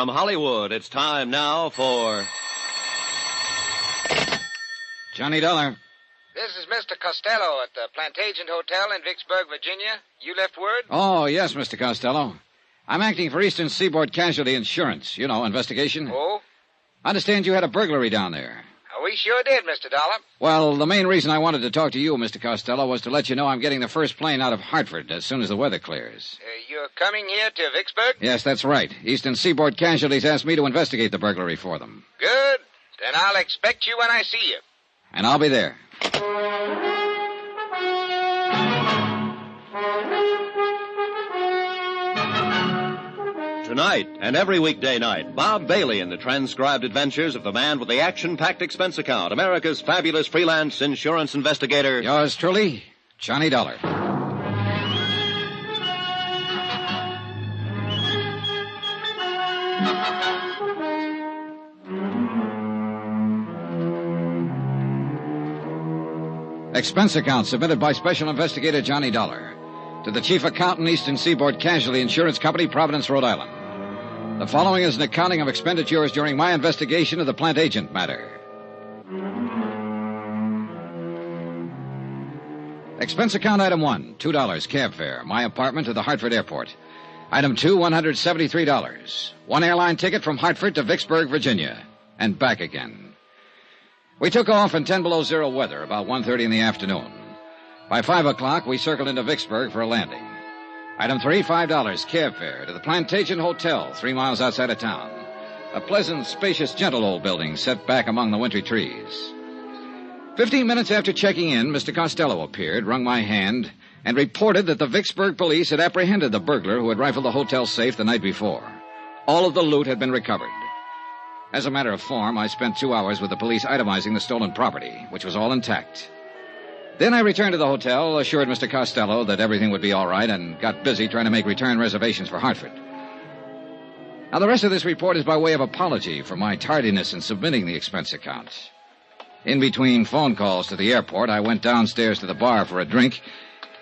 From Hollywood, it's time now for... Johnny Dollar. This is Mr. Costello at the Plantagenet Hotel in Vicksburg, Virginia. You left word? Oh, yes, Mr. Costello. I'm acting for Eastern Seaboard Casualty Insurance. You know, investigation. Oh? I understand you had a burglary down there. We sure did, Mr. Dollar. Well, the main reason I wanted to talk to you, Mr. Costello, was to let you know I'm getting the first plane out of Hartford as soon as the weather clears. You're coming here to Vicksburg? Yes, that's right. Eastern Seaboard Casualties asked me to investigate the burglary for them. Good. Then I'll expect you when I see you. And I'll be there. Tonight and every weekday night, Bob Bailey in the transcribed adventures of the man with the action-packed expense account, America's fabulous freelance insurance investigator. Yours truly, Johnny Dollar. Expense account submitted by Special Investigator Johnny Dollar to the Chief Accountant, Eastern Seaboard Casualty Insurance Company, Providence, Rhode Island. The following is an accounting of expenditures during my investigation of the plant agent matter. Expense account item 1, $2 cab fare, my apartment to the Hartford airport. Item 2, $173. One airline ticket from Hartford to Vicksburg, Virginia, and back again. We took off in 10 below zero weather about 1:30 in the afternoon. By 5 o'clock, we circled into Vicksburg for a landing. Item 3, $5 cab fare to the Plantagenet Hotel, 3 miles outside of town. A pleasant, spacious, gentle old building set back among the wintry trees. 15 minutes after checking in, Mr. Costello appeared, wrung my hand, and reported that the Vicksburg police had apprehended the burglar who had rifled the hotel safe the night before. All of the loot had been recovered. As a matter of form, I spent 2 hours with the police itemizing the stolen property, which was all intact. Then I returned to the hotel, assured Mr. Costello that everything would be all right, and got busy trying to make return reservations for Hartford. Now, the rest of this report is by way of apology for my tardiness in submitting the expense account. In between phone calls to the airport, I went downstairs to the bar for a drink,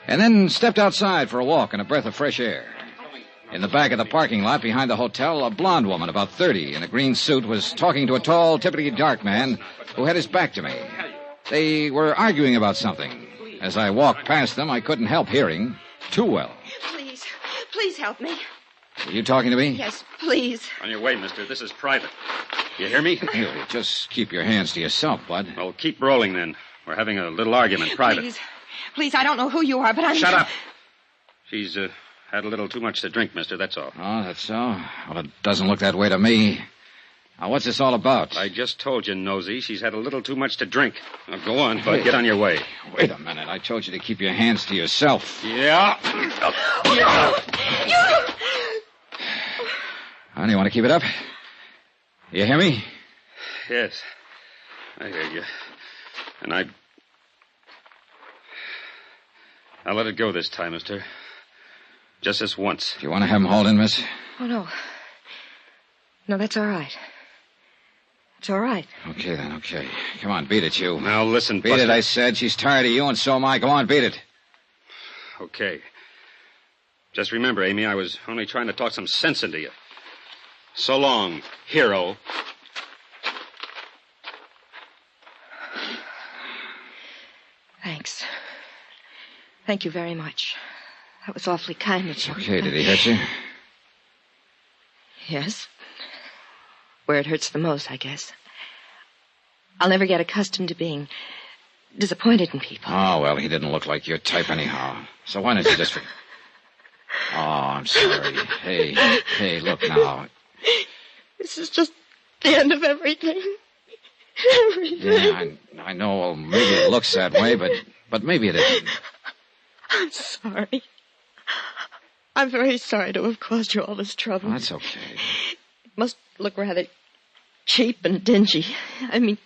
and then stepped outside for a walk and a breath of fresh air. In the back of the parking lot behind the hotel, a blonde woman, about 30, in a green suit, was talking to a tall, typically dark man who had his back to me. They were arguing about something. As I walked past them, I couldn't help hearing too well. Please help me. Were you talking to me? Yes, please. On your way, mister. This is private. You hear me? Hey, just keep your hands to yourself, bud. Well, keep rolling, then. We're having a little argument, private. Please, I don't know who you are, but I'm... Shut up. She's had a little too much to drink, mister, that's all. Oh, that's so? Well, it doesn't look that way to me. Now, what's this all about? I just told you, Nosy, she's had a little too much to drink. Now, go on, bud. Get on your way. Wait a minute. I told you to keep your hands to yourself. Yeah. Honey, you want to keep it up? You hear me? Yes. I hear you. And I'll let it go this time, mister. Just this once. Do you want to have him hauled in, miss? Oh, no. No, that's all right. It's all right. Okay, then, okay. Come on, beat it, you. Now, listen, Beat it, I said. She's tired of you, and so am I. Go on, beat it. Okay. Just remember, Amy, I was only trying to talk some sense into you. So long, hero. Thanks. Thank you very much. That was awfully kind of you. Okay, did he hurt you? Yes. Where it hurts the most, I guess. I'll never get accustomed to being disappointed in people. Oh, well, he didn't look like your type anyhow. So why don't you just... Oh, I'm sorry. Hey, look now. This is just the end of everything. Everything. Yeah, I know. Well, maybe it looks that way, but maybe it isn't. I'm sorry. I'm very sorry to have caused you all this trouble. Oh, that's okay. It must look rather cheap and dingy. I mean,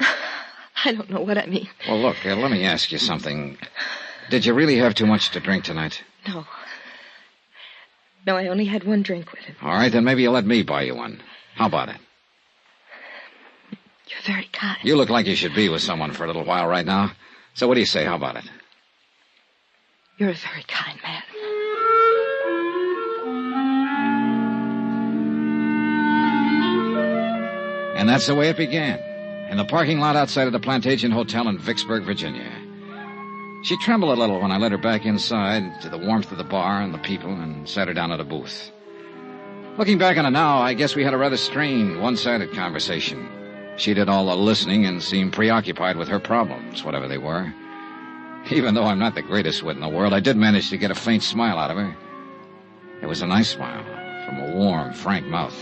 I don't know what I mean. Well, look, let me ask you something. Did you really have too much to drink tonight? No. No, I only had one drink with him. All right, then maybe you'll let me buy you one. How about it? You're very kind. You look like you should be with someone for a little while right now. So what do you say? How about it? You're a very kind man. that's the way it began, in the parking lot outside of the Plantation Hotel in Vicksburg, Virginia. She trembled a little when I led her back inside to the warmth of the bar and the people and sat her down at a booth. Looking back on it now, I guess we had a rather strained, one-sided conversation. She did all the listening and seemed preoccupied with her problems, whatever they were. Even though I'm not the greatest wit in the world, I did manage to get a faint smile out of her. It was a nice smile from a warm, frank mouth.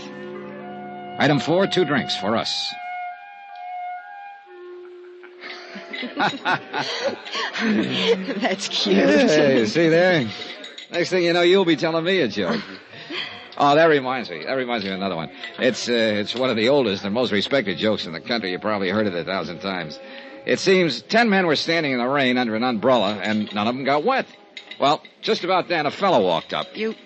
Item 4, 2 drinks for us. That's cute. Hey, see there? Next thing you know, you'll be telling me a joke. Oh, that reminds me. Of another one. It's one of the oldest and most respected jokes in the country. You probably heard it 1,000 times. It seems 10 men were standing in the rain under an umbrella, and none of them got wet. Well, just about then, a fellow walked up. You've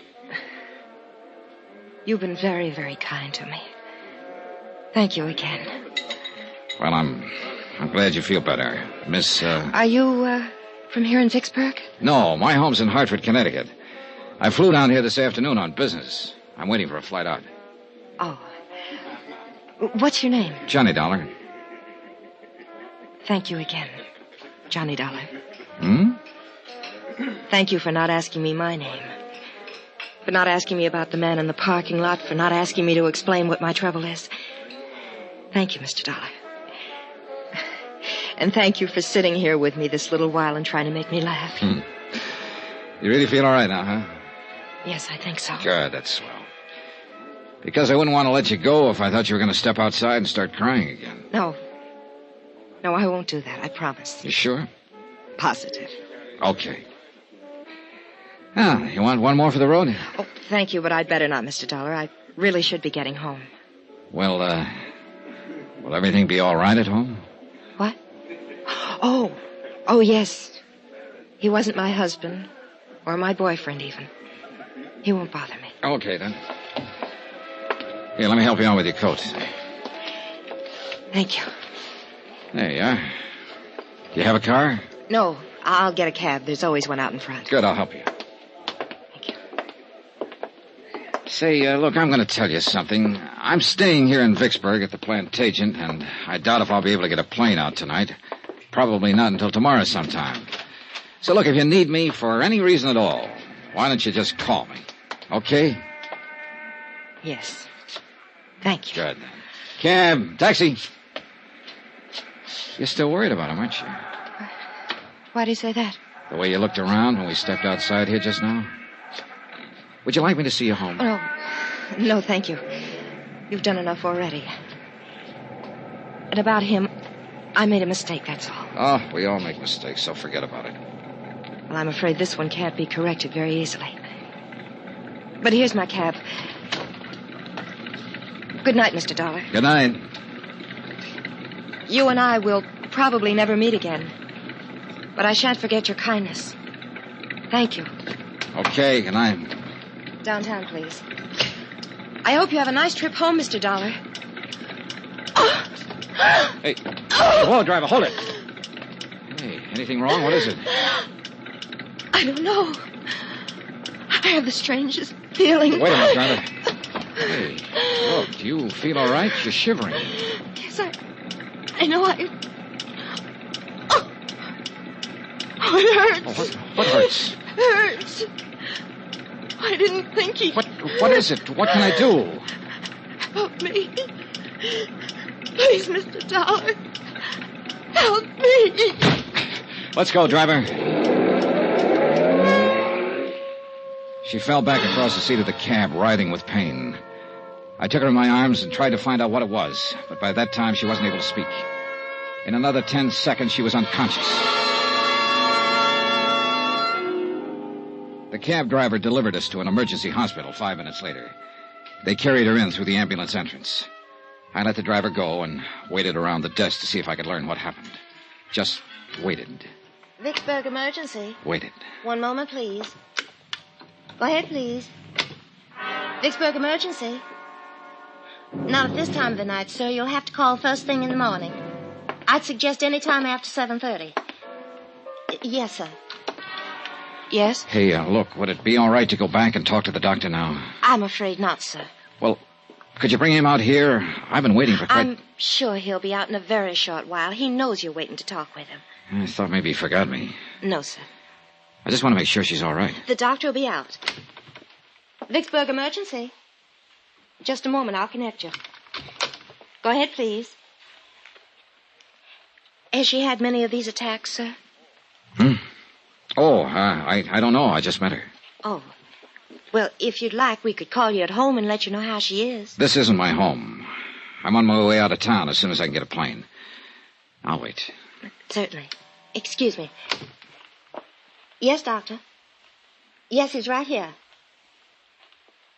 been very, very kind to me. Thank you again. Well, I'm glad you feel better. Miss, Are you, from here in Vicksburg? No, my home's in Hartford, Connecticut. I flew down here this afternoon on business. I'm waiting for a flight out. Oh. What's your name? Johnny Dollar. Thank you again, Johnny Dollar. Hmm? Thank you for not asking me my name. For not asking me about the man in the parking lot. For not asking me to explain what my trouble is. Thank you, Mr. Dollar. And thank you for sitting here with me this little while and trying to make me laugh. You really feel all right now, huh? Yes, I think so. Good, that's swell. Because I wouldn't want to let you go if I thought you were going to step outside and start crying again. No, I won't do that, I promise. You sure? Positive. Okay. Ah, you want one more for the road? Oh, thank you, but I'd better not, Mr. Dollar. I really should be getting home. Well, will everything be all right at home? What? Oh, yes. He wasn't my husband, or my boyfriend, even. He won't bother me. Okay, then. Here, let me help you on with your coat. Thank you. There you are. Do you have a car? No, I'll get a cab. There's always one out in front. Good, I'll help you. Thank you. Say, look, I'm going to tell you something. I'm staying here in Vicksburg at the Plantation, and I doubt if I'll be able to get a plane out tonight. Probably not until tomorrow sometime. So, look, if you need me for any reason at all, why don't you just call me? Okay? Yes. Thank you. Good. Cab, taxi. You're still worried about him, aren't you? Why do you say that? The way you looked around when we stepped outside here just now? Would you like me to see you home? Oh, no, thank you. You've done enough already. And about him, I made a mistake, that's all. Oh, we all make mistakes, so forget about it. Well, I'm afraid this one can't be corrected very easily. But here's my cab. Good night, Mr. Dollar. Good night. You and I will probably never meet again. But I shan't forget your kindness. Thank you. Okay, good night. Downtown, please. I hope you have a nice trip home, Mr. Dollar. Hey, whoa, driver, hold it. Hey, anything wrong? What is it? I don't know. I have the strangest feeling. Wait a minute, driver. Hey, look, do you feel all right? You're shivering. Yes, I know Oh, it hurts. Oh, what hurts? It hurts. I didn't think he... What is it? What can I do? Help me. Please, Mr. Dollar. Help me. Let's go, driver. She fell back across the seat of the cab, writhing with pain. I took her in my arms and tried to find out what it was, but by that time she wasn't able to speak. In another 10 seconds, she was unconscious. The cab driver delivered us to an emergency hospital 5 minutes later. They carried her in through the ambulance entrance. I let the driver go and waited around the desk to see if I could learn what happened. Just waited. Vicksburg emergency. Waited. One moment, please. Go ahead, please. Vicksburg emergency. Not at this time of the night, sir. You'll have to call first thing in the morning. I'd suggest any time after 7:30. Yes, sir. Yes? Hey, look, would it be all right to go back and talk to the doctor now? I'm afraid not, sir. Well, Could you bring him out here? I've been waiting for quite... I'm sure he'll be out in a very short while. He knows you're waiting to talk with him. I thought maybe he forgot me. No, sir. I just want to make sure she's all right. The doctor will be out. Vicksburg Emergency. Just a moment, I'll connect you. Go ahead, please. Has she had many of these attacks, sir? Oh, I don't know. I just met her. Oh. Well, if you'd like, we could call you at home and let you know how she is. This isn't my home. I'm on my way out of town as soon as I can get a plane. I'll wait. Certainly. Excuse me. Yes, Doctor? Yes, he's right here.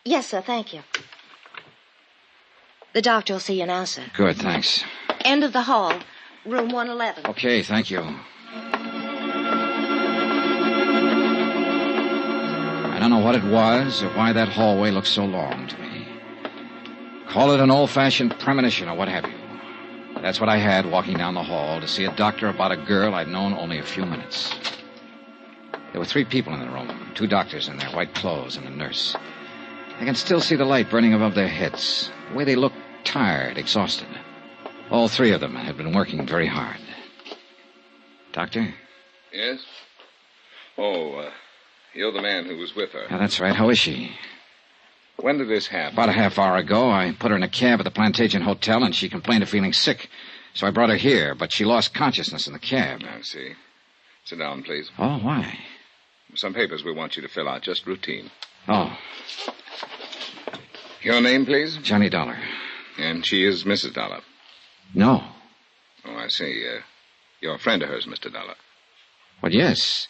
Yes, sir, thank you. The doctor will see you now, sir. Good, thanks. End of the hall, room 111. Okay, thank you. I don't know what it was or why that hallway looked so long to me. Call it an old-fashioned premonition or what have you. That's what I had walking down the hall to see a doctor about a girl I'd known only a few minutes. There were 3 people in the room, 2 doctors in their white clothes and a nurse. I can still see the light burning above their heads, the way they looked tired, exhausted. All 3 of them had been working very hard. Doctor? Yes? Oh, you're the man who was with her. Yeah, that's right. How is she? When did this happen? About a half hour ago. I put her in a cab at the Plantation Hotel, and she complained of feeling sick. So I brought her here, but she lost consciousness in the cab. I see. Sit down, please. Oh, why? Some papers we want you to fill out, just routine. Oh, Your name, please? Johnny Dollar. And she is Mrs. Dollar. No. Oh, I see. You're a friend of hers, Mr. Dollar. Well, yes.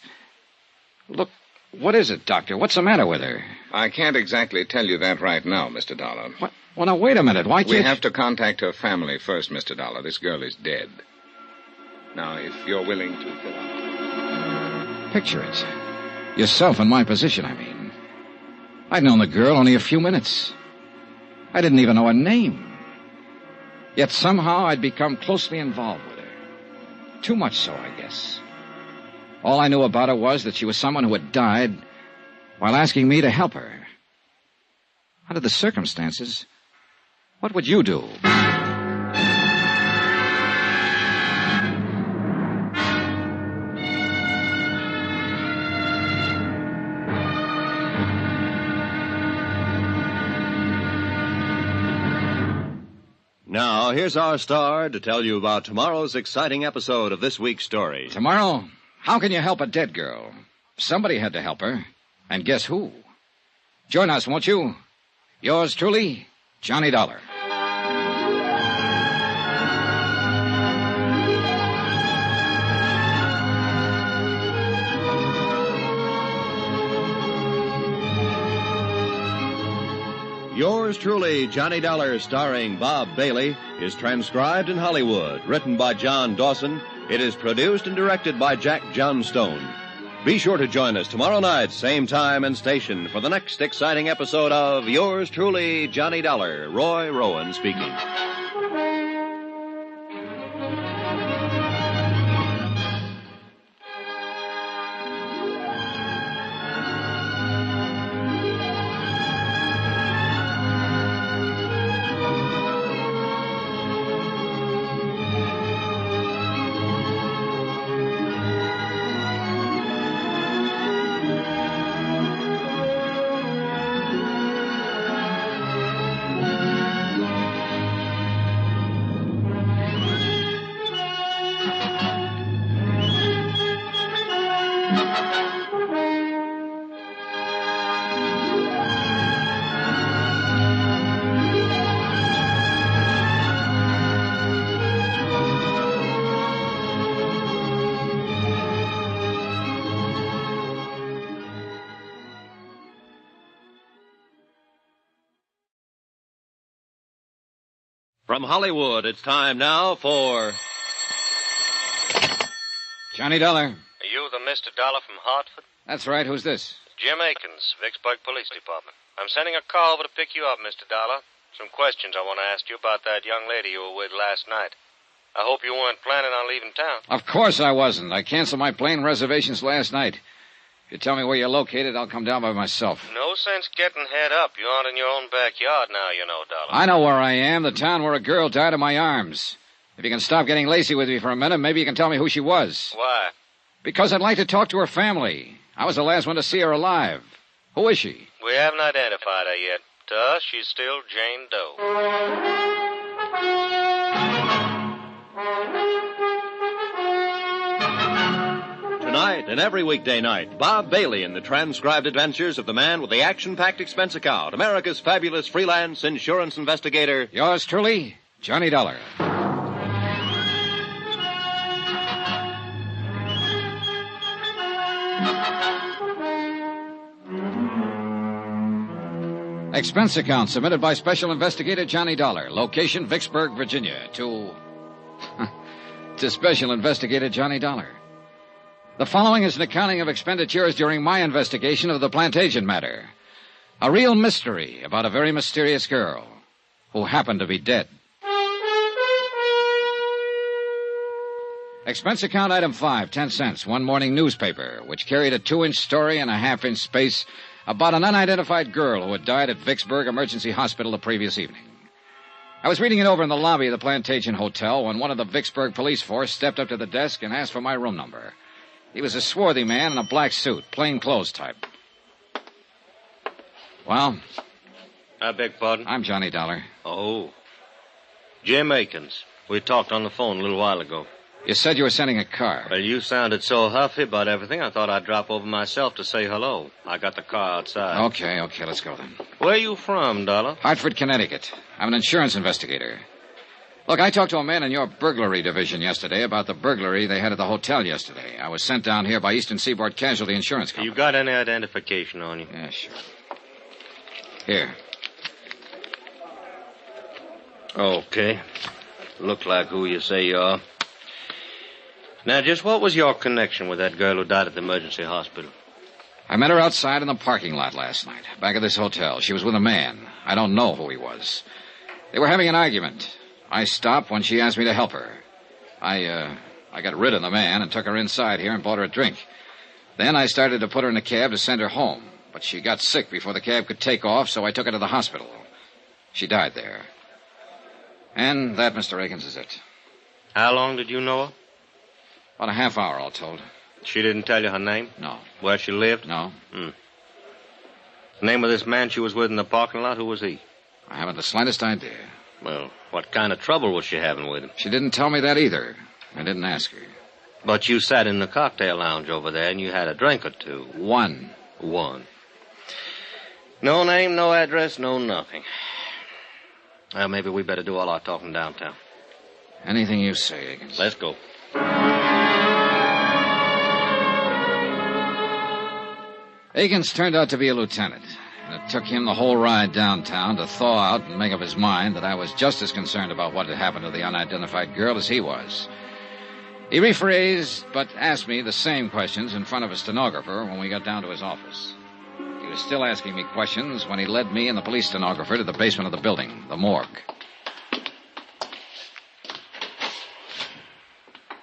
Look, what is it, Doctor? What's the matter with her? I can't exactly tell you that right now, Mr. Dollar. What? Well, now, wait a minute. Why can't We have to contact her family first, Mr. Dollar. This girl is dead. Now, if you're willing to fill out... Picture it. Yourself in my position, I mean. I'd known the girl only a few minutes. I didn't even know her name. Yet somehow I'd become closely involved with her. Too much so, I guess. All I knew about her was that she was someone who had died while asking me to help her. Under the circumstances, what would you do? Now, here's our star to tell you about tomorrow's exciting episode of this week's story. Tomorrow, how can you help a dead girl? Somebody had to help her. And guess who? Join us, won't you? Yours truly, Johnny Dollar. Yours truly, Johnny Dollar, starring Bob Bailey, is transcribed in Hollywood. Written by John Dawson. It is produced and directed by Jack Johnstone. Be sure to join us tomorrow night, same time and station, for the next exciting episode of Yours truly, Johnny Dollar. Roy Rowan speaking. From Hollywood, it's time now for... Johnny Dollar. Are you the Mr. Dollar from Hartford? That's right. Who's this? Jim Akins, Vicksburg Police Department. I'm sending a car over to pick you up, Mr. Dollar. Some questions I want to ask you about that young lady you were with last night. I hope you weren't planning on leaving town. Of course I wasn't. I canceled my plane reservations last night. If you tell me where you're located, I'll come down by myself. No sense getting head up. You aren't in your own backyard now, you know, Dollar. I know where I am, the town where a girl died in my arms. If you can stop getting lazy with me for a minute, maybe you can tell me who she was. Why? Because I'd like to talk to her family. I was the last one to see her alive. Who is she? We haven't identified her yet. To us, she's still Jane Doe. Tonight and every weekday night, Bob Bailey in the transcribed adventures of the man with the action-packed expense account, America's fabulous freelance insurance investigator. Yours truly, Johnny Dollar. Expense account submitted by Special Investigator Johnny Dollar. Location, Vicksburg, Virginia. To Special Investigator Johnny Dollar. The following is an accounting of expenditures during my investigation of the Plantagen matter. A real mystery about a very mysterious girl who happened to be dead. Expense account item 5, 10 cents. One morning newspaper, which carried a 2-inch story and a half-inch space about an unidentified girl who had died at Vicksburg Emergency Hospital the previous evening. I was reading it over in the lobby of the Plantagen Hotel when one of the Vicksburg police force stepped up to the desk and asked for my room number. He was a swarthy man in a black suit, plain clothes type. Well? I beg pardon? I'm Johnny Dollar. Oh. Jim Akins. We talked on the phone a little while ago. You said you were sending a car. Well, you sounded so huffy about everything, I thought I'd drop over myself to say hello. I got the car outside. Okay, let's go then. Where are you from, Dollar? Hartford, Connecticut. I'm an insurance investigator. Look, I talked to a man in your burglary division yesterday about the burglary they had at the hotel yesterday. I was sent down here by Eastern Seaboard Casualty Insurance Company. You got any identification on you? Yeah, sure. Here. Okay. Look like who you say you are. Now, just what was your connection with that girl who died at the emergency hospital? I met her outside in the parking lot last night, back of this hotel. She was with a man. I don't know who he was. They were having an argument. I stopped when she asked me to help her. I got rid of the man and took her inside here and bought her a drink. Then I started to put her in a cab to send her home. But she got sick before the cab could take off, so I took her to the hospital. She died there. And that, Mr. Akins, is it. How long did you know her? About a half hour, all told. She didn't tell you her name? No. Where she lived? No. The name of this man she was with in the parking lot, who was he? I haven't the slightest idea. Well, what kind of trouble was she having with him? She didn't tell me that either. I didn't ask her. But you sat in the cocktail lounge over there and you had a drink or two. One. No name, no address, no nothing. Well, maybe we better do all our talking downtown. Anything you say, Akins. Let's go. Akins turned out to be a lieutenant, and it took him the whole ride downtown to thaw out and make up his mind that I was just as concerned about what had happened to the unidentified girl as he was. He rephrased, but asked me the same questions in front of a stenographer when we got down to his office. He was still asking me questions when he led me and the police stenographer to the basement of the building, the morgue.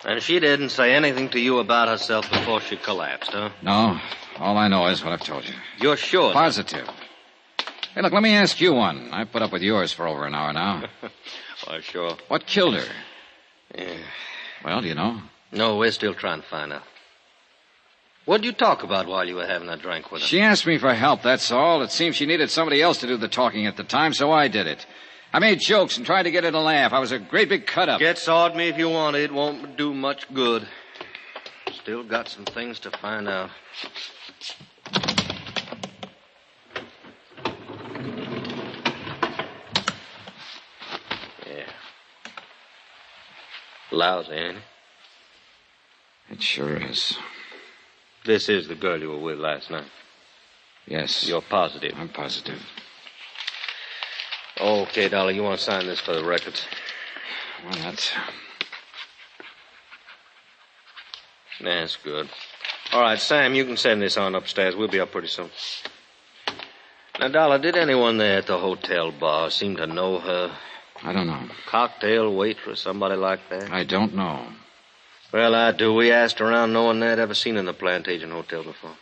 And she didn't say anything to you about herself before she collapsed, huh? No. All I know is what I've told you. You're sure? Positive. Hey, look, let me ask you one. I've put up with yours for over an hour now. Well, sure. What killed her? Yeah. Well, do you know? No, we're still trying to find out. What'd you talk about while you were having that drink with her? She asked me for help, that's all. It seems she needed somebody else to do the talking at the time, so I did it. I made jokes and tried to get her to laugh. I was a great big cut-up. Get sawed me if you want. It won't do much good. Still got some things to find out. Yeah. Lousy, ain't it? It sure is. This is the girl you were with last night. Yes. You're positive? I'm positive. Okay, Dolly, you want to sign this for the records? Well, That's good. All right, Sam, you can send this on upstairs. We'll be up pretty soon. Now, Dollar, did anyone there at the hotel bar seem to know her? I don't know. Cocktail waitress, somebody like that? I don't know. Well, I do. We asked around. No one there had ever seen her in the Plantagen Hotel before.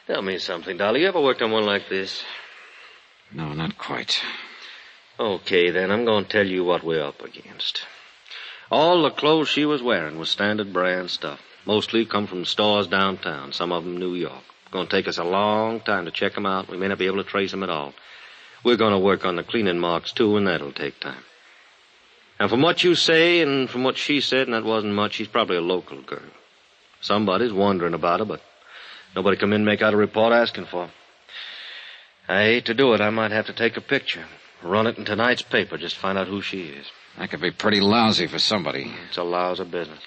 Tell me something, Dolly. You ever worked on one like this? No, not quite. Okay, then. I'm going to tell you what we're up against. All the clothes she was wearing was standard brand stuff. Mostly come from stores downtown, some of them New York. It's going to take us a long time to check them out. We may not be able to trace them at all. We're going to work on the cleaning marks, too, and that'll take time. And from what you say and from what she said, and that wasn't much, she's probably a local girl. Somebody's wondering about her, but nobody come in and make out a report asking for her. I hate to do it. I might have to take a picture, run it in tonight's paper, just to find out who she is. That could be pretty lousy for somebody. It's a lousy business.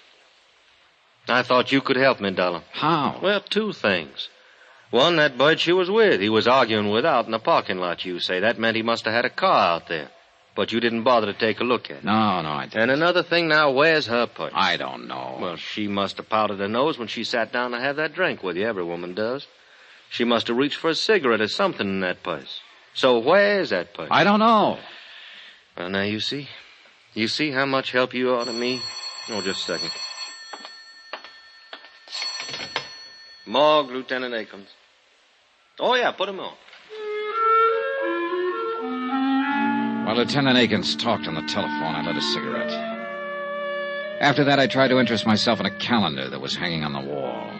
I thought you could help me, Dollar. How? Well, two things. One, that bird she was with. He was arguing with out in the parking lot, you say. That meant he must have had a car out there. But you didn't bother to take a look at it. No, I didn't. And another thing now, where's her purse? I don't know. Well, she must have powdered her nose when she sat down to have that drink with you. Every woman does. She must have reached for a cigarette or something in that purse. So where's that purse? I don't know. Well, now, you see? You see how much help you are to me? Oh, just a second. Morgue, Lieutenant Akins. Oh, yeah, put him on. While Lieutenant Akins talked on the telephone, I lit a cigarette. After that, I tried to interest myself in a calendar that was hanging on the wall.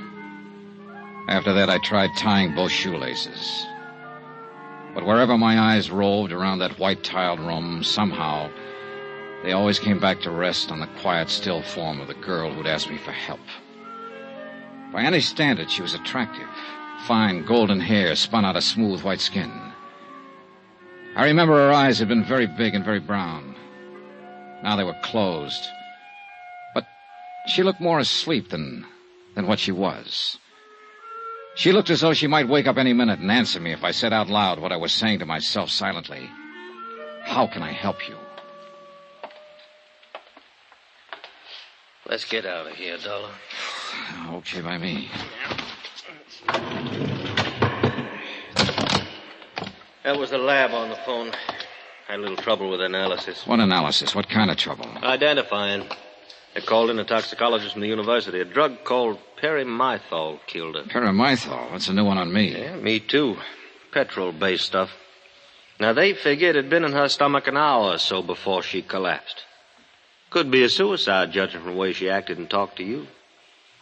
After that, I tried tying both shoelaces. But wherever my eyes roved around that white-tiled room, somehow, they always came back to rest on the quiet, still form of the girl who'd asked me for help. By any standard, she was attractive. Fine golden hair spun out of smooth white skin. I remember her eyes had been very big and very brown. Now they were closed. But she looked more asleep than what she was. She looked as though she might wake up any minute and answer me if I said out loud what I was saying to myself silently. How can I help you? Let's get out of here, Dollar. Okay by me. That was the lab on the phone. Had a little trouble with analysis. What analysis? What kind of trouble? Identifying. They called in a toxicologist from the university. A drug called perimethol killed her. Perimethol? That's a new one on me. Yeah, me too. Petrol-based stuff. Now, they figured it had been in her stomach an hour or so before she collapsed. Could be a suicide, judging from the way she acted and talked to you.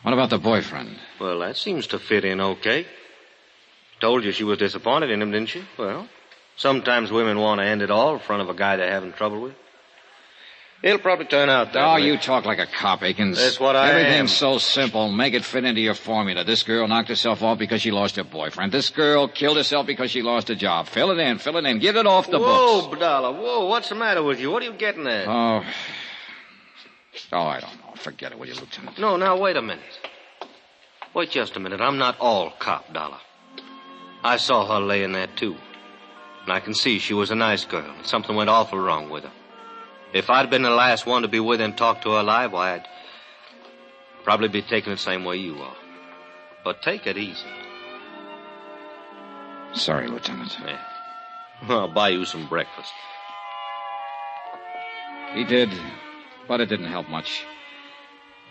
What about the boyfriend? Well, that seems to fit in okay. Told you she was disappointed in him, didn't she? Well, sometimes women want to end it all in front of a guy they're having trouble with. It'll probably turn out that way. You talk like a cop, Akins. That's what I am. Everything's so simple. Make it fit into your formula. This girl knocked herself off because she lost her boyfriend. This girl killed herself because she lost a job. Fill it in. Get it off the books. Whoa, Dollar, whoa. What's the matter with you? What are you getting at? Oh, I don't know. Forget it, will you, Lieutenant? No, now, wait a minute. Wait just a minute. I'm not all cop, Dollar. I saw her laying there, too. And I can see she was a nice girl. And something went awful wrong with her. If I'd been the last one to be with her and talk to her alive, why, I'd probably be taking it the same way you are. But take it easy. Sorry, Lieutenant. Yeah. I'll buy you some breakfast. He did, but it didn't help much.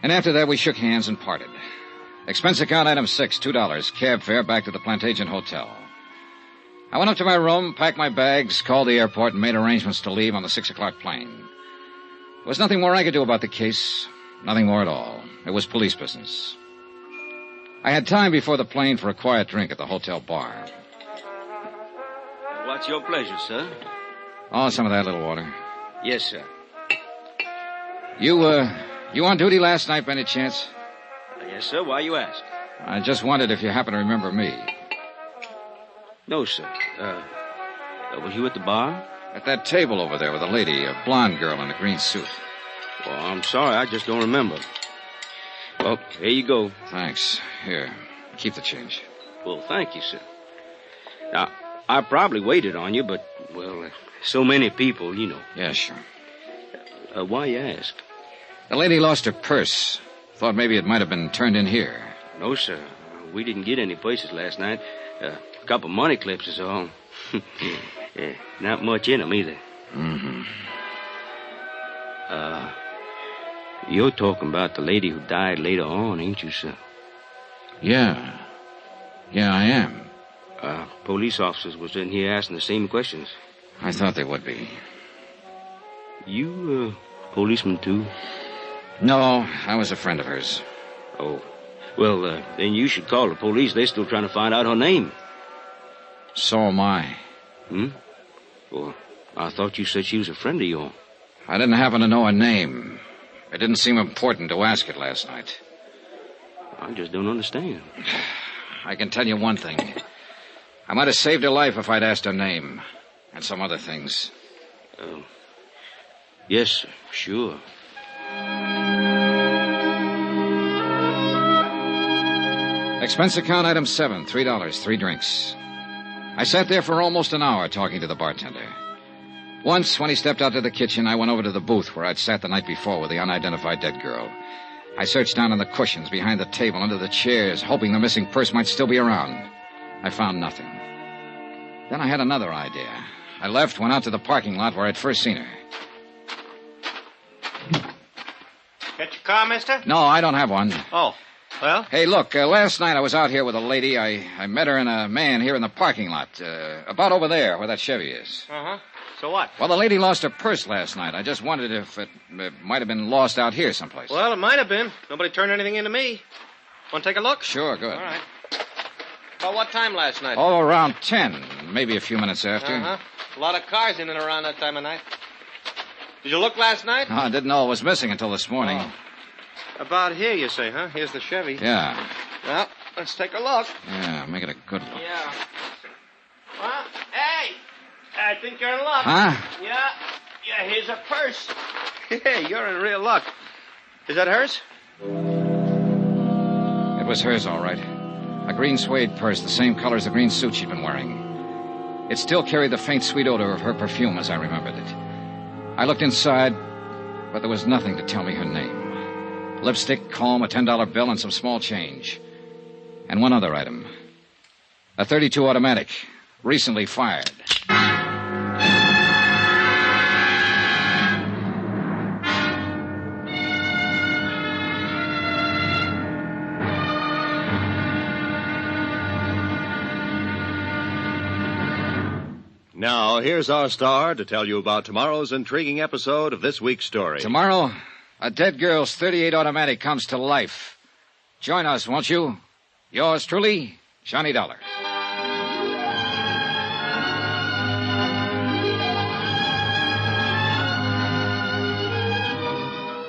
And after that, we shook hands and parted. Expense account item 6, $2. Cab fare back to the Plantation Hotel. I went up to my room, packed my bags, called the airport, and made arrangements to leave on the 6 o'clock plane. There was nothing more I could do about the case. Nothing more at all. It was police business. I had time before the plane for a quiet drink at the hotel bar. What's your pleasure, sir? Oh, some of that little water. Yes, sir. You on duty last night by any chance? Yes, sir. Why you ask? I just wondered if you happen to remember me. No, sir. Was you at the bar? At that table over there with a lady, a blonde girl in a green suit. Well, I'm sorry. I just don't remember. Well, here you go. Thanks. Here, keep the change. Well, thank you, sir. Now, I probably waited on you, but, well, so many people, you know. Yeah, sure. Why you ask? The lady lost her purse. Thought maybe it might have been turned in here. No, sir. We didn't get any places last night. A couple money clips is all. Not much in them either. Mm-hmm. You're talking about the lady who died later on, ain't you, sir? Yeah. Yeah, I am. Police officers was in here asking the same questions. I thought they would be. You, policeman, too? No, I was a friend of hers. Oh. Well, then you should call the police. They're still trying to find out her name. So am I. Well, I thought you said she was a friend of yours. I didn't happen to know her name. It didn't seem important to ask it last night. I just don't understand. I can tell you one thing. I might have saved her life if I'd asked her name. And some other things. Yes, sure. Expense account item 7, $3, 3 drinks. I sat there for almost an hour talking to the bartender. Once, when he stepped out to the kitchen, I went over to the booth where I'd sat the night before with the unidentified dead girl. I searched down on the cushions, behind the table, under the chairs, hoping the missing purse might still be around. I found nothing. Then I had another idea. I left, went out to the parking lot where I'd first seen her. Got your car, mister? No, I don't have one. Oh, well? Hey, look, last night I was out here with a lady. I met her and a man here in the parking lot, about over there where that Chevy is. Uh-huh. So what? Well, the lady lost her purse last night. I just wondered if it might have been lost out here someplace. Well, it might have been. Nobody turned anything into me. Want to take a look? Sure, good. All right. About what time last night? Oh, around 10, maybe a few minutes after. Uh-huh. A lot of cars in and around that time of night. Did you look last night? No, I didn't know it was missing until this morning. Oh. About here, you say, huh? Here's the Chevy. Yeah. Well, let's take a look. Yeah, make it a good look. Yeah. Well, hey! I think you're in luck. Huh? Yeah, here's a purse. Hey, you're in real luck. Is that hers? It was hers, all right. A green suede purse, the same color as the green suit she'd been wearing. It still carried the faint, sweet odor of her perfume as I remembered it. I looked inside, but there was nothing to tell me her name. Lipstick, comb, a $10 bill, and some small change. And one other item. A .32 automatic, recently fired. Now, here's our star to tell you about tomorrow's intriguing episode of this week's story. Tomorrow, a dead girl's .38 automatic comes to life. Join us, won't you? Yours truly, Johnny Dollar.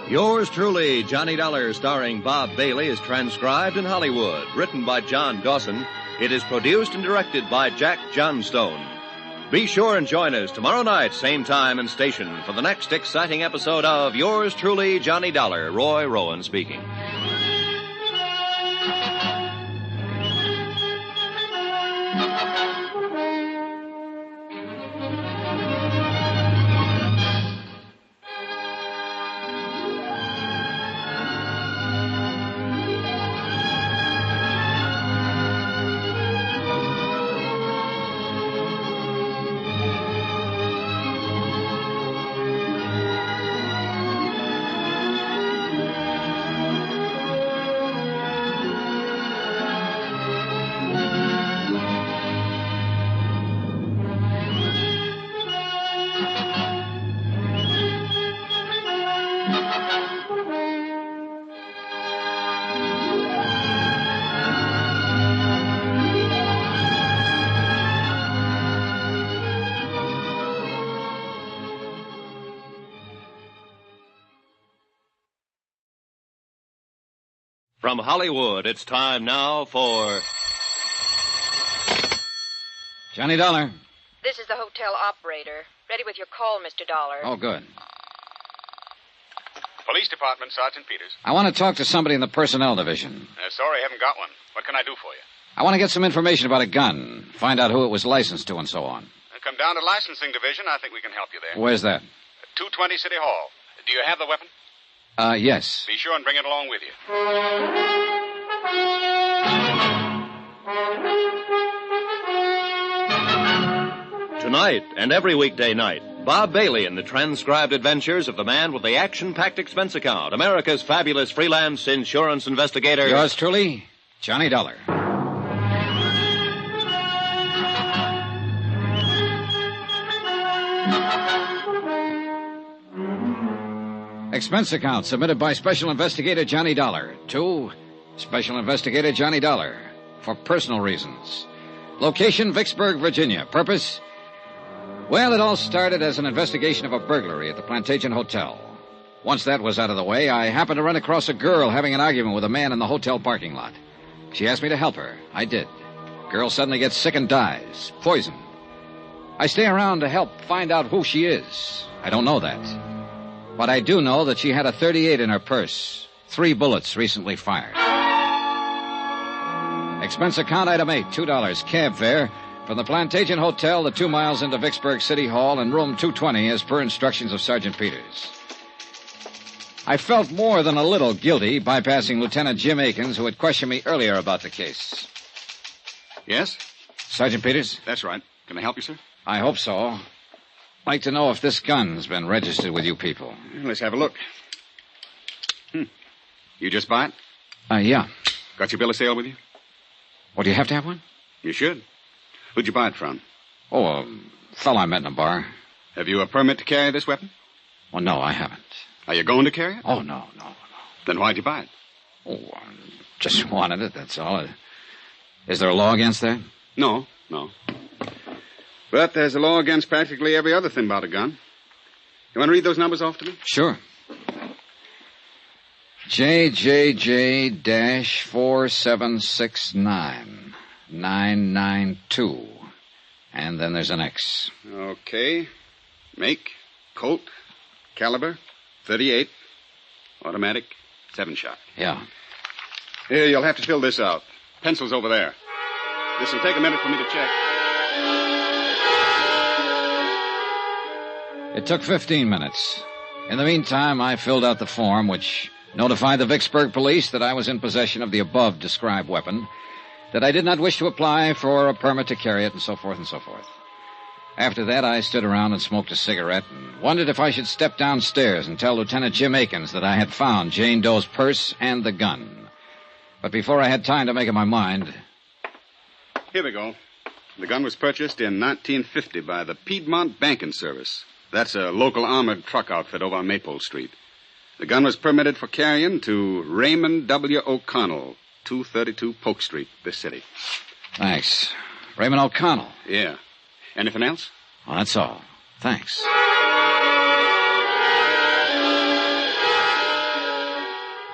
Yours truly, Johnny Dollar, starring Bob Bailey, is transcribed in Hollywood. Written by John Dawson. It is produced and directed by Jack Johnstone. Be sure and join us tomorrow night, same time and station, for the next exciting episode of Yours truly, Johnny Dollar. Roy Rowan speaking. From Hollywood, it's time now for... Johnny Dollar. This is the hotel operator. Ready with your call, Mr. Dollar. Oh, good. Police Department, Sergeant Peters. I want to talk to somebody in the personnel division. Sorry, I haven't got one. What can I do for you? I want to get some information about a gun, find out who it was licensed to and so on. Come down to licensing division. I think we can help you there. Where's that? 220 City Hall. Do you have the weapon? Yes. Be sure and bring it along with you. Tonight and every weekday night, Bob Bailey in the transcribed adventures of the man with the action-packed expense account, America's fabulous freelance insurance investigator. Yours truly, Johnny Dollar. Expense account submitted by Special Investigator Johnny Dollar to Special Investigator Johnny Dollar for personal reasons. Location, Vicksburg, Virginia. Purpose? Well, it all started as an investigation of a burglary at the Plantation Hotel. Once that was out of the way, I happened to run across a girl having an argument with a man in the hotel parking lot. She asked me to help her. I did. Girl suddenly gets sick and dies. Poison. I stay around to help find out who she is. I don't know that. But I do know that she had a .38 in her purse. 3 bullets recently fired. Expense account item 8, $2 cab fare from the Plantation Hotel, the 2 miles into Vicksburg City Hall, and room 220 as per instructions of Sergeant Peters. I felt more than a little guilty bypassing Lieutenant Jim Akins, who had questioned me earlier about the case. Yes? Sergeant Peters? That's right. Can I help you, sir? I hope so. I'd like to know if this gun's been registered with you people. Let's have a look. You just buy it? Yeah. Got your bill of sale with you? Well, do you have to have one? You should. Who'd you buy it from? Oh, a fellow I met in a bar. Have you a permit to carry this weapon? Well, no, I haven't. Are you going to carry it? Oh, no. Then why'd you buy it? Oh, I just wanted it, that's all. Is there a law against that? No. But there's a law against practically every other thing about a gun. You want to read those numbers off to me? Sure. JJJ-4769-992. And then there's an X. Okay. Make, Colt, caliber, .38, automatic, 7-shot. Yeah. Here, you'll have to fill this out. Pencil's over there. This will take a minute for me to check. It took 15 minutes. In the meantime, I filled out the form which notified the Vicksburg police that I was in possession of the above-described weapon, that I did not wish to apply for a permit to carry it, and so forth and so forth. After that, I stood around and smoked a cigarette and wondered if I should step downstairs and tell Lieutenant Jim Akins that I had found Jane Doe's purse and the gun. But before I had time to make up my mind... Here we go. The gun was purchased in 1950 by the Piedmont Banking Service. That's a local armored truck outfit over on Maple Street. The gun was permitted for carrying to Raymond W. O'Connell, 232 Polk Street, this city. Thanks. Raymond O'Connell? Yeah. Anything else? Well, that's all. Thanks.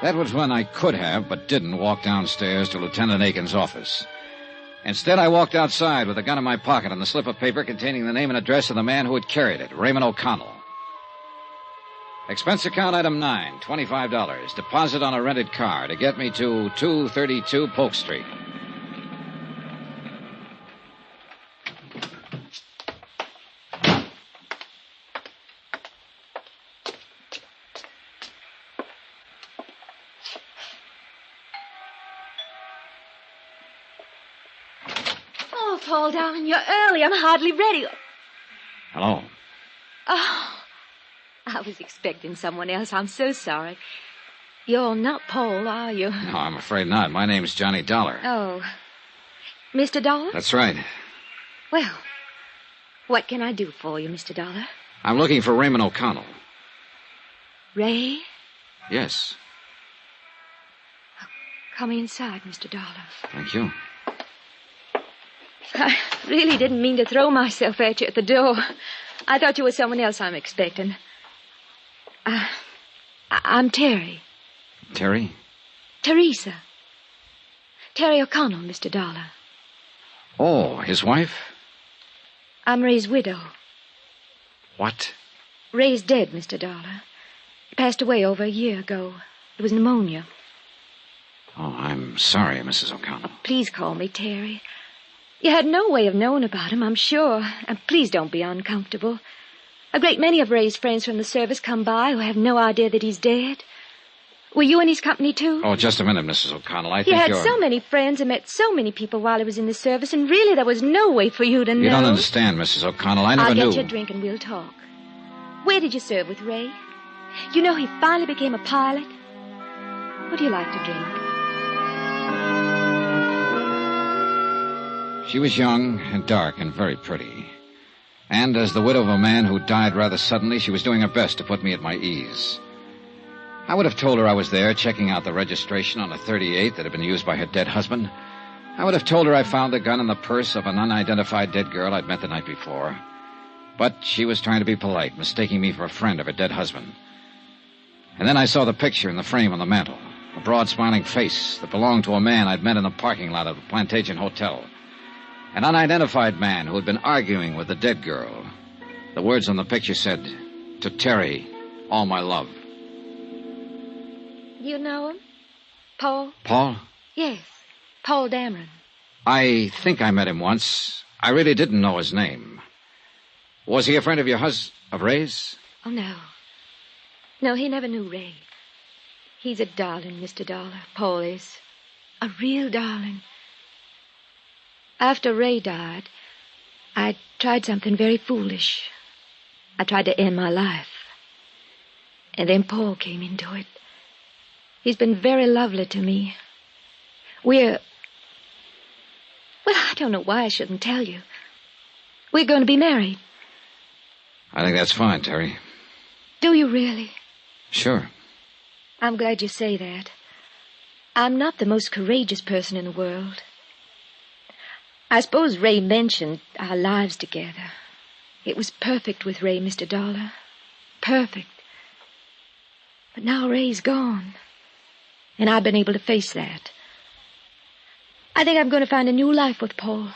That was when I could have, but didn't, walk downstairs to Lieutenant Akins' office. Instead, I walked outside with a gun in my pocket and the slip of paper containing the name and address of the man who had carried it, Raymond O'Connell. Expense account item 9, $25. Deposit on a rented car to get me to 232 Polk Street. Oh, Paul, darling, you're early. I'm hardly ready. Hello. Oh, I was expecting someone else. I'm so sorry. You're not Paul, are you? No, I'm afraid not. My name's Johnny Dollar. Oh. Mr. Dollar? That's right. Well, what can I do for you, Mr. Dollar? I'm looking for Raymond O'Connell. Ray? Yes. Come inside, Mr. Dollar. Thank you. I really didn't mean to throw myself at you at the door. I thought you were someone else I'm expecting. I'm Terry. Terry? Teresa. Terry O'Connell, Mr. Dollar. Oh, his wife? I'm Ray's widow. What? Ray's dead, Mr. Dollar. He passed away over a year ago. It was pneumonia. Oh, I'm sorry, Mrs. O'Connell. Oh, please call me Terry. You had no way of knowing about him, I'm sure. And please don't be uncomfortable. A great many of Ray's friends from the service come by who have no idea that he's dead. Were you in his company, too? Oh, just a minute, Mrs. O'Connell. He had so many friends and met so many people while he was in the service, and really there was no way for you to know. You don't understand, Mrs. O'Connell. I never knew. I'll get you a drink and we'll talk. Where did you serve with Ray? You know he finally became a pilot. What do you like to drink? She was young and dark and very pretty. And as the widow of a man who died rather suddenly, she was doing her best to put me at my ease. I would have told her I was there checking out the registration on a 38 that had been used by her dead husband. I would have told her I found the gun in the purse of an unidentified dead girl I'd met the night before. But she was trying to be polite, mistaking me for a friend of her dead husband. And then I saw the picture in the frame on the mantel, a broad smiling face that belonged to a man I'd met in the parking lot of the Plantation Hotel. An unidentified man who had been arguing with the dead girl. The words on the picture said, "To Terry, all my love." You know him? Paul? Paul? Yes, Paul Dameron. I think I met him once. I really didn't know his name. Was he a friend of your of Ray's? Oh, no. No, he never knew Ray. He's a darling, Mr. Dollar. Paul is. A real darling. After Ray died, I tried something very foolish. I tried to end my life. And then Paul came into it. He's been very lovely to me. Well, I don't know why I shouldn't tell you. We're going to be married. I think that's fine, Terry. Do you really? Sure. I'm glad you say that. I'm not the most courageous person in the world. I suppose Ray mentioned our lives together. It was perfect with Ray, Mr. Dollar. Perfect. But now Ray's gone. And I've been able to face that. I think I'm going to find a new life with Paul.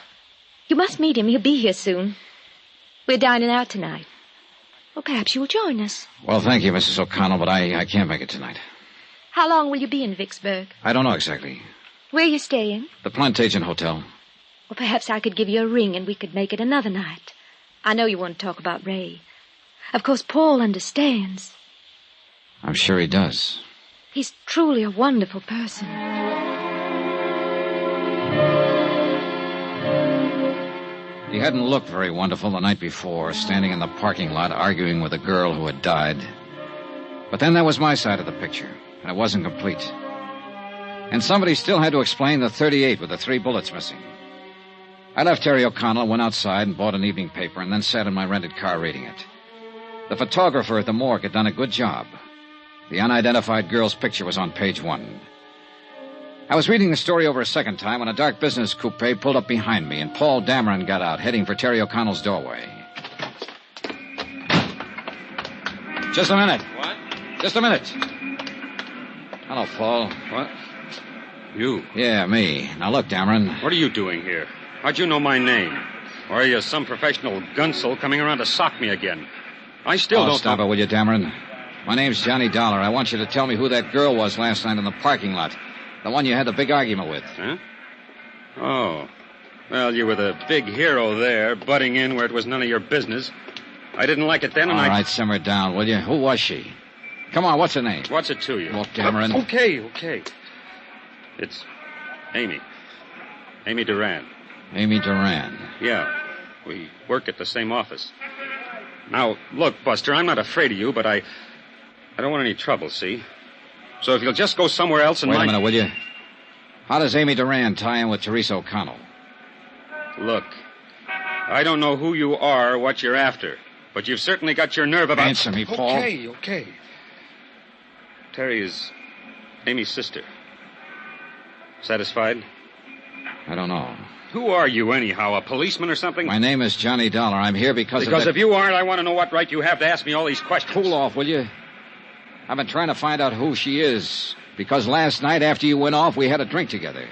You must meet him. He'll be here soon. We're dining out tonight. Well, perhaps you'll join us. Well, thank you, Mrs. O'Connell, but I can't make it tonight. How long will you be in Vicksburg? I don't know exactly. Where are you staying? The Plantation Hotel. Well, perhaps I could give you a ring and we could make it another night. I know you want to talk about Ray. Of course, Paul understands. I'm sure he does. He's truly a wonderful person. He hadn't looked very wonderful the night before, standing in the parking lot arguing with a girl who had died. But then there was my side of the picture, and it wasn't complete. And somebody still had to explain the 38 with the 3 bullets missing. I left Terry O'Connell, went outside and bought an evening paper, and then sat in my rented car reading it. The photographer at the morgue had done a good job. The unidentified girl's picture was on page 1. I was reading the story over a second time when a dark business coupe pulled up behind me, and Paul Dameron got out, heading for Terry O'Connell's doorway. Just a minute. What? Just a minute. Hello, Paul. What? You? Yeah, me. Now, look, Dameron. What are you doing here? How'd you know my name? Or are you some professional gunsel coming around to sock me again? I still don't... Stop it, will you, Dameron? My name's Johnny Dollar. I want you to tell me who that girl was last night in the parking lot. The one you had the big argument with. Huh? Oh. Well, you were the big hero there, butting in where it was none of your business. I didn't like it then, and All right, simmer down, will you? Who was she? Come on, what's her name? What's it to you? Look, Dameron. Okay. It's Amy. Amy Duran. Amy Duran. Yeah. We work at the same office. Now, look, Buster, I'm not afraid of you, but I don't want any trouble, see? So if you'll just go somewhere else and Wait a minute, will you? How does Amy Duran tie in with Teresa O'Connell? Look, I don't know who you are or what you're after, but you've certainly got your nerve about... Answer me, Paul. Okay. Terry is Amy's sister. Satisfied? I don't know. Who are you, anyhow? A policeman or something? My name is Johnny Dollar. I'm here because Because of if you aren't, I want to know what right you have to ask me all these questions. Cool off, will you? I've been trying to find out who she is. Because last night, after you went off, we had a drink together.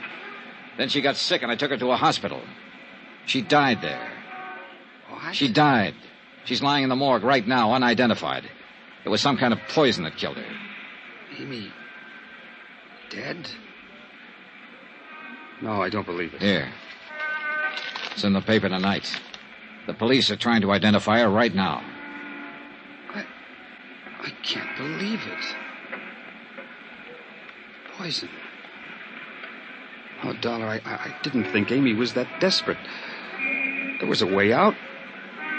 Then she got sick, and I took her to a hospital. She died there. What? She died. She's lying in the morgue right now, unidentified. It was some kind of poison that killed her. Amy... dead? No, I don't believe it. Here. It's in the paper tonight. The police are trying to identify her right now. I can't believe it. Poison. Oh, Dollar, I didn't think Amy was that desperate. There was a way out.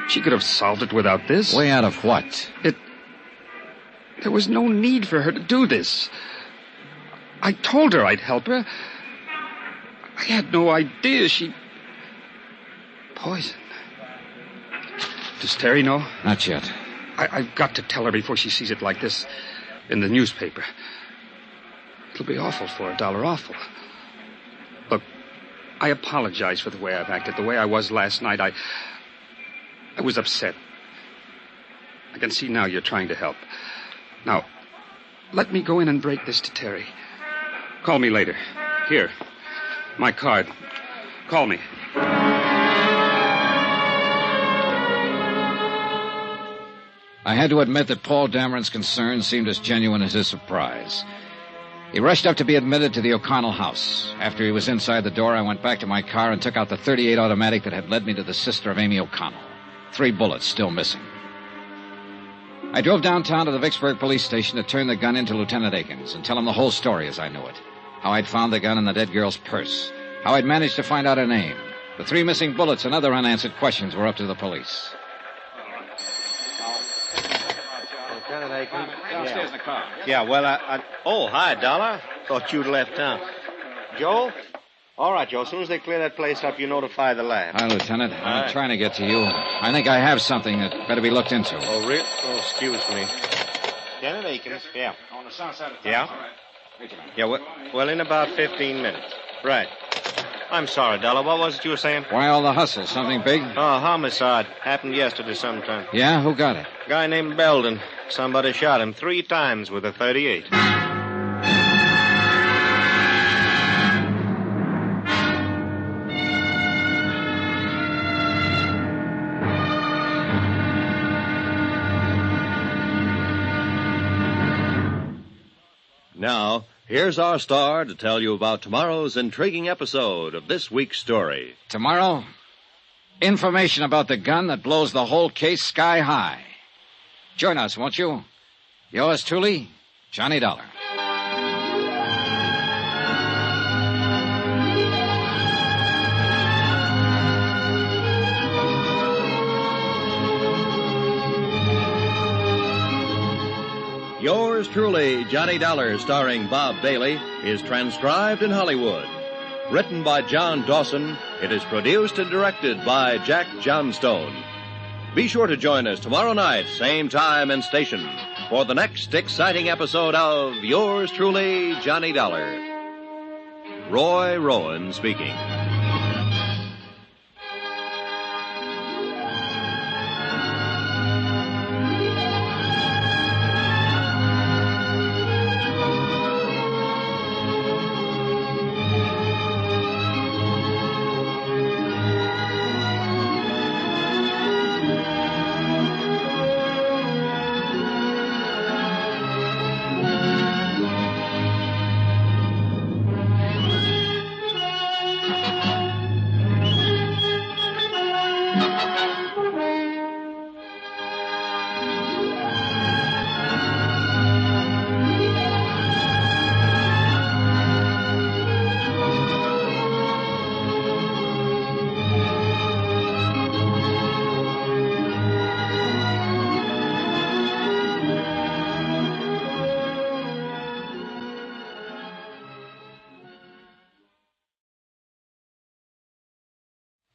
She could have solved it without this. Way out of what? There was no need for her to do this. I told her I'd help her. I had no idea she... Poison. Does Terry know? Not yet. I've got to tell her before she sees it like this. in the newspaper. It'll be awful for $1, awful. Look, I apologize for the way I've acted, the way I was last night. I was upset. I can see now you're trying to help. Now, let me go in and break this to Terry. Call me later. Here, my card. Call me. I had to admit that Paul Dameron's concern seemed as genuine as his surprise. He rushed up to be admitted to the O'Connell house. After he was inside the door, I went back to my car and took out the .38 automatic that had led me to the sister of Amy O'Connell. 3 bullets still missing. I drove downtown to the Vicksburg police station to turn the gun into Lieutenant Akins and tell him the whole story as I knew it. How I'd found the gun in the dead girl's purse. How I'd managed to find out her name. The 3 missing bullets and other unanswered questions were up to the police. Lieutenant Akins? Downstairs in the car. Yeah, well, Oh, hi, Dollar. Thought you'd left town. Joe? All right, Joe. As soon as they clear that place up, you notify the lab. Hi, Lieutenant. I'm trying to get to you. I think I have something that better be looked into. Oh, really? Oh, excuse me. Lieutenant Akins? Yeah. On the south side of town. Yeah? All right. Wait a minute. Yeah, well, in about 15 minutes. Right. I'm sorry, Dollar. What was it you were saying? Why all the hustle? Something big? Oh, homicide. Happened yesterday sometime. Yeah? Who got it? Guy named Belden. Somebody shot him 3 times with a .38. Now, here's our star to tell you about tomorrow's intriguing episode of this week's story. Tomorrow, information about the gun that blows the whole case sky high. Join us, won't you? Yours truly, Johnny Dollar. Yours truly, Johnny Dollar, starring Bob Bailey, is transcribed in Hollywood. Written by John Dawson, it is produced and directed by Jack Johnstone. Be sure to join us tomorrow night, same time and station, for the next exciting episode of Yours truly, Johnny Dollar. Roy Rowan speaking.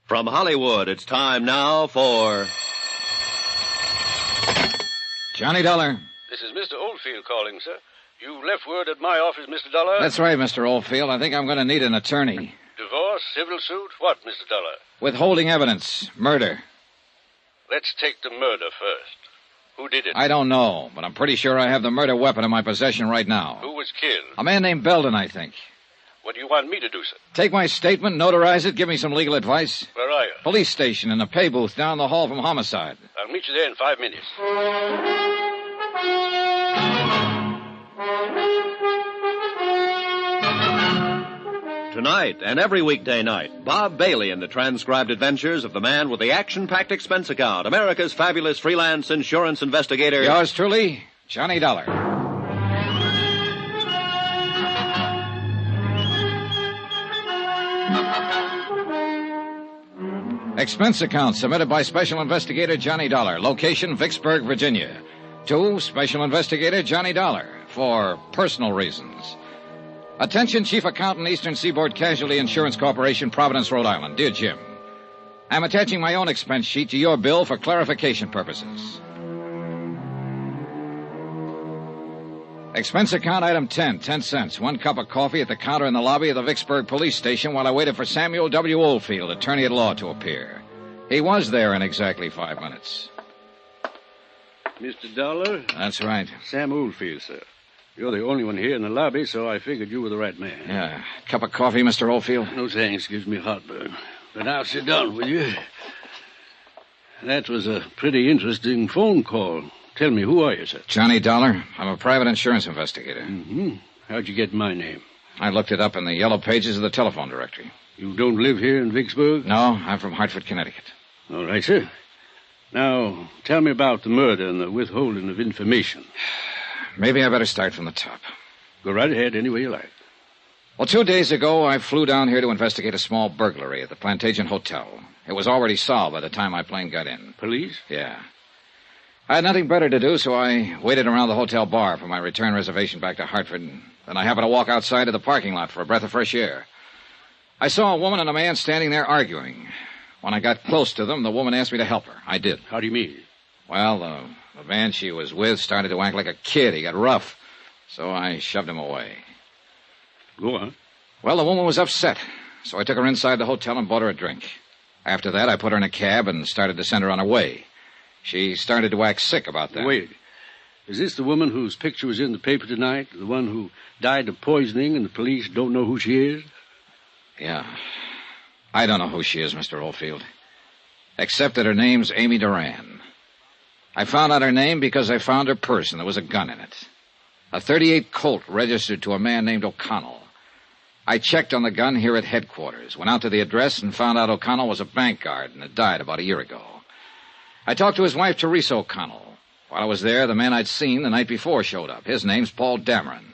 From Hollywood, it's time now for... Johnny Dollar. This is Mr. Oldfield calling, sir. You left word at my office, Mr. Dollar? That's right, Mr. Oldfield. I think I'm going to need an attorney. Divorce, civil suit, what, Mr. Dollar? Withholding evidence. Murder. Let's take the murder first. Who did it? I don't know, but I'm pretty sure I have the murder weapon in my possession right now. Who was killed? A man named Belden, I think. What do you want me to do, sir? Take my statement, notarize it, give me some legal advice. Where are you? Police station in the pay booth down the hall from homicide. I'll meet you there in 5 minutes. Tonight and every weekday night, Bob Bailey in the transcribed adventures of the man with the action-packed expense account, America's fabulous freelance insurance investigator. Yours truly, Johnny Dollar. Expense account submitted by Special Investigator Johnny Dollar. Location, Vicksburg, Virginia. To Special Investigator Johnny Dollar for personal reasons. Attention, Chief Accountant, Eastern Seaboard Casualty Insurance Corporation, Providence, Rhode Island. Dear Jim, I'm attaching my own expense sheet to your bill for clarification purposes. Expense account item 10, 10 cents. 1 cup of coffee at the counter in the lobby of the Vicksburg police station while I waited for Samuel W. Oldfield, attorney at law, to appear. He was there in exactly 5 minutes. Mr. Dollar? That's right. Sam Oldfield, sir. You're the only one here in the lobby, so I figured you were the right man. Yeah. Cup of coffee, Mr. Oldfield? No thanks. Gives me heartburn. But now sit down, will you? That was a pretty interesting phone call. Tell me, who are you, sir? Johnny Dollar. I'm a private insurance investigator. Mm-hmm. How'd you get my name? I looked it up in the yellow pages of the telephone directory. You don't live here in Vicksburg? No, I'm from Hartford, Connecticut. All right, sir. Now, tell me about the murder and the withholding of information. Maybe I better start from the top. Go right ahead any way you like. Well, 2 days ago, I flew down here to investigate a small burglary at the Plantagen Hotel. It was already solved by the time my plane got in. Police? Yeah. I had nothing better to do, so I waited around the hotel bar for my return reservation back to Hartford. Then I happened to walk outside to the parking lot for a breath of fresh air. I saw a woman and a man standing there arguing. When I got close to them, the woman asked me to help her. I did. How do you mean? Well, the man she was with started to act like a kid. He got rough. So I shoved him away. Go on. Well, the woman was upset, so I took her inside the hotel and bought her a drink. After that, I put her in a cab and started to send her on her way. She started to act sick about that. Wait. Is this the woman whose picture was in the paper tonight? The one who died of poisoning and the police don't know who she is? Yeah. I don't know who she is, Mr. Oldfield. Except that her name's Amy Duran. I found out her name because I found her purse and there was a gun in it. A .38 Colt registered to a man named O'Connell. I checked on the gun here at headquarters, went out to the address and found out O'Connell was a bank guard and had died about a year ago. I talked to his wife, Teresa O'Connell. While I was there, the man I'd seen the night before showed up. His name's Paul Dameron.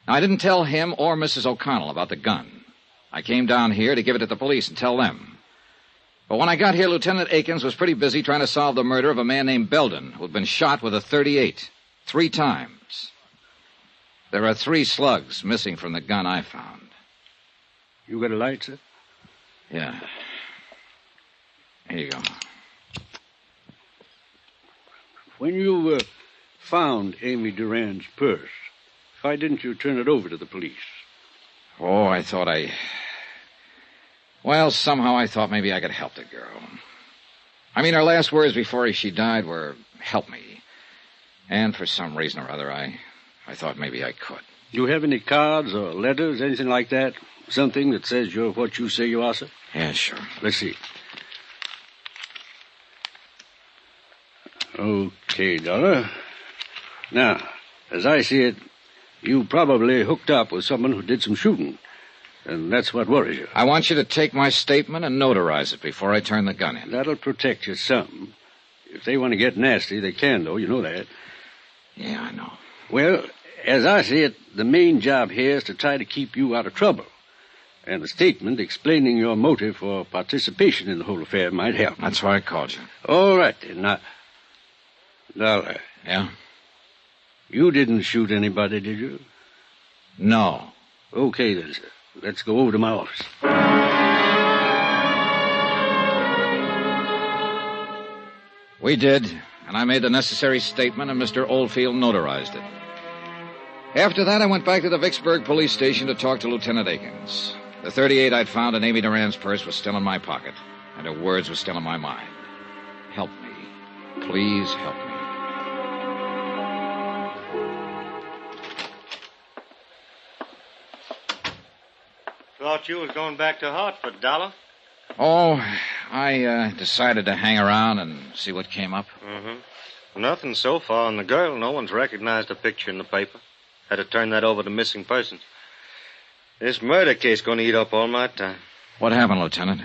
Now, I didn't tell him or Mrs. O'Connell about the gun. I came down here to give it to the police and tell them. But when I got here, Lieutenant Akins was pretty busy trying to solve the murder of a man named Belden, who'd been shot with a .38 3 times. There are 3 slugs missing from the gun I found. You got a light, sir? Yeah. Here you go. When you found Amy Duran's purse, why didn't you turn it over to the police? Oh, Well, somehow I thought maybe I could help the girl. I mean, her last words before she died were, help me. And for some reason or other, I thought maybe I could. Do you have any cards or letters, anything like that? Something that says you're what you say you are, sir? Yeah, sure. Let's see. Okay, Dollar. Now, as I see it, you probably hooked up with someone who did some shooting. And that's what worries you. I want you to take my statement and notarize it before I turn the gun in. That'll protect you some. If they want to get nasty, they can, though. You know that. Yeah, I know. Well, as I see it, the main job here is to try to keep you out of trouble. And a statement explaining your motive for participation in the whole affair might help. That's why I called you. All right, then. Now, Dollar. Yeah? You didn't shoot anybody, did you? No. Okay, then, sir. Let's go over to my office. We did, and I made the necessary statement, and Mr. Oldfield notarized it. After that, I went back to the Vicksburg police station to talk to Lieutenant Akins. The .38 I'd found in Amy Duran's purse was still in my pocket, and her words were still in my mind. Help me. Please help me. Thought you was going back to Hartford, Dollar. Oh, I decided to hang around and see what came up. Mm-hmm. Nothing so far on the girl. No one's recognized the picture in the paper. Had to turn that over to missing persons. This murder case going to eat up all my time. What happened, Lieutenant?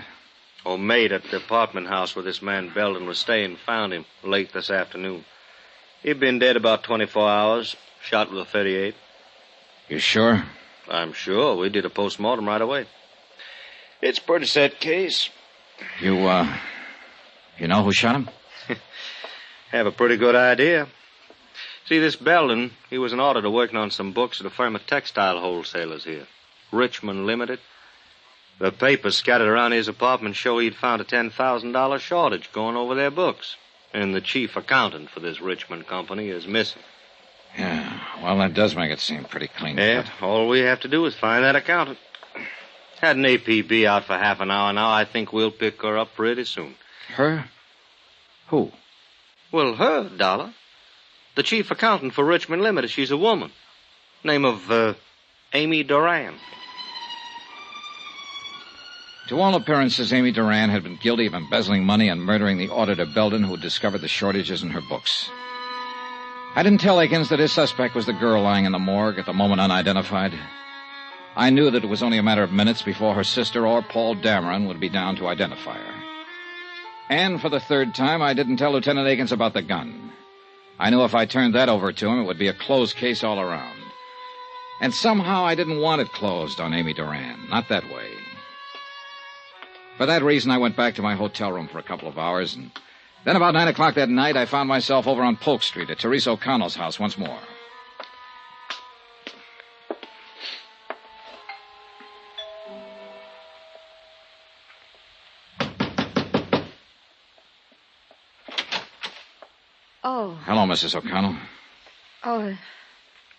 Old maid at the apartment house where this man Belden was staying found him late this afternoon. He'd been dead about 24 hours, shot with a .38. You sure? I'm sure. We did a postmortem right away. It's a pretty set case. You know who shot him? Have a pretty good idea. See, this Belden, he was an auditor working on some books at a firm of textile wholesalers here. Richmond Limited. The papers scattered around his apartment show he'd found a $10,000 shortage going over their books. And the chief accountant for this Richmond company is missing. Yeah, well, that does make it seem pretty clean. Yeah, all we have to do is find that accountant. Had an APB out for half an hour now. I think we'll pick her up pretty soon. Her? Who? Well, her, Dollar. The chief accountant for Richmond Limited. She's a woman. Name of, Amy Duran. To all appearances, Amy Duran had been guilty of embezzling money and murdering the auditor Belden who discovered the shortages in her books. I didn't tell Akins that his suspect was the girl lying in the morgue at the moment unidentified. I knew that it was only a matter of minutes before her sister or Paul Dameron would be down to identify her. And for the third time, I didn't tell Lieutenant Akins about the gun. I knew if I turned that over to him, it would be a closed case all around. And somehow I didn't want it closed on Amy Duran. Not that way. For that reason, I went back to my hotel room for a couple of hours, and then about 9 o'clock that night, I found myself over on Polk Street at Teresa O'Connell's house once more. Oh. Hello, Mrs. O'Connell. Oh,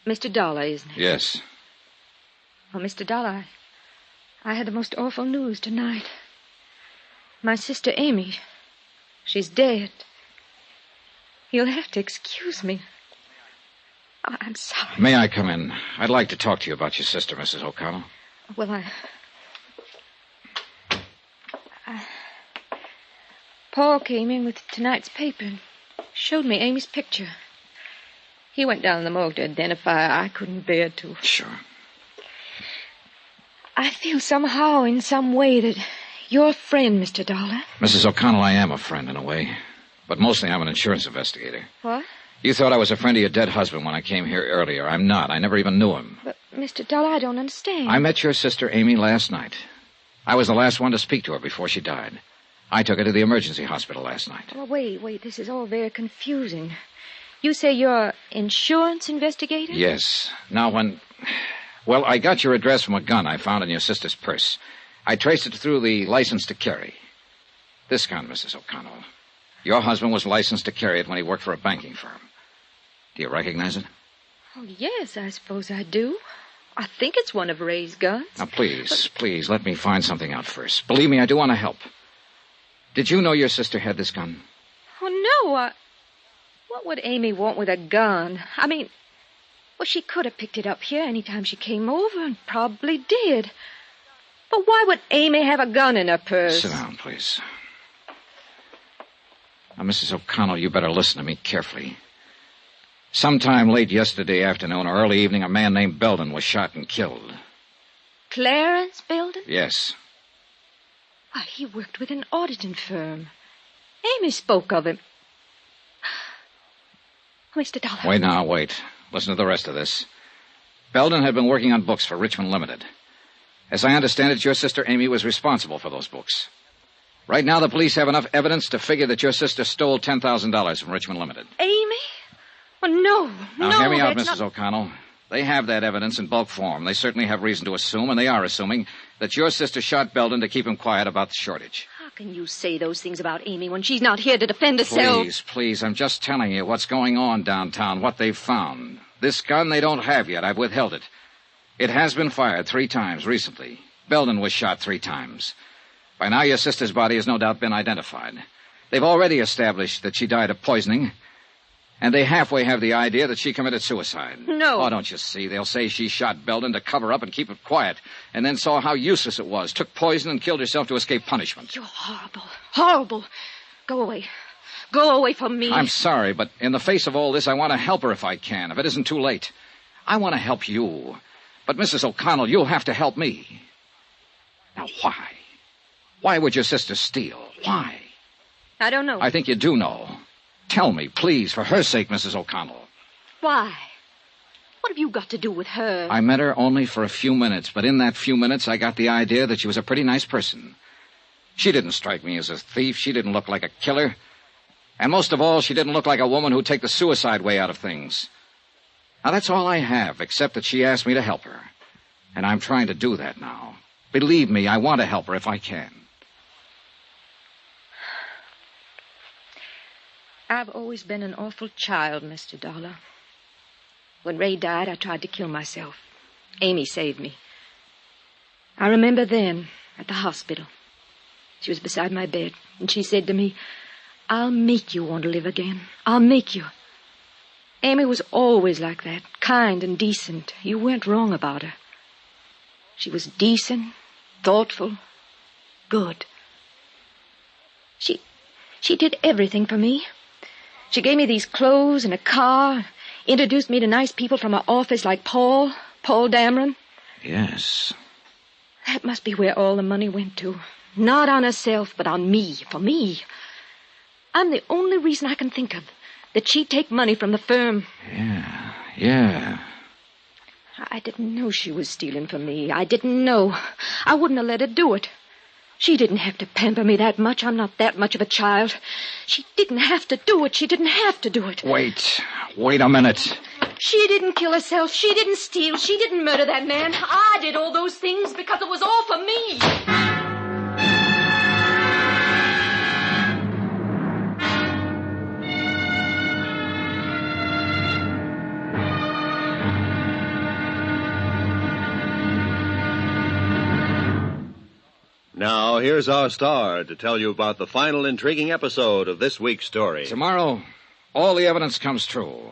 Mr. Dollar, isn't it? Yes. Oh, Mr. Dollar, I had the most awful news tonight. My sister Amy, she's dead. You'll have to excuse me. Oh, I'm sorry. May I come in? I'd like to talk to you about your sister, Mrs. O'Connell. Well, Paul came in with tonight's paper and showed me Amy's picture. He went down in the morgue to identify her. I couldn't bear to. Sure. I feel somehow, in some way, that you're a friend, Mr. Dollar. Mrs. O'Connell, I am a friend in a way. But mostly I'm an insurance investigator. What? You thought I was a friend of your dead husband when I came here earlier. I'm not. I never even knew him. But, Mr. Dollar, I don't understand. I met your sister Amy last night. I was the last one to speak to her before she died. I took her to the emergency hospital last night. Oh, wait. This is all very confusing. You say you're an insurance investigator? Yes. Now, Well, I got your address from a gun I found in your sister's purse. I traced it through the license to carry. This gun, Mrs. O'Connell. Your husband was licensed to carry it when he worked for a banking firm. Do you recognize it? Oh, yes, I suppose I do. I think it's one of Ray's guns. Now, please, let me find something out first. Believe me, I do want to help. Did you know your sister had this gun? Oh, no, what would Amy want with a gun? I mean, well, she could have picked it up here any time she came over, and probably did. But why would Amy have a gun in her purse? Sit down, please. Now, Mrs. O'Connell, you better listen to me carefully. Sometime late yesterday afternoon or early evening, a man named Belden was shot and killed. Clarence Belden? Yes. Why, he worked with an auditing firm. Amy spoke of him. Mr. Dollar. Wait. Listen to the rest of this. Belden had been working on books for Richmond Limited. As I understand it, your sister Amy was responsible for those books. Right now, the police have enough evidence to figure that your sister stole $10,000 from Richmond Limited. Amy? Oh, no. Now, hear me out, Mrs. O'Connell. They have that evidence in bulk form. They certainly have reason to assume, and they are assuming, that your sister shot Belden to keep him quiet about the shortage. How can you say those things about Amy when she's not here to defend herself? Please, I'm just telling you what's going on downtown, what they've found. This gun they don't have yet. I've withheld it. It has been fired 3 times recently. Belden was shot 3 times. By now, your sister's body has no doubt been identified. They've already established that she died of poisoning, and they halfway have the idea that she committed suicide. No. Oh, don't you see? They'll say she shot Belden to cover up and keep it quiet, and then saw how useless it was, took poison and killed herself to escape punishment. You're horrible. Horrible. Go away. Go away from me. I'm sorry, but in the face of all this, I want to help her if I can, if it isn't too late. I want to help you. But, Mrs. O'Connell, you'll have to help me. Now, why? Why would your sister steal? Why? I don't know. I think you do know. Tell me, please, for her sake, Mrs. O'Connell. Why? What have you got to do with her? I met her only for a few minutes, but in that few minutes, I got the idea that she was a pretty nice person. She didn't strike me as a thief. She didn't look like a killer. And most of all, she didn't look like a woman who'd take the suicide way out of things. Now, that's all I have, except that she asked me to help her. And I'm trying to do that now. Believe me, I want to help her if I can. I've always been an awful child, Mr. Dollar. When Ray died, I tried to kill myself. Amy saved me. I remember then, at the hospital. She was beside my bed, and she said to me, "I'll make you want to live again. I'll make you." Amy was always like that, kind and decent. You weren't wrong about her. She was decent, thoughtful, good. She did everything for me. She gave me these clothes and a car, introduced me to nice people from her office like Paul Dameron. Yes. That must be where all the money went to. Not on herself, but on me, for me. I'm the only reason I can think of that she'd take money from the firm. Yeah. I didn't know she was stealing from me. I didn't know. I wouldn't have let her do it. She didn't have to pamper me that much. I'm not that much of a child. She didn't have to do it. She didn't have to do it. Wait a minute. She didn't kill herself. She didn't steal. She didn't murder that man. I did all those things because it was all for me. Now, here's our star to tell you about the final intriguing episode of this week's story. Tomorrow, all the evidence comes true.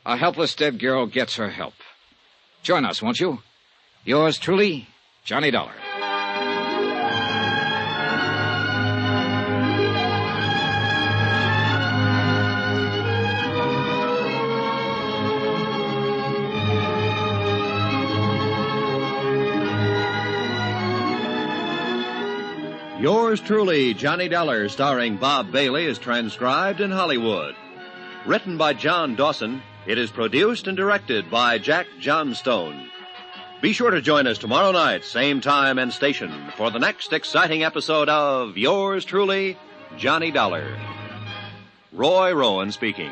A helpless dead girl gets her help. Join us, won't you? Yours truly, Johnny Dollar. Yours truly, Johnny Dollar, starring Bob Bailey, is transcribed in Hollywood. Written by John Dawson, it is produced and directed by Jack Johnstone. Be sure to join us tomorrow night, same time and station, for the next exciting episode of Yours truly, Johnny Dollar. Roy Rowan speaking.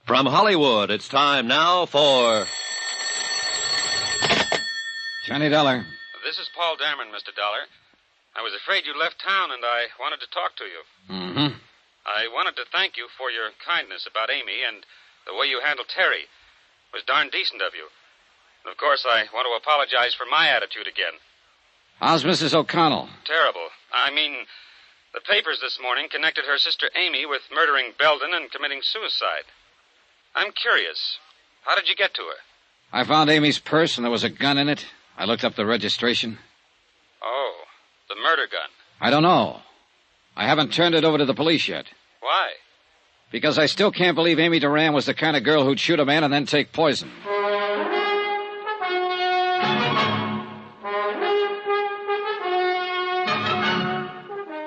From Hollywood, it's time now for... Johnny Dollar. This is Paul Dameron, Mr. Dollar. I was afraid you left town, and I wanted to talk to you. Mm-hmm. I wanted to thank you for your kindness about Amy and the way you handled Terry. It was darn decent of you. And, of course, I want to apologize for my attitude again. How's Mrs. O'Connell? Terrible. I mean, the papers this morning connected her sister Amy with murdering Belden and committing suicide. I'm curious. How did you get to her? I found Amy's purse, and there was a gun in it. I looked up the registration. Oh, the murder gun. I don't know. I haven't turned it over to the police yet. Why? Because I still can't believe Amy Duran was the kind of girl who'd shoot a man and then take poison.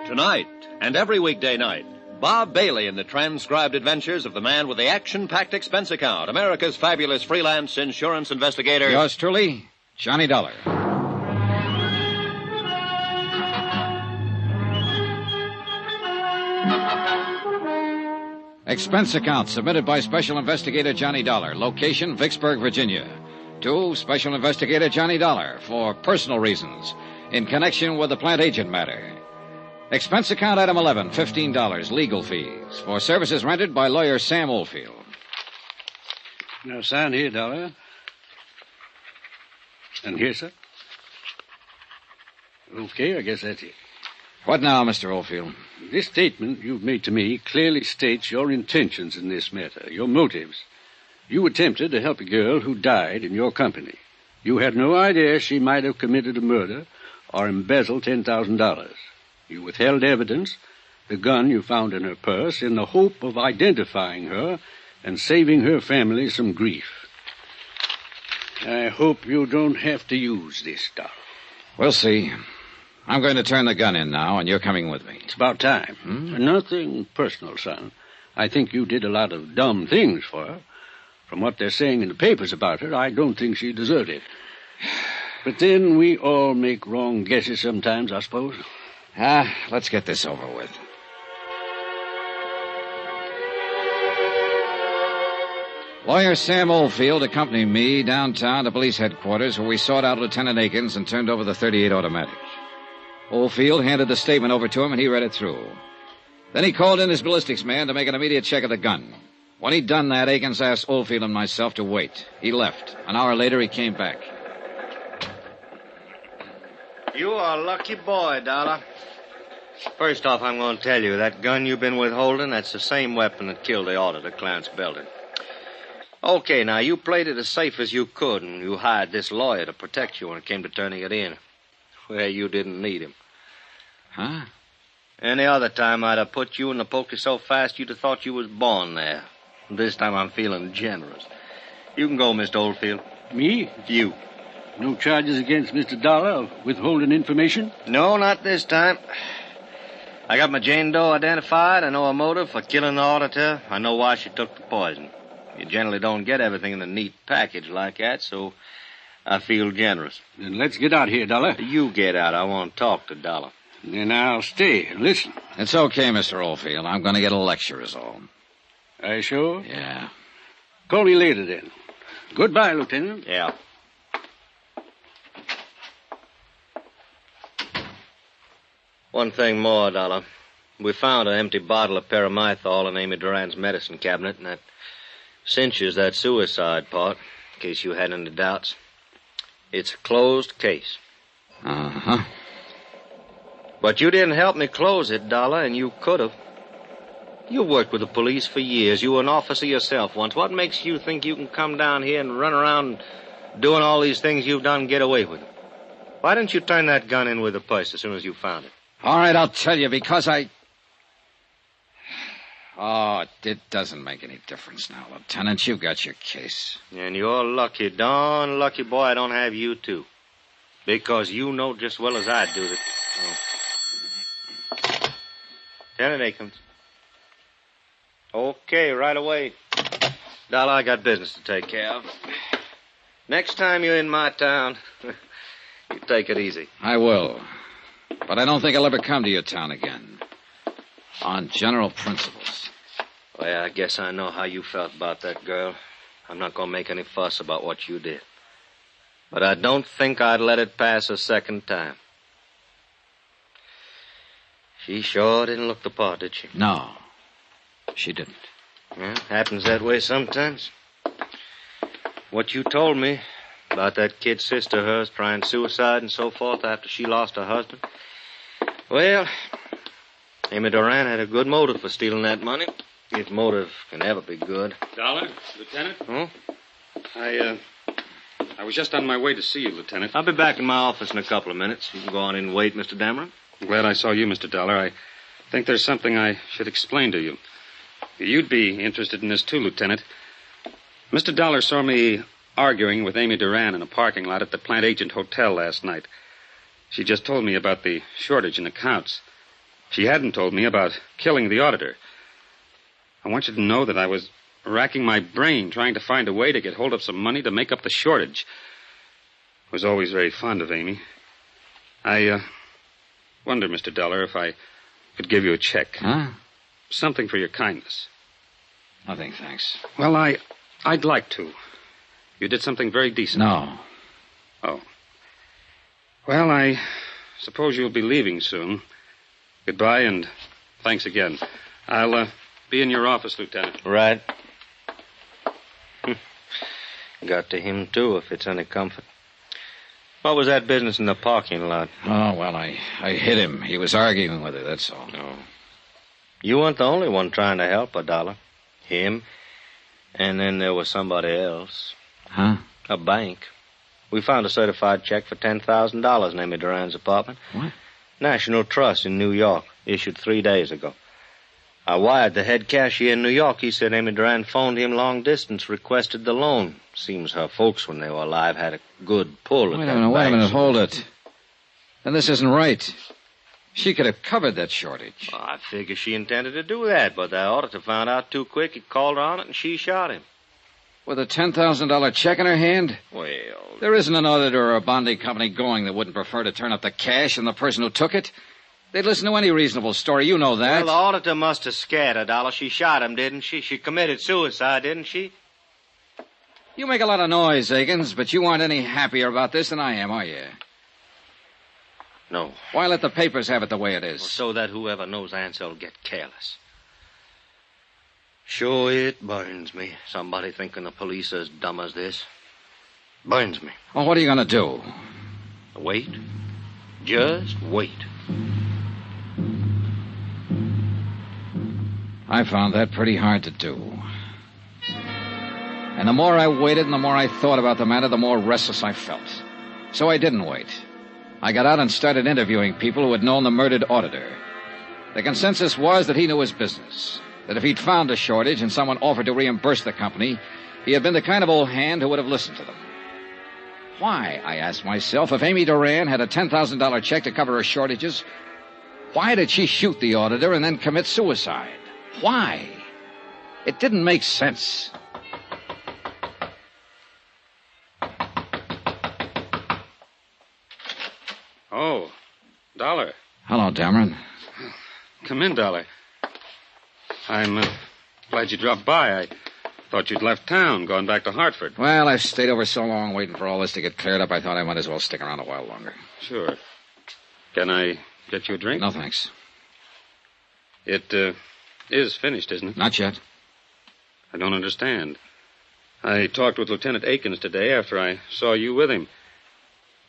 Tonight, and every weekday night, Bob Bailey in the transcribed adventures of the man with the action-packed expense account, America's fabulous freelance insurance investigator. Yours truly, Johnny Dollar. Expense account submitted by Special Investigator Johnny Dollar. Location, Vicksburg, Virginia. To Special Investigator Johnny Dollar for personal reasons in connection with the plant agent matter. Expense account item 11, $15, legal fees for services rendered by lawyer Sam Oldfield. Now sign here, Dollar. And here, sir. Okay, I guess that's it. What now, Mr. Oldfield? This statement you've made to me clearly states your intentions in this matter, your motives. You attempted to help a girl who died in your company. You had no idea she might have committed a murder or embezzled $10,000. You withheld evidence, the gun you found in her purse, in the hope of identifying her and saving her family some grief. I hope you don't have to use this stuff. We'll see. I'm going to turn the gun in now, and you're coming with me. It's about time. Nothing personal, son. I think you did a lot of dumb things for her. From what they're saying in the papers about her, I don't think she deserved it. But then we all make wrong guesses sometimes, I suppose. Let's get this over with. Lawyer Sam Oldfield accompanied me downtown to police headquarters, where we sought out Lieutenant Akins and turned over the .38 automatic. Oldfield handed the statement over to him, and he read it through. Then he called in his ballistics man to make an immediate check of the gun. When he'd done that, Akins asked Oldfield and myself to wait. He left. An hour later, he came back. You are a lucky boy, Dollar. First off, I'm going to tell you, that gun you've been withholding, that's the same weapon that killed the auditor, Clarence Belden. Okay, now, you played it as safe as you could, and you hired this lawyer to protect you when it came to turning it in. Well, you didn't need him. Huh? Any other time, I'd have put you in the pokey so fast you'd have thought you was born there. This time I'm feeling generous. You can go, Mr. Oldfield. Me? You. No charges against Mr. Dollar of withholding information? No, not this time. I got my Jane Doe identified. I know her motive for killing the auditor. I know why she took the poison. You generally don't get everything in a neat package like that, so I feel generous. Then let's get out here, Dollar. You get out. I want to talk to Dollar. Then I'll stay and listen. It's okay, Mr. Oldfield. I'm going to get a lecture is all. Are you sure? Yeah. Call me later, then. Goodbye, Lieutenant. Yeah. One thing more, Dollar. We found an empty bottle of paramythol in Amy Duran's medicine cabinet, and that cinches that suicide part, in case you had any doubts. It's a closed case. Uh-huh. But you didn't help me close it, Dollar, and you could have. You worked with the police for years. You were an officer yourself once. What makes you think you can come down here and run around doing all these things you've done and get away with them? Why didn't you turn that gun in with the purse as soon as you found it? All right, I'll tell you, because I... Oh, it doesn't make any difference now, Lieutenant. You've got your case. And you're lucky, darn lucky boy I don't have you, too. Because you know just as well as I do that... Oh. Lieutenant Akins. Okay, right away. Dollar, I got business to take care of. Next time you're in my town, you take it easy. I will. But I don't think I'll ever come to your town again. On general principles. Well, I guess I know how you felt about that girl. I'm not going to make any fuss about what you did. But I don't think I'd let it pass a second time. She sure didn't look the part, did she? No, she didn't. Well, happens that way sometimes. What you told me about that kid sister of hers trying suicide and so forth after she lost her husband. Well, Amy Duran had a good motive for stealing that money. If motive can ever be good. Dollar, Lieutenant? Huh? I was just on my way to see you, Lieutenant. I'll be back in my office in a couple of minutes. You can go on in and wait, Mr. Dameron. I'm glad I saw you, Mr. Dollar. I think there's something I should explain to you. You'd be interested in this, too, Lieutenant. Mr. Dollar saw me arguing with Amy Duran in a parking lot at the Plant Agent Hotel last night. She just told me about the shortage in accounts. She hadn't told me about killing the auditor. I want you to know that I was racking my brain trying to find a way to get hold of some money to make up the shortage. I was always very fond of Amy. I wonder, Mr. Dollar, if I could give you a check. Huh? Something for your kindness. Nothing, thanks. Well, I'd like to. You did something very decent. No. Oh. Well, I suppose you'll be leaving soon. Goodbye, and thanks again. I'll be in your office, Lieutenant. Right. Got to him, too, if it's any comfort. What was that business in the parking lot? Oh, well, I hit him. He was arguing with her, that's all. No. You weren't the only one trying to help her, Dollar. Him, And then there was somebody else. Huh? A bank. We found a certified check for $10,000 in Amy Duran's apartment. What? National Trust in New York, issued 3 days ago. I wired the head cashier in New York. He said Amy Duran phoned him long distance, requested the loan. Seems her folks, when they were alive, had a good pull at that bank. Wait a minute, hold it. Then this isn't right. She could have covered that shortage. Well, I figure she intended to do that, but the auditor found out too quick. He called her on it, and she shot him. With a $10,000 check in her hand? Well... There isn't an auditor or a bonding company going that wouldn't prefer to turn up the cash and the person who took it. They'd listen to any reasonable story. You know that. Well, the auditor must have scared her, Dollar. She shot him, didn't she? She committed suicide, didn't she? You make a lot of noise, Akins, but you aren't any happier about this than I am, are you? No. Why let the papers have it the way it is? Well, so that whoever knows Ansel will get careless. Sure, it burns me. Somebody thinking the police are as dumb as this. Burns me. Well, what are you going to do? Wait. Just wait. I found that pretty hard to do. And the more I waited and the more I thought about the matter, the more restless I felt. So I didn't wait. I got out and started interviewing people who had known the murdered auditor. The consensus was that he knew his business. That if he'd found a shortage and someone offered to reimburse the company, he had been the kind of old hand who would have listened to them. Why, I asked myself, if Amy Duran had a $10,000 check to cover her shortages, why did she shoot the auditor and then commit suicide? Why? It didn't make sense. Oh, Dollar. Hello, Dameron. Come in, Dollar. I'm glad you dropped by. I thought you'd left town, gone back to Hartford. Well, I've stayed over so long waiting for all this to get cleared up, I thought I might as well stick around a while longer. Sure. Can I get you a drink? No, thanks. It is finished, isn't it? Not yet. I don't understand. I talked with Lieutenant Akins today after I saw you with him.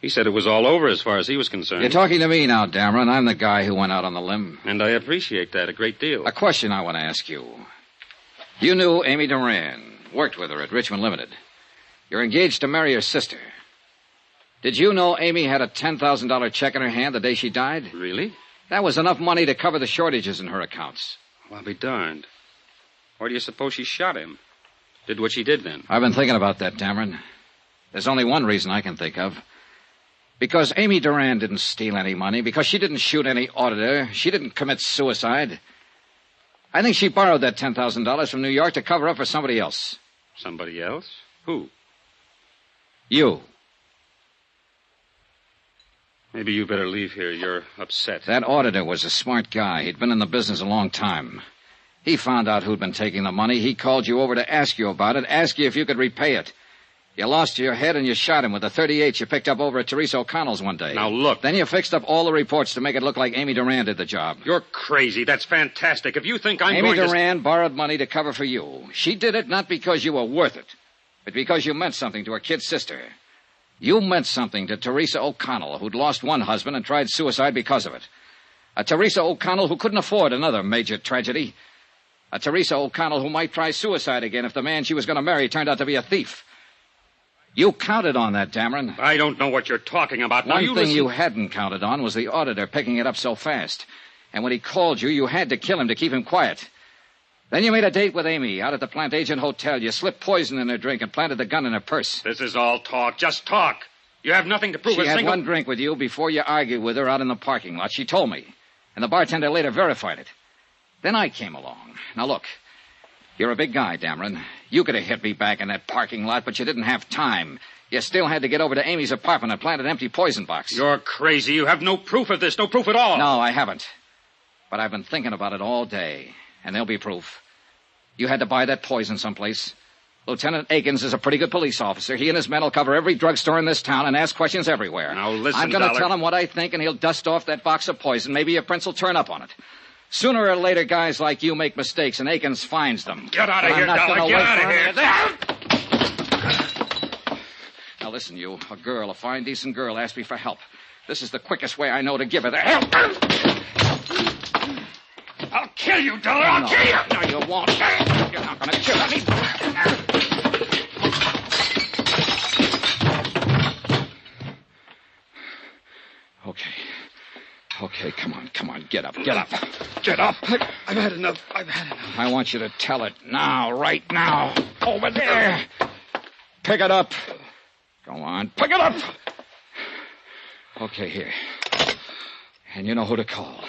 He said it was all over as far as he was concerned. You're talking to me now, Dameron. I'm the guy who went out on the limb. And I appreciate that a great deal. A question I want to ask you. You knew Amy Duran, worked with her at Richmond Limited. You're engaged to marry her sister. Did you know Amy had a $10,000 check in her hand the day she died? Really? That was enough money to cover the shortages in her accounts. Well, I'll be darned. Why do you suppose she shot him? Did what she did then? I've been thinking about that, Dameron. There's only one reason I can think of. Because Amy Duran didn't steal any money, because she didn't shoot any auditor, she didn't commit suicide. I think she borrowed that $10,000 from New York to cover up for somebody else. Somebody else? Who? You. Maybe you better leave here. You're upset. That auditor was a smart guy. He'd been in the business a long time. He found out who'd been taking the money. He called you over to ask you about it, ask you if you could repay it. You lost your head and you shot him with a .38 you picked up over at Teresa O'Connell's one day. Now, look. Then you fixed up all the reports to make it look like Amy Duran did the job. You're crazy. That's fantastic. If you think I'm Amy going Duran borrowed money to cover for you. She did it not because you were worth it, but because you meant something to her kid sister. You meant something to Teresa O'Connell, who'd lost one husband and tried suicide because of it. A Teresa O'Connell who couldn't afford another major tragedy. A Teresa O'Connell who might try suicide again if the man she was going to marry turned out to be a thief. You counted on that, Dameron. I don't know what you're talking about. Now, One thing you hadn't counted on was the auditor picking it up so fast. And when he called you, you had to kill him to keep him quiet. Then you made a date with Amy out at the Plantation Hotel. You slipped poison in her drink and planted the gun in her purse. This is all talk. Just talk. You have nothing to prove. She had one drink with you before you argued with her out in the parking lot. She told me. And the bartender later verified it. Then I came along. Now, look. You're a big guy, Dameron. You could have hit me back in that parking lot, but you didn't have time. You still had to get over to Amy's apartment and plant an empty poison box. You're crazy. You have no proof of this. No proof at all. No, I haven't. But I've been thinking about it all day, and there'll be proof. You had to buy that poison someplace. Lieutenant Akins is a pretty good police officer. He and his men will cover every drugstore in this town and ask questions everywhere. Now, listen, I'm going to Dollar. tell him what I think, and he'll dust off that box of poison. Maybe your prince will turn up on it. Sooner or later, guys like you make mistakes, and Akins finds them. Get out of here, Dollar. Get out of here. Now, listen, you. A girl, a fine, decent girl, asked me for help. This is the quickest way I know to give her the help. I'll kill you, Dollar. I'll kill you. No, you won't. You're not going to kill me. Okay, come on. Get up. Get up. I've had enough. I want you to tell it now, right now. Over there. Pick it up. Go on, pick it up. Okay, here. And you know who to call.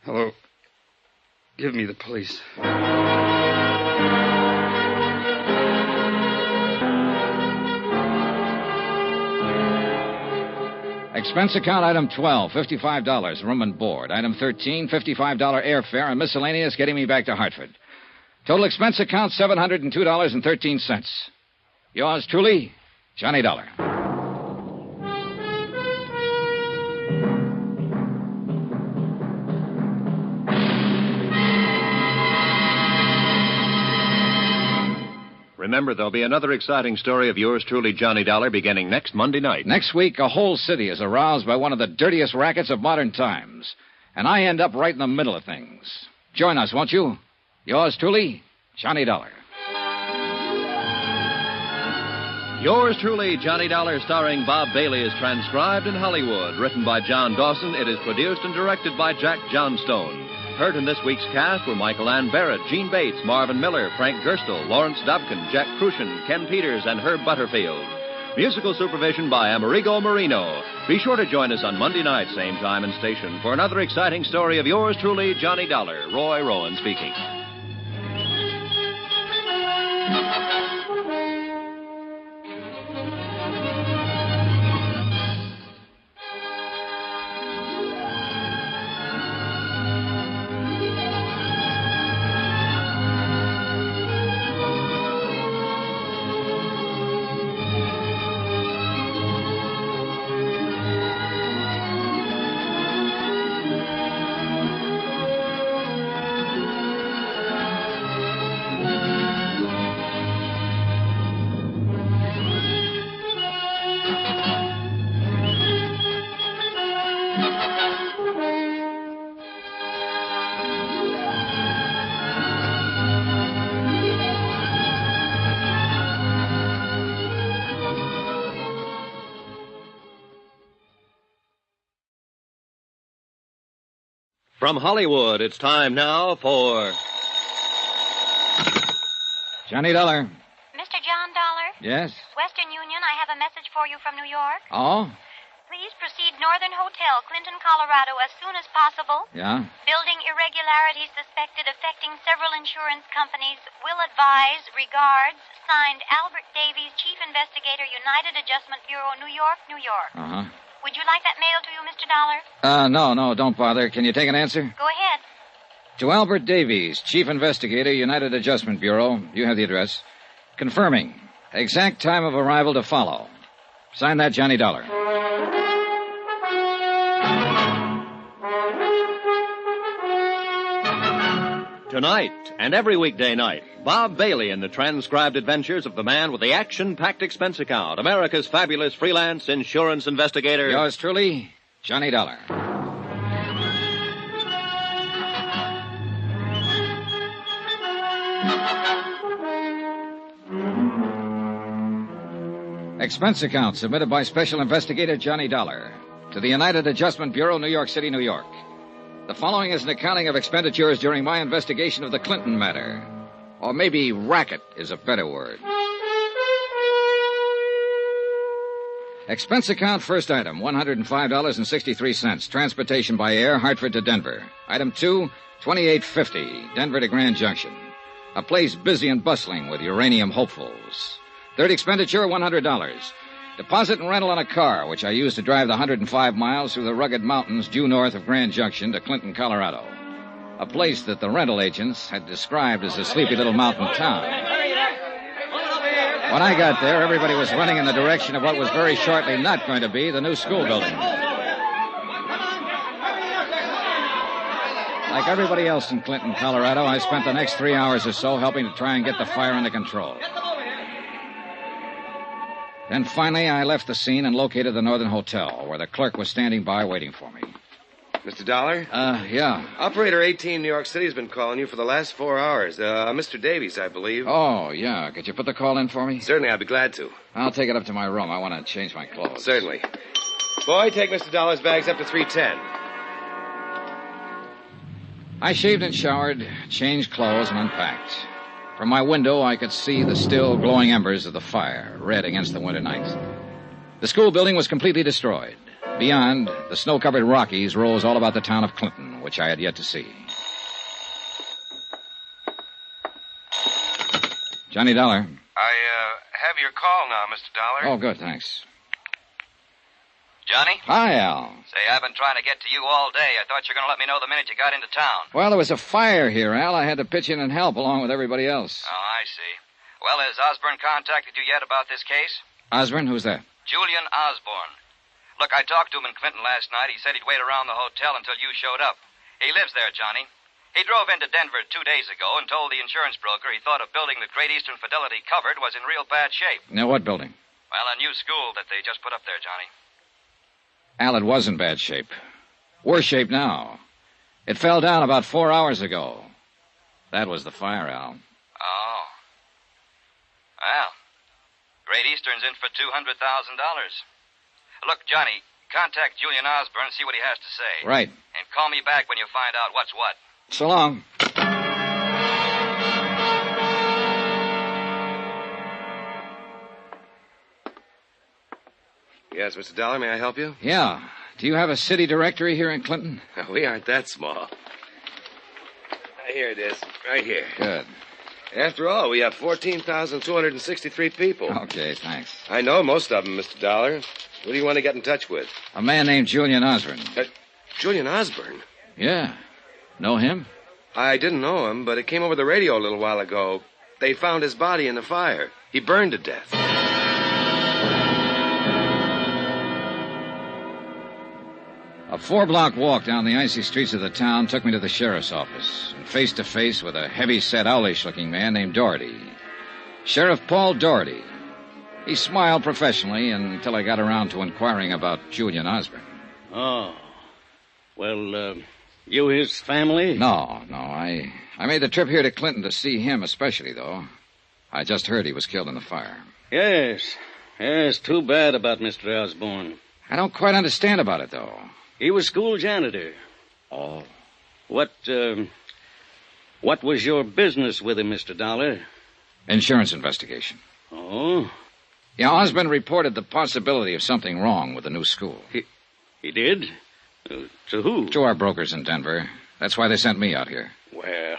Hello. Give me the police. Expense account item 12, $55, room and board. Item 13, $55 airfare and miscellaneous getting me back to Hartford. Total expense account, $702.13. Yours truly, Johnny Dollar. Remember, there'll be another exciting story of yours truly, Johnny Dollar, beginning next Monday night. Next week, a whole city is aroused by one of the dirtiest rackets of modern times. And I end up right in the middle of things. Join us, won't you? Yours truly, Johnny Dollar. Yours truly, Johnny Dollar, starring Bob Bailey, is transcribed in Hollywood. Written by John Dawson, it is produced and directed by Jack Johnstone. Heard in this week's cast were Michael Ann Barrett, Gene Bates, Marvin Miller, Frank Gerstle, Lawrence Dobkin, Jack Crucian, Ken Peters, and Herb Butterfield. Musical supervision by Amerigo Marino. Be sure to join us on Monday night, same time and station, for another exciting story of yours truly, Johnny Dollar. Roy Rowan speaking. From Hollywood, it's time now for... Johnny Dollar. Mr. John Dollar? Yes? Western Union, I have a message for you from New York. Oh? Please proceed Northern Hotel, Clinton, Colorado, as soon as possible. Yeah? Building irregularities suspected affecting several insurance companies. Will advise. Regards. Signed, Albert Davies, Chief Investigator, United Adjustment Bureau, New York, New York. Uh-huh. Would you like that mailed to you, Mr. Dollar? No, don't bother. Can you take an answer? Go ahead. To Albert Davies, Chief Investigator, United Adjustment Bureau. You have the address. Confirming. Exact time of arrival to follow. Sign that, Johnny Dollar. Tonight, and every weekday night, Bob Bailey in the transcribed adventures of the man with the action-packed expense account, America's fabulous freelance insurance investigator. Yours truly, Johnny Dollar. Expense account submitted by Special Investigator Johnny Dollar to the United Adjustment Bureau, New York City, New York. The following is an accounting of expenditures during my investigation of the Clinton matter. Or maybe racket is a better word. Expense account, first item, $105.63. Transportation by air, Hartford to Denver. Item 2, $28.50, Denver to Grand Junction. A place busy and bustling with uranium hopefuls. Third expenditure, $100. Deposit and rental on a car, which I used to drive the 105 miles through the rugged mountains due north of Grand Junction to Clinton, Colorado. A place that the rental agents had described as a sleepy little mountain town. When I got there, everybody was running in the direction of what was very shortly not going to be the new school building. Like everybody else in Clinton, Colorado, I spent the next 3 hours or so helping to try and get the fire under control. Then finally, I left the scene and located the Northern Hotel, where the clerk was standing by waiting for me. Mr. Dollar? Yeah. Operator 18 New York City has been calling you for the last 4 hours. Mr. Davies, I believe. Oh, yeah. Could you put the call in for me? Certainly, I'd be glad to. I'll take it up to my room. I want to change my clothes. Certainly. Boy, take Mr. Dollar's bags up to 310. I shaved and showered, changed clothes, and unpacked. From my window, I could see the still glowing embers of the fire, red against the winter night. The school building was completely destroyed. Beyond, the snow-covered Rockies rose all about the town of Clinton, which I had yet to see. Johnny Dollar. I have your call now, Mr. Dollar. Oh, good, thanks. Johnny? Hi, Al. Say, I've been trying to get to you all day. I thought you were going to let me know the minute you got into town. Well, there was a fire here, Al. I had to pitch in and help along with everybody else. Oh, I see. Well, has Osborne contacted you yet about this case? Osborne? Who's that? Julian Osborne. Look, I talked to him in Clinton last night. He said he'd wait around the hotel until you showed up. He lives there, Johnny. He drove into Denver 2 days ago and told the insurance broker he thought a building that Great Eastern Fidelity covered was in real bad shape. Now, what building? Well, a new school that they just put up there, Johnny. Al, it was in bad shape. Worse shape now. It fell down about 4 hours ago. That was the fire, Al. Oh. Well, Great Eastern's in for $200,000. Look, Johnny, contact Julian Osborne and see what he has to say. Right. And call me back when you find out what's what. So long. Yes, Mr. Dollar, may I help you? Yeah. Do you have a city directory here in Clinton? We aren't that small. Here it is, right here. Good. After all, we have 14,263 people. Okay, thanks. I know most of them, Mr. Dollar. Who do you want to get in touch with? A man named Julian Osborne. Julian Osborne? Yeah. Know him? I didn't know him, but it came over the radio a little while ago. They found his body in the fire. He burned to death. A 4-block walk down the icy streets of the town took me to the sheriff's office, and face to face with a heavy-set, owlish-looking man named Doherty. Sheriff Paul Doherty. He smiled professionally until I got around to inquiring about Julian Osborne. Oh. Well, you his family? No. I made the trip here to Clinton to see him especially, though. I just heard he was killed in the fire. Yes. Yes, too bad about Mr. Osborne. I don't quite understand about it, though. He was school janitor. Oh. What was your business with him, Mr. Dollar? Insurance investigation. Oh? Yeah, Osborne reported the possibility of something wrong with the new school. He did? To who? To our brokers in Denver. That's why they sent me out here. Well,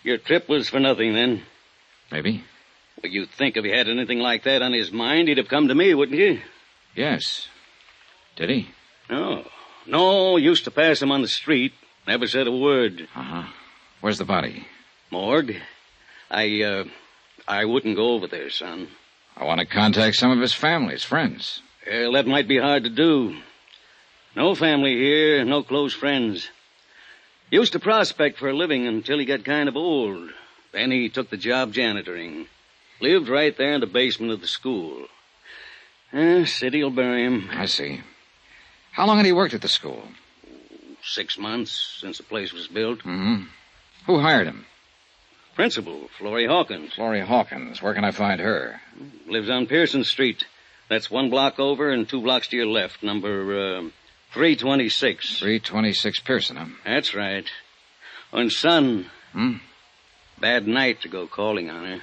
your trip was for nothing, then. Maybe. Well, you'd think if he had anything like that on his mind, he'd have come to me, wouldn't you? Yes. Did he? No, used to pass him on the street. Never said a word. Uh-huh. Where's the body? Morgue. I wouldn't go over there, son. I want to contact some of his family's friends. Well, that might be hard to do. No family here, no close friends. Used to prospect for a living until he got kind of old. Then he took the job janitoring. Lived right there in the basement of the school. City'll bury him. I see. How long had he worked at the school? 6 months since the place was built. Mm-hmm. Who hired him? Principal, Florrie Hawkins. Florrie Hawkins. Where can I find her? Lives on Pearson Street. That's 1 block over and 2 blocks to your left. Number 326. 326 Pearson, huh? That's right. And son. Bad night to go calling on her.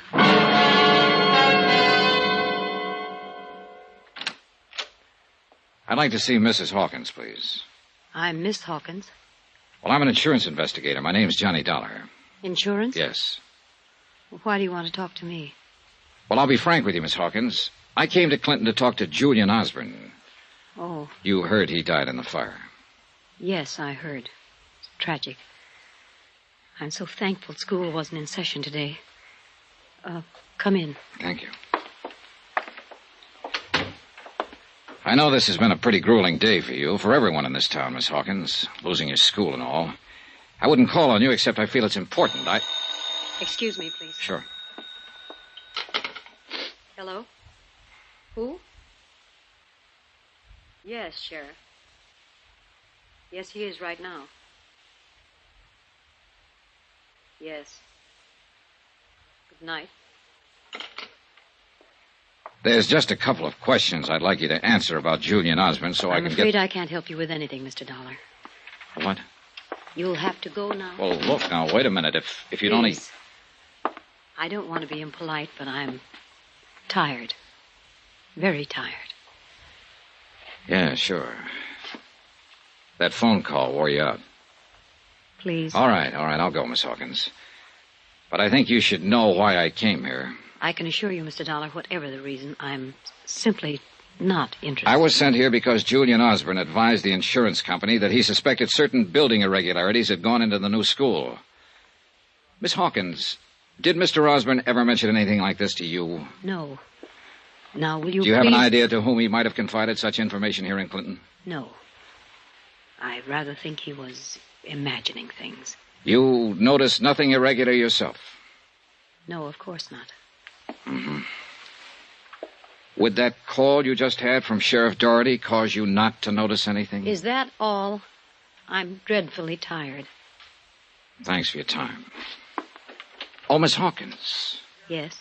I'd like to see Mrs. Hawkins, please. I'm Miss Hawkins. Well, I'm an insurance investigator. My name's Johnny Dollar. Insurance? Yes. Why do you want to talk to me? Well, I'll be frank with you, Miss Hawkins. I came to Clinton to talk to Julian Osborne. Oh. You heard he died in the fire. Yes, I heard. It's tragic. I'm so thankful school wasn't in session today. Come in. Thank you. I know this has been a pretty grueling day for you, for everyone in this town, Miss Hawkins, losing your school and all. I wouldn't call on you except I feel it's important. Excuse me, please. Sure. Hello? Who? Yes, Sheriff. Yes, he is right now. Yes. Good night. There's just a couple of questions I'd like you to answer about Julian Osborne so I I'm can afraid I can't help you with anything, Mr. Dollar. What? You'll have to go now. Well, look, now, wait a minute. If you'd only... Please. I don't want to be impolite, but I'm tired. Very tired. Yeah, sure. That phone call wore you out. Please. All right, I'll go, Miss Hawkins. But I think you should know why I came here. I can assure you, Mr. Dollar, whatever the reason, I'm simply not interested. I was sent here because Julian Osborne advised the insurance company that he suspected certain building irregularities had gone into the new school. Miss Hawkins, did Mr. Osborne ever mention anything like this to you? No. Now, will you Do you have an idea to whom he might have confided such information here in Clinton? No. I rather think he was imagining things. You noticed nothing irregular yourself? No, of course not. Mm-hmm. Would that call you just had from Sheriff Doherty cause you not to notice anything? Is that all? I'm dreadfully tired. Thanks for your time. Oh, Miss Hawkins. Yes?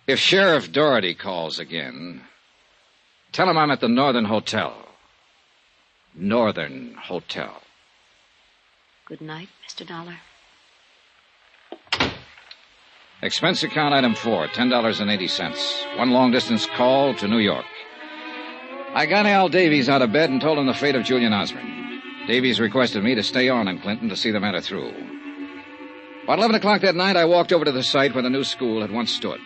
If Sheriff Doherty calls again, tell him I'm at the Northern Hotel. Northern Hotel. Good night, Mr. Dollar. Expense account item 4, $10.80. One long-distance call to New York. I got Al Davies out of bed and told him the fate of Julian Osborne. Davies requested me to stay on in Clinton to see the matter through. About 11 o'clock that night, I walked over to the site where the new school had once stood.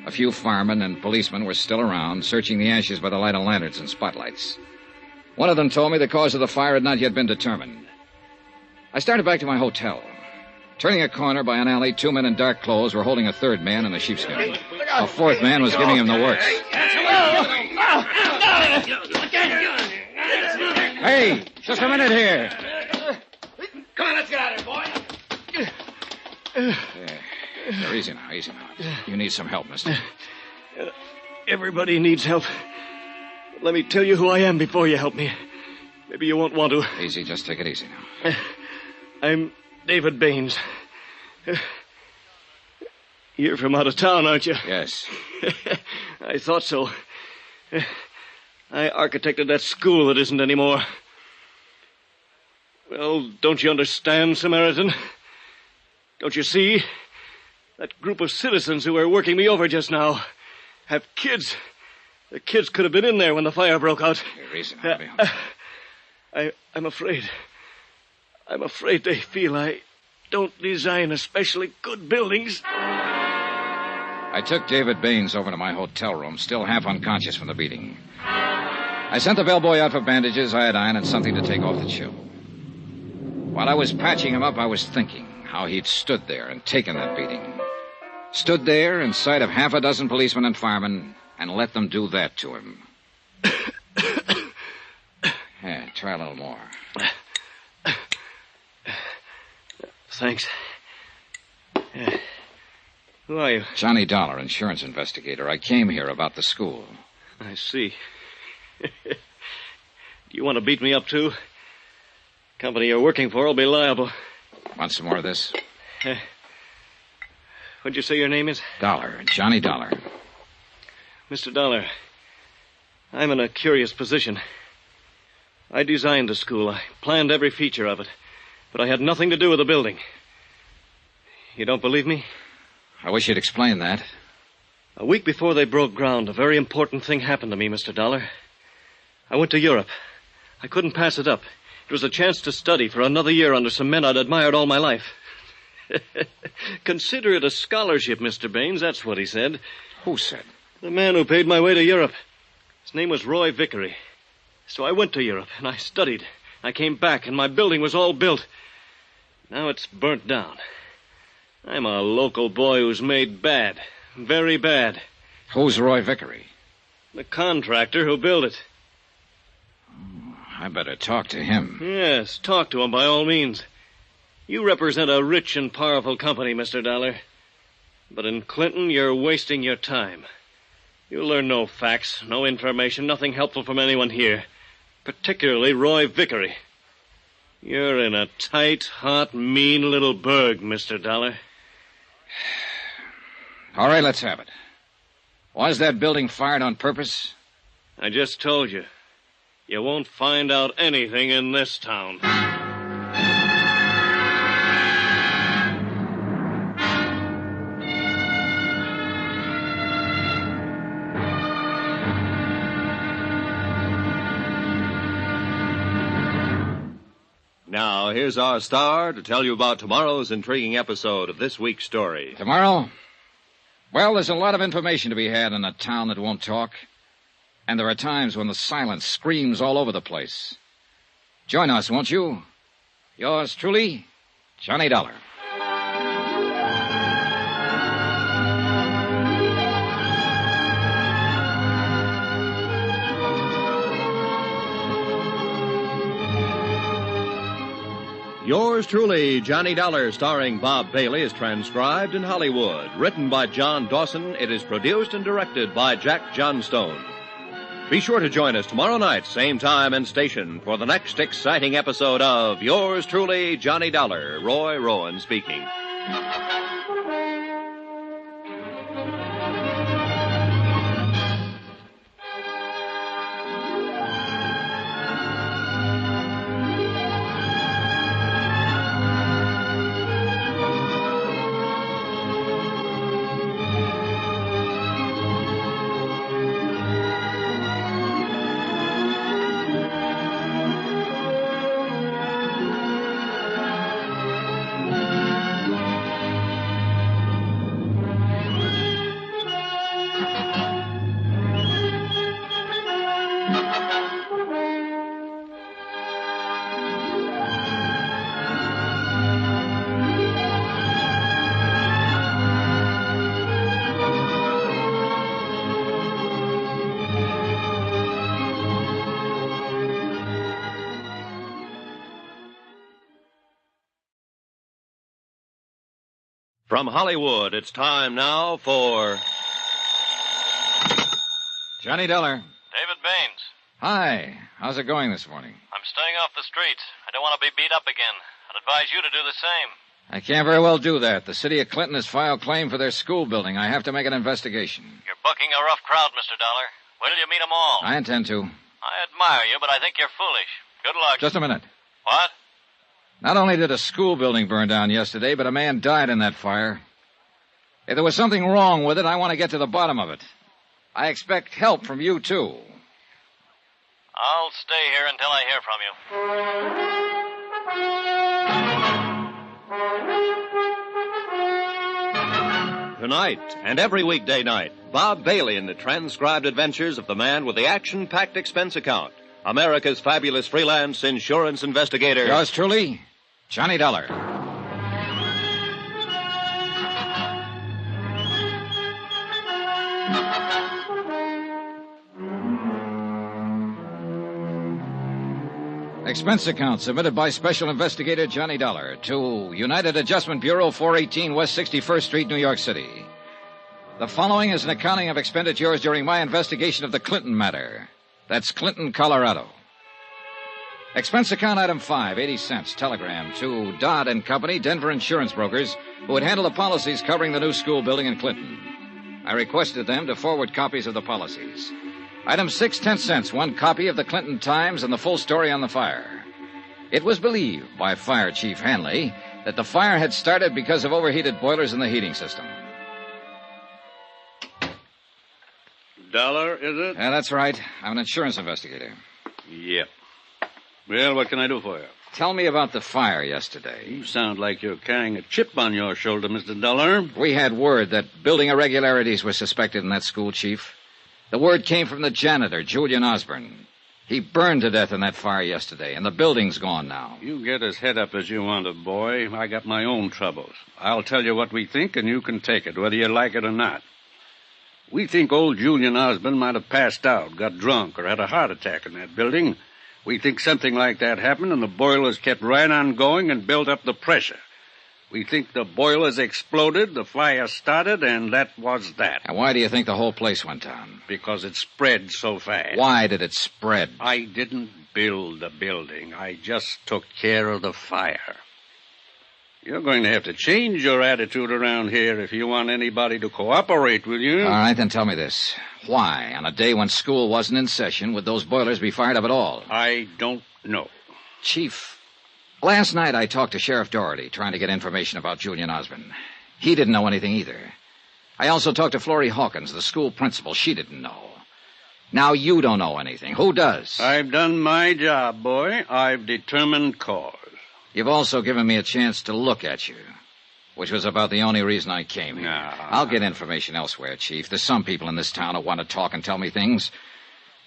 A few firemen and policemen were still around, searching the ashes by the light of lanterns and spotlights. One of them told me the cause of the fire had not yet been determined. I started back to my hotel. Turning a corner by an alley, 2 men in dark clothes were holding a third man in a sheepskin. A fourth man was giving him the works. Hey, just a minute here. Come on, let's get out of here, boy. There, easy now. You need some help, mister. Everybody needs help. But let me tell you who I am before you help me. Maybe you won't want to. Easy, just take it easy now. I'm David Baines. You're from out of town, aren't you? Yes. I thought so. I architected that school that isn't anymore. Well, don't you understand, Samaritan? Don't you see? That group of citizens who were working me over just now have kids. The kids could have been in there when the fire broke out. Reason, I'm afraid. I'm afraid they feel I don't design especially good buildings. I took David Baines over to my hotel room, still half unconscious from the beating. I sent the bellboy out for bandages, iodine, and something to take off the chill. While I was patching him up, I was thinking how he'd stood there and taken that beating. Stood there in sight of half a dozen policemen and firemen and let them do that to him. Yeah, try a little more. Thanks. Who are you? Johnny Dollar, insurance investigator. I came here about the school. I see. Do you want to beat me up, too? Company you're working for will be liable. Want some more of this? What'd you say your name is? Dollar. Johnny Dollar. Mr. Dollar, I'm in a curious position. I designed the school. I planned every feature of it. But I had nothing to do with the building. You don't believe me? I wish you'd explain that. A week before they broke ground, a very important thing happened to me, Mr. Dollar. I went to Europe. I couldn't pass it up. It was a chance to study for another year under some men I'd admired all my life. Consider it a scholarship, Mr. Baines. That's what he said. Who said? The man who paid my way to Europe. His name was Roy Vickery. So I went to Europe, and I studied. I came back, and my building was all built. Now it's burnt down. I'm a local boy who's made bad. Very bad. Who's Roy Vickery? The contractor who built it. I better talk to him. Yes, talk to him by all means. You represent a rich and powerful company, Mr. Dollar. But in Clinton, you're wasting your time. You'll learn no facts, no information, nothing helpful from anyone here. Particularly Roy Vickery. You're in a tight, hot, mean little burg, Mr. Dollar. All right, let's have it. Was that building fired on purpose? I just told you. You won't find out anything in this town. Now, here's our star to tell you about tomorrow's intriguing episode of this week's story. Tomorrow? Well, there's a lot of information to be had in a town that won't talk. And there are times when the silence screams all over the place. Join us, won't you? Yours truly, Johnny Dollar. Yours truly, Johnny Dollar, starring Bob Bailey, is transcribed in Hollywood. Written by John Dawson, it is produced and directed by Jack Johnstone. Be sure to join us tomorrow night, same time and station, for the next exciting episode of Yours truly, Johnny Dollar. Roy Rowan speaking. From Hollywood, it's time now for Johnny Dollar. David Baines. Hi. How's it going this morning? I'm staying off the streets. I don't want to be beat up again. I'd advise you to do the same. I can't very well do that. The city of Clinton has filed claim for their school building. I have to make an investigation. You're bucking a rough crowd, Mr. Dollar. Wait till you meet 'em all. I intend to. I admire you, but I think you're foolish. Good luck. Just a minute. What? Not only did a school building burn down yesterday, but a man died in that fire. If there was something wrong with it, I want to get to the bottom of it. I expect help from you, too. I'll stay here until I hear from you. Tonight and every weekday night, Bob Bailey in the transcribed adventures of the man with the action-packed expense account. America's fabulous freelance insurance investigator. Yours truly, Johnny Dollar. Expense account submitted by Special Investigator Johnny Dollar to United Adjustment Bureau, 418 West 61st Street, New York City. The following is an accounting of expenditures during my investigation of the Clinton matter. That's Clinton, Colorado. Expense account item 5, 80 cents, telegram to Dodd and Company, Denver insurance brokers, who would handle the policies covering the new school building in Clinton. I requested them to forward copies of the policies. Item 6, 10 cents, one copy of the Clinton Times and the full story on the fire. It was believed by Fire Chief Hanley that the fire had started because of overheated boilers in the heating system. Dollar, is it? Yeah, that's right. I'm an insurance investigator. Yep. Well, what can I do for you? Tell me about the fire yesterday. You sound like you're carrying a chip on your shoulder, Mr. Dollar. We had word that building irregularities were suspected in that school, Chief. The word came from the janitor, Julian Osborne. He burned to death in that fire yesterday, and the building's gone now. You get as head up as you want to, boy. I got my own troubles. I'll tell you what we think, and you can take it, whether you like it or not. We think old Julian Osborne might have passed out, got drunk, or had a heart attack in that building. We think something like that happened, and the boilers kept right on going and built up the pressure. We think the boilers exploded, the fire started, and that was that. And why do you think the whole place went down? Because it spread so fast. Why did it spread? I didn't build the building. I just took care of the fire. You're going to have to change your attitude around here if you want anybody to cooperate with you. All right, then tell me this. Why, on a day when school wasn't in session, would those boilers be fired up at all? I don't know. Chief, last night I talked to Sheriff Doherty, trying to get information about Julian Osborne. He didn't know anything either. I also talked to Florrie Hawkins, the school principal. She didn't know. Now you don't know anything. Who does? I've done my job, boy. I've determined cause. You've also given me a chance to look at you, which was about the only reason I came here. I'll get information elsewhere, Chief. There's some people in this town who want to talk and tell me things.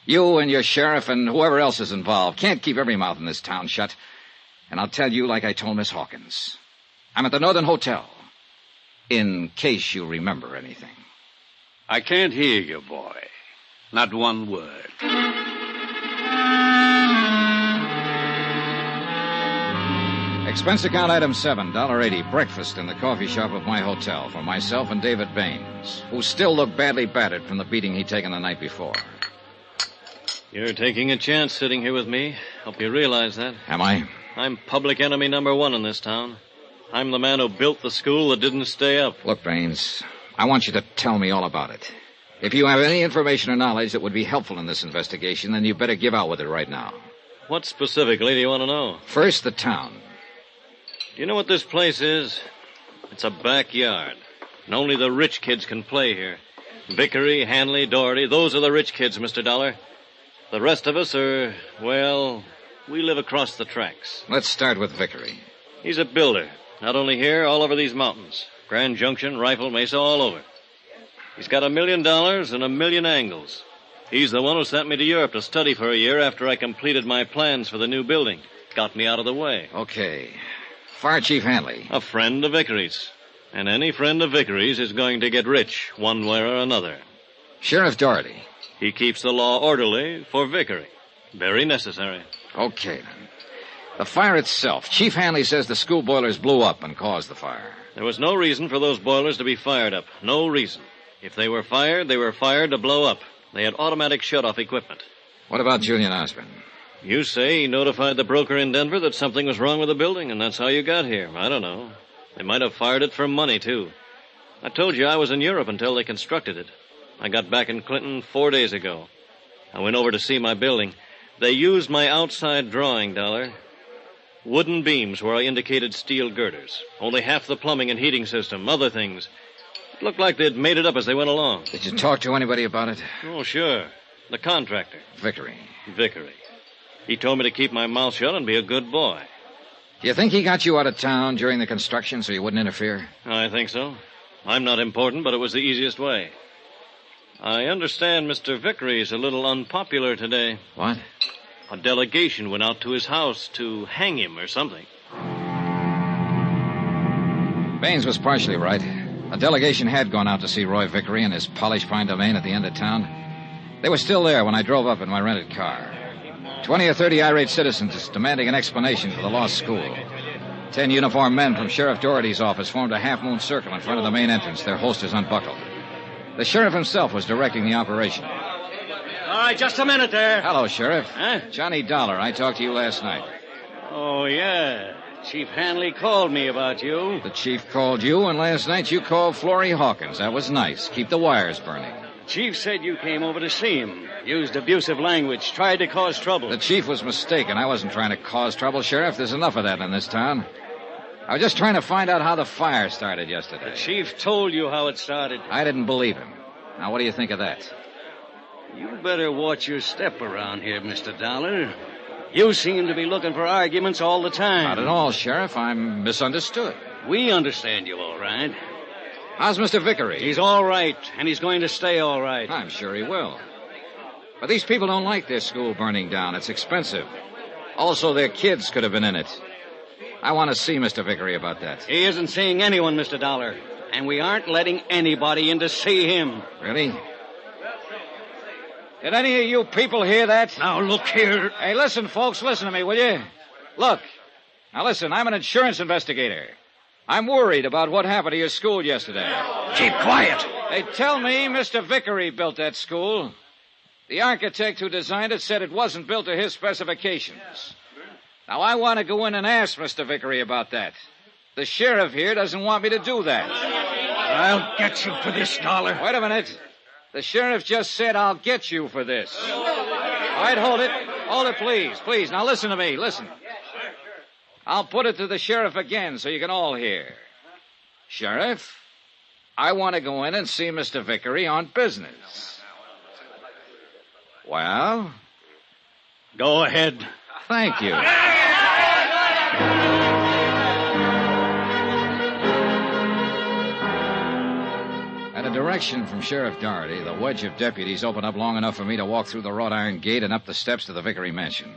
You and your sheriff and whoever else is involved can't keep every mouth in this town shut. And I'll tell you like I told Miss Hawkins. I'm at the Northern Hotel, in case you remember anything. I can't hear you, boy. Not one word. Expense account item 7, $1.80, breakfast in the coffee shop of my hotel for myself and David Baines, who still looked badly battered from the beating he'd taken the night before. You're taking a chance sitting here with me. Hope you realize that. Am I? I'm public enemy number 1 in this town. I'm the man who built the school that didn't stay up. Look, Baines, I want you to tell me all about it. If you have any information or knowledge that would be helpful in this investigation, then you better give out with it right now. What specifically do you want to know? First, the town. Do you know what this place is? It's a backyard. And only the rich kids can play here. Vickery, Hanley, Doherty, those are the rich kids, Mr. Dollar. The rest of us are, well, we live across the tracks. Let's start with Vickery. He's a builder. Not only here, all over these mountains. Grand Junction, Rifle Mesa, all over. He's got $1 million and a million angles. He's the one who sent me to Europe to study for a year after I completed my plans for the new building. Got me out of the way. Okay. Fire Chief Hanley. A friend of Vickery's. And any friend of Vickery's is going to get rich, one way or another. Sheriff Doherty. He keeps the law orderly for Vickery. Very necessary. Okay, then. The fire itself. Chief Hanley says the school boilers blew up and caused the fire. There was no reason for those boilers to be fired up. No reason. If they were fired to blow up. They had automatic shut-off equipment. What about Julian Osborne? You say he notified the broker in Denver that something was wrong with the building, and that's how you got here. I don't know. They might have fired it for money, too. I told you I was in Europe until they constructed it. I got back in Clinton 4 days ago. I went over to see my building. They used my outside drawing, Dollar. Wooden beams where I indicated steel girders. Only half the plumbing and heating system, other things. It looked like they'd made it up as they went along. Did you talk to anybody about it? Oh, sure. The contractor. Vickery. He told me to keep my mouth shut and be a good boy. Do you think he got you out of town during the construction so you wouldn't interfere? I think so. I'm not important, but it was the easiest way. I understand Mr. Vickery is a little unpopular today. What? A delegation went out to his house to hang him or something. Baines was partially right. A delegation had gone out to see Roy Vickery in his polished pine domain at the end of town. They were still there when I drove up in my rented car. 20 or 30 irate citizens demanding an explanation for the lost school. 10 uniformed men from Sheriff Doherty's office formed a half-moon circle in front of the main entrance, their holsters unbuckled. The sheriff himself was directing the operation. All right, just a minute there. Hello, Sheriff. Huh? Johnny Dollar. I talked to you last night. Oh, yeah. Chief Hanley called me about you. The chief called you, and last night you called Florrie Hawkins. That was nice. Keep the wires burning. Chief said you came over to see him. Used abusive language. Tried to cause trouble. The chief was mistaken. I wasn't trying to cause trouble, Sheriff. There's enough of that in this town. I was just trying to find out how the fire started yesterday. The chief told you how it started. I didn't believe him. Now, what do you think of that? You better watch your step around here, Mr. Dollar. You seem to be looking for arguments all the time. Not at all, Sheriff. I'm misunderstood. We understand you all right. How's Mr. Vickery? He's all right, and he's going to stay all right. I'm sure he will. But these people don't like their school burning down. It's expensive. Also, their kids could have been in it. I want to see Mr. Vickery about that. He isn't seeing anyone, Mr. Dollar. And we aren't letting anybody in to see him. Really? Did any of you people hear that? Now, look here. Hey, listen, folks. Listen to me, will you? Look. Now, listen. I'm an insurance investigator. I'm worried about what happened to your school yesterday. Keep quiet. They tell me Mr. Vickery built that school. The architect who designed it said it wasn't built to his specifications. Now, I want to go in and ask Mr. Vickery about that. The sheriff here doesn't want me to do that. I'll get you for this, Dollar. Wait a minute. The sheriff just said I'll get you for this. All right, hold it. Hold it, please. Please, now listen to me. Listen. I'll put it to the sheriff again so you can all hear. Sheriff, I want to go in and see Mr. Vickery on business. Well? Go ahead. Thank you. At a direction from Sheriff Doherty, the wedge of deputies opened up long enough for me to walk through the wrought iron gate and up the steps to the Vickery mansion.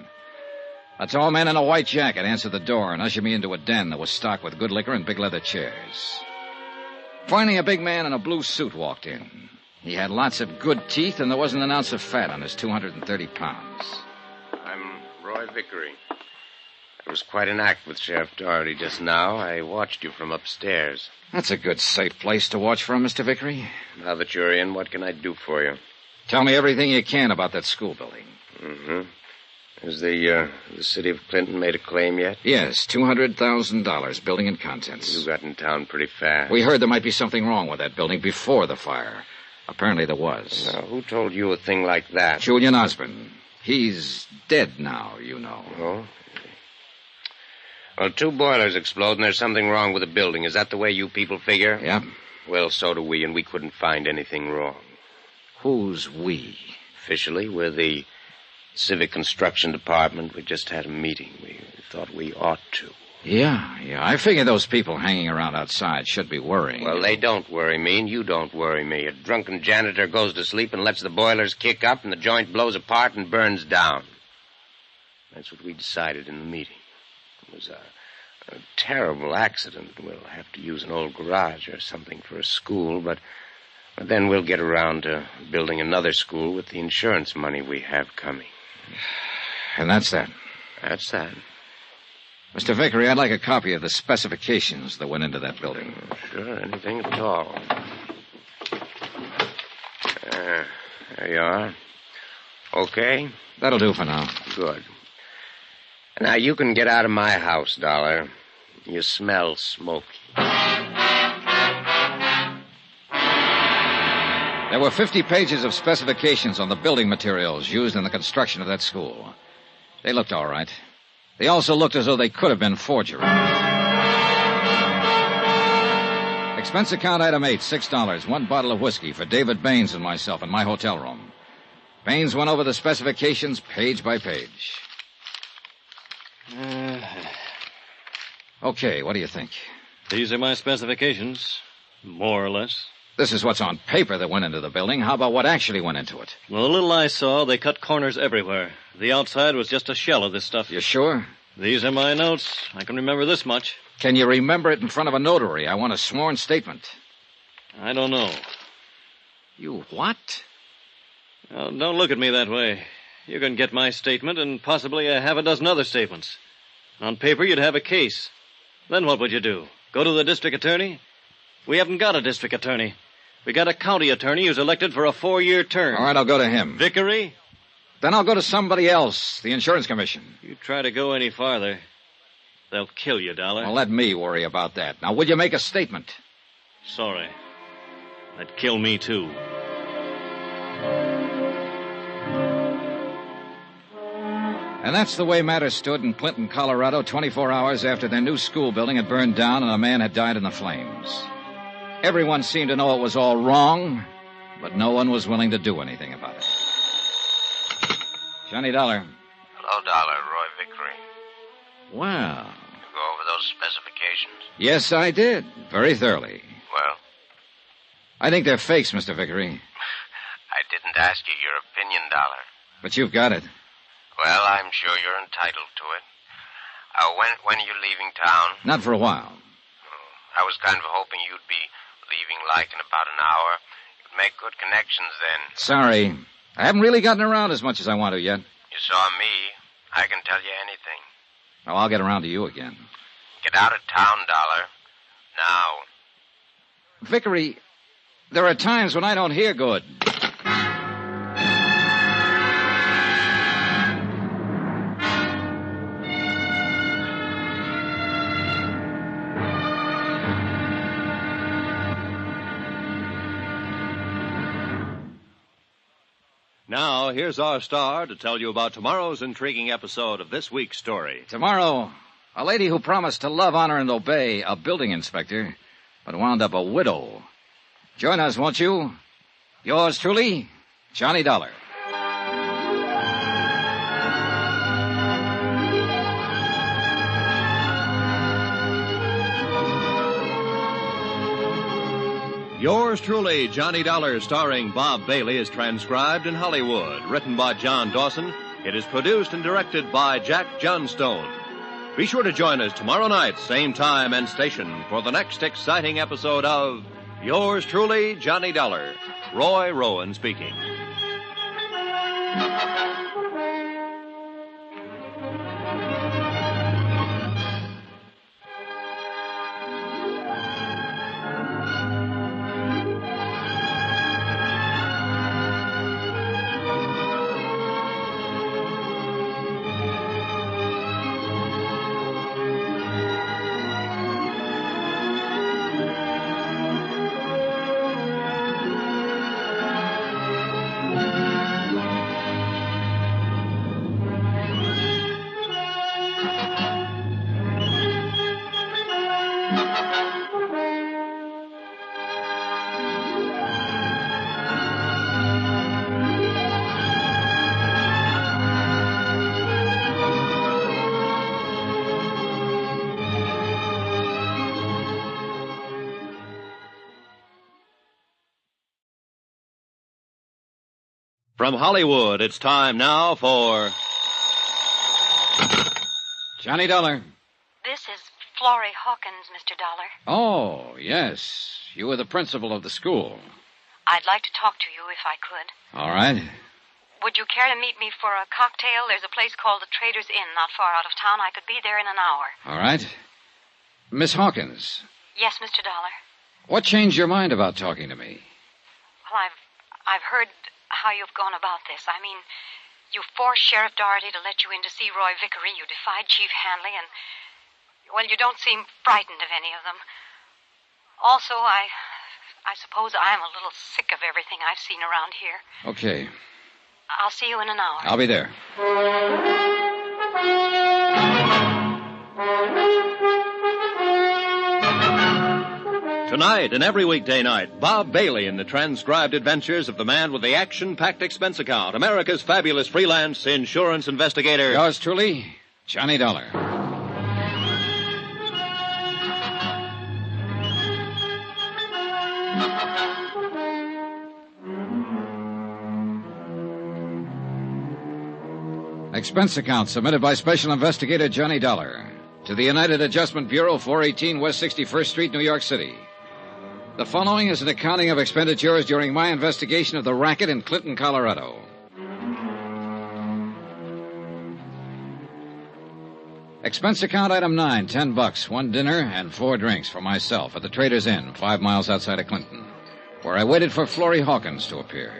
A tall man in a white jacket answered the door and ushered me into a den that was stocked with good liquor and big leather chairs. Finally, a big man in a blue suit walked in. He had lots of good teeth, and there wasn't an ounce of fat on his 230 pounds. I'm Roy Vickery. It was quite an act with Sheriff Doherty just now. I watched you from upstairs. That's a good, safe place to watch from, Mr. Vickery. Now that you're in, what can I do for you? Tell me everything you can about that school building. Mm-hmm. Has the city of Clinton made a claim yet? Yes, $200,000, building and contents. You got in town pretty fast. We heard there might be something wrong with that building before the fire. Apparently there was. Now, who told you a thing like that? Julian Osborne. He's dead now, you know. Oh? Well, 2 boilers explode and there's something wrong with the building. Is that the way you people figure? Yeah. Well, so do we, and we couldn't find anything wrong. Who's we? Officially, we're the Civic Construction Department. We just had a meeting. We thought we ought to. Yeah. I figure those people hanging around outside should be worrying. Well, they don't worry me, and you don't worry me. A drunken janitor goes to sleep and lets the boilers kick up, and the joint blows apart and burns down. That's what we decided in the meeting. It was a terrible accident. We'll have to use an old garage or something for a school, but then we'll get around to building another school with the insurance money we have coming. And that's that? That's that. Mr. Vickery, I'd like a copy of the specifications that went into that building. Sure, anything at all. There you are. Okay? That'll do for now. Good. Now, you can get out of my house, Dollar. You smell smoky. There were 50 pages of specifications on the building materials used in the construction of that school. They looked all right. They also looked as though they could have been forgeries. Expense account item 8, $6, 1 bottle of whiskey for David Baines and myself in my hotel room. Baines went over the specifications page by page. Okay, what do you think? These are my specifications, more or less. This is what's on paper that went into the building. How about what actually went into it? Well, the little I saw, they cut corners everywhere. The outside was just a shell of this stuff. You sure? These are my notes. I can remember this much. Can you remember it in front of a notary? I want a sworn statement. I don't know. You what? Well, don't look at me that way. You can get my statement and possibly a half a dozen other statements. On paper, you'd have a case. Then what would you do? Go to the district attorney? We haven't got a district attorney. We got a county attorney who's elected for a 4-year term. All right, I'll go to him. Vickery? Then I'll go to somebody else, the insurance commission. You try to go any farther, they'll kill you, Dollar. Well, let me worry about that. Now, will you make a statement? Sorry. That'd kill me, too. And that's the way matters stood in Clinton, Colorado, 24 hours after their new school building had burned down and a man had died in the flames. Everyone seemed to know it was all wrong, but no one was willing to do anything about it. Johnny Dollar. Hello, Dollar. Roy Vickery. Well. You go over those specifications? Yes, I did. Very thoroughly. Well? I think they're fakes, Mr. Vickery. I didn't ask you your opinion, Dollar. But you've got it. Well, I'm sure you're entitled to it. When are you leaving town? Not for a while. I was kind of hoping you'd be leaving like in about an hour. You'd make good connections then. Sorry. I haven't really gotten around as much as I want to yet. You saw me. I can tell you anything. Well, I'll get around to you again. Get out of town, Dollar. Now. Vickery, there are times when I don't hear good. Now, here's our star to tell you about tomorrow's intriguing episode of this week's story. Tomorrow, a lady who promised to love, honor, and obey a building inspector, but wound up a widow. Join us, won't you? Yours truly, Johnny Dollar. Yours truly, Johnny Dollar, starring Bob Bailey, is transcribed in Hollywood. Written by John Dawson, it is produced and directed by Jack Johnstone. Be sure to join us tomorrow night, same time and station, for the next exciting episode of Yours truly, Johnny Dollar. Roy Rowan speaking. From Hollywood, it's time now for Johnny Dollar. This is Florrie Hawkins, Mr. Dollar. Oh, yes. You were the principal of the school. I'd like to talk to you if I could. All right. Would you care to meet me for a cocktail? There's a place called the Trader's Inn not far out of town. I could be there in an hour. All right. Miss Hawkins. Yes, Mr. Dollar. What changed your mind about talking to me? Well, I've heard how you've gone about this. I mean, you forced Sheriff Doherty to let you in to see Roy Vickery. You defied Chief Hanley, and, well, you don't seem frightened of any of them. Also, I suppose I'm a little sick of everything I've seen around here. Okay. I'll see you in an hour. I'll be there. Tonight and every weekday night, Bob Bailey in the transcribed adventures of the man with the action-packed expense account, America's fabulous freelance insurance investigator. Yours truly, Johnny Dollar. Expense account submitted by Special Investigator Johnny Dollar to the United Adjustment Bureau, 418 West 61st Street, New York City. The following is an accounting of expenditures during my investigation of the racket in Clinton, Colorado. Expense account item 9, $10, 1 dinner and 4 drinks for myself at the Trader's Inn, 5 miles outside of Clinton, where I waited for Florrie Hawkins to appear.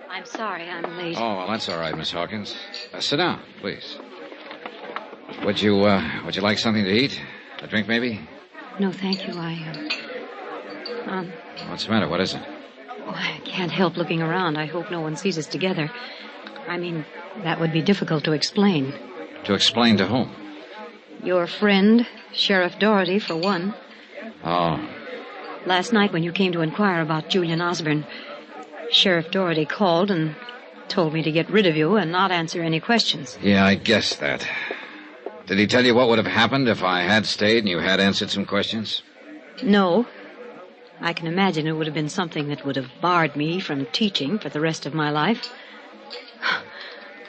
I'm sorry I'm late. Oh, well, that's all right, Miss Hawkins. Sit down, please. Would you like something to eat? A drink, maybe? No, thank you. What's the matter? What is it? Oh, I can't help looking around. I hope no one sees us together. I mean, that would be difficult to explain. To explain to whom? Your friend, Sheriff Doherty, for one. Oh. Last night when you came to inquire about Julian Osborne, Sheriff Doherty called and told me to get rid of you and not answer any questions. Yeah, I guessed that. Did he tell you what would have happened if I had stayed and you had answered some questions? No. I can imagine it would have been something that would have barred me from teaching for the rest of my life.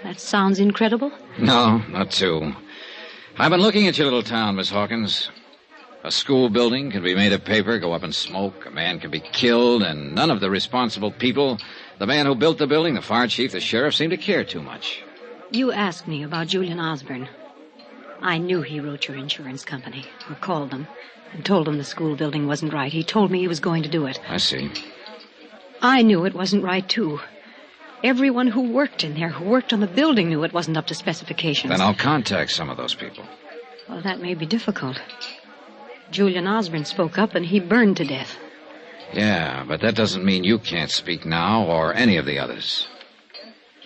That sounds incredible? No, not too. I've been looking at your little town, Miss Hawkins. A school building can be made of paper, go up in smoke, a man can be killed, and none of the responsible people, the man who built the building, the fire chief, the sheriff, seem to care too much. You asked me about Julian Osborne. I knew he wrote your insurance company, or called them, and told them the school building wasn't right. He told me he was going to do it. I see. I knew it wasn't right, too. Everyone who worked in there, who worked on the building, knew it wasn't up to specifications. Then I'll contact some of those people. Well, that may be difficult. Julian Osborne spoke up, and he burned to death. Yeah, but that doesn't mean you can't speak now, or any of the others.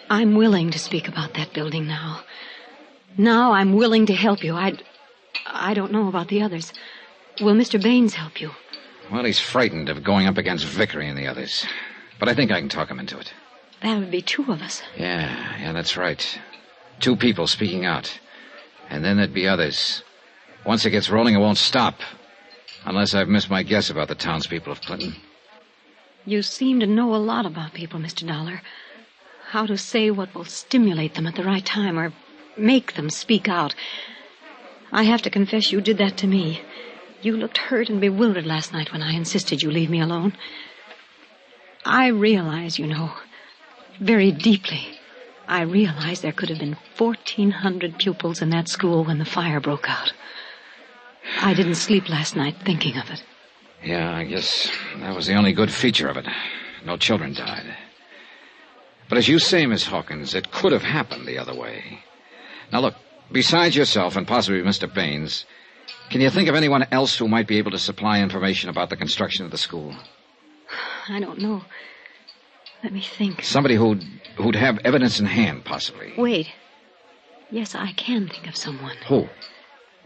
I'm willing to speak about that building now. Now I'm willing to help you. I don't know about the others. Will Mr. Baines help you? Well, he's frightened of going up against Vickery and the others. But I think I can talk him into it. That would be two of us. Yeah, that's right. 2 people speaking out. And then there'd be others. Once it gets rolling, it won't stop. Unless I've missed my guess about the townspeople of Clinton. You seem to know a lot about people, Mr. Dollar. How to say what will stimulate them at the right time, or make them speak out. I have to confess you did that to me. You looked hurt and bewildered last night when I insisted you leave me alone. I realize, you know, very deeply, I realize there could have been 1,400 pupils in that school when the fire broke out. I didn't sleep last night thinking of it. Yeah, I guess that was the only good feature of it. No children died. But as you say, Miss Hawkins, it could have happened the other way. Now, look, besides yourself and possibly Mr. Baines, can you think of anyone else who might be able to supply information about the construction of the school? I don't know. Let me think. Somebody who'd have evidence in hand, possibly. Wait. Yes, I can think of someone. Who?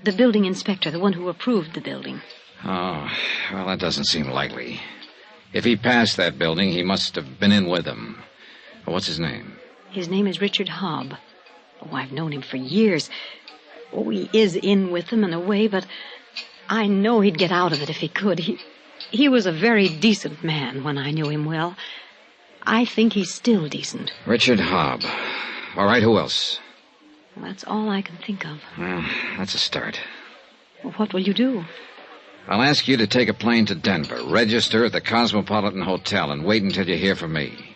The building inspector, the one who approved the building. Oh, well, that doesn't seem likely. If he passed that building, he must have been in with them. What's his name? His name is Richard Hobb. Oh, I've known him for years. Oh, he is in with them in a way, but I know he'd get out of it if he could. He was a very decent man when I knew him well. I think he's still decent. Richard Hobb. All right, who else? Well, that's all I can think of. Well, that's a start. Well, what will you do? I'll ask you to take a plane to Denver, register at the Cosmopolitan Hotel, and wait until you hear from me.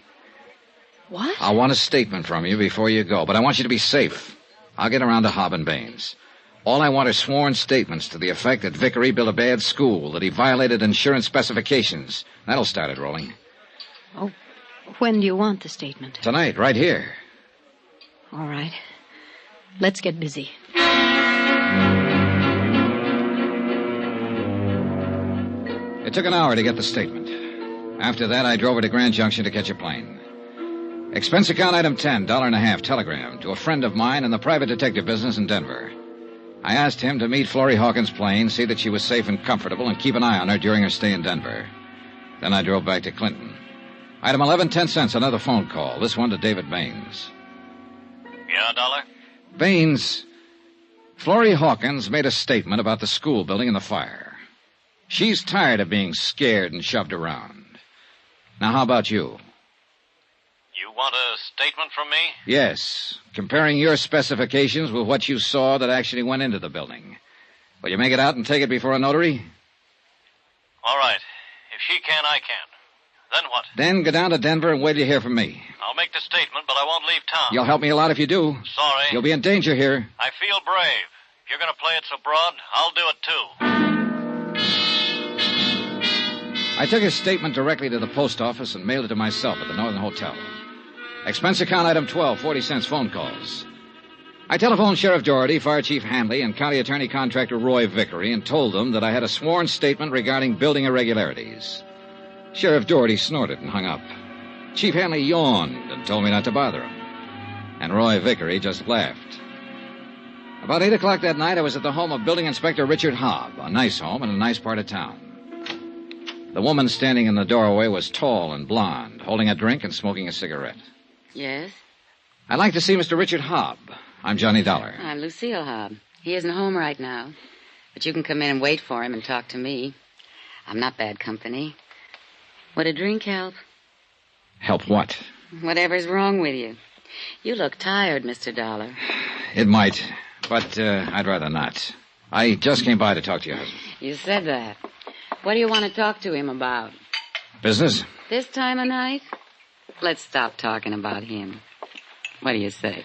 What? I want a statement from you before you go, but I want you to be safe. I'll get around to Hobb and Baines. All I want are sworn statements to the effect that Vickery built a bad school, that he violated insurance specifications. That'll start it rolling. Oh, when do you want the statement? Tonight, right here. All right. Let's get busy. It took an hour to get the statement. After that, I drove her to Grand Junction to catch a plane. Expense account item 10, $1.50, telegram to a friend of mine in the private detective business in Denver. I asked him to meet Florrie Hawkins' plane, see that she was safe and comfortable, and keep an eye on her during her stay in Denver. Then I drove back to Clinton. Item 11, 10 cents, another phone call. This one to David Baines. Yeah, Dollar? Baines, Florrie Hawkins made a statement about the school building and the fire. She's tired of being scared and shoved around. Now, how about you? You want a statement from me? Yes, comparing your specifications with what you saw that actually went into the building. Will you make it out and take it before a notary? All right. If she can, I can. Then what? Then go down to Denver and wait to hear from me. I'll make the statement, but I won't leave town. You'll help me a lot if you do. Sorry. You'll be in danger here. I feel brave. If you're going to play it so broad, I'll do it too. I took his statement directly to the post office and mailed it to myself at the Northern Hotel. Expense account item 12, 40 cents phone calls. I telephoned Sheriff Doherty, Fire Chief Hanley, and County Attorney Contractor Roy Vickery and told them that I had a sworn statement regarding building irregularities. Sheriff Doherty snorted and hung up. Chief Hanley yawned and told me not to bother him. And Roy Vickery just laughed. About 8 o'clock that night, I was at the home of Building Inspector Richard Hobb, a nice home in a nice part of town. The woman standing in the doorway was tall and blonde, holding a drink and smoking a cigarette. Yes? I'd like to see Mr. Richard Hobb. I'm Johnny Dollar. I'm Lucille Hobb. He isn't home right now. But you can come in and wait for him and talk to me. I'm not bad company. Would a drink help? Help what? Whatever's wrong with you. You look tired, Mr. Dollar. It might, but I'd rather not. I just came by to talk to your husband. You said that. What do you want to talk to him about? Business? This time of night? Let's stop talking about him. What do you say?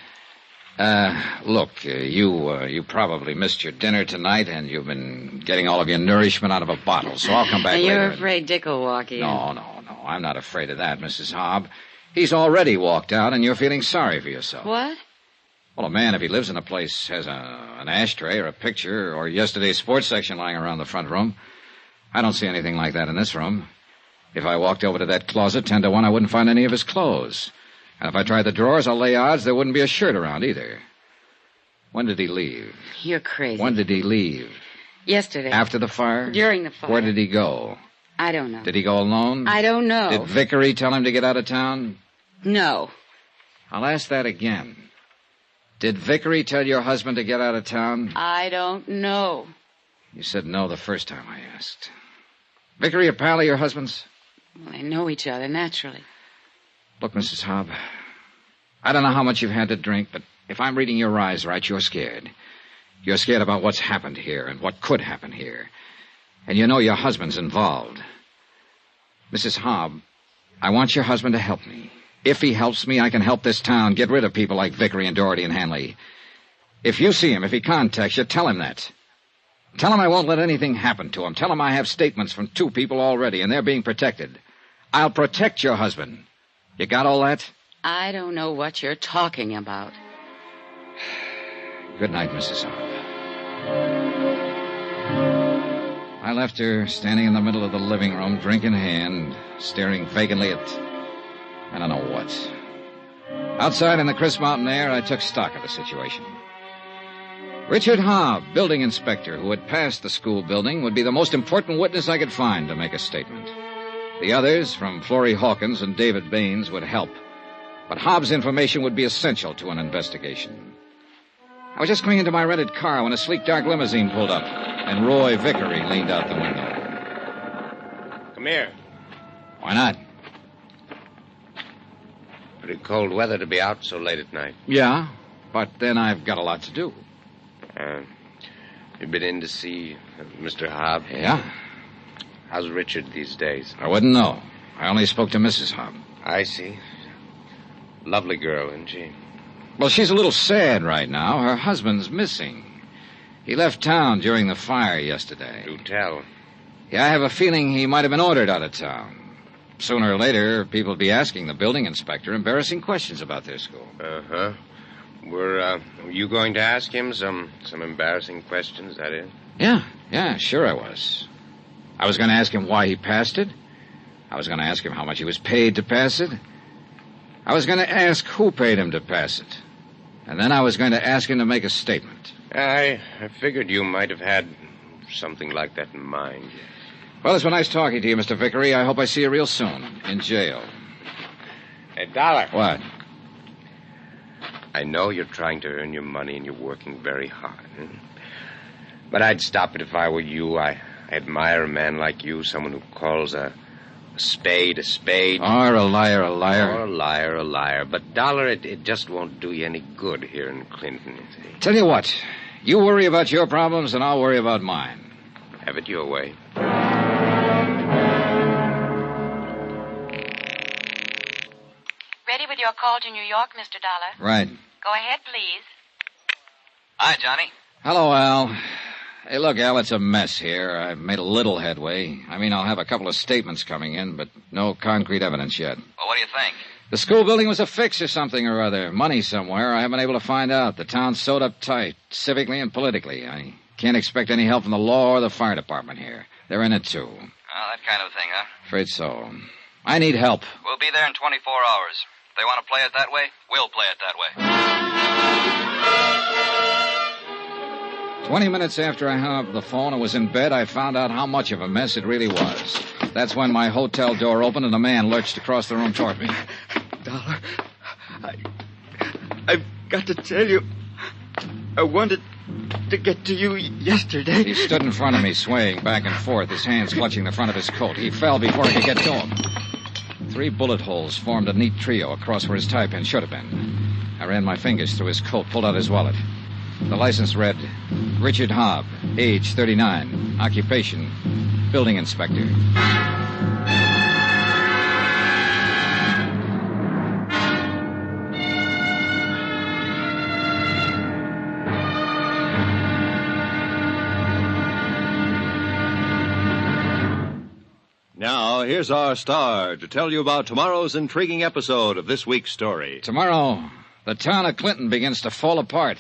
Look, you probably missed your dinner tonight, and you've been getting all of your nourishment out of a bottle, so I'll come back later. You're afraid Dick will walk in. No. I'm not afraid of that, Mrs. Hobb. He's already walked out, and you're feeling sorry for yourself. What? Well, a man, if he lives in a place, has an ashtray or a picture or yesterday's sports section lying around the front room. I don't see anything like that in this room. If I walked over to that closet 10 to 1, I wouldn't find any of his clothes. And if I tried the drawers, I'll lay odds there wouldn't be a shirt around either. When did he leave? You're crazy. When did he leave? Yesterday. After the fire? During the fire. Where did he go? I don't know. Did he go alone? I don't know. Did Vickery tell him to get out of town? No. I'll ask that again. Did Vickery tell your husband to get out of town? I don't know. You said no the first time I asked. Vickery a pal of your husband's? Well, they know each other, naturally. Look, Mrs. Hobb, I don't know how much you've had to drink, but if I'm reading your eyes right, you're scared. You're scared about what's happened here and what could happen here. And you know your husband's involved. Mrs. Hobb, I want your husband to help me. If he helps me, I can help this town get rid of people like Vickery and Doherty and Hanley. If you see him, if he contacts you, tell him that. Tell him I won't let anything happen to him. Tell him I have statements from 2 people already, and they're being protected. I'll protect your husband. You got all that? I don't know what you're talking about. Good night, Mrs. Hobb. I left her standing in the middle of the living room, drink in hand, staring vacantly at I don't know what. Outside in the crisp mountain air, I took stock of the situation. Richard Hobb, building inspector, who had passed the school building, would be the most important witness I could find to make a statement. The others, from Florrie Hawkins and David Baines, would help. But Hobb's information would be essential to an investigation. I was just coming into my rented car when a sleek dark limousine pulled up, and Roy Vickery leaned out the window. Come here. Why not? Pretty cold weather to be out so late at night. Yeah, but then I've got a lot to do. You've been in to see Mr. Hobb? Yeah. How's Richard these days? I wouldn't know. I only spoke to Mrs. Hobb. I see. Lovely girl, isn't she? Well, she's a little sad right now. Her husband's missing. He left town during the fire yesterday. Do tell. Yeah, I have a feeling he might have been ordered out of town. Sooner or later, people will be asking the building inspector embarrassing questions about their school. Uh-huh. Were you going to ask him some embarrassing questions, that is? Yeah, sure I was. I was going to ask him why he passed it. I was going to ask him how much he was paid to pass it. I was going to ask who paid him to pass it. And then I was going to ask him to make a statement. I figured you might have had something like that in mind. Well, it's been nice talking to you, Mr. Vickery. I hope I see you real soon. In jail. Hey, Dollar. What? I know you're trying to earn your money and you're working very hard. But I'd stop it if I were you. I admire a man like you, someone who calls a spade a spade. Or a liar a liar. Or a liar a liar. But, Dollar, it just won't do you any good here in Clinton, you see. Tell you what, you worry about your problems and I'll worry about mine. Have it your way. Ready with your call to New York, Mr. Dollar? Right. Go ahead, please. Hi, Johnny. Hello, Al. Hey, look, Al, it's a mess here. I've made a little headway. I mean, I'll have a couple of statements coming in, but no concrete evidence yet. Well, what do you think? The school building was a fix or something or other. Money somewhere. I haven't been able to find out. The town's sewed up tight, civically and politically. I can't expect any help from the law or the fire department here. They're in it, too. Oh, that kind of thing, huh? Afraid so. I need help. We'll be there in 24 hours. If they want to play it that way, we'll play it that way. 20 minutes after I hung up the phone and was in bed, I found out how much of a mess it really was. That's when my hotel door opened and a man lurched across the room toward me. Dollar, I've got to tell you, I wanted to get to you yesterday. He stood in front of me, swaying back and forth, his hands clutching the front of his coat. He fell before I could get to him. 3 bullet holes formed a neat trio across where his tie pin should have been. I ran my fingers through his coat, pulled out his wallet. The license read, Richard Hobb, age 39, occupation, building inspector. Now, here's our star to tell you about tomorrow's intriguing episode of this week's story. Tomorrow, the town of Clinton begins to fall apart,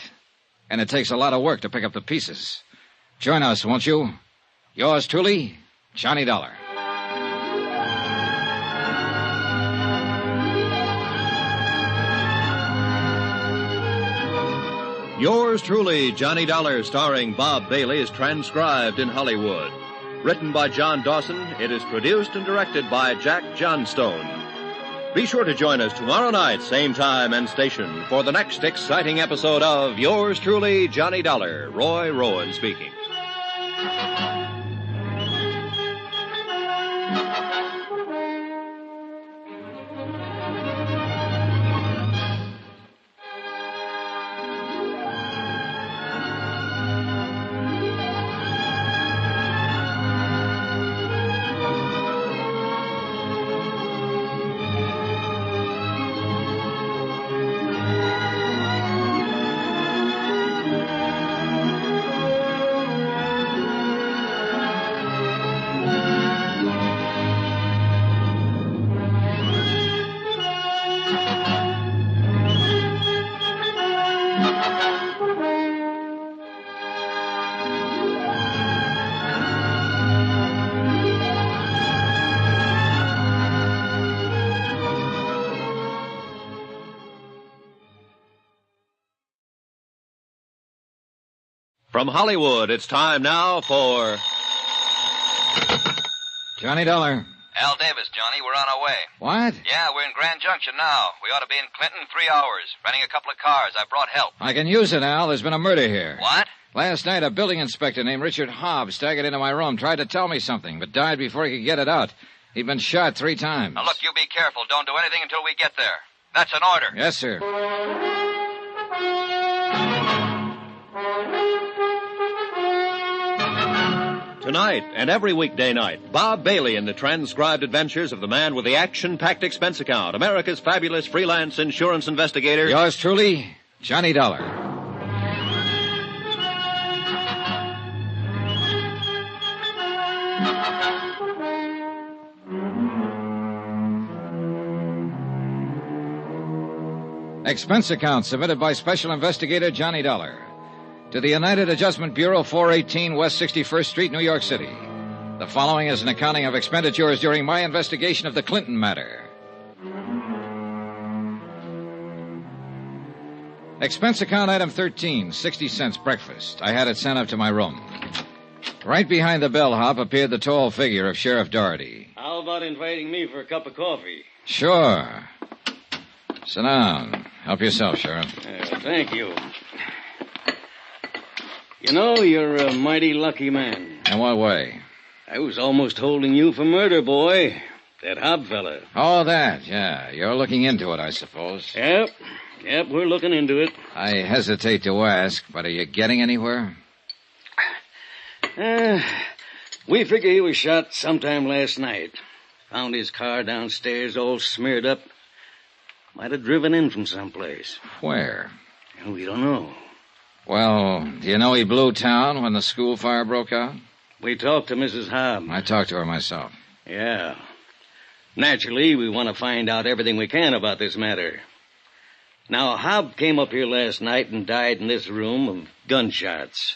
and it takes a lot of work to pick up the pieces. Join us, won't you? Yours truly, Johnny Dollar. Yours truly, Johnny Dollar, starring Bob Bailey, is transcribed in Hollywood. Written by John Dawson, it is produced and directed by Jack Johnstone. Be sure to join us tomorrow night, same time and station, for the next exciting episode of Yours truly, Johnny Dollar. Roy Rowan speaking. From Hollywood, it's time now for... Johnny Dollar. Al Davis, Johnny. We're on our way. What? Yeah, we're in Grand Junction now. We ought to be in Clinton in 3 hours. Renting a couple of cars. I brought help. I can use it, Al. There's been a murder here. What? Last night, a building inspector named Richard Hobbs staggered into my room, tried to tell me something, but died before he could get it out. He'd been shot 3 times. Now, look, you be careful. Don't do anything until we get there. That's an order. Yes, sir. Tonight and every weekday night, Bob Bailey in the transcribed adventures of the man with the action-packed expense account, America's fabulous freelance insurance investigator. Yours truly, Johnny Dollar. Expense account submitted by Special Investigator Johnny Dollar to the United Adjustment Bureau, 418 West 61st Street, New York City. The following is an accounting of expenditures during my investigation of the Clinton matter. Expense account item 13, 60 cents breakfast. I had it sent up to my room. Right behind the bellhop appeared the tall figure of Sheriff Doherty. How about inviting me for a cup of coffee? Sure. Sit down. Help yourself, Sheriff. Thank you. You know, you're a mighty lucky man. In what way? I was almost holding you for murder, boy. That Hobb fella. Oh, that, yeah. You're looking into it, I suppose. Yep, we're looking into it. I hesitate to ask, but are you getting anywhere? We figure he was shot sometime last night. Found his car downstairs all smeared up. Might have driven in from someplace. Where? We don't know. Well, do you know he blew town when the school fire broke out? We talked to Mrs. Hobb. I talked to her myself. Yeah. Naturally, we want to find out everything we can about this matter. Now, Hobb came up here last night and died in this room of gunshots.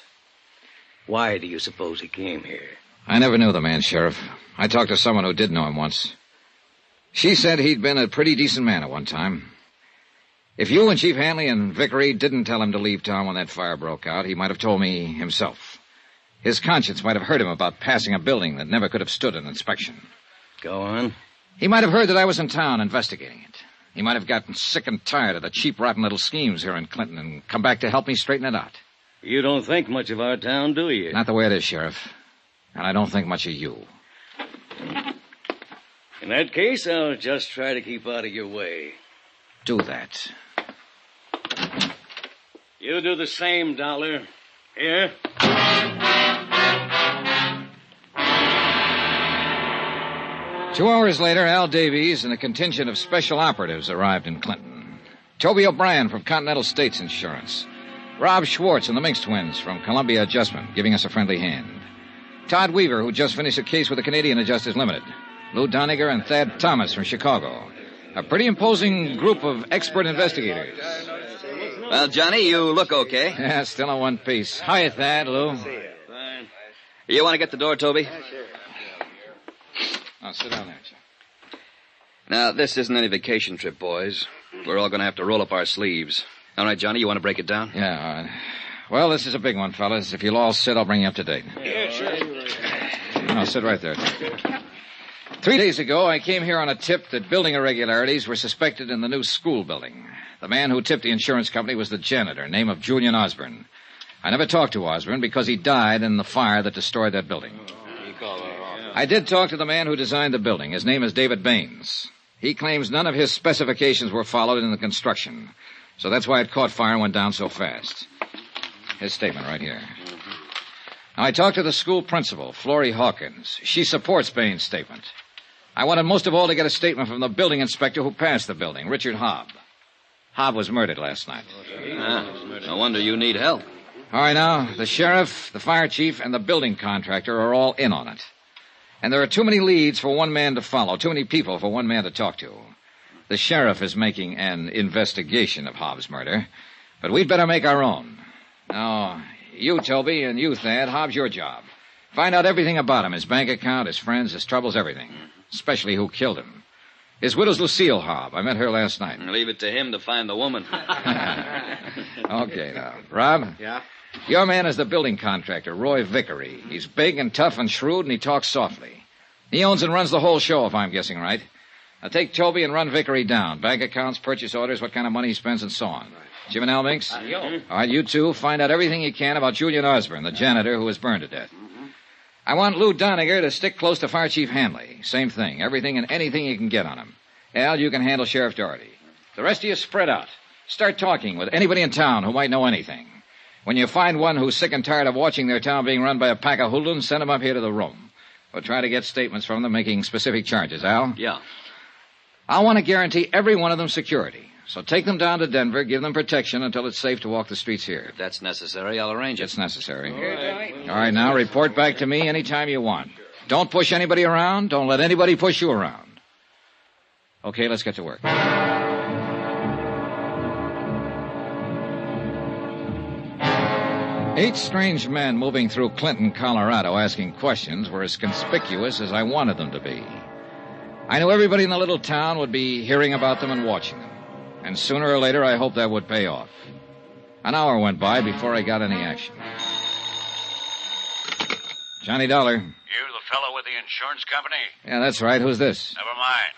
Why do you suppose he came here? I never knew the man, Sheriff. I talked to someone who did know him once. She said he'd been a pretty decent man at one time. If you and Chief Hanley and Vickery didn't tell him to leave town when that fire broke out, he might have told me himself. His conscience might have hurt him about passing a building that never could have stood an inspection. Go on. He might have heard that I was in town investigating it. He might have gotten sick and tired of the cheap, rotten little schemes here in Clinton and come back to help me straighten it out. You don't think much of our town, do you? Not the way it is, Sheriff. And I don't think much of you. In that case, I'll just try to keep out of your way. Do that. You do the same, Dollar. Here. 2 hours later, Al Davies and a contingent of special operatives arrived in Clinton. Toby O'Brien from Continental States Insurance. Rob Schwartz and the Minx twins from Columbia Adjustment, giving us a friendly hand. Todd Weaver, who just finished a case with the Canadian Adjusters Limited. Lou Doniger and Thad Thomas from Chicago. A pretty imposing group of expert investigators. Well, Johnny, you look okay. Yeah, still in one piece. Hi, Thad, Lou. Fine. You want to get the door, Toby? Oh, sit down there. Now, this isn't any vacation trip, boys. We're all going to have to roll up our sleeves. All right, Johnny, you want to break it down? Yeah, all right. Well, this is a big one, fellas. If you'll all sit, I'll bring you up to date. Yeah, sure. No, sit right there. 3 days ago, I came here on a tip that building irregularities were suspected in the new school building. The man who tipped the insurance company was the janitor, name of Julian Osborne. I never talked to Osborne because he died in the fire that destroyed that building. I did talk to the man who designed the building. His name is David Baines. He claims none of his specifications were followed in the construction. So that's why it caught fire and went down so fast. His statement right here. Now, I talked to the school principal, Florrie Hawkins. She supports Baines' statement. I wanted most of all to get a statement from the building inspector who passed the building, Richard Hobb. Hobb was murdered last night. No wonder you need help. All right, now, the sheriff, the fire chief, and the building contractor are all in on it. And there are too many leads for one man to follow, too many people for one man to talk to. The sheriff is making an investigation of Hobbs' murder, but we'd better make our own. Now, you, Toby, and you, Thad, Hobbs, your job. Find out everything about him, his bank account, his friends, his troubles, everything. Especially who killed him. His widow's Lucille Hobb. I met her last night. Leave it to him to find the woman. Okay, now. Rob? Yeah? Your man is the building contractor, Roy Vickery. He's big and tough and shrewd, and he talks softly. He owns and runs the whole show, if I'm guessing right. Now take Toby and run Vickery down. Bank accounts, purchase orders, what kind of money he spends, and so on. Jim and Al Minks? All right, you two, find out everything you can about Julian Osborne, the janitor who was burned to death. I want Lou Doniger to stick close to Fire Chief Hanley. Same thing. Everything and anything you can get on him. Al, you can handle Sheriff Doherty. The rest of you spread out. Start talking with anybody in town who might know anything. When you find one who's sick and tired of watching their town being run by a pack of hoodlums, send them up here to the room. We'll try to get statements from them making specific charges, Al? Yeah. I want to guarantee every one of them security. So take them down to Denver, give them protection until it's safe to walk the streets here. If that's necessary, I'll arrange it. It's necessary. All right, now report back to me anytime you want. Don't push anybody around. Don't let anybody push you around. Okay, let's get to work. 8 strange men moving through Clinton, Colorado, asking questions were as conspicuous as I wanted them to be. I knew everybody in the little town would be hearing about them and watching them. And sooner or later, I hoped that would pay off. An hour went by before I got any action. Johnny Dollar. You the fellow with the insurance company? Yeah, that's right. Who's this? Never mind.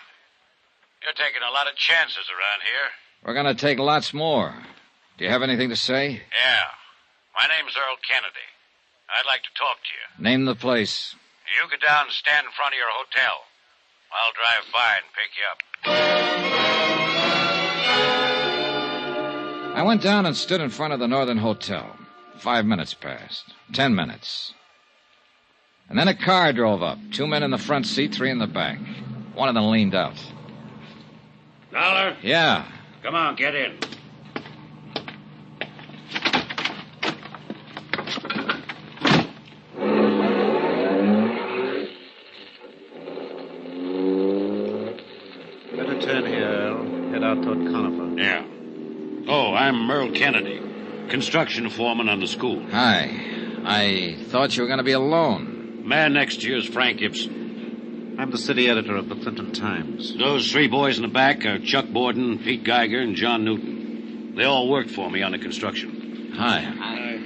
You're taking a lot of chances around here. We're going to take lots more. Do you have anything to say? Yeah. My name's Earl Kennedy. I'd like to talk to you. Name the place. You go down and stand in front of your hotel. I'll drive by and pick you up. I went down and stood in front of the Northern Hotel. 5 minutes passed. 10 minutes. And then a car drove up. 2 men in the front seat, 3 in the back. One of them leaned out. Dollar? Yeah. Come on, get in. Better turn here, Earl. Head out toward Conifer. Yeah. Oh, I'm Merle Kennedy, construction foreman on the school. Hi. I thought you were going to be alone. Man next to you is Frank Gibson. I'm the city editor of the Clinton Times. Those 3 boys in the back are Chuck Borden, Pete Geiger, and John Newton. They all worked for me on the construction. Hi.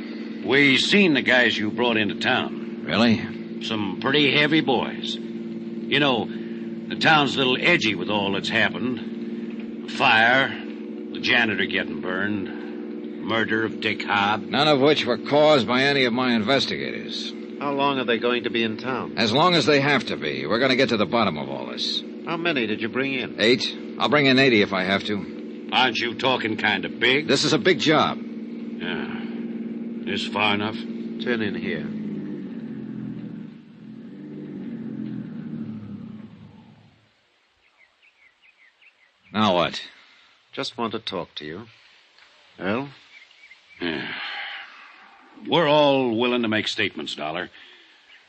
We seen the guys you brought into town. Really? Some pretty heavy boys. You know, the town's a little edgy with all that's happened. The fire, the janitor getting burned, murder of Dick Hobb. None of which were caused by any of my investigators. How long are they going to be in town? As long as they have to be. We're going to get to the bottom of all this. How many did you bring in? 8. I'll bring in 80 if I have to. Aren't you talking kind of big? This is a big job. Yeah. This far enough? Turn in here. Now what? Just want to talk to you. Earl? Yeah. We're all willing to make statements, Dollar.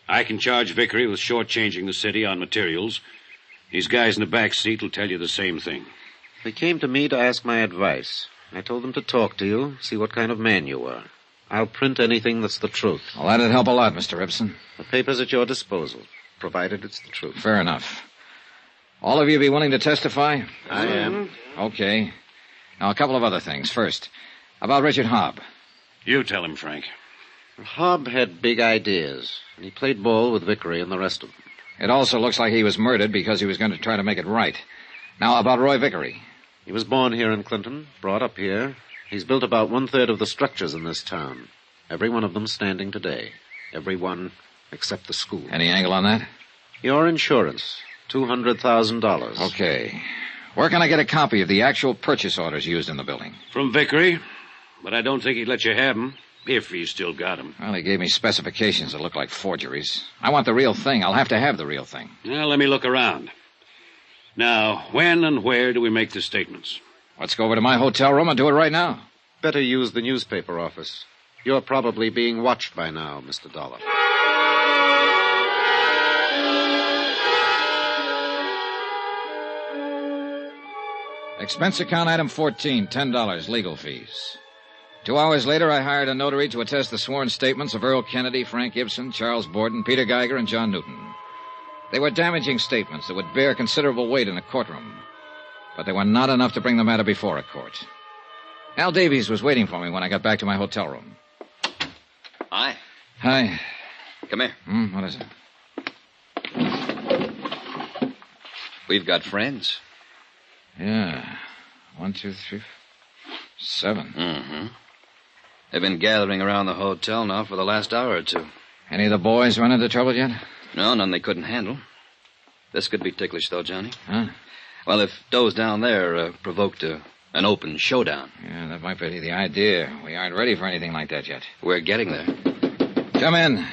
I can charge Vickery with shortchanging the city on materials. These guys in the back seat will tell you the same thing. They came to me to ask my advice. I told them to talk to you, see what kind of man you were. I'll print anything that's the truth. Well, that'd help a lot, Mr. Ibsen. The paper's at your disposal, provided it's the truth. Fair enough. All of you be willing to testify? I am. Okay. Now, a couple of other things. First, about Richard Hobb. You tell him, Frank. Hobb had big ideas, and he played ball with Vickery and the rest of them. It also looks like he was murdered because he was going to try to make it right. Now, about Roy Vickery. He was born here in Clinton, brought up here. He's built about 1/3 of the structures in this town. Every one of them standing today. Every one except the school. Any angle on that? Your insurance. $200,000. Okay. Where can I get a copy of the actual purchase orders used in the building? From Vickery, but I don't think he'd let you have them, if he's still got them. Well, he gave me specifications that look like forgeries. I want the real thing. I'll have to have the real thing. Now, let me look around. Now, when and where do we make the statements? Let's go over to my hotel room and do it right now. Better use the newspaper office. You're probably being watched by now, Mr. Dollar. Expense account item 14, $10, legal fees. 2 hours later, I hired a notary to attest the sworn statements of Earl Kennedy, Frank Ibsen, Charles Borden, Peter Geiger, and John Newton. They were damaging statements that would bear considerable weight in a courtroom, but they were not enough to bring the matter before a court. Al Davies was waiting for me when I got back to my hotel room. Hi. Hi. Come here. What is it? We've got friends. Yeah. 1, 2, 3, 7. Mm-hmm. They've been gathering around the hotel now for the last hour or two. Any of the boys run into trouble yet? No, none they couldn't handle. This could be ticklish, though, Johnny. Huh? Well, if those down there provoked an open showdown. Yeah, that might be the idea. We aren't ready for anything like that yet. We're getting there. Come in.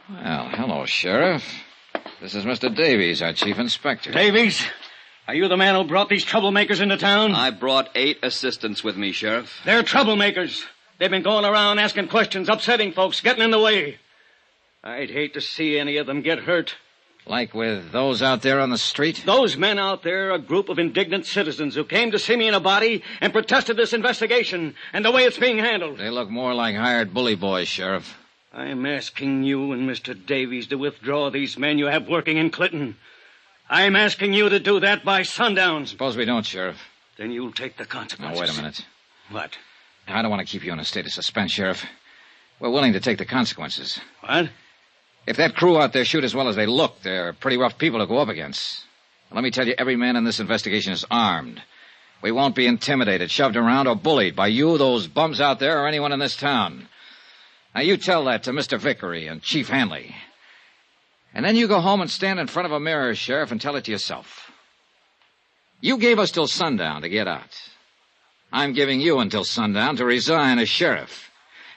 Well, hello, Sheriff. This is Mr. Davies, our chief inspector. Davies? Are you the man who brought these troublemakers into town? I brought 8 assistants with me, Sheriff. They're troublemakers. They've been going around asking questions, upsetting folks, getting in the way. I'd hate to see any of them get hurt. Like with those out there on the street? Those men out there are a group of indignant citizens who came to see me in a body and protested this investigation and the way it's being handled. They look more like hired bully boys, Sheriff. I'm asking you and Mr. Davies to withdraw these men you have working in Clinton. I'm asking you to do that by sundown. Suppose we don't, Sheriff. Then you'll take the consequences. Now, wait a minute. What? I don't want to keep you in a state of suspense, Sheriff. We're willing to take the consequences. What? If that crew out there shoot as well as they look, they're pretty rough people to go up against. Let me tell you, every man in this investigation is armed. We won't be intimidated, shoved around, or bullied by you, those bums out there, or anyone in this town. Now, you tell that to Mr. Vickery and Chief Hanley. And then you go home and stand in front of a mirror, Sheriff, and tell it to yourself. You gave us till sundown to get out. I'm giving you until sundown to resign as sheriff.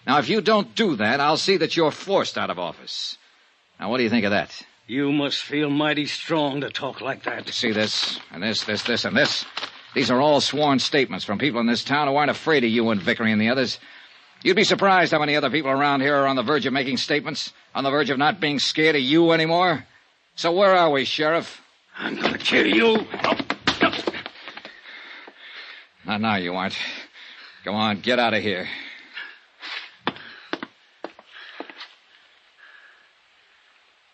Now, if you don't do that, I'll see that you're forced out of office. Now, what do you think of that? You must feel mighty strong to talk like that. You see this, and this, and this? These are all sworn statements from people in this town who aren't afraid of you and Vickery and the others. You'd be surprised how many other people around here are on the verge of making statements, on the verge of not being scared of you anymore. So where are we, Sheriff? I'm going to kill you. Not now, you aren't. Go on, get out of here.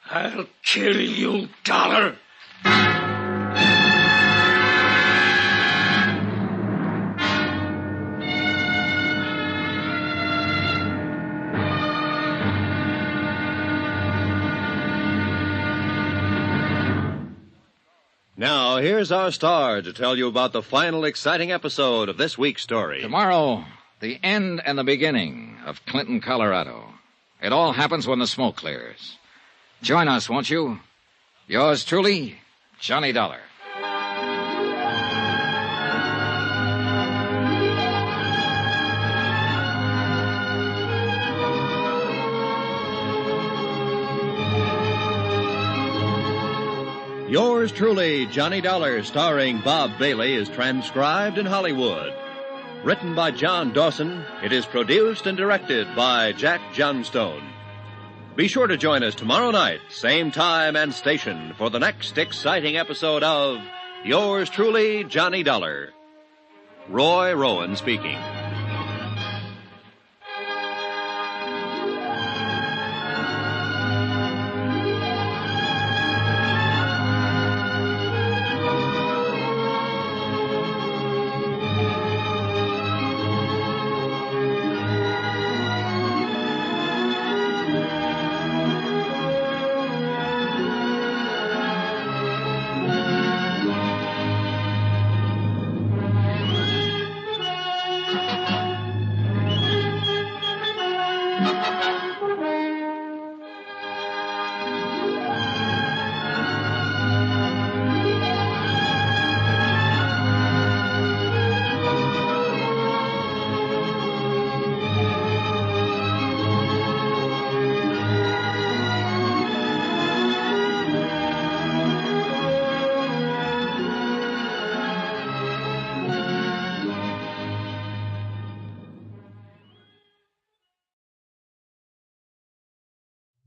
I'll kill you, Dollar. Now, here's our star to tell you about the final exciting episode of this week's story. Tomorrow, the end and the beginning of Clinton, Colorado. It all happens when the smoke clears. Join us, won't you? Yours truly, Johnny Dollar. Yours truly, Johnny Dollar, starring Bob Bailey, is transcribed in Hollywood. Written by John Dawson, it is produced and directed by Jack Johnstone. Be sure to join us tomorrow night, same time and station, for the next exciting episode of Yours truly, Johnny Dollar. Roy Rowan speaking.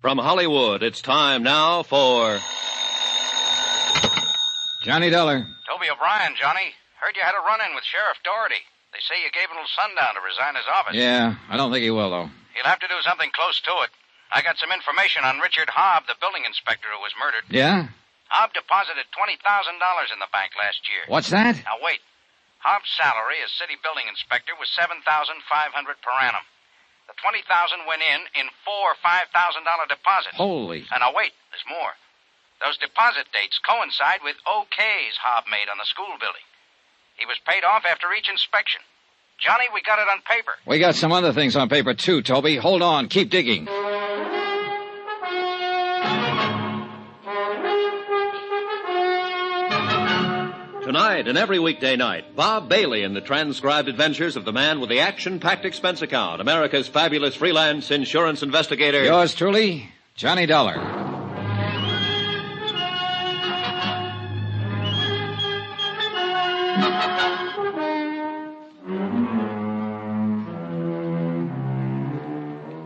From Hollywood, it's time now for Johnny Dollar. Toby O'Brien, Johnny. Heard you had a run-in with Sheriff Doherty. They say you gave him a little sundown to resign his office. Yeah, I don't think he will, though. He'll have to do something close to it. I got some information on Richard Hobb, the building inspector who was murdered. Yeah? Hobb deposited $20,000 in the bank last year. What's that? Now, wait. Hobb's salary as city building inspector was $7,500 per annum. The $20,000 went in 4 $5,000 deposits. Holy. And now, wait, there's more. Those deposit dates coincide with OKs Hobb made on the school building. He was paid off after each inspection. Johnny, we got it on paper. We got some other things on paper, too, Toby. Hold on. Keep digging. Tonight and every weekday night, Bob Bailey in the transcribed adventures of the man with the action-packed expense account, America's fabulous freelance insurance investigator. Yours truly, Johnny Dollar.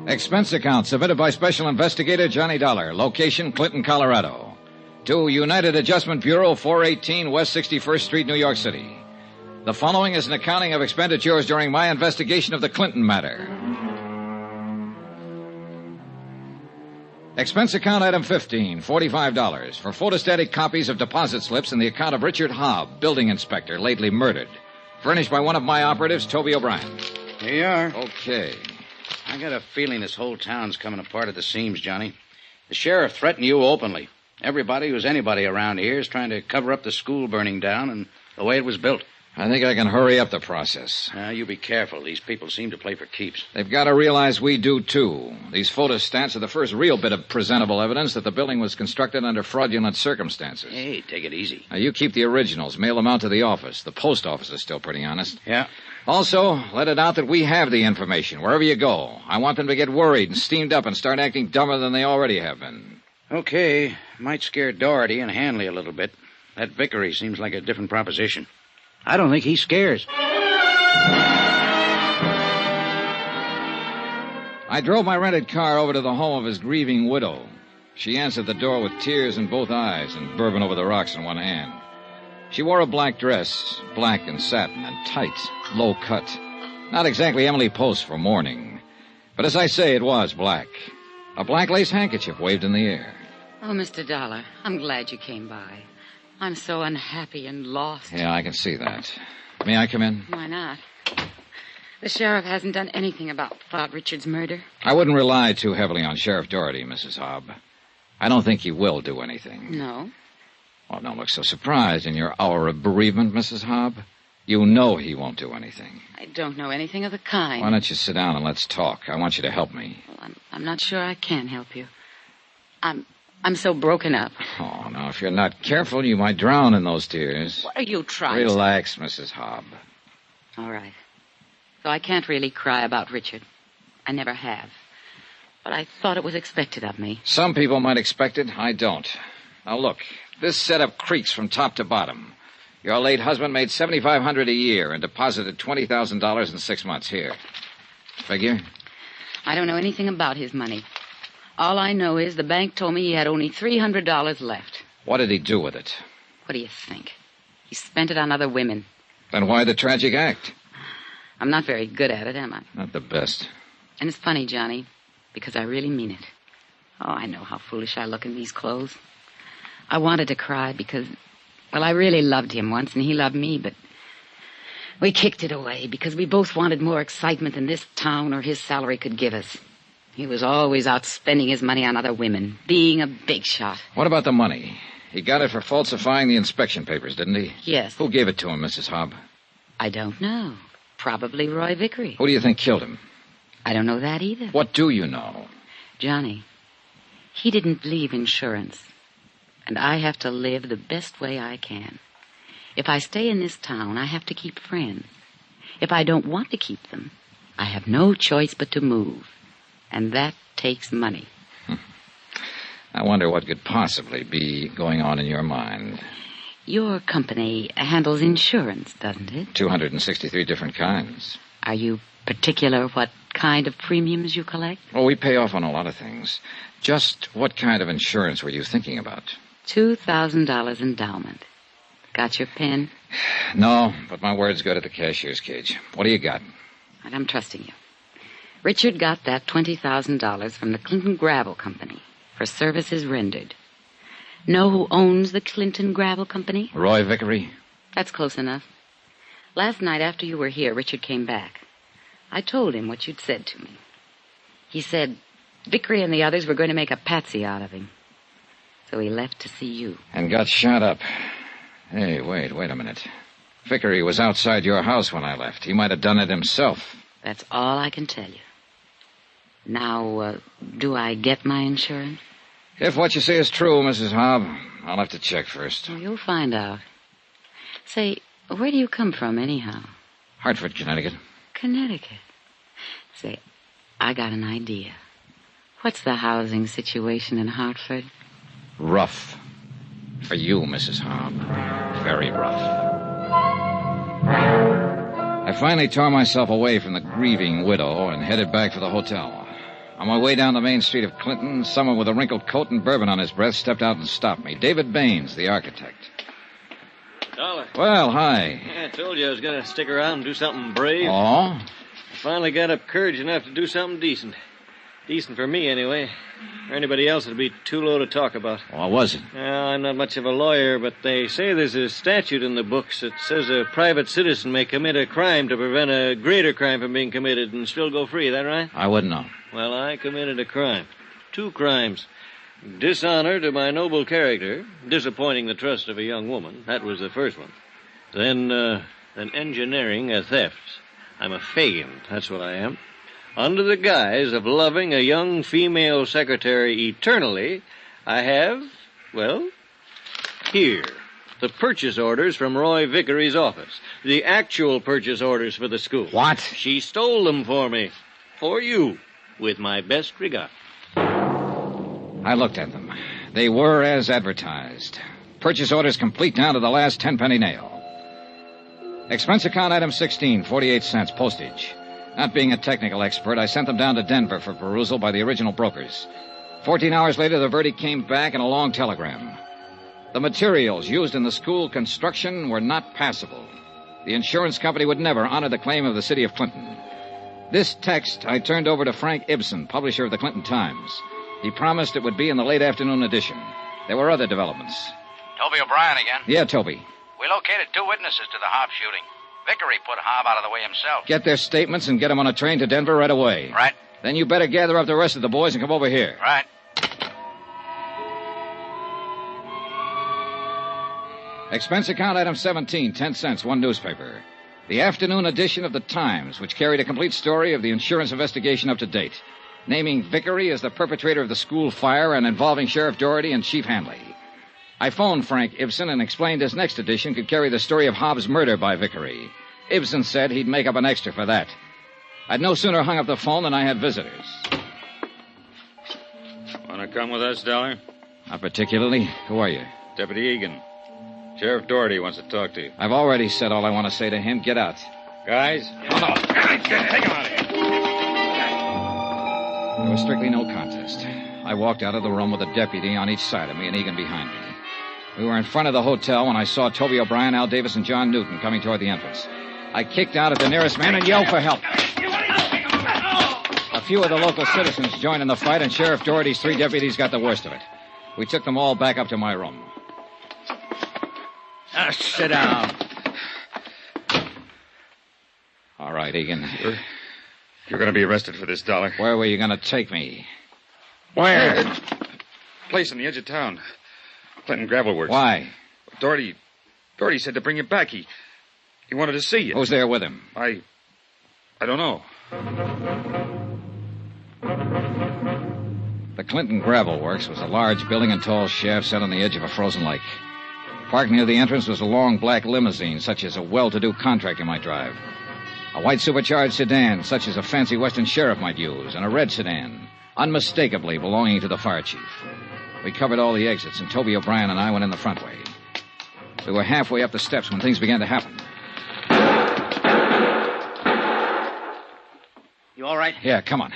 Expense account submitted by Special Investigator Johnny Dollar. Location, Clinton, Colorado. To United Adjustment Bureau, 418 West 61st Street, New York City. The following is an accounting of expenditures during my investigation of the Clinton matter. Expense account item 15, $45 for photostatic copies of deposit slips in the account of Richard Hobb, building inspector, lately murdered. Furnished by one of my operatives, Toby O'Brien. Here you are. Okay. I got a feeling this whole town's coming apart at the seams, Johnny. The sheriff threatened you openly. Everybody who's anybody around here is trying to cover up the school burning down and the way it was built. I think I can hurry up the process. You be careful. These people seem to play for keeps. They've got to realize we do, too. These photostats are the first real bit of presentable evidence that the building was constructed under fraudulent circumstances. Hey, take it easy. Now, you keep the originals. Mail them out to the office. The post office is still pretty honest. Yeah. Also, let it out that we have the information wherever you go. I want them to get worried and steamed up and start acting dumber than they already have been. Okay. Might scare Doherty and Hanley a little bit. That Vickery seems like a different proposition. I don't think he scares. I drove my rented car over to the home of his grieving widow. She answered the door with tears in both eyes and bourbon over the rocks in one hand. She wore a black dress, black and satin and tight, low cut. Not exactly Emily Post for mourning. But as I say, it was black. A black lace handkerchief waved in the air. Oh, Mr. Dollar, I'm glad you came by. I'm so unhappy and lost. Yeah, I can see that. May I come in? Why not? The sheriff hasn't done anything about Richard's murder. I wouldn't rely too heavily on Sheriff Doherty, Mrs. Hobb. I don't think he will do anything. No? Well, don't look so surprised in your hour of bereavement, Mrs. Hobb. You know he won't do anything. I don't know anything of the kind. Why don't you sit down and let's talk? I want you to help me. Well, I'm not sure I can help you. I'm so broken up. Oh, now, if you're not careful, you might drown in those tears. What are you trying Relax, Mrs. Hobb. All right. So I can't really cry about Richard. I never have. But I thought it was expected of me. Some people might expect it. I don't. Now, look. This setup creaks from top to bottom. Your late husband made $7,500 a year and deposited $20,000 in 6 months. Here. Figure? I don't know anything about his money. All I know is the bank told me he had only $300 left. What did he do with it? What do you think? He spent it on other women. Then why the tragic act? I'm not very good at it, am I? Not the best. And it's funny, Johnny, because I really mean it. Oh, I know how foolish I look in these clothes. I wanted to cry because, well, I really loved him once and he loved me, but we kicked it away because we both wanted more excitement than this town or his salary could give us. He was always out spending his money on other women, being a big shot. What about the money? He got it for falsifying the inspection papers, didn't he? Yes. Who gave it to him, Mrs. Hobb? I don't know. Probably Roy Vickery. Who do you think killed him? I don't know that either. What do you know? Johnny, he didn't believe insurance. And I have to live the best way I can. If I stay in this town, I have to keep friends. If I don't want to keep them, I have no choice but to move. And that takes money. I wonder what could possibly be going on in your mind. Your company handles insurance, doesn't it? 263 different kinds. Are you particular what kind of premiums you collect? Well, we pay off on a lot of things. Just what kind of insurance were you thinking about? $2,000 endowment. Got your pen? No, but my word's good at the cashier's cage. What do you got? And I'm trusting you. Richard got that $20,000 from the Clinton Gravel Company for services rendered. Know who owns the Clinton Gravel Company? Roy Vickery. That's close enough. Last night after you were here, Richard came back. I told him what you'd said to me. He said Vickery and the others were going to make a patsy out of him. So he left to see you. And got shot up. Hey, wait a minute. Vickery was outside your house when I left. He might have done it himself. That's all I can tell you. Now, do I get my insurance? If what you say is true, Mrs. Hobb, I'll have to check first. Oh, you'll find out. Say, where do you come from, anyhow? Hartford, Connecticut. Connecticut. Say, I got an idea. What's the housing situation in Hartford? Rough. For you, Mrs. Hobb. Very rough. I finally tore myself away from the grieving widow and headed back for the hotel. On my way down the main street of Clinton, someone with a wrinkled coat and bourbon on his breath stepped out and stopped me. David Baines, the architect. Dollar. Well, hi. Yeah, I told you I was going to stick around and do something brave. Oh? I finally got up courage enough to do something decent. Decent for me, anyway. For anybody else, it'd be too low to talk about. What was it? Well, I'm not much of a lawyer, but they say there's a statute in the books that says a private citizen may commit a crime to prevent a greater crime from being committed and still go free. Is that right? I wouldn't know. Well, I committed a crime. 2 crimes. Dishonor to my noble character, disappointing the trust of a young woman. That was the first one. Then engineering a theft. I'm a Fagin. That's what I am. Under the guise of loving a young female secretary eternally, I have, well, here, the purchase orders from Roy Vickery's office. The actual purchase orders for the school. What? She stole them for me. For you. With my best regard. I looked at them. They were as advertised. Purchase orders complete down to the last 10-penny nail. Expense account item 16, 48 cents, postage. Not being a technical expert, I sent them down to Denver for perusal by the original brokers. 14 hours later, the verdict came back in a long telegram. The materials used in the school construction were not passable. The insurance company would never honor the claim of the city of Clinton. This text I turned over to Frank Ibsen, publisher of the Clinton Times. He promised it would be in the late afternoon edition. There were other developments. Toby O'Brien again. Yeah, Toby. We located 2 witnesses to the Hobb shooting. Vickery put Hobb out of the way himself. Get their statements and get them on a train to Denver right away. Right. Then you better gather up the rest of the boys and come over here. Right. Expense account item 17, 10 cents, 1 newspaper. The afternoon edition of the Times, which carried a complete story of the insurance investigation up to date, naming Vickery as the perpetrator of the school fire and involving Sheriff Doherty and Chief Hanley. I phoned Frank Ibsen and explained his next edition could carry the story of Hobbs' murder by Vickery. Ibsen said he'd make up an extra for that. I'd no sooner hung up the phone than I had visitors. Want to come with us, Dollar? Not particularly. Who are you? Deputy Egan. Sheriff Doherty wants to talk to you. I've already said all I want to say to him. Get out. Guys? No. Take him out of here. There was strictly no contest. I walked out of the room with a deputy on each side of me and Egan behind me. We were in front of the hotel when I saw Toby O'Brien, Al Davis, and John Newton coming toward the entrance. I kicked out at the nearest man and yelled for help. A few of the local citizens joined in the fight, and Sheriff Doherty's 3 deputies got the worst of it. We took them all back up to my room. Now, sit down. All right, Egan. You're going to be arrested for this, Dollar. Where were you going to take me? Where? Place on the edge of town. Clinton Gravel Works. Why? Doherty said to bring you back. He wanted to see you. Who's there with him? I don't know. The Clinton Gravel Works was a large building and tall shaft set on the edge of a frozen lake. Parked near the entrance was a long black limousine, such as a well-to-do contractor might drive. A white supercharged sedan, such as a fancy western sheriff might use, and a red sedan, unmistakably belonging to the fire chief. We covered all the exits, and Toby O'Brien and I went in the front way. We were halfway up the steps when things began to happen. You all right? Yeah, come on.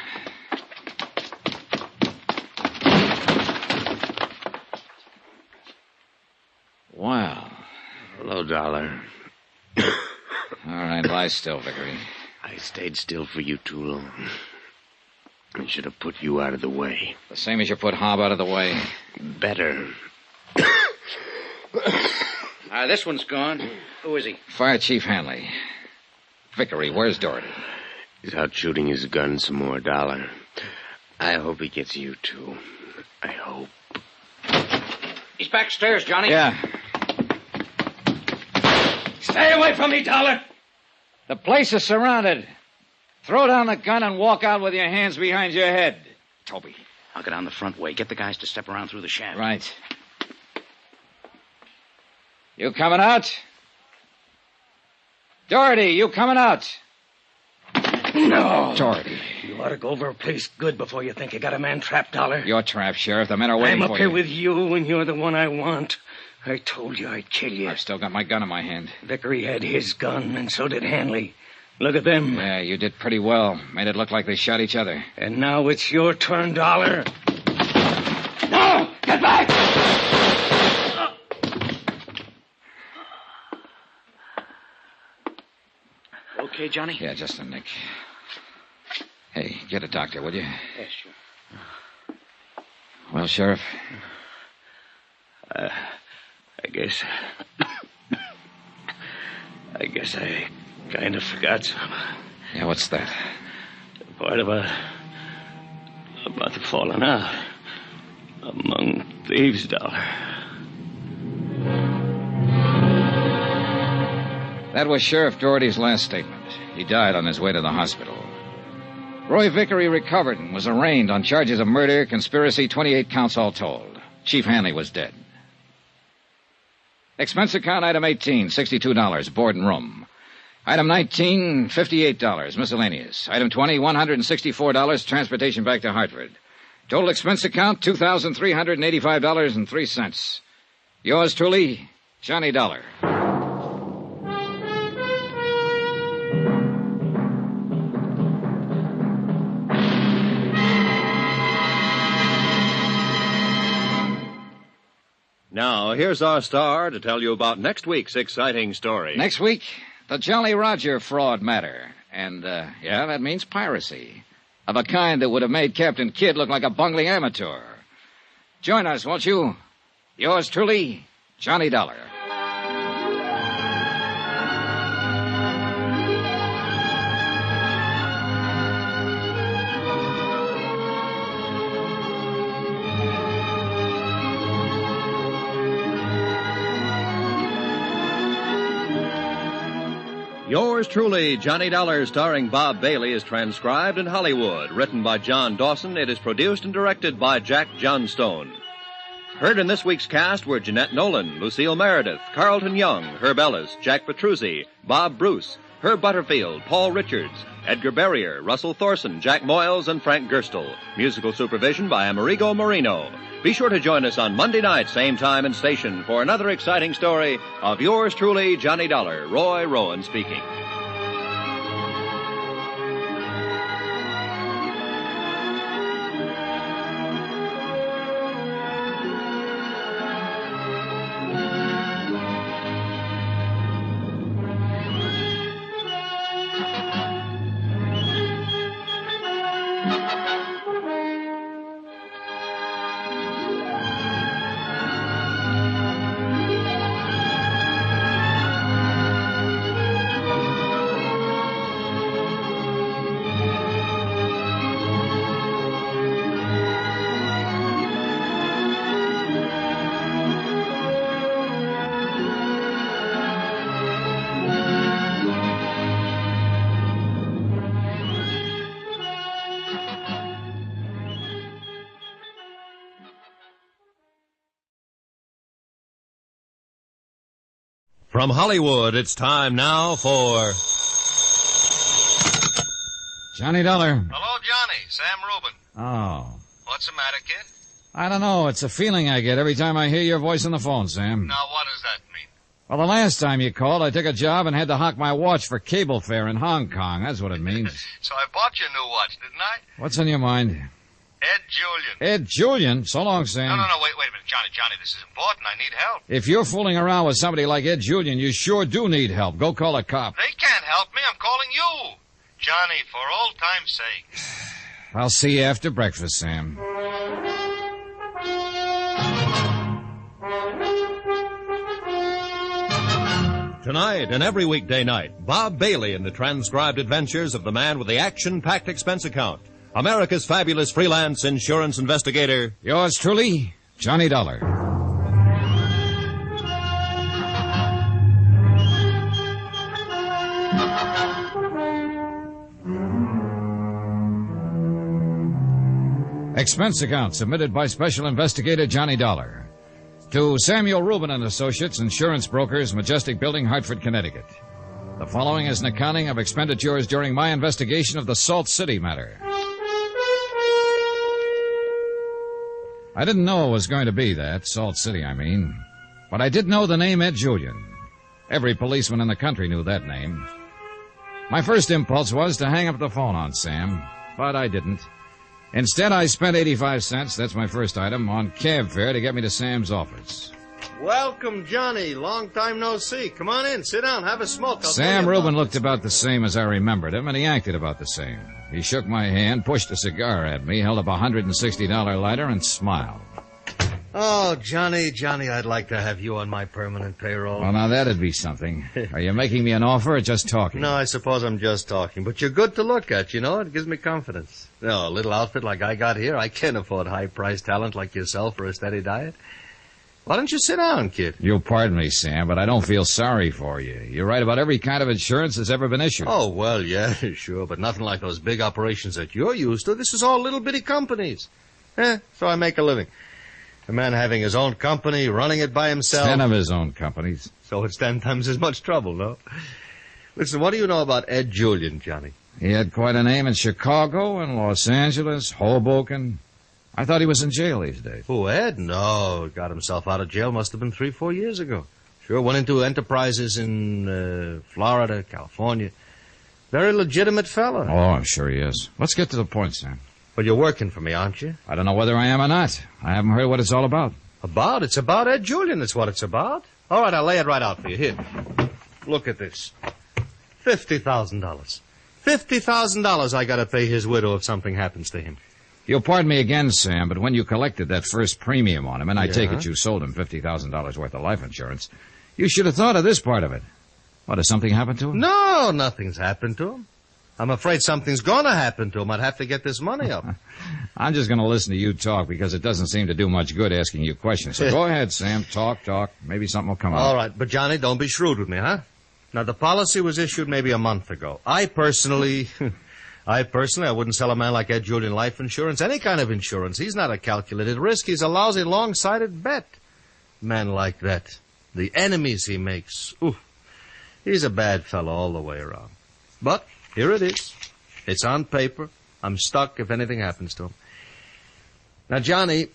Wow. Hello, Dollar. All right, lie still, Vickery. I stayed still for you too long. I should have put you out of the way. The same as you put Hobb out of the way. Better. This one's gone. Who is he? Fire Chief Hanley. Vickery, where's Doherty? He's out shooting his gun some more, Dollar. I hope he gets you, too. I hope. He's backstairs, Johnny. Yeah. Stay away from me, Dollar. The place is surrounded. Throw down the gun and walk out with your hands behind your head. Toby, I'll get down the front way. Get the guys to step around through the shaft. Right. You coming out? Doherty, you coming out? No. Doherty. You ought to go over a place good before you think you got a man trapped, Dollar. You're trapped, Sheriff. The men are waiting for you. I'm up here with you, and you're the one I want. I told you I'd kill you. I've still got my gun in my hand. Vickery had his gun, and so did Hanley. Look at them. Yeah, you did pretty well. Made it look like they shot each other. And now it's your turn, Dollar. No! Get back! Okay, Johnny? Yeah, just a nick. Hey, get a doctor, will you? Yeah, sure. Well, Sheriff? I guess I kind of forgot some. Yeah, what's that? Part about the falling out among thieves, Dollar. That was Sheriff Doherty's last statement. He died on his way to the hospital. Roy Vickery recovered and was arraigned on charges of murder, conspiracy, 28 counts all told. Chief Hanley was dead. Expense account item 18, $62, board and room. Item 19, $58, miscellaneous. Item 20, $164, transportation back to Hartford. Total expense account, $2,385.03. Yours truly, Johnny Dollar. Now, here's our star to tell you about next week's exciting story. Next week, the Jolly Roger fraud matter. And, that means piracy. Of a kind that would have made Captain Kidd look like a bungling amateur. Join us, won't you? Yours truly, Johnny Dollar. Yours truly, Johnny Dollar, starring Bob Bailey, is transcribed in Hollywood. Written by John Dawson, it is produced and directed by Jack Johnstone. Heard in this week's cast were Jeanette Nolan, Lucille Meredith, Carlton Young, Herb Ellis, Jack Petruzzi, Bob Bruce, Herb Butterfield, Paul Richards, Edgar Barrier, Russell Thorson, Jack Moyles, and Frank Gerstle. Musical supervision by Amerigo Marino. Be sure to join us on Monday night, same time and station, for another exciting story of yours truly, Johnny Dollar. Roy Rowan speaking. From Hollywood, it's time now for... Johnny Dollar. Hello, Johnny. Sam Rubin. Oh. What's the matter, kid? I don't know. It's a feeling I get every time I hear your voice on the phone, Sam. Now, what does that mean? Well, the last time you called, I took a job and had to hock my watch for cable fare in Hong Kong. That's what it means. So I bought you a new watch, didn't I? What's on your mind? Ed Julian. Ed Julian? So long, Sam. No, wait a minute. Johnny, this is important. I need help. If you're fooling around with somebody like Ed Julian, you sure do need help. Go call a cop. They can't help me. I'm calling you. Johnny, for old time's sake. I'll see you after breakfast, Sam. Tonight and every weekday night, Bob Bailey in the transcribed adventures of the man with the action-packed expense account. America's fabulous freelance insurance investigator. Yours truly, Johnny Dollar. Expense account submitted by Special Investigator Johnny Dollar to Samuel Rubin and Associates, Insurance Brokers, Majestic Building, Hartford, Connecticut. The following is an accounting of expenditures during my investigation of the Salt City matter. I didn't know it was going to be that, Salt City, I mean. But I did know the name Ed Julian. Every policeman in the country knew that name. My first impulse was to hang up the phone on Sam, but I didn't. Instead, I spent 85 cents, that's my first item, on cab fare to get me to Sam's office. Welcome, Johnny. Long time no see. Come on in, sit down, have a smoke. Sam Rubin looked about the same as I remembered him, and he acted about the same. He shook my hand, pushed a cigar at me, held up a $160 lighter, and smiled. Oh, Johnny, I'd like to have you on my permanent payroll. Well, now that'd be something. Are you making me an offer or just talking? No, I suppose I'm just talking. But you're good to look at, you know. It gives me confidence. No, a little outfit like I got here, I can't afford high-priced talent like yourself for a steady diet. Why don't you sit down, kid? You'll pardon me, Sam, but I don't feel sorry for you. You're right about every kind of insurance that's ever been issued. Oh, well, yeah, sure, but nothing like those big operations that you're used to. This is all little bitty companies. So I make a living. A man having his own company, running it by himself. 10 of his own companies. So it's 10 times as much trouble, no? Listen, what do you know about Ed Julian, Johnny? He had quite a name in Chicago and Los Angeles, Hoboken. I thought he was in jail these days. Who, Ed? No, got himself out of jail must have been 3-4 years ago. Sure, went into enterprises in Florida, California. Very legitimate fella. Oh, I'm sure he is. Let's get to the point, Sam. Well, you're working for me, aren't you? I don't know whether I am or not. I haven't heard what it's all about. About? It's about Ed Julian, that's what it's about. All right, I'll lay it right out for you. Here, look at this. $50,000. $50,000 I gotta pay his widow if something happens to him. You'll pardon me again, Sam, but when you collected that first premium on him, and I take it you sold him $50,000 worth of life insurance, you should have thought of this part of it. What, has something happened to him? No, nothing's happened to him. I'm afraid something's gonna happen to him. I'd have to get this money up. I'm just gonna listen to you talk because it doesn't seem to do much good asking you questions. So go ahead, Sam. Talk. Maybe something will come out. All right, but Johnny, don't be shrewd with me, huh? Now, the policy was issued maybe a month ago. I personally, I wouldn't sell a man like Ed Julian life insurance, any kind of insurance. He's not a calculated risk. He's a lousy, long-sighted bet. Man like that, the enemies he makes, he's a bad fellow all the way around. But here it is. It's on paper. I'm stuck if anything happens to him. Now, Johnny,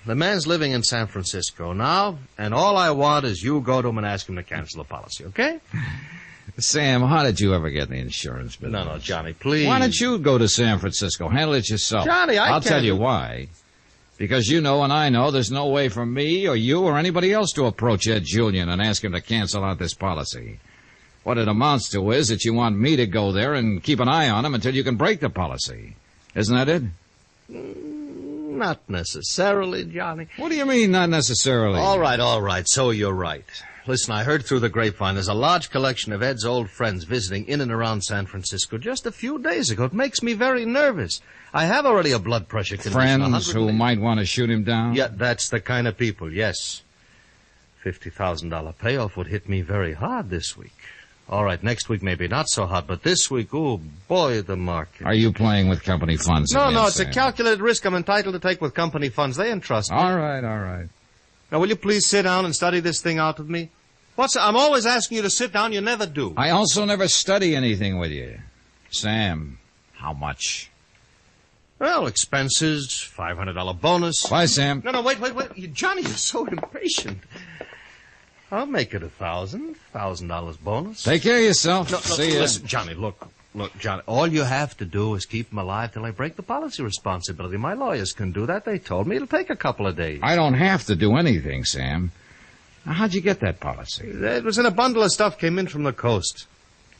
the man's living in San Francisco now, and all I want is you go to him and ask him to cancel the policy, okay? Sam, how did you ever get in the insurance business? No, Johnny, please. Why don't you go to San Francisco? Handle it yourself. Johnny, I'll tell you why. Because you know and I know there's no way for me or you or anybody else to approach Ed Julian and ask him to cancel out this policy. What it amounts to is that you want me to go there and keep an eye on him until you can break the policy. Isn't that it? Not necessarily, Johnny. What do you mean, not necessarily? All right, so you're right. Listen, I heard through the grapevine there's a large collection of Ed's old friends visiting in and around San Francisco just a few days ago. It makes me very nervous. I have already a blood pressure condition. Friends who might want to shoot him down? Yeah, that's the kind of people, yes. $50,000 payoff would hit me very hard this week. All right, next week maybe not so hot, but this week, oh, boy, the market. Are you playing with company funds again, No, it's Sam? a calculated risk I'm entitled to take with company funds. They entrust me. All right. Now, will you please sit down and study this thing out with me? I'm always asking you to sit down. You never do. I also never study anything with you. Sam, how much? Well, expenses, $500 bonus. Bye, Sam. No, wait. Johnny, you're so impatient. I'll make it $1,000 bonus. Take care of yourself. No, See ya. Listen, Johnny, look, Johnny, all you have to do is keep him alive till I break the policy responsibility. My lawyers can do that. They told me it'll take a couple of days. I don't have to do anything, Sam. Now, how'd you get that policy? It was in a bundle of stuff came in from the coast.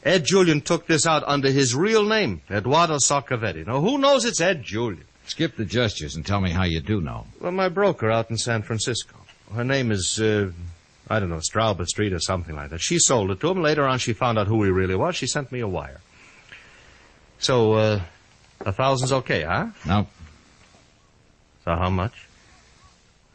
Ed Julian took this out under his real name, Eduardo Sarcavetti. Now, who knows it's Ed Julian? Skip the gestures and tell me how you do know. Well, my broker out in San Francisco. Her name is, I don't know, Straub Street or something like that. She sold it to him. Later on, she found out who he really was. She sent me a wire. So, $1,000's okay, huh? No. So how much?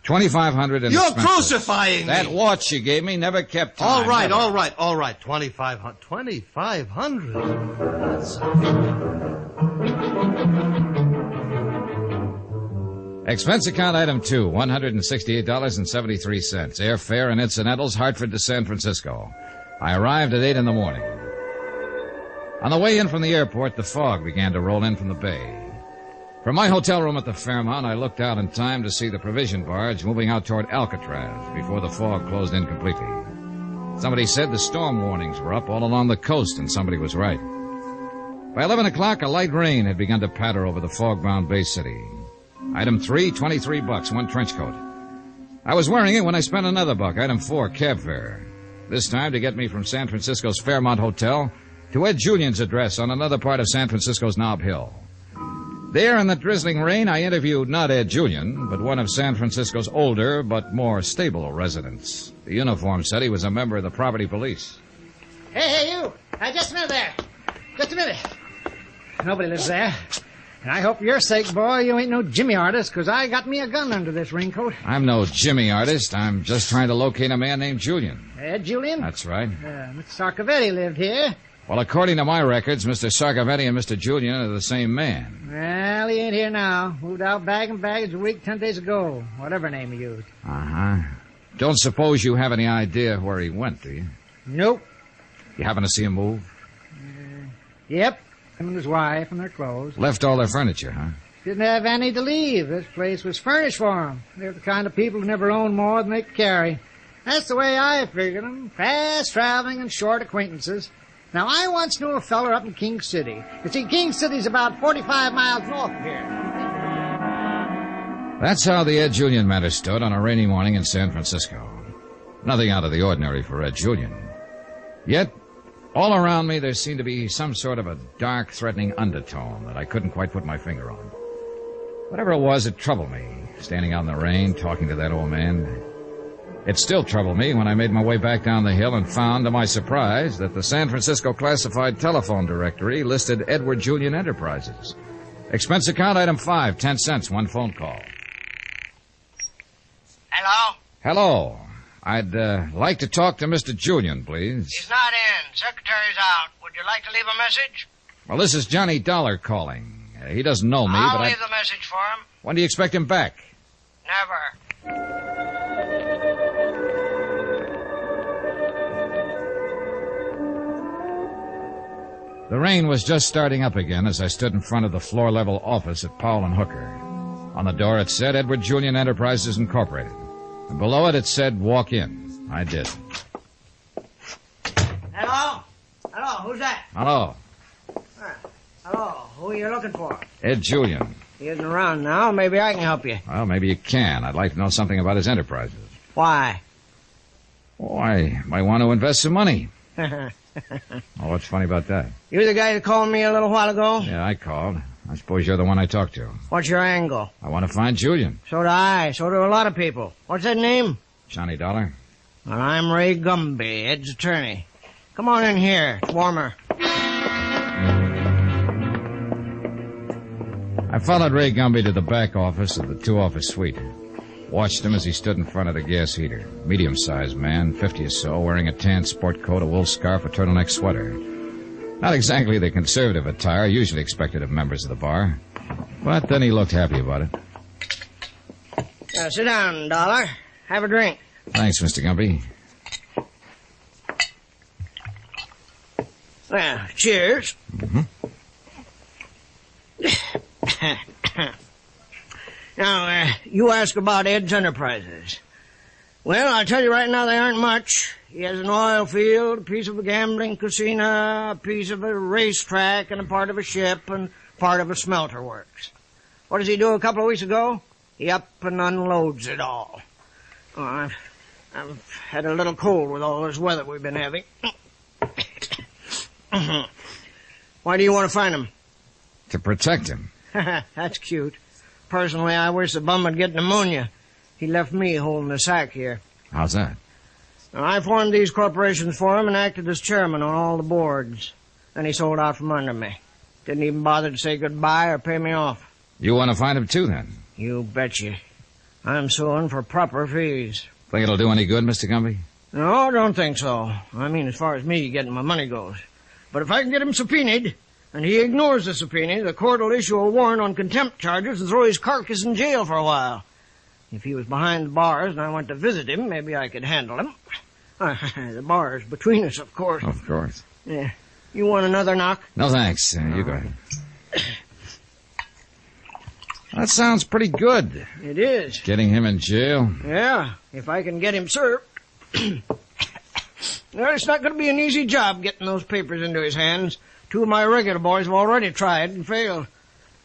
$2,500 in You're expenses. crucifying me! That watch you gave me never kept time. All right. Never. $2,500. Expense account item 2, $168.73. Airfare and incidentals, Hartford to San Francisco. I arrived at 8 in the morning. On the way in from the airport, the fog began to roll in from the bay. From my hotel room at the Fairmount, I looked out in time to see the provision barge moving out toward Alcatraz before the fog closed in completely. Somebody said the storm warnings were up all along the coast, and somebody was right. By 11 o'clock, a light rain had begun to patter over the fog-bound Bay City. Item 3, $23, one trench coat. I was wearing it when I spent another buck. Item 4, cab fare. This time to get me from San Francisco's Fairmount Hotel to Ed Julian's address on another part of San Francisco's Nob Hill. There in the drizzling rain, I interviewed not Ed Julian, but one of San Francisco's older but more stable residents. The uniform said he was a member of the property police. Hey, you! Just a minute there. Just a minute. Nobody lives there. And I hope for your sake, boy, you ain't no Jimmy artist, 'cause I got me a gun under this raincoat. I'm no Jimmy artist. I'm just trying to locate a man named Julian. Ed Julian? That's right. Mr. Sarcavetti lived here. Well, according to my records, Mr. Sarcavetti and Mr. Julian are the same man. Well, he ain't here now. Moved out bag and baggage a week, 10 days ago. Whatever name he used. Uh-huh. Don't suppose you have any idea where he went, do you? Nope. You happen to see him move? Yep. Him and his wife and their clothes. Left all their furniture, huh? Didn't have any to leave. This place was furnished for them. They're the kind of people who never own more than they can carry. That's the way I figured them. Fast traveling and short acquaintances. Now, I once knew a feller up in King City. You see, King City's about 45 miles north of here. That's how the Ed Julian matter stood on a rainy morning in San Francisco. Nothing out of the ordinary for Ed Julian. Yet, all around me there seemed to be some sort of a dark, threatening undertone that I couldn't quite put my finger on. Whatever it was, it troubled me, standing out in the rain, talking to that old man. It still troubled me when I made my way back down the hill and found, to my surprise, that the San Francisco classified telephone directory listed Edward Julian Enterprises. Expense account item 5, 10 cents, one phone call. Hello? Hello. I'd like to talk to Mr. Julian, please. He's not in. Secretary's out. Would you like to leave a message? Well, this is Johnny Dollar calling. He doesn't know me, I'll but leave the message for him. When do you expect him back? Never. The rain was just starting up again as I stood in front of the floor-level office at Powell and Hooker. On the door it said Edward Julian Enterprises Incorporated. And below it said, walk in. I did. Hello? Hello, who's that? Hello. Hello, who are you looking for? Ed Julian. He isn't around now. Maybe I can help you. Well, maybe you can. I'd like to know something about his enterprises. Why? Oh, I might want to invest some money. Oh, what's funny about that? You the guy that called me a little while ago? Yeah, I called. I suppose you're the one I talked to. What's your angle? I want to find Julian. So do I. So do a lot of people. What's that name? Johnny Dollar. Well, I'm Ray Gumby, Ed's attorney. Come on in here. It's warmer. I followed Ray Gumby to the back office of the two-office suite. Watched him as he stood in front of the gas heater. Medium-sized man, 50 or so, wearing a tan sport coat, a wool scarf, a turtleneck sweater. Not exactly the conservative attire usually expected of members of the bar. But then he looked happy about it. Sit down, Dollar. Have a drink. Thanks, Mr. Gumby. Well, cheers. Now, you ask about Ed's Enterprises. Well, I'll tell you right now, they aren't much. He has an oil field, a piece of a gambling casino, a piece of a racetrack, and a part of a ship, and part of a smelter works. What does he do a couple of weeks ago? He up and unloads it all. Oh, I've had a little cold with all this weather we've been having. Why do you want to find him? To protect him. That's cute. Personally, I wish the bum would get pneumonia. He left me holding the sack here. How's that? Now, I formed these corporations for him and acted as chairman on all the boards. Then he sold out from under me. Didn't even bother to say goodbye or pay me off. You want to find him too, then? You betcha. I'm suing for proper fees. Think it'll do any good, Mr. Gumby? No, don't think so. I mean, as far as me getting my money goes. But if I can get him subpoenaed, and he ignores the subpoena, the court will issue a warrant on contempt charges and throw his carcass in jail for a while. If he was behind the bars and I went to visit him, maybe I could handle him. The bars between us, of course. Of course. Yeah. You want another knock? No, thanks. You go ahead. That sounds pretty good. It is. Getting him in jail? Yeah, if I can get him served. Well, it's not going to be an easy job getting those papers into his hands. 2 of my regular boys have already tried and failed.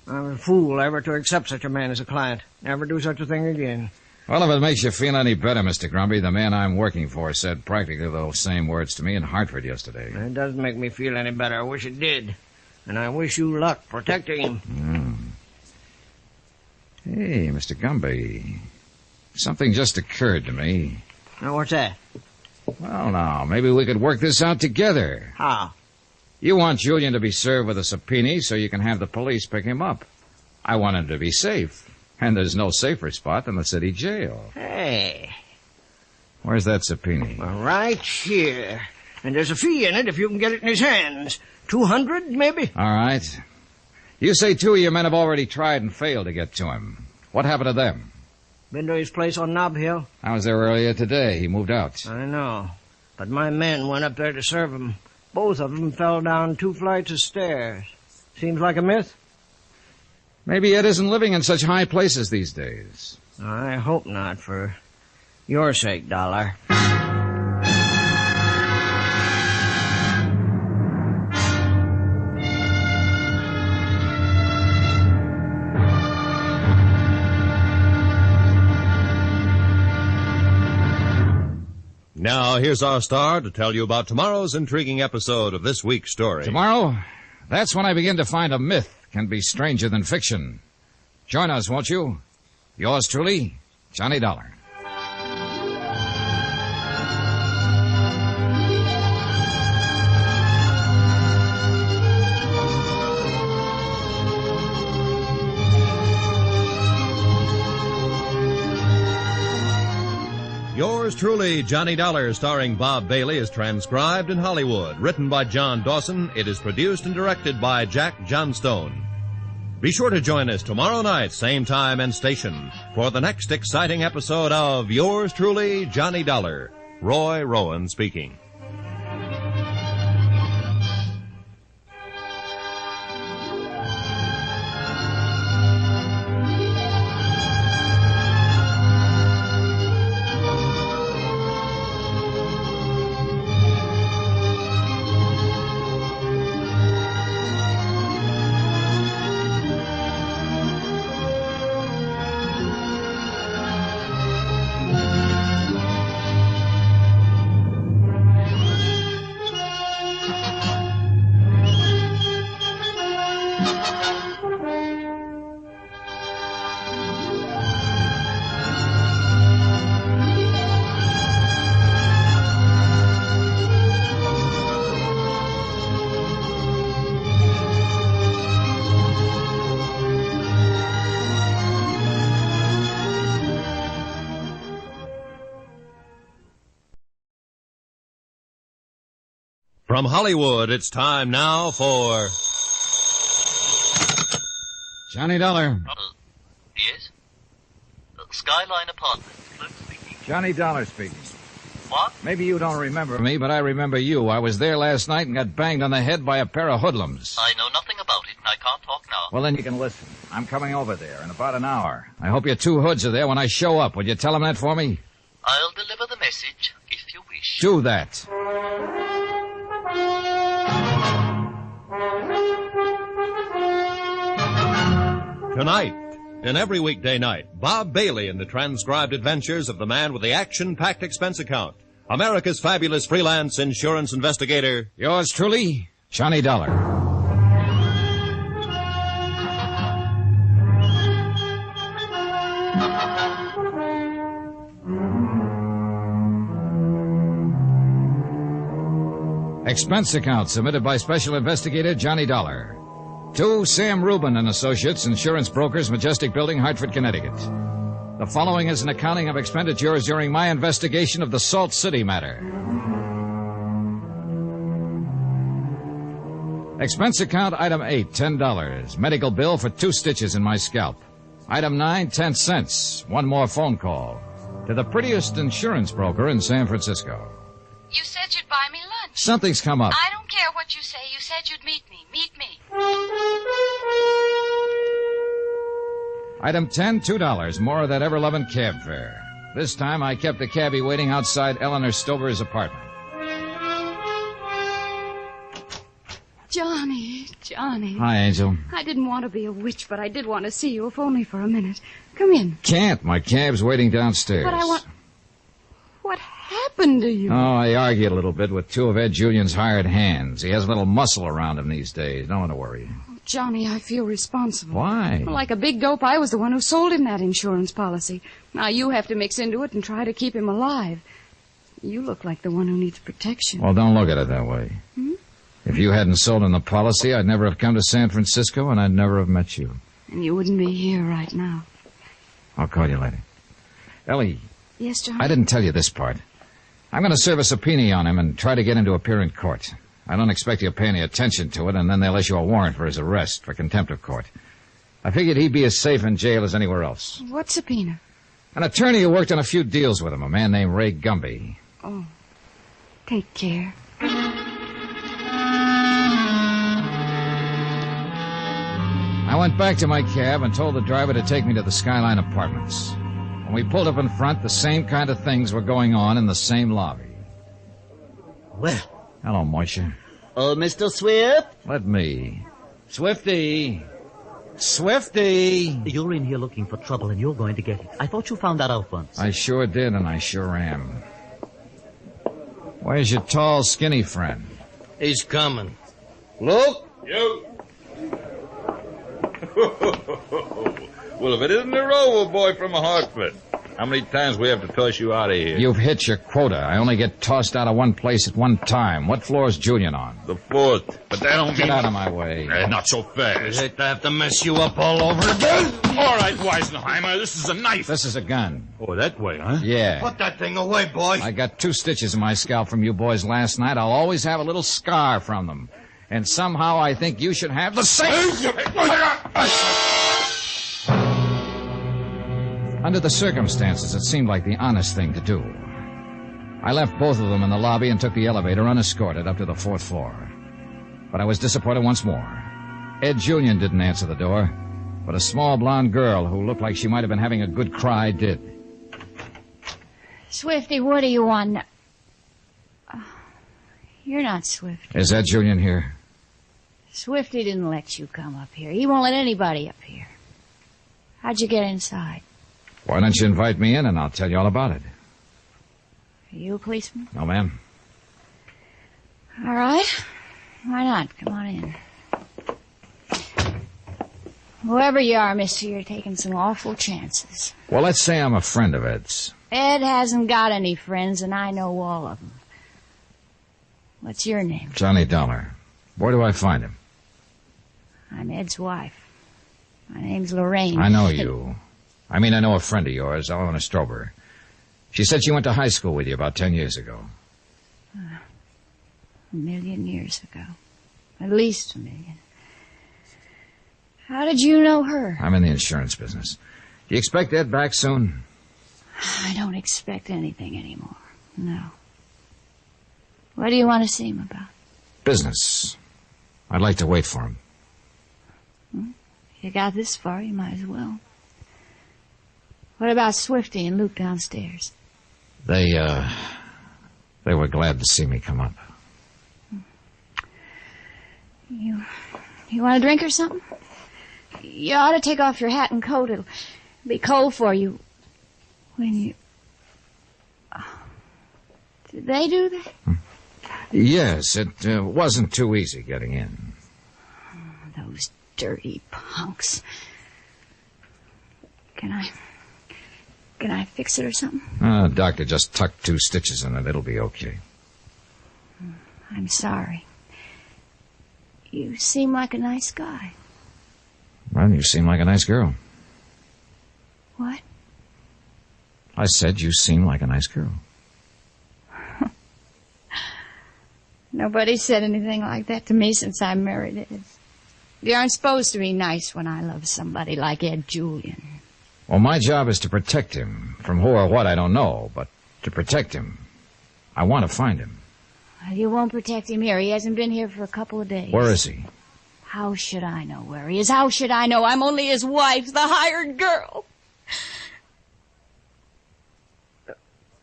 I'm a fool ever to accept such a man as a client. Never do such a thing again. Well, if it makes you feel any better, Mr. Grumby, the man I'm working for said practically those same words to me in Hartford yesterday. It doesn't make me feel any better. I wish it did. And I wish you luck protecting him. Hey, Mr. Gumby, something just occurred to me. Now, what's that? Well, now, maybe we could work this out together. How? You want Julian to be served with a subpoena so you can have the police pick him up. I want him to be safe. And there's no safer spot than the city jail. Hey. Where's that subpoena? Well, right here. And there's a fee in it if you can get it in his hands. $200, maybe? All right. You say 2 of your men have already tried and failed to get to him. What happened to them? Been to his place on Nob Hill? I was there earlier today. He moved out. I know. But my men went up there to serve him. Both of them fell down 2 flights of stairs. Seems like a myth? Maybe Ed isn't living in such high places these days. I hope not, for your sake, Dollar. Now, here's our star to tell you about tomorrow's intriguing episode of this week's story. Tomorrow? That's when I begin to find a myth can be stranger than fiction. Join us, won't you? Yours truly, Johnny Dollar. Yours truly, Johnny Dollar, starring Bob Bailey, is transcribed in Hollywood. Written by John Dawson, it is produced and directed by Jack Johnstone. Be sure to join us tomorrow night, same time and station, for the next exciting episode of Yours truly, Johnny Dollar. Roy Rowan speaking. From Hollywood, it's time now for... Johnny Dollar. Yes? Skyline Apartments. Clerk speaking. Johnny Dollar speaking. What? Maybe you don't remember me, but I remember you. I was there last night and got banged on the head by a pair of hoodlums. I know nothing about it, and I can't talk now. Well, then you can listen. I'm coming over there in about an hour. I hope your two hoods are there when I show up. Would you tell them that for me? I'll deliver the message, if you wish. Do that. Tonight, and every weekday night, Bob Bailey in the transcribed adventures of the man with the action-packed expense account. America's fabulous freelance insurance investigator. Yours truly, Johnny Dollar. Expense account submitted by Special Investigator Johnny Dollar. To Sam Rubin and Associates, Insurance Brokers, Majestic Building, Hartford, Connecticut. The following is an accounting of expenditures during my investigation of the Salt City matter. Expense account item 8, $10. Medical bill for 2 stitches in my scalp. Item 9, 10 cents. One more phone call. To the prettiest insurance broker in San Francisco. You said you'd buy me lunch. Something's come up. I don't care what you say. You said you'd meet me. Meet me. Item 10, $2. More of that ever-loving cab fare. This time I kept the cabbie waiting outside Eleanor Stover's apartment. Johnny. Hi, Angel. I didn't want to be a witch, but I did want to see you, if only for a minute. Come in. Can't. My cab's waiting downstairs. But I want... What happened to you? Oh, I argued a little bit with 2 of Ed Julian's hired hands. He has a little muscle around him these days. Don't want to worry. Johnny, I feel responsible. Why? Well, like a big dope, I was the one who sold him that insurance policy. Now you have to mix into it and try to keep him alive. You look like the one who needs protection. Well, don't look at it that way. If you hadn't sold him the policy, I'd never have come to San Francisco, and I'd never have met you. And you wouldn't be here right now. I'll call you later. Ellie. Yes, Johnny? I didn't tell you this part. I'm going to serve a subpoena on him and try to get him to appear in court. I don't expect you to pay any attention to it, and then they'll issue a warrant for his arrest for contempt of court. I figured he'd be as safe in jail as anywhere else. What subpoena? An attorney who worked on a few deals with him, a man named Ray Gumby. Oh. Take care. I went back to my cab and told the driver to take me to the Skyline Apartments. When we pulled up in front, the same kind of things were going on in the same lobby. Well. Hello, Moisha. Oh, Mr. Swift? Let me. Swifty! Swifty! You're in here looking for trouble, and you're going to get it. I thought you found that out once. I sure did, and I sure am. Where's your tall, skinny friend? He's coming. Look! You! Well, if it isn't the Rover boy from Hartford. How many times we have to toss you out of here? You've hit your quota. I only get tossed out of one place at one time. What floor's Julian on? The 4th. But that don't Get mean... out of my way. Not so fast. I hate to have to mess you up all over again. All right, Weisenheimer, this is a knife. This is a gun. Oh, that way, huh? Yeah. Put that thing away, boy. I got 2 stitches in my scalp from you boys last night. I'll always have a little scar from them. And somehow I think you should have the same... Under the circumstances, it seemed like the honest thing to do. I left both of them in the lobby and took the elevator unescorted up to the 4th floor. But I was disappointed once more. Ed Julian didn't answer the door, but a small blonde girl who looked like she might have been having a good cry did. Swifty, what do you want? You're not Swifty. Is Ed Julian here? Swifty didn't let you come up here. He won't let anybody up here. How'd you get inside? Why don't you invite me in and I'll tell you all about it. Are you a policeman? No, ma'am. All right. Why not? Come on in. Whoever you are, mister, you're taking some awful chances. Well, let's say I'm a friend of Ed's. Ed hasn't got any friends, and I know all of them. What's your name? Johnny Dollar. Where do I find him? I'm Ed's wife. My name's Lorraine. I know you. I know a friend of yours, Eleanor Strober. She said she went to high school with you about 10 years ago. 1,000,000 years ago. At least 1,000,000. How did you know her? I'm in the insurance business. Do you expect Ed back soon? I don't expect anything anymore. No. What do you want to see him about? Business. I'd like to wait for him. You got this far, you might as well. What about Swifty and Luke downstairs? They were glad to see me come up. You want a drink or something? You ought to take off your hat and coat. It'll be cold for you when you... Oh. Did they do that? Yes, it wasn't too easy getting in. Those dirty punks. Can I fix it or something? Doctor just tucked 2 stitches in it. It'll be okay. I'm sorry. You seem like a nice guy. Well, you seem like a nice girl. What? I said you seem like a nice girl. Nobody said anything like that to me since I married Ed. You aren't supposed to be nice when I love somebody like Ed Julian. Well, my job is to protect him. From who or what, I don't know, but to protect him. I want to find him. Well, you won't protect him here. He hasn't been here for a couple of days. Where is he? How should I know where he is? How should I know? I'm only his wife, the hired girl.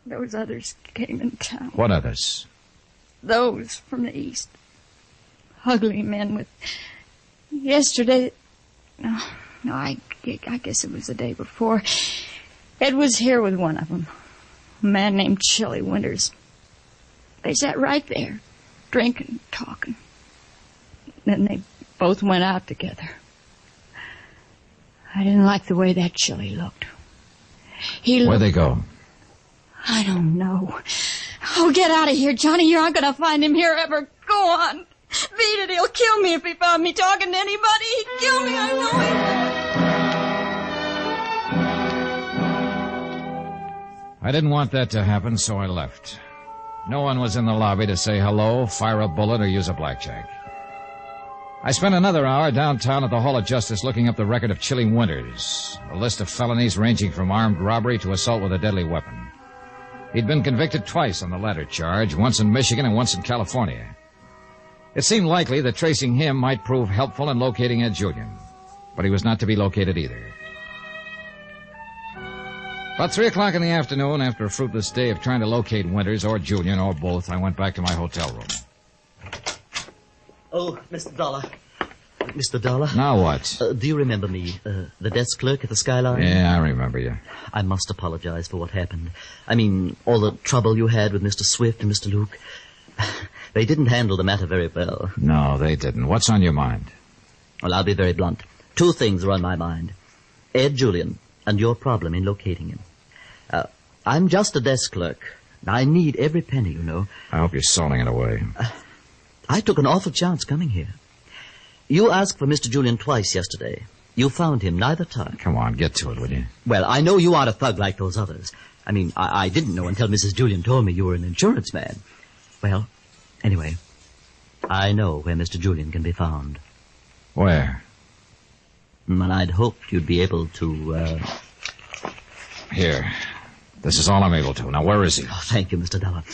Those others came in town. What others? Those from the east. Ugly men with... Yesterday... No, I guess it was the day before. Ed was here with one of them. A man named Chili Winters. They sat right there, drinking, talking. Then they both went out together. I didn't like the way that Chili looked. Where'd they go? I don't know. Oh, get out of here, Johnny. You aren't going to find him here ever. Go on. Beat it. He'll kill me if he found me talking to anybody. He'd kill me. I know he would. I didn't want that to happen, so I left. No one was in the lobby to say hello, fire a bullet, or use a blackjack. I spent another hour downtown at the Hall of Justice looking up the record of Chili Winters, a list of felonies ranging from armed robbery to assault with a deadly weapon. He'd been convicted twice on the latter charge, once in Michigan and once in California. It seemed likely that tracing him might prove helpful in locating Ed Julian, but he was not to be located either. About 3 o'clock in the afternoon, after a fruitless day of trying to locate Winters or Julian or both, I went back to my hotel room. Oh, Mr. Dollar. Mr. Dollar? Now what? Do you remember me? The desk clerk at the Skyline? Yeah, I remember you. I must apologize for what happened. I mean, all the trouble you had with Mr. Swift and Mr. Luke. They didn't handle the matter very well. No, they didn't. What's on your mind? Well, I'll be very blunt. 2 things are on my mind. Ed Julian and your problem in locating him. I'm just a desk clerk. I need every penny, you know. I hope you're sawing it away. I took an awful chance coming here. You asked for Mr. Julian twice yesterday. You found him neither time. Come on, get to it, will you? Well, I know you aren't a thug like those others. I mean, I didn't know until Mrs. Julian told me you were an insurance man. Well, anyway, I know where Mr. Julian can be found. Where? And I'd hoped you'd be able to, Here. This is all I'm able to. Now, where is he? Oh, thank you, Mr. Dollar.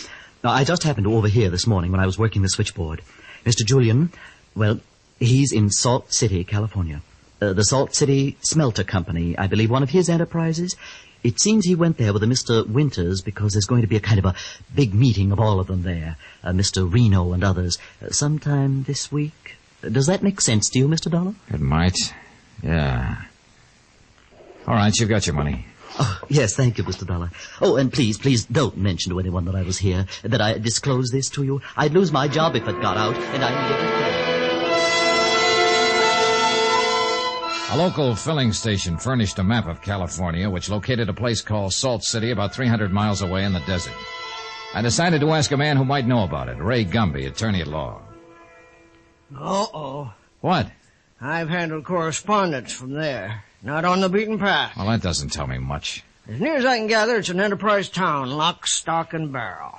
Now, I just happened to overhear this morning when I was working the switchboard. Mr. Julian, well, he's in Salt City, California. The Salt City Smelter Company, I believe one of his enterprises. It seems he went there with a Mr. Winters because there's going to be a kind of a big meeting of all of them there. Mr. Reno and others. Sometime this week. Does that make sense to you, Mr. Dollar? It might. Yeah. All right, you've got your money. Oh, yes, thank you, Mr. Dollar. Oh, and please don't mention to anyone that I was here, that I disclosed this to you. I'd lose my job if it got out, and I needed A local filling station furnished a map of California, which located a place called Salt City about 300 miles away in the desert. I decided to ask a man who might know about it, Ray Gumby, attorney at law. Uh-oh. What? I've handled correspondence from there. Not on the beaten path. Well, that doesn't tell me much. As near as I can gather, it's an enterprise town, lock, stock, and barrel.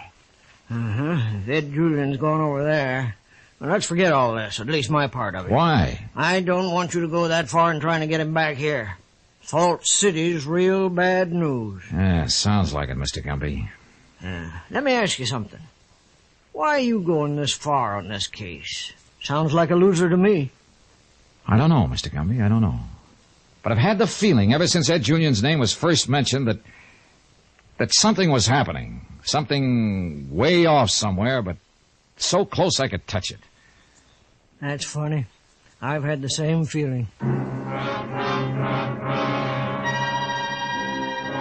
If Ed Julian's going over there... Well, let's forget all this, at least my part of it. Why? I don't want you to go that far in trying to get him back here. Salt City's real bad news. Yeah, sounds like it, Mr. Gumby. Let me ask you something. Why are you going this far on this case? Sounds like a loser to me. I don't know, Mr. Gumby, I don't know. But I've had the feeling ever since Ed Julian's name was first mentioned that something was happening. Something way off somewhere, but so close I could touch it. That's funny. I've had the same feeling.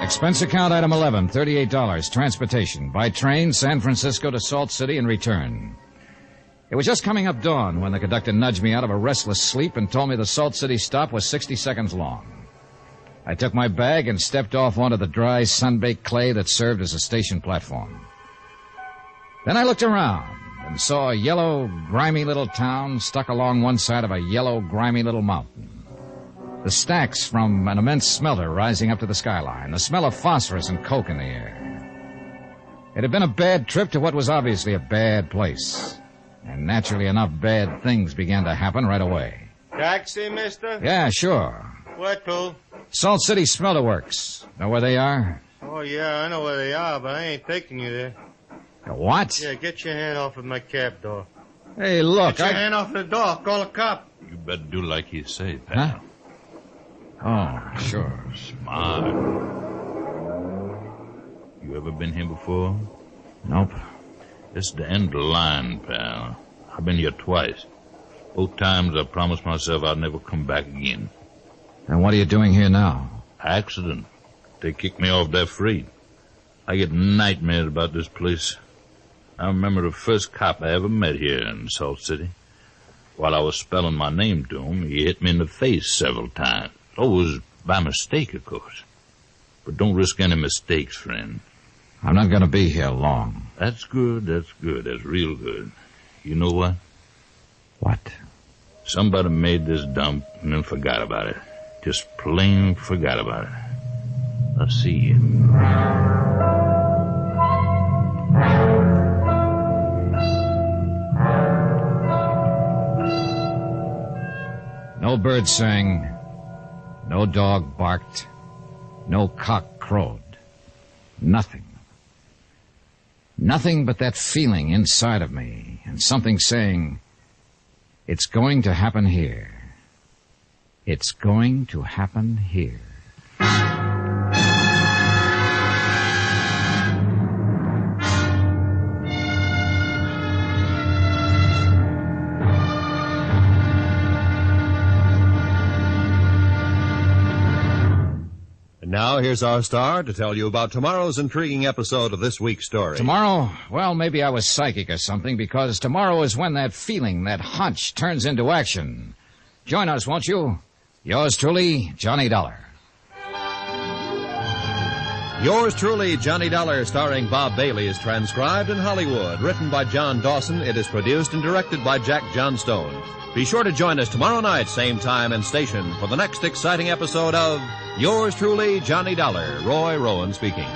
Expense account item 11, $38. Transportation. By train, San Francisco to Salt City and return. It was just coming up dawn when the conductor nudged me out of a restless sleep and told me the Salt City stop was 60 seconds long. I took my bag and stepped off onto the dry, sun-baked clay that served as a station platform. Then I looked around and saw a yellow, grimy little town stuck along one side of a yellow, grimy little mountain. The stacks from an immense smelter rising up to the skyline, the smell of phosphorus and coke in the air. It had been a bad trip to what was obviously a bad place. And naturally enough, bad things began to happen right away. Taxi, mister? Yeah, sure. Where to? Salt City Smelter Works. Know where they are? Oh, yeah, I know where they are, but I ain't taking you there. What? Yeah, get your hand off of my cab door. Hey, look, Get your hand off the door. Call a cop. You better do like he say, pal. Huh? Oh, sure. Smart. You ever been here before? Nope. It's the end of the line, pal. I've been here twice. Both times I promised myself I'd never come back again. And what are you doing here now? Accident. They kicked me off that freight. I get nightmares about this place. I remember the first cop I ever met here in Salt City. While I was spelling my name to him, he hit me in the face several times. Always by mistake, of course. But don't risk any mistakes, friend. I'm not going to be here long. That's good, that's real good. You know what? What? Somebody made this dump and then forgot about it. Just plain forgot about it. I'll see you. No bird sang. No dog barked. No cock crowed. Nothing. Nothing but that feeling inside of me and something saying, it's going to happen here. It's going to happen here. Now, here's our star to tell you about tomorrow's intriguing episode of this week's story. Tomorrow? Well, maybe I was psychic or something, because tomorrow is when that feeling, that hunch, turns into action. Join us, won't you? Yours truly, Johnny Dollar. Yours truly, Johnny Dollar, starring Bob Bailey, is transcribed in Hollywood. Written by John Dawson, it is produced and directed by Jack Johnstone. Be sure to join us tomorrow night, same time and station, for the next exciting episode of Yours truly, Johnny Dollar. Roy Rowan speaking.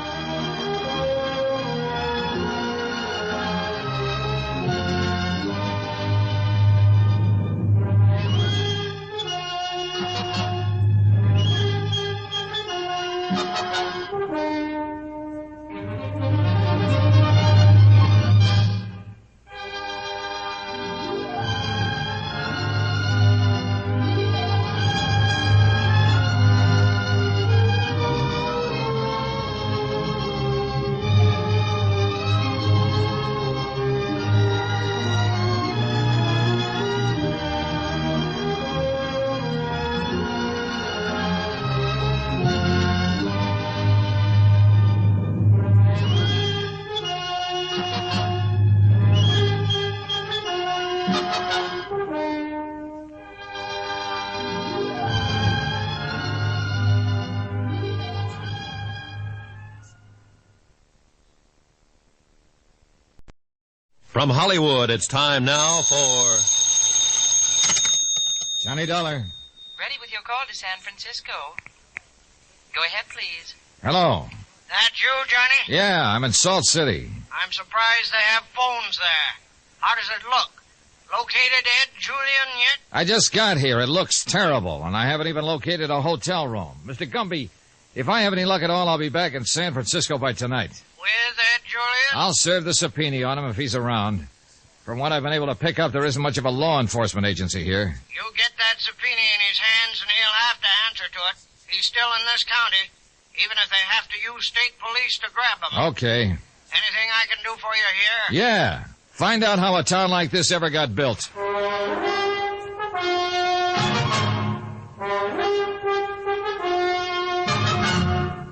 From Hollywood, it's time now for Johnny Dollar. Ready with your call to San Francisco. Go ahead, please. Hello. That you, Johnny? Yeah, I'm in Salt City. I'm surprised they have phones there. How does it look? Located Ed Julian yet? I just got here. It looks terrible, and I haven't even located a hotel room. Mr. Gumby, if I have any luck at all, I'll be back in San Francisco by tonight. With Ed Julian? I'll serve the subpoena on him if he's around. From what I've been able to pick up, there isn't much of a law enforcement agency here. You get that subpoena in his hands and he'll have to answer to it. He's still in this county, even if they have to use state police to grab him. Okay. Anything I can do for you here? Yeah. Find out how a town like this ever got built.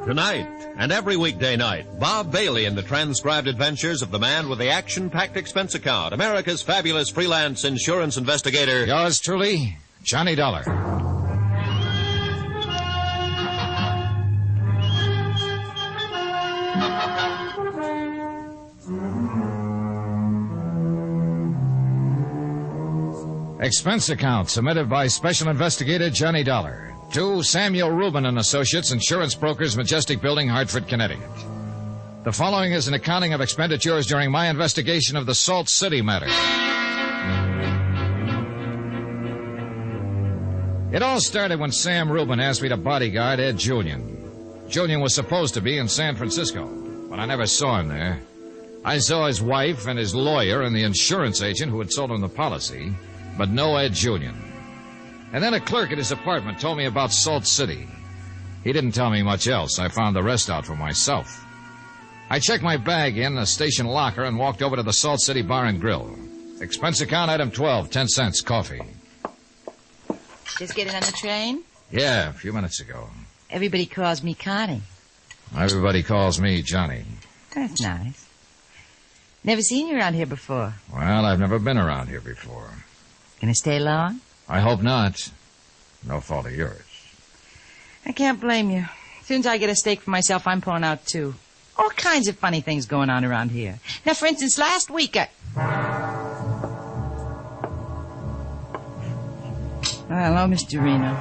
Tonight, and every weekday night, Bob Bailey in the transcribed adventures of the man with the action-packed expense account, America's fabulous freelance insurance investigator. Yours truly, Johnny Dollar. Expense account submitted by Special Investigator Johnny Dollar to Samuel Rubin and Associates, Insurance Brokers, Majestic Building, Hartford, Connecticut. The following is an accounting of expenditures during my investigation of the Salt City matter. It all started when Sam Rubin asked me to bodyguard Ed Julian. Julian was supposed to be in San Francisco, but I never saw him there. I saw his wife and his lawyer and the insurance agent who had sold him the policy, but no Ed Julian. And then a clerk at his apartment told me about Salt City. He didn't tell me much else. I found the rest out for myself. I checked my bag in the station locker and walked over to the Salt City Bar and Grill. Expense account item 12, 10 cents, coffee. Just getting on the train? Yeah, a few minutes ago. Everybody calls me Connie. Everybody calls me Johnny. That's nice. Never seen you around here before. Well, I've never been around here before. Gonna stay long? I hope not. No fault of yours. I can't blame you. As soon as I get a steak for myself, I'm pulling out too. All kinds of funny things going on around here. Now, for instance, last week hello, Mr. Reno.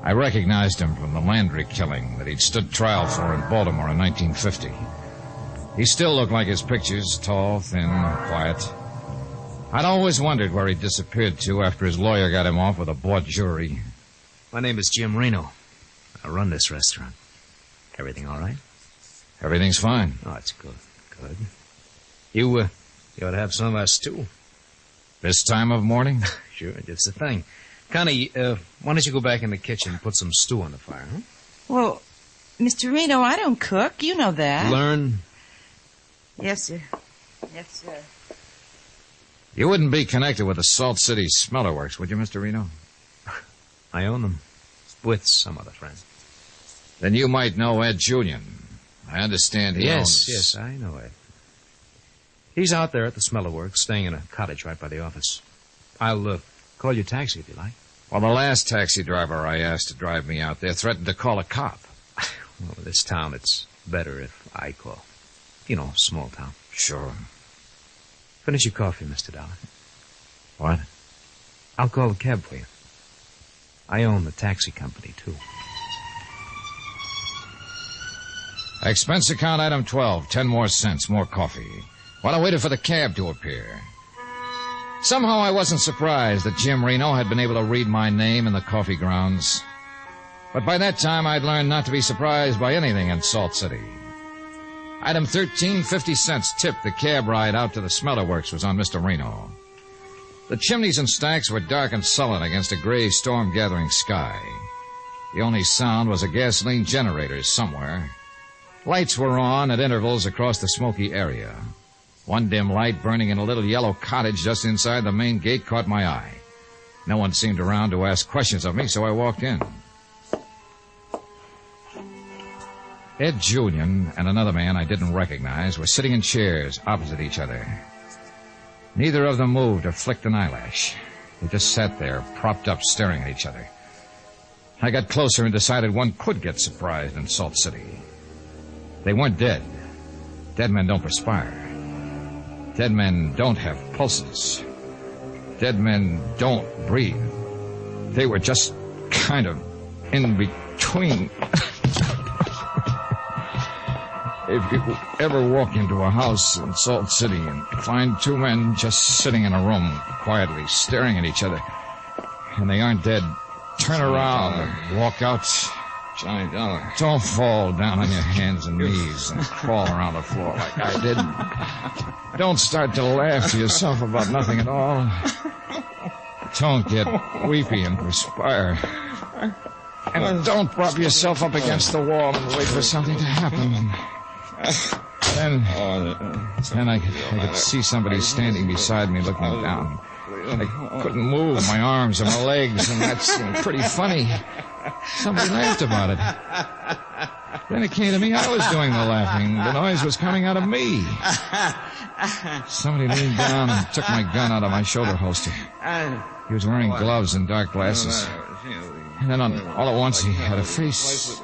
I recognized him from the Landry killing that he'd stood trial for in Baltimore in 1950. He still looked like his pictures, tall, thin, quiet. I'd always wondered where he disappeared to after his lawyer got him off with a bought jury. My name is Jim Reno. I run this restaurant. Everything all right? Everything's fine. Oh, that's good. Good. You ought to have some of our stew. This time of morning? Sure, just the thing. Connie, why don't you go back in the kitchen and put some stew on the fire, huh? Well, Mr. Reno, I don't cook. You know that. Learn. Yes, sir. Yes, sir. You wouldn't be connected with the Salt City Smelter Works, would you, Mr. Reno? I own them. With some other friends. Then you might know Ed Julian. I understand he owns... Yes, I know Ed. He's out there at the Smelter Works, staying in a cottage right by the office. I'll call your taxi if you like. Well, the last taxi driver I asked to drive me out there threatened to call a cop. Well, in this town, it's better if I call. You know, small town. Sure. Finish your coffee, Mr. Dollar. What? I'll call the cab for you. I own the taxi company, too. Expense account item 12, 10 more cents, more coffee. While I waited for the cab to appear. Somehow I wasn't surprised that Jim Reno had been able to read my name in the coffee grounds. But by that time, I'd learned not to be surprised by anything in Salt City. Item 13, 50 cents tip. The cab ride out to the Smelter Works was on Mr. Reno. The chimneys and stacks were dark and sullen against a gray storm-gathering sky. The only sound was a gasoline generator somewhere. Lights were on at intervals across the smoky area. One dim light burning in a little yellow cottage just inside the main gate caught my eye. No one seemed around to ask questions of me, so I walked in. Ed Julian and another man I didn't recognize were sitting in chairs opposite each other. Neither of them moved or flicked an eyelash. They just sat there, propped up, staring at each other. I got closer and decided one could get surprised in Salt City. They weren't dead. Dead men don't perspire. Dead men don't have pulses. Dead men don't breathe. They were just kind of in between. If you ever walk into a house in Salt City and find two men just sitting in a room, quietly staring at each other, and they aren't dead, turn around and walk out Johnny Dollar, don't fall down on your hands and knees and crawl around the floor like I did. Don't start to laugh to yourself about nothing at all. Don't get weepy and perspire. And don't prop yourself up against the wall and wait for something to happen. Then I could see somebody standing beside me looking down. I couldn't move my arms or my legs, and that seemed pretty funny. Somebody laughed about it. Then it came to me I was doing the laughing. The noise was coming out of me. Somebody leaned down and took my gun out of my shoulder holster. He was wearing gloves and dark glasses. And then all at once he had a face.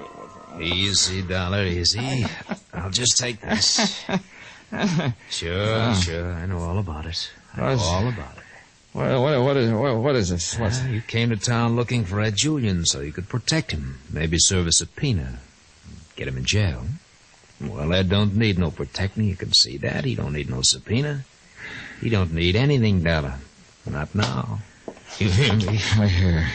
Easy, Dollar, easy. I'll just take this. Sure. I know all about it. All about it. What is this? You came to town looking for Ed Julian so you could protect him. Maybe serve a subpoena. Get him in jail. Well, Ed don't need no protecting. You can see that. He don't need no subpoena. He don't need anything, Dollar. Not now. You hear me? I hear.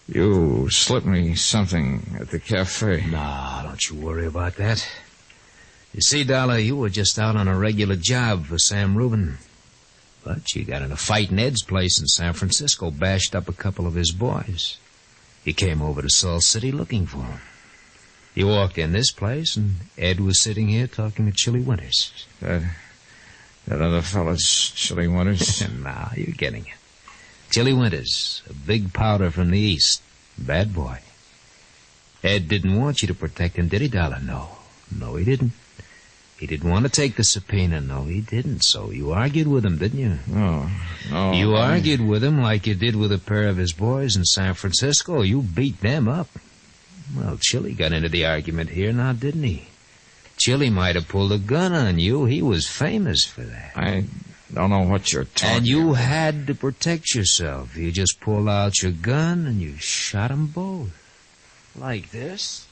You slipped me something at the cafe. Nah, don't you worry about that. You see, Dollar, you were just out on a regular job for Sam Rubin. But you got in a fight in Ed's place in San Francisco, bashed up a couple of his boys. You came over to Salt City looking for him. You walked in this place, and Ed was sitting here talking to Chili Winters. That other fellow's Chili Winters? Nah, you're getting it. Chili Winters, a big powder from the East. Bad boy. Ed didn't want you to protect him, did he, Dollar? No, he didn't. He didn't want to take the subpoena. No, he didn't. So you argued with him, didn't you? No. You argued with him like you did with a pair of his boys in San Francisco. You beat them up. Well, Chili got into the argument here now, didn't he? Chili might have pulled a gun on you. He was famous for that. I don't know what you're talking about. And you had to protect yourself. You just pulled out your gun and you shot them both. Like this.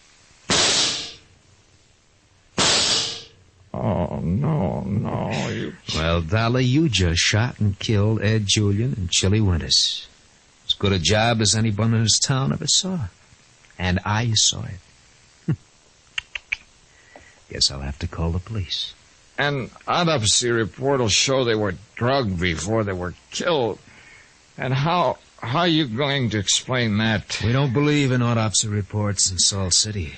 Oh, no. Well, Dollar, you just shot and killed Ed Julian and Chili Winters. As good a job as anyone in this town ever saw. And I saw it. Guess I'll have to call the police. An autopsy report will show they were drugged before they were killed. And how are you going to explain that? We don't believe in autopsy reports in Salt City.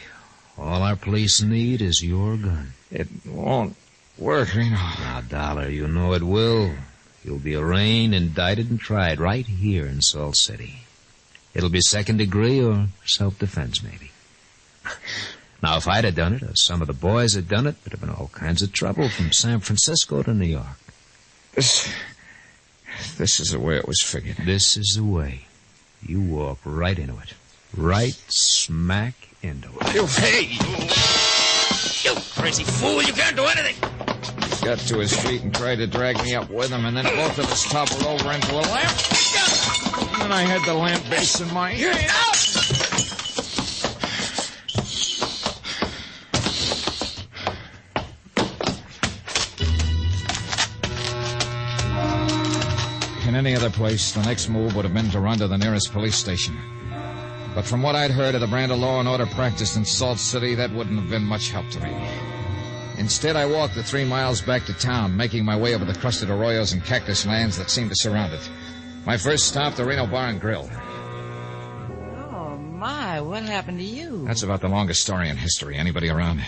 All our police need is your gun. It won't work, Reno. Now, Dollar, you know it will. You'll be arraigned, indicted, and tried right here in Salt City. It'll be second degree or self-defense, maybe. Now, if I'd have done it, or some of the boys had done it, there'd have been all kinds of trouble from San Francisco to New York. This is the way it was figured. This is the way. You walk right into it. Right smack into it. Hey! You crazy fool, you can't do anything! He got to his feet and tried to drag me up with him, and then both of us toppled over into a lamp. And then I had the lamp base in my hand. In any other place, the next move would have been to run to the nearest police station. But from what I'd heard of the brand of law and order practiced in Salt City, that wouldn't have been much help to me. Instead, I walked the 3 miles back to town, making my way over the crusted arroyos and cactus lands that seemed to surround it. My first stop, the Reno Bar and Grill. Oh, my, what happened to you? That's about the longest story in history. Anybody around?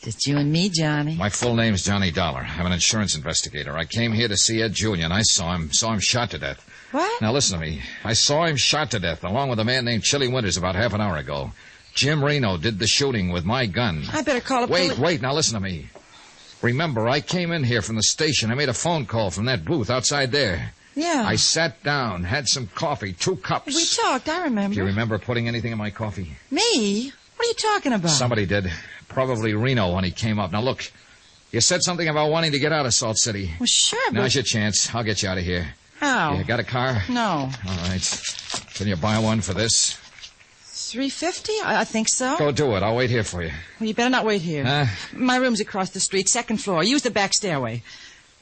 Just you and me, Johnny. My full name's Johnny Dollar. I'm an insurance investigator. I came here to see Ed Julian. I saw him shot to death. What? Now listen to me. I saw him shot to death along with a man named Chili Winters about half an hour ago. Jim Reno did the shooting with my gun. I better call a police. Wait, now listen to me. Remember, I came in here from the station. I made a phone call from that booth outside there. Yeah. I sat down, had some coffee, 2 cups. We talked, I remember. Do you remember putting anything in my coffee? Me? What are you talking about? Somebody did. Probably Reno when he came up. Now look, you said something about wanting to get out of Salt City. Well, sure, but... Now's your chance. I'll get you out of here. How? You got a car? No. All right. Can you buy one for this? $3.50? I think so. Go do it. I'll wait here for you. Well, you better not wait here. My room's across the street, 2nd floor. Use the back stairway.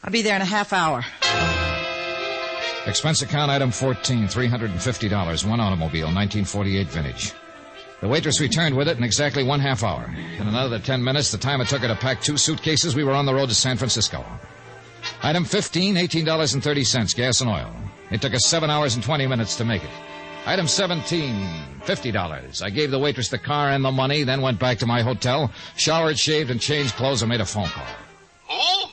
I'll be there in a half hour. Expense account item 14, $350. One automobile, 1948 vintage. The waitress returned with it in exactly 1/2 hour. In another 10 minutes, the time it took her to pack 2 suitcases, we were on the road to San Francisco. Item 15, $18.30, gas and oil. It took us 7 hours and 20 minutes to make it. Item 17, $50. I gave the waitress the car and the money, then went back to my hotel, showered, shaved, and changed clothes and made a phone call. Who?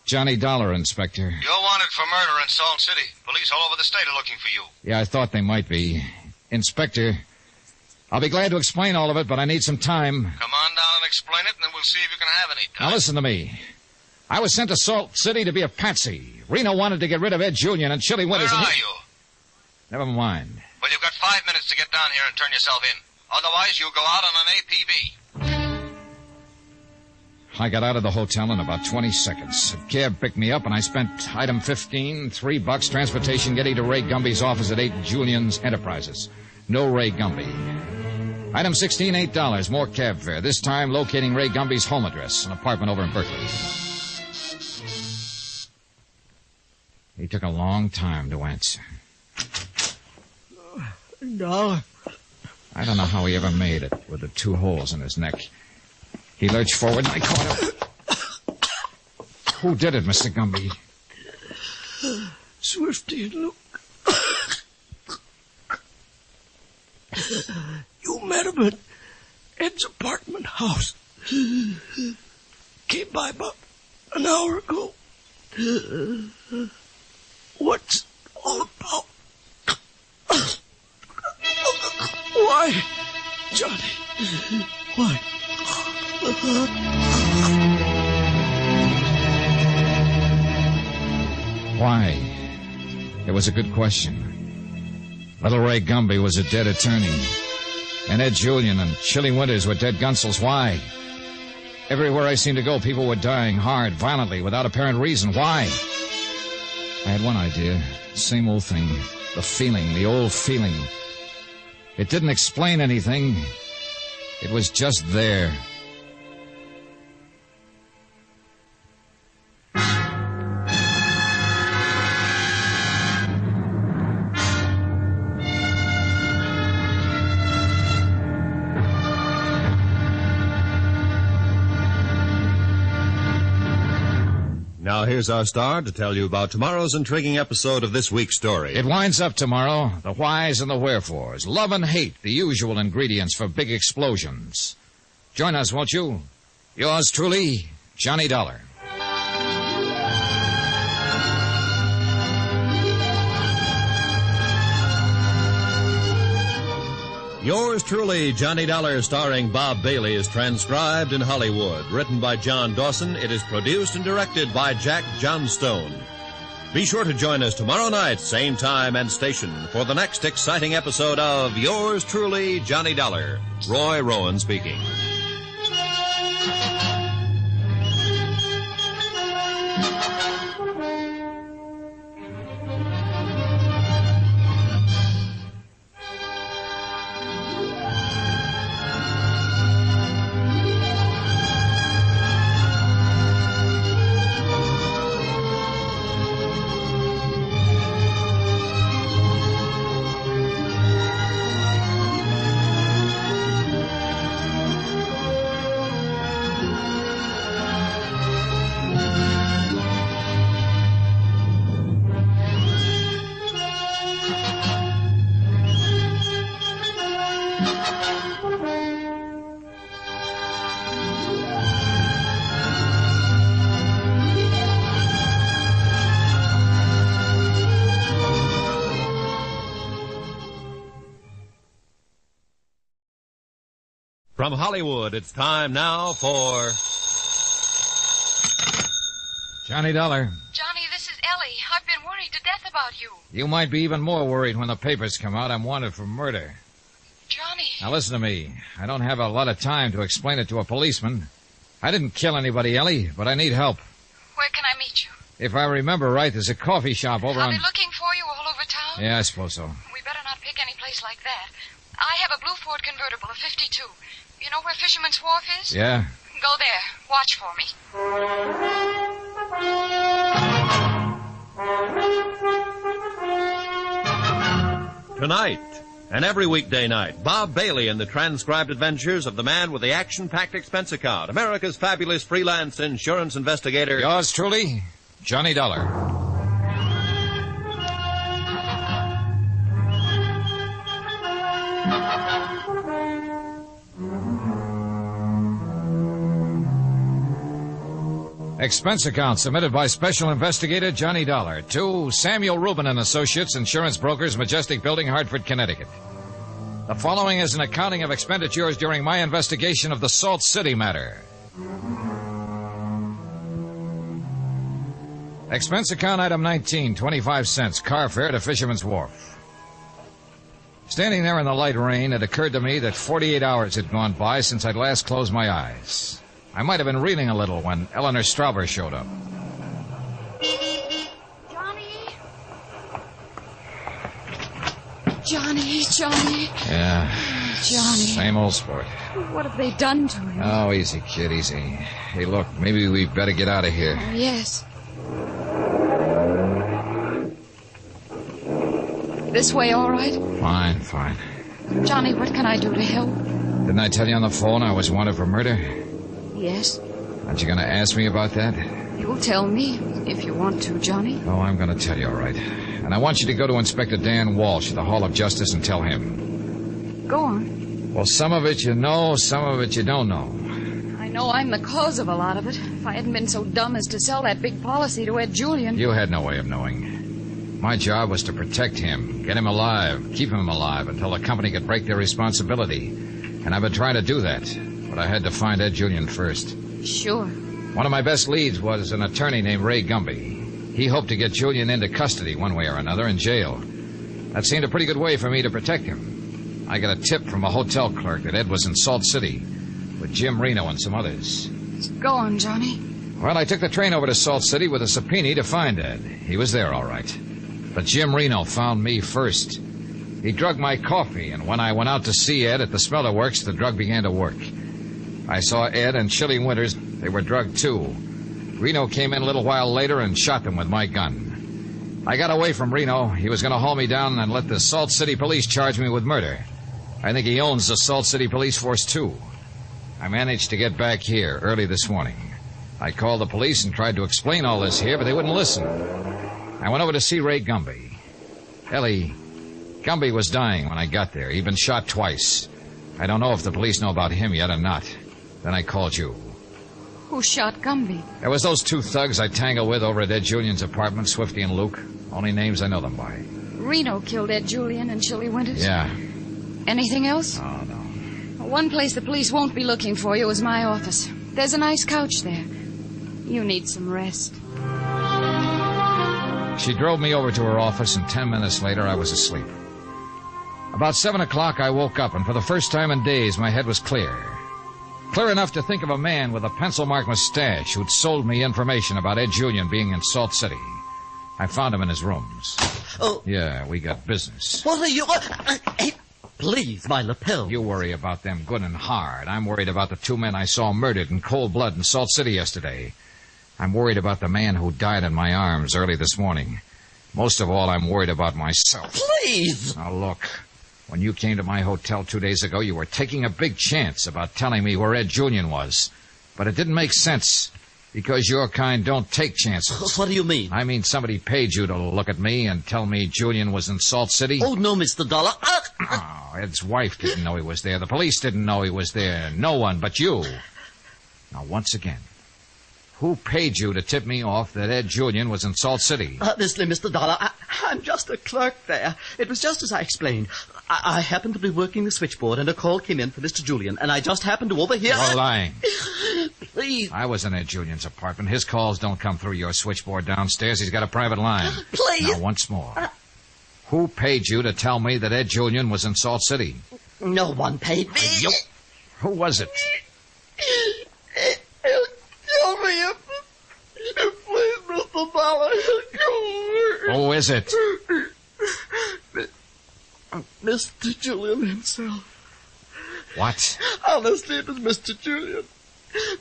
Johnny Dollar, Inspector. You're wanted for murder in Salt City. Police all over the state are looking for you. Yeah, I thought they might be. Inspector, I'll be glad to explain all of it, but I need some time. Come on down and explain it, and then we'll see if you can have any time. Now listen to me. I was sent to Salt City to be a patsy. Reno wanted to get rid of Ed Julian and Chili Winters. Where are you? Never mind. Well, you've got 5 minutes to get down here and turn yourself in. Otherwise, you'll go out on an APB. I got out of the hotel in about 20 seconds. A cab picked me up, and I spent item 15, $3, transportation getting to Ray Gumby's office at 8 Julian's Enterprises. No Ray Gumby. Item 16, $8, more cab fare. This time locating Ray Gumby's home address, an apartment over in Berkeley. He took a long time to answer. Dollar. I don't know how he ever made it with the 2 holes in his neck. He lurched forward and I caught him. Who did it, Mr. Gumby? Swifty and Luke. You met him at Ed's apartment house. Came by about an hour ago. What's all about? Why, Johnny? Why? Why? It was a good question. Little Ray Gumby was a dead attorney. And Ed Julian and Chili Winters were dead gunsels. Why? Everywhere I seemed to go, people were dying hard, violently, without apparent reason. Why? I had one idea. Same old thing. The feeling, the old feeling. It didn't explain anything. It was just there. Now here's our star to tell you about tomorrow's intriguing episode of this week's story. It winds up tomorrow. The whys and the wherefores. Love and hate, the usual ingredients for big explosions. Join us, won't you? Yours truly, Johnny Dollar. Yours truly, Johnny Dollar, starring Bob Bailey, is transcribed in Hollywood. Written by John Dawson, it is produced and directed by Jack Johnstone. Be sure to join us tomorrow night, same time and station, for the next exciting episode of Yours truly, Johnny Dollar. Roy Rowan speaking. From Hollywood, it's time now for... Johnny Dollar. Johnny, this is Ellie. I've been worried to death about you. You might be even more worried when the papers come out. I'm wanted for murder. Johnny. Now listen to me. I don't have a lot of time to explain it to a policeman. I didn't kill anybody, Ellie, but I need help. Where can I meet you? If I remember right, there's a coffee shop over I'll on... be looking for you all over town. Yeah, I suppose so. We better not pick any place like that. I have a blue Ford convertible, a 52. You know where Fisherman's Wharf is? Yeah. Go there. Watch for me. Tonight, And every weekday night, Bob Bailey in the transcribed adventures of the man with the action-packed expense account, America's fabulous freelance insurance investigator. Yours truly, Johnny Dollar. Expense account submitted by Special Investigator Johnny Dollar to Samuel Rubin and Associates, Insurance Brokers, Majestic Building, Hartford, Connecticut. The following is an accounting of expenditures during my investigation of the Salt City matter. Expense account item 19, 25 cents, car fare to Fisherman's Wharf. Standing there in the light rain, it occurred to me that 48 hours had gone by since I'd last closed my eyes. I might have been reeling a little when Eleanor Strouber showed up. Johnny. Yeah. Johnny. Same old sport. What have they done to him? Oh, easy, kid, easy. Hey, look, maybe we better get out of here. Yes. This way, all right? Fine. Johnny, what can I do to help? Didn't I tell you on the phone I was wanted for murder? Yes. Aren't you going to ask me about that? You'll tell me if you want to, Johnny. Oh, I'm going to tell you, all right. And I want you to go to Inspector Dan Walsh at the Hall of Justice and tell him. Go on. Well, some of it you know, some of it you don't know. I know I'm the cause of a lot of it. If I hadn't been so dumb as to sell that big policy to Ed Julian. You had no way of knowing. My job was to protect him, get him alive, keep him alive until the company could break their responsibility. And I've been trying to do that. But I had to find Ed Julian first. Sure. One of my best leads was an attorney named Ray Gumby. He hoped to get Julian into custody one way or another in jail. That seemed a pretty good way for me to protect him. I got a tip from a hotel clerk that Ed was in Salt City with Jim Reno and some others. Go on, Johnny. Well, I took the train over to Salt City with a subpoena to find Ed. He was there, all right. But Jim Reno found me first. He drugged my coffee, and when I went out to see Ed at the Smelter Works, the drug began to work. I saw Ed and Chili Winters. They were drugged, too. Reno came in a little while later and shot them with my gun. I got away from Reno. He was going to haul me down and let the Salt City Police charge me with murder. I think he owns the Salt City Police Force, too. I managed to get back here early this morning. I called the police and tried to explain all this here, but they wouldn't listen. I went over to see Ray Gumby. Ellie, Gumby was dying when I got there. He'd been shot twice. I don't know if the police know about him yet or not. Then I called you. Who shot Gumby? There was those two thugs I tangled with over at Ed Julian's apartment, Swifty and Luke. Only names I know them by. Reno killed Ed Julian and Chili Winters? Yeah. Anything else? Oh, no. One place the police won't be looking for you is my office. There's a nice couch there. You need some rest. She drove me over to her office, and 10 minutes later, I was asleep. About 7 o'clock, I woke up, and for the first time in days, my head was clear. Clear enough to think of a man with a pencil-marked mustache who'd sold me information about Ed Julian being in Salt City. I found him in his rooms. Oh. Yeah, we got business. What are you... Hey, please, my lapel. You worry about them good and hard. I'm worried about the two men I saw murdered in cold blood in Salt City yesterday. I'm worried about the man who died in my arms early this morning. Most of all, I'm worried about myself. Please! Now, look. When you came to my hotel 2 days ago, you were taking a big chance about telling me where Ed Julian was. But it didn't make sense, because your kind don't take chances. What do you mean? I mean somebody paid you to look at me and tell me Julian was in Salt City. Oh, no, Mr. Dollar. Oh, Ed's wife didn't know he was there. The police didn't know he was there. No one but you. Now, once again, who paid you to tip me off that Ed Julian was in Salt City? Honestly, Mr. Dollar, I'm just a clerk there. It was just as I explained. I happened to be working the switchboard, and a call came in for Mr. Julian, and I just happened to overhear... You're lying. Please. I was in Ed Julian's apartment. His calls don't come through your switchboard downstairs. He's got a private line. Please. Now, once more. Who paid you to tell me that Ed Julian was in Salt City? No one paid me. Who was it? Kill me. Please, Mr. Dollar. Who is it? Mr. Julian himself. What? Honestly, it was Mr. Julian.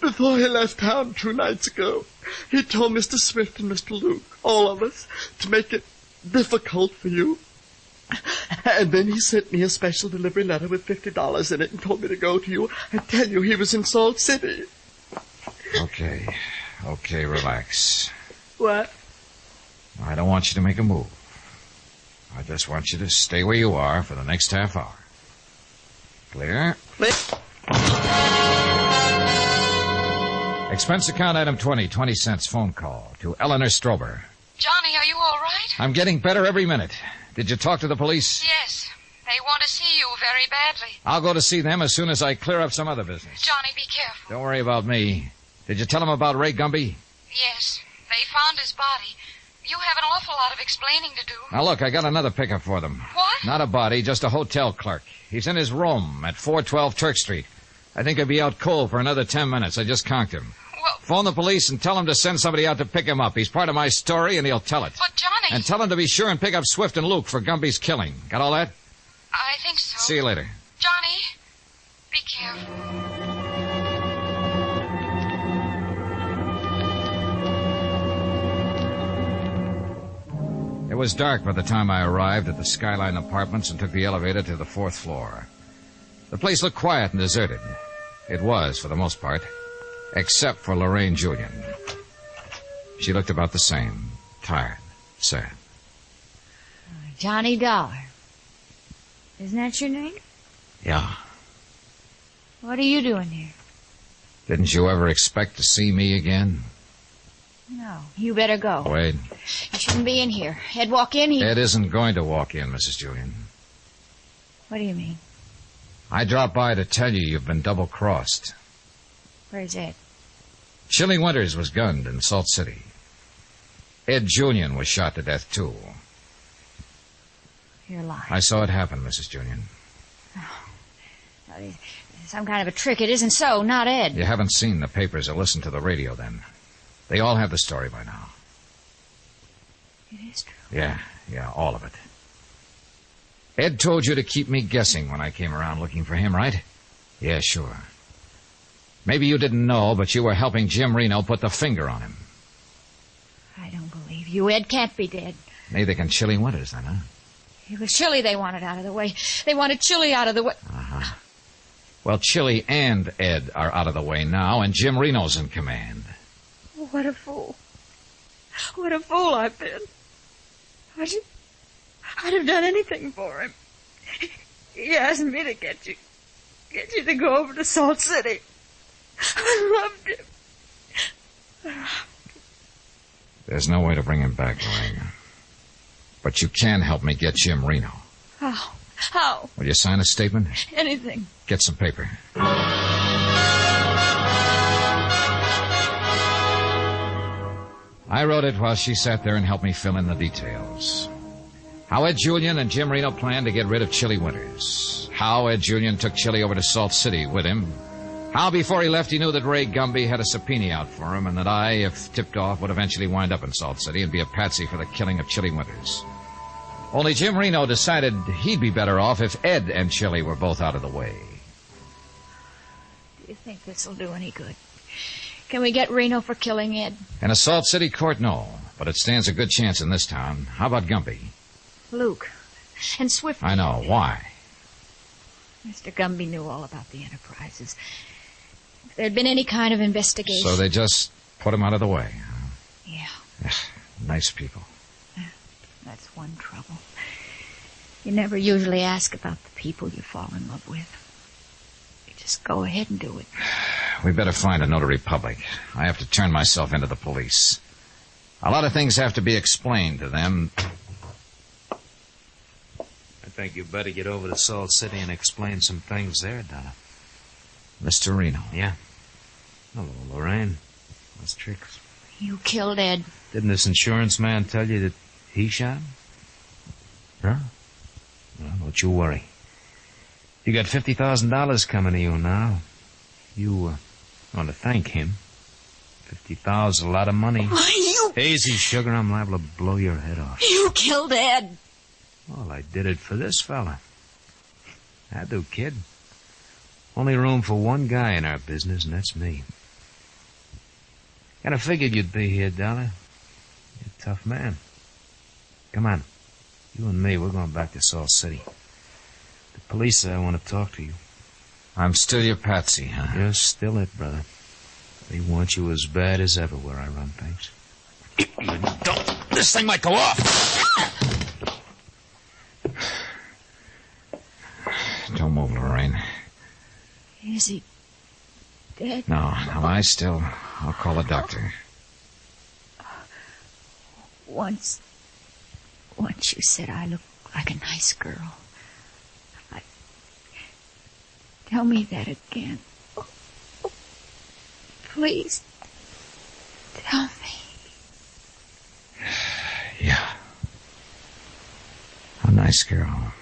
Before he left town 2 nights ago, he told Mr. Swift and Mr. Luke, all of us, to make it difficult for you. And then he sent me a special delivery letter with $50 in it and told me to go to you and tell you he was in Salt City. Okay, relax. What? I don't want you to make a move. I just want you to stay where you are for the next half hour. Clear? Expense account item 20 cents phone call to Eleanor Strober. Johnny, are you all right? I'm getting better every minute. Did you talk to the police? Yes. They want to see you very badly. I'll go to see them as soon as I clear up some other business. Johnny, be careful. Don't worry about me. Did you tell them about Ray Gumby? Yes. They found his body. You have an awful lot of explaining to do. Now, look, I got another pickup for them. What? Not a body, just a hotel clerk. He's in his room at 412 Turk Street. I think he'll be out cold for another 10 minutes. I just conked him. Well... Phone the police and tell them to send somebody out to pick him up. He's part of my story, and he'll tell it. But, Johnny... And tell them to be sure and pick up Swift and Luke for Gumby's killing. Got all that? I think so. See you later. Johnny, be careful. It was dark by the time I arrived at the Skyline Apartments and took the elevator to the 4th floor. The place looked quiet and deserted. It was, for the most part, except for Lorraine Julian. She looked about the same, tired, sad. Johnny Dollar. Isn't that your name? Yeah. What are you doing here? Didn't you ever expect to see me again? No. You better go. Wait. You shouldn't be in here. Ed, walk in here. Ed isn't going to walk in, Mrs. Julian. What do you mean? I dropped by to tell you you've been double-crossed. Where's Ed? Chili Winters was gunned in Salt City. Ed Julian was shot to death, too. You're lying. I saw it happen, Mrs. Julian. Oh, some kind of a trick. It isn't so. Not Ed. You haven't seen the papers or listened to the radio, then. They all have the story by now. It is true. Yeah, all of it. Ed told you to keep me guessing when I came around looking for him, right? Yeah, sure. Maybe you didn't know, but you were helping Jim Reno put the finger on him. I don't believe you. Ed can't be dead. Neither can Chili Winters, then, huh? It was Chili they wanted out of the way. They wanted Chili out of the way. Uh-huh. Well, Chili and Ed are out of the way now, and Jim Reno's in command. What a fool. What a fool I've been. I'd have done anything for him. He asked me to get you to go over to Salt City. I loved him. There's no way to bring him back, Lorraine. But you can help me get Jim Reno. How? Will you sign a statement? Anything. Get some paper. I wrote it while she sat there and helped me fill in the details. How Ed Julian and Jim Reno planned to get rid of Chili Winters. How Ed Julian took Chili over to Salt City with him. How before he left he knew that Ray Gumby had a subpoena out for him and that I, if tipped off, would eventually wind up in Salt City and be a patsy for the killing of Chili Winters. Only Jim Reno decided he'd be better off if Ed and Chili were both out of the way. Do you think this'll do any good? Can we get Reno for killing Ed? In a Salt City court, no. But it stands a good chance in this town. How about Gumby? Luke. And Swift. I know. Why? Mr. Gumby knew all about the enterprises. If there'd been any kind of investigation... So they just put him out of the way. Yeah. Nice people. That's one trouble. You never usually ask about the people you fall in love with. You just go ahead and do it. We better find a notary public. I have to turn myself into the police. A lot of things have to be explained to them. I think you better get over to Salt City and explain some things there, Donna. Mr. Reno. Yeah. Hello, Lorraine. What's tricks? You killed Ed. Didn't this insurance man tell you that he shot him? Huh? Well, don't you worry. You got $50,000 coming to you now. You want to thank him. $50,000 is a lot of money. You... Easy, sugar. I'm liable to blow your head off. You killed Ed. Well, I did it for this fella. I do, kid. Only room for one guy in our business, and that's me. Kind of figured you'd be here, Dollar. You're a tough man. Come on. You and me, we're going back to Salt City. The police say I want to talk to you. I'm still your patsy, huh? You're still it, brother. They want you as bad as ever where I run things. Don't. This thing might go off. Don't move, Lorraine. Is he dead? No, lie still. I'll call a doctor. Once you said I looked like a nice girl. Tell me that again. Oh, please. Tell me. Yeah. A nice girl.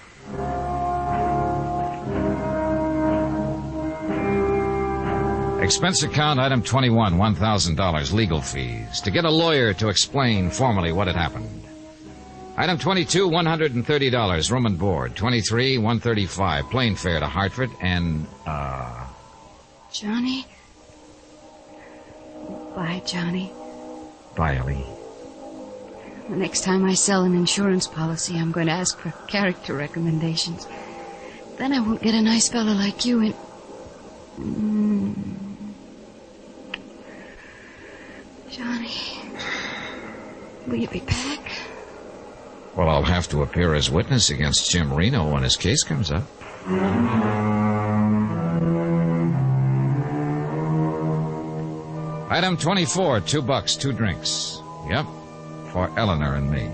Expense account item 21, $1,000, legal fees. To get a lawyer to explain formally what had happened. Item 22, $130, room and board. 23, $135, plane fare to Hartford, and, Johnny? Bye, Johnny. Bye, Ellie. The next time I sell an insurance policy, I'm going to ask for character recommendations. Then I won't get a nice fellow like you in... Johnny, will you be back? Well, I'll have to appear as witness against Jim Reno when his case comes up. Item 24, $2, 2 drinks. Yep, for Eleanor and me.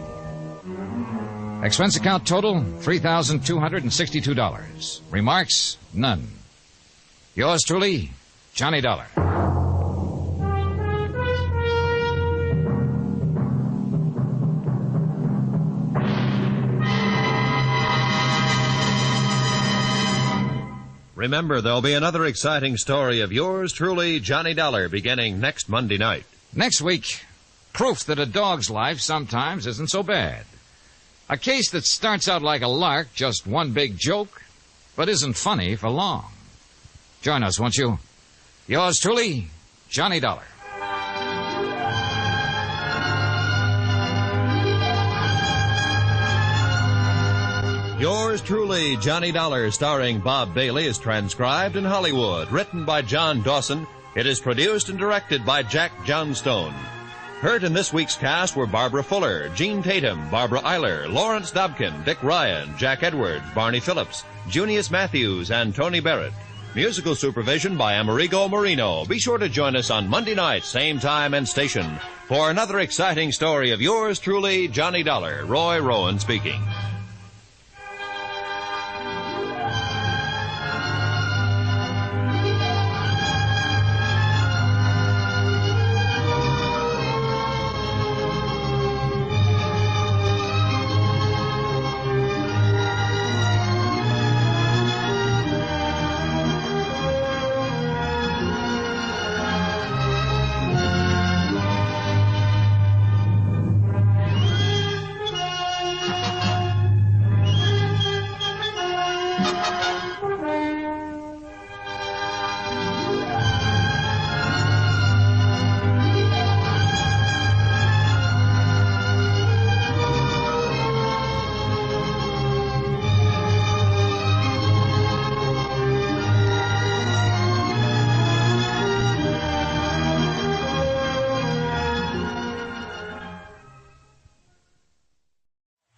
Expense account total, $3,262. Remarks, none. Yours truly, Johnny Dollar. Remember, there'll be another exciting story of yours truly, Johnny Dollar, beginning next Monday night. Next week, proof that a dog's life sometimes isn't so bad. A case that starts out like a lark, just one big joke, but isn't funny for long. Join us, won't you? Yours truly, Johnny Dollar. Yours truly, Johnny Dollar, starring Bob Bailey, is transcribed in Hollywood. Written by John Dawson, it is produced and directed by Jack Johnstone. Heard in this week's cast were Barbara Fuller, Gene Tatum, Barbara Eiler, Lawrence Dobkin, Dick Ryan, Jack Edwards, Barney Phillips, Junius Matthews, and Tony Barrett. Musical supervision by Amerigo Marino. Be sure to join us on Monday night, same time and station, for another exciting story of yours truly, Johnny Dollar. Roy Rowan speaking.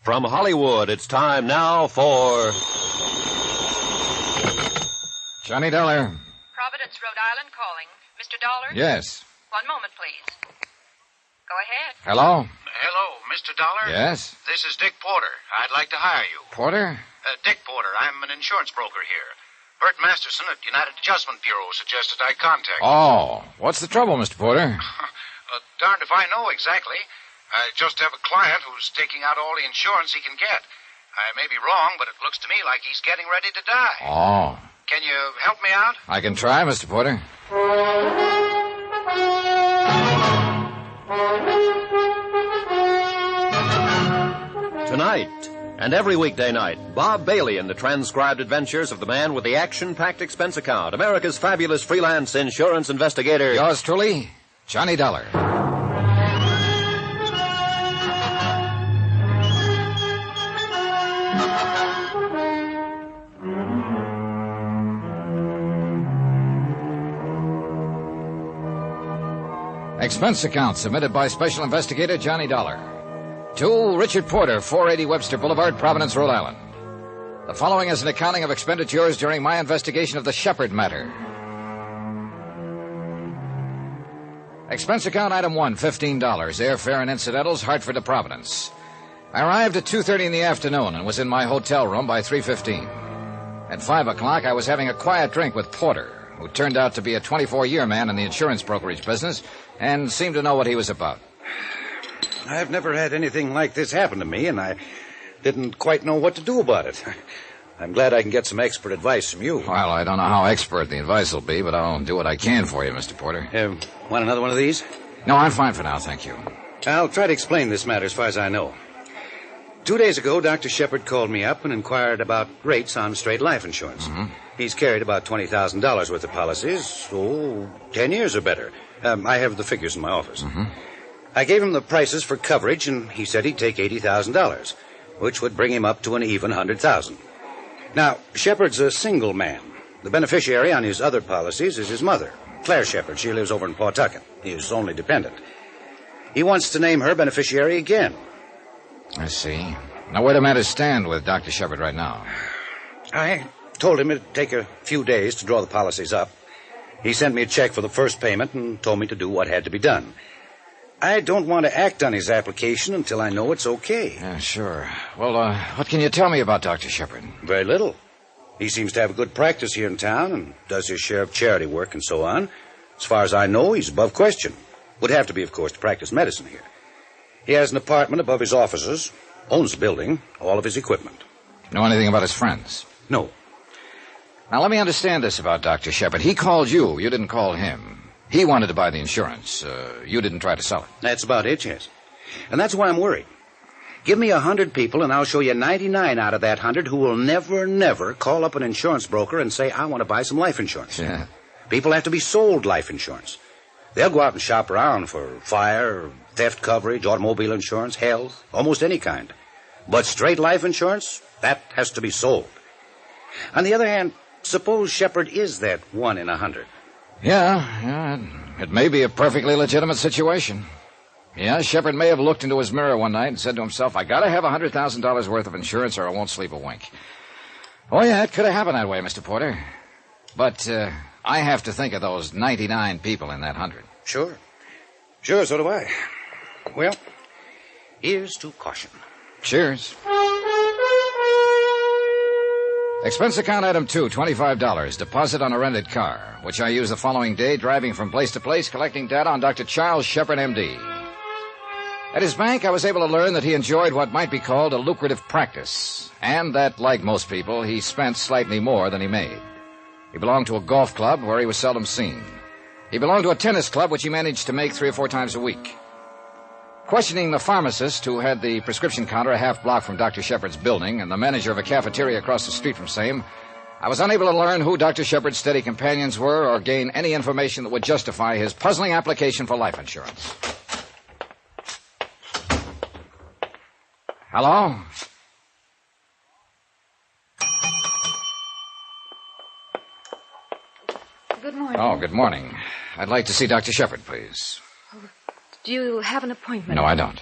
From Hollywood, it's time now for... Johnny Dollar. Providence, Rhode Island calling. Mr. Dollar? Yes. One moment, please. Go ahead. Hello? Hello, Mr. Dollar? Yes? This is Dick Porter. I'd like to hire you. Porter? Dick Porter. I'm an insurance broker here. Bert Masterson at United Adjustment Bureau suggested I contact you. Oh, what's the trouble, Mr. Porter? Darned if I know exactly. I just have a client who's taking out all the insurance he can get. I may be wrong, but it looks to me like he's getting ready to die. Oh. Can you help me out? I can try, Mr. Porter. Tonight, and every weekday night, Bob Bailey in the transcribed adventures of the man with the action-packed expense account, America's fabulous freelance insurance investigator. Yours truly, Johnny Dollar. Expense account submitted by Special Investigator Johnny Dollar. To Richard Porter, 480 Webster Boulevard, Providence, Rhode Island. The following is an accounting of expenditures during my investigation of the Shepard matter. Expense account item 1, $15. Airfare and incidentals, Hartford to Providence. I arrived at 2:30 in the afternoon and was in my hotel room by 3:15. At 5 o'clock, I was having a quiet drink with Porter, who turned out to be a 24-year man in the insurance brokerage business and seemed to know what he was about. I've never had anything like this happen to me, and I didn't quite know what to do about it. I'm glad I can get some expert advice from you. Well, I don't know how expert the advice will be, but I'll do what I can for you, Mr. Porter. Want another one of these? No, I'm fine for now, thank you. I'll try to explain this matter as far as I know. 2 days ago, Dr. Shepard called me up and inquired about rates on straight life insurance. Mm-hmm. He's carried about $20,000 worth of policies, 10 years or better. I have the figures in my office. Mm-hmm. I gave him the prices for coverage, and he said he'd take $80,000, which would bring him up to an even $100,000. Now, Shepard's a single man. The beneficiary on his other policies is his mother, Claire Shepard. She lives over in Pawtucket. His only dependent. He wants to name her beneficiary again. I see. Now, where do matters stand with Dr. Shepard right now? I told him it'd take a few days to draw the policies up. He sent me a check for the first payment and told me to do what had to be done. I don't want to act on his application until I know it's okay. Yeah, sure. Well, what can you tell me about Dr. Shepard? Very little. He seems to have a good practice here in town and does his share of charity work and so on. As far as I know, he's above question. Would have to be, of course, to practice medicine here. He has an apartment above his offices, owns the building, all of his equipment. Know anything about his friends? No. Now, let me understand this about Dr. Shepard. He called you. You didn't call him. He wanted to buy the insurance. You didn't try to sell it. That's about it, yes. And that's why I'm worried. Give me 100 people, and I'll show you 99 out of that 100 who will never call up an insurance broker and say, I want to buy some life insurance. Yeah. People have to be sold life insurance. They'll go out and shop around for fire, theft coverage, automobile insurance, health, almost any kind. But straight life insurance, that has to be sold. On the other hand, suppose Shepard is that 1 in 100. Yeah, it may be a perfectly legitimate situation. Yeah, Shepard may have looked into his mirror one night and said to himself, I gotta have $100,000 worth of insurance or I won't sleep a wink. Oh, yeah, it could have happened that way, Mr. Porter. But, I have to think of those 99 people in that 100. Sure, so do I. Well, here's to caution. Cheers. Expense account item 2, $25. Deposit on a rented car, which I used the following day driving from place to place collecting data on Dr. Charles Shepard, M.D. At his bank, I was able to learn that he enjoyed what might be called a lucrative practice, and that, like most people, he spent slightly more than he made. He belonged to a golf club where he was seldom seen. He belonged to a tennis club which he managed to make 3 or 4 times a week. Questioning the pharmacist who had the prescription counter a half block from Dr. Shepard's building and the manager of a cafeteria across the street from same, I was unable to learn who Dr. Shepard's steady companions were or gain any information that would justify his puzzling application for life insurance. Hello? Good morning. Oh, good morning. I'd like to see Dr. Shepard, please. Do you have an appointment? No, I don't.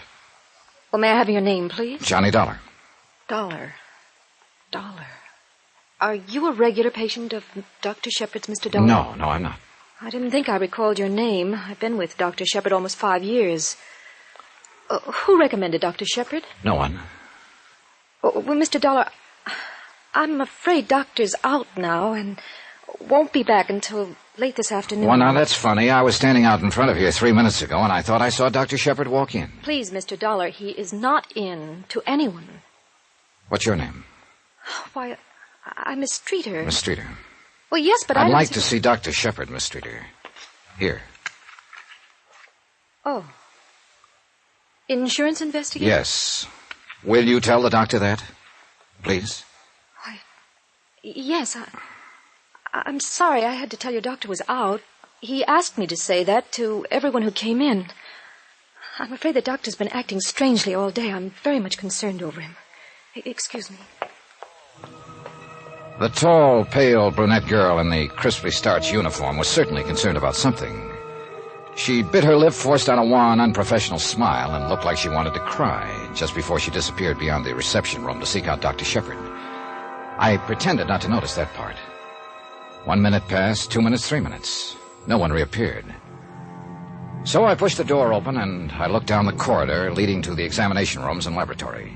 Well, may I have your name, please? Johnny Dollar. Dollar. Are you a regular patient of Dr. Shepard's, Mr. Dollar? No, I'm not. I didn't think I recalled your name. I've been with Dr. Shepard almost 5 years. Who recommended Dr. Shepard? No one. Well, Mr. Dollar, I'm afraid Doctor's out now and won't be back until late this afternoon. Well, now, that's funny. I was standing out in front of here 3 minutes ago, and I thought I saw Dr. Shepard walk in. Please, Mr. Dollar, he is not in to anyone. What's your name? Why, I'm Miss Streeter. Miss Streeter. Well, yes, but I'd like to see Dr. Shepard, Miss Streeter. Here. Oh. Insurance investigator? Yes. Will you tell the doctor that? Please? Yes, I'm sorry I had to tell your doctor was out. He asked me to say that to everyone who came in. I'm afraid the doctor's been acting strangely all day. I'm very much concerned over him. Excuse me. The tall, pale, brunette girl in the crisply starched uniform was certainly concerned about something. She bit her lip, forced on a wan, unprofessional smile, and looked like she wanted to cry just before she disappeared beyond the reception room to seek out Dr. Shepard. I pretended not to notice that part. 1 minute passed, 2 minutes, 3 minutes. No one reappeared. So I pushed the door open and I looked down the corridor leading to the examination rooms and laboratory.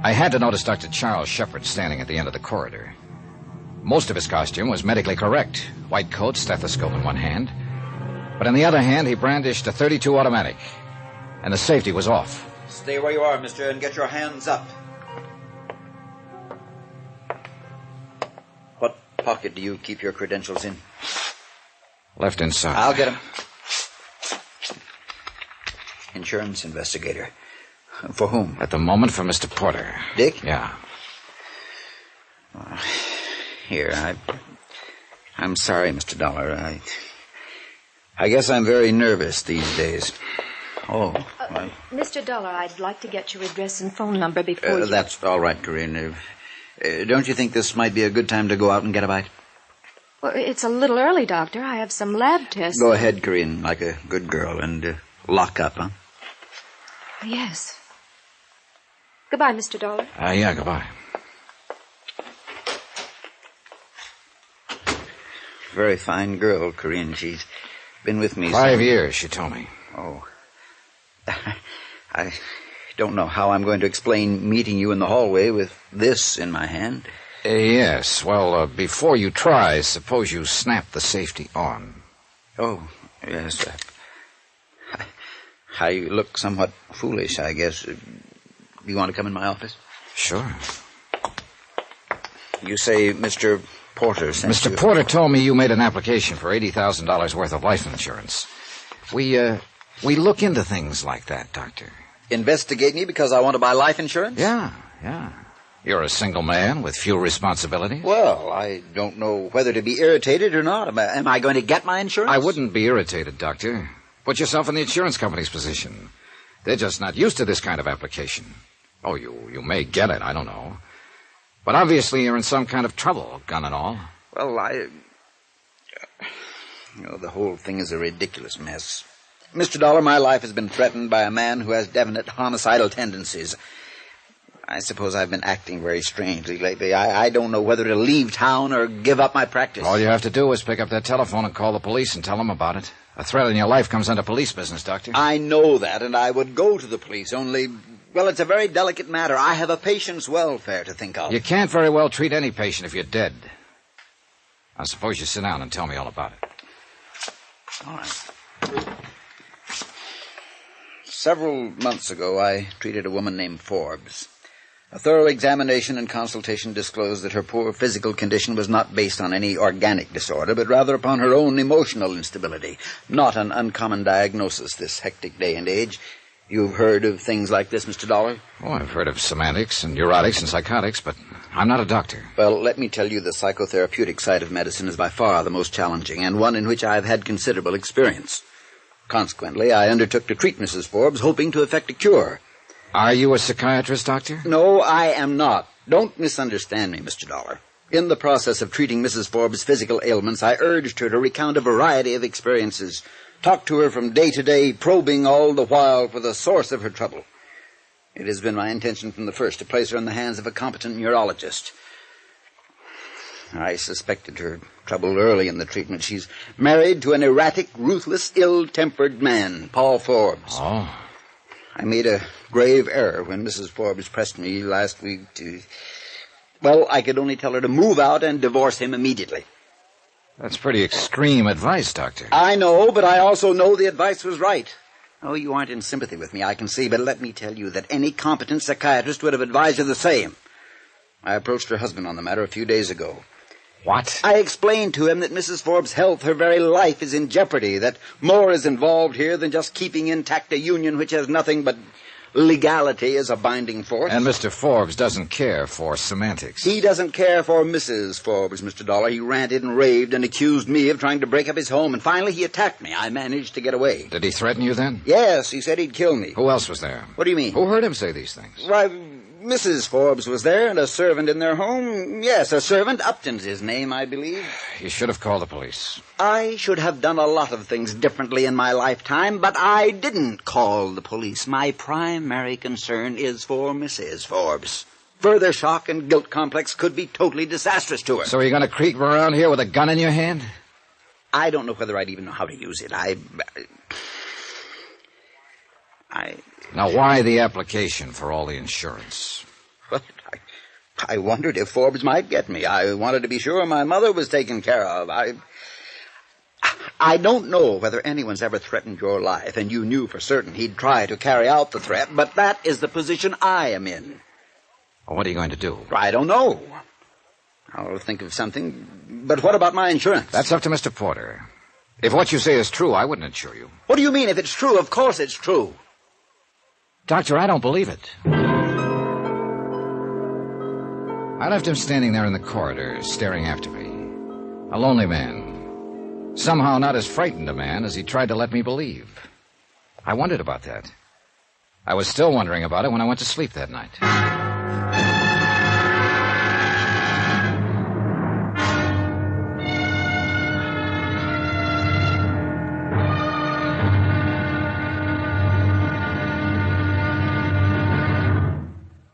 I had to notice Dr. Charles Shepard standing at the end of the corridor. Most of his costume was medically correct. White coat, stethoscope in one hand. But in the other hand, he brandished a .32 automatic. And the safety was off. Stay where you are, mister, and get your hands up. What pocket do you keep your credentials in? Left inside. I'll get them. Insurance investigator. For whom? At the moment, for Mr. Porter. Dick? Yeah. Here, I'm sorry, Mr. Dollar. I guess I'm very nervous these days. Oh. Mr. Dollar, I'd like to get your address and phone number before you... That's all right, Corinne. Don't you think this might be a good time to go out and get a bite? Well, it's a little early, Doctor. I have some lab tests. Go ahead, Corinne, like a good girl, and lock up, huh? Yes. Goodbye, Mr. Dollar. Yeah, goodbye. Very fine girl, Corinne. She's been with me 5 years, she told me. Oh. I don't know how I'm going to explain meeting you in the hallway with this in my hand. Yes. Well, before you try, suppose you snap the safety on. Oh, yes. I look somewhat foolish, I guess. You want to come in my office? Sure. You say Mr. Porter sent you... Mr. Porter told me you made an application for $80,000 worth of life insurance. We look into things like that, Doctor. Investigate me because I want to buy life insurance? Yeah. You're a single man with few responsibilities. Well, I don't know whether to be irritated or not. Am I going to get my insurance? I wouldn't be irritated, Doctor. Put yourself in the insurance company's position. They're just not used to this kind of application. Oh, you may get it, I don't know. But obviously you're in some kind of trouble, gun and all. Well, the whole thing is a ridiculous mess. Mr. Dollar, my life has been threatened by a man who has definite homicidal tendencies. I suppose I've been acting very strangely lately. I don't know whether to leave town or give up my practice. All you have to do is pick up that telephone and call the police and tell them about it. A threat in your life comes under police business, Doctor. I know that, and I would go to the police, only... Well, it's a very delicate matter. I have a patient's welfare to think of. You can't very well treat any patient if you're dead. I suppose you sit down and tell me all about it. All right. Several months ago, I treated a woman named Forbes. A thorough examination and consultation disclosed that her poor physical condition was not based on any organic disorder, but rather upon her own emotional instability. Not an uncommon diagnosis this hectic day and age. You've heard of things like this, Mr. Dollar? Oh, I've heard of semantics and neurotics and psychotics, but I'm not a doctor. Well, let me tell you the psychotherapeutic side of medicine is by far the most challenging, and one in which I've had considerable experience. Consequently, I undertook to treat Mrs. Forbes, hoping to effect a cure. Are you a psychiatrist, Doctor? No, I am not. Don't misunderstand me, Mr. Dollar. In the process of treating Mrs. Forbes' physical ailments, I urged her to recount a variety of experiences. Talked to her from day to day, probing all the while for the source of her trouble. It has been my intention from the first to place her in the hands of a competent neurologist. I suspected her trouble early in the treatment. She's married to an erratic, ruthless, ill-tempered man, Paul Forbes. Oh. I made a grave error when Mrs. Forbes pressed me last week to... Well, I could only tell her to move out and divorce him immediately. That's pretty extreme advice, Doctor. I know, but I also know the advice was right. Oh, you aren't in sympathy with me, I can see, but let me tell you that any competent psychiatrist would have advised her the same. I approached her husband on the matter a few days ago. What? I explained to him that Mrs. Forbes' health, her very life, is in jeopardy, that more is involved here than just keeping intact a union which has nothing but legality as a binding force. And Mr. Forbes doesn't care for semantics. He doesn't care for Mrs. Forbes, Mr. Dollar. He ranted and raved and accused me of trying to break up his home, and finally he attacked me. I managed to get away. Did he threaten you then? Yes, he said he'd kill me. Who else was there? What do you mean? Who heard him say these things? Why, Mrs. Forbes was there and a servant in their home. Yes, a servant. Upton's his name, I believe. You should have called the police. I should have done a lot of things differently in my lifetime, but I didn't call the police. My primary concern is for Mrs. Forbes. Further shock and guilt complex could be totally disastrous to her. So you're going to creep around here with a gun in your hand? I don't know whether I'd even know how to use it. Now, why the application for all the insurance? Well, I wondered if Forbes might get me. I wanted to be sure my mother was taken care of. I don't know whether anyone's ever threatened your life, and you knew for certain he'd try to carry out the threat, but that is the position I am in. Well, what are you going to do? I don't know. I'll think of something. But what about my insurance? That's up to Mr. Porter. If what you say is true, I wouldn't insure you. What do you mean, if it's true? Of course it's true. Doctor, I don't believe it. I left him standing there in the corridor, staring after me. A lonely man. Somehow not as frightened a man as he tried to let me believe. I wondered about that. I was still wondering about it when I went to sleep that night.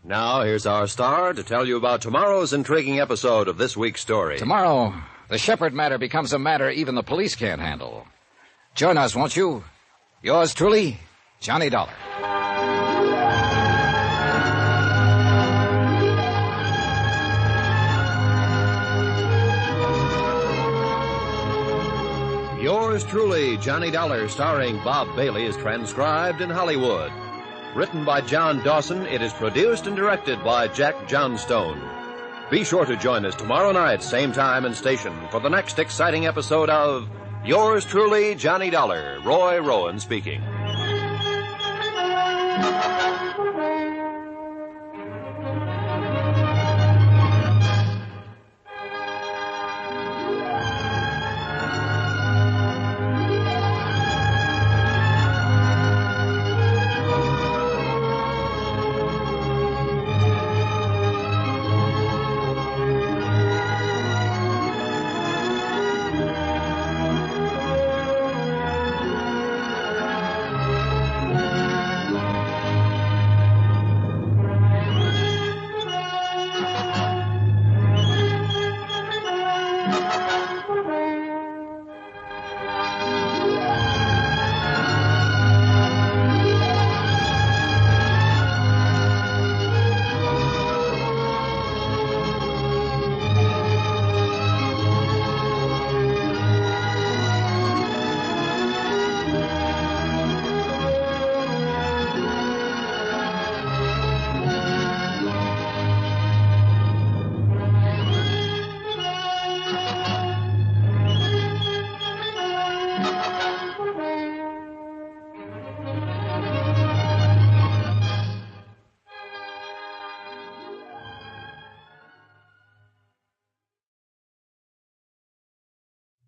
Now, here's our star to tell you about tomorrow's intriguing episode of this week's story. Tomorrow, the Shepherd matter becomes a matter even the police can't handle. Join us, won't you? Yours truly, Johnny Dollar. Yours truly, Johnny Dollar, starring Bob Bailey, is transcribed in Hollywood. Written by John Dawson, it is produced and directed by Jack Johnstone. Be sure to join us tomorrow night, same time and station, for the next exciting episode of Yours truly, Johnny Dollar. Roy Rowan speaking.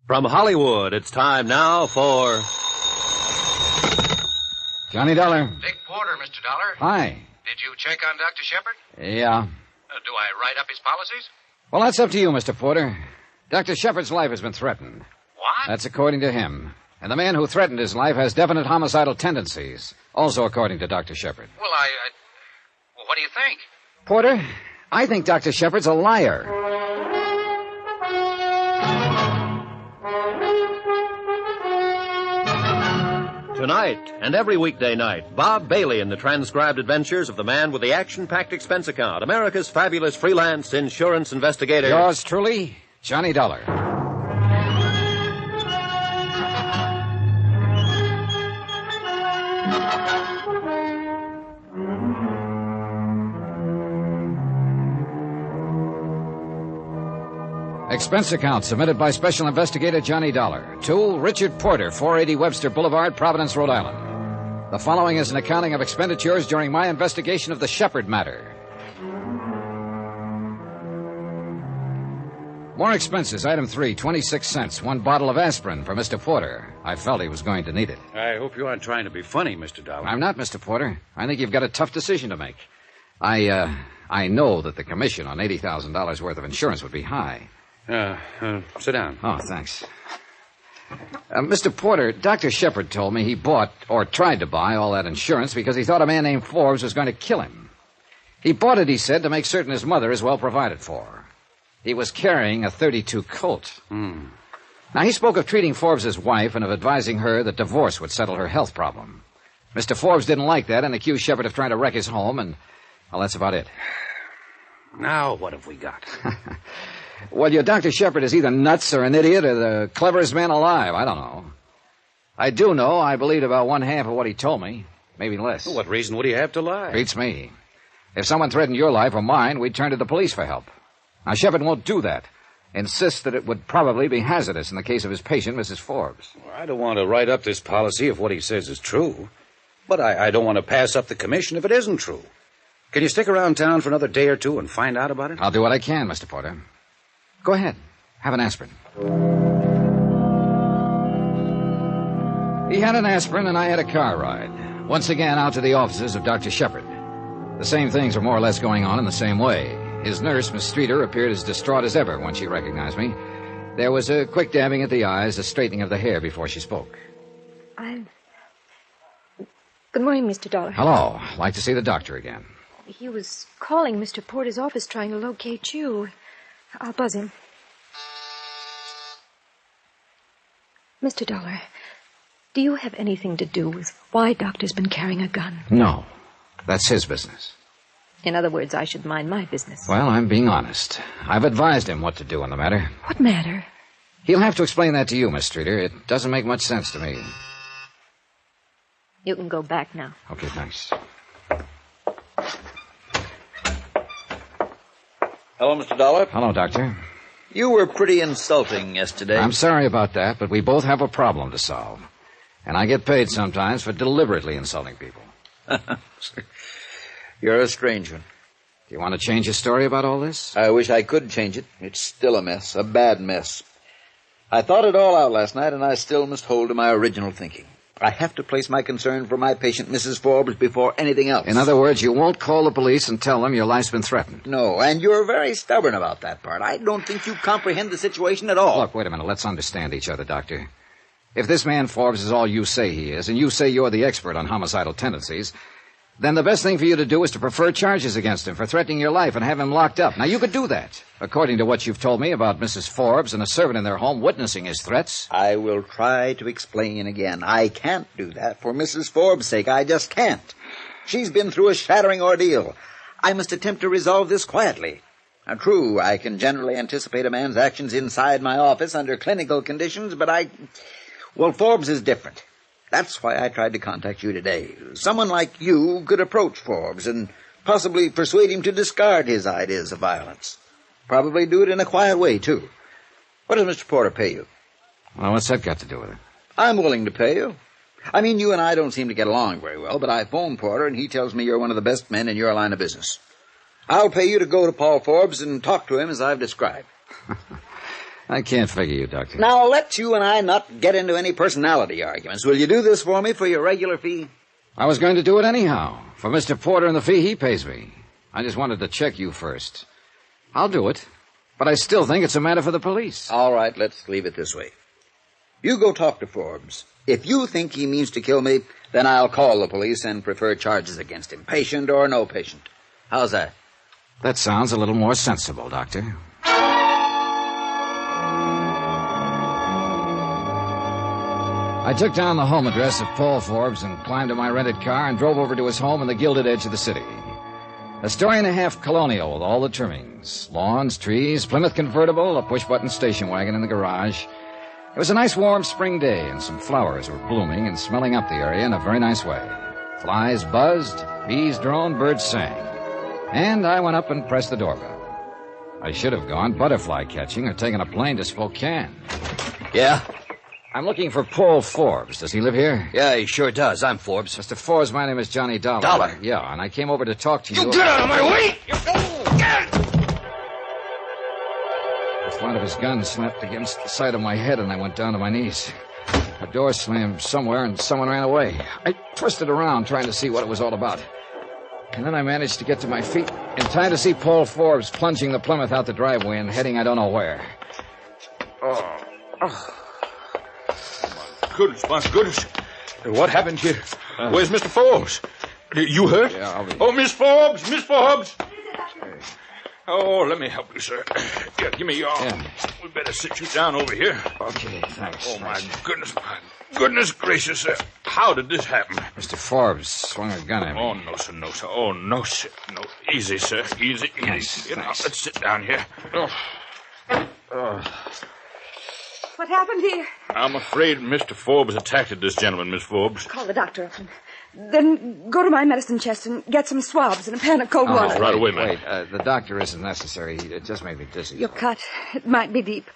From Hollywood, it's time now for... Johnny Dollar. Dick Porter, Mr. Dollar. Hi. Did you check on Dr. Shepard? Yeah. Do I write up his policies? Well, that's up to you, Mr. Porter. Dr. Shepard's life has been threatened. What? That's according to him. And the man who threatened his life has definite homicidal tendencies, also according to Dr. Shepard. Well, well, what do you think? Porter, I think Dr. Shepard's a liar. Tonight and every weekday night, Bob Bailey in the transcribed adventures of the man with the action-packed expense account, America's fabulous freelance insurance investigator. Yours truly, Johnny Dollar. Expense account submitted by Special Investigator Johnny Dollar to Richard Porter, 480 Webster Boulevard, Providence, Rhode Island. The following is an accounting of expenditures during my investigation of the Shepard matter. More expenses. Item 3, 26 cents. 1 bottle of aspirin for Mr. Porter. I felt he was going to need it. I hope you aren't trying to be funny, Mr. Dollar. I'm not, Mr. Porter. I think you've got a tough decision to make. I I know that the commission on $80,000 worth of insurance would be high. Sit down. Oh, thanks. Mr. Porter, Dr. Shepard told me he bought, or tried to buy, all that insurance because he thought a man named Forbes was going to kill him. He bought it, he said, to make certain his mother is well provided for. He was carrying a .32 Colt. Now, he spoke of treating Forbes' wife and of advising her that divorce would settle her health problem. Mr. Forbes didn't like that and accused Shepard of trying to wreck his home, and, well, that's about it. Now, what have we got? Well, your Dr. Shepard is either nuts or an idiot or the cleverest man alive. I don't know. I do know I believed about one half of what he told me, maybe less. Well, what reason would he have to lie? Beats me. If someone threatened your life or mine, we'd turn to the police for help. Now, Shepard won't do that. Insists that it would probably be hazardous in the case of his patient, Mrs. Forbes. Well, I don't want to write up this policy if what he says is true. But I don't want to pass up the commission if it isn't true. Can you stick around town for another day or two and find out about it? I'll do what I can, Mr. Porter. Go ahead. Have an aspirin. He had an aspirin, and I had a car ride. Once again, out to the offices of Dr. Shepard. The same things were more or less going on in the same way. His nurse, Miss Streeter, appeared as distraught as ever when she recognized me. There was a quick dabbing at the eyes, a straightening of the hair before she spoke. Good morning, Mr. Dollar. Hello. Like to see the doctor again. He was calling Mr. Porter's office trying to locate you. I'll buzz him. Mr. Dollar, do you have anything to do with why Doctor's been carrying a gun? No. That's his business. In other words, I should mind my business. Well, I'm being honest. I've advised him what to do in the matter. What matter? He'll have to explain that to you, Miss Streeter. It doesn't make much sense to me. You can go back now. Okay, thanks. Hello, Mr. Dollar. Hello, Doctor. You were pretty insulting yesterday. I'm sorry about that, but we both have a problem to solve. And I get paid sometimes for deliberately insulting people. You're a strange one. Do you want to change your story about all this? I wish I could change it. It's still a mess, a bad mess. I thought it all out last night, and I still must hold to my original thinking. I have to place my concern for my patient, Mrs. Forbes, before anything else. In other words, you won't call the police and tell them your life's been threatened. No, and you're very stubborn about that part. I don't think you comprehend the situation at all. Look, wait a minute. Let's understand each other, Doctor. If this man Forbes is all you say he is, and you say you're the expert on homicidal tendencies, then the best thing for you to do is to prefer charges against him for threatening your life and have him locked up. Now, you could do that, according to what you've told me about Mrs. Forbes and a servant in their home witnessing his threats. I will try to explain again. I can't do that for Mrs. Forbes' sake. I just can't. She's been through a shattering ordeal. I must attempt to resolve this quietly. Now, true, I can generally anticipate a man's actions inside my office under clinical conditions, but well, Forbes is different. That's why I tried to contact you today. Someone like you could approach Forbes and possibly persuade him to discard his ideas of violence. Probably do it in a quiet way, too. What does Mr. Porter pay you? Well, what's that got to do with it? I'm willing to pay you. I mean, you and I don't seem to get along very well, but I phoned Porter, and he tells me you're one of the best men in your line of business. I'll pay you to go to Paul Forbes and talk to him as I've described. I can't figure you, Doctor. Now, let's you and I not get into any personality arguments. Will you do this for me for your regular fee? I was going to do it anyhow, for Mr. Porter and the fee he pays me. I just wanted to check you first. I'll do it, but I still think it's a matter for the police. All right, let's leave it this way. You go talk to Forbes. If you think he means to kill me, then I'll call the police and prefer charges against him, patient or no patient. How's that? That sounds a little more sensible, Doctor. I took down the home address of Paul Forbes and climbed to my rented car and drove over to his home in the Gilded Edge of the city. A story-and-a-half colonial with all the trimmings. Lawns, trees, Plymouth convertible, a push-button station wagon in the garage. It was a nice warm spring day, and some flowers were blooming and smelling up the area in a very nice way. Flies buzzed, bees droned, birds sang. And I went up and pressed the doorbell. I should have gone butterfly catching or taken a plane to Spokane. Yeah? I'm looking for Paul Forbes. Does he live here? Yeah, he sure does. I'm Forbes. Mr. Forbes, my name is Johnny Dollar. Dollar? Yeah, and I came over to talk to you. You get out of my way! The front of his gun slapped against the side of my head, and I went down to my knees. A door slammed somewhere, and someone ran away. I twisted around, trying to see what it was all about. And then I managed to get to my feet in time to see Paul Forbes plunging the Plymouth out the driveway and heading I don't know where. Goodness, my goodness. What happened here? Where's Mr. Forbes? You hurt? Yeah, I'll be... Oh, Miss Forbes! Miss Forbes! Oh, let me help you, sir. Yeah, give me your arm. Yeah. We better sit you down over here. Okay, thanks. Oh, my goodness gracious, sir. How did this happen? Mr. Forbes swung a gun at me. Oh, no, sir, no, sir. Oh, no, sir. No, easy, sir. Easy. Thanks, Now, let's sit down here. What happened here? I'm afraid Mr. Forbes attacked this gentleman, Miss Forbes. Call the doctor up and then go to my medicine chest and get some swabs and a pan of cold water. Right away, ma'am. Wait, the doctor isn't necessary. It just made me dizzy. Your cut, it might be deep.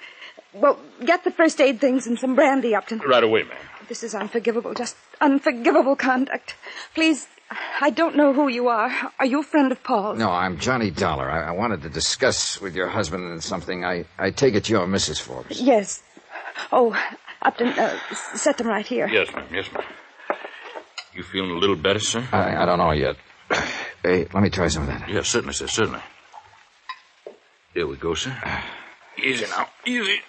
Well, get the first aid things and some brandy, Upton. Right away, ma'am. This is unforgivable, just unforgivable conduct. Please, I don't know who you are. Are you a friend of Paul's? No, I'm Johnny Dollar. I wanted to discuss with your husband something. I take it you're Mrs. Forbes. Yes. Oh, Upton, set them right here. Yes, ma'am. Yes, ma'am. You feeling a little better, sir? I don't know yet. Hey, let me try some of that. Yes, certainly, sir, certainly. Here we go, sir. Easy now. Easy.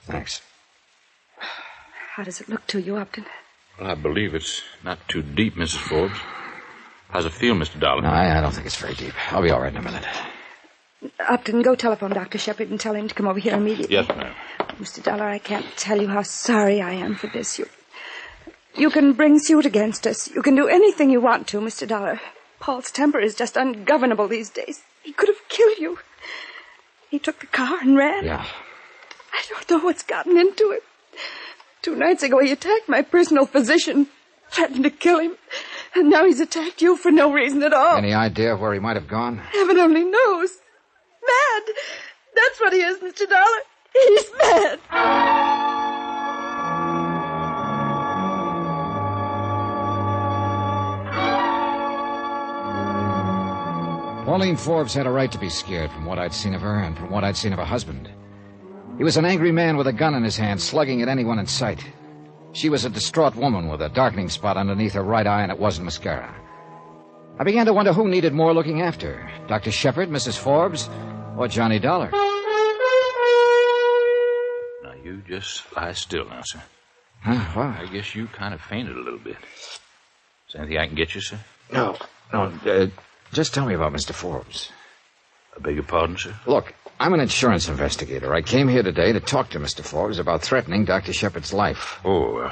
Thanks. How does it look to you, Upton? Well, I believe it's not too deep, Mrs. Forbes. How's it feel, Mr. Dollar? No, I don't think it's very deep. I'll be all right in a minute. Upton, go telephone Dr. Shepard and tell him to come over here immediately. Yes, ma'am. Mr. Dollar, I can't tell you how sorry I am for this. You can bring suit against us. You can do anything you want to, Mr. Dollar. Paul's temper is just ungovernable these days. He could have killed you. He took the car and ran. Yeah. I don't know what's gotten into him. 2 nights ago, he attacked my personal physician, threatened to kill him. And now he's attacked you for no reason at all. Any idea of where he might have gone? Heaven only knows. Mad. That's what he is, Mr. Dollar. He's mad. Pauline Forbes had a right to be scared from what I'd seen of her and from what I'd seen of her husband. He was an angry man with a gun in his hand, slugging at anyone in sight. She was a distraught woman with a darkening spot underneath her right eye, and it wasn't mascara. I began to wonder who needed more looking after, Dr. Shepard, Mrs. Forbes, or Johnny Dollar. Now, you just lie still now, sir. Huh? What? I guess you kind of fainted a little bit. Is there anything I can get you, sir? No. Just tell me about Mr. Forbes. I beg your pardon, sir? Look, I'm an insurance investigator. I came here today to talk to Mr. Forbes about threatening Dr. Shepard's life. Oh,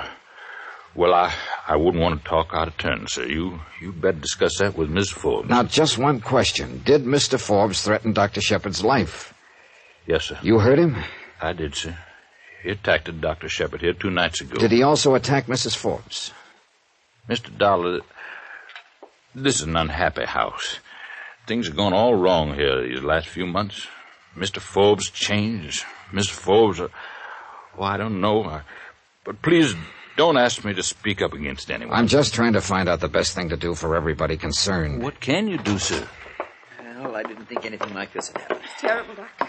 well, I wouldn't want to talk out of turn, sir. You better discuss that with Miss Forbes. Now, just one question. Did Mr. Forbes threaten Dr. Shepard's life? Yes, sir. You heard him? I did, sir. He attacked Dr. Shepard here 2 nights ago. Did he also attack Mrs. Forbes? Mr. Dollar, this is an unhappy house. Things have gone all wrong here these last few months. Mr. Forbes changed. Mr. Forbes, I don't know. But please don't ask me to speak up against anyone. I'm just trying to find out the best thing to do for everybody concerned. What can you do, sir? Well, I didn't think anything like this had happened. Terrible, Doctor.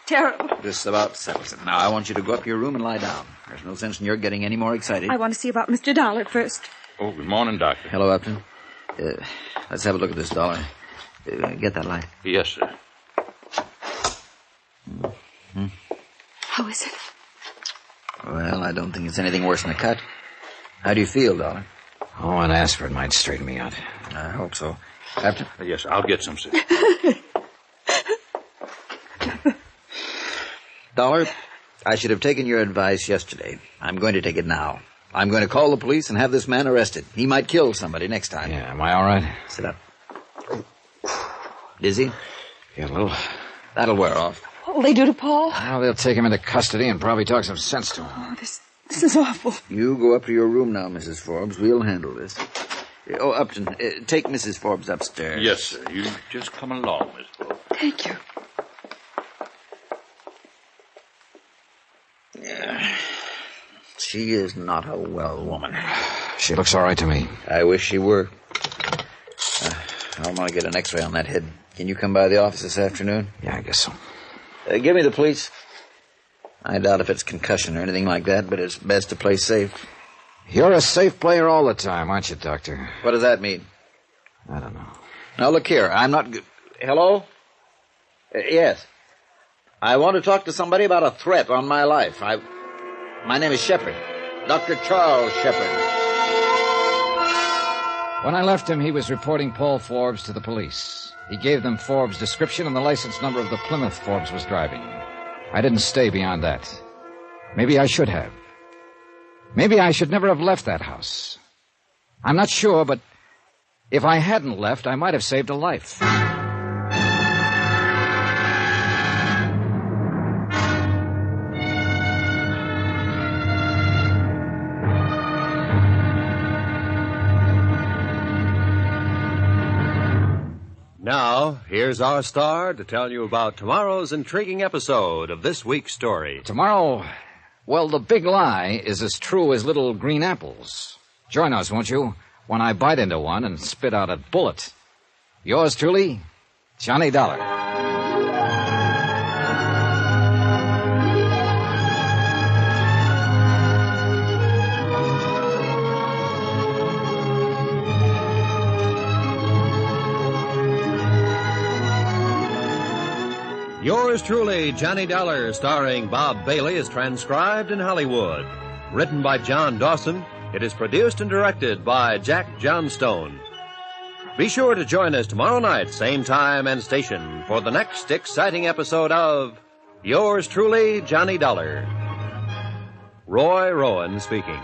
Terrible. This about settles it. Now, I want you to go up to your room and lie down. There's no sense in your getting any more excited. I want to see about Mr. Dollar first. Oh, good morning, Doctor. Hello, Upton. Let's have a look at this, Dollar. Get that light. Yes, sir. Mm-hmm. How is it? Well, I don't think it's anything worse than a cut. How do you feel, Dollar? Oh, an aspirin might straighten me out. I hope so. Captain? Yes, I'll get some, sir. Dollar, I should have taken your advice yesterday. I'm going to take it now. I'm going to call the police and have this man arrested. He might kill somebody next time. Yeah, am I all right? Sit up. Dizzy? Yeah, a little. That'll wear off. What'll they do to Paul? Well, they'll take him into custody and probably talk some sense to him. Oh, this is awful. You go up to your room now, Mrs. Forbes. We'll handle this. Oh, Upton, take Mrs. Forbes upstairs. Yes, sir. You just come along, Miss Forbes. Thank you. She is not a well woman. She looks all right to me. I wish she were. I want to get an x-ray on that head. Can you come by the office this afternoon? Yeah, I guess so. Give me the police. I doubt if it's concussion or anything like that, but it's best to play safe. You're a safe player all the time, aren't you, Doctor? What does that mean? I don't know. Now, look here. I'm not... Hello? Yes. I want to talk to somebody about a threat on my life. My name is Shepard. Dr. Charles Shepard. When I left him, he was reporting Paul Forbes to the police. He gave them Forbes' description and the license number of the Plymouth Forbes was driving. I didn't stay beyond that. Maybe I should have. Maybe I should never have left that house. I'm not sure, but if I hadn't left, I might have saved a life. Now, here's our star to tell you about tomorrow's intriguing episode of this week's story. Tomorrow, well, the big lie is as true as little green apples. Join us, won't you, when I bite into one and spit out a bullet. Yours truly, Johnny Dollar. Yours truly, Johnny Dollar, starring Bob Bailey, is transcribed in Hollywood. Written by John Dawson, it is produced and directed by Jack Johnstone. Be sure to join us tomorrow night, same time and station, for the next exciting episode of Yours truly, Johnny Dollar. Roy Rowan speaking.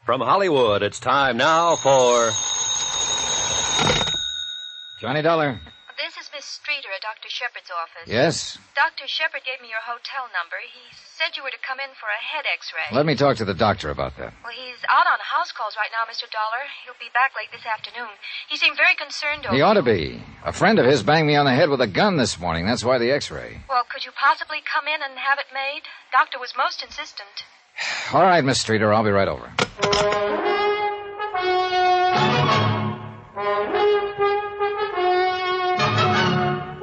From Hollywood, it's time now for Johnny Dollar. This is Miss Streeter at Dr. Shepard's office. Yes? Dr. Shepard gave me your hotel number. He said you were to come in for a head x-ray. Let me talk to the doctor about that. Well, he's out on house calls right now, Mr. Dollar. He'll be back late this afternoon. He seemed very concerned over He ought to be. A friend of his banged me on the head with a gun this morning. That's why the x-ray. Well, could you possibly come in and have it made? Doctor was most insistent. All right, Miss Streeter, I'll be right over.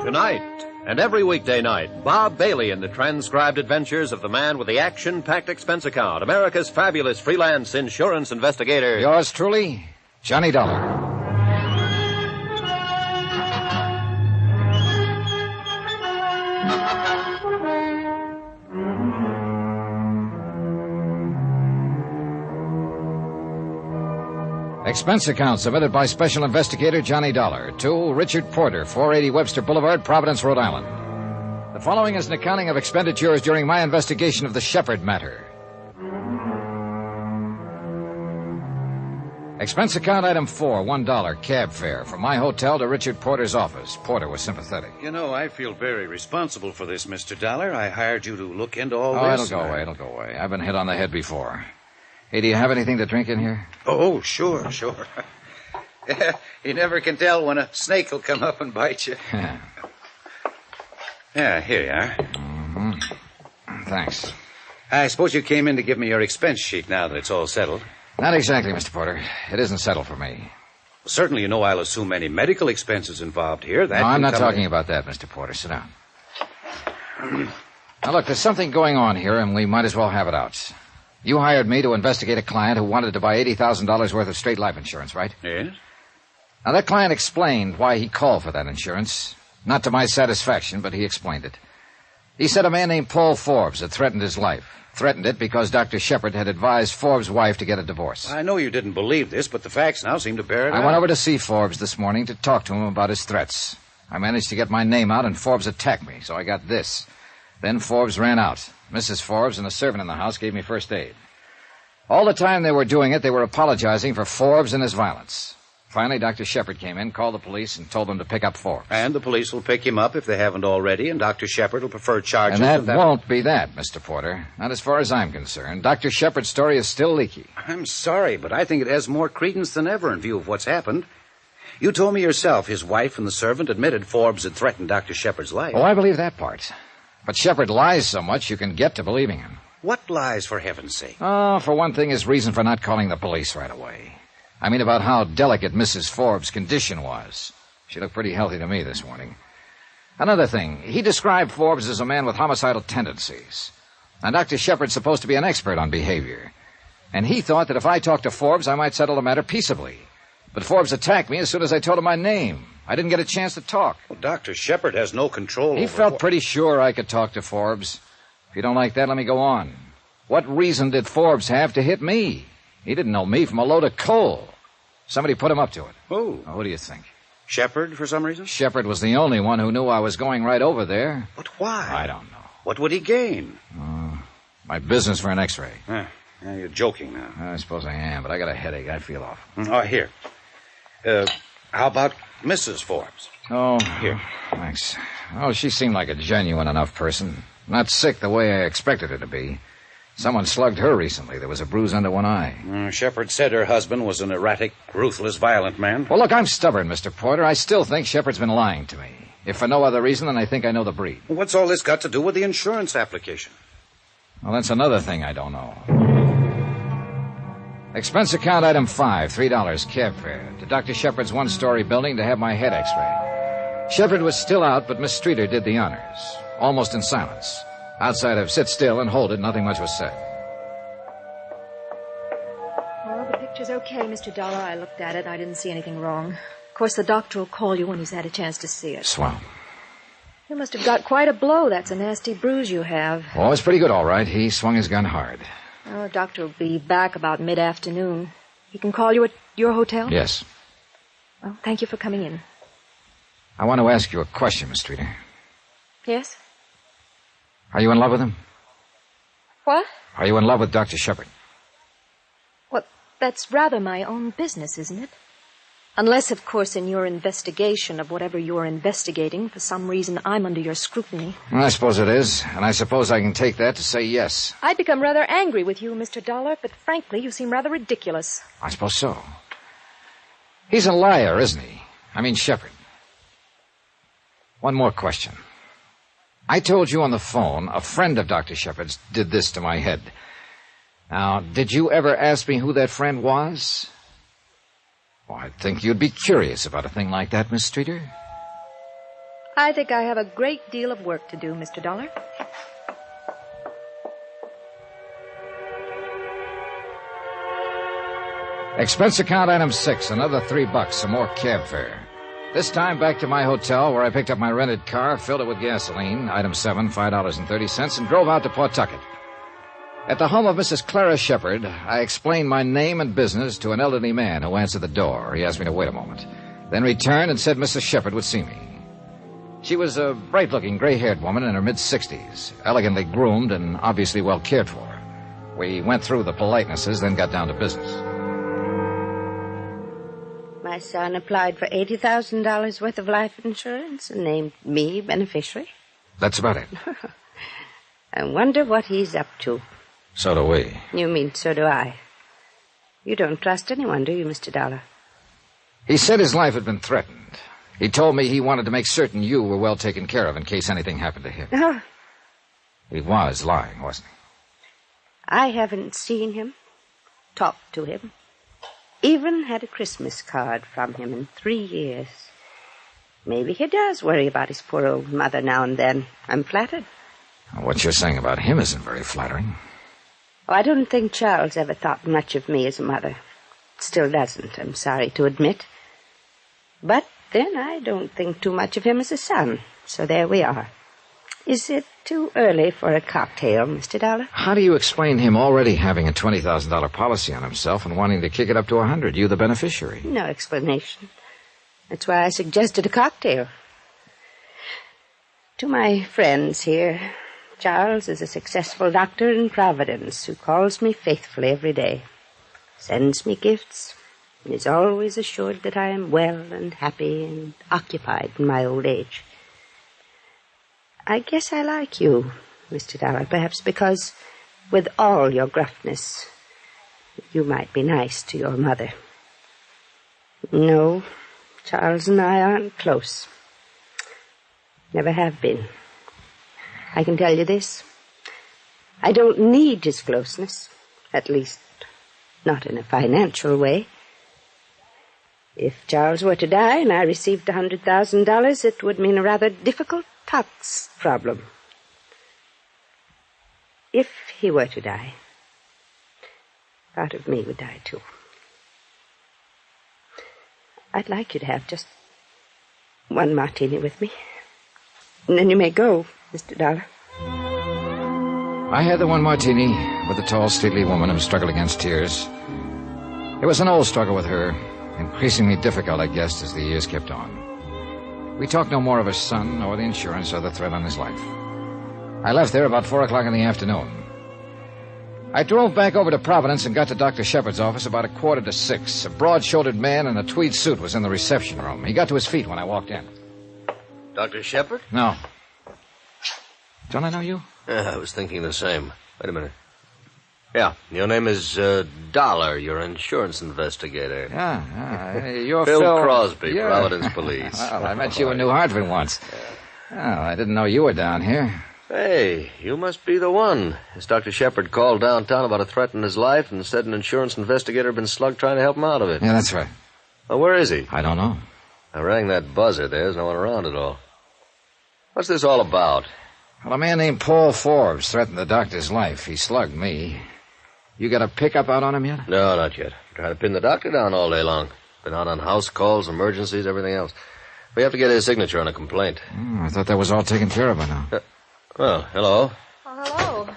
Tonight, and every weekday night, Bob Bailey in the transcribed adventures of the man with the action-packed expense account, America's fabulous freelance insurance investigator. Yours truly, Johnny Dollar. Expense account submitted by Special Investigator Johnny Dollar to Richard Porter, 480 Webster Boulevard, Providence, Rhode Island. The following is an accounting of expenditures during my investigation of the Shepard matter. Expense account item 4, $1 cab fare from my hotel to Richard Porter's office. Porter was sympathetic. You know, I feel very responsible for this, Mr. Dollar. I hired you to look into all Oh, this. It'll go away. I've been hit on the head before. Hey, do you have anything to drink in here? Oh, sure. You never can tell when a snake will come up and bite you. Yeah, here you are. Mm-hmm. Thanks. I suppose you came in to give me your expense sheet now that it's all settled. Not exactly, Mr. Porter. It isn't settled for me. Certainly, you know I'll assume any medical expenses involved here. No, I'm not talking about that, Mr. Porter. Sit down. Now, look, there's something going on here, and we might as well have it out. You hired me to investigate a client who wanted to buy $80,000 worth of straight life insurance, right? Yes. Now, that client explained why he called for that insurance. Not to my satisfaction, but he explained it. He said a man named Paul Forbes had threatened his life. Threatened it because Dr. Shepard had advised Forbes' wife to get a divorce. I know you didn't believe this, but the facts now seem to bear it out. I went over to see Forbes this morning to talk to him about his threats. I managed to get my name out, and Forbes attacked me, so I got this. Then Forbes ran out. Mrs. Forbes and a servant in the house gave me first aid. All the time they were doing it, they were apologizing for Forbes and his violence. Finally, Dr. Shepard came in, called the police, and told them to pick up Forbes. And the police will pick him up if they haven't already, and Dr. Shepard will prefer charges. And that won't be that, Mr. Porter. Not as far as I'm concerned. Dr. Shepard's story is still leaky. I'm sorry, but I think it has more credence than ever in view of what's happened. You told me yourself his wife and the servant admitted Forbes had threatened Dr. Shepard's life. Oh, I believe that part. But Shepard lies so much you can get to believing him. What lies, for heaven's sake? Oh, for one thing, his reason for not calling the police right away. I mean about how delicate Mrs. Forbes' condition was. She looked pretty healthy to me this morning. Another thing, he described Forbes as a man with homicidal tendencies. And Dr. Shepard's supposed to be an expert on behavior. And he thought that if I talked to Forbes, I might settle the matter peaceably. But Forbes attacked me as soon as I told him my name. I didn't get a chance to talk. Well, Dr. Shepard has no control He felt pretty sure I could talk to Forbes. If you don't like that, let me go on. What reason did Forbes have to hit me? He didn't know me from a load of coal. Somebody put him up to it. Who? Now, who do you think? Shepard, for some reason? Shepard was the only one who knew I was going right over there. But why? I don't know. What would he gain? My business for an x-ray. You're joking now. I suppose I am, but I got a headache. I feel off. Oh, here. How about Mrs. Forbes? Oh, here. Thanks. Oh, she seemed like a genuine enough person. Not sick the way I expected her to be. Someone slugged her recently. There was a bruise under one eye. Shepard said her husband was an erratic, ruthless, violent man. Well, look, I'm stubborn, Mr. Porter. I still think Shepard's been lying to me. If for no other reason than I think I know the breed. What's all this got to do with the insurance application? Well, that's another thing I don't know. Expense account item 5, $3, cab fare. To Dr. Shepard's one-story building to have my head x-ray. Shepard was still out, but Miss Streeter did the honors. Almost in silence. Outside of sit still and hold it, nothing much was said. Well, the picture's okay, Mr. Dollar. I looked at it. I didn't see anything wrong. Of course, the doctor will call you when he's had a chance to see it. Swell. You must have got quite a blow. That's a nasty bruise you have. Oh, it's pretty good, all right. He swung his gun hard. Well, the doctor will be back about mid-afternoon. He can call you at your hotel? Yes. Well, thank you for coming in. I want to ask you a question, Miss Streeter. Yes? Are you in love with him? What? Are you in love with Dr. Shepard? Well, that's rather my own business, isn't it? Unless, of course, in your investigation of whatever you're investigating, for some reason I'm under your scrutiny. Well, I suppose it is, and I suppose I can take that to say yes. I'd become rather angry with you, Mr. Dollar, but frankly, you seem rather ridiculous. I suppose so. He's a liar, isn't he? I mean, Shepard. One more question. I told you on the phone a friend of Dr. Shepard's did this to my head. Now, did you ever ask me who that friend was? Well, I'd think you'd be curious about a thing like that, Miss Streeter. I think I have a great deal of work to do, Mr. Dollar. Expense account item 6, another $3, some more cab fare. This time back to my hotel where I picked up my rented car, filled it with gasoline, item 7, $5.30, and drove out to Pawtucket. At the home of Mrs. Clara Shepard, I explained my name and business to an elderly man who answered the door. He asked me to wait a moment, then returned and said Mrs. Shepard would see me. She was a bright-looking, gray-haired woman in her mid-60s, elegantly groomed and obviously well cared for. We went through the politenesses, then got down to business. My son applied for $80,000 worth of life insurance and named me beneficiary. That's about it. I wonder what he's up to. So do we. You mean so do I. You don't trust anyone, do you, Mr. Dollar? He said his life had been threatened. He told me he wanted to make certain you were well taken care of in case anything happened to him. Oh. He was lying, wasn't he? I haven't seen him. talked to him, even had a Christmas card from him in 3 years. Maybe he does worry about his poor old mother now and then. I'm flattered. What you're saying about him isn't very flattering. Oh, I don't think Charles ever thought much of me as a mother. Still doesn't, I'm sorry to admit. But then I don't think too much of him as a son. So there we are. Is it too early for a cocktail, Mr. Dollar? How do you explain him already having a $20,000 policy on himself and wanting to kick it up to $100,000? You the beneficiary. No explanation. That's why I suggested a cocktail. To my friends here, Charles is a successful doctor in Providence who calls me faithfully every day, sends me gifts, and is always assured that I am well and happy and occupied in my old age. I guess I like you, Mr. Dollar, perhaps because, with all your gruffness, you might be nice to your mother. No, Charles and I aren't close. Never have been. I can tell you this. I don't need his closeness, at least not in a financial way. If Charles were to die and I received $100,000, it would mean a rather difficult tax problem. If he were to die, part of me would die too. I'd like you to have just one martini with me. And then you may go, Mr. Dollar. I had the one martini with the tall, stately woman who struggled against tears. It was an old struggle with her, increasingly difficult, I guessed, as the years kept on. We talked no more of his son, or the insurance, or the threat on his life. I left there about 4 o'clock in the afternoon. I drove back over to Providence and got to Dr. Shepard's office about 5:45. A broad-shouldered man in a tweed suit was in the reception room. He got to his feet when I walked in. Dr. Shepard? No. Don't I know you? I was thinking the same. Wait a minute. Yeah, your name is Dollar. You're an insurance investigator. Yeah, you're Phil Phil Crosby, yeah. Providence Police. Well, I met you in New Hartford once. Oh, I didn't know you were down here. Hey, you must be the one. As Dr. Shepard called downtown about a threat in his life and said an insurance investigator had been slugged trying to help him out of it. Yeah, that's right. Well, where is he? I don't know. I rang that buzzer. There's no one around at all. What's this all about? Well, a man named Paul Forbes threatened the doctor's life. He slugged me. You got a pickup out on him yet? No, not yet. I'm trying to pin the doctor down all day long. Been out on house calls, emergencies, everything else. We have to get his signature on a complaint. I thought that was all taken care of by now. Well, hello. Oh, hello.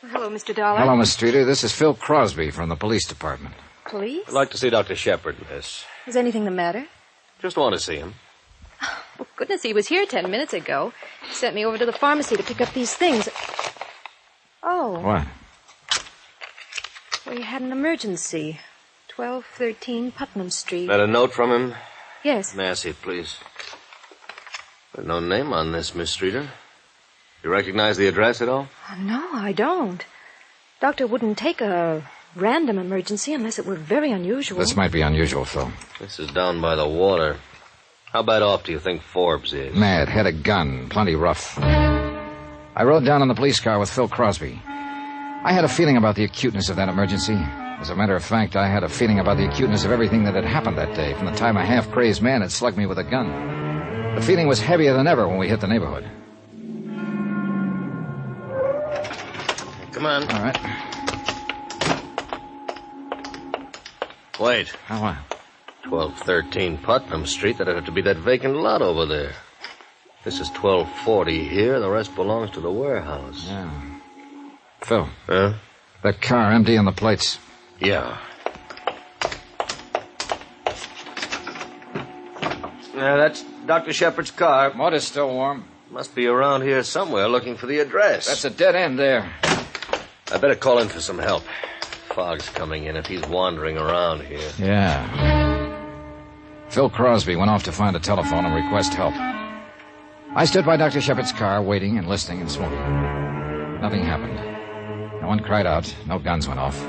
Hello, Mr. Dollar. Hello, Miss Streeter. This is Phil Crosby from the police department. Police? I'd like to see Dr. Shepard, miss. Is anything the matter? Just want to see him. Well, goodness, he was here 10 minutes ago. He sent me over to the pharmacy to pick up these things. Oh. What? Well, he had an emergency. 1213 Putnam Street. Got a note from him? Yes. May I see it, please? There's no name on this, Miss Streeter. You recognize the address at all? No, I don't. Doctor wouldn't take a random emergency unless it were very unusual. This might be unusual, Phil. This is down by the water. How bad off do you think Forbes is? Mad, had a gun, plenty rough. I rode down in the police car with Phil Crosby. I had a feeling about the acuteness of that emergency. As a matter of fact, I had a feeling about the acuteness of everything that had happened that day, from the time a half-crazed man had slugged me with a gun. The feeling was heavier than ever when we hit the neighborhood. Come on. All right. Wait. What? 1213 Putnam Street. That'd have to be that vacant lot over there. This is 1240 here. The rest belongs to the warehouse. Yeah. Phil. Huh? That car empty on the plates. Yeah. Yeah, that's Dr. Shepard's car. Motor's still warm. Must be around here somewhere looking for the address. That's a dead end there. I better call in for some help. Fog's coming in if he's wandering around here. Yeah. Phil Crosby went off to find a telephone and request help. I stood by Dr. Shepard's car, waiting and listening and smoking. Nothing happened. No one cried out. No guns went off.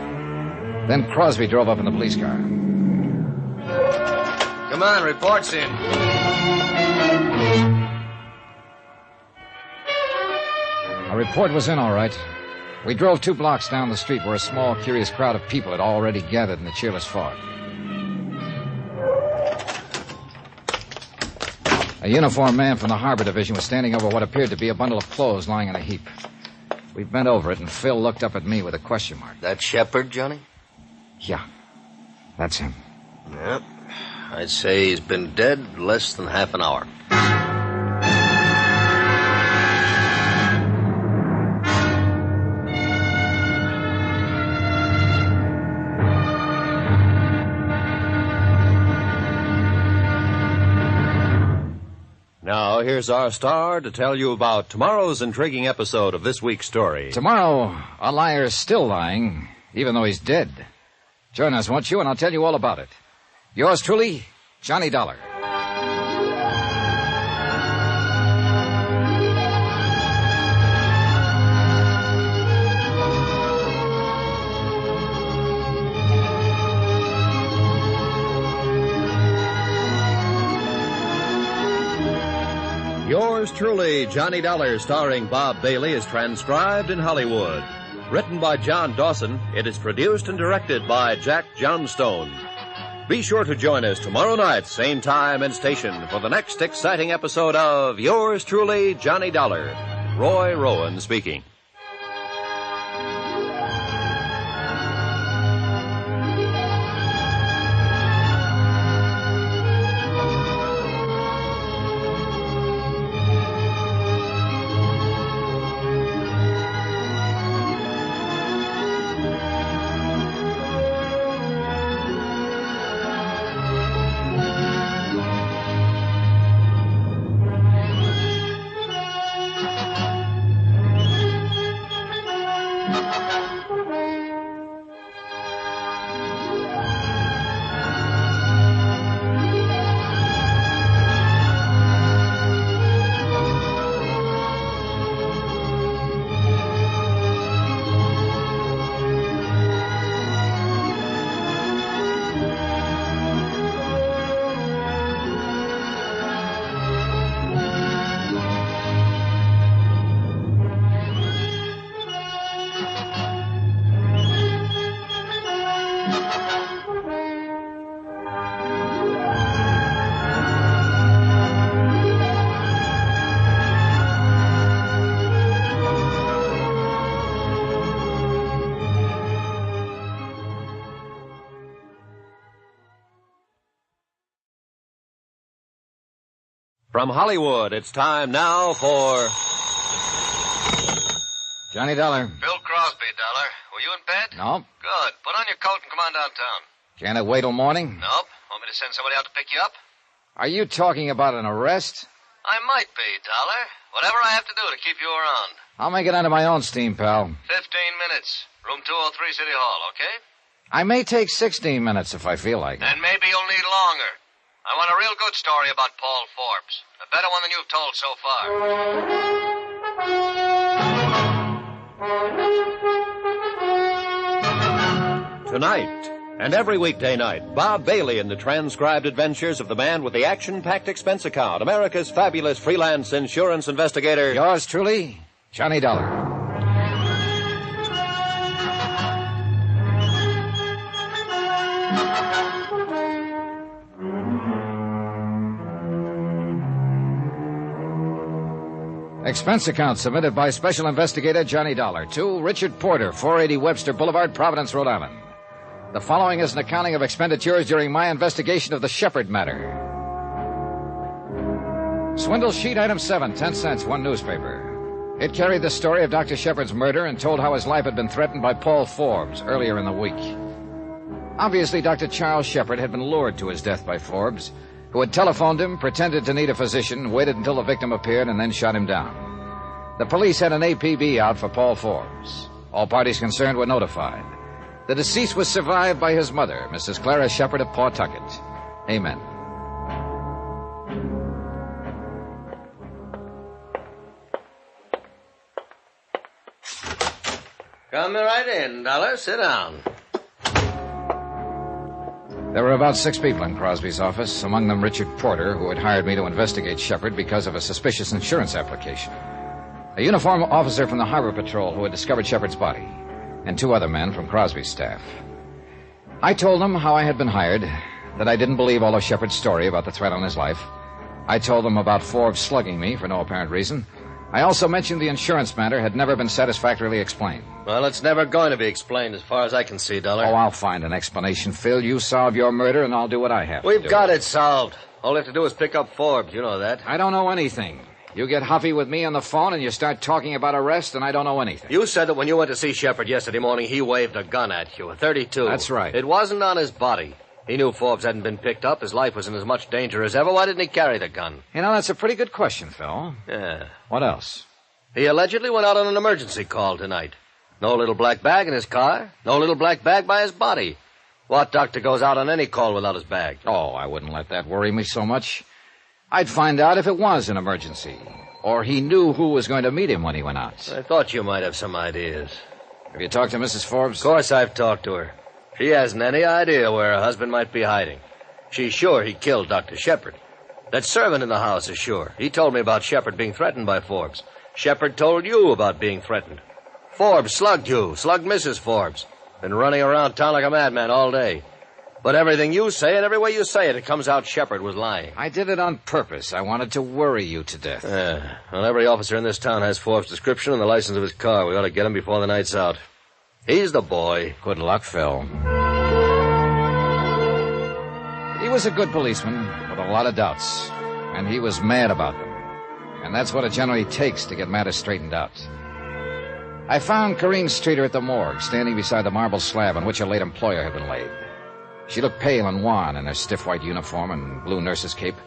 Then Crosby drove up in the police car. Come on, reports in. A report was in, all right. We drove 2 blocks down the street where a small, curious crowd of people had already gathered in the cheerless fog. A uniformed man from the Harbor Division was standing over what appeared to be a bundle of clothes lying in a heap. We bent over it, and Phil looked up at me with a question mark. That Shepard, Johnny? Yeah, that's him. Yep. I'd say he's been dead less than half an hour. Now, here's our star to tell you about tomorrow's intriguing episode of this week's story. Tomorrow, a liar's still lying, even though he's dead. Join us, won't you? And I'll tell you all about it. Yours truly, Johnny Dollar. Yours truly, Johnny Dollar, starring Bob Bailey, is transcribed in Hollywood. Written by John Dawson, it is produced and directed by Jack Johnstone. Be sure to join us tomorrow night, same time and station, for the next exciting episode of Yours truly, Johnny Dollar. Roy Rowan speaking. From Hollywood, it's time now for... Johnny Dollar. Bill Crosby, Dollar. Were you in bed? No. Good. Put on your coat and come on downtown. Can't it wait till morning? Nope. Want me to send somebody out to pick you up? Are you talking about an arrest? I might be, Dollar. Whatever I have to do to keep you around. I'll make it under my own steam, pal. 15 minutes. Room 203, City Hall, okay? I may take 16 minutes if I feel like it. Then maybe you'll need longer. I want a real good story about Paul Forbes. A better one than you've told so far. Tonight, and every weekday night, Bob Bailey in the transcribed adventures of the man with the action-packed expense account, America's fabulous freelance insurance investigator. Yours truly, Johnny Dollar. Expense account submitted by Special Investigator Johnny Dollar to Richard Porter, 480 Webster Boulevard, Providence, Rhode Island. The following is an accounting of expenditures during my investigation of the Shepard matter. Swindle sheet item 7, 10 cents, one newspaper. It carried the story of Dr. Shepard's murder and told how his life had been threatened by Paul Forbes earlier in the week. Obviously, Dr. Charles Shepard had been lured to his death by Forbes, who had telephoned him, pretended to need a physician, waited until the victim appeared, and then shot him down. The police had an APB out for Paul Forbes. All parties concerned were notified. The deceased was survived by his mother, Mrs. Clara Shepard of Pawtucket. Amen. Come right in, Dollar. Sit down. There were about 6 people in Crosby's office, among them Richard Porter, who had hired me to investigate Shepard because of a suspicious insurance application. a uniformed officer from the Harbor Patrol who had discovered Shepard's body, and 2 other men from Crosby's staff. I told them how I had been hired, that I didn't believe all of Shepard's story about the threat on his life. I told them about Forbes slugging me for no apparent reason. I also mentioned the insurance matter had never been satisfactorily explained. Well, it's never going to be explained as far as I can see, Dollar. Oh, I'll find an explanation, Phil. You solve your murder, and I'll do what I have to do. We've got it solved. All we have to do is pick up Forbes. You know that. I don't know anything. You get huffy with me on the phone, and you start talking about arrest, and I don't know anything. You said that when you went to see Shepard yesterday morning, he waved a gun at you, a .32. That's right. It wasn't on his body. He knew Forbes hadn't been picked up. His life was in as much danger as ever. Why didn't he carry the gun? You know, that's a pretty good question, Phil. Yeah. What else? He allegedly went out on an emergency call tonight. No little black bag in his car. No little black bag by his body. What doctor goes out on any call without his bag? Oh, I wouldn't let that worry me so much. I'd find out if it was an emergency, or he knew who was going to meet him when he went out. I thought you might have some ideas. Have you talked to Mrs. Forbes? Of course I've talked to her. She hasn't any idea where her husband might be hiding. She's sure he killed Dr. Shepard. That servant in the house is sure. He told me about Shepard being threatened by Forbes. Shepard told you about being threatened. Forbes slugged you, slugged Mrs. Forbes. Been running around town like a madman all day. But everything you say and every way you say it, it comes out Shepard was lying. I did it on purpose. I wanted to worry you to death. Yeah. Well, every officer in this town has Forbes' description and the license of his car. We ought to get him before the night's out. He's the boy. Good luck, Phil. He was a good policeman with a lot of doubts, and he was mad about them. And that's what it generally takes to get matters straightened out. I found Corinne Streeter at the morgue, standing beside the marble slab on which her late employer had been laid. She looked pale and wan in her stiff white uniform and blue nurse's cape.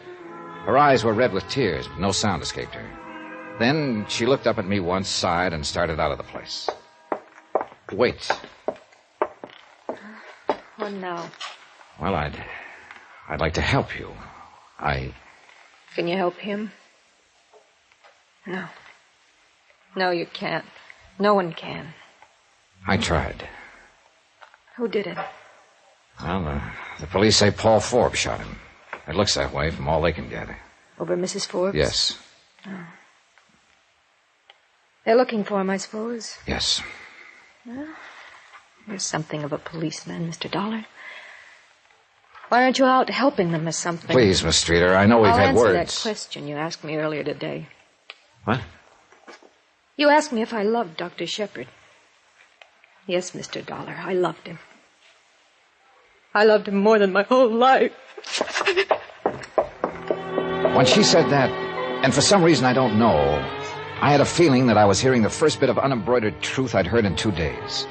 Her eyes were red with tears, but no sound escaped her. Then she looked up at me once, sighed, and started out of the place. Wait. What now? Well, I'd like to help you. Can you help him? No. No, you can't. No one can. I tried. Who did it? Well, the police say Paul Forbes shot him. It looks that way from all they can gather. Over Mrs. Forbes? Yes. Oh. They're looking for him, I suppose. Yes. Well, you're something of a policeman, Mr. Dollar. Why aren't you out helping them or something? Please, Miss Streeter, I know we've had words. I'll answer that question you asked me earlier today. What? You asked me if I loved Dr. Shepard. Yes, Mr. Dollar, I loved him. I loved him more than my whole life. When she said that, and for some reason I don't know, I had a feeling that I was hearing the first bit of unembroidered truth I'd heard in 2 days.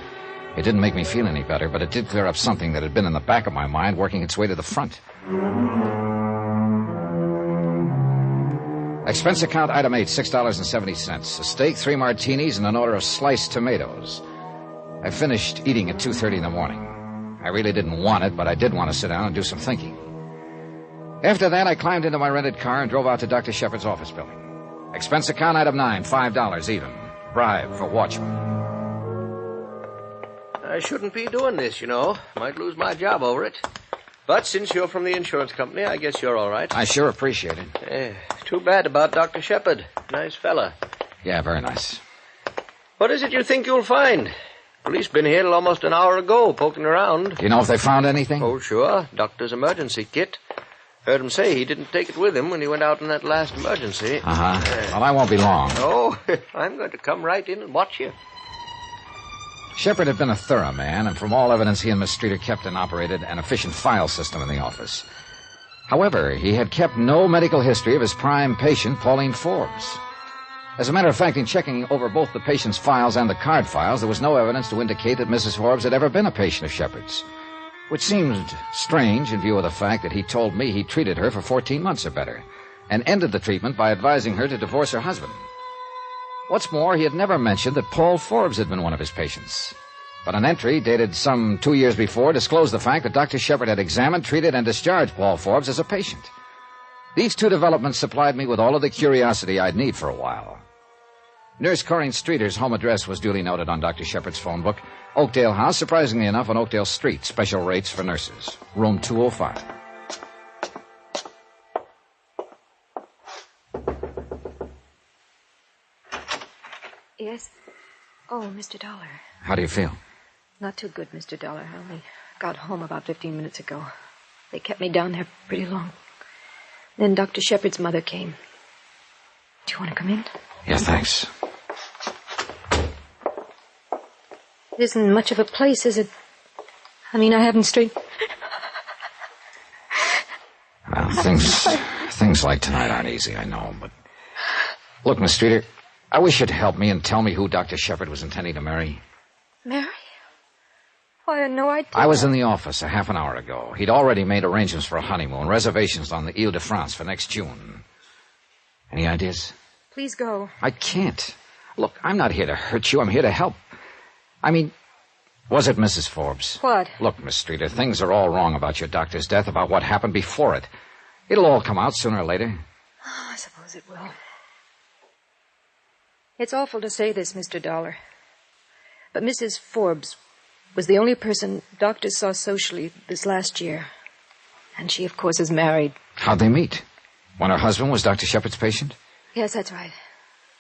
It didn't make me feel any better, but it did clear up something that had been in the back of my mind, working its way to the front. Expense account item 8, $6.70. A steak, 3 martinis, and an order of sliced tomatoes. I finished eating at 2:30 in the morning. I really didn't want it, but I did want to sit down and do some thinking. After that, I climbed into my rented car and drove out to Dr. Shepard's office building. Expense account item 9, $5 even. Bribe for watchman. I shouldn't be doing this, you know. Might lose my job over it. But since you're from the insurance company, I guess you're all right. I sure appreciate it. Too bad about Dr. Shepard. Nice fella. Yeah, very nice. What is it you think you'll find? Police been here till almost an hour ago, poking around. Do you know if they found anything? Oh, sure. Doctor's emergency kit. Heard him say he didn't take it with him when he went out in that last emergency. Uh-huh. Well, I won't be long. Oh, I'm going to come right in and watch you. Shepard had been a thorough man, and from all evidence, he and Miss Streeter kept and operated an efficient file system in the office. However, he had kept no medical history of his prime patient, Pauline Forbes. As a matter of fact, in checking over both the patient's files and the card files, there was no evidence to indicate that Mrs. Forbes had ever been a patient of Shepard's, which seemed strange in view of the fact that he told me he treated her for 14 months or better and ended the treatment by advising her to divorce her husband. What's more, he had never mentioned that Paul Forbes had been one of his patients. But an entry dated some 2 years before disclosed the fact that Dr. Shepard had examined, treated, and discharged Paul Forbes as a patient. These 2 developments supplied me with all of the curiosity I'd need for a while. Nurse Corinne Streeter's home address was duly noted on Dr. Shepard's phone book. Oakdale House, surprisingly enough, on Oakdale Street. Special rates for nurses. Room 205. Yes? Oh, Mr. Dollar. How do you feel? Not too good, Mr. Dollar. I only got home about 15 minutes ago. They kept me down there pretty long. Then Dr. Shepard's mother came. Do you want to come in? Yes, thanks. It isn't much of a place, is it? I mean, I haven't straight... Well, things like tonight aren't easy, I know, but... Look, Miss Streeter, I wish you'd help me and tell me who Dr. Shepard was intending to marry. Mary? Why, I had no idea. I was in the office a half an hour ago. He'd already made arrangements for a honeymoon, reservations on the Ile de France for next June. Any ideas? Please go. I can't. Look, I'm not here to hurt you. I'm here to help. I mean, was it Mrs. Forbes? What? Look, Miss Streeter, things are all wrong about your doctor's death, about what happened before it. It'll all come out sooner or later. Oh, I suppose it will. It's awful to say this, Mr. Dollar, but Mrs. Forbes was the only person doctors saw socially this last year. And she, of course, is married. How'd they meet? When her husband was Dr. Shepard's patient? Yes, that's right.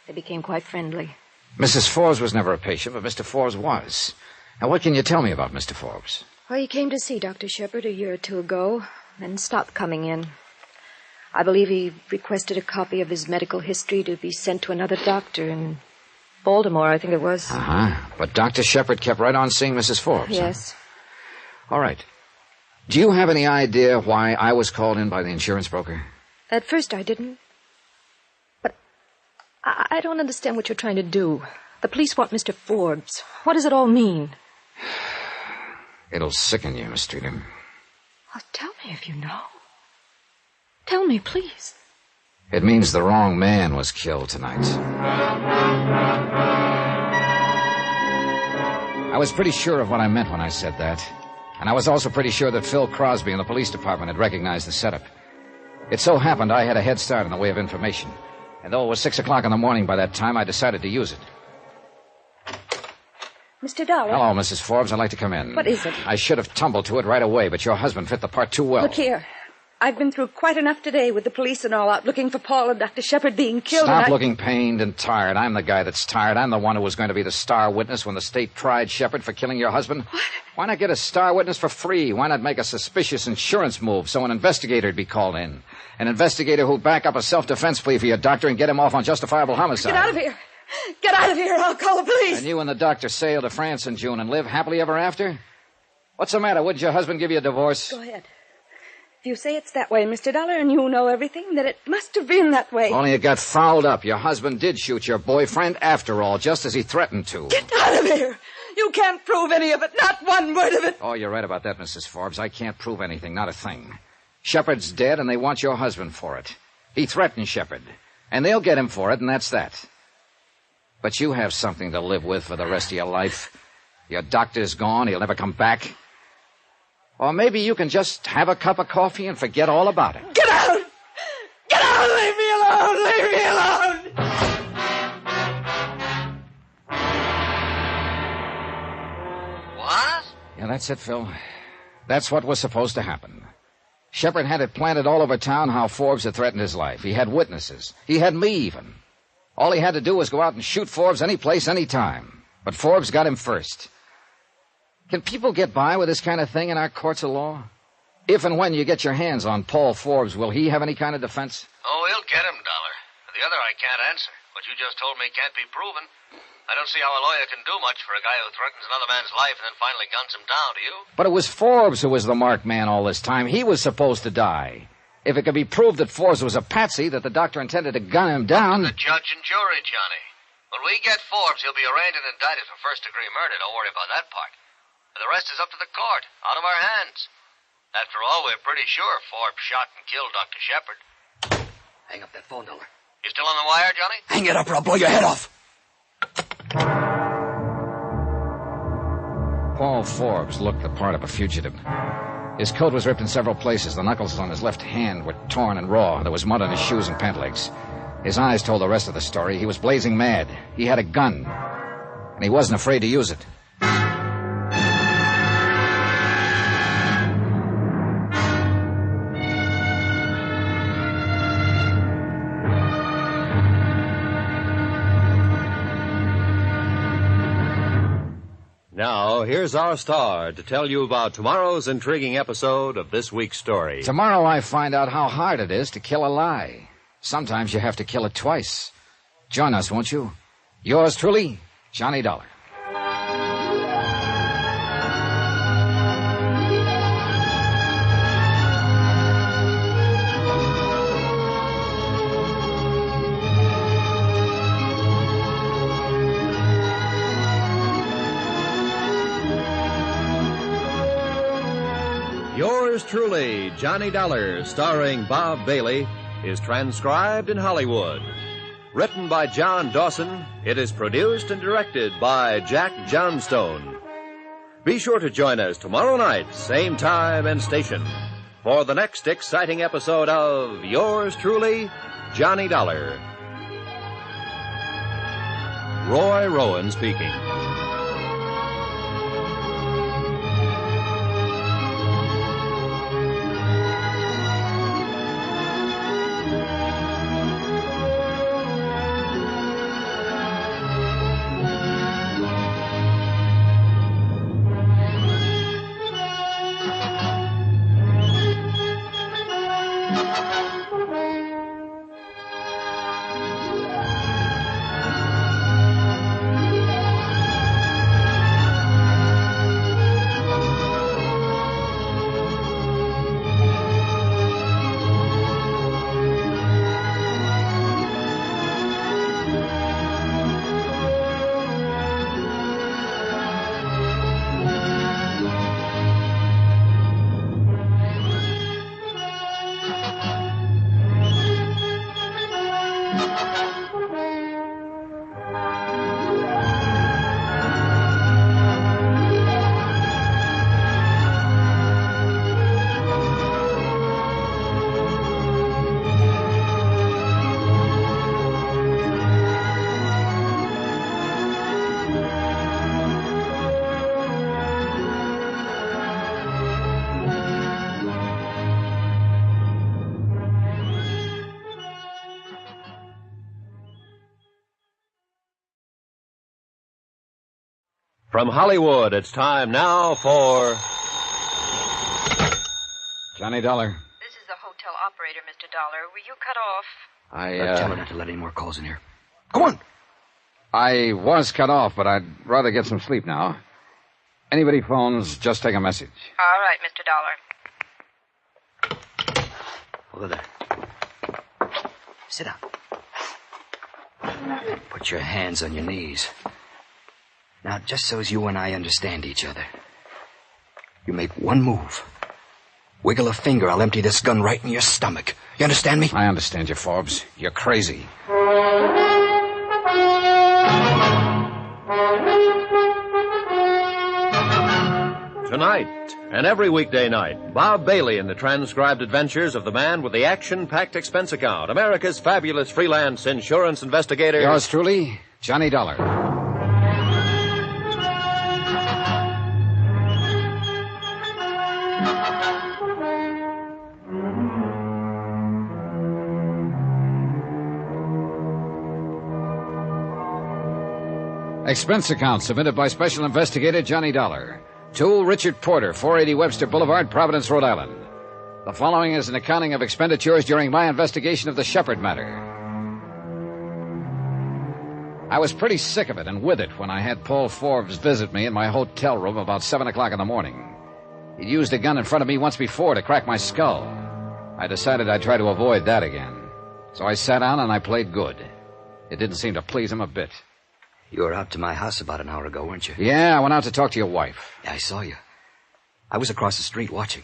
They became quite friendly. Mrs. Forbes was never a patient, but Mr. Forbes was. Now, what can you tell me about Mr. Forbes? Well, he came to see Dr. Shepard a year or two ago, then stopped coming in. I believe he requested a copy of his medical history to be sent to another doctor in Baltimore, I think it was. Uh-huh. But Dr. Shepard kept right on seeing Mrs. Forbes. Yes. Huh? All right. Do you have any idea why I was called in by the insurance broker? At first I didn't. But I don't understand what you're trying to do. The police want Mr. Forbes. What does it all mean? It'll sicken you, Miss Streeter. Oh, tell me if you know. Tell me, please. It means the wrong man was killed tonight. I was pretty sure of what I meant when I said that. And I was also pretty sure that Phil Crosby in the police department had recognized the setup. It so happened I had a head start in the way of information. And though it was 6 o'clock in the morning by that time, I decided to use it. Mr. Dollar? Hello, Mrs. Forbes. I'd like to come in. What is it? I should have tumbled to it right away, but your husband fit the part too well. Look here. I've been through quite enough today with the police and all out looking for Paul and Dr. Shepard being killed. Stop looking pained and tired. I'm the guy that's tired. I'm the one who was going to be the star witness when the state tried Shepard for killing your husband. What? Why not get a star witness for free? Why not make a suspicious insurance move so an investigator would be called in? An investigator who'd back up a self-defense plea for your doctor and get him off on justifiable homicide. Get out of here. Get out of here. I'll call the police. And you and the doctor sail to France in June and live happily ever after? What's the matter? Wouldn't your husband give you a divorce? Go ahead. If you say it's that way, Mr. Dollar, and you know everything, then it must have been that way. Only it got fouled up. Your husband did shoot your boyfriend after all, just as he threatened to. Get out of here. You can't prove any of it. Not one word of it. Oh, you're right about that, Mrs. Forbes. I can't prove anything, not a thing. Shepard's dead, and they want your husband for it. He threatened Shepard, and they'll get him for it, and that's that. But you have something to live with for the rest of your life. Your doctor's gone. He'll never come back. Or maybe you can just have a cup of coffee and forget all about it. Get out! Get out! Leave me alone! Leave me alone! What? Yeah, that's it, Phil. That's what was supposed to happen. Shepard had it planted all over town how Forbes had threatened his life. He had witnesses. He had me, even. All he had to do was go out and shoot Forbes any place, any time. But Forbes got him first. Can people get by with this kind of thing in our courts of law? If and when you get your hands on Paul Forbes, will he have any kind of defense? Oh, he'll get him, Dollar. The other I can't answer. What you just told me can't be proven. I don't see how a lawyer can do much for a guy who threatens another man's life and then finally guns him down, do you? But it was Forbes who was the marked man all this time. He was supposed to die. If it could be proved that Forbes was a patsy, that the doctor intended to gun him down... The judge and jury, Johnny. When we get Forbes, he'll be arraigned and indicted for first-degree murder. Don't worry about that part. And the rest is up to the court, out of our hands. After all, we're pretty sure Forbes shot and killed Dr. Shepard. Hang up that phone, Dollar. You still on the wire, Johnny? Hang it up or I'll blow your head off. Paul Forbes looked the part of a fugitive. His coat was ripped in several places. The knuckles on his left hand were torn and raw. There was mud on his shoes and pant legs. His eyes told the rest of the story. He was blazing mad. He had a gun, and he wasn't afraid to use it. here's our star to tell you about tomorrow's intriguing episode of this week's story. Tomorrow I find out how hard it is to kill a lie. Sometimes you have to kill it twice. Join us, won't you? Yours truly, Johnny Dollar. Yours truly, Johnny Dollar, starring Bob Bailey, is transcribed in Hollywood. Written by John Dawson, it is produced and directed by Jack Johnstone. Be sure to join us tomorrow night, same time and station, for the next exciting episode of Yours truly, Johnny Dollar. Roy Rowan speaking. From Hollywood, it's time now for... Johnny Dollar. This is the hotel operator, Mr. Dollar. Were you cut off? Tell her not to let any more calls in here. Go on. I was cut off, but I'd rather get some sleep now. Anybody phones, just take a message. All right, Mr. Dollar. Over there. Sit down. Put your hands on your knees. Now, just so as you and I understand each other, you make one move. Wiggle a finger, I'll empty this gun right in your stomach. You understand me? I understand you, Forbes. You're crazy. Tonight, and every weekday night, Bob Bailey in the transcribed adventures of the man with the action-packed expense account, America's fabulous freelance insurance investigator. Yours truly, Johnny Dollar. Expense account submitted by Special Investigator Johnny Dollar. To Richard Porter, 480 Webster Boulevard, Providence, Rhode Island. The following is an accounting of expenditures during my investigation of the Shepard matter. I was pretty sick of it and with it when I had Paul Forbes visit me in my hotel room about 7 o'clock in the morning. He'd used a gun in front of me once before to crack my skull. I decided I'd try to avoid that again. So I sat down and I played good. It didn't seem to please him a bit. You were out to my house about an hour ago, weren't you? Yeah, I went out to talk to your wife. Yeah, I saw you. I was across the street watching.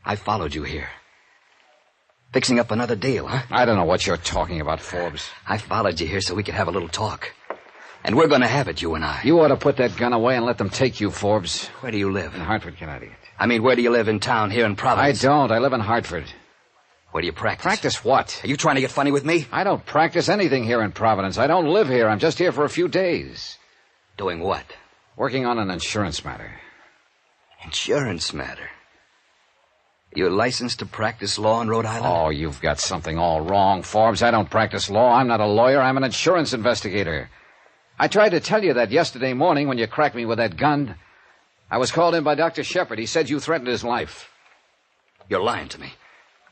I followed you here. Fixing up another deal, huh? I don't know what you're talking about, Forbes. I followed you here so we could have a little talk. And we're going to have it, you and I. You ought to put that gun away and let them take you, Forbes. Where do you live? In Hartford, Connecticut. I mean, where do you live in town here in Providence? I don't. I live in Hartford. Where do you practice? Practice what? Are you trying to get funny with me? I don't practice anything here in Providence. I don't live here. I'm just here for a few days. Doing what? Working on an insurance matter. Insurance matter? You're licensed to practice law in Rhode Island? Oh, you've got something all wrong, Forbes. I don't practice law. I'm not a lawyer. I'm an insurance investigator. I tried to tell you that yesterday morning when you cracked me with that gun. I was called in by Dr. Shepard. He said you threatened his life. You're lying to me.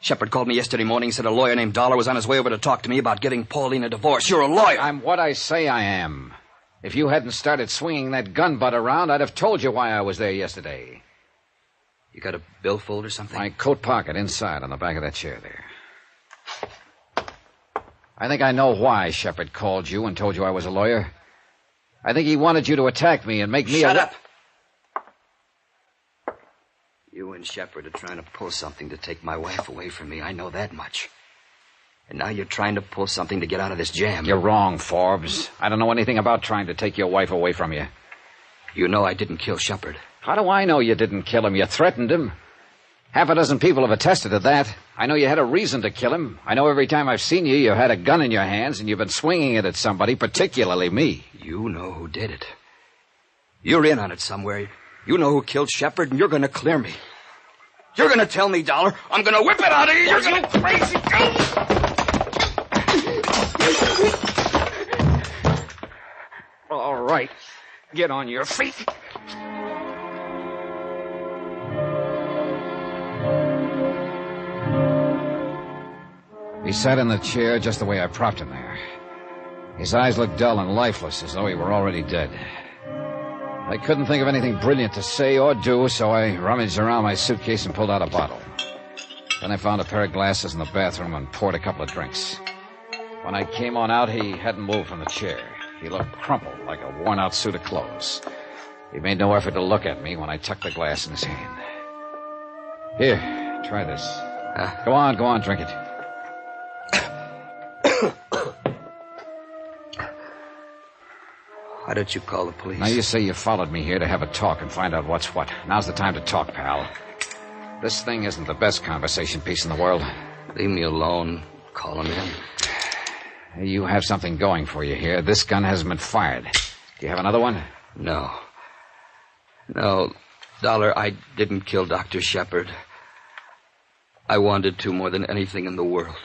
Shepard called me yesterday morning and said a lawyer named Dollar was on his way over to talk to me about getting Pauline a divorce. You're a lawyer. I'm what I say I am. If you hadn't started swinging that gun butt around, I'd have told you why I was there yesterday. You got a billfold or something? My coat pocket inside on the back of that chair there. I think I know why Shepard called you and told you I was a lawyer. I think he wanted you to attack me and make me Shut up! You and Shepard are trying to pull something to take my wife away from me. I know that much. And now you're trying to pull something to get out of this jam. You're wrong, Forbes. I don't know anything about trying to take your wife away from you. You know I didn't kill Shepard. How do I know you didn't kill him? You threatened him. Half a dozen people have attested to that. I know you had a reason to kill him. I know every time I've seen you, you had a gun in your hands and you've been swinging it at somebody, particularly me. You know who did it. You're in on it somewhere. You know who killed Shepard, and you're going to clear me. You're going to tell me, Dollar. I'm going to whip it out of you. You're going to crazy. All right. Get on your feet. He sat in the chair just the way I propped him there. His eyes looked dull and lifeless, as though he were already dead. I couldn't think of anything brilliant to say or do, so I rummaged around my suitcase and pulled out a bottle. Then I found a pair of glasses in the bathroom and poured a couple of drinks. When I came on out, he hadn't moved from the chair. He looked crumpled, like a worn-out suit of clothes. He made no effort to look at me when I tucked the glass in his hand. Here, try this. Go on, drink it. Why don't you call the police? Now, you say you followed me here to have a talk and find out what's what. Now's the time to talk, pal. This thing isn't the best conversation piece in the world. Leave me alone. Call him in. You have something going for you here. This gun hasn't been fired. Do you have another one? No. No, Dollar, I didn't kill Dr. Shepard. I wanted to more than anything in the world.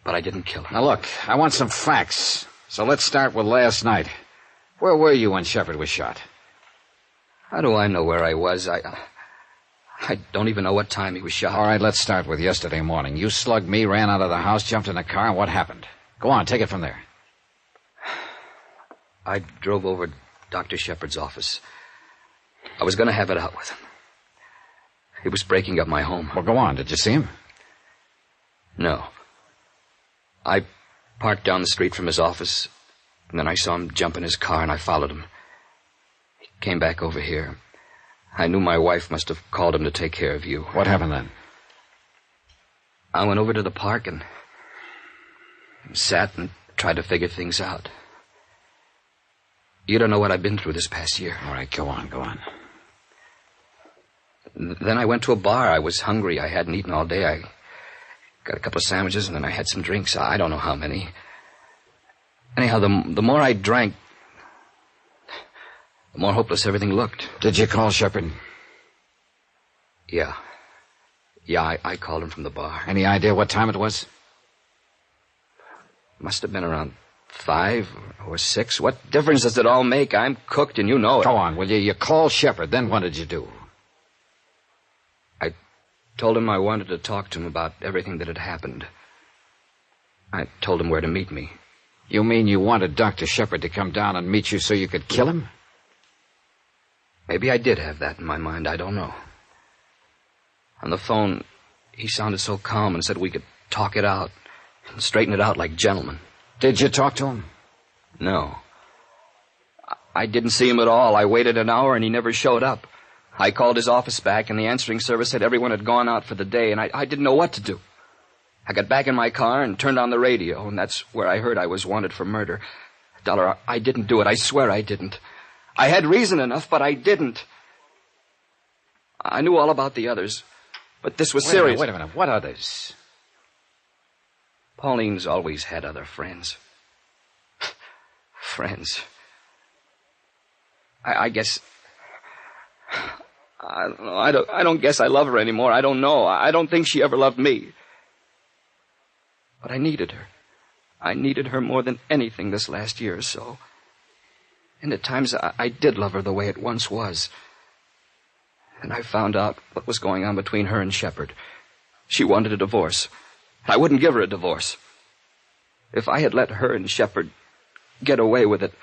But I didn't kill her. Now, look, I want some facts. So let's start with last night. Where were you when Shepard was shot? How do I know where I was? I don't even know what time he was shot. All right, let's start with yesterday morning. You slugged me, ran out of the house, jumped in a car, and what happened? Go on, take it from there. I drove over to Dr. Shepard's office. I was going to have it out with him. He was breaking up my home. Well, go on. Did you see him? No. I parked down the street from his office, and then I saw him jump in his car, and I followed him. He came back over here. I knew my wife must have called him to take care of you. What happened then? I went over to the park and sat and tried to figure things out. You don't know what I've been through this past year. All right, go on. Then I went to a bar. I was hungry. I hadn't eaten all day. I got a couple of sandwiches, and then I had some drinks. I don't know how many. Anyhow, the more I drank, the more hopeless everything looked. Did you call Shepard? Yeah. Yeah, I called him from the bar. Any idea what time it was? Must have been around 5 or 6. What difference does it all make? I'm cooked, and you know it. Go on, will you? You called Shepard. Then what did you do? I told him I wanted to talk to him about everything that had happened. I told him where to meet me. You mean you wanted Dr. Shepard to come down and meet you so you could kill him? Maybe I did have that in my mind. I don't know. On the phone, he sounded so calm and said we could talk it out and straighten it out like gentlemen. Did you talk to him? No. I didn't see him at all. I waited an hour and he never showed up. I called his office back and the answering service said everyone had gone out for the day and I didn't know what to do. I got back in my car and turned on the radio, and that's where I heard I was wanted for murder. Dollar, I didn't do it. I swear I didn't. I had reason enough, but I didn't. I knew all about the others, but this was serious. Wait a minute. What others? Pauline's always had other friends. Friends. I guess... I don't know. I don't guess I love her anymore. I don't know. I don't think she ever loved me. But I needed her. I needed her more than anything this last year or so. And at times I did love her the way it once was. And I found out what was going on between her and Shepard. She wanted a divorce. I wouldn't give her a divorce. If I had let her and Shepard get away with it,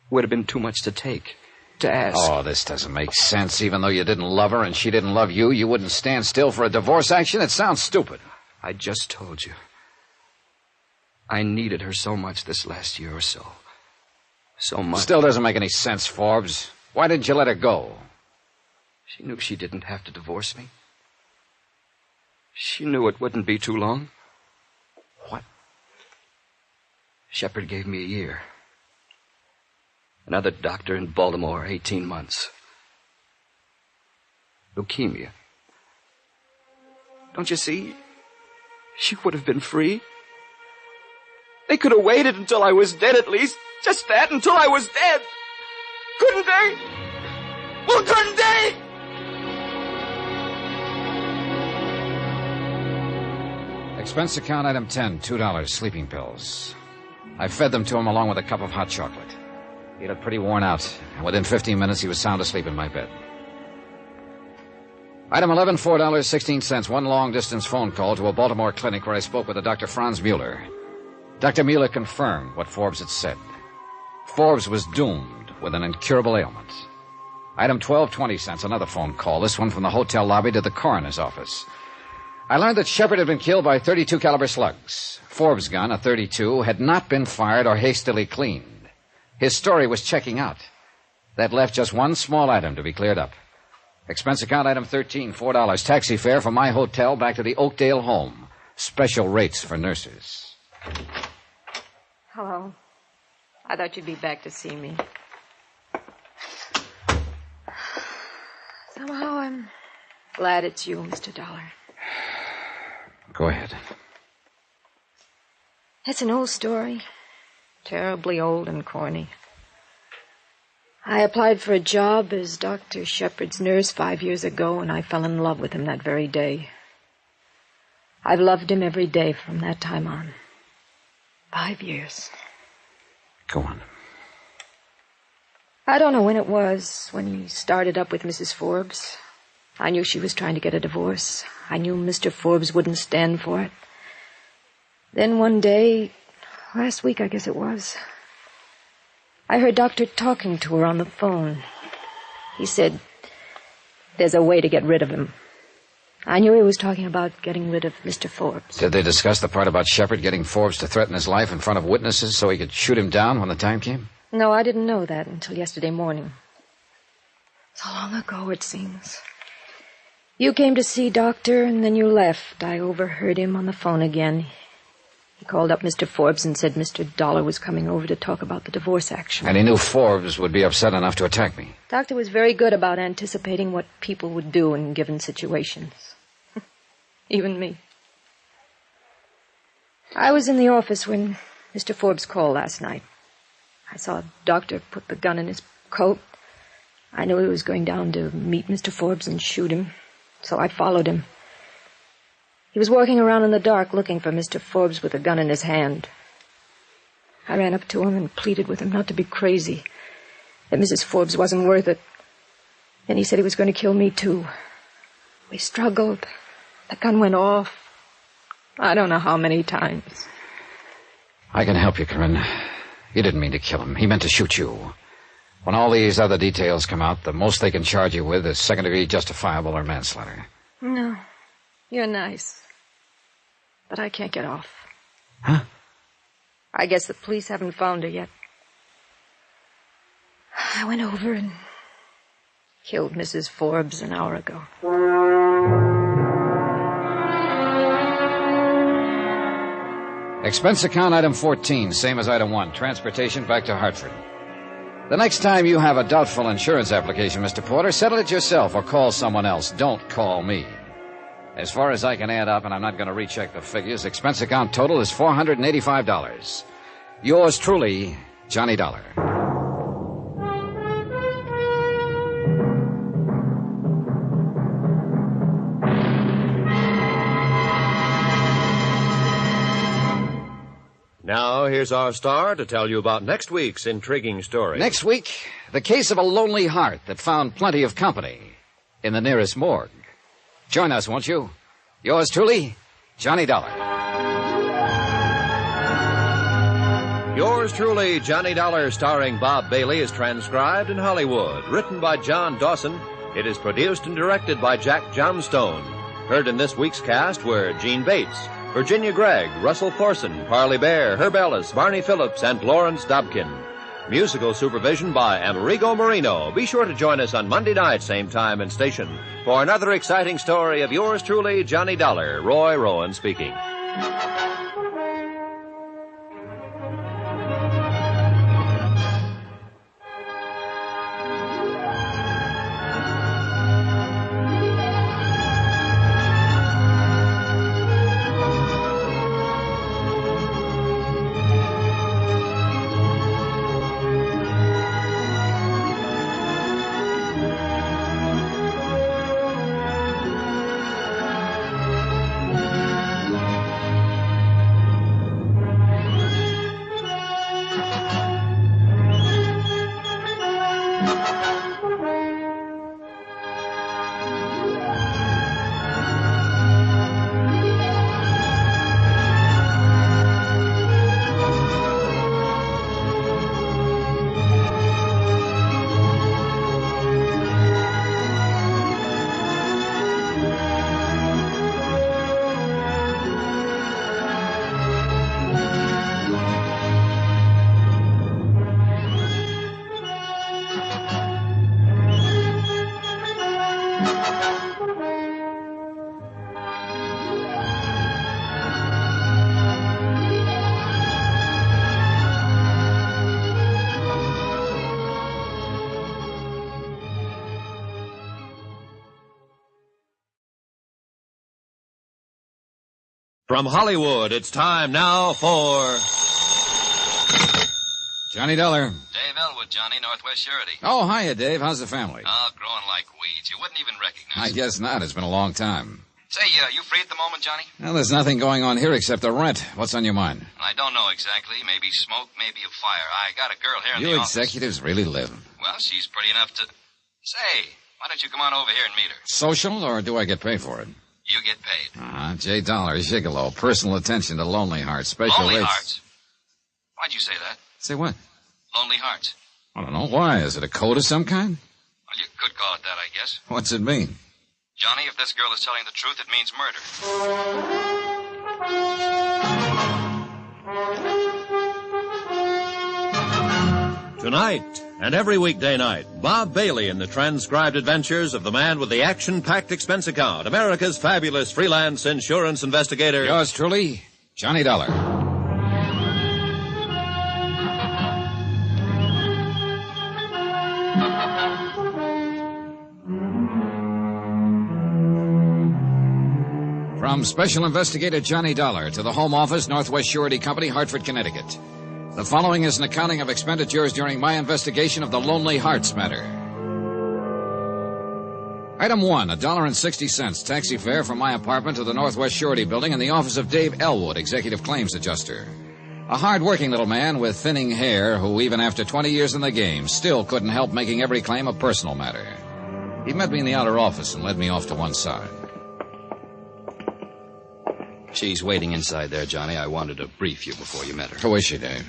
would have been too much to take, to ask. Oh, this doesn't make sense. Even though you didn't love her and she didn't love you, you wouldn't stand still for a divorce action? It sounds stupid. I just told you. I needed her so much this last year or so. So much. Still doesn't make any sense, Forbes. Why didn't you let her go? She knew she didn't have to divorce me. She knew it wouldn't be too long. What? Shepard gave me a year. Another doctor in Baltimore, 18 months. Leukemia. Don't you see? She would have been free. They could have waited until I was dead at least. Just that, until I was dead. Couldn't they? Well, couldn't they? Expense account item 10, $2, sleeping pills. I fed them to him along with a cup of hot chocolate. He looked pretty worn out, and within 15 minutes he was sound asleep in my bed. Item 11, $4.16, one long-distance phone call to a Baltimore clinic where I spoke with a Dr. Franz Mueller. Dr. Mueller confirmed what Forbes had said. Forbes was doomed with an incurable ailment. Item 12, 20 cents, another phone call, this one from the hotel lobby to the coroner's office. I learned that Shepard had been killed by 32 caliber slugs. Forbes' gun, a .32, had not been fired or hastily cleaned. His story was checking out. That left just one small item to be cleared up. Expense account item 13, $4, taxi fare from my hotel back to the Oakdale home. Special rates for nurses. Hello. I thought you'd be back to see me. Somehow I'm glad it's you, Mr. Dollar. Go ahead. It's an old story. Terribly old and corny. I applied for a job as Dr. Shepard's nurse 5 years ago, and I fell in love with him that very day. I've loved him every day from that time on. 5 years. Go on. I don't know when it was when he started up with Mrs. Forbes. I knew she was trying to get a divorce. I knew Mr. Forbes wouldn't stand for it. Then one day, last week I guess it was, I heard Doctor talking to her on the phone. He said, there's a way to get rid of him. I knew he was talking about getting rid of Mr. Forbes. Did they discuss the part about Shepard getting Forbes to threaten his life in front of witnesses so he could shoot him down when the time came? No, I didn't know that until yesterday morning. So long ago, it seems. You came to see Doctor, and then you left. I overheard him on the phone again. He called up Mr. Forbes and said Mr. Dollar was coming over to talk about the divorce action. And he knew Forbes would be upset enough to attack me. Doctor was very good about anticipating what people would do in given situations. Even me. I was in the office when Mr. Forbes called last night. I saw Doctor put the gun in his coat. I knew he was going down to meet Mr. Forbes and shoot him, so I followed him. He was walking around in the dark looking for Mr. Forbes with a gun in his hand. I ran up to him and pleaded with him not to be crazy, that Mrs. Forbes wasn't worth it. Then he said he was going to kill me, too. We struggled. The gun went off. I don't know how many times. I can help you, Corinne. You didn't mean to kill him. He meant to shoot you. When all these other details come out, the most they can charge you with is second-degree justifiable or manslaughter. No, you're nice. But I can't get off. Huh? I guess the police haven't found her yet. I went over and killed Mrs. Forbes an hour ago. Expense account item 14, same as item 1, transportation back to Hartford. The next time you have a doubtful insurance application, Mr. Porter, settle it yourself or call someone else. Don't call me. As far as I can add up, and I'm not going to recheck the figures, expense account total is $485. Yours truly, Johnny Dollar. Now, here's our star to tell you about next week's intriguing story. Next week, the case of a lonely heart that found plenty of company in the nearest morgue. Join us, won't you? Yours truly, Johnny Dollar. Yours truly, Johnny Dollar, starring Bob Bailey, is transcribed in Hollywood. Written by John Dawson, it is produced and directed by Jack Johnstone. Heard in this week's cast were Gene Bates, Virginia Gregg, Russell Thorson, Parley Bear, Herb Ellis, Barney Phillips, and Lawrence Dobkin. Musical supervision by Amerigo Marino. Be sure to join us on Monday night, same time and station, for another exciting story of yours truly, Johnny Dollar. Roy Rowan speaking. From Hollywood, it's time now for... Johnny Dollar. Dave Elwood, Johnny, Northwest Surety. Oh, hiya, Dave. How's the family? Oh, growing like weeds. You wouldn't even recognize I guess not. It's been a long time. Say, you free at the moment, Johnny? Well, there's nothing going on here except the rent. What's on your mind? I don't know exactly. Maybe smoke, maybe a fire. I got a girl here in You the office. executives really live. Well, she's pretty enough to... Say, why don't you come on over here and meet her? Social, or do I get paid for it? You get paid. J. Dollar, Gigolo, personal attention to Lonely Hearts, special Lonely rates. Hearts? Why'd you say that? Say what? Lonely Hearts. I don't know. Why? Is it a code of some kind? Well, you could call it that, I guess. What's it mean? Johnny, if this girl is telling the truth, it means murder. Tonight and every weekday night, Bob Bailey in the transcribed adventures of the man with the action-packed expense account, America's fabulous freelance insurance investigator. Yours truly, Johnny Dollar. From Special Investigator Johnny Dollar to the Home Office, Northwest Surety Company, Hartford, Connecticut. The following is an accounting of expenditures during my investigation of the Lonely Hearts matter. Item 1, $1.60 taxi fare from my apartment to the Northwest Surety Building in the office of Dave Elwood, Executive Claims Adjuster. A hard-working little man with thinning hair who, even after 20 years in the game, still couldn't help making every claim a personal matter. He met me in the outer office and led me off to one side. She's waiting inside there, Johnny. I wanted to brief you before you met her. Who is she, Dave?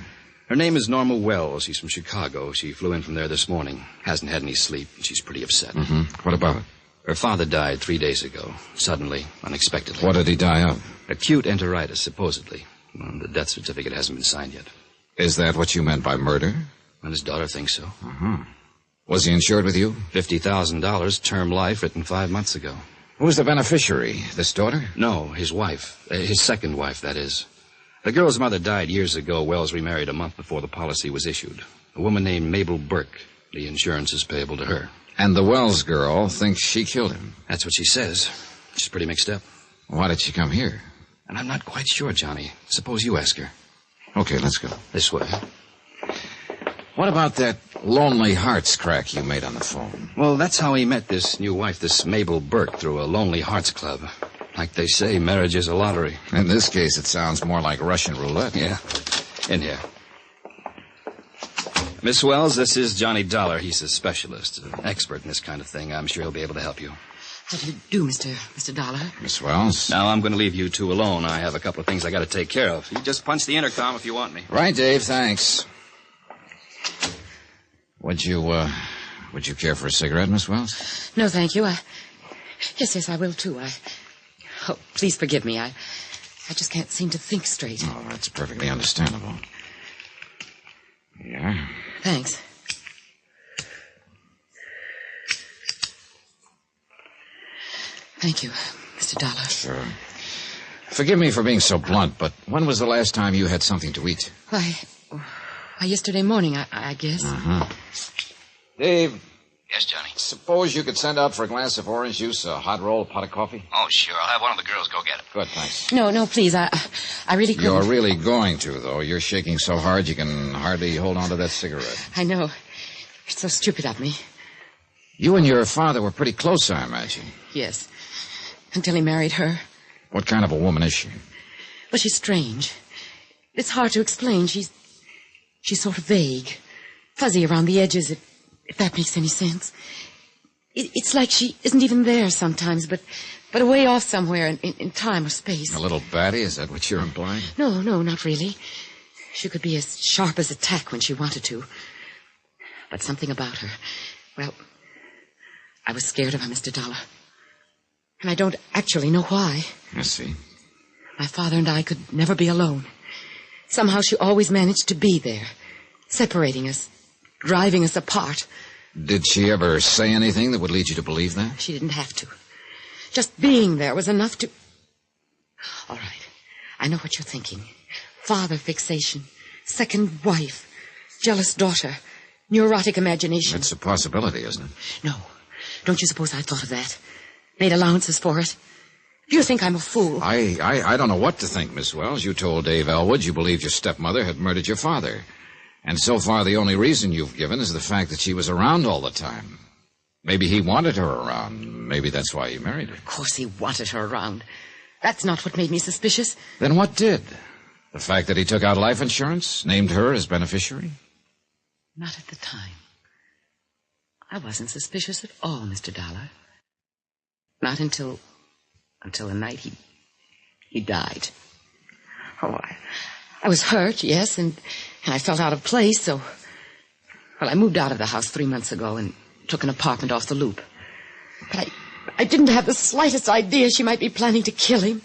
Her name is Norma Wells. She's from Chicago. She flew in from there this morning. Hasn't had any sleep, and she's pretty upset. Mm-hmm. What about it? Her father died 3 days ago. Suddenly, unexpectedly. What did he die of? Acute enteritis, supposedly. Well, the death certificate hasn't been signed yet. Is that what you meant by murder? Well, his daughter thinks so. Uh-huh. Was he insured with you? $50,000, term life, written 5 months ago. Who's the beneficiary? This daughter? No, his wife. His second wife, that is. The girl's mother died years ago. Wells remarried a month before the policy was issued. A woman named Mabel Burke. The insurance is payable to her. And the Wells girl thinks she killed him. That's what she says. She's pretty mixed up. Why did she come here? And I'm not quite sure, Johnny. Suppose you ask her. Okay, let's go. This way. What about that Lonely Hearts crack you made on the phone? Well, that's how he met this new wife, this Mabel Burke, through a Lonely Hearts Club. Like they say, marriage is a lottery. In this case, it sounds more like Russian roulette. Yeah. In here. Miss Wells, this is Johnny Dollar. He's a specialist, an expert in this kind of thing. I'm sure he'll be able to help you. How do you do, Mr. Dollar? Miss Wells? Now, I'm going to leave you two alone. I have a couple of things I got to take care of. You just punch the intercom if you want me. Right, Dave, thanks. Would you care for a cigarette, Miss Wells? No, thank you. Yes, I will, too. Oh, please forgive me. I just can't seem to think straight. Oh, that's perfectly understandable. Yeah. Thanks. Thank you, Mr. Dollar. Sure. Forgive me for being so blunt, but when was the last time you had something to eat? Why, yesterday morning, I guess. Uh-huh. Dave. Yes, Johnny? Suppose you could send out for a glass of orange juice, a hot roll, a pot of coffee? Oh, sure. I'll have one of the girls go get it. Good, thanks. No, please. I really couldn't. You're really going to, though. You're shaking so hard you can hardly hold on to that cigarette. I know. It's so stupid of me. You and your father were pretty close, I imagine. Yes. Until he married her. What kind of a woman is she? Well, she's strange. It's hard to explain. She's sort of vague. Fuzzy around the edges, if that makes any sense. It's like she isn't even there sometimes, but away off somewhere in time or space. A little batty? Is that what you're implying? No, not really. She could be as sharp as a tack when she wanted to. But something about her, well, I was scared of her, Mr. Dollar. And I don't actually know why. I see. My father and I could never be alone. Somehow she always managed to be there, separating us, driving us apart. Did she ever say anything that would lead you to believe that? She didn't have to. Just being there was enough to... All right. I know what you're thinking. Father fixation, second wife, jealous daughter, neurotic imagination. It's a possibility, isn't it? No. Don't you suppose I thought of that? Made allowances for it? You think I'm a fool? I don't know what to think, Miss Wells. You told Dave Elwood you believed your stepmother had murdered your father. And so far, the only reason you've given is the fact that she was around all the time. Maybe he wanted her around. Maybe that's why he married her. Of course he wanted her around. That's not what made me suspicious. Then what did? The fact that he took out life insurance, named her as beneficiary? Not at the time. I wasn't suspicious at all, Mr. Dollar. Not until the night he died. Oh, I was hurt, yes, and I felt out of place, so... Well, I moved out of the house 3 months ago and took an apartment off the Loop. But I didn't have the slightest idea she might be planning to kill him.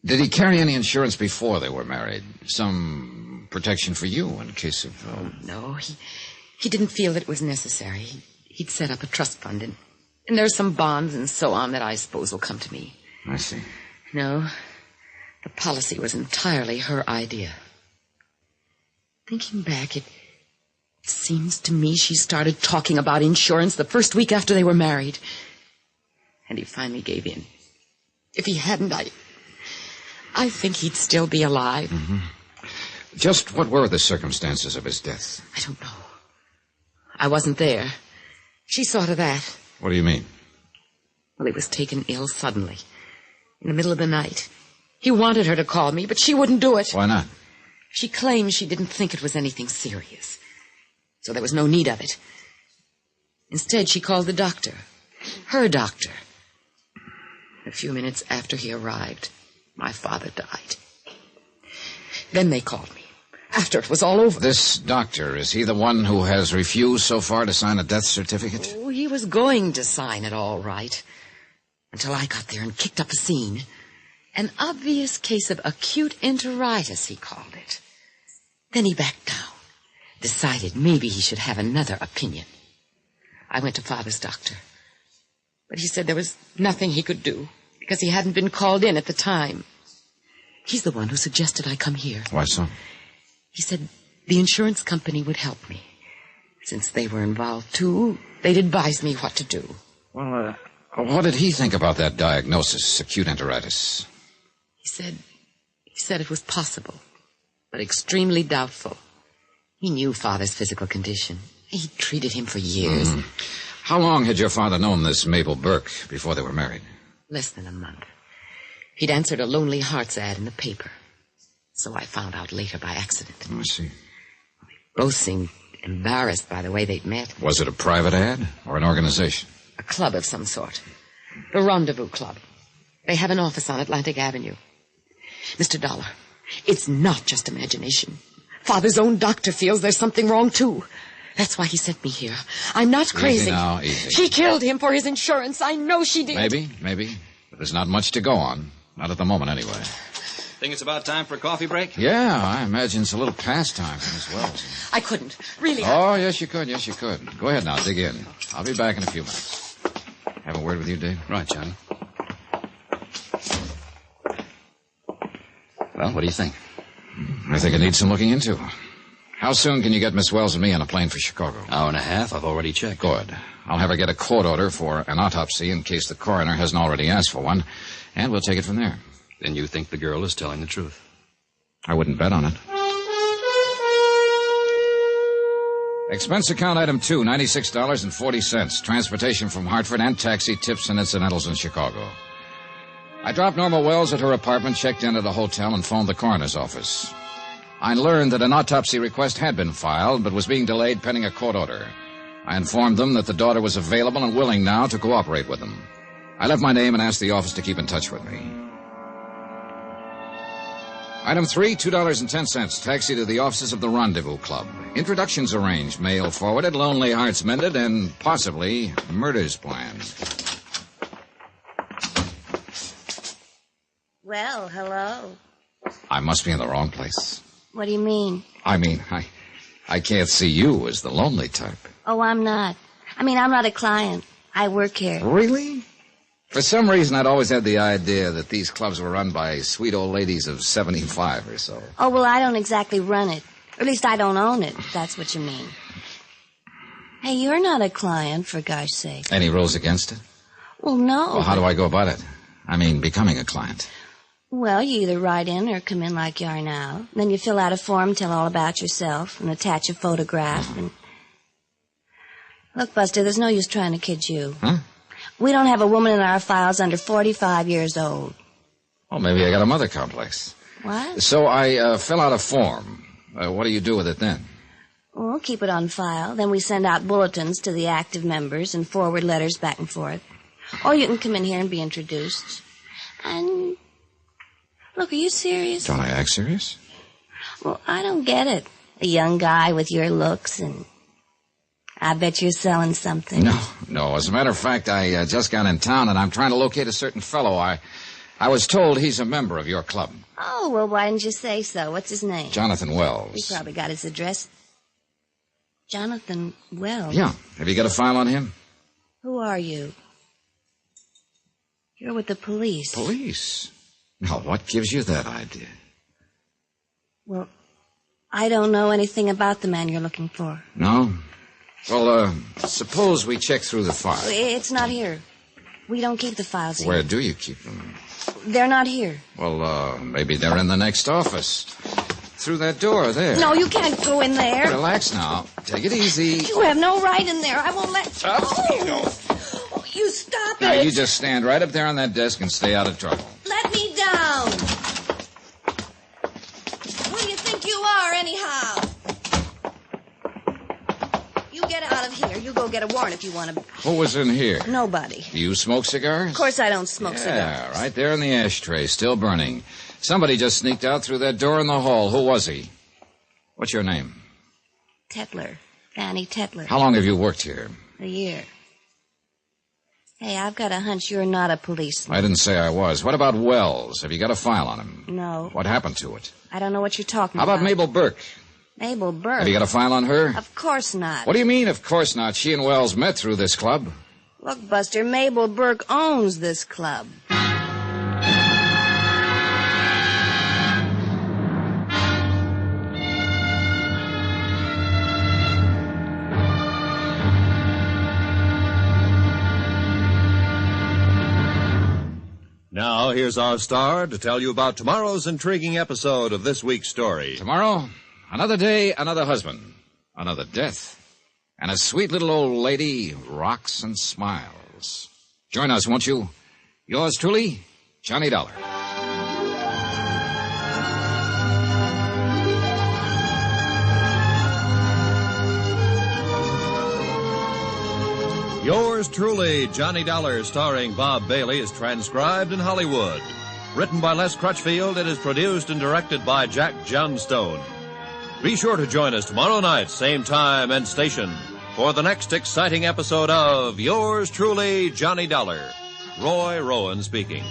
Did he carry any insurance before they were married? Some protection for you in case of... Oh, no, he didn't feel that it was necessary. He'd set up a trust fund, and there are some bonds and so on that I suppose will come to me. I see. No, the policy was entirely her idea. Thinking back, it seems to me she started talking about insurance the first week after they were married. And he finally gave in. If he hadn't, I think he'd still be alive. Mm-hmm. Just what were the circumstances of his death? I don't know. I wasn't there. She saw to that. What do you mean? Well, he was taken ill suddenly, in the middle of the night. He wanted her to call me, but she wouldn't do it. Why not? She claimed she didn't think it was anything serious, so there was no need of it. Instead, she called the doctor, her doctor. A few minutes after he arrived, my father died. Then they called me, after it was all over. This doctor, is he the one who has refused so far to sign a death certificate? Oh, he was going to sign it all right, until I got there and kicked up a scene. An obvious case of acute enteritis, he called it. Then he backed down, decided maybe he should have another opinion. I went to Father's doctor, but he said there was nothing he could do because he hadn't been called in at the time. He's the one who suggested I come here. Why so? He said the insurance company would help me. Since they were involved, too, they'd advise me what to do. Well, what did he think about that diagnosis, acute enteritis? He said it was possible, but extremely doubtful. He knew Father's physical condition. He treated him for years. Mm. How long had your father known this Mabel Burke before they were married? Less than a month. He'd answered a Lonely Hearts ad in the paper. So I found out later by accident. I see. Both seemed embarrassed by the way they'd met. Was it a private ad or an organization? A club of some sort. The Rendezvous Club. They have an office on Atlantic Avenue. Mr. Dollar, it's not just imagination. Father's own doctor feels there's something wrong, too. That's why he sent me here. I'm not crazy. Easy now, easy. She killed him for his insurance. I know she did. Maybe. But there's not much to go on. Not at the moment, anyway. Think it's about time for a coffee break? Yeah, I imagine it's a little past time for Miss Wells. I couldn't. Really. Oh, yes, you could. Go ahead now, dig in. I'll be back in a few minutes. Have a word with you, Dave? Right, Johnny. Well, what do you think? I think it needs some looking into. How soon can you get Miss Wells and me on a plane for Chicago? Hour and a half. I've already checked. Good. I'll have her get a court order for an autopsy in case the coroner hasn't already asked for one, and we'll take it from there. Then you think the girl is telling the truth? I wouldn't bet on it. Expense account item 2, $96.40. Transportation from Hartford and taxi, tips and incidentals in Chicago. I dropped Norma Wells at her apartment, checked in at a hotel, and phoned the coroner's office. I learned that an autopsy request had been filed, but was being delayed pending a court order. I informed them that the daughter was available and willing now to cooperate with them. I left my name and asked the office to keep in touch with me. Item 3, $2.10. Taxi to the offices of the Rendezvous Club. Introductions arranged, mail forwarded, lonely hearts mended, and possibly murders planned. Well, hello. I must be in the wrong place. What do you mean? I can't see you as the lonely type. Oh, I'm not. I'm not a client. I work here. Really? For some reason, I'd always had the idea that these clubs were run by sweet old ladies of 75 or so. Oh, well, I don't exactly run it. Or at least I don't own it, if that's what you mean. Hey, you're not a client, for gosh sake. Any rules against it? Well, no. Well, how do I go about it? Becoming a client. Well, you either write in or come in like you are now. Then you fill out a form, tell all about yourself, and attach a photograph. And look, Buster, there's no use trying to kid you. Huh? We don't have a woman in our files under 45 years old. Well, maybe I got a mother complex. What? So I fill out a form. What do you do with it then? We'll keep it on file. Then we send out bulletins to the active members and forward letters back and forth. Or you can come in here and be introduced. And... Look, are you serious? Don't I act serious? Well, I don't get it. A young guy with your looks, and I bet you're selling something. No. As a matter of fact, I just got in town, and I'm trying to locate a certain fellow. I was told he's a member of your club. Oh, well, why didn't you say so? What's his name? Jonathan Wells. You probably got his address. Jonathan Wells? Yeah. Have you got a file on him? Who are you? You're with the police. Police? Now, what gives you that idea? Well, I don't know anything about the man you're looking for. No? Well, suppose we check through the file. It's not here. We don't keep the files here. Where do you keep them? They're not here. Well, maybe they're in the next office. Through that door there. No, you can't go in there. Relax now. Take it easy. You have no right in there. I won't let you. Oh, you stop now, it. you just stand right up there on that desk and stay out of trouble. Let me down. Who do you think you are, anyhow? You get out of here. You go get a warrant if you want to. Who was in here? Nobody. Do you smoke cigars? Of course I don't smoke cigars. Yeah, right there in the ashtray, still burning. Somebody just sneaked out through that door in the hall. Who was he? What's your name? Tetler. Fanny Tetler. How long have you worked here? A year. Hey, I've got a hunch you're not a policeman. I didn't say I was. What about Wells? Have you got a file on him? No. What happened to it? I don't know what you're talking How about Mabel Burke? Mabel Burke? Have you got a file on her? Of course not. What do you mean, of course not? She and Wells met through this club. Look, Buster, Mabel Burke owns this club. Now, here's our star to tell you about tomorrow's intriguing episode of this week's story. Tomorrow, another day, another husband, another death, and a sweet little old lady rocks and smiles. Join us, won't you? Yours truly, Johnny Dollar. Yours truly, Johnny Dollar, starring Bob Bailey, is transcribed in Hollywood. Written by Les Crutchfield, it is produced and directed by Jack Johnstone. Be sure to join us tomorrow night, same time and station, for the next exciting episode of Yours truly, Johnny Dollar. Roy Rowan speaking.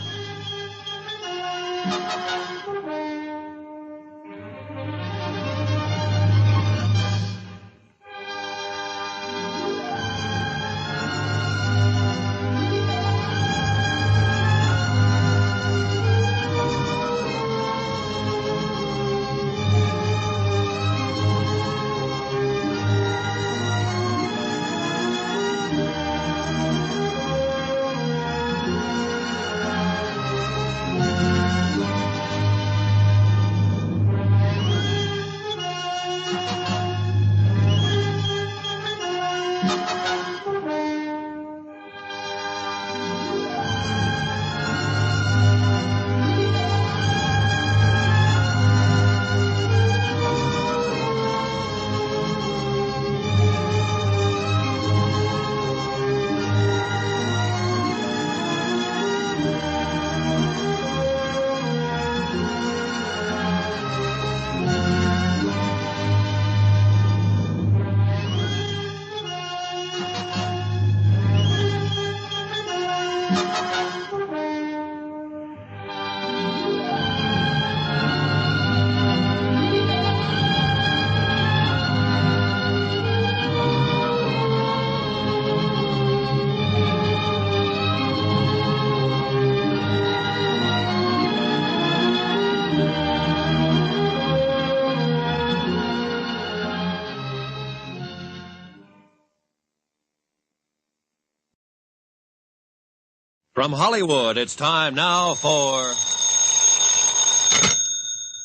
From Hollywood, it's time now for...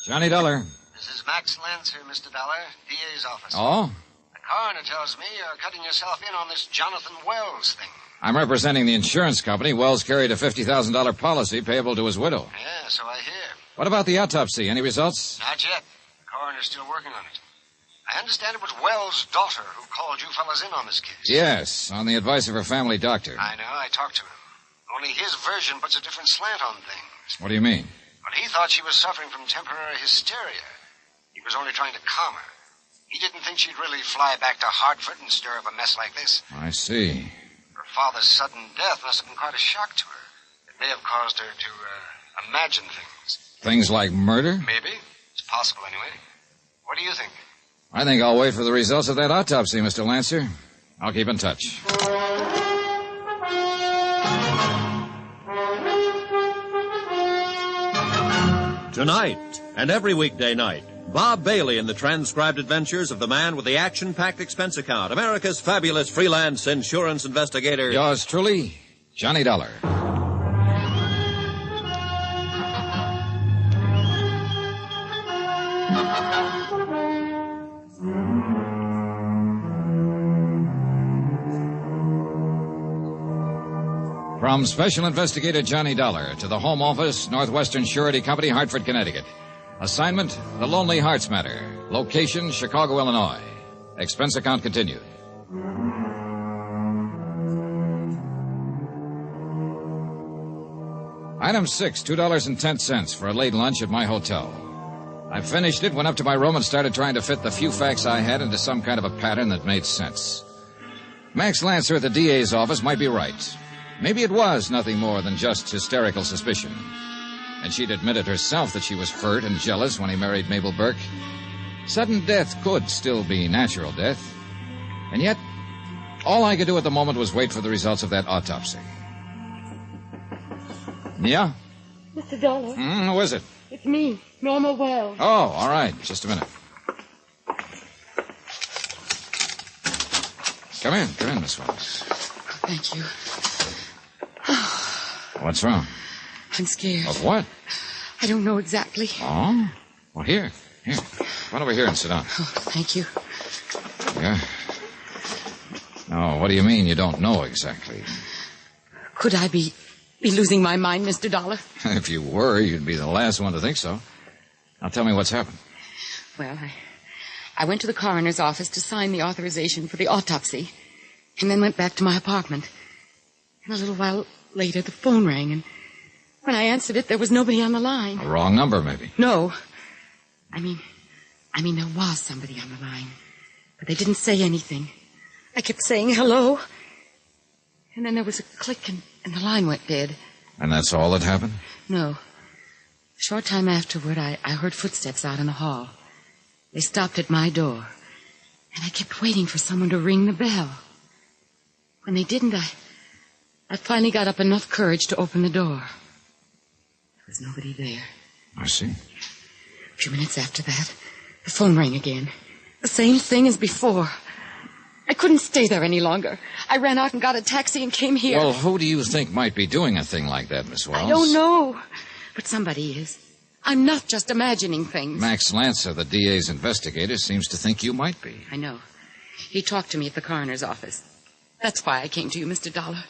Johnny Dollar. This is Max Lancer, Mr. Dollar, DA's office. Oh? The coroner tells me you're cutting yourself in on this Jonathan Wells thing. I'm representing the insurance company. Wells carried a $50,000 policy payable to his widow. Yeah, so I hear. What about the autopsy? Any results? Not yet. The coroner's still working on it. I understand it was Wells' daughter who called you fellas in on this case. Yes, on the advice of her family doctor. I know. I talked to him. Only his version puts a different slant on things. What do you mean? Well, he thought she was suffering from temporary hysteria. He was only trying to calm her. He didn't think she'd really fly back to Hartford and stir up a mess like this. I see. Her father's sudden death must have been quite a shock to her. It may have caused her to imagine things. Things like murder? Maybe. It's possible anyway. What do you think? I think I'll wait for the results of that autopsy, Mr. Lancer. I'll keep in touch. Tonight, and every weekday night, Bob Bailey in the transcribed adventures of the man with the action-packed expense account, America's fabulous freelance insurance investigator. Yours truly, Johnny Dollar. From Special Investigator Johnny Dollar to the Home Office, Northwestern Surety Company, Hartford, Connecticut. Assignment, The Lonely Hearts Matter. Location, Chicago, Illinois. Expense account continued. Item 6, $2.10 for a late lunch at my hotel. I finished it, went up to my room, and started trying to fit the few facts I had into some kind of a pattern that made sense. Max Lancer at the DA's office might be right. Maybe it was nothing more than just hysterical suspicion. And she'd admitted herself that she was hurt and jealous when he married Mabel Burke. Sudden death could still be natural death. And yet, all I could do at the moment was wait for the results of that autopsy. Yeah? Mr. Dollar. Who is it? It's me, Norma Wells. Oh, all right. Just a minute. Come in, Miss Wells. Thank you. What's wrong? I'm scared. Of what? I don't know exactly. Oh? Well, here. Run over here and sit down. Oh, thank you. Yeah. No, what do you mean you don't know exactly? Could I be losing my mind, Mr. Dollar? If you were, you'd be the last one to think so. Now tell me what's happened. Well, I went to the coroner's office to sign the authorization for the autopsy, and then went back to my apartment. And a little while later, the phone rang, and when I answered it, there was nobody on the line. A wrong number, maybe. No. I mean, there was somebody on the line, but they didn't say anything. I kept saying hello, and then there was a click, and the line went dead. And that's all that happened? No. A short time afterward, I heard footsteps out in the hall. They stopped at my door, and I kept waiting for someone to ring the bell. When they didn't, I finally got up enough courage to open the door. There was nobody there. I see. A few minutes after that, the phone rang again. The same thing as before. I couldn't stay there any longer. I ran out and got a taxi and came here. Well, who do you think might be doing a thing like that, Miss Wells? I don't know. But somebody is. I'm not just imagining things. Max Lancer, the DA's investigator, seems to think you might be. I know. He talked to me at the coroner's office. That's why I came to you, Mr. Dollar.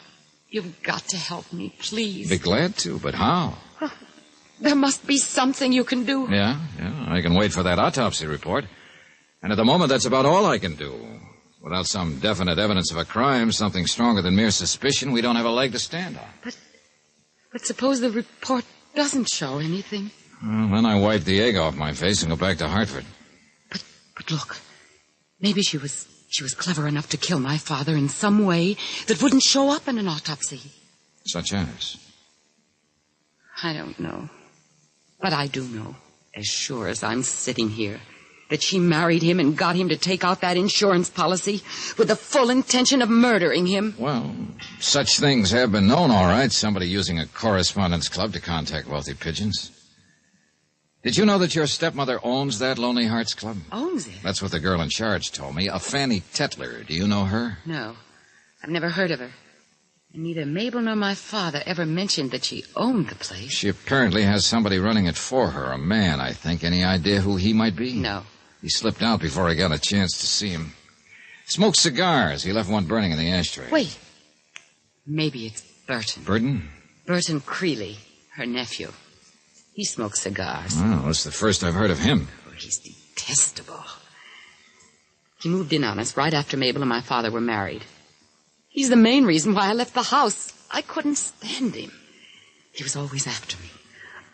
You've got to help me, please. Be glad to, but how? There must be something you can do. Yeah. I can wait for that autopsy report. And at the moment, that's about all I can do. Without some definite evidence of a crime, something stronger than mere suspicion, we don't have a leg to stand on. But suppose the report doesn't show anything. Well, then I wipe the egg off my face and go back to Hartford. But look, maybe she was clever enough to kill my father in some way that wouldn't show up in an autopsy. Such as? I don't know. But I do know, as sure as I'm sitting here, that she married him and got him to take out that insurance policy with the full intention of murdering him. Well, such things have been known, all right. Somebody using a correspondence club to contact wealthy pigeons. Did you know that your stepmother owns that Lonely Hearts Club? Owns it? That's what the girl in charge told me. A Fanny Tetler. Do you know her? No. I've never heard of her. And neither Mabel nor my father ever mentioned that she owned the place. She apparently has somebody running it for her. A man, I think. Any idea who he might be? No. He slipped out before I got a chance to see him. Smoked cigars. He left one burning in the ashtray. Wait. Maybe it's Burton. Burton? Burton Creeley, her nephew. He smokes cigars. Well, that's the first I've heard of him. Oh, he's detestable. He moved in on us right after Mabel and my father were married. He's the main reason why I left the house. I couldn't stand him. He was always after me,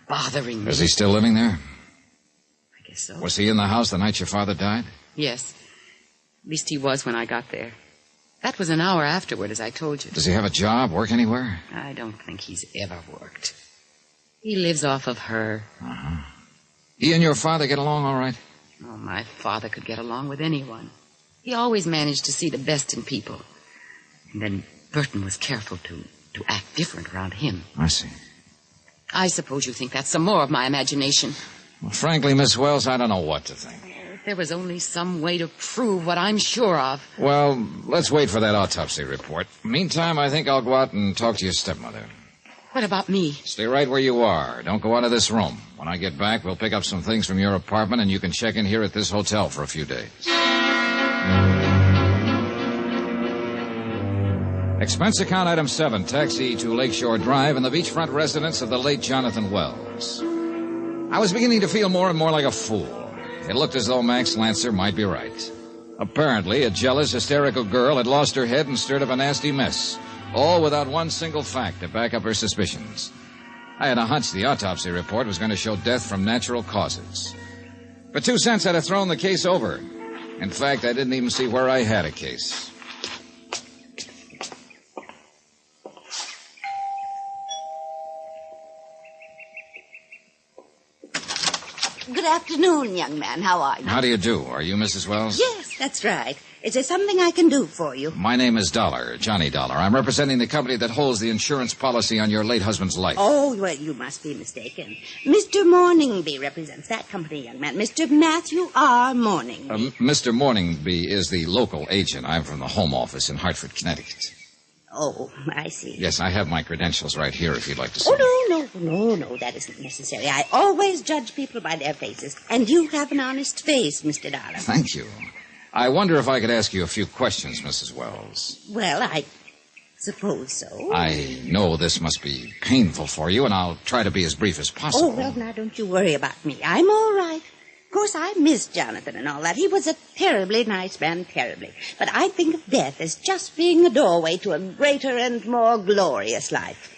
bothering me. Is he still living there? I guess so. Was he in the house the night your father died? Yes. At least he was when I got there. That was an hour afterward, as I told you. Does he have a job, work anywhere? I don't think he's ever worked. He lives off of her. Uh-huh. He and your father get along all right? Oh, my father could get along with anyone. He always managed to see the best in people. And then Burton was careful to act different around him. I see. I suppose you think that's some more of my imagination. Well, frankly, Miss Wells, I don't know what to think. If there was only some way to prove what I'm sure of. Well, let's wait for that autopsy report. Meantime, I think I'll go out and talk to your stepmother. What about me? Stay right where you are. Don't go out of this room. When I get back, we'll pick up some things from your apartment, and you can check in here at this hotel for a few days. Expense account item 7, taxi to Lakeshore Drive and the beachfront residence of the late Jonathan Wells. I was beginning to feel more and more like a fool. It looked as though Max Lancer might be right. Apparently, a jealous, hysterical girl had lost her head and stirred up a nasty mess, all without one single fact to back up her suspicions. I had a hunch the autopsy report was going to show death from natural causes. For 2 cents, I'd have thrown the case over. In fact, I didn't even see where I had a case. Good afternoon, young man. How are you? How do you do? Are you Mrs. Wells? Yes, that's right. Is there something I can do for you? My name is Dollar, Johnny Dollar. I'm representing the company that holds the insurance policy on your late husband's life. Oh, well, you must be mistaken. Mr. Morningby represents that company, young man. Mr. Matthew R. Morningby. Mr. Morningby is the local agent. I'm from the home office in Hartford, Connecticut. Oh, I see. Yes, I have my credentials right here if you'd like to see. Oh, no, that isn't necessary. I always judge people by their faces. And you have an honest face, Mr. Dollar. Thank you. I wonder if I could ask you a few questions, Mrs. Wells. Well, I suppose so. I know this must be painful for you, and I'll try to be as brief as possible. Oh, well, now, don't you worry about me. I'm all right. Of course, I miss Jonathan and all that. He was a terribly nice man, terribly. But I think of death as just being a doorway to a greater and more glorious life.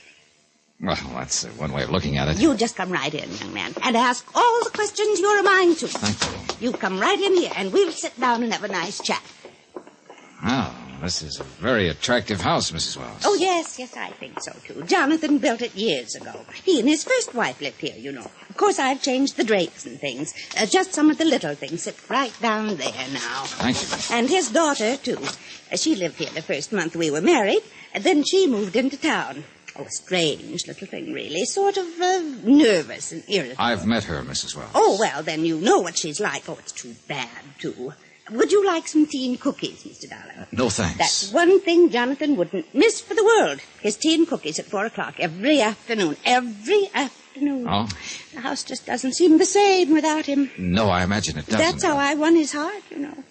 Well, that's one way of looking at it. You just come right in, young man, and ask all the questions you're a mind to. Thank you. You come right in here, and we'll sit down and have a nice chat. Well, this is a very attractive house, Mrs. Wells. Oh, yes, I think so, too. Jonathan built it years ago. He and his first wife lived here, you know. Of course, I've changed the drapes and things. Just some of the little things sit right down there now. Thank you. And his daughter, too. She lived here the first month we were married, and then she moved into town. Oh, a strange little thing, really. Sort of nervous and irritable. I've met her, Mrs. Wells. Oh, well, then you know what she's like. Oh, it's too bad, too. Would you like some tea and cookies, Mr. Dollar? No, thanks. That's one thing Jonathan wouldn't miss for the world. His tea and cookies at 4 o'clock every afternoon. Every afternoon. Oh? The house just doesn't seem the same without him. No, I imagine it doesn't. That's how I won his heart, you know.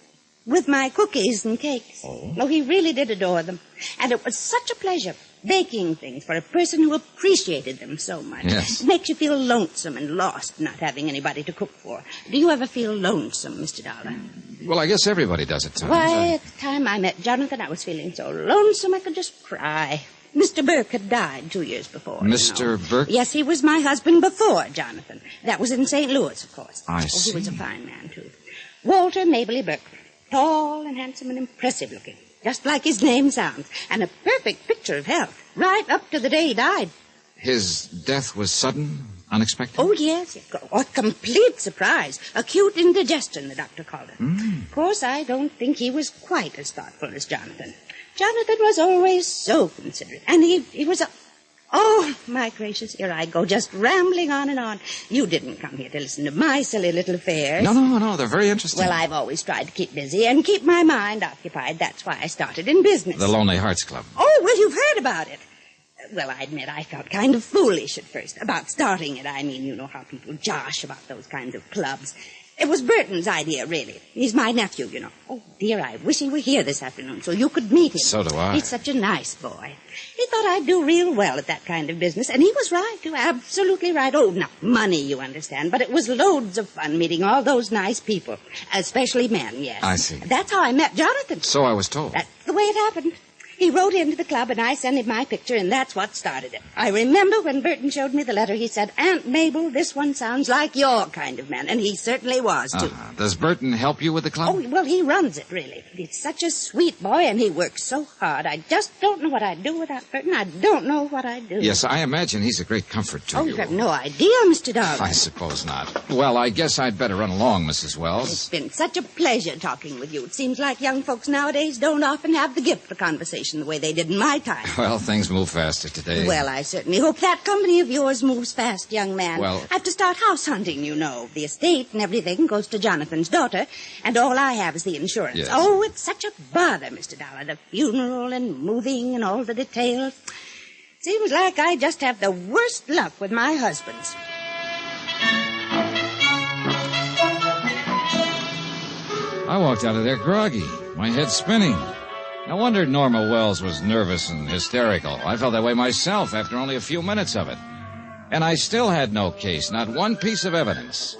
With my cookies and cakes. Oh, he really did adore them. And it was such a pleasure baking things for a person who appreciated them so much. Yes. It makes you feel lonesome and lost not having anybody to cook for. Do you ever feel lonesome, Mr. Dollar? Well, I guess everybody does at times. Why, at the time I met Jonathan, I was feeling so lonesome I could just cry. Mr. Burke had died 2 years before. Mr. Burke? Yes, he was my husband before Jonathan. That was in St. Louis, of course. I see. He was a fine man, too. Walter Mabley Burke. Tall and handsome and impressive looking. Just like his name sounds. And a perfect picture of health. Right up to the day he died. His death was sudden, unexpected? Oh, yes. A complete surprise. Acute indigestion, the doctor called it. Of course, I don't think he was quite as thoughtful as Jonathan. Jonathan was always so considerate. And he was a... Oh, my gracious, here I go, just rambling on and on. You didn't come here to listen to my silly little affairs. No, they're very interesting. Well, I've always tried to keep busy and keep my mind occupied. That's why I started in business. The Lonely Hearts Club. Oh, well, you've heard about it. Well, I admit I felt kind of foolish at first about starting it. I mean, you know how people josh about those kinds of clubs. It was Burton's idea, really. He's my nephew, you know. Oh, dear, I wish he were here this afternoon so you could meet him. So do I. He's such a nice boy. He thought I'd do real well at that kind of business, and he was right, too. Absolutely right. Oh, not money, you understand, but it was loads of fun meeting all those nice people, especially men, yes. I see. That's how I met Jonathan. So I was told. That's the way it happened. He wrote into the club, and I sent him my picture, and that's what started it. I remember when Burton showed me the letter, he said, Aunt Mabel, this one sounds like your kind of man. And he certainly was, too. Does Burton help you with the club? Oh, well, he runs it, really. He's such a sweet boy, and he works so hard. I just don't know what I'd do without Burton. I don't know what I'd do. Yes, I imagine he's a great comfort to you. Oh, you have no idea, Mr. Dollar. I suppose not. Well, I guess I'd better run along, Mrs. Wells. It's been such a pleasure talking with you. It seems like young folks nowadays don't often have the gift for conversation the way they did in my time. Well, things move faster today. Well, I certainly hope that company of yours moves fast, young man. Well, I have to start house hunting, you know. The estate and everything goes to Jonathan's daughter, and all I have is the insurance. Yes. Oh, it's such a bother, Mr. Dollar. The funeral and moving and all the details. Seems like I just have the worst luck with my husbands. I walked out of there groggy, my head spinning. No wonder Norma Wells was nervous and hysterical. I felt that way myself after only a few minutes of it. And I still had no case, not one piece of evidence.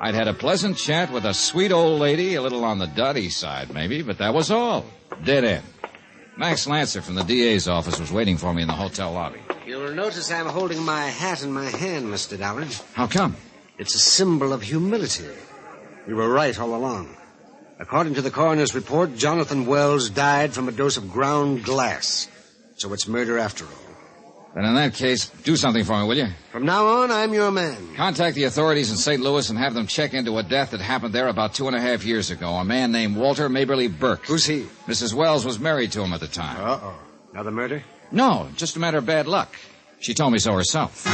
I'd had a pleasant chat with a sweet old lady, a little on the dotty side maybe, but that was all. Dead end. Max Lancer from the DA's office was waiting for me in the hotel lobby. You'll notice I'm holding my hat in my hand, Mr. Dollar. How come? It's a symbol of humility. You were right all along. According to the coroner's report, Jonathan Wells died from a dose of ground glass. So it's murder after all. Then in that case, do something for me, will you? From now on, I'm your man. Contact the authorities in St. Louis and have them check into a death that happened there about 2.5 years ago. A man named Walter Maberly Burke. Who's he? Mrs. Wells was married to him at the time. Uh-oh. Another murder? No, just a matter of bad luck. She told me so herself.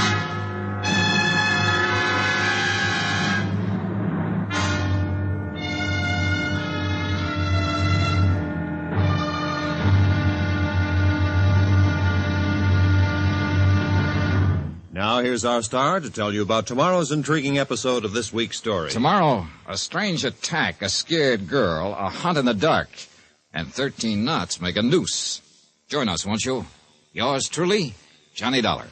Now here's our star to tell you about tomorrow's intriguing episode of this week's story. Tomorrow, a strange attack, a scared girl, a hunt in the dark, and 13 knots make a noose. Join us, won't you? Yours truly, Johnny Dollar.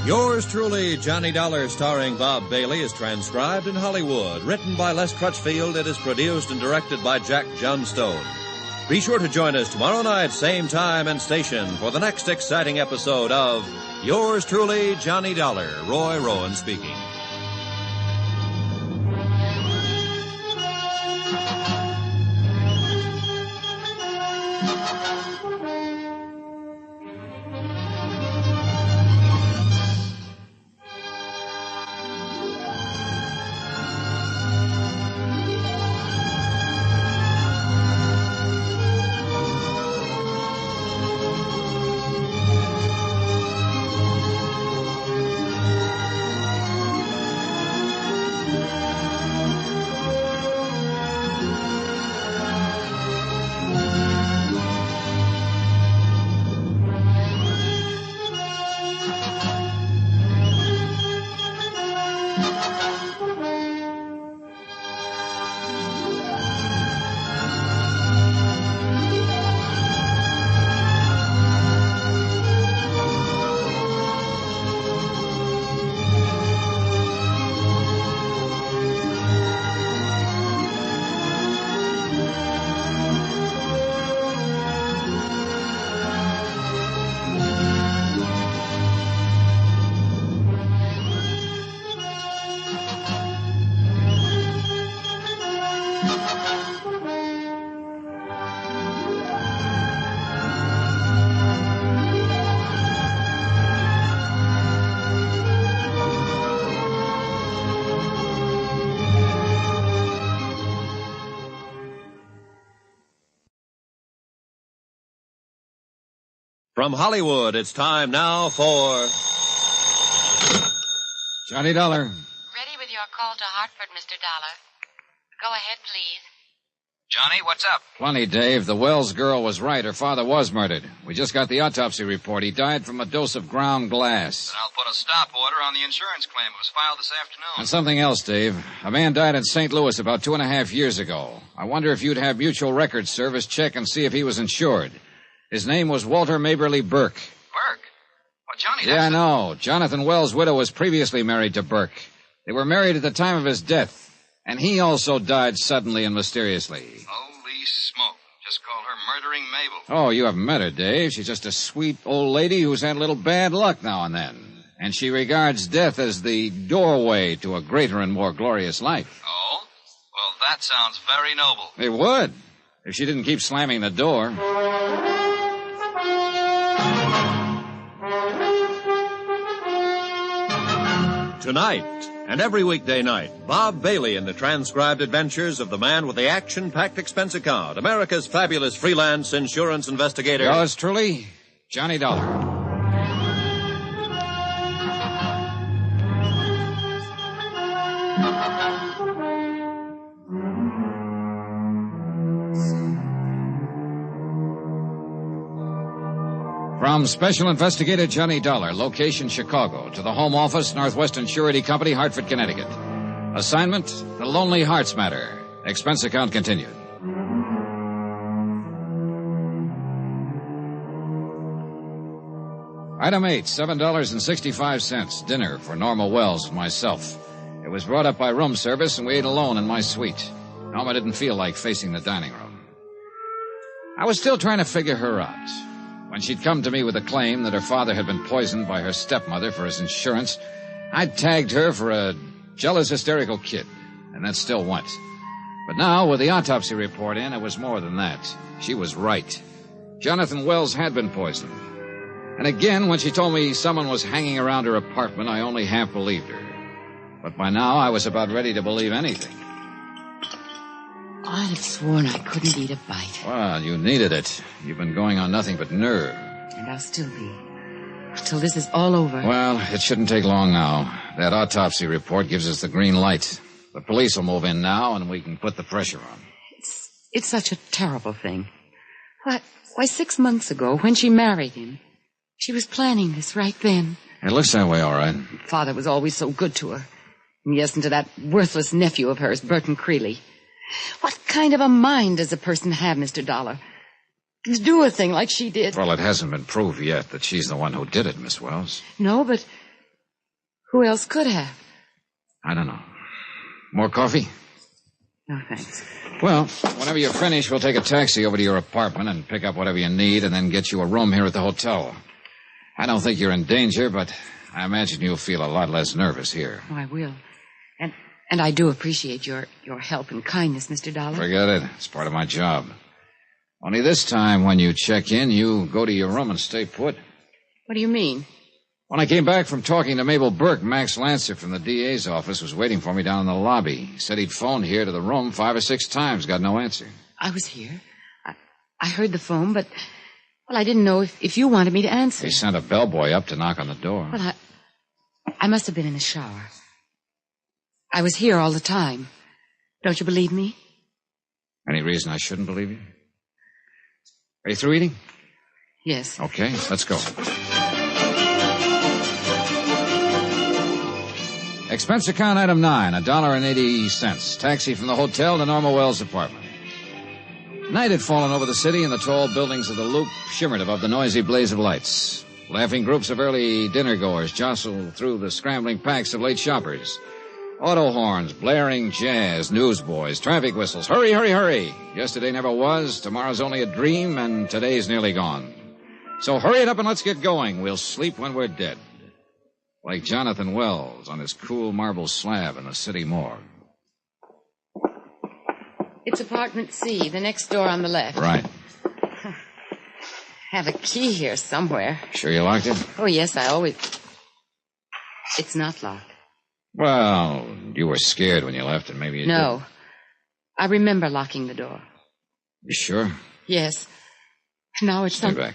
Yours truly, Johnny Dollar, starring Bob Bailey, is transcribed in Hollywood. Written by Les Crutchfield, it is produced and directed by Jack Johnstone. Be sure to join us tomorrow night, same time and station, for the next exciting episode of Yours truly, Johnny Dollar. Roy Rowan speaking. From Hollywood, it's time now for Johnny Dollar. Ready with your call to Hartford, Mr. Dollar. Go ahead, please. Johnny, what's up? Plenty, Dave. The Wells girl was right. Her father was murdered. We just got the autopsy report. He died from a dose of ground glass. Then I'll put a stop order on the insurance claim. It was filed this afternoon. And something else, Dave. A man died in St. Louis about 2.5 years ago. I wonder if you'd have Mutual Records Service check and see if he was insured. His name was Walter Maberly Burke. Burke? Well, Johnny, Yeah, I know. Jonathan Wells' widow was previously married to Burke. They were married at the time of his death, and he also died suddenly and mysteriously. Holy smoke. Just call her Murdering Mabel. Oh, you haven't met her, Dave. She's just a sweet old lady who's had a little bad luck now and then. And she regards death as the doorway to a greater and more glorious life. Oh? Well, that sounds very noble. It would, if she didn't keep slamming the door. Tonight, and every weekday night, Bob Bailey in the transcribed adventures of the man with the action-packed expense account, America's fabulous freelance insurance investigator. Yours truly, Johnny Dollar. From Special Investigator Johnny Dollar, location Chicago, to the Home Office, Northwestern Surety Company, Hartford, Connecticut. Assignment, the Lonely Hearts Matter. Expense account continued. Item 8, $7.65. Dinner for Norma Wells and myself. It was brought up by room service, and we ate alone in my suite. Norma didn't feel like facing the dining room. I was still trying to figure her out. When she'd come to me with a claim that her father had been poisoned by her stepmother for his insurance, I'd tagged her for a jealous, hysterical kid, and that still went. But now, with the autopsy report in, it was more than that. She was right. Jonathan Wells had been poisoned. And again, when she told me someone was hanging around her apartment, I only half believed her. But by now, I was about ready to believe anything. I'd have sworn I couldn't eat a bite. Well, you needed it. You've been going on nothing but nerve. And I'll still be. Until this is all over. Well, it shouldn't take long now. That autopsy report gives us the green light. The police will move in now, and we can put the pressure on. It's such a terrible thing. Why, 6 months ago, when she married him, she was planning this right then. It looks that way, all right. Father was always so good to her. And yes, and to that worthless nephew of hers, Burton Creeley. What kind of a mind does a person have, Mr. Dollar? To do a thing like she did. Well, it hasn't been proved yet that she's the one who did it, Miss Wells. No, but Who else could have? I don't know. More coffee? No, thanks. Well, whenever you're finished, we'll take a taxi over to your apartment and pick up whatever you need and then get you a room here at the hotel. I don't think you're in danger, but I imagine you'll feel a lot less nervous here. Oh, I will. And I do appreciate your help and kindness, Mr. Dollar. Forget it. It's part of my job. Only this time, when you check in, you go to your room and stay put. What do you mean? When I came back from talking to Mabel Burke, Max Lancer from the DA's office was waiting for me down in the lobby. He said he'd phoned here to the room 5 or 6 times, got no answer. I was here. I heard the phone, but, well, I didn't know if you wanted me to answer. He sent a bellboy up to knock on the door. Well, I must have been in the shower. I was here all the time. Don't you believe me? Any reason I shouldn't believe you? Are you through eating? Yes. Okay, let's go. Expense account item 9, $1.80. Taxi from the hotel to Norma Wells' apartment. Night had fallen over the city, and the tall buildings of the Loop shimmered above the noisy blaze of lights. Laughing groups of early dinner-goers jostled through the scrambling packs of late shoppers. Auto horns, blaring jazz, newsboys, traffic whistles. Hurry, hurry, hurry. Yesterday never was, tomorrow's only a dream, and today's nearly gone. So hurry it up and let's get going. We'll sleep when we're dead. Like Jonathan Wells on his cool marble slab in the city morgue. It's apartment C, the next door on the left. Right. Have a key here somewhere. Sure you locked it? Oh, yes, I always... It's not locked. Well, you were scared when you left, and maybe you No. I remember locking the door. You sure? Yes. Now it's Stay back.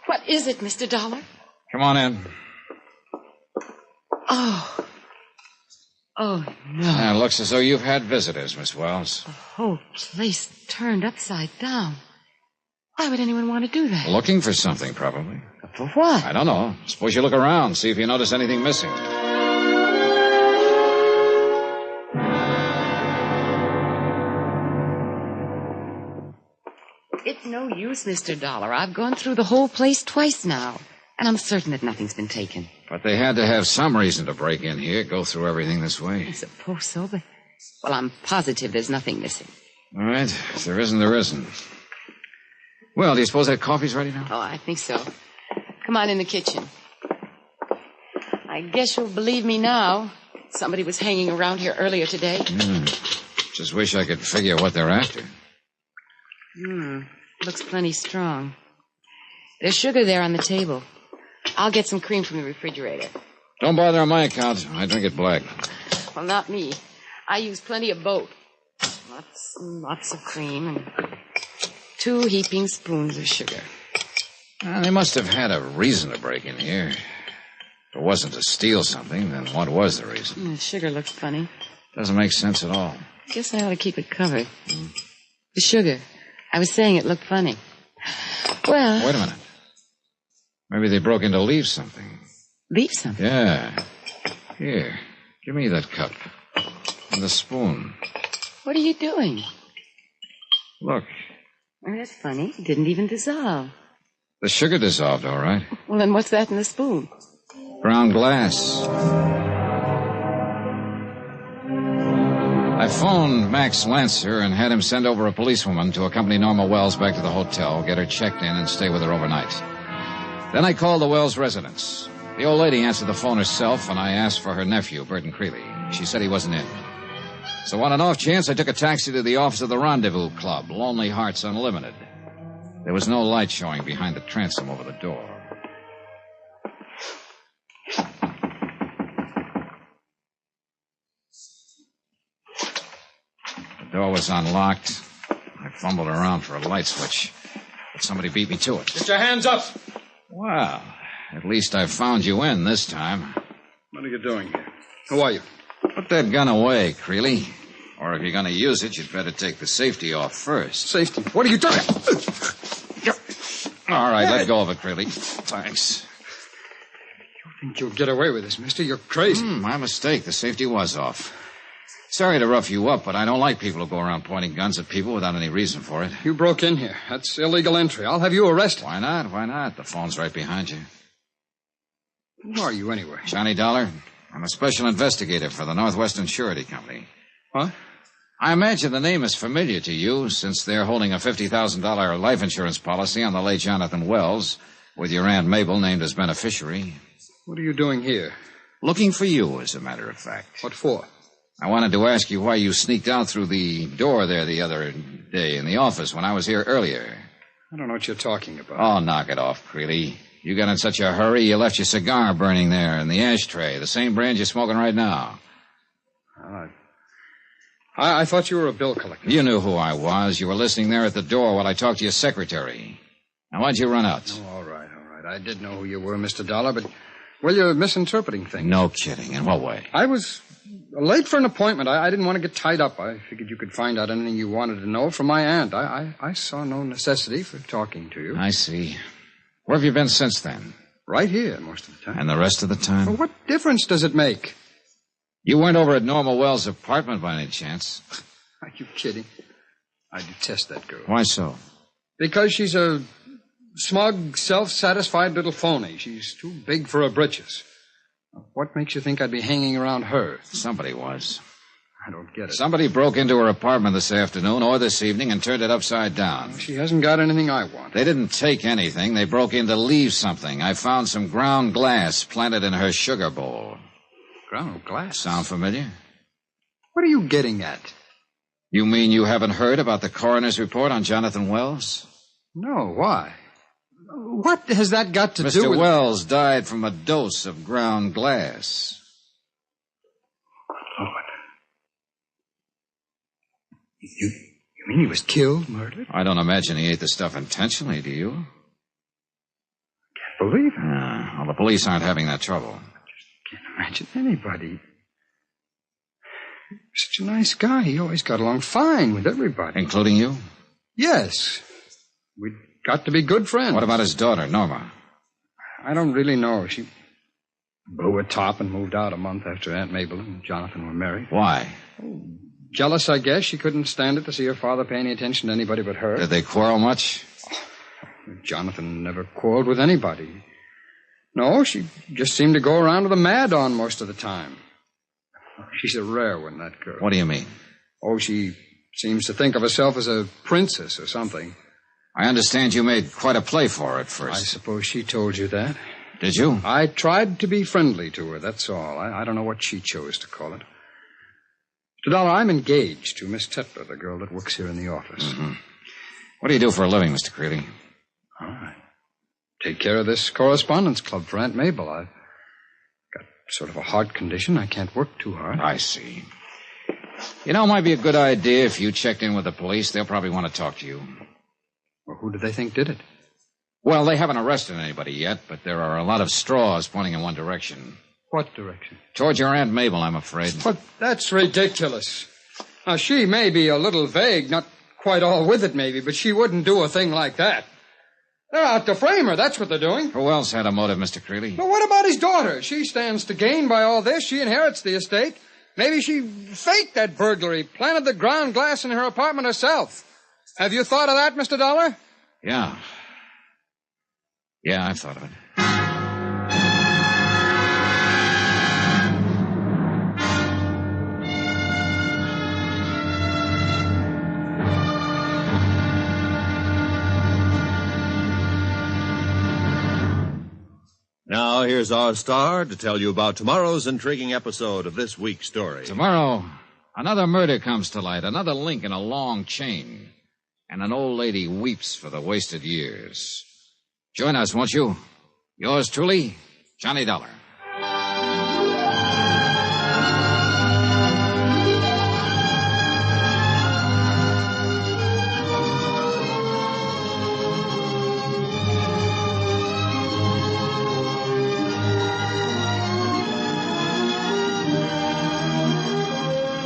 What is it, Mr. Dollar? Come on in. Oh, no. It looks as though you've had visitors, Miss Wells. The whole place turned upside down. Why would anyone want to do that? Looking for something, probably. For what? I don't know. Suppose you look around, see if you notice anything missing. It's no use, Mr. Dollar. I've gone through the whole place twice now, and I'm certain that nothing's been taken. But they had to have some reason to break in here, go through everything this way. I suppose so, but... Well, I'm positive there's nothing missing. All right. If there isn't, there isn't. Well, do you suppose that coffee's ready now? Oh, I think so. Come on in the kitchen. I guess you'll believe me now. Somebody was hanging around here earlier today. Just wish I could figure what they're after. Looks plenty strong. There's sugar there on the table. I'll get some cream from the refrigerator. Don't bother on my account. I drink it black. Well, not me. I use plenty of both. Lots and lots of cream and 2 heaping spoons of sugar. They must have had a reason to break in here. If it wasn't to steal something, then what was the reason? The sugar looks funny. Doesn't make sense at all. Guess I ought to keep it covered. The sugar. I was saying it looked funny. Well... Wait a minute. Maybe they broke in to leave something. Leave something? Yeah. Here. Give me that cup. And the spoon. What are you doing? Look. Oh, that's funny. It didn't even dissolve. The sugar dissolved, all right. Well, then what's that in the spoon? Ground glass. I phoned Max Lancer and had him send over a policewoman to accompany Norma Wells back to the hotel, get her checked in, and stay with her overnight. Then I called the Wells residence. The old lady answered the phone herself, and I asked for her nephew, Burton Creeley. She said he wasn't in. So on an off chance, I took a taxi to the office of the Rendezvous Club, Lonely Hearts Unlimited. There was no light showing behind the transom over the door. The door was unlocked. I fumbled around for a light switch, but somebody beat me to it. Get your hands up! Well, at least I found you in this time. What are you doing here? Who are you? Put that gun away, Creeley. Or if you're going to use it, you'd better take the safety off first. Safety? What are you doing? All right, let go of it, Creeley. Thanks. You think you'll get away with this, mister. You're crazy. My mistake. The safety was off. Sorry to rough you up, but I don't like people who go around pointing guns at people without any reason for it. You broke in here. That's illegal entry. I'll have you arrested. Why not? Why not? The phone's right behind you. Who are you, anyway? Johnny Dollar. I'm a special investigator for the Northwestern Surety Company. What? I imagine the name is familiar to you, since they're holding a $50,000 life insurance policy on the late Jonathan Wells, with your Aunt Mabel named as beneficiary. What are you doing here? Looking for you, as a matter of fact. What for? I wanted to ask you why you sneaked out through the door there the other day in the office when I was here earlier. I don't know what you're talking about. Oh, knock it off, Creeley. You got in such a hurry, you left your cigar burning there in the ashtray, the same brand you're smoking right now. I thought you were a bill collector. You knew who I was. You were listening there at the door while I talked to your secretary. Now, why'd you run out? Oh, all right. I did know who you were, Mr. Dollar, but, well, you're misinterpreting things. No kidding. In what way? I was late for an appointment. I didn't want to get tied up. I figured you could find out anything you wanted to know from my aunt. I saw no necessity for talking to you. I see. Where have you been since then? Right here, most of the time. And the rest of the time? Well, what difference does it make? You weren't over at Norma Wells' apartment by any chance? Are you kidding? I detest that girl. Why so? Because she's a smug, self-satisfied little phony. She's too big for her britches. What makes you think I'd be hanging around her? Somebody was. I don't get it. Somebody broke into her apartment this afternoon or this evening and turned it upside down. She hasn't got anything I want. They didn't take anything. They broke in to leave something. I found some ground glass planted in her sugar bowl. Ground glass? Sound familiar? What are you getting at? You mean you haven't heard about the coroner's report on Jonathan Wells? No, why? What has that got to do with... Mr. Wells died from a dose of ground glass. Lord. You mean he was killed, murdered? I don't imagine he ate the stuff intentionally, do you? Can't believe it. Well, the police aren't having that trouble. Can't imagine anybody. Such a nice guy. He always got along fine with everybody. Including you? Yes. We'd got to be good friends. What about his daughter, Norma? I don't really know. She blew her top and moved out a month after Aunt Mabel and Jonathan were married. Why? Jealous, I guess. She couldn't stand it to see her father pay any attention to anybody but her. Did they quarrel much? Jonathan never quarreled with anybody. No, she just seemed to go around with a mad on most of the time. She's a rare one, that girl. What do you mean? Oh, she seems to think of herself as a princess or something. I understand you made quite a play for it first. I suppose she told you that. Did you? I tried to be friendly to her, that's all. I don't know what she chose to call it. Mr. Dollar, I'm engaged to Miss Tetler, the girl that works here in the office. Mm-hmm. What do you do for a living, Mr. Creeley? All right. Take care of this correspondence club for Aunt Mabel. I've got sort of a heart condition. I can't work too hard. I see. You know, it might be a good idea if you checked in with the police. They'll probably want to talk to you. Well, who do they think did it? Well, they haven't arrested anybody yet, but there are a lot of straws pointing in one direction. What direction? Toward your Aunt Mabel, I'm afraid. But that's ridiculous. Now, she may be a little vague, not quite all with it maybe, but she wouldn't do a thing like that. They're out to frame her, that's what they're doing. Who else had a motive, Mr. Creeley? But what about his daughter? She stands to gain by all this. She inherits the estate. Maybe she faked that burglary, planted the ground glass in her apartment herself. Have you thought of that, Mr. Dollar? Yeah. Yeah, I've thought of it. Now, here's our star to tell you about tomorrow's intriguing episode of this week's story. Tomorrow, another murder comes to light, another link in a long chain, and an old lady weeps for the wasted years. Join us, won't you? Yours truly, Johnny Dollar.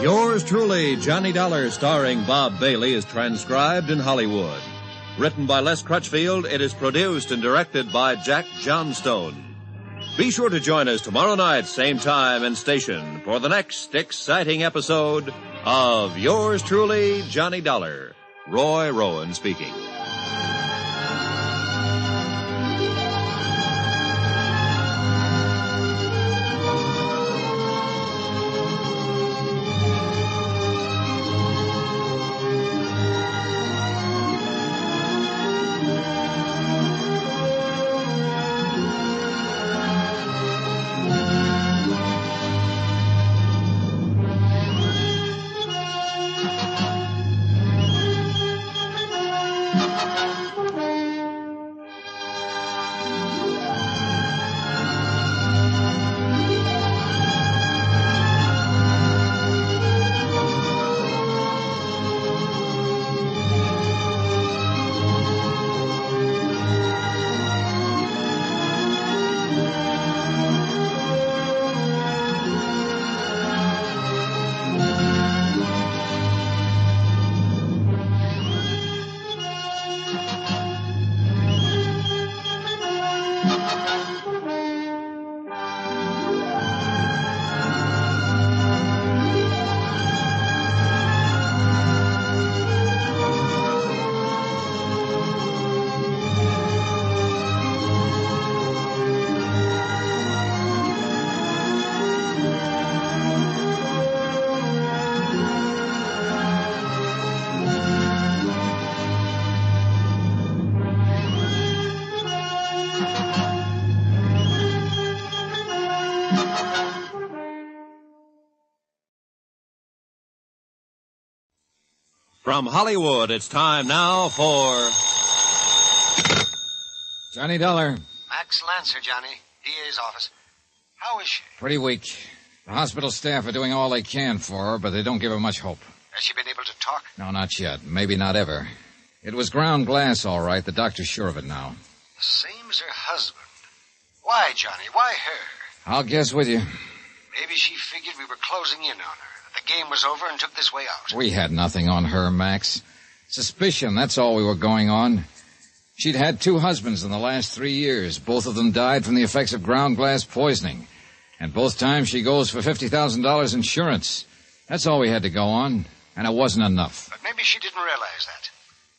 Yours truly, Johnny Dollar, starring Bob Bailey, is transcribed in Hollywood. Written by Les Crutchfield, it is produced and directed by Jack Johnstone. Be sure to join us tomorrow night, same time and station, for the next exciting episode of Yours Truly, Johnny Dollar. Roy Rowan speaking. From Hollywood, it's time now for Johnny Dollar. Max Lancer, Johnny. DA's office. How is she? Pretty weak. The hospital staff are doing all they can for her, but they don't give her much hope. Has she been able to talk? No, not yet. Maybe not ever. It was ground glass, all right. The doctor's sure of it now. The same as her husband. Why, Johnny? Why her? I'll guess with you. Maybe she figured we were closing in on her. That the game was over and took this way out. We had nothing on her, Max. Suspicion, that's all we were going on. She'd had 2 husbands in the last 3 years. Both of them died from the effects of ground glass poisoning. And both times she goes for $50,000 insurance. That's all we had to go on, and it wasn't enough. But maybe she didn't realize that.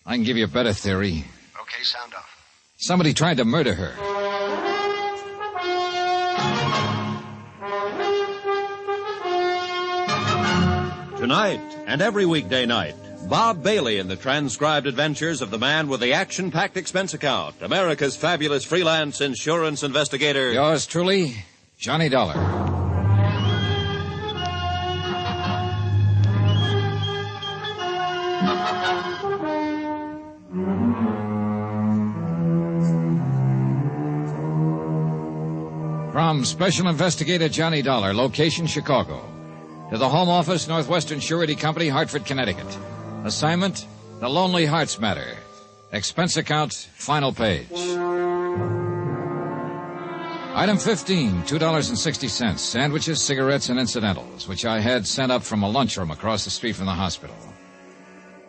I can give you a better theory. Okay, sound off. Somebody tried to murder her. Tonight and every weekday night, Bob Bailey in the transcribed adventures of the man with the action-packed expense account, America's fabulous freelance insurance investigator. Yours truly, Johnny Dollar. From Special Investigator Johnny Dollar, location Chicago. To the Home Office, Northwestern Surety Company, Hartford, Connecticut. Assignment, The Lonely Hearts Matter. Expense account, final page. Item 15, $2.60. Sandwiches, cigarettes, and incidentals, which I had sent up from a lunchroom across the street from the hospital.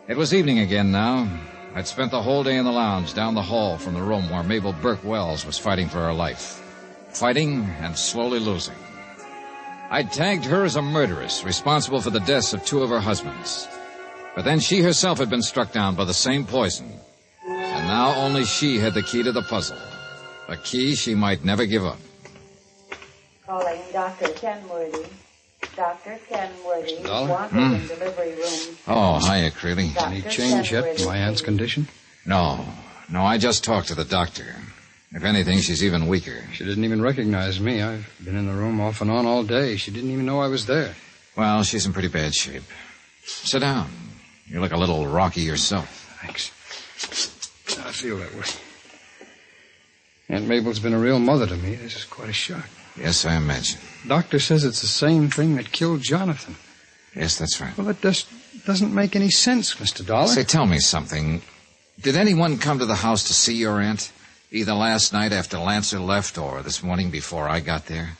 It was evening again now. I'd spent the whole day in the lounge down the hall from the room where Mabel Burke Wells was fighting for her life. Fighting and slowly losing. I'd tagged her as a murderess, responsible for the deaths of 2 of her husbands. But then she herself had been struck down by the same poison. And now only she had the key to the puzzle. A key she might never give up. Calling Dr. Kenworthy. Dr. Kenworthy. Dollar? Wanted in delivery room. Oh, hiya, Creeley. Any change yet in my aunt's condition? No, I just talked to the doctor. If anything, she's even weaker. She didn't even recognize me. I've been in the room off and on all day. She didn't even know I was there. Well, she's in pretty bad shape. Sit down. You look a little rocky yourself. Thanks. I feel that way. Aunt Mabel's been a real mother to me. This is quite a shock. Yes, I imagine. Doctor says it's the same thing that killed Jonathan. Yes, that's right. Well, it just doesn't make any sense, Mr. Dollar. Say, tell me something. Did anyone come to the house to see your aunt? Either last night after Lancer left or this morning before I got there?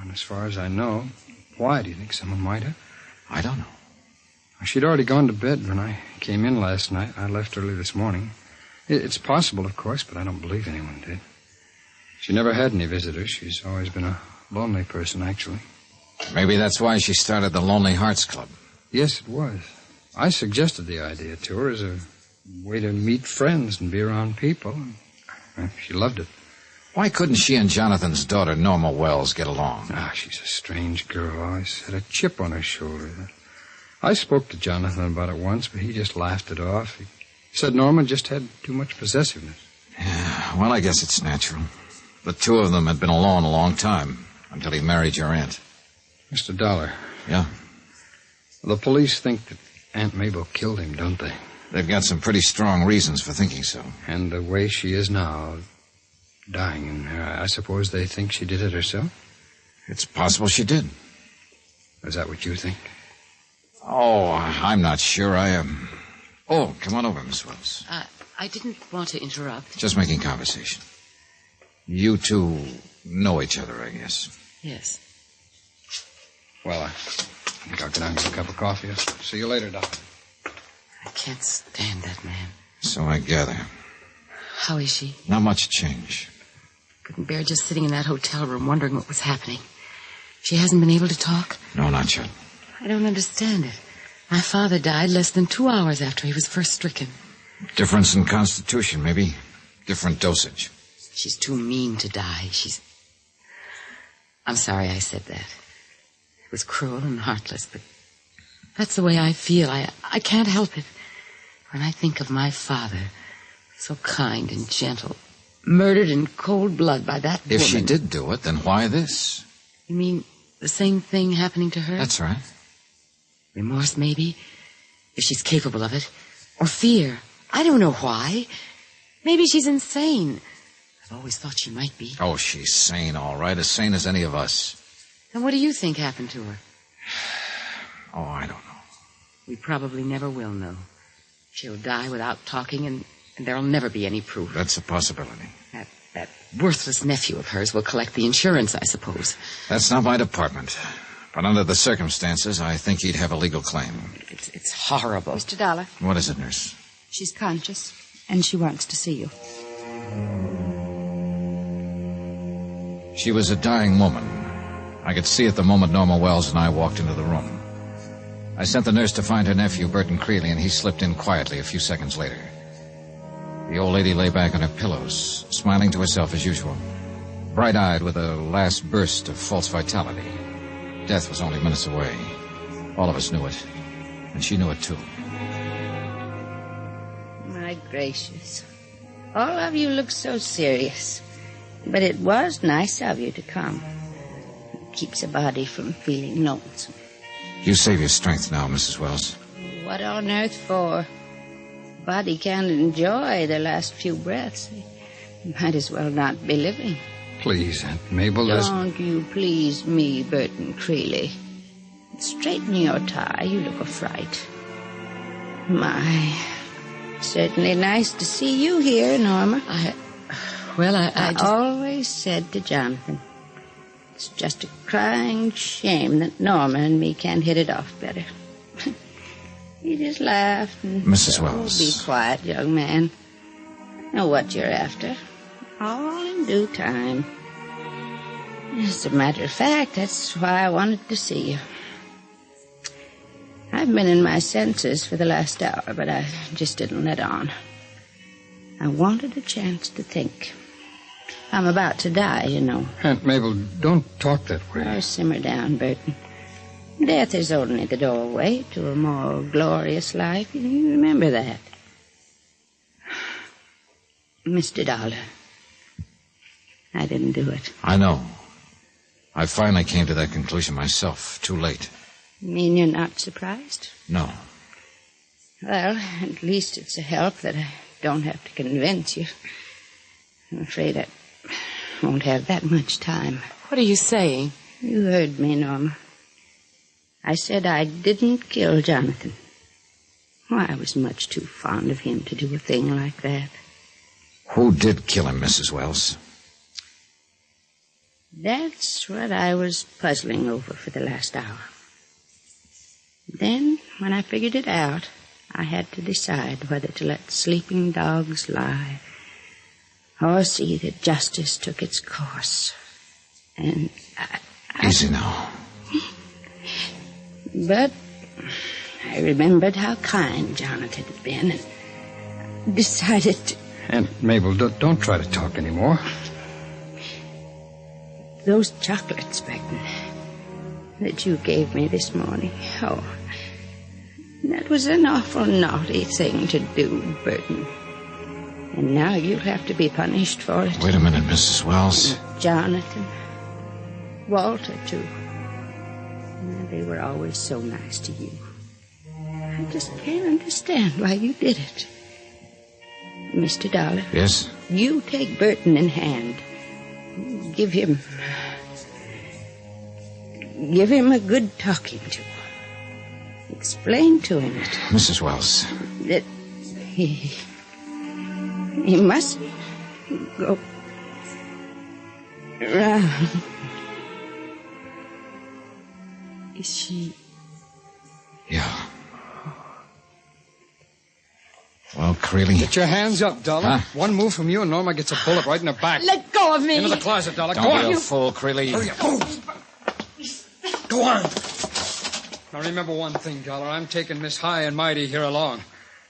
And as far as I know, why do you think someone might have? I don't know. She'd already gone to bed when I came in last night. I left early this morning. It's possible, of course, but I don't believe anyone did. She never had any visitors. She's always been a lonely person, actually. Maybe that's why she started the Lonely Hearts Club. Yes, it was. I suggested the idea to her as a way to meet friends and be around people. She loved it. Why couldn't she and Jonathan's daughter, Norma Wells, get along? She's a strange girl. Always had a chip on her shoulder. I spoke to Jonathan about it once, but he just laughed it off. He said Norma just had too much possessiveness. Yeah, well, I guess it's natural. The two of them had been alone a long time, until he married your aunt. Mr. Dollar. Yeah? The police think that Aunt Mabel killed him, don't they? They've got some pretty strong reasons for thinking so. And the way she is now, dying in her, I suppose they think she did it herself? It's possible she did. Is that what you think? Oh, I'm not sure. I am. Oh, come on over, Miss Wells. I didn't want to interrupt. Just making conversation. You two know each other, I guess. Yes. Well, I think I'll get down and get a cup of coffee. I'll see you later, Doc. I can't stand that man. So I gather. How is she? Not much change. Couldn't bear just sitting in that hotel room wondering what was happening. She hasn't been able to talk? No, not yet. I don't understand it. My father died less than 2 hours after he was first stricken. Difference in constitution, maybe. Different dosage. She's too mean to die. I'm sorry I said that. It was cruel and heartless, but that's the way I feel. I can't help it. When I think of my father, so kind and gentle, murdered in cold blood by that woman. If she did do it, then why this? You mean the same thing happening to her? That's right. Remorse, maybe, if she's capable of it. Or fear. I don't know why. Maybe she's insane. I've always thought she might be. Oh, she's sane, all right. As sane as any of us. Then what do you think happened to her? Oh, I don't know. We probably never will know. She'll die without talking, and there'll never be any proof. That's a possibility. That worthless nephew of hers will collect the insurance, I suppose. That's not my department. But under the circumstances, I think he'd have a legal claim. It's horrible. Mr. Dollar. What is it, nurse? She's conscious, and she wants to see you. She was a dying woman. I could see it the moment Norma Wells and I walked into the room. I sent the nurse to find her nephew, Burton Creeley, and he slipped in quietly a few seconds later. The old lady lay back on her pillows, smiling to herself as usual, bright-eyed with a last burst of false vitality. Death was only minutes away. All of us knew it, and she knew it too. My gracious. All of you look so serious. But it was nice of you to come. It keeps a body from feeling lonesome. You save your strength now, Mrs. Wells. What on earth for? Body can't enjoy the last few breaths. Might as well not be living. Please, Aunt Mabel, Don't you please me, Burton Creeley. Straighten your tie. You look a fright. My, certainly nice to see you here, Norma. I just always said to Jonathan, it's just a crying shame that Norma and me can't hit it off better. He just laughed and Mrs. Wells. Be quiet, young man. I know what you're after. All in due time. As a matter of fact, that's why I wanted to see you. I've been in my senses for the last hour, but I just didn't let on. I wanted a chance to think. I'm about to die, you know. Aunt Mabel, don't talk that way. Oh, simmer down, Burton. Death is only the doorway to a more glorious life. You remember that. Mr. Dollar, I didn't do it. I know. I finally came to that conclusion myself, too late. You mean you're not surprised? No. Well, at least it's a help that I don't have to convince you. I'm afraid I won't have that much time. What are you saying? You heard me, Norma. I said I didn't kill Jonathan. Why, I was much too fond of him to do a thing like that. Who did kill him, Mrs. Wells? That's what I was puzzling over for the last hour. Then, when I figured it out, I had to decide whether to let sleeping dogs lie Oh, see that justice took its course. And Easy now. But I remembered how kind Jonathan had been and decided to... Aunt Mabel, don't try to talk anymore. Those chocolates, Beckton, that you gave me this morning. Oh, that was an awful naughty thing to do, Burton. And now you'll have to be punished for it. Wait a minute, Mrs. Wells. Jonathan. Walter, too. They were always so nice to you. I just can't understand why you did it. Mr. Dollar. Yes? You take Burton in hand. Give him a good talking to. Explain to him Mrs. Wells. that he mustn't go around. Is she... Yeah. Well, Creeley. Get your hands up, Dollar. Huh? One move from you and Norma gets a bullet right in the back. Let go of me. Into the closet, Dollar. Don't Go be on. a fool, Creeley. Hurry up. Go on. Now remember one thing, Dollar. I'm taking Miss High and Mighty here along.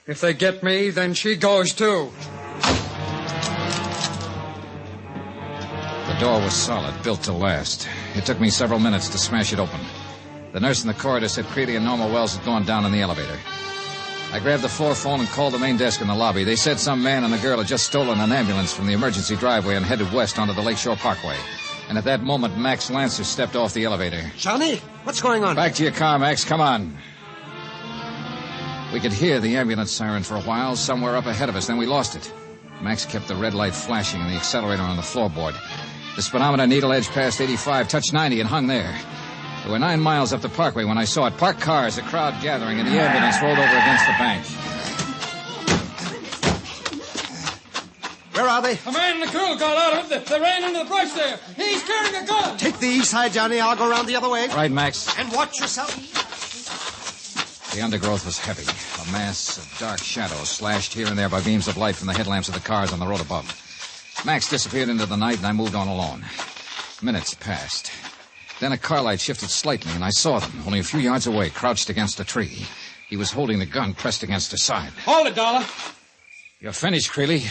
If they get me, then she goes too. The door was solid, built to last. It took me several minutes to smash it open. The nurse in the corridor said Creeley and Norma Wells had gone down in the elevator. I grabbed the floor phone and called the main desk in the lobby. They said some man and a girl had just stolen an ambulance from the emergency driveway and headed west onto the Lakeshore Parkway. And at that moment, Max Lancer stepped off the elevator. Johnny, what's going on? Back to your car, Max. Come on. We could hear the ambulance siren for a while somewhere up ahead of us, then we lost it. Max kept the red light flashing and the accelerator on the floorboard. The speedometer needle edge past 85, touched 90, and hung there. We were 9 miles up the parkway when I saw it. Parked cars, a crowd gathering, and the ambulance rolled over against the bank. Where are they? A man and a girl got out of it. They ran into the brush there. He's carrying a gun. Take the east side, Johnny. I'll go around the other way. Right, Max. And watch yourself. The undergrowth was heavy. A mass of dark shadows slashed here and there by beams of light from the headlamps of the cars on the road above. Max disappeared into the night, and I moved on alone. Minutes passed. Then a car light shifted slightly, and I saw them, only a few yards away, crouched against a tree. He was holding the gun pressed against his side. Hold it, Dollar. You're finished, Creeley.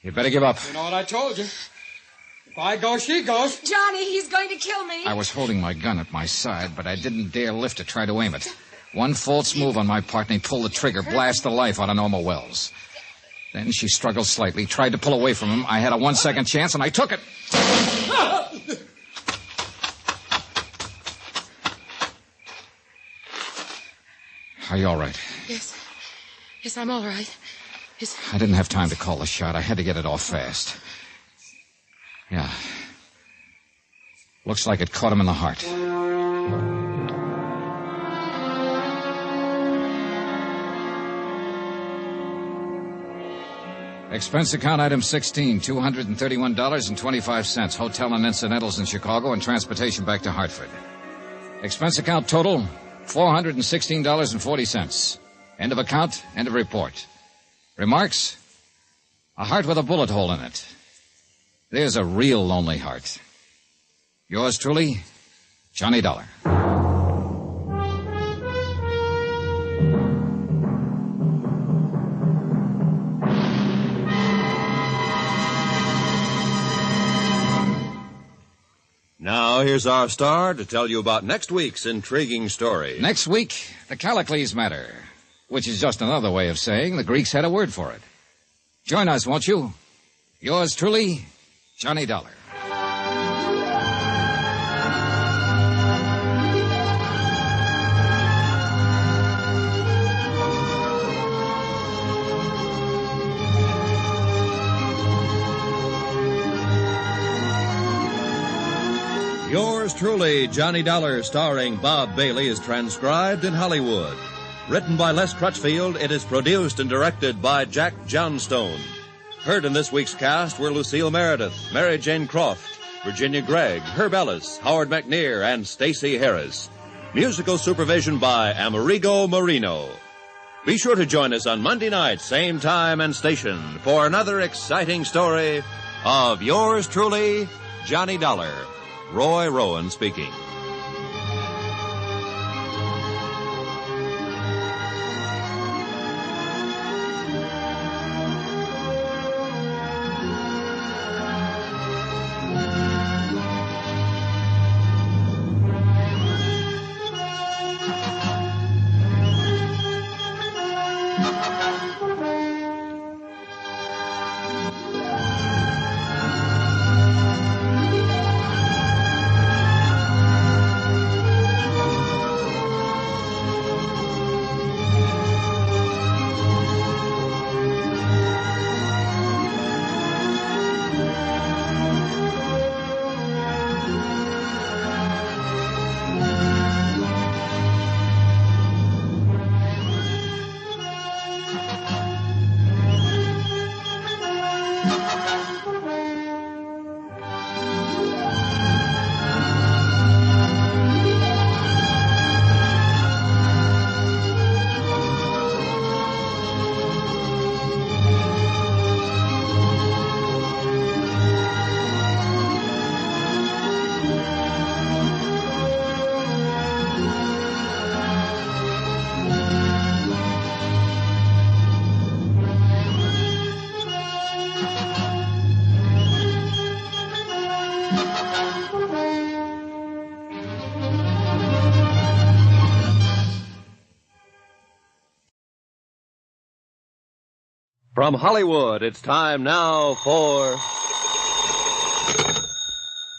You'd better give up. You know what I told you. If I go, she goes. Johnny, he's going to kill me. I was holding my gun at my side, but I didn't dare lift to try to aim it. One false move on my part, and he pulled the trigger, blast the life out of Norma Wells. Then she struggled slightly, tried to pull away from him. I had a 1-second chance, and I took it. Are you all right? Yes. Yes, I'm all right. I didn't have time to call the shot. I had to get it off fast. Yeah. Looks like it caught him in the heart. Expense account item 16, $231.25. Hotel and incidentals in Chicago and transportation back to Hartford. Expense account total, $416.40. End of account, end of report. Remarks? A heart with a bullet hole in it. There's a real lonely heart. Yours truly, Johnny Dollar. Now, here's our star to tell you about next week's intriguing story. Next week, the Callicles matter, which is just another way of saying the Greeks had a word for it. Join us, won't you? Yours truly, Johnny Dollar. Yours truly, Johnny Dollar, starring Bob Bailey, is transcribed in Hollywood. Written by Les Crutchfield, it is produced and directed by Jack Johnstone. Heard in this week's cast were Lucille Meredith, Mary Jane Croft, Virginia Gregg, Herb Ellis, Howard McNear, and Stacey Harris. Musical supervision by Amerigo Marino. Be sure to join us on Monday night, same time and station, for another exciting story of yours truly, Johnny Dollar. Roy Rowan speaking. From Hollywood, it's time now for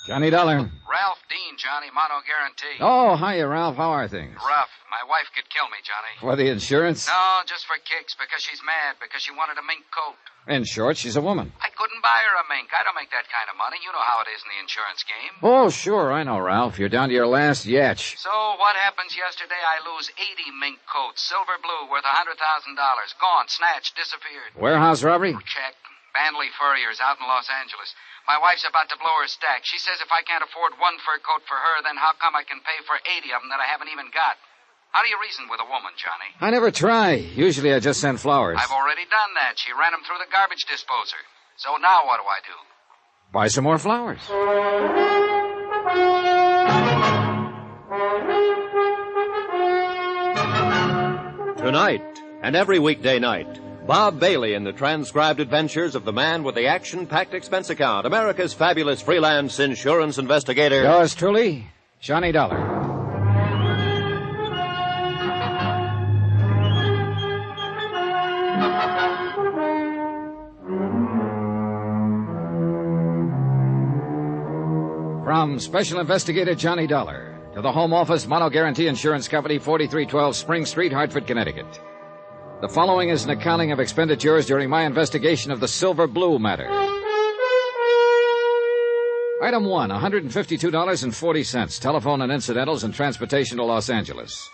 Johnny Dollar. Ralph Dean, Johnny, mono guarantee. Oh, hiya, Ralph. How are things? Rough. My wife could kill me, Johnny. For the insurance? No, just for kicks, because she's mad, because she wanted a mink coat. In short, she's a woman. I couldn't buy her a mink. I don't make that kind of money. You know how it is in the insurance game. Oh, sure, I know, Ralph. You're down to your last yatch. So what happens yesterday? I lose 80 mink coats, silver blue, worth $100,000. Gone, snatched, disappeared. Warehouse robbery? Check. Bandley Furriers out in Los Angeles. My wife's about to blow her stack. She says if I can't afford one fur coat for her, then how come I can pay for 80 of them that I haven't even got? How do you reason with a woman, Johnny? I never try. Usually I just send flowers. I've already done that. She ran them through the garbage disposer. So now what do I do? Buy some more flowers. Tonight and every weekday night, Bob Bailey in the transcribed adventures of the man with the action-packed expense account, America's fabulous freelance insurance investigator. Yours truly, Johnny Dollar. From Special Investigator Johnny Dollar to the Home Office Mono Guarantee Insurance Company, 4312 Spring Street, Hartford, Connecticut. The following is an accounting of expenditures during my investigation of the Silver Blue matter. Item 1, $152.40, telephone and incidentals and transportation to Los Angeles.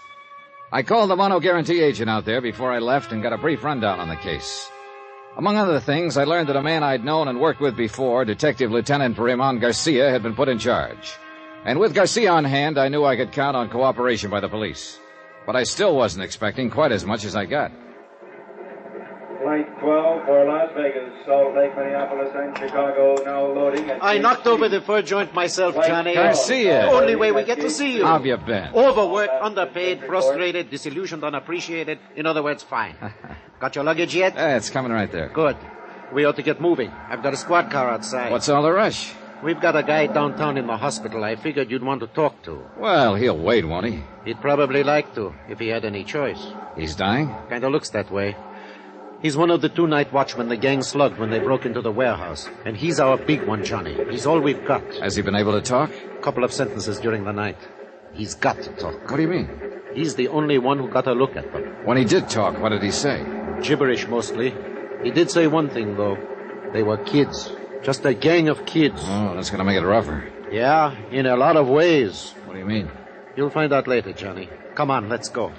I called the Mono Guarantee agent out there before I left and got a brief rundown on the case. Among other things, I learned that a man I'd known and worked with before, Detective Lieutenant Raymond Garcia, had been put in charge. And with Garcia on hand, I knew I could count on cooperation by the police. But I still wasn't expecting quite as much as I got. Flight 12 for Las Vegas, Salt Lake, Minneapolis, and Chicago, now loading. I knocked over the fur joint myself, Johnny. Garcia. Only way we get to see you. How have you been? Overworked, underpaid, frustrated, disillusioned, unappreciated. In other words, fine. Got your luggage yet? It's coming right there. Good. We ought to get moving. I've got a squad car outside. What's all the rush? We've got a guy downtown in the hospital I figured you'd want to talk to. Well, he'll wait, won't he? He'd probably like to, if he had any choice. He's dying? Kind of looks that way. He's one of the 2 night watchmen the gang slugged when they broke into the warehouse. And he's our big one, Johnny. He's all we've got. Has he been able to talk? A couple of sentences during the night. He's got to talk. What do you mean? He's the only one who got a look at them. When he did talk, what did he say? Gibberish, mostly. He did say one thing, though. They were kids. Just a gang of kids. Oh, that's going to make it rougher. Yeah, in a lot of ways. What do you mean? You'll find out later, Johnny. Come on, let's go.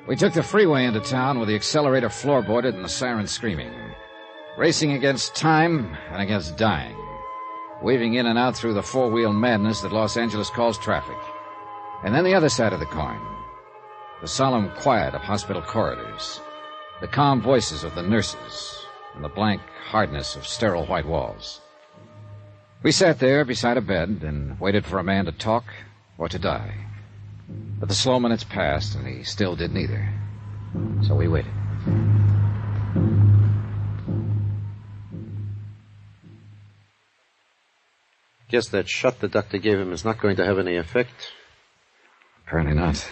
We took the freeway into town with the accelerator floorboarded and the siren screaming. Racing against time and against dying. weaving in and out through the four-wheel madness that Los Angeles calls traffic. And then the other side of the coin, the solemn quiet of hospital corridors, the calm voices of the nurses, and the blank hardness of sterile white walls. We sat there beside a bed and waited for a man to talk or to die. But the slow minutes passed, and he still did neither. So we waited. Guess that shot the doctor gave him is not going to have any effect. Apparently not.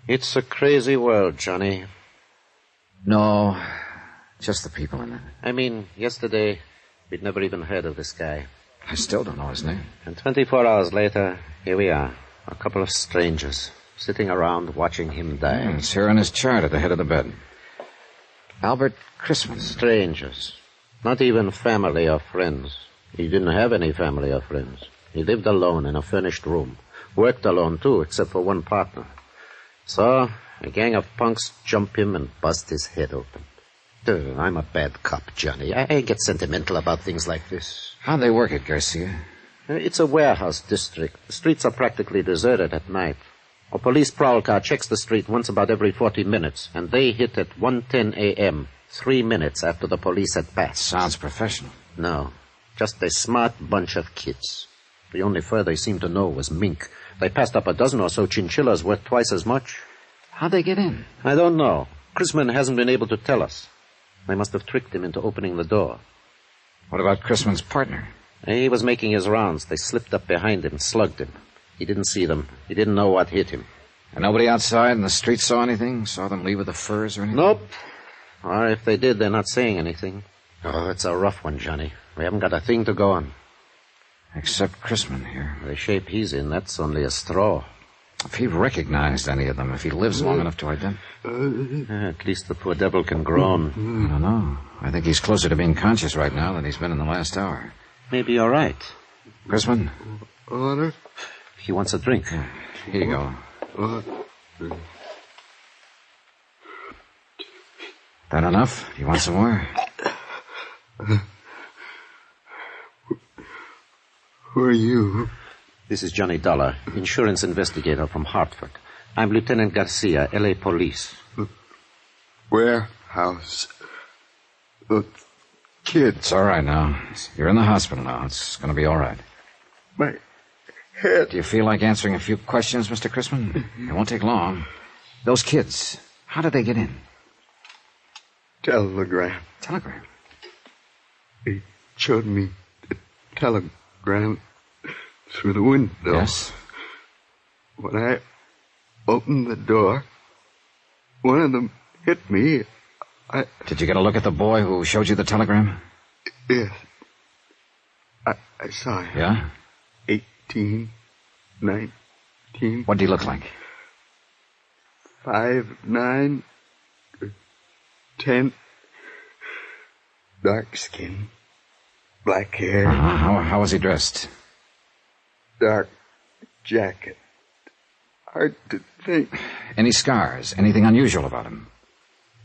It's a crazy world, Johnny. No, just the people in it. I mean, yesterday, we'd never even heard of this guy. I still don't know his name. And 24 hours later, here we are. A couple of strangers, sitting around watching him die. It's here on his chart at the head of the bed. Albert Christman. Strangers. Not even family or friends. He didn't have any family or friends. He lived alone in a furnished room. Worked alone, too, except for one partner. So, a gang of punks jump him and bust his head open. I'm a bad cop, Johnny. I get sentimental about things like this. How'd they work it, Garcia? It's a warehouse district. The streets are practically deserted at night. A police prowl car checks the street once about every 40 minutes, and they hit at 1:10 a.m., 3 minutes after the police had passed. Sounds professional. No, just a smart bunch of kids. The only fur they seemed to know was mink. They passed up a dozen or so chinchillas worth twice as much. How'd they get in? I don't know. Chrisman hasn't been able to tell us. They must have tricked him into opening the door. What about Chrisman's partner? He was making his rounds. They slipped up behind him, slugged him. He didn't see them. He didn't know what hit him. And nobody outside in the street saw anything? Saw them leave with the furs or anything? Nope. Or if they did, they're not saying anything. Oh, it's a rough one, Johnny. We haven't got a thing to go on. Except Chrisman here. The shape he's in, that's only a straw. If he recognized any of them, if he lives long enough to identify... At least the poor devil can groan. I don't know. I think he's closer to being conscious right now than he's been in the last hour. Maybe you're right. Chrisman? Order? He wants a drink. Here you go. That enough? You want some more? Who are you? This is Johnny Dollar, insurance investigator from Hartford. I'm Lieutenant Garcia, L.A. Police. Warehouse. The kid. It's all right now. You're in the hospital now. It's going to be all right. My head. Do you feel like answering a few questions, Mr. Chrisman? It won't take long. Those kids, how did they get in? Telegram. Telegram? He showed me the telegram through the window. Yes? When I opened the door, one of them hit me. Did you get a look at the boy who showed you the telegram? Yes. I saw him. Yeah? 18, 19. What did he look like? 5'9", 10, dark skin, black hair. How was he dressed? Dark jacket. Hard to think. Any scars? Anything unusual about him?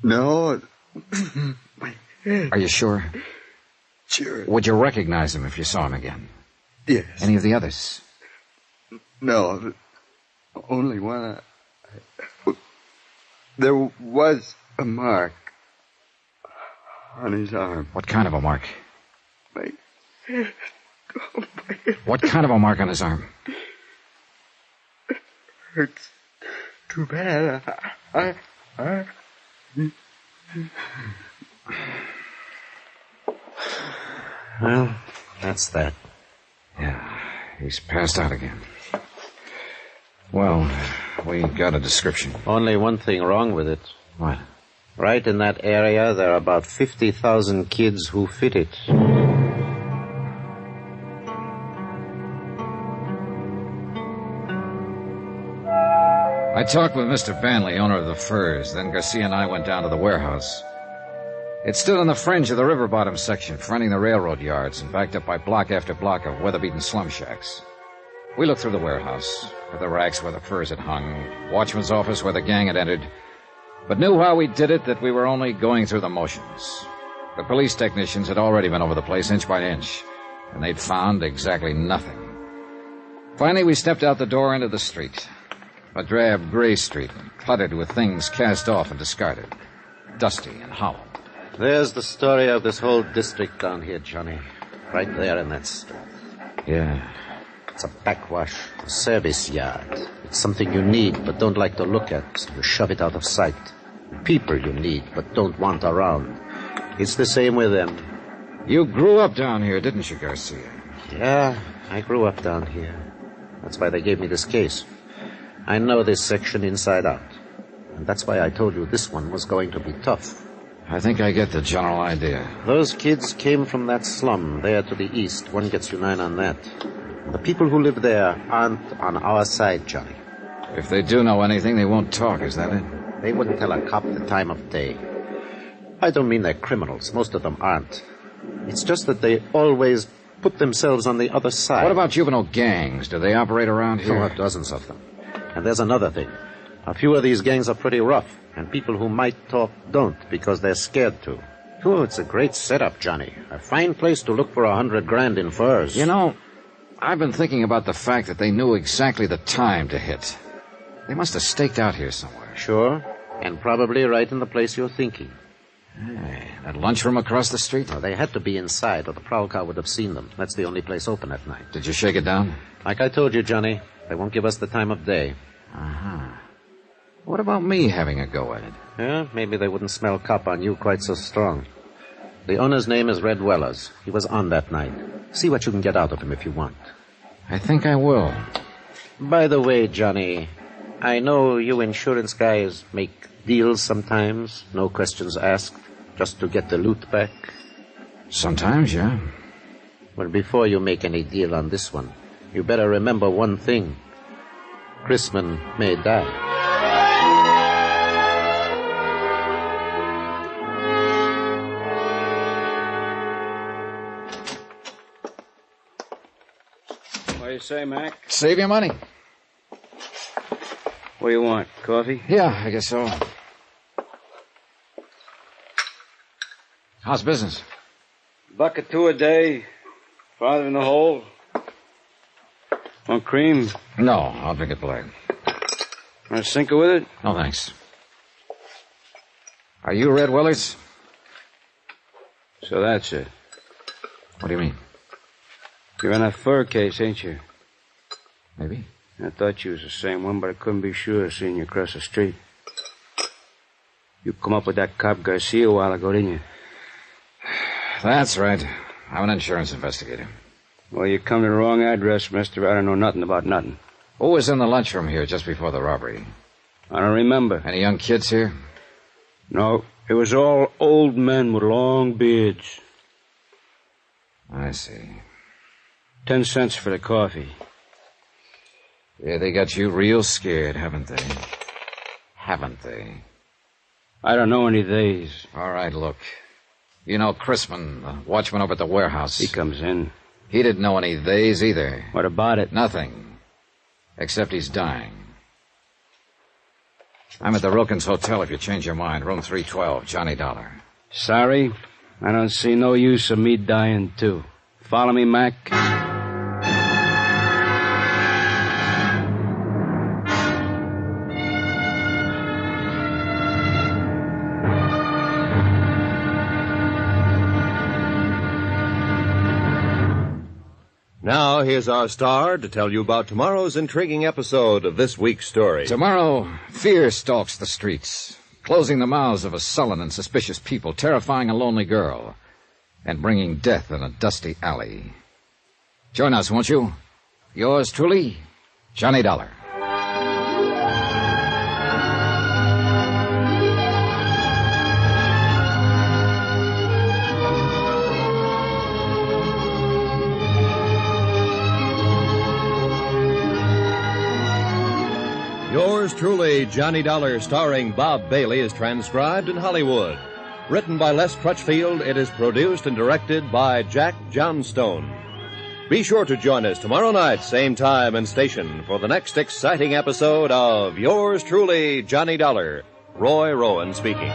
No. My head. Are you sure? Sure. Would you recognize him if you saw him again? Yes. Any of the others? No. The only one. There was a mark on his arm. What kind of a mark? My head. Oh, my head. What kind of a mark on his arm? Hurts too bad. Well, that's that. Yeah, he's passed out again. Well, we got a description. Only one thing wrong with it. What? Right in that area, there are about 50,000 kids who fit it. I talked with Mr. Banley, owner of the Furs. Then Garcia and I went down to the warehouse. It stood on the fringe of the river bottom section, fronting the railroad yards and backed up by block after block of weather-beaten slum shacks. We looked through the warehouse, at the racks where the furs had hung, watchman's office where the gang had entered, but knew while we did it that we were only going through the motions. The police technicians had already been over the place inch by inch, and they'd found exactly nothing. Finally, we stepped out the door into the street. A drab gray street, cluttered with things cast off and discarded. Dusty and hollow. There's the story of this whole district down here, Johnny. Right there in that street. Yeah. It's a backwash, a service yard. It's something you need but don't like to look at, so you shove it out of sight. People you need but don't want around. It's the same with them. You grew up down here, didn't you, Garcia? Yeah, I grew up down here. That's why they gave me this case. I know this section inside out. And that's why I told you this one was going to be tough. I think I get the general idea. Those kids came from that slum there to the east. One gets you 9 on that. The people who live there aren't on our side, Johnny. If they do know anything, they won't talk, is that it? They wouldn't tell a cop the time of day. I don't mean they're criminals. Most of them aren't. It's just that they always put themselves on the other side. What about juvenile gangs? Do they operate around here? Oh, dozens of them. And there's another thing. A few of these gangs are pretty rough, and people who might talk don't because they're scared to. Oh, it's a great setup, Johnny. A fine place to look for $100 grand in furs. You know, I've been thinking about the fact that they knew exactly the time to hit. They must have staked out here somewhere. Sure, and probably right in the place you're thinking. Hey, that lunchroom across the street? No, they had to be inside, or the prowl car would have seen them. That's the only place open at night. Did you shake it down? Like I told you, Johnny, they won't give us the time of day. Uh-huh. What about me having a go at it? Yeah, maybe they wouldn't smell cop on you quite so strong. The owner's name is Red Wellers. He was on that night. See what you can get out of him if you want. I think I will. By the way, Johnny, I know you insurance guys make deals sometimes, no questions asked, just to get the loot back. Sometimes, yeah. Well, before you make any deal on this one, you better remember one thing. Chrisman may die. What do you say, Mac? Save your money. What do you want? Coffee? Yeah, I guess so. How's business? $1.02 a day. Farther in the hole. Want cream? No, I'll drink it black. Want a sinker with it? No, thanks. Are you Red Wellers? So that's it. What do you mean? You're in that fur case, ain't you? Maybe. I thought you was the same one, but I couldn't be sure seeing you across the street. You come up with that cop Garcia a while ago, didn't you? That's right. I'm an insurance investigator. Well, you come to the wrong address, mister. I don't know nothing about nothing. Who was in the lunchroom here just before the robbery? I don't remember. Any young kids here? No, it was all old men with long beards. I see. 10 cents for the coffee. Yeah, they got you real scared, haven't they? Haven't they? I don't know any days. All right, look. You know Chrisman, the watchman over at the warehouse. He comes in. He didn't know any days either. What about it? Nothing. Except he's dying. I'm at the Wilkins Hotel if you change your mind. Room 312, Johnny Dollar. Sorry, I don't see no use of me dying, too. Follow me, Mac? Now, here's our star to tell you about tomorrow's intriguing episode of this week's story. Tomorrow, fear stalks the streets, closing the mouths of a sullen and suspicious people, terrifying a lonely girl, and bringing death in a dusty alley. Join us, won't you? Yours truly, Johnny Dollar. Yours truly, Johnny Dollar, starring Bob Bailey, is transcribed in Hollywood. Written by Les Crutchfield, it is produced and directed by Jack Johnstone. Be sure to join us tomorrow night, same time and station, for the next exciting episode of Yours truly, Johnny Dollar. Roy Rowan speaking.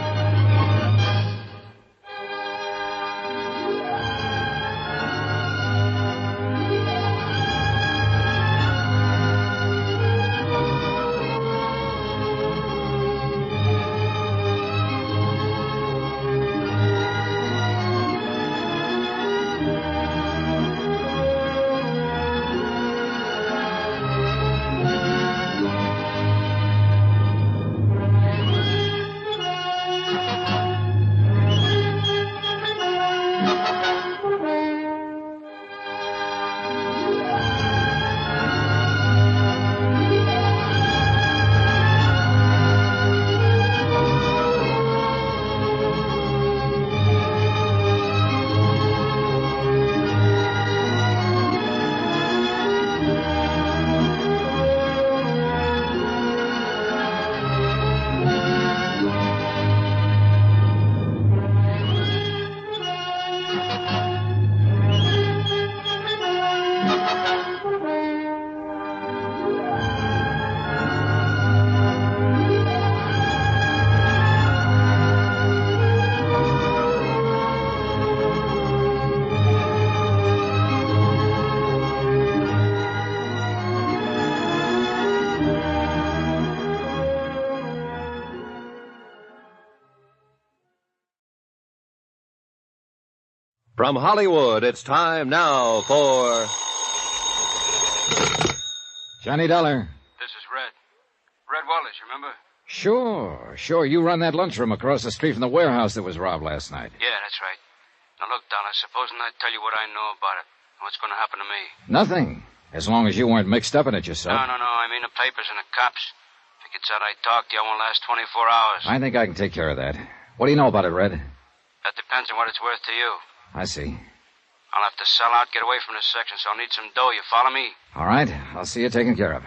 From Hollywood, it's time now for... Johnny Dollar. This is Red. Red Wallace, remember? Sure. You run that lunchroom across the street from the warehouse that was robbed last night. Yeah, that's right. Now look, Dollar, supposing I tell you what I know about it. What's going to happen to me? Nothing. As long as you weren't mixed up in it yourself. No. I mean the papers and the cops. If it gets out I talked to you, I won't last 24 hours. I think I can take care of that. What do you know about it, Red? That depends on what it's worth to you. I see. I'll have to sell out, get away from this section, so I'll need some dough. You follow me? All right. I'll see you taken care of.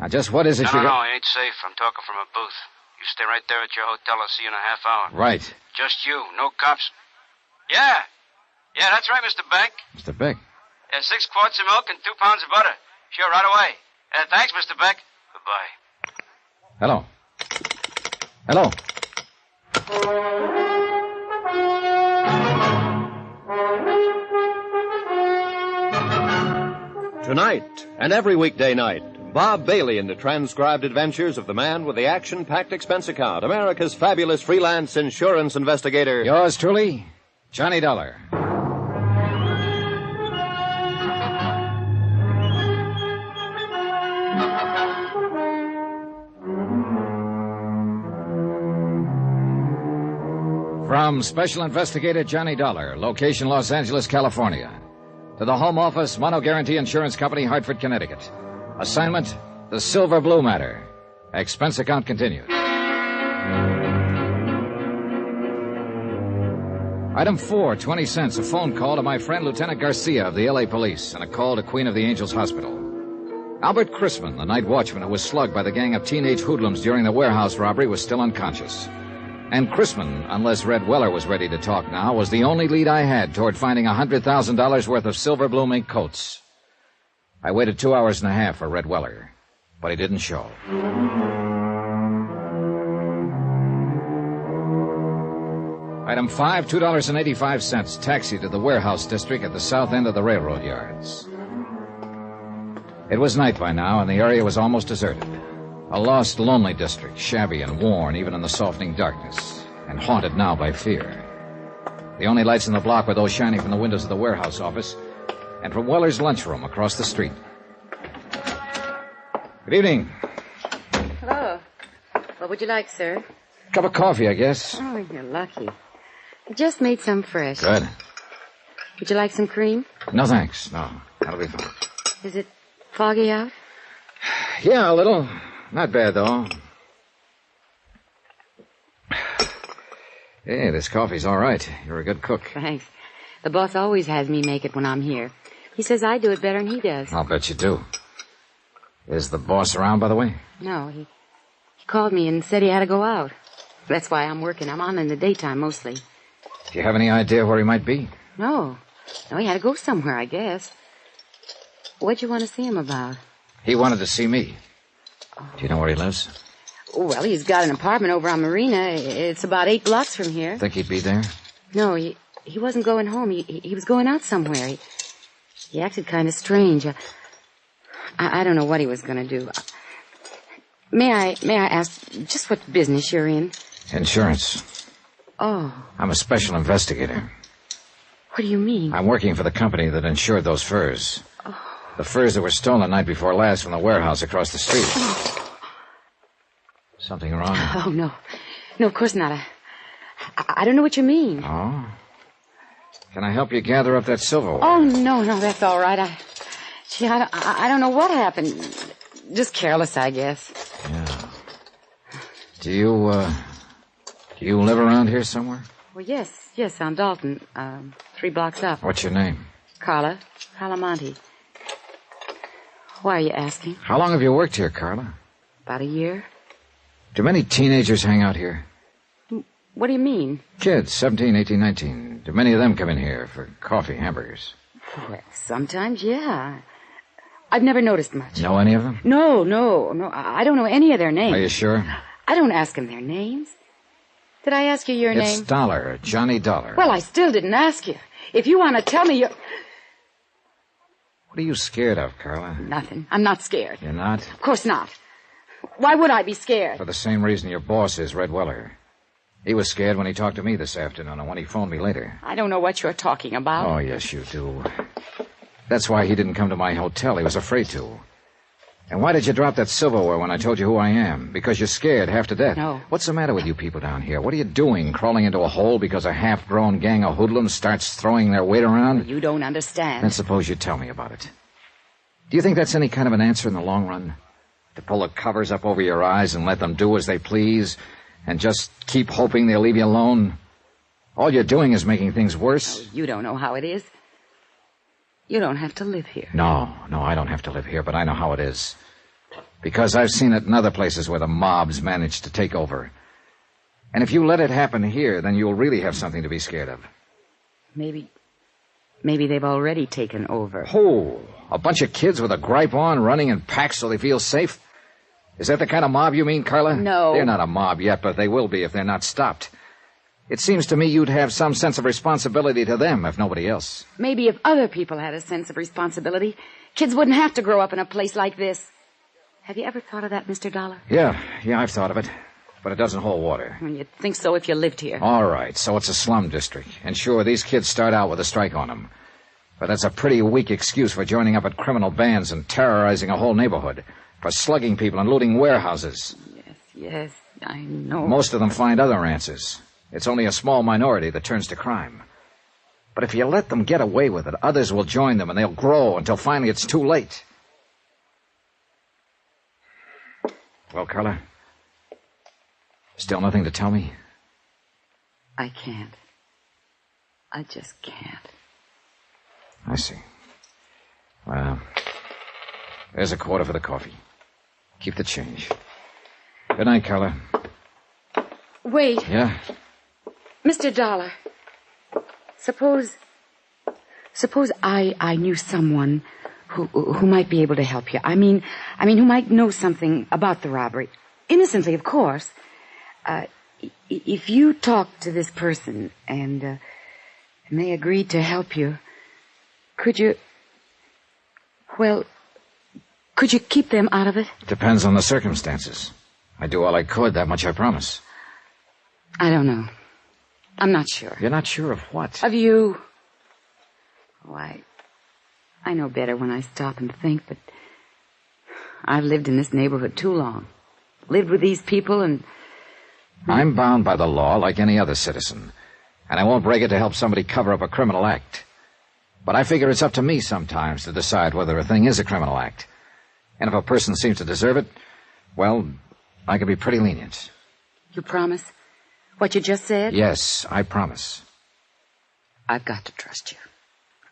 Now, just what is it No, it ain't safe. I'm talking from a booth. You stay right there at your hotel. I'll see you in a half hour. Right. Just you. No cops. Yeah, that's right, Mr. Beck. Mr. Beck? 6 quarts of milk and 2 pounds of butter. Sure, right away. Thanks, Mr. Beck. Goodbye. Hello. Tonight and every weekday night, Bob Bailey in the transcribed adventures of the man with the action-packed expense account, America's fabulous freelance insurance investigator. Yours truly, Johnny Dollar. From Special Investigator Johnny Dollar, location Los Angeles, California, to the Home Office, Mono Guarantee Insurance Company, Hartford, Connecticut. Assignment, the Silver Blue Matter. Expense account continued. Item 4, 20 cents, a phone call to my friend Lieutenant Garcia of the L.A. Police, and a call to Queen of the Angels Hospital. Albert Chrisman, the night watchman who was slugged by the gang of teenage hoodlums during the warehouse robbery, was still unconscious. And Chrisman, unless Red Weller was ready to talk now, was the only lead I had toward finding $100,000 worth of silver blue mink coats. I waited 2 hours and a half for Red Weller, but he didn't show. Item 5, $2.85, taxi to the warehouse district at the south end of the railroad yards. It was night by now, and the area was almost deserted. A lost, lonely district, shabby and worn even in the softening darkness, and haunted now by fear. The only lights in the block were those shining from the windows of the warehouse office and from Weller's lunchroom across the street. Good evening. Hello. What would you like, sir? Cup of coffee, I guess. Oh, you're lucky. I just made some fresh. Good. Would you like some cream? No, thanks. No, that'll be fine. Is it foggy out? Yeah, a little. Not bad, though. Hey, this coffee's all right. You're a good cook. Thanks. The boss always has me make it when I'm here. He says I do it better than he does. I'll bet you do. Is the boss around, by the way? No, he called me and said he had to go out. That's why I'm working. I'm on in the daytime mostly. Do you have any idea where he might be? No, he had to go somewhere, I guess. What'd you want to see him about? He wanted to see me. Do you know where he lives? Well, he's got an apartment over on Marina. It's about 8 blocks from here. Think he'd be there? No, he wasn't going home. He was going out somewhere. He acted kind of strange. I don't know what he was going to do. May I ask just what business you're in? Insurance. Oh. I'm a special investigator. What do you mean? I'm working for the company that insured those furs. Oh. The furs that were stolen the night before last from the warehouse across the street. Something wrong? Oh, no. No, of course not. I don't know what you mean. Oh? Can I help you gather up that silverware? Oh, no, that's all right. I don't know what happened. Just careless, I guess. Yeah. Do you live around here somewhere? Well, yes, on Dalton, 3 blocks up. What's your name? Carla Monte. Why are you asking? How long have you worked here, Carla? About a year. Do many teenagers hang out here? What do you mean? Kids, 17, 18, 19. Do many of them come in here for coffee, hamburgers? Well, sometimes, yeah. I've never noticed much. Know any of them? No. I don't know any of their names. Are you sure? I don't ask them their names. Did I ask you your name? It's Dollar, Johnny Dollar. Well, I still didn't ask you. If you want to tell me you're... What are you scared of, Carla? Nothing. I'm not scared. You're not? Of course not. Why would I be scared? For the same reason your boss is, Red Weller. He was scared when he talked to me this afternoon and when he phoned me later. I don't know what you're talking about. Oh, yes, you do. That's why he didn't come to my hotel. He was afraid to. And why did you drop that silverware when I told you who I am? Because you're scared half to death. No. What's the matter with you people down here? What are you doing, crawling into a hole because a half-grown gang of hoodlums starts throwing their weight around? You don't understand. Then suppose you tell me about it. Do you think that's any kind of an answer in the long run? To pull the covers up over your eyes and let them do as they please and just keep hoping they'll leave you alone? All you're doing is making things worse. Oh, you don't know how it is. You don't have to live here. No, I don't have to live here, but I know how it is. Because I've seen it in other places where the mobs manage to take over. And if you let it happen here, then you'll really have something to be scared of. Maybe they've already taken over. Oh, a bunch of kids with a gripe on running in packs so they feel safe? Is that the kind of mob you mean, Carla? No. They're not a mob yet, but they will be if they're not stopped. It seems to me you'd have some sense of responsibility to them, if nobody else. Maybe if other people had a sense of responsibility, kids wouldn't have to grow up in a place like this. Have you ever thought of that, Mr. Dollar? Yeah, I've thought of it. But it doesn't hold water. You'd think so if you lived here. All right, so it's a slum district. And sure, these kids start out with a strike on them. But that's a pretty weak excuse for joining up at criminal bands and terrorizing a whole neighborhood. For slugging people and looting warehouses. Yes, I know. Most of them find other answers. It's only a small minority that turns to crime. But if you let them get away with it, others will join them and they'll grow until finally it's too late. Well, Carla? Still nothing to tell me? I can't. I just can't. I see. Well, there's $25 for the coffee. Keep the change. Good night, Carla. Wait. Yeah? Mr. Dollar, suppose I knew someone who might be able to help you. I mean, who might know something about the robbery. Innocently, of course. If you talk to this person and they agreed to help you, could you keep them out of it? Depends on the circumstances. I'd do all I could, that much I promise. I don't know. I'm not sure. You're not sure of what? Of you. Oh, I know better when I stop and think, but I've lived in this neighborhood too long. Lived with these people and... I'm bound by the law like any other citizen, and I won't break it to help somebody cover up a criminal act. But I figure it's up to me sometimes to decide whether a thing is a criminal act. And if a person seems to deserve it, well, I can be pretty lenient. You promise? What you just said? Yes, I promise. I've got to trust you.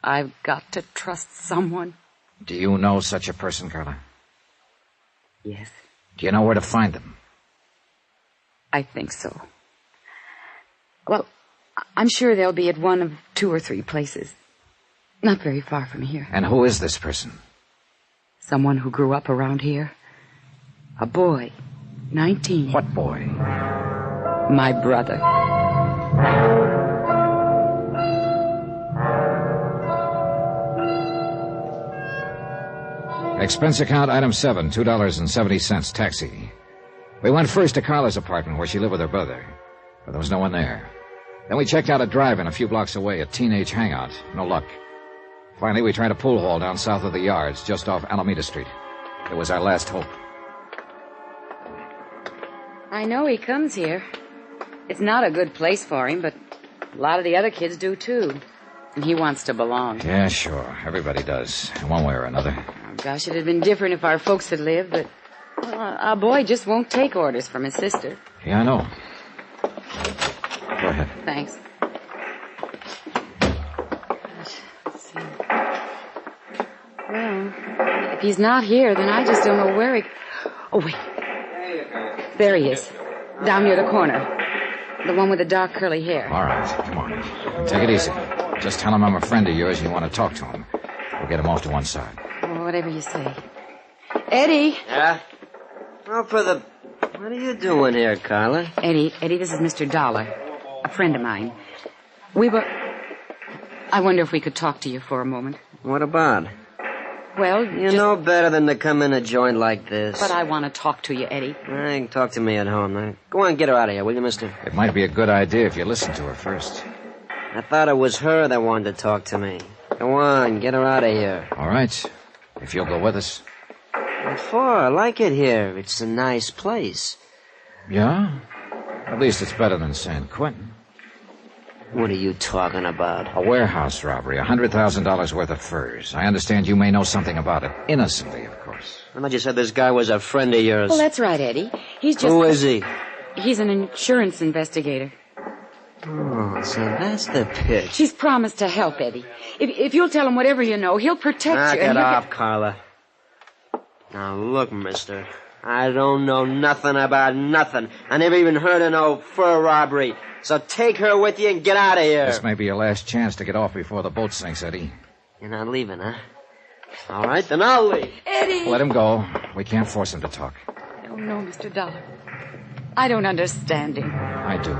I've got to trust someone. Do you know such a person, Carla? Yes. Do you know where to find them? I think so. Well, I'm sure they'll be at one of 2 or 3 places. Not very far from here. And who is this person? Someone who grew up around here. A boy. 19. What boy? My brother. Expense account item 7, $2.70, taxi. We went first to Carla's apartment where she lived with her brother, but there was no one there. Then we checked out a drive-in a few blocks away, a teenage hangout. No luck. Finally, we tried a pool hall down south of the yards, just off Alameda Street. It was our last hope. I know he comes here. It's not a good place for him, but a lot of the other kids do, too. And he wants to belong. Yeah, sure. Everybody does, in one way or another. Oh, gosh, it'd have been different if our folks had lived, but our boy just won't take orders from his sister. Yeah, I know. Go ahead. Thanks. Let's see. Well, if he's not here, then I just don't know where he... Oh, wait. There he is. Down near the corner. The one with the dark curly hair. All right, come on. Take it easy. Just tell him I'm a friend of yours and you want to talk to him. We'll get him off to one side. Oh, whatever you say. Eddie. Yeah? What are you doing here, Carla? Eddie, this is Mr. Dollar, a friend of mine. I wonder if we could talk to you for a moment. What about? Well, You know better than to come in a joint like this. But I want to talk to you, Eddie. Talk to me at home. Now, go on, get her out of here, will you, mister? It might be a good idea if you listen to her first. I thought it was her that wanted to talk to me. Go on, get her out of here. All right. If you'll go with us. What for? I like it here. It's a nice place. Yeah? At least it's better than San Quentin. What are you talking about? A warehouse robbery, $100,000 worth of furs. I understand you may know something about it. Innocently, of course. I thought you said this guy was a friend of yours. Well, that's right, Eddie. He's just... Who is he? He's an insurance investigator. Oh, so that's the pitch. She's promised to help, Eddie. If you'll tell him whatever you know, he'll protect Knock you. it off, Carla. Now, look, mister. I don't know nothing about nothing. I never even heard of no fur robbery. So take her with you and get out of here. This may be your last chance to get off before the boat sinks, Eddie. You're not leaving, huh? All right, then I'll leave. Eddie! Let him go. We can't force him to talk. Oh, no, Mr. Dollar. I don't understand him. I do.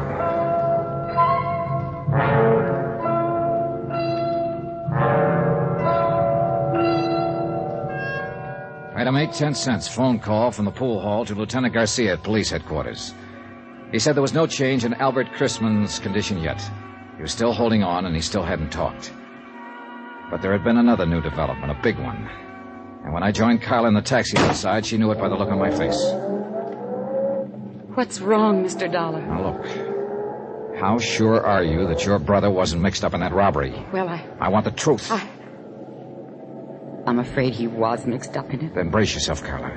Item 8, 10 cents. Phone call from the pool hall to Lieutenant Garcia at police headquarters. He said there was no change in Albert Chrisman's condition yet. He was still holding on, and he still hadn't talked. But there had been another new development, a big one. And when I joined Carla in the taxi outside, she knew it by the look on my face. What's wrong, Mr. Dollar? Now, look. How sure are you that your brother wasn't mixed up in that robbery? Well, I want the truth. I'm afraid he was mixed up in it. Then brace yourself, Carla.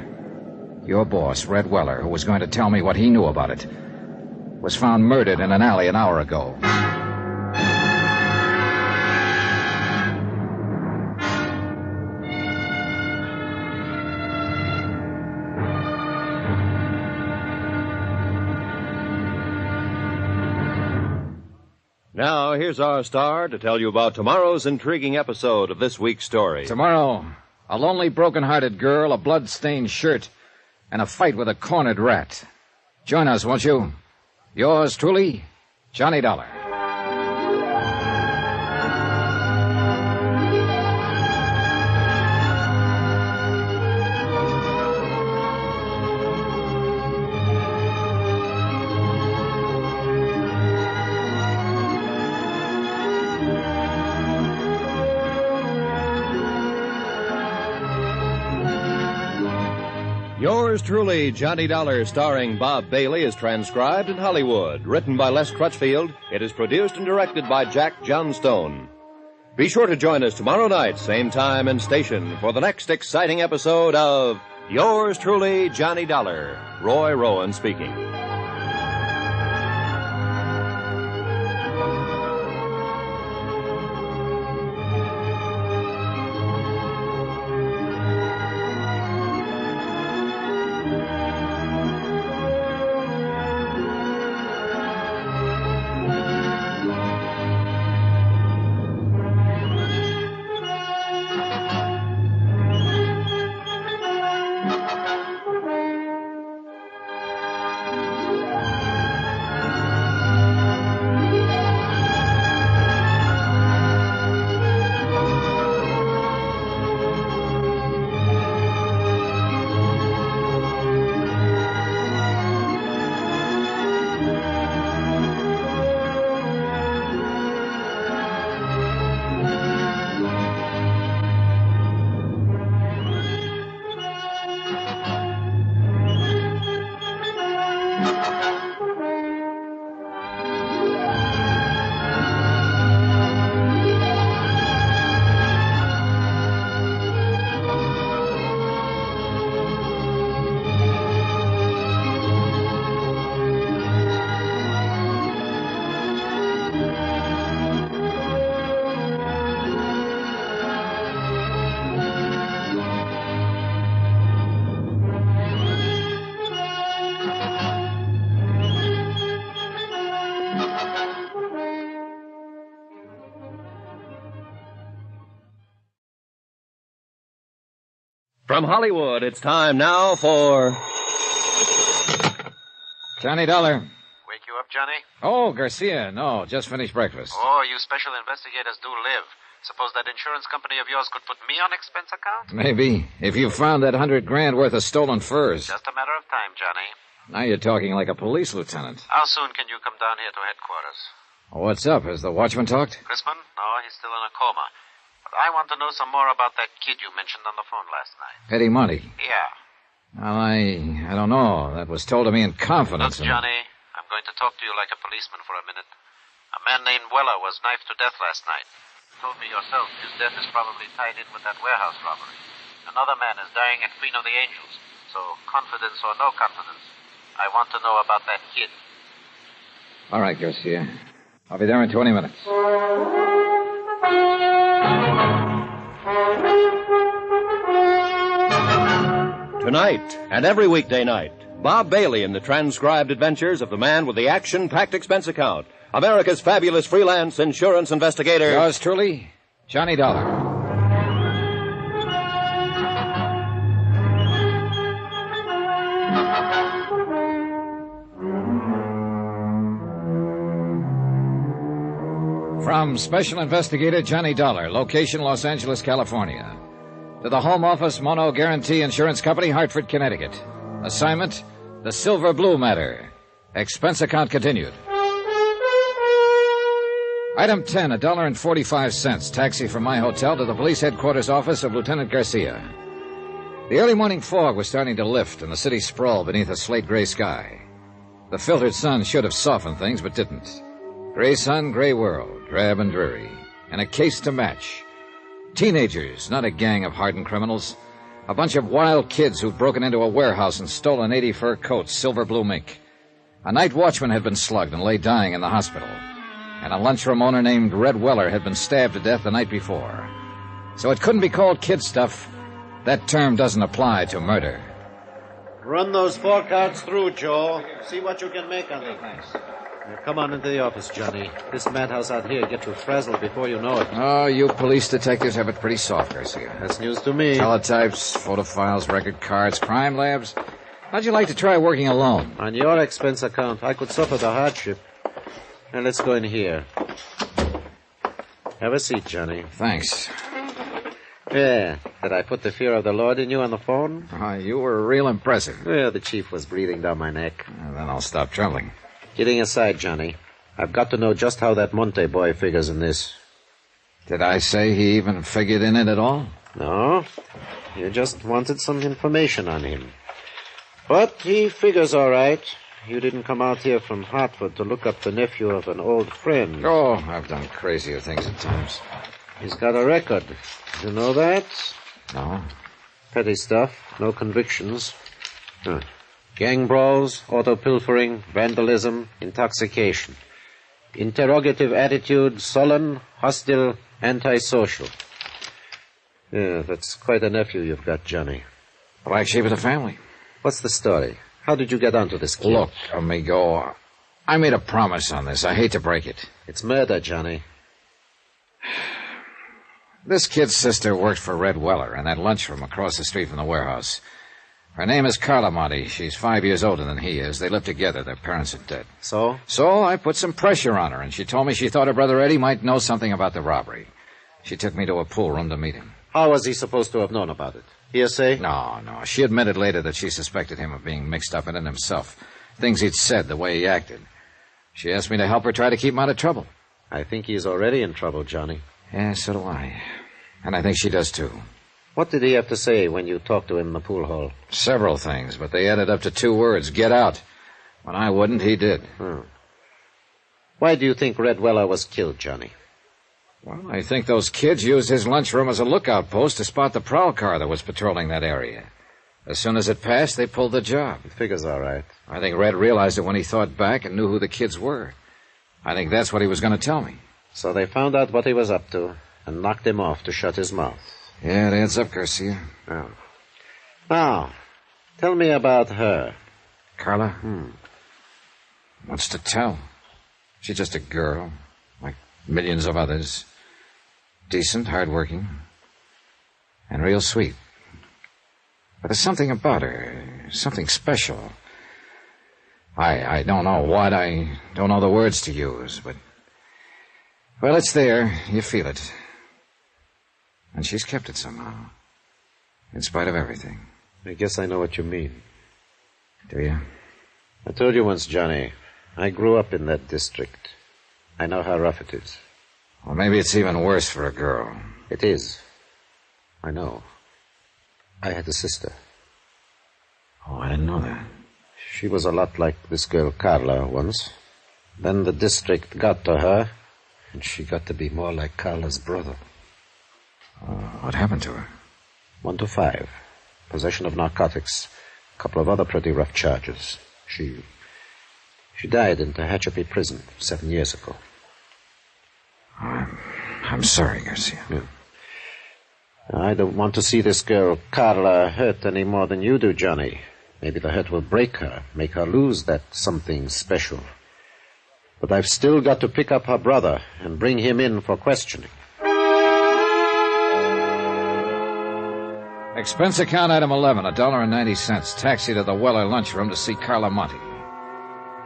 Your boss, Red Weller, who was going to tell me what he knew about it, was found murdered in an alley an hour ago. Now, here's our star to tell you about tomorrow's intriguing episode of this week's story. Tomorrow, a lonely, broken-hearted girl, a blood-stained shirt, and a fight with a cornered rat. Join us, won't you? Yours truly, Johnny Dollar. Yours truly, Johnny Dollar, starring Bob Bailey, is transcribed in Hollywood. Written by Les Crutchfield, it is produced and directed by Jack Johnstone. Be sure to join us tomorrow night, same time and station, for the next exciting episode of Yours truly, Johnny Dollar. Roy Rowan speaking. From Hollywood, it's time now for... Johnny Dollar. Wake you up, Johnny? Oh, Garcia. No, just finished breakfast. Oh, you special investigators do live. Suppose that insurance company of yours could put me on expense account? Maybe. If you found that $100,000 worth of stolen furs. Just a matter of time, Johnny. Now you're talking like a police lieutenant. How soon can you come down here to headquarters? What's up? Has the watchman talked? Crispin? No, he's still in a coma. But I want to know some more about that kid you mentioned on the phone last night. Eddie Monty. Yeah. Well, I don't know. That was told to me in confidence. Look, Johnny, I'm going to talk to you like a policeman for a minute. A man named Weller was knifed to death last night. You told me yourself his death is probably tied in with that warehouse robbery. Another man is dying at Queen of the Angels. So, confidence or no confidence, I want to know about that kid. All right, Garcia. I'll be there in 20 minutes. Tonight and every weekday night, Bob Bailey in the transcribed adventures of the man with the action-packed expense account, America's fabulous freelance insurance investigator. Yours truly, Johnny Dollar. From Special Investigator Johnny Dollar, location Los Angeles, California. To the Home Office Mono Guarantee Insurance Company, Hartford, Connecticut. Assignment, the Silver Blue Matter. Expense account continued. Item 10, $1.45. Taxi from my hotel to the police headquarters office of Lieutenant Garcia. The early morning fog was starting to lift, and the city sprawled beneath a slate-gray sky. The filtered sun should have softened things, but didn't. Gray sun, gray world, drab and dreary. And a case to match. Teenagers, not a gang of hardened criminals. A bunch of wild kids who'd broken into a warehouse and stolen 80 fur coats, silver blue mink. A night watchman had been slugged and lay dying in the hospital. And a lunchroom owner named Red Weller had been stabbed to death the night before. So it couldn't be called kid stuff. That term doesn't apply to murder. Run those 4 cards through, Joe. See what you can make on them. Now, come on into the office, Johnny. This madhouse out here gets you frazzled before you know it. Oh, you police detectives have it pretty soft, Garcia. That's news to me. Teletypes, photo files, record cards, crime labs. How'd you like to try working alone? On your expense account, I could suffer the hardship. Now, let's go in here. Have a seat, Johnny. Thanks. Yeah. Did I put the fear of the Lord in you on the phone? You were real impressive. Well, the chief was breathing down my neck. Then I'll stop troubling. Kidding aside, Johnny, I've got to know just how that Monte boy figures in this. Did I say he even figured in it at all? No. You just wanted some information on him. But he figures all right. You didn't come out here from Hartford to look up the nephew of an old friend. Oh, I've done crazier things at times. He's got a record. You know that? No. Petty stuff. No convictions. Gang brawls, auto pilfering, vandalism, intoxication. Interrogative attitude, sullen, hostile, antisocial. Yeah, that's quite a nephew you've got, Johnny. Black sheep of the family. What's the story? How did you get onto this kid? Look, amigo, I made a promise on this. I hate to break it. It's murder, Johnny. This kid's sister worked for Red Weller in that lunchroom across the street from the warehouse. Her name is Carla Monty. She's 5 years older than he is. They live together. Their parents are dead. So? So I put some pressure on her, and she told me she thought her brother Eddie might know something about the robbery. She took me to a pool room to meet him. How was he supposed to have known about it? Hearsay? No. She admitted later that she suspected him of being mixed up in it himself. Things he'd said, the way he acted. She asked me to help her try to keep him out of trouble. I think he's already in trouble, Johnny. Yeah, so do I. And I think she does, too. What did he have to say when you talked to him in the pool hall? Several things, but they added up to 2 words, get out. When I wouldn't, he did. Why do you think Red Weller was killed, Johnny? Well, I think those kids used his lunchroom as a lookout post to spot the prowl car that was patrolling that area. As soon as it passed, they pulled the job. It figures all right. I think Red realized it when he thought back and knew who the kids were. I think that's what he was going to tell me. So they found out what he was up to and knocked him off to shut his mouth. Yeah, it adds up, Garcia. Oh. Now, tell me about her. Carla? What's to tell? She's just a girl, like millions of others. Decent, hardworking, and real sweet. But there's something about her, something special. I don't know what, I don't know the words to use, but... Well, it's there. You feel it. And she's kept it somehow. In spite of everything. I guess I know what you mean. Do you? I told you once, Johnny, I grew up in that district. I know how rough it is. Well, maybe it's even worse for a girl. It is. I know. I had a sister. Oh, I didn't know that. She was a lot like this girl Carla once. Then the district got to her, and she got to be more like Carla's brother. What happened to her? 1 to 5. Possession of narcotics. A couple of other pretty rough charges. She died in Tehachapi prison 7 years ago. I'm sorry, Garcia. Yeah. I don't want to see this girl Carla hurt any more than you do, Johnny. Maybe the hurt will break her, make her lose that something special. But I've still got to pick up her brother and bring him in for questioning. Expense account item 11, $1.90. Taxi to the Weller lunchroom to see Carla Monte.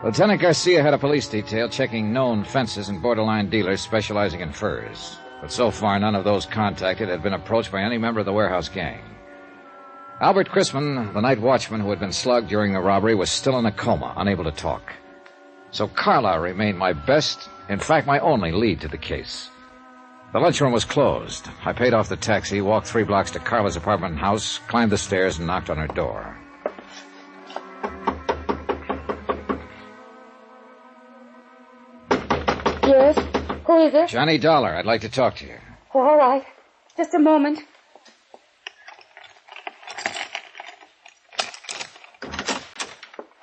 Lieutenant Garcia had a police detail checking known fences and borderline dealers specializing in furs. But so far, none of those contacted had been approached by any member of the warehouse gang. Albert Chrisman, the night watchman who had been slugged during the robbery, was still in a coma, unable to talk. So Carla remained my best, in fact, my only lead to the case. The lunchroom was closed. I paid off the taxi, walked 3 blocks to Carla's apartment and house, climbed the stairs, and knocked on her door. Yes? Who is it? Johnny Dollar. I'd like to talk to you. Oh, all right. Just a moment.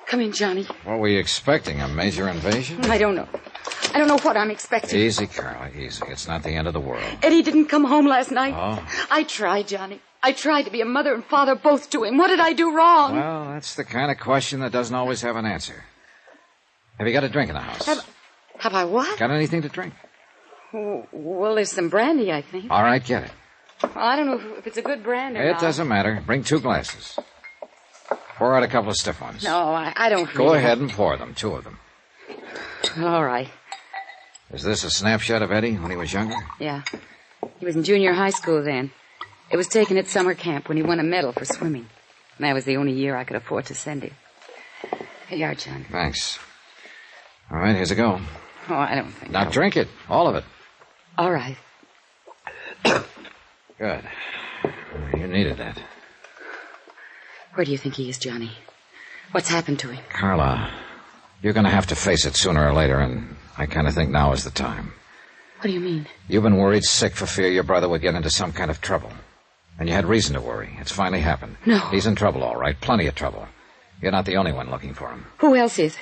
Come in, Johnny. What were you expecting? A major invasion? I don't know. I don't know what I'm expecting. Easy, Carla, easy. It's not the end of the world. Eddie didn't come home last night. Oh? I tried, Johnny. I tried to be a mother and father both to him. What did I do wrong? Well, that's the kind of question that doesn't always have an answer. Have you got a drink in the house? Have I what? Got anything to drink? Well, there's some brandy, I think. All right, get it. Well, I don't know if it's a good brand or It not. doesn't matter. Bring 2 glasses. Pour out a couple of stiff ones. No, I don't Go really. ahead and pour them, 2 of them. All right. Is this a snapshot of Eddie when he was younger? Yeah. He was in junior high school then. It was taken at summer camp when he won a medal for swimming. And that was the only year I could afford to send him. Here you are, John. Thanks. All right, here's a go. Oh, I don't think Now so. drink it, all of it. All right. Good. You needed that. Where do you think he is, Johnny? What's happened to him? Carla, you're going to have to face it sooner or later, and I kind of think now is the time. What do you mean? You've been worried sick for fear your brother would get into some kind of trouble. And you had reason to worry. It's finally happened. No. He's in trouble, all right. Plenty of trouble. You're not the only one looking for him. Who else is?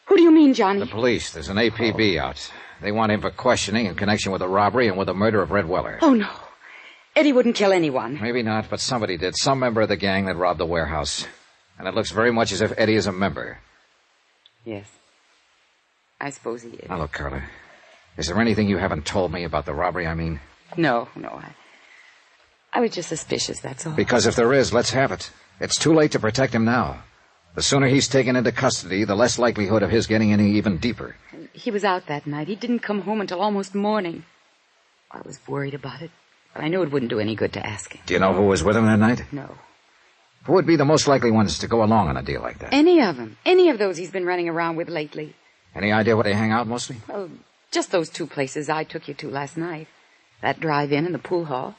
Who do you mean, Johnny? The police. There's an APB out. They want him for questioning in connection with the robbery and with the murder of Red Weller. Oh, no. Eddie wouldn't kill anyone. Maybe not, but somebody did. Some member of the gang that robbed the warehouse. And it looks very much as if Eddie is a member. Yes. I suppose he is. Now, look, Carla. Is there anything you haven't told me about the robbery, I mean? No. I was just suspicious, that's all. Because if there is, let's have it. It's too late to protect him now. The sooner he's taken into custody, the less likelihood of his getting any even deeper. He was out that night. He didn't come home until almost morning. I was worried about it, but I knew it wouldn't do any good to ask him. Do you know who was with him that night? No. Who would be the most likely ones to go along on a deal like that? Any of them. Any of those he's been running around with lately. Any idea where they hang out mostly? Well, just those 2 places I took you to last night. That drive-in and the pool hall.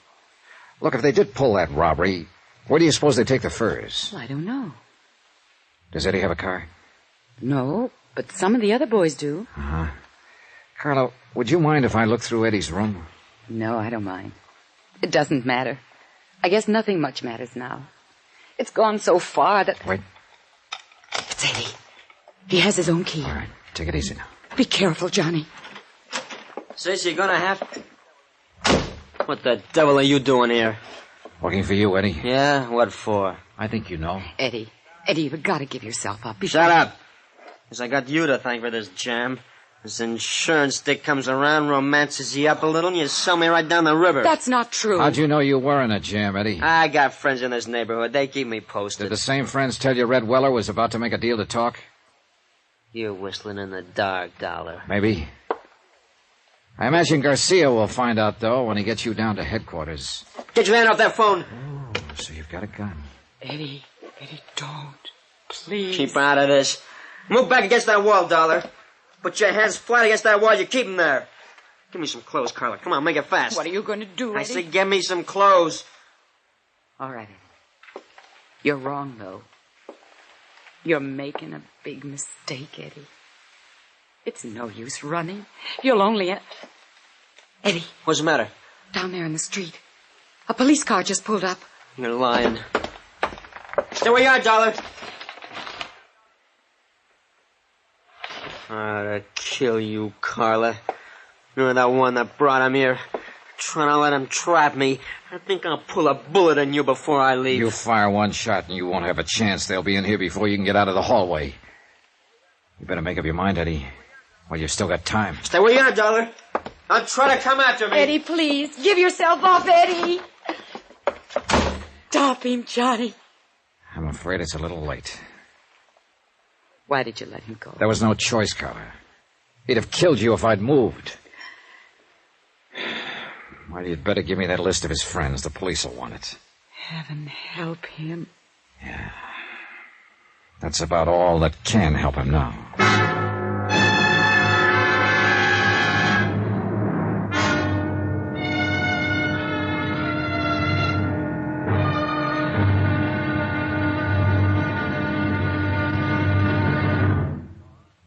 Look, if they did pull that robbery, where do you suppose they take the furs? Well, I don't know. Does Eddie have a car? No, but some of the other boys do. Uh-huh. Carla, would you mind if I look through Eddie's room? No, I don't mind. It doesn't matter. I guess nothing much matters now. It's gone so far that... Wait. It's Eddie. He has his own key. All right, take it easy now. Be careful, Johnny. Sis, you're gonna have... What the devil are you doing here? Looking for you, Eddie. Yeah? What for? I think you know. Eddie, you've got to give yourself up. Shut up. Because I got you to thank for this jam. This insurance dick comes around, romances you up a little, and you sell me right down the river. That's not true. How'd you know you were in a jam, Eddie? I got friends in this neighborhood. They keep me posted. Did the same friends tell you Red Weller was about to make a deal to talk? You're whistling in the dark, Dollar. Maybe. I imagine Garcia will find out, though, when he gets you down to headquarters. Get your hand off that phone. Oh, so you've got a gun. Eddie, don't. Please. Keep out of this. Move back against that wall, Dollar. Put your hands flat against that wall. You keep them there. Give me some clothes, Carla. Come on, make it fast. What are you going to do, Eddie? I said get me some clothes. All right, Eddie. You're wrong, though. You're making a big mistake, Eddie. It's no use running. You'll only... Eddie. What's the matter? Down there in the street. A police car just pulled up. You're lying. Stay where you are, Dollar. I'd kill you, Carla. You're that one that brought him here. Trying to let him trap me. I think I'll pull a bullet in you before I leave. You fire one shot and you won't have a chance. They'll be in here before you can get out of the hallway. You better make up your mind, Eddie. Well, you've still got time. Stay where you are, Dollar. Don't try to come after me. Eddie, please. Give yourself up, Eddie. Stop him, Johnny. I'm afraid it's a little late. Why did you let him go? There was no choice, Carla. He'd have killed you if I'd moved. Well, you'd better give me that list of his friends. The police will want it. Heaven help him. Yeah. That's about all that can help him now.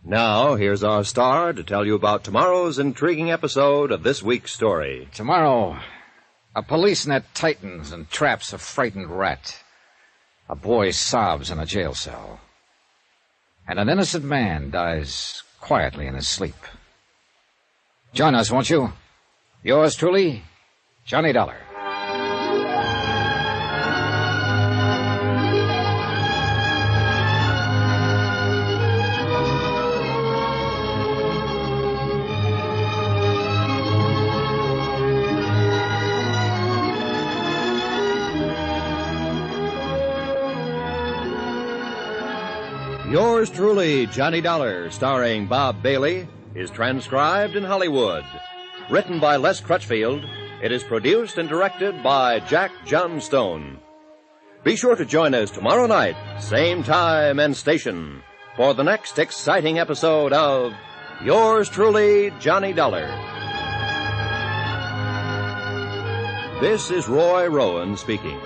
Now, here's our star to tell you about tomorrow's intriguing episode of this week's story. Tomorrow, a police net tightens and traps a frightened rat. A boy sobs in a jail cell. And an innocent man dies quietly in his sleep. Join us, won't you? Yours truly, Johnny Dollar. Yours truly, Johnny Dollar, starring Bob Bailey, is transcribed in Hollywood. Written by Les Crutchfield, it is produced and directed by Jack Johnstone. Be sure to join us tomorrow night, same time and station, for the next exciting episode of Yours truly, Johnny Dollar. This is Roy Rowan speaking.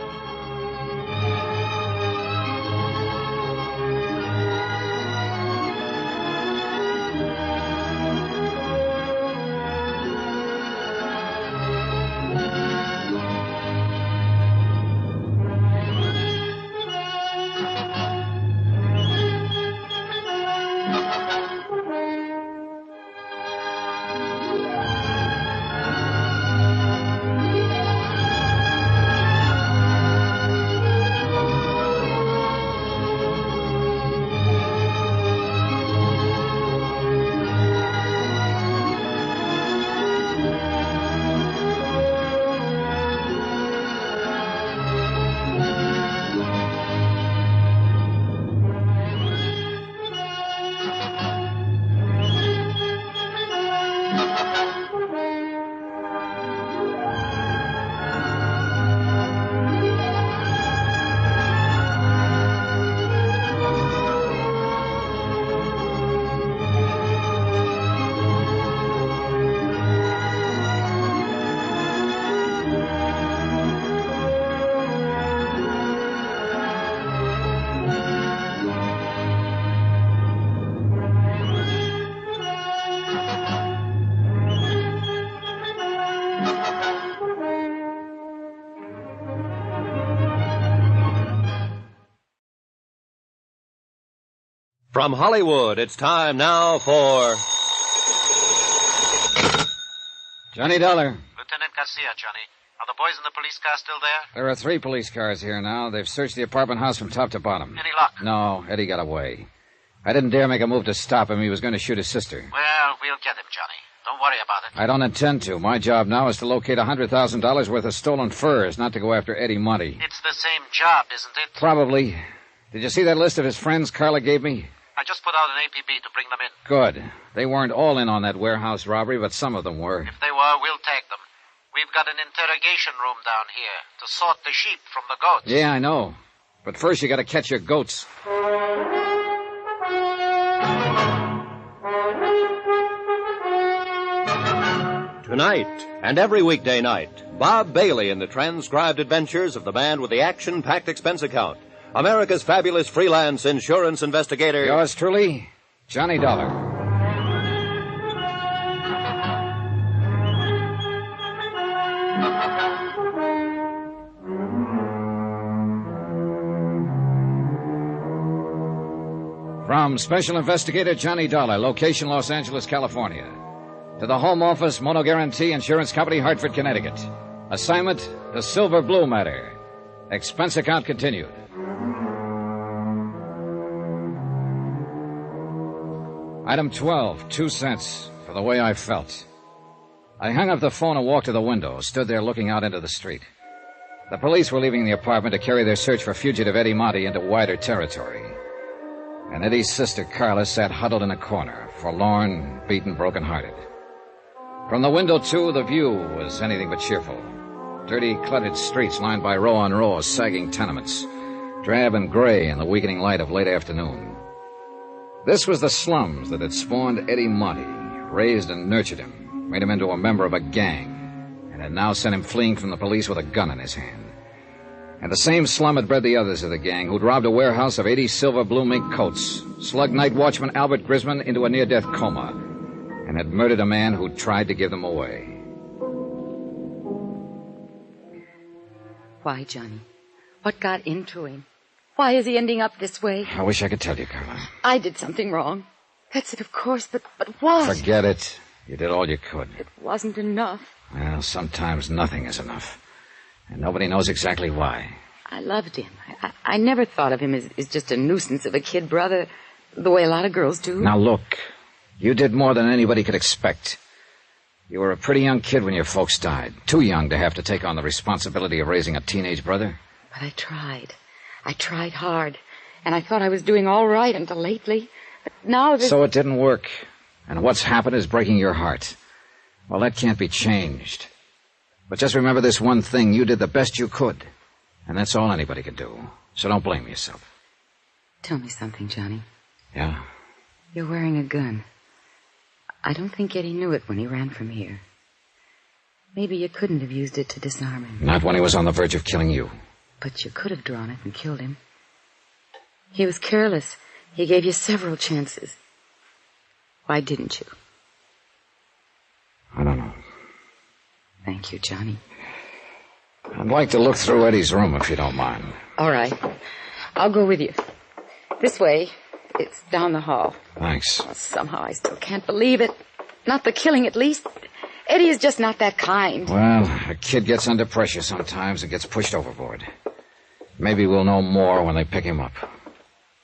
From Hollywood, it's time now for... Johnny Dollar. Lieutenant Garcia, Johnny. Are the boys in the police car still there? There are 3 police cars here now. They've searched the apartment house from top to bottom. Any luck? No, Eddie got away. I didn't dare make a move to stop him. He was going to shoot his sister. Well, we'll get him, Johnny. Don't worry about it. I don't intend to. My job now is to locate $100,000 worth of stolen furs, not to go after Eddie Monty. It's the same job, isn't it? Probably. Did you see that list of his friends Carla gave me? I just put out an APB to bring them in. Good. They weren't all in on that warehouse robbery, but some of them were. If they were, we'll tag them. We've got an interrogation room down here to sort the sheep from the goats. Yeah, I know. But first you gotta catch your goats. Tonight, and every weekday night, Bob Bailey in the transcribed adventures of the man with the action-packed expense account. America's fabulous freelance insurance investigator. Yours truly, Johnny Dollar. From Special Investigator Johnny Dollar, location Los Angeles, California. To the Home Office, Mono Guarantee Insurance Company, Hartford, Connecticut. Assignment, the Silver Blue matter. Expense account continued. Item 12, 2 cents for the way I felt. I hung up the phone and walked to the window, stood there looking out into the street. The police were leaving the apartment to carry their search for fugitive Eddie Monty into wider territory. And Eddie's sister, Carla, sat huddled in a corner, forlorn, beaten, broken-hearted. From the window, too, the view was anything but cheerful. Dirty, cluttered streets lined by row on row of sagging tenements, drab and gray in the weakening light of late afternoon. This was the slums that had spawned Eddie Monty, raised and nurtured him, made him into a member of a gang, and had now sent him fleeing from the police with a gun in his hand. And the same slum had bred the others of the gang who'd robbed a warehouse of 80 silver blue mink coats, slugged night watchman Albert Grisman into a near-death coma, and had murdered a man who'd tried to give them away. Why, Johnny? What got into him? Why is he ending up this way? I wish I could tell you, Carla. I did something wrong. That's it, of course, but what? Forget it. You did all you could. It wasn't enough. Well, sometimes nothing is enough. And nobody knows exactly why. I loved him. I never thought of him as just a nuisance of a kid brother, the way a lot of girls do. Now, look. You did more than anybody could expect. You were a pretty young kid when your folks died. Too young to have to take on the responsibility of raising a teenage brother. But I tried. I tried hard. And I thought I was doing all right until lately. But now there's... So it didn't work. And what's happened is breaking your heart. Well, that can't be changed. But just remember this one thing. You did the best you could. And that's all anybody could do. So don't blame yourself. Tell me something, Johnny. Yeah? You're wearing a gun. I don't think Eddie knew it when he ran from here. Maybe you couldn't have used it to disarm him. Not when he was on the verge of killing you. But you could have drawn it and killed him. He was careless. He gave you several chances. Why didn't you? I don't know. Thank you, Johnny. I'd like to look through Eddie's room, if you don't mind. All right. I'll go with you. This way. It's down the hall. Thanks. Oh, somehow I still can't believe it. Not the killing, at least. Eddie is just not that kind. Well, a kid gets under pressure sometimes and gets pushed overboard. Maybe we'll know more when they pick him up.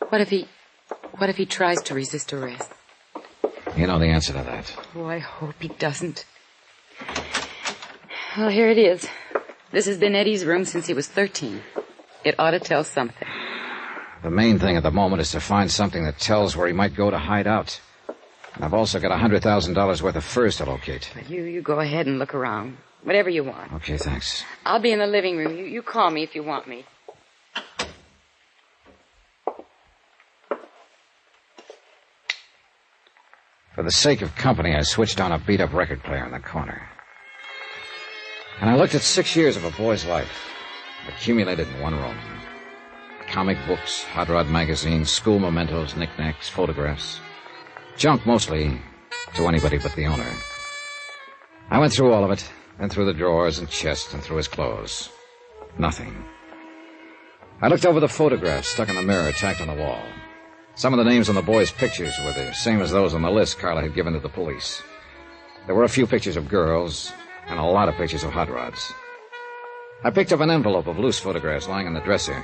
What if he tries to resist arrest? You know the answer to that. Oh, I hope he doesn't. Well, here it is. This has been Eddie's room since he was 13. It ought to tell something. The main thing at the moment is to find something that tells where he might go to hide out. And I've also got $100,000 worth of furs to locate. You go ahead and look around. Whatever you want. Okay, thanks. I'll be in the living room. You call me if you want me. For the sake of company, I switched on a beat-up record player in the corner. And I looked at 6 years of a boy's life, accumulated in one room. Comic books, hot rod magazines, school mementos, knickknacks, photographs. Junk mostly, to anybody but the owner. I went through all of it, then through the drawers and chests and through his clothes. Nothing. I looked over the photographs stuck in the mirror tacked on the wall. Some of the names on the boys' pictures were the same as those on the list Carla had given to the police. There were a few pictures of girls and a lot of pictures of hot rods. I picked up an envelope of loose photographs lying on the dresser.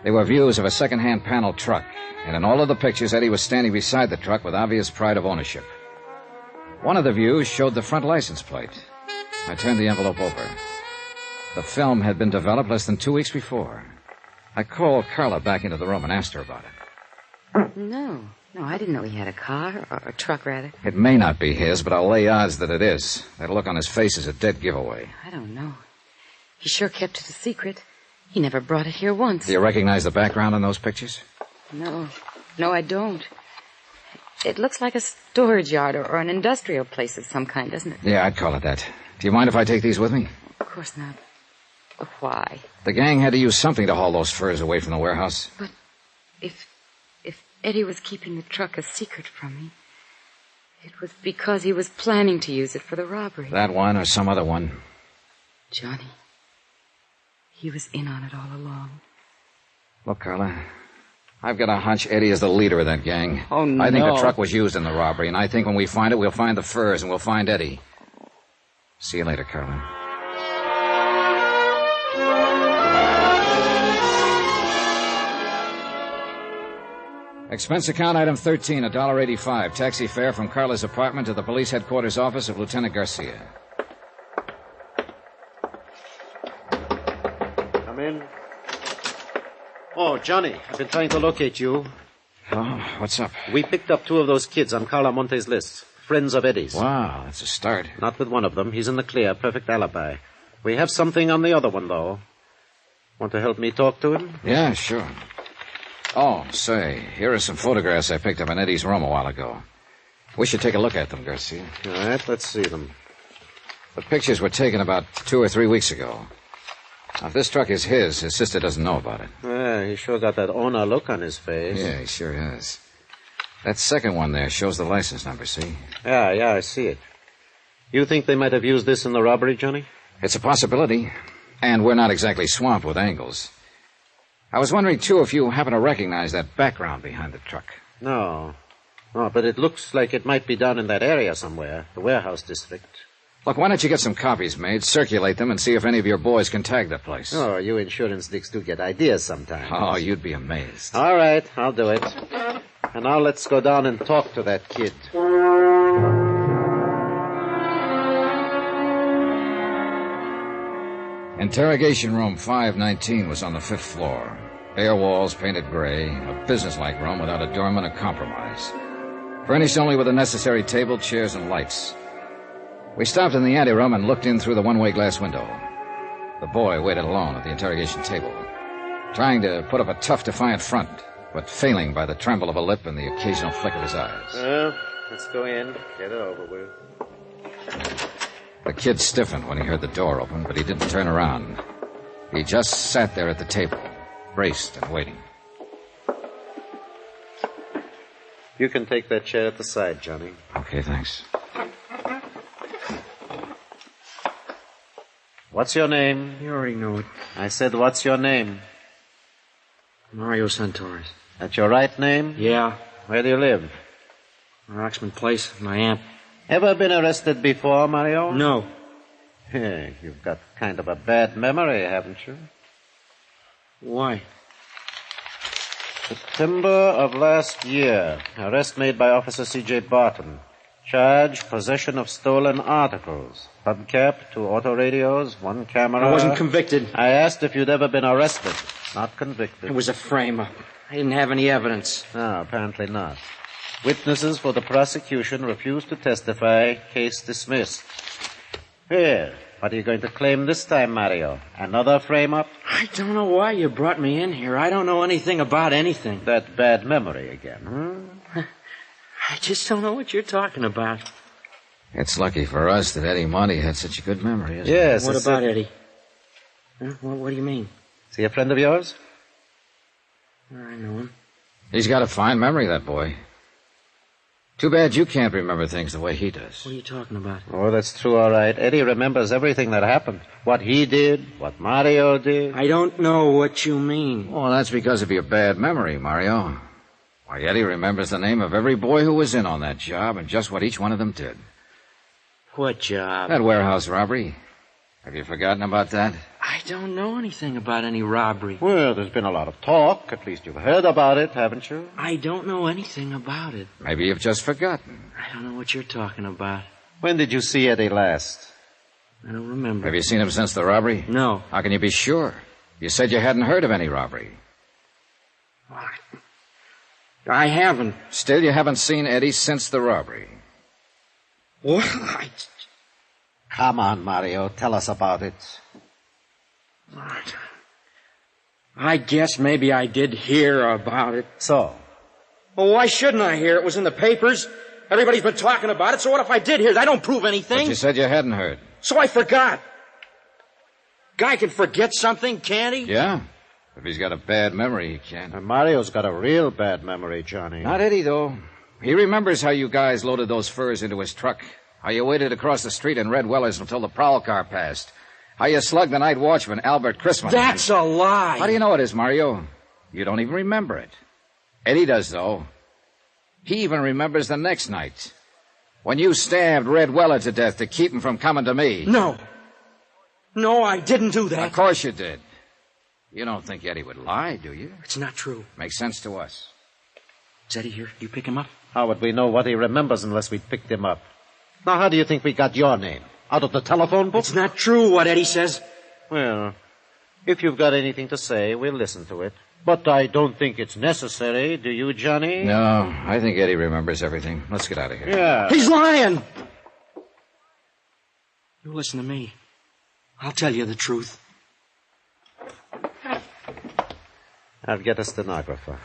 They were views of a second-hand panel truck, and in all of the pictures, Eddie was standing beside the truck with obvious pride of ownership. One of the views showed the front license plate. I turned the envelope over. The film had been developed less than 2 weeks before. I called Carla back into the room and asked her about it. No. No, I didn't know he had a car, or a truck, rather. It may not be his, but I'll lay odds that it is. That look on his face is a dead giveaway. I don't know. He sure kept it a secret. He never brought it here once. Do you recognize the background in those pictures? No, I don't. It looks like a storage yard or an industrial place of some kind, doesn't it? Yeah, I'd call it that. Do you mind if I take these with me? Of course not. But why? The gang had to use something to haul those furs away from the warehouse. But if Eddie was keeping the truck a secret from me, it was because he was planning to use it for the robbery. That one or some other one. Johnny, he was in on it all along. Look, Carla, I've got a hunch Eddie is the leader of that gang. Oh, no. I think the truck was used in the robbery, and I think when we find it, we'll find the furs and we'll find Eddie. See you later, Carla. Expense account item 13, $1.85. Taxi fare from Carla's apartment to the police headquarters office of Lieutenant Garcia. Come in. Oh, Johnny, I've been trying to locate you. Oh, what's up? We picked up 2 of those kids on Carla Monte's list. Friends of Eddie's. Wow, that's a start. Not with one of them. He's in the clear. Perfect alibi. We have something on the other one, though. Want to help me talk to him? Yeah, sure. Oh, say, here are some photographs I picked up in Eddie's room a while ago. We should take a look at them, Garcia. All right, let's see them. The pictures were taken about 2 or 3 weeks ago. Now, if this truck is his sister doesn't know about it. Yeah, he sure got that owner look on his face. Yeah, he sure has. That second one there shows the license number, see? Yeah, I see it. You think they might have used this in the robbery, Johnny? It's a possibility. And we're not exactly swamped with angles. I was wondering, too, if you happen to recognize that background behind the truck. No, but it looks like it might be down in that area somewhere, the warehouse district. Look, why don't you get some copies made, circulate them, and see if any of your boys can tag the place? Oh, you insurance dicks do get ideas sometimes. Oh, you'd be amazed. All right, I'll do it. And now let's go down and talk to that kid. Interrogation room 519 was on the 5th floor. Bare walls painted gray, a businesslike room without a doorman or compromise. Furnished only with the necessary table, chairs, and lights. We stopped in the anteroom and looked in through the one-way glass window. The boy waited alone at the interrogation table, trying to put up a tough, defiant front, but failing by the tremble of a lip and the occasional flick of his eyes. Well, let's go in, get it over with. The kid stiffened when he heard the door open, but he didn't turn around. He just sat there at the table, braced and waiting. You can take that chair at the side, Johnny. Okay, thanks. What's your name? You already know it. I said, what's your name? Mario Santorres. That's your right name? Yeah. Where do you live? Roxman Place, my aunt. Ever been arrested before, Mario? No. Hey, you've got kind of a bad memory, haven't you? Why? September of last year. Arrest made by Officer C.J. Barton. Charge, possession of stolen articles. Hubcap, 2 autoradios, 1 camera. I wasn't convicted. I asked if you'd ever been arrested, not convicted. It was a frame-up. I didn't have any evidence. No, apparently not. Witnesses for the prosecution refused to testify. Case dismissed. Here, what are you going to claim this time, Mario? Another frame-up? I don't know why you brought me in here. I don't know anything about anything. That bad memory again, huh? I just don't know what you're talking about. It's lucky for us that Eddie Monty had such a good memory, isn't it? Yes. What about Eddie? Huh? What do you mean? Is he a friend of yours? I know him. He's got a fine memory, that boy. Too bad you can't remember things the way he does. What are you talking about? Oh, that's true, all right. Eddie remembers everything that happened. What he did, what Mario did. I don't know what you mean. Well, that's because of your bad memory, Mario. Why, Eddie remembers the name of every boy who was in on that job and just what each one of them did. What job? That warehouse robbery. Have you forgotten about that? I don't know anything about any robbery. Well, there's been a lot of talk. At least you've heard about it, haven't you? I don't know anything about it. Maybe you've just forgotten. I don't know what you're talking about. When did you see Eddie last? I don't remember. Have you seen him since the robbery? No. How can you be sure? You said you hadn't heard of any robbery. I haven't. Still, you haven't seen Eddie since the robbery. What? Come on, Mario. Tell us about it. I guess maybe I did hear about it. So? Well, why shouldn't I hear? It was in the papers. Everybody's been talking about it, so what if I did hear it? I don't prove anything. But you said you hadn't heard. So I forgot. Guy can forget something, can't he? Yeah. If he's got a bad memory, he can. And Mario's got a real bad memory, Johnny. Not Eddie, though. He remembers how you guys loaded those furs into his truck. How you waited across the street in Red Wellers until the prowl car passed. How you slugged the night watchman, Albert Chrisman. That's a lie. How do you know it is, Mario? You don't even remember it. Eddie does, though. He even remembers the next night. When you stabbed Red Weller to death to keep him from coming to me. No. No, I didn't do that. Of course you did. You don't think Eddie would lie, do you? It's not true. Makes sense to us. Is Eddie here? You pick him up? How would we know what he remembers unless we picked him up? Now, how do you think we got your name? Out of the telephone book? It's not true what Eddie says. Well, if you've got anything to say, we'll listen to it. But I don't think it's necessary, do you, Johnny? No, I think Eddie remembers everything. Let's get out of here. Yeah. He's lying! You listen to me. I'll tell you the truth. I'll get a stenographer.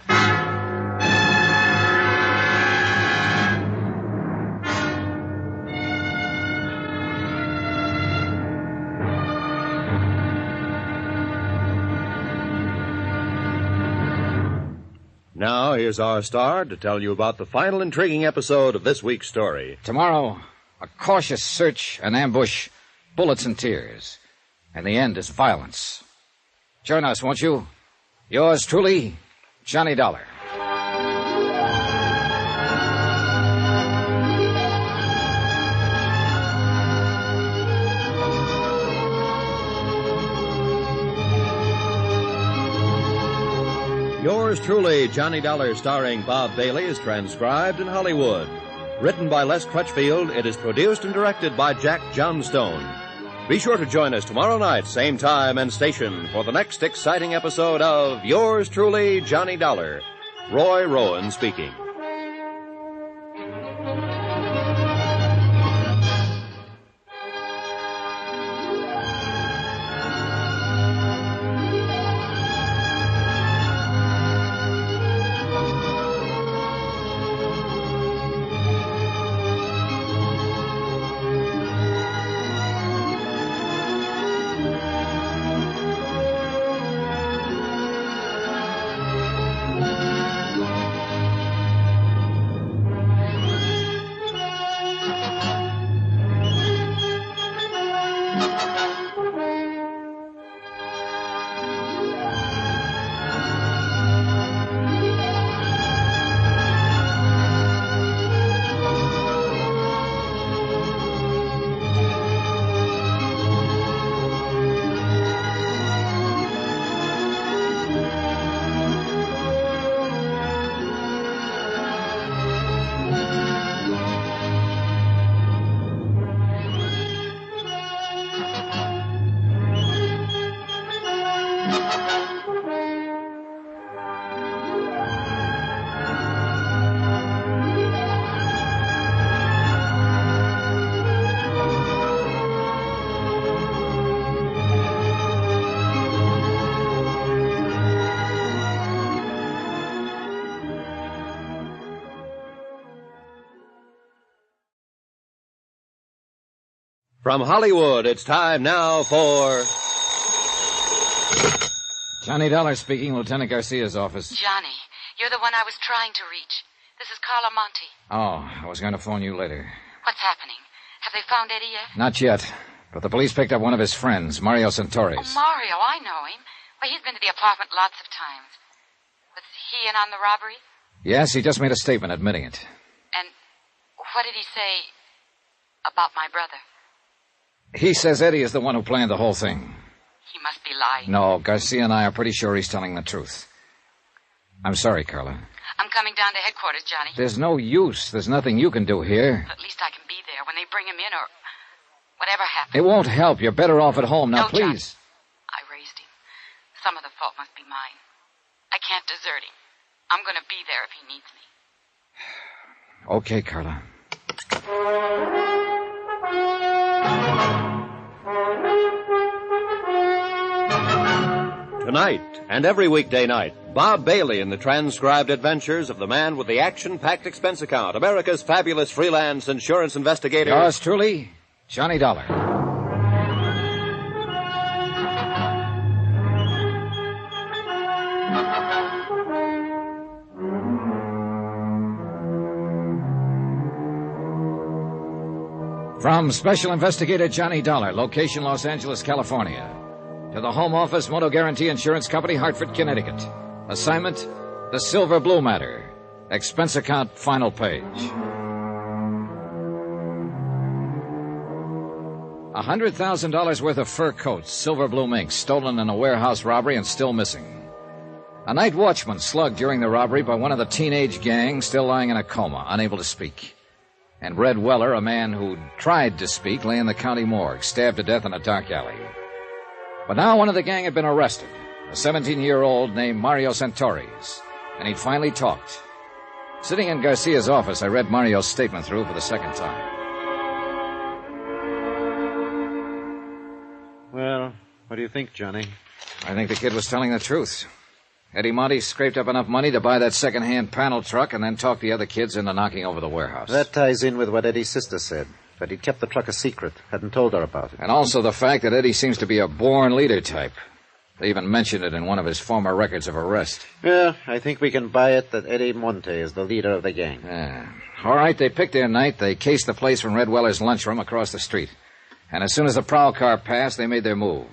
Now, here's our star to tell you about the final intriguing episode of this week's story. Tomorrow, a cautious search, an ambush, bullets and tears. And the end is violence. Join us, won't you? Yours truly, Johnny Dollar. Yours truly, Johnny Dollar, starring Bob Bailey, is transcribed in Hollywood. Written by Les Crutchfield, it is produced and directed by Jack Johnstone. Be sure to join us tomorrow night, same time and station, for the next exciting episode of Yours truly, Johnny Dollar. Roy Rowan speaking. From Hollywood, it's time now for... Johnny Dollar speaking, Lieutenant Garcia's office. Johnny, you're the one I was trying to reach. This is Carla Monte. Oh, I was going to phone you later. What's happening? Have they found Eddie yet? Not yet, but the police picked up one of his friends, Mario Santoris. Oh, Mario, I know him. Why, he's been to the apartment lots of times. Was he in on the robbery? Yes, he just made a statement admitting it. And what did he say about my brother? He says Eddie is the one who planned the whole thing. He must be lying. No, Garcia and I are pretty sure he's telling the truth. I'm sorry, Carla. I'm coming down to headquarters, Johnny. There's no use. There's nothing you can do here. At least I can be there when they bring him in or whatever happens. It won't help. You're better off at home. Now, No, Johnny. please. I raised him. Some of the fault must be mine. I can't desert him. I'm going to be there if he needs me. Okay, Carla. Tonight and every weekday night, Bob Bailey in the transcribed adventures of the man with the action-packed expense account, America's fabulous freelance insurance investigator. Yours truly, Johnny Dollar. From Special Investigator Johnny Dollar, location Los Angeles, California, to the Home Office Moto Guarantee Insurance Company, Hartford, Connecticut. Assignment, the Silver Blue Matter. Expense account, final page. $100,000 worth of fur coats, silver blue mink, stolen in a warehouse robbery and still missing. A night watchman slugged during the robbery by one of the teenage gang, still lying in a coma, unable to speak. And Red Weller, a man who tried to speak, lay in the county morgue, stabbed to death in a dark alley. But now one of the gang had been arrested, a 17-year-old named Mario Santoris, and he'd finally talked. Sitting in Garcia's office, I read Mario's statement through for the second time. Well, what do you think, Johnny? I think the kid was telling the truth. Eddie Monte scraped up enough money to buy that second-hand panel truck and then talked the other kids into knocking over the warehouse. That ties in with what Eddie's sister said, that he'd kept the truck a secret, hadn't told her about it. And also the fact that Eddie seems to be a born leader type. They even mentioned it in one of his former records of arrest. Yeah, I think we can buy it that Eddie Monte is the leader of the gang. Yeah. All right, they picked their night. They cased the place from Red Weller's lunchroom across the street. And as soon as the prowl car passed, they made their move.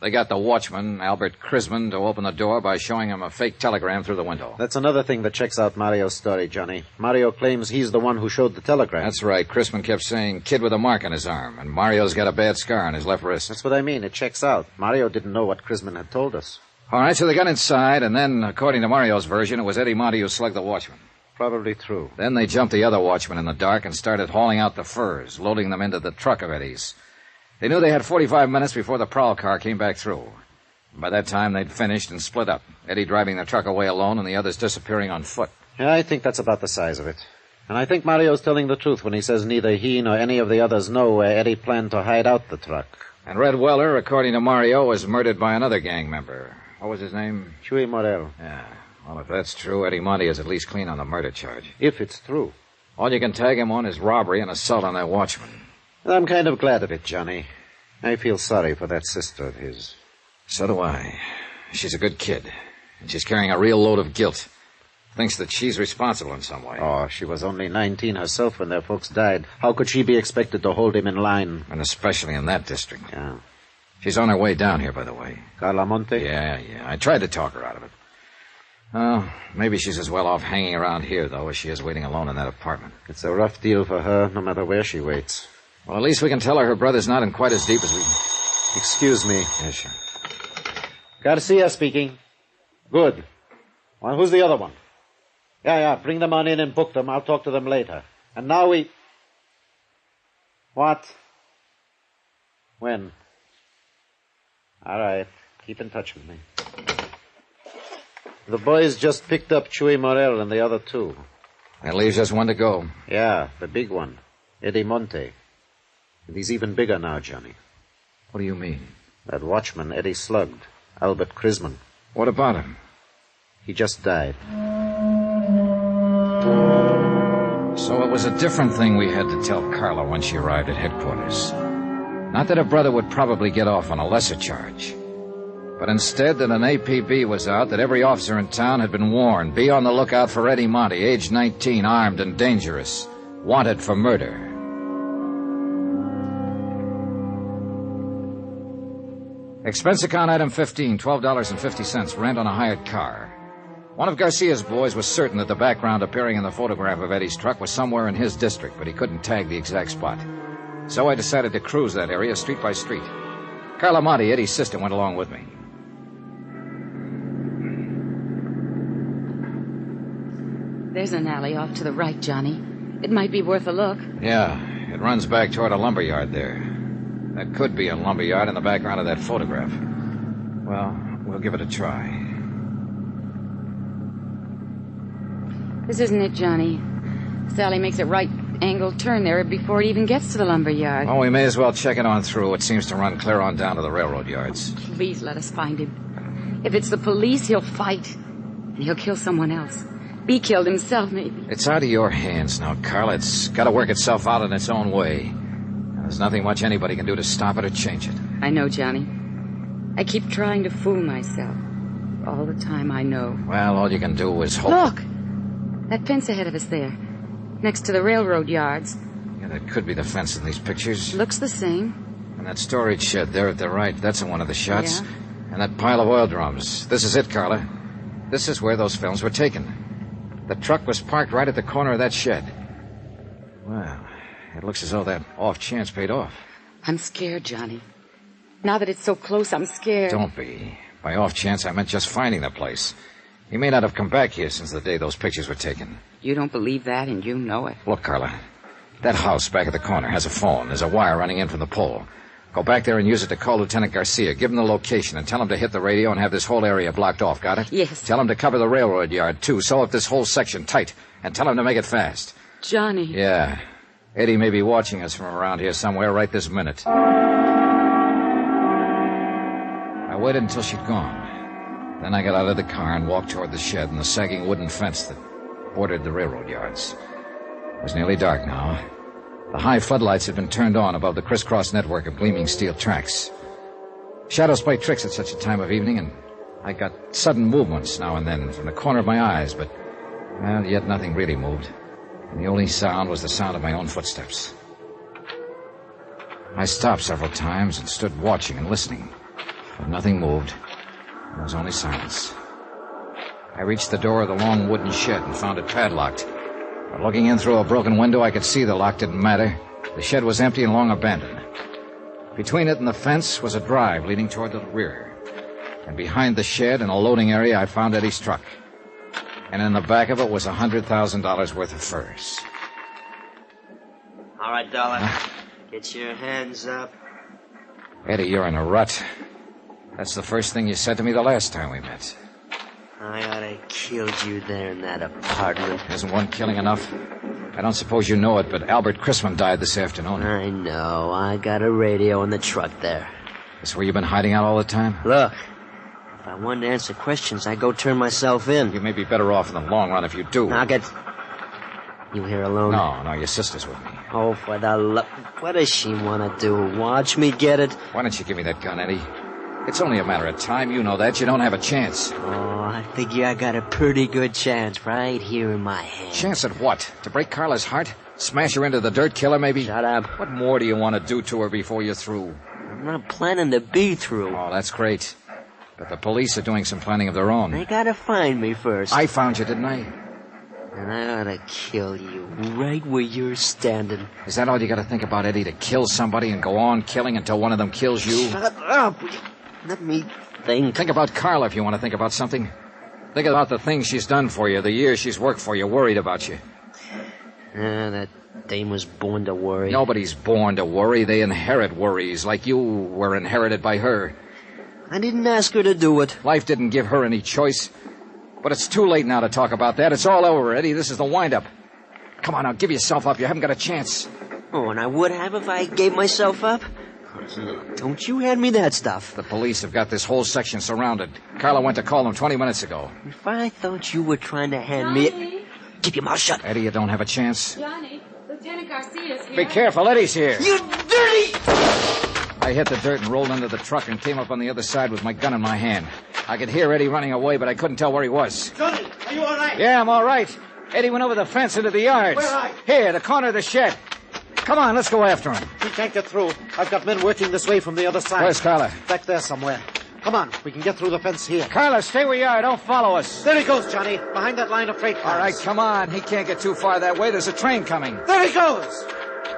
They got the watchman, Albert Crisman, to open the door by showing him a fake telegram through the window. That's another thing that checks out Mario's story, Johnny. Mario claims he's the one who showed the telegram. That's right. Crisman kept saying, kid with a mark on his arm, and Mario's got a bad scar on his left wrist. That's what I mean. It checks out. Mario didn't know what Crisman had told us. All right, so they got inside, and then, according to Mario's version, it was Eddie Monte who slugged the watchman. Probably true. Then they jumped the other watchman in the dark and started hauling out the furs, loading them into the truck of Eddie's. They knew they had 45 minutes before the prowl car came back through. By that time, they'd finished and split up, Eddie driving the truck away alone and the others disappearing on foot. Yeah, I think that's about the size of it. And I think Mario's telling the truth when he says neither he nor any of the others know where Eddie planned to hide out the truck. And Red Weller, according to Mario, was murdered by another gang member. What was his name? Chuy Morel. Yeah. Well, if that's true, Eddie Monte is at least clean on the murder charge. If it's true. All you can tag him on is robbery and assault on that watchman. I'm kind of glad of it, Johnny. I feel sorry for that sister of his. So do I. She's a good kid. And she's carrying a real load of guilt. Thinks that she's responsible in some way. Oh, she was only 19 herself when their folks died. How could she be expected to hold him in line? And especially in that district. Yeah. She's on her way down here, by the way. Carla Monte? Yeah. I tried to talk her out of it. Oh, maybe she's as well off hanging around here, though, as she is waiting alone in that apartment. It's a rough deal for her, no matter where she waits. Well, at least we can tell her brother's not in quite as deep as we... Excuse me. Yeah, sure. Garcia speaking. Good. Well, who's the other one? Yeah, bring them on in and book them. I'll talk to them later. And now we... What? When? All right. Keep in touch with me. The boys just picked up Chuy Morel and the other two. That leaves us one to go. Yeah, the big one. Eddie Monte. And he's even bigger now, Johnny. What do you mean? That watchman Eddie slugged. Albert Crisman. What about him? He just died. So it was a different thing we had to tell Carla when she arrived at headquarters. Not that her brother would probably get off on a lesser charge, but instead that an APB was out, that every officer in town had been warned, be on the lookout for Eddie Monte, age 19, armed and dangerous, wanted for murder. Expense account item 15, $12.50, rent on a hired car. One of Garcia's boys was certain that the background appearing in the photograph of Eddie's truck was somewhere in his district, but he couldn't tag the exact spot. So I decided to cruise that area street by street. Carla Monte, Eddie's sister, went along with me. There's an alley off to the right, Johnny. It might be worth a look. Yeah, it runs back toward a lumberyard there. That could be a lumberyard in the background of that photograph. Well, we'll give it a try. This isn't it, Johnny. Sally makes a right-angled turn there before it even gets to the lumber yard. Well, we may as well check it on through. It seems to run clear on down to the railroad yards. Please let us find him. If it's the police, he'll fight. And he'll kill someone else. Be killed himself, maybe. It's out of your hands now, Carla. It's got to work itself out in its own way. And there's nothing much anybody can do to stop it or change it. I know, Johnny. I keep trying to fool myself. All the time, I know. Well, all you can do is hope. Look! That fence ahead of us there. Next to the railroad yards. Yeah, that could be the fence in these pictures. Looks the same. And that storage shed there at the right, that's in one of the shots. Yeah. And that pile of oil drums. This is it, Carla. This is where those films were taken. The truck was parked right at the corner of that shed. Well, it looks as though that off chance paid off. I'm scared, Johnny. Now that it's so close, I'm scared. Don't be. By off chance, I meant just finding the place. He may not have come back here since the day those pictures were taken. You don't believe that, and you know it. Look, Carla, that house back at the corner has a phone. There's a wire running in from the pole. Go back there and use it to call Lieutenant Garcia. Give him the location and tell him to hit the radio and have this whole area blocked off. Got it? Yes. Tell him to cover the railroad yard, too. Sew up this whole section tight. And tell him to make it fast. Johnny. Yeah. Eddie may be watching us from around here somewhere right this minute. I waited until she'd gone. Then I got out of the car and walked toward the shed and the sagging wooden fence that bordered the railroad yards. It was nearly dark now. The high floodlights had been turned on above the crisscross network of gleaming steel tracks. Shadows play tricks at such a time of evening, and I got sudden movements now and then from the corner of my eyes, but, well, yet nothing really moved. And the only sound was the sound of my own footsteps. I stopped several times and stood watching and listening, but nothing moved. There was only silence. I reached the door of the long wooden shed and found it padlocked. But looking in through a broken window, I could see the lock didn't matter. The shed was empty and long abandoned. Between it and the fence was a drive leading toward the rear. And behind the shed, in a loading area, I found Eddie's truck. And in the back of it was $100,000 worth of furs. All right, Dollar. Get your hands up. Eddie, you're in a rut. That's the first thing you said to me the last time we met. I ought to killed you there in that apartment. Isn't one killing enough? I don't suppose you know it, but Albert Chrisman died this afternoon. I know. I got a radio in the truck there. That's where you've been hiding out all the time? Look, if I wanted to answer questions, I'd go turn myself in. You may be better off in the long run if you do. Now get... You here alone? No, your sister's with me. Oh, for the love... What does she want to do? Watch me get it? Why don't you give me that gun, Eddie? It's only a matter of time. You know that. You don't have a chance. Oh, I figure I got a pretty good chance right here in my hand. Chance at what? To break Carla's heart? Smash her into the dirt, kill her, maybe? Shut up. What more do you want to do to her before you're through? I'm not planning to be through. Oh, that's great. But the police are doing some planning of their own. They gotta find me first. I found you, didn't I? And I ought to kill you right where you're standing. Is that all you gotta think about, Eddie? To kill somebody and go on killing until one of them kills you? Shut up. Let me think. Think about Carla if you want to think about something. Think about the things she's done for you, the years she's worked for you, worried about you. That dame was born to worry. Nobody's born to worry. They inherit worries, like you were inherited by her. I didn't ask her to do it. Life didn't give her any choice. But it's too late now to talk about that. It's all over, Eddie. This is the wind-up. Come on now, give yourself up. You haven't got a chance. Oh, and I would have if I gave myself up? Don't you hand me that stuff. The police have got this whole section surrounded. Carla went to call them 20 minutes ago. If I thought you were trying to hand me... Keep your mouth shut. Eddie, you don't have a chance. Johnny, Lieutenant Garcia's here. Be careful, Eddie's here. You dirty... I hit the dirt and rolled into the truck and came up on the other side with my gun in my hand. I could hear Eddie running away, but I couldn't tell where he was. Johnny, are you all right? Yeah, I'm all right. Eddie went over the fence into the yards. Where are you? Here, the corner of the shed. Come on, let's go after him. He can't get through. I've got men working this way from the other side. Where's Carla? Back there somewhere. Come on, we can get through the fence here. Carla, stay where you are. Don't follow us. There he goes, Johnny, behind that line of freight cars. All right, come on. He can't get too far that way. There's a train coming. There he goes!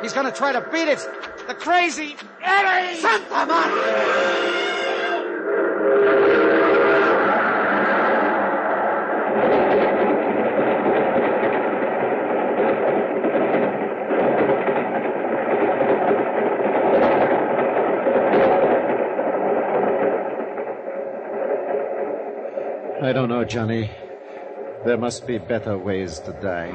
He's going to try to beat it. The crazy Eddie! Santa Maria! I don't know, Johnny. There must be better ways to die.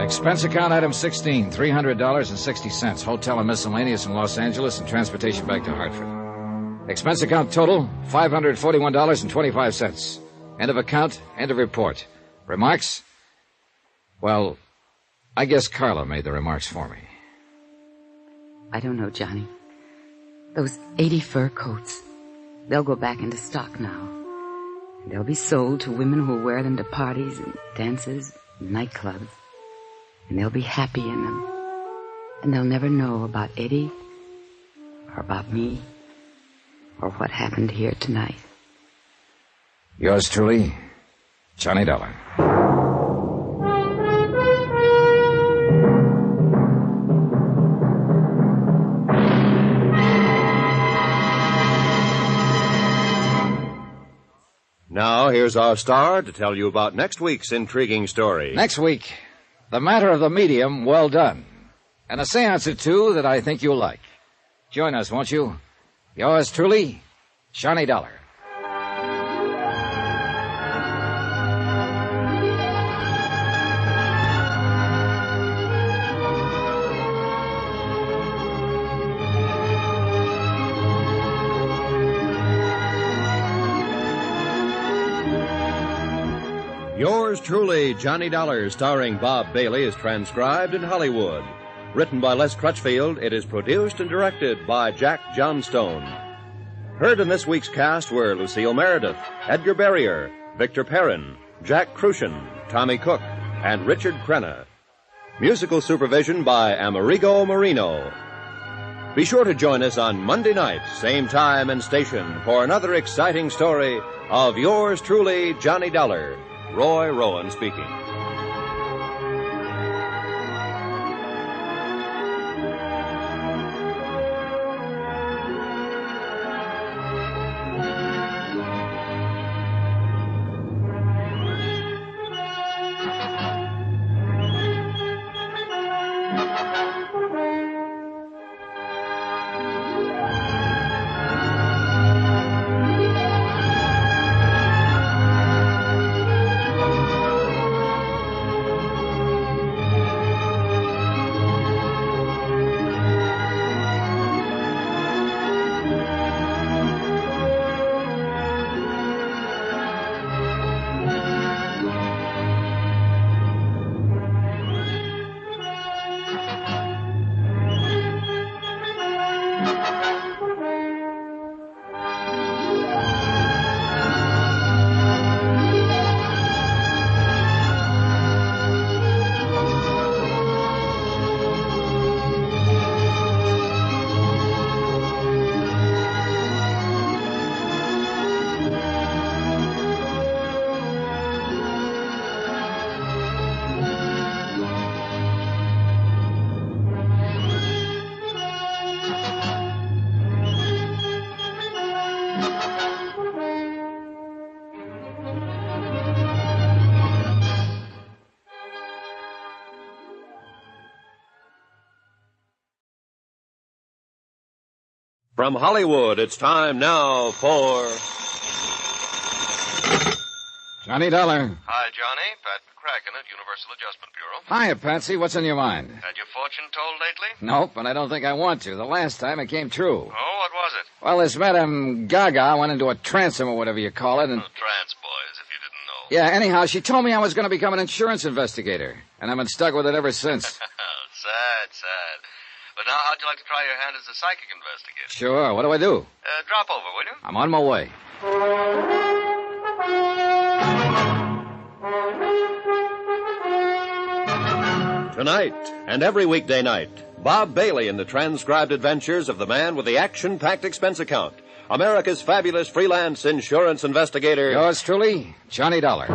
Expense account item 16, $300.60. Hotel and miscellaneous in Los Angeles and transportation back to Hartford. Expense account total, $541.25. End of account, end of report. Remarks? Well, I guess Carla made the remarks for me. I don't know, Johnny. Those 80 fur coats, they'll go back into stock now. They'll be sold to women who'll wear them to parties and dances and nightclubs. And they'll be happy in them. And they'll never know about Eddie or about me or what happened here tonight. Yours truly, Johnny Dollar. Now, here's our star to tell you about next week's intriguing story. Next week, The Matter of the Medium, Well Done. And a seance or two that I think you'll like. Join us, won't you? Yours truly, Johnny Dollar. Yours truly, Johnny Dollar, starring Bob Bailey, is transcribed in Hollywood. Written by Les Crutchfield, it is produced and directed by Jack Johnstone. Heard in this week's cast were Lucille Meredith, Edgar Barrier, Victor Perrin, Jack Crucian, Tommy Cook, and Richard Crenna. Musical supervision by Amerigo Marino. Be sure to join us on Monday night, same time and station, for another exciting story of yours truly, Johnny Dollar. Roy Rowan speaking. From Hollywood, it's time now for... Johnny Dollar. Hi, Johnny. Pat McCracken at Universal Adjustment Bureau. Hiya, Patsy. What's on your mind? Had your fortune told lately? Nope, and I don't think I want to. The last time it came true. Oh, what was it? Well, this Madame Gaga went into a transom or whatever you call it, and... Trance boys, if you didn't know. Yeah, anyhow, she told me I was going to become an insurance investigator, and I've been stuck with it ever since. Sad. But now, how'd you like to try your hand as a psychic investigator? Sure. What do I do? Drop over, will you? I'm on my way. Tonight, and every weekday night, Bob Bailey in the transcribed adventures of the man with the action-packed expense account, America's fabulous freelance insurance investigator. Yours truly, Johnny Dollar.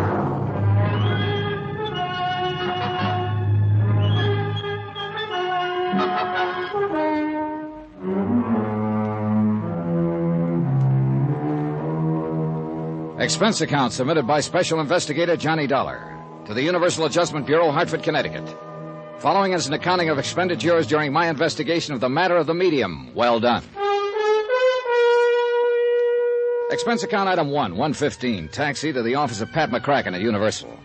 Expense account submitted by Special Investigator Johnny Dollar to the Universal Adjustment Bureau, Hartford, Connecticut. Following is an accounting of expenditures during my investigation of the matter of the medium. Well done. Expense account item 1, 115. Taxi to the office of Pat McCracken at Universal.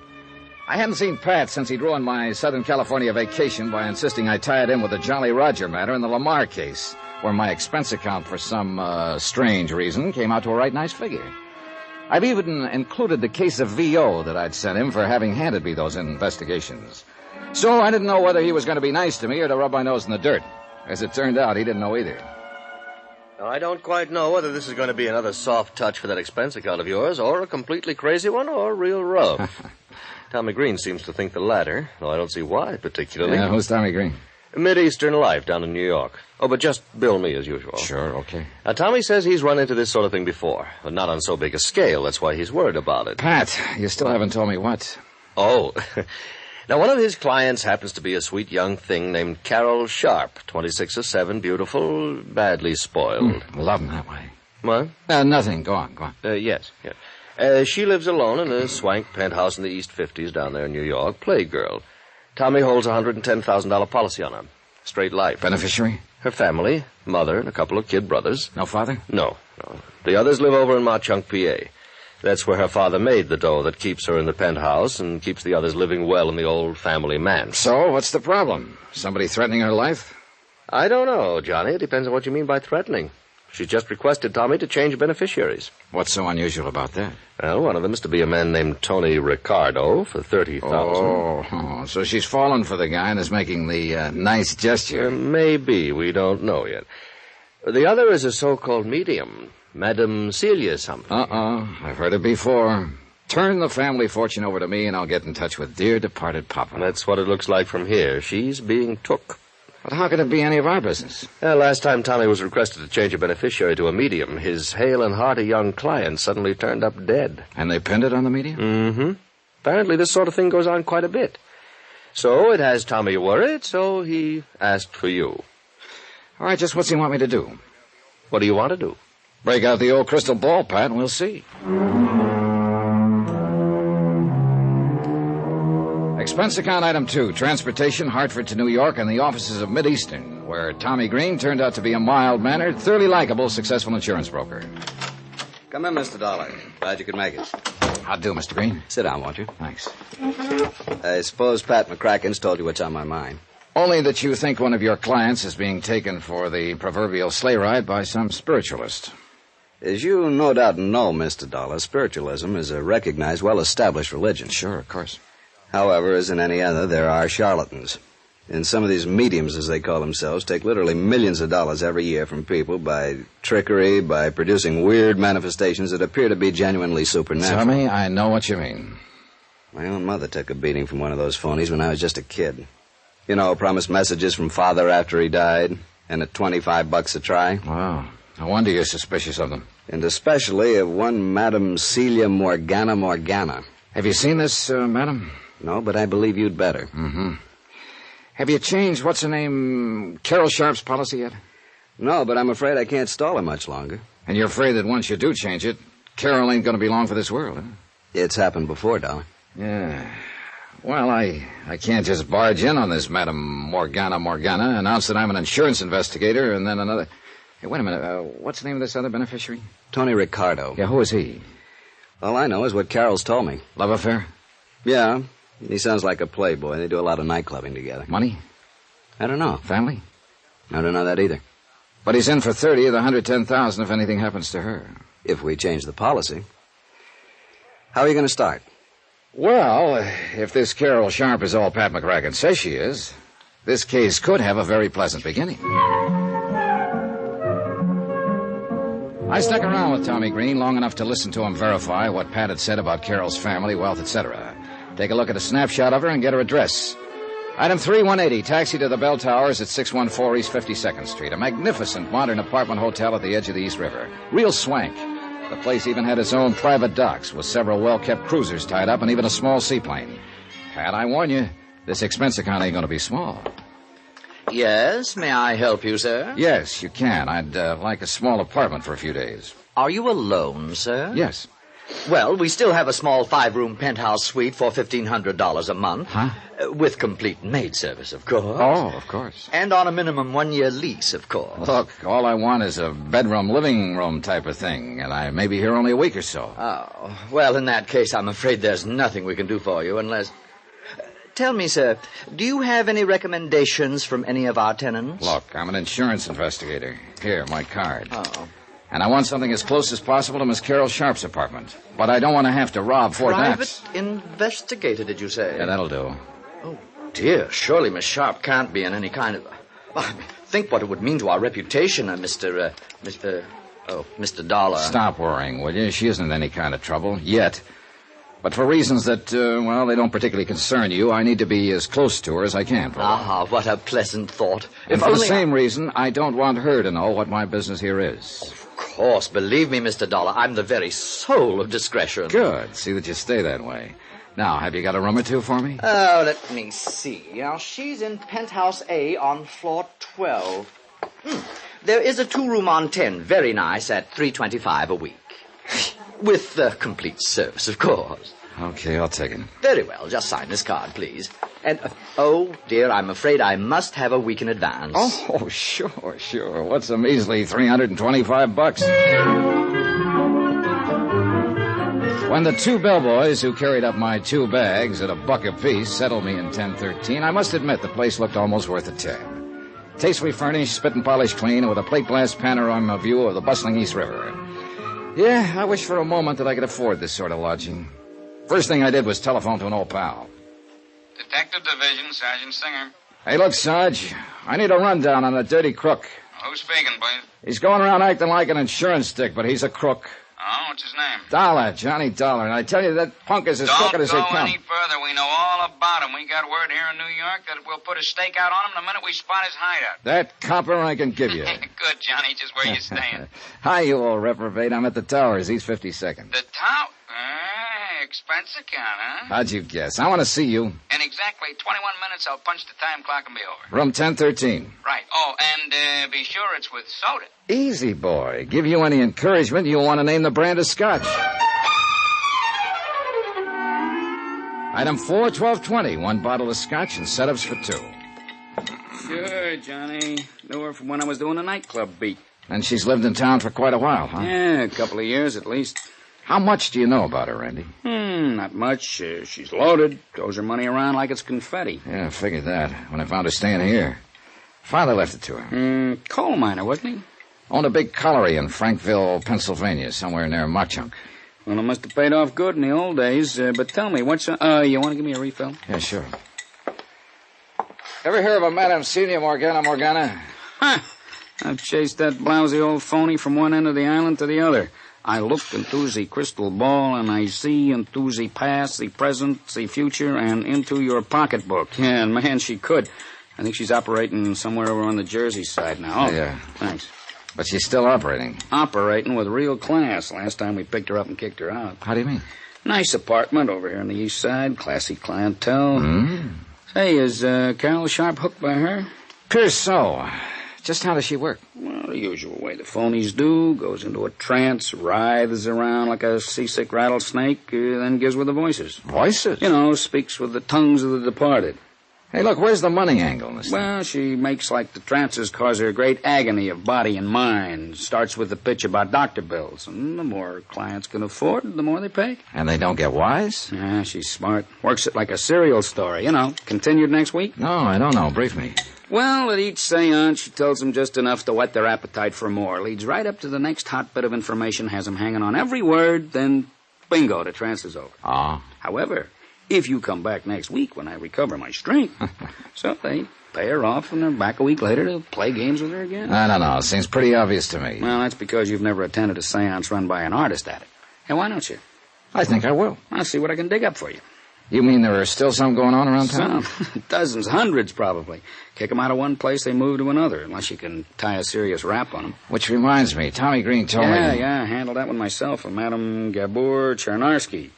I hadn't seen Pat since he'd ruined my Southern California vacation by insisting I tie it in with the Jolly Roger matter in the Lamar case, where my expense account, for some strange reason, came out to a right nice figure. I've even included the case of VO that I'd sent him for having handed me those investigations. So I didn't know whether he was going to be nice to me or to rub my nose in the dirt. As it turned out, he didn't know either. Now, I don't quite know whether this is going to be another soft touch for that expense account of yours, or a completely crazy one, or real rough. Tommy Green seems to think the latter, though I don't see why particularly. Yeah, who's Tommy Green? Mid-Eastern Life down in New York. Oh, but just bill me as usual. Sure, okay. Now, Tommy says he's run into this sort of thing before, but not on so big a scale. That's why he's worried about it. Pat, you still haven't told me what. Oh, now one of his clients happens to be a sweet young thing named Carol Sharp, 26 or 7, beautiful, badly spoiled. Love him that way. What? Nothing. Go on. Yes. She lives alone in a swank penthouse in the East 50s down there in New York. Playgirl. Tommy holds a $110,000 policy on her. Straight life. Beneficiary? Her family, mother, and a couple of kid brothers. No father? No. The others live over in Mauchunk, PA. That's where her father made the dough that keeps her in the penthouse and keeps the others living well in the old family manse. So, what's the problem? Somebody threatening her life? I don't know, Johnny. It depends on what you mean by threatening. She's just requested Tommy to change beneficiaries. What's so unusual about that? Well, one of them is to be a man named Tony Ricardo for $30,000. Oh, so she's fallen for the guy and is making the nice gesture. Maybe. We don't know yet. The other is a so-called medium, Madame Celia something. I've heard it before. Turn the family fortune over to me and I'll get in touch with dear departed Papa. That's what it looks like from here. She's being took. But how can it be any of our business? Last time Tommy was requested to change a beneficiary to a medium, his hale and hearty young client suddenly turned up dead. And they pinned it on the medium? Mm-hmm. Apparently this sort of thing goes on quite a bit. So it has Tommy worried, so he asked for you. All right, just what's he want me to do? What do you want to do? Break out the old crystal ball, Pat, and we'll see. Expense account item 2, transportation, Hartford to New York, and the offices of Mid-Eastern, where Tommy Green turned out to be a mild-mannered, thoroughly likable, successful insurance broker. Come in, Mr. Dollar. Glad you could make it. How'd do, Mr. Green? Sit down, won't you? Thanks. I suppose Pat McCracken's told you what's on my mind. Only that you think one of your clients is being taken for the proverbial sleigh ride by some spiritualist. As you no doubt know, Mr. Dollar, spiritualism is a recognized, well-established religion. Sure, of course. However, as in any other, there are charlatans. And some of these mediums, as they call themselves, take literally millions of dollars every year from people by trickery, by producing weird manifestations that appear to be genuinely supernatural. Tommy, I know what you mean. My own mother took a beating from one of those phonies when I was just a kid. You know, promised messages from father after he died, and at $25 a try. Wow. No wonder you're suspicious of them. And especially of one Madame Celia Morgana. Have you seen this, madam? No, but I believe you'd better. Mm-hmm. Have you changed, what's her name, Carol Sharp's policy yet? No, but I'm afraid I can't stall her much longer. And you're afraid that once you do change it, Carol ain't going to be long for this world, huh? It's happened before, Dollar. Yeah. Well, I can't just barge in on this Madame Morgana, announce that I'm an insurance investigator, and then another... Hey, wait a minute. What's the name of this other beneficiary? Tony Ricardo. Yeah, who is he? All I know is what Carol's told me. Love affair? Yeah. He sounds like a playboy. They do a lot of nightclubbing together. Money? I don't know. Family? I don't know that either. But he's in for 30 of the 110,000 if anything happens to her. If we change the policy. How are you going to start? Well, if this Carol Sharp is all Pat McCracken says she is, this case could have a very pleasant beginning. I stuck around with Tommy Green long enough to listen to him verify what Pat had said about Carol's family, wealth, etc. Take a look at a snapshot of her and get her address. Item 3, 180, taxi to the Bell Towers at 614 East 52nd Street. A magnificent modern apartment hotel at the edge of the East River. Real swank. The place even had its own private docks with several well-kept cruisers tied up and even a small seaplane. Pat, I warn you, this expense account ain't going to be small. Yes, may I help you, sir? Yes, you can. I'd like a small apartment for a few days. Are you alone, sir? Yes. Well, we still have a small 5-room penthouse suite for $1,500 a month. Huh? With complete maid service, of course. Oh, of course. And on a minimum 1-year lease, of course. Look, all I want is a bedroom, living room type of thing, and I may be here only a week or so. Oh, well, in that case, I'm afraid there's nothing we can do for you unless... Tell me, sir, do you have any recommendations from any of our tenants? Look, I'm an insurance investigator. Here, my card. Oh. And I want something as close as possible to Miss Carol Sharp's apartment. But I don't want to have to rob Fort Knox. Private investigator, did you say? Yeah, that'll do. Oh, dear. Surely Miss Sharp can't be in any kind of... I mean, think what it would mean to our reputation, Mr. Dollar. Stop worrying, will you? She isn't in any kind of trouble, yet. But for reasons that, they don't particularly concern you, I need to be as close to her as I can. Ah, what a pleasant thought. And for the same reason, I don't want her to know what my business here is. Of course, believe me, Mr. Dollar, I'm the very soul of discretion. Good. See that you stay that way. Now, have you got a room or two for me? Oh, let me see. Now, she's in penthouse A on floor 12. There is a 2-room on 10, very nice, at $325 a week. With complete service, of course. Okay, I'll take it. Very well. Just sign this card, please. And, oh, dear, I'm afraid I must have a week in advance. Oh, sure. What's a measly $325? When the 2 bellboys who carried up my 2 bags at $1 apiece settled me in 1013, I must admit the place looked almost worth a tab. Tastefully furnished, spit and polished clean, and with a plate glass panorama view of the bustling East River. Yeah, I wish for a moment that I could afford this sort of lodging. First thing I did was telephone to an old pal. Detective Division, Sergeant Singer. Hey, look, Sarge, I need a rundown on a dirty crook. Who's speaking, please? He's going around acting like an insurance stick, but he's a crook. Oh, what's his name? Dollar, Johnny Dollar. And I tell you, that punk is as crooked as they come. Don't go any further. We know all about him. We got word here in New York that we'll put a stake out on him the minute we spot his hideout. That copper I can give you. Good, Johnny. Just where you staying? Hi, you old reprobate. I'm at the Towers, East 52nd. The tower? Expense account, huh? How'd you guess? I want to see you. In exactly 21 minutes, I'll punch the time clock and be over. Room 1013. Right. Oh, and be sure it's with soda. Easy, boy. Give you any encouragement, you'll want to name the brand of scotch. Item 4, 1220. 1 bottle of scotch and setups for 2. Sure, Johnny. Knew her from when I was doing a nightclub beat. And she's lived in town for quite a while, huh? Yeah, a couple of years at least. How much do you know about her, Randy? Not much. She's loaded. Throws her money around like it's confetti. Yeah, I figured that when I found her staying here. Father left it to her. Coal miner, wasn't he? Owned a big colliery in Frankville, Pennsylvania, somewhere near Mauchunk. Well, it must have paid off good in the old days. But tell me, what's... you want to give me a refill? Yeah, sure. Ever hear of a Madame Celia Morgana? Huh. I've chased that blousy old phony from one end of the island to the other. I look into the crystal ball, and I see into the past, the present, the future, and into your pocketbook. Yeah, and man, she could. I think she's operating somewhere over on the Jersey side now. Oh, yeah. Thanks. But she's still operating. Operating with real class. Last time we picked her up and kicked her out. How do you mean? Nice apartment over here on the east side. Classy clientele. Say, is Carol Sharp hooked by her? Appears so. Just how does she work? Well, the usual way the phonies do. Goes into a trance, writhes around like a seasick rattlesnake, then gives with the voices. Voices? You know, speaks with the tongues of the departed. Hey, look, where's the money angle in this thing? Well, she makes like the trances cause her great agony of body and mind. Starts with the pitch about doctor bills. And the more clients can afford, the more they pay. And they don't get wise? Yeah, she's smart. Works it like a serial story. You know, continued next week? No, I don't know. Brief me. Well, at each seance, she tells them just enough to whet their appetite for more. Leads right up to the next hot bit of information, has them hanging on every word, then bingo, the trance is over. Ah. However, if you come back next week when I recover my strength, so they pay her off and they're back a week later to play games with her again. I don't know. It seems pretty obvious to me. Well, that's because you've never attended a seance run by an artist at it. Hey, why don't you? I think I will. I'll see what I can dig up for you. You mean there are still some going on around town? Some. Dozens, hundreds probably. Kick them out of one place, they move to another, unless you can tie a serious rap on them. Which reminds me, Tommy Green told me... Yeah, I handled that one myself for Madame Gabor Chernarsky.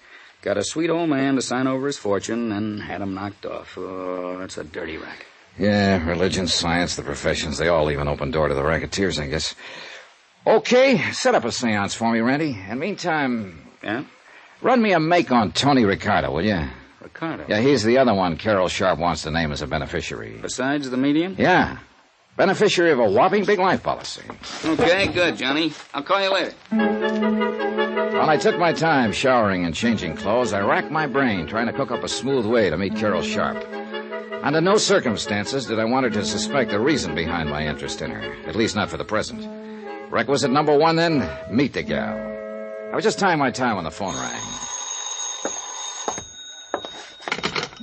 Got a sweet old man to sign over his fortune and had him knocked off. Oh, that's a dirty racket. Yeah, religion, science, the professions, they all leave an open door to the racketeers, I guess. Okay, set up a seance for me, Randy. And meantime... Yeah? Run me a make on Tony Ricardo, will you? Ricardo? Yeah, he's the other one Carol Sharp wants to name as a beneficiary. Besides the medium? Yeah. Beneficiary of a whopping big life policy. Okay, good, Johnny. I'll call you later. While I took my time showering and changing clothes, I racked my brain trying to cook up a smooth way to meet Carol Sharp. Under no circumstances did I want her to suspect the reason behind my interest in her, at least not for the present. Requisite number one, then, meet the gal. I was just tying my tie when the phone rang.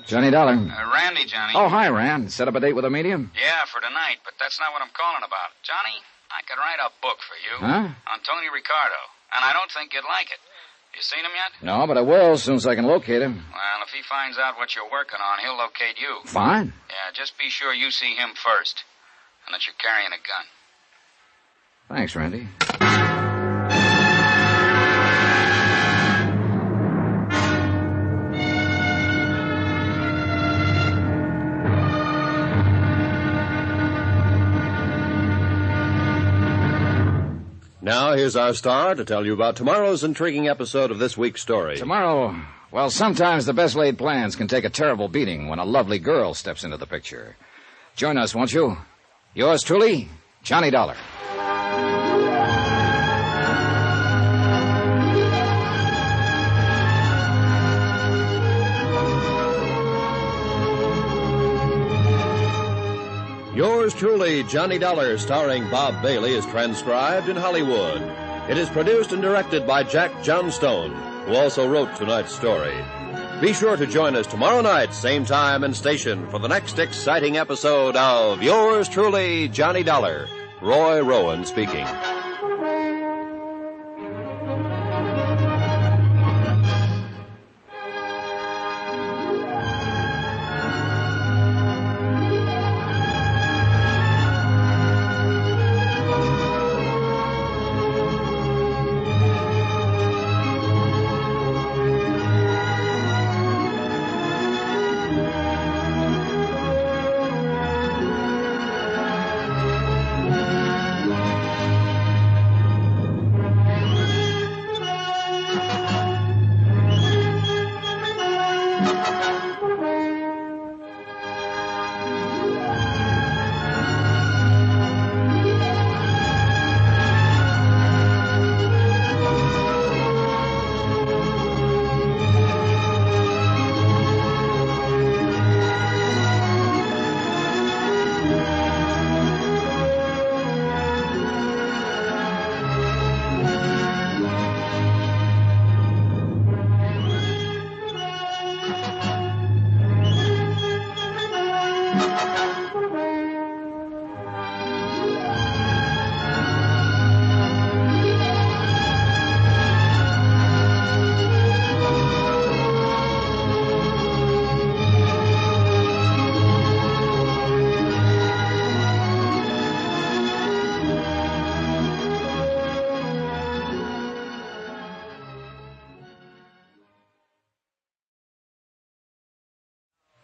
Johnny Dollar. Randy, Johnny. Oh, hi, Rand. Set up a date with a medium? Yeah, for tonight, but that's not what I'm calling about. Johnny, I could write a book for you. Huh? On Tony Ricardo, and I don't think you'd like it. You seen him yet? No, but I will as soon as I can locate him. Well, if he finds out what you're working on, he'll locate you. Fine. Yeah, just be sure you see him first, and that you're carrying a gun. Thanks, Randy. Now, here's our star to tell you about tomorrow's intriguing episode of this week's story. Tomorrow, well, sometimes the best laid plans can take a terrible beating when a lovely girl steps into the picture. Join us, won't you? Yours truly, Johnny Dollar. Yours truly, Johnny Dollar, starring Bob Bailey, is transcribed in Hollywood. It is produced and directed by Jack Johnstone, who also wrote tonight's story. Be sure to join us tomorrow night, same time and station, for the next exciting episode of Yours truly, Johnny Dollar. Roy Rowan speaking.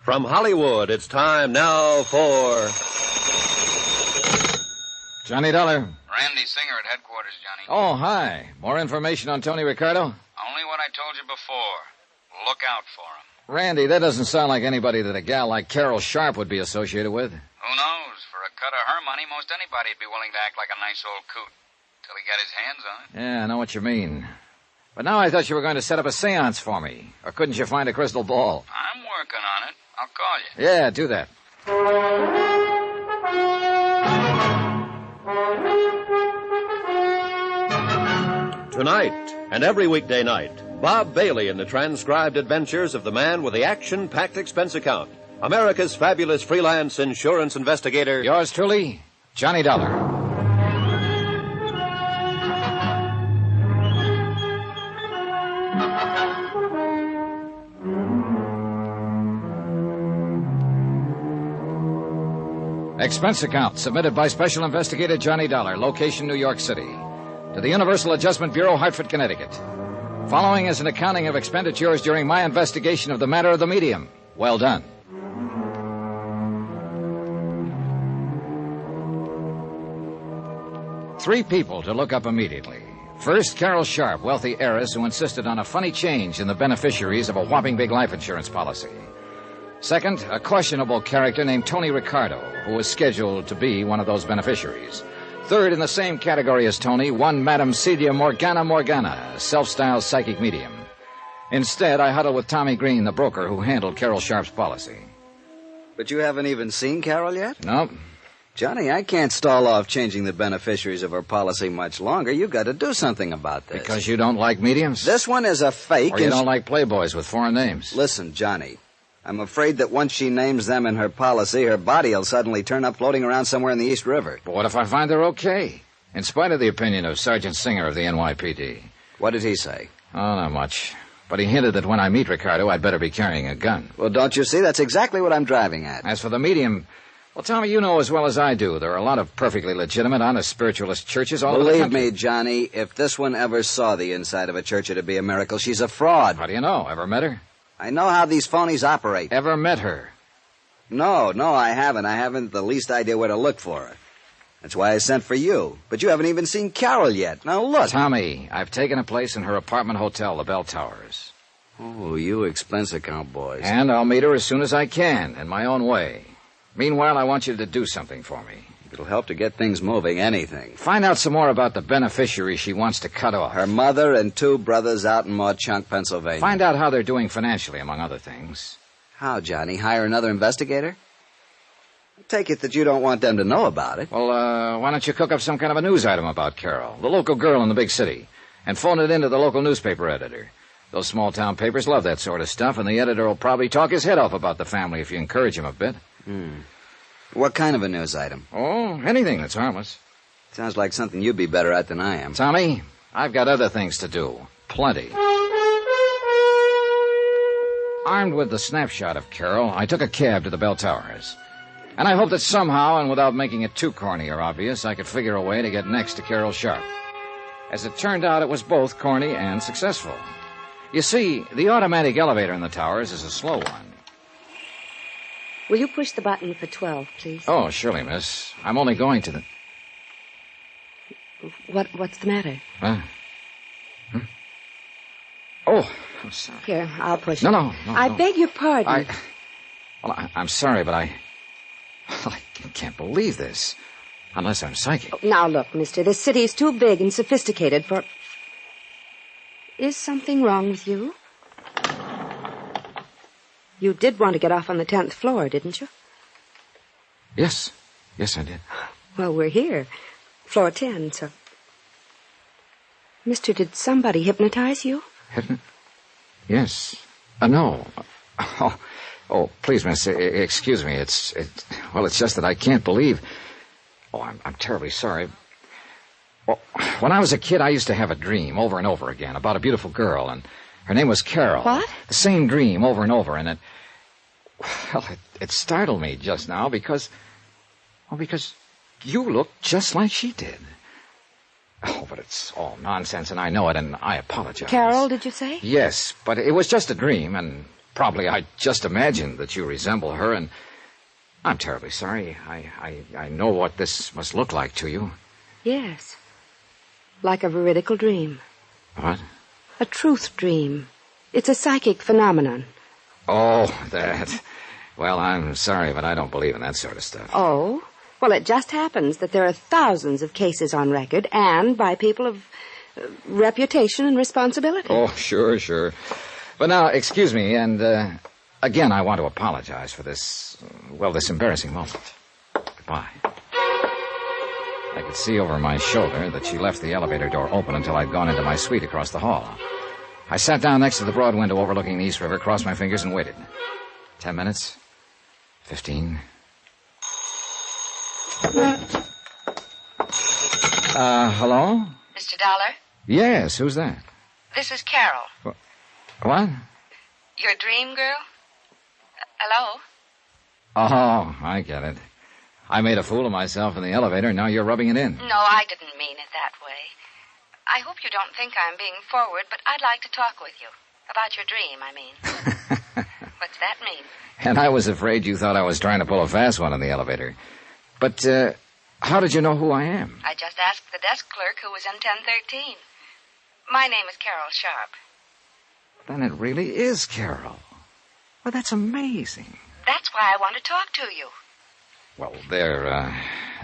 From Hollywood, it's time now for... Johnny Dollar. Randy Singer at headquarters, Johnny. Oh, hi. More information on Tony Ricardo? Only what I told you before. Look out for him. Randy, that doesn't sound like anybody that a gal like Carol Sharp would be associated with. Who knows? For a cut of her money, most anybody'd be willing to act like a nice old coot. Till he got his hands on it. Yeah, I know what you mean. But now I thought you were going to set up a seance for me. Or couldn't you find a crystal ball? I'm working on it. I'll call you. Yeah, do that. Tonight, and every weekday night, Bob Bailey in the transcribed adventures of the man with the action-packed expense account. America's fabulous freelance insurance investigator. Yours truly, Johnny Dollar. Expense account submitted by Special Investigator Johnny Dollar, location New York City, to the Universal Adjustment Bureau, Hartford, Connecticut. Following is an accounting of expenditures during my investigation of the matter of the medium. Well done. Three people to look up immediately. First, Carol Sharp, wealthy heiress who insisted on a funny change in the beneficiaries of a whopping big life insurance policy. Second, a questionable character named Tony Ricardo, who was scheduled to be one of those beneficiaries. Third, in the same category as Tony, one Madame Celia Morgana, a self-styled psychic medium. Instead, I huddled with Tommy Green, the broker who handled Carol Sharp's policy. But you haven't even seen Carol yet? Nope. Johnny, I can't stall off changing the beneficiaries of her policy much longer. You've got to do something about this. Because you don't like mediums? This one is a fake. Or you don't like playboys with foreign names? Listen, Johnny, I'm afraid that once she names them in her policy, her body will suddenly turn up floating around somewhere in the East River. But what if I find they're okay? In spite of the opinion of Sergeant Singer of the NYPD. What did he say? Oh, not much. But he hinted that when I meet Ricardo, I'd better be carrying a gun. Well, don't you see? That's exactly what I'm driving at. As for the medium... Well, Tommy, you know as well as I do, there are a lot of perfectly legitimate, honest spiritualist churches all over the country. Believe me, Johnny, if this one ever saw the inside of a church, it'd be a miracle. She's a fraud. How do you know? Ever met her? I know how these phonies operate. Ever met her? No, I haven't. I haven't the least idea where to look for her. That's why I sent for you. But you haven't even seen Carol yet. Now, look. Tommy, I've taken a place in her apartment hotel, the Bell Towers. Oh, you expense account boys. And I'll meet her as soon as I can, in my own way. Meanwhile, I want you to do something for me. It'll help to get things moving, anything. Find out some more about the beneficiary she wants to cut off. Her mother and 2 brothers out in Mauchunk, Pennsylvania. Find out how they're doing financially, among other things. How, Johnny? Hire another investigator? I take it that you don't want them to know about it. Well, why don't you cook up some kind of a news item about Carol, the local girl in the big city, and phone it in to the local newspaper editor. Those small-town papers love that sort of stuff, and the editor will probably talk his head off about the family if you encourage him a bit. What kind of a news item? Oh, anything that's harmless. Sounds like something you'd be better at than I am. Tommy, I've got other things to do. Plenty. Armed with the snapshot of Carol, I took a cab to the Bell Towers. And I hoped that somehow, and without making it too corny or obvious, I could figure a way to get next to Carol Sharp. As it turned out, it was both corny and successful. You see, the automatic elevator in the towers is a slow one. Will you push the button for 12, please? Oh, surely, miss. I'm only going to the... What's the matter? Huh? Oh, I'm sorry. Here, I'll push it. No. I beg your pardon. I'm sorry, but I can't believe this. Unless I'm psychic. Oh, now, look, mister, this city is too big and sophisticated for... Is something wrong with you? You did want to get off on the 10th floor, didn't you? Yes, I did. Well, we're here. Floor 10, so... Mister, did somebody hypnotize you? Yes. No. Oh, please, miss, excuse me. It's just that I can't believe... Oh, I'm terribly sorry. Well, when I was a kid, I used to have a dream over and over again about a beautiful girl, and her name was Carol. What? The same dream over and over, and it startled me just now because you look just like she did. Oh, but it's all nonsense, and I know it, and I apologize. Carol, did you say? Yes, but it was just a dream, and probably I just imagined that you resemble her, and I'm terribly sorry. I know what this must look like to you. Yes. Like a veridical dream. What? A truth dream. It's a psychic phenomenon. Oh, that. Well, I'm sorry, but I don't believe in that sort of stuff. Oh? Well, it just happens that there are thousands of cases on record, and by people of reputation and responsibility. Oh, sure. But now, excuse me, and again, I want to apologize for this embarrassing moment. Goodbye. I could see over my shoulder that she left the elevator door open until I'd gone into my suite across the hall. I sat down next to the broad window overlooking the East River, crossed my fingers, and waited. 10 minutes. 15. Hello? Mr. Dollar? Yes, who's that? This is Carol. What? Your dream girl? Hello? Oh, I get it. I made a fool of myself in the elevator, and now you're rubbing it in. No, I didn't mean it that way. I hope you don't think I'm being forward, but I'd like to talk with you. About your dream, I mean. What's that mean? And I was afraid you thought I was trying to pull a fast one in the elevator. But, how did you know who I am? I just asked the desk clerk who was in 1013. My name is Carol Sharp. Then it really is Carol. Well, that's amazing. That's why I want to talk to you. Well,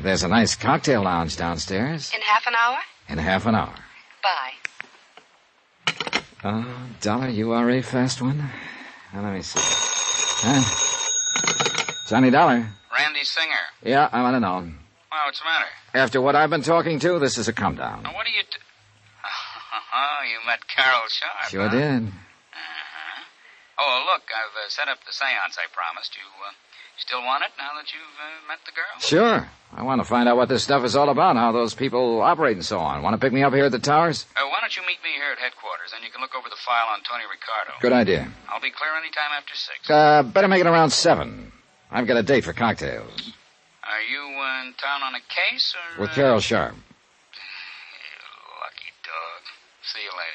there's a nice cocktail lounge downstairs. In half an hour? In half an hour. Bye. Oh, Dollar, you are a fast one. Now, let me see. Johnny Dollar. Randy Singer. Yeah, I want to know. Well, what's the matter? After what I've been talking to, this is a come down. Now, what do you do? Oh, you met Carol Sharp. Sure huh? did. Uh-huh. Oh, look, I've set up the seance I promised you. Still want it now that you've met the girl? Sure. I want to find out what this stuff is all about, how those people operate and so on. Want to pick me up here at the towers? Why don't you meet me here at headquarters, and you can look over the file on Tony Ricardo. Good idea. I'll be clear any time after 6. Better make it around 7. I've got a date for cocktails. Are you in town on a case, or... With Carol Sharp. You lucky dog. See you later.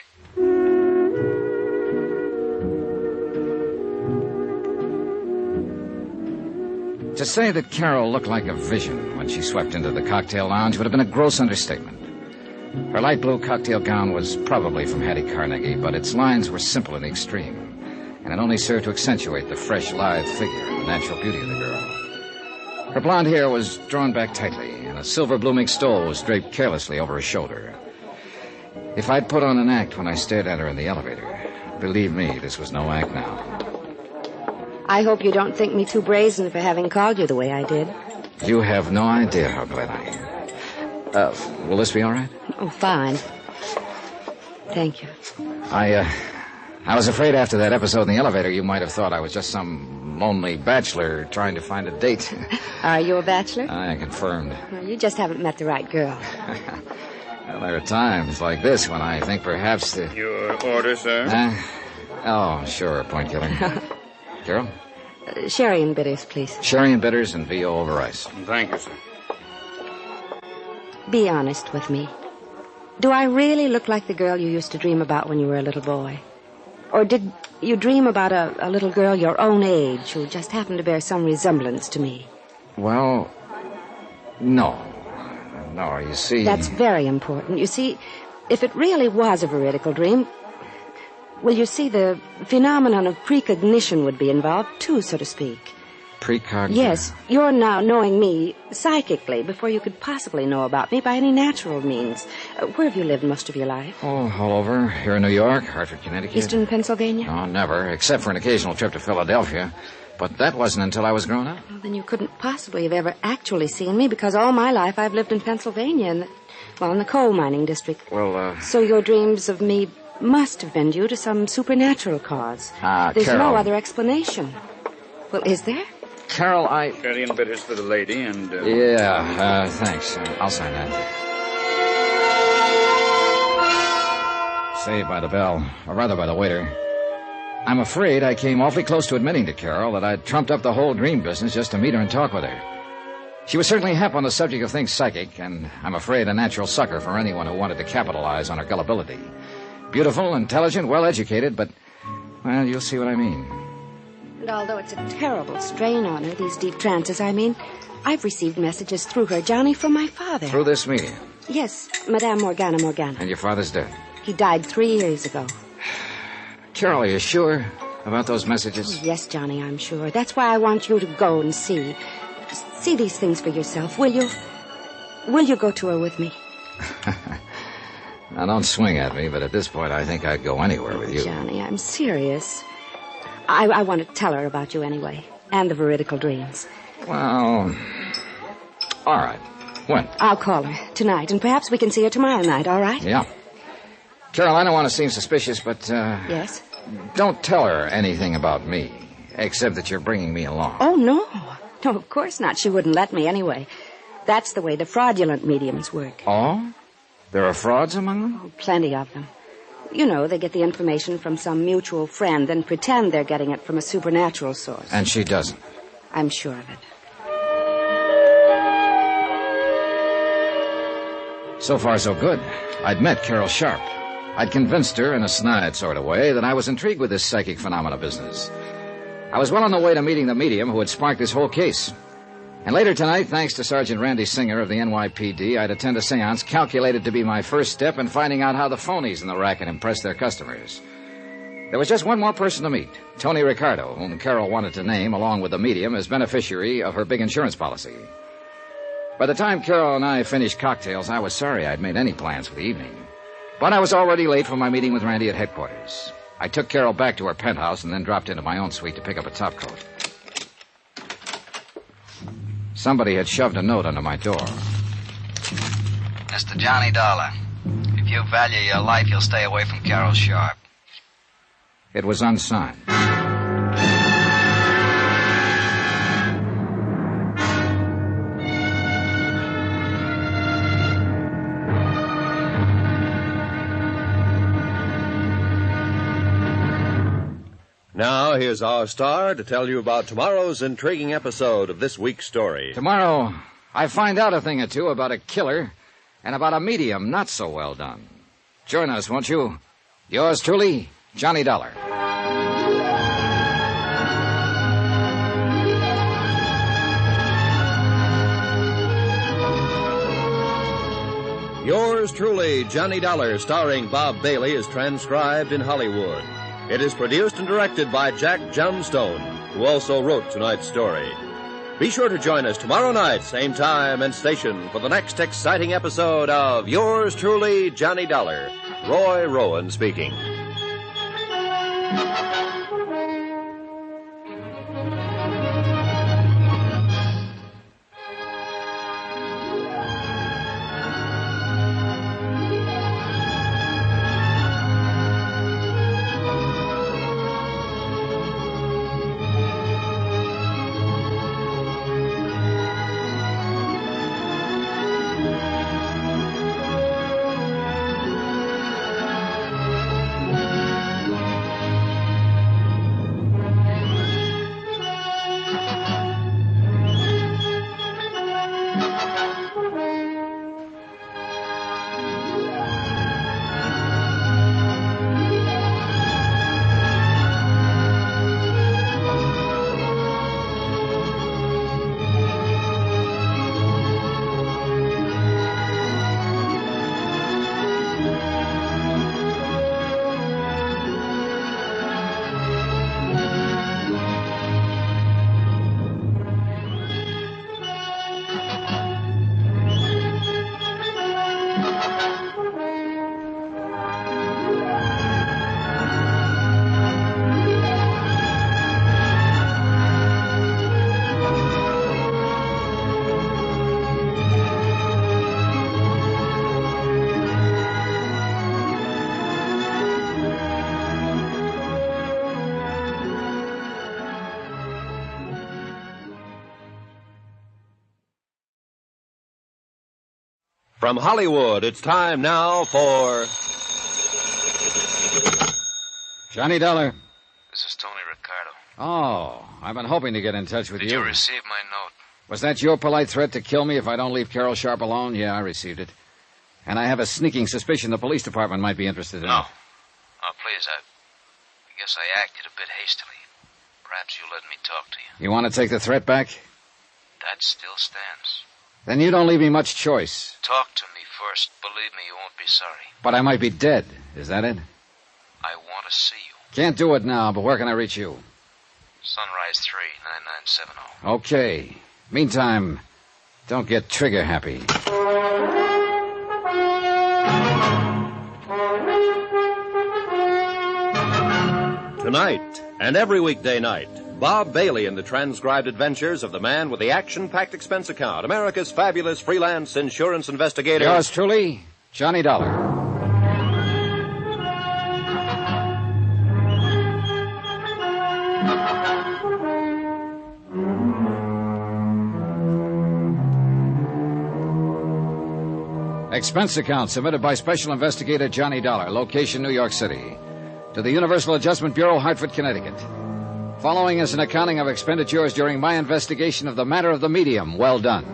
To say that Carol looked like a vision when she swept into the cocktail lounge would have been a gross understatement. Her light blue cocktail gown was probably from Hattie Carnegie, but its lines were simple in the extreme, and it only served to accentuate the fresh, lithe figure and the natural beauty of the girl. Her blonde hair was drawn back tightly, and a silver blooming stole was draped carelessly over her shoulder. If I'd put on an act when I stared at her in the elevator, believe me, this was no act now. I hope you don't think me too brazen for having called you the way I did. You have no idea how glad I am. Will this be all right? Oh, fine. Thank you. I was afraid after that episode in the elevator you might have thought I was just some lonely bachelor trying to find a date. Are you a bachelor? I confirmed. Well, you just haven't met the right girl. Well, there are times like this when I think perhaps the... Your order, sir? Oh, sure, point killer. Carol? Sherry and bitters, please. Sherry and bitters and VO over ice. Thank you, sir. Be honest with me. Do I really look like the girl you used to dream about when you were a little boy? Or did you dream about a little girl your own age who just happened to bear some resemblance to me? Well, no. No, you see... That's very important. You see, if it really was a veridical dream... Well, you see, the phenomenon of precognition would be involved, too, so to speak. Precognition? Yes, you're now knowing me psychically before you could possibly know about me by any natural means. Where have you lived most of your life? Oh, all over. Here in New York, Hartford, Connecticut. Eastern Pennsylvania? Oh, never, except for an occasional trip to Philadelphia. But that wasn't until I was grown up. Well, then you couldn't possibly have ever actually seen me, because all my life I've lived in Pennsylvania, in the coal mining district. Well, So your dreams of me must have been due to some supernatural cause. There's Carol. no other explanation. Well, is there? Carol, Sherry and bitters for the lady, and... Yeah, thanks. I'll sign that. Saved by the bell, or rather by the waiter. I'm afraid I came awfully close to admitting to Carol that I'd trumped up the whole dream business just to meet her and talk with her. She was certainly hep on the subject of things psychic, and I'm afraid a natural sucker for anyone who wanted to capitalize on her gullibility. Beautiful, intelligent, well-educated, but, well, you'll see what I mean. And although it's a terrible strain on her, these deep trances, I've received messages through her, Johnny, from my father. Through this medium? Yes, Madame Morgana. And your father's dead? He died 3 years ago. Carol, are you sure about those messages? Oh, yes, Johnny, I'm sure. That's why I want you to go and see. See these things for yourself, will you? Will you go to her with me? Now, don't swing at me, but at this point, I think I'd go anywhere with you. Johnny, I'm serious. I want to tell her about you anyway, and the veridical dreams. Well, all right. When? I'll call her tonight, and perhaps we can see her tomorrow night, all right? Yeah. Carol, I don't want to seem suspicious, but, Yes? don't tell her anything about me, except that you're bringing me along. Oh, no. No, of course not. She wouldn't let me anyway. That's the way the fraudulent mediums work. Oh? There are frauds among them? Oh, plenty of them. You know, they get the information from some mutual friend, then pretend they're getting it from a supernatural source. And she doesn't. I'm sure of it. So far, so good. I'd met Carol Sharp. I'd convinced her in a snide sort of way that I was intrigued with this psychic phenomena business. I was well on the way to meeting the medium who had sparked this whole case. And later tonight, thanks to Sergeant Randy Singer of the NYPD, I'd attend a seance calculated to be my first step in finding out how the phonies in the racket impress their customers. There was just one more person to meet, Tony Ricardo, whom Carol wanted to name, along with the medium, as beneficiary of her big insurance policy. By the time Carol and I finished cocktails, I was sorry I'd made any plans for the evening. But I was already late for my meeting with Randy at headquarters. I took Carol back to her penthouse and then dropped into my own suite to pick up a topcoat. Somebody had shoved a note under my door. Mr. Johnny Dollar, if you value your life, you'll stay away from Carol Sharp. It was unsigned. Now, here's our star to tell you about tomorrow's intriguing episode of this week's story. Tomorrow, I find out a thing or two about a killer and about a medium not so well done. Join us, won't you? Yours truly, Johnny Dollar. Yours truly, Johnny Dollar, starring Bob Bailey, is transcribed in Hollywood. It is produced and directed by Jack Johnstone, who also wrote tonight's story. Be sure to join us tomorrow night, same time and station, for the next exciting episode of Yours truly, Johnny Dollar. Roy Rowan speaking. From Hollywood, it's time now for... Johnny Dollar. This is Tony Ricardo. Oh, I've been hoping to get in touch with Did you receive my note? Was that your polite threat to kill me if I don't leave Carol Sharp alone? Yeah, I received it. And I have a sneaking suspicion the police department might be interested in No. it. Oh, please, I guess I acted a bit hastily. Perhaps you'll let me talk to you. You want to take the threat back? That still stands. Then you don't leave me much choice. Talk to me first. Believe me, you won't be sorry. But I might be dead. Is that it? I want to see you. Can't do it now, but where can I reach you? Sunrise 3, 9970. Okay. Meantime, don't get trigger happy. Tonight, and every weekday night, Bob Bailey in the transcribed adventures of the man with the action-packed expense account, America's fabulous freelance insurance investigator. Yours truly, Johnny Dollar. Expense account submitted by Special Investigator Johnny Dollar, location New York City, to the Universal Adjustment Bureau, Hartford, Connecticut. Following is an accounting of expenditures during my investigation of the matter of the medium. Well done.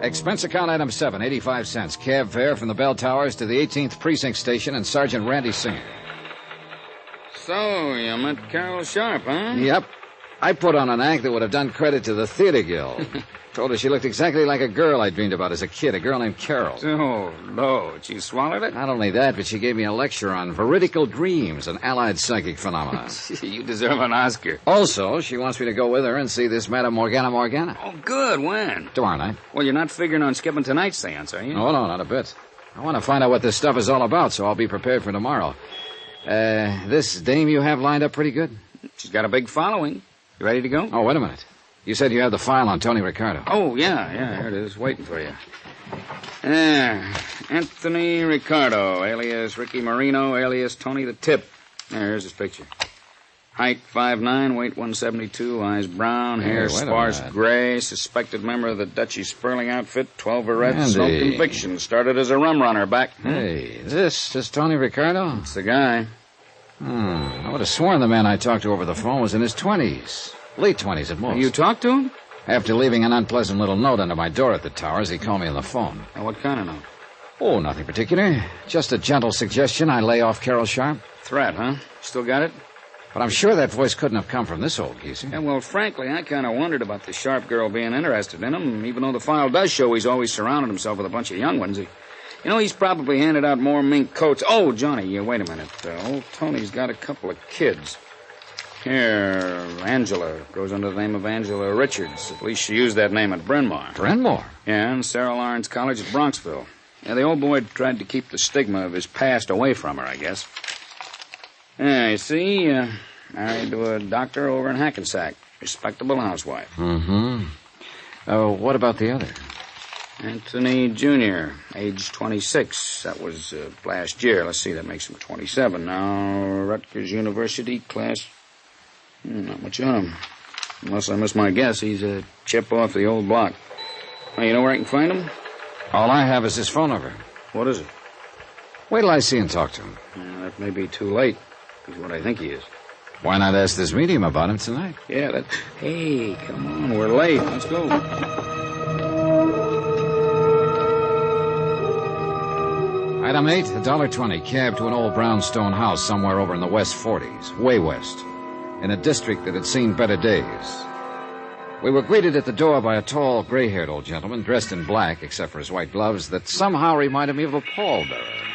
Expense account item 7, 85 cents. Cab fare from the Bell Towers to the 18th Precinct Station and Sergeant Randy Singer. So, you met Carol Sharp, huh? Yep. I put on an act that would have done credit to the Theater Guild. Told her she looked exactly like a girl I dreamed about as a kid, a girl named Carol. Oh, Lord. She swallowed it? Not only that, but she gave me a lecture on veridical dreams and allied psychic phenomena. You deserve an Oscar. Also, she wants me to go with her and see this Madame Morgana. Oh, good. When? Tomorrow night. Well, you're not figuring on skipping tonight's seance, are you? Oh, no, not a bit. I want to find out what this stuff is all about, so I'll be prepared for tomorrow. This dame you have lined up pretty good? She's got a big following. You ready to go? Oh, wait a minute. You said you had the file on Tony Ricardo. Oh, yeah, here it is, waiting for you. Anthony Ricardo, alias Ricky Marino, alias Tony the Tip. Here's his picture. Height 5'9", weight 172, eyes brown, hair sparse gray, suspected member of the Dutchy Sperling outfit, 12 arrests, no convictions, started as a rum runner back. Hey, is this Tony Ricardo? It's the guy. I would have sworn the man I talked to over the phone was in his 20s. Late 20s at most. You talked to him? After leaving an unpleasant little note under my door at the Towers, he called me on the phone. What kind of note? Oh, nothing particular. Just a gentle suggestion I lay off Carol Sharp. Threat, huh? Still got it? But I'm sure that voice couldn't have come from this old geezer. Yeah, well, frankly, I kind of wondered about the Sharp girl being interested in him, even though the file does show he's always surrounded himself with a bunch of young ones. He's probably handed out more mink coats. Oh, Johnny, wait a minute. Old Tony's got a couple of kids. Here, Angela goes under the name of Angela Richards. At least she used that name at Bryn Mawr. Bryn Mawr? Yeah, and Sarah Lawrence College at Bronxville. Yeah, the old boy tried to keep the stigma of his past away from her, I guess. Yeah, you see, married to a doctor over in Hackensack. Respectable housewife. What about the other? Anthony Jr., age 26. That was last year. Let's see, that makes him 27 now. Rutgers University, class... not much on him. Unless I miss my guess, he's a chip off the old block. Well, you know where I can find him? All I have is his phone number. What is it? Wait till I see and talk to him. That may be too late. He's what I think he is. Why not ask this medium about him tonight? Yeah, Hey, come on, we're late. Let's go. Item 8, $1.20, cab to an old brownstone house somewhere over in the West 40s, way west, in a district that had seen better days. We were greeted at the door by a tall, gray-haired old gentleman dressed in black, except for his white gloves, that somehow reminded me of a pallbearer.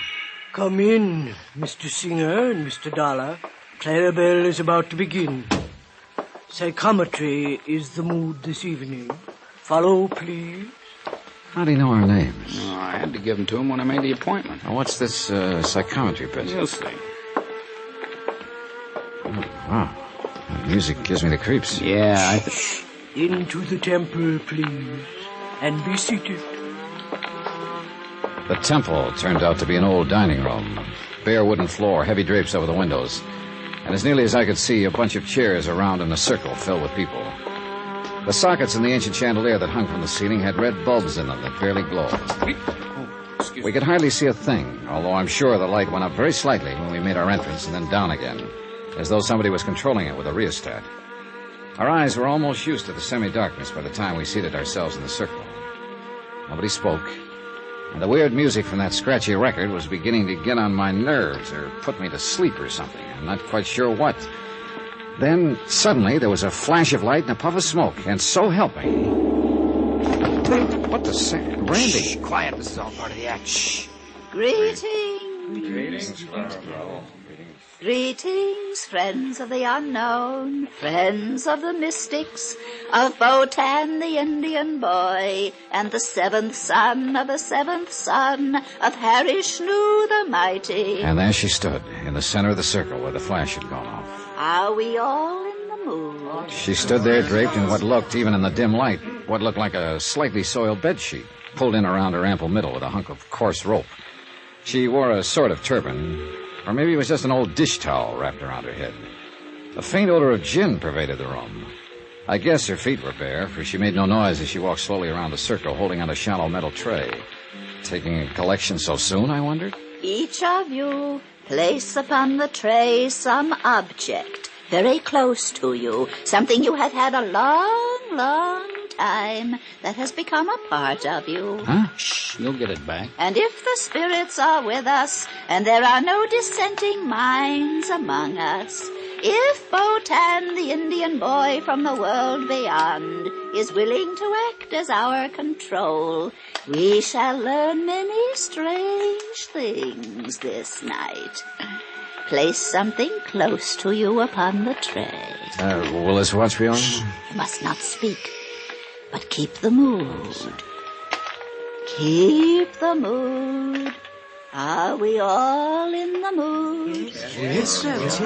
Come in, Mr. Singer and Mr. Dollar. Clarabelle is about to begin. Psychometry is the mood this evening. Follow, please. How do you know our names? Oh, I had to give them to him when I made the appointment. Now, what's this psychometry business? You'll see. Oh, wow. The music gives me the creeps. Yeah, Into the temple, please. And be seated. The temple turned out to be an old dining room. Bare wooden floor, heavy drapes over the windows. And as nearly as I could see, a bunch of chairs around in a circle filled with people. The sockets in the ancient chandelier that hung from the ceiling had red bulbs in them that barely glowed. We could hardly see a thing, although I'm sure the light went up very slightly when we made our entrance and then down again, as though somebody was controlling it with a rheostat. Our eyes were almost used to the semi-darkness by the time we seated ourselves in the circle. Nobody spoke, and the weird music from that scratchy record was beginning to get on my nerves or put me to sleep or something. I'm not quite sure what. Then, suddenly, there was a flash of light and a puff of smoke, and so help me. What the Randy? Shh, quiet. This is all part of the act. Shh. Greetings. Greetings, friends of the unknown, friends of the mystics, of Botan the Indian boy, and the seventh son of the seventh son of Harishnu the mighty. And there she stood, in the center of the circle where the flash had gone off. Are we all in the mood? She stood there draped in what looked, even in the dim light, what looked like a slightly soiled bedsheet, pulled in around her ample middle with a hunk of coarse rope. She wore a sort of turban, or maybe it was just an old dish towel wrapped around her head. A faint odor of gin pervaded the room. I guess her feet were bare, for she made no noise as she walked slowly around the circle, holding on a shallow metal tray. Taking a collection so soon, I wondered? Each of you place upon the tray some object very close to you, something you have had a long, long time that has become a part of you. Huh? Shh, you'll get it back. And if the spirits are with us, and there are no dissenting minds among us, If Botan, the Indian boy from the world beyond, is willing to act as our control, we shall learn many strange things this night. Place something close to you upon the tray. Will this watch be on? You must not speak, but keep the mood. Keep the mood. Are we all in the mood? Yes, yes.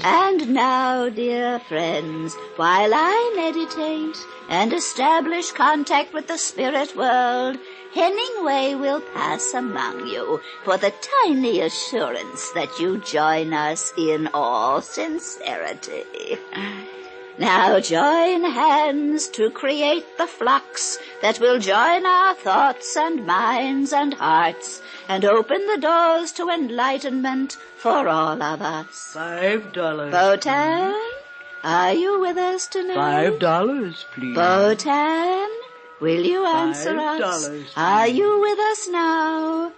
And now, dear friends, while I meditate and establish contact with the spirit world, Hemingway will pass among you for the tiny assurance that you join us in all sincerity. Now join hands to create the flux that will join our thoughts and minds and hearts and open the doors to enlightenment for all of us. $5. Botan, are you with us tonight? $5, please. Botan, will you answer us? $5, Are you with us now?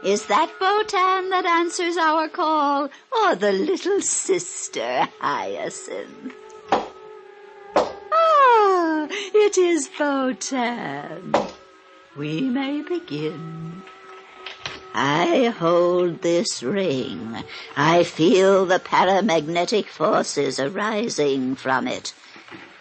Is that Botan that answers our call, or the little sister Hyacinth? Ah, it is Botan. We may begin. I hold this ring. I feel the paramagnetic forces arising from it.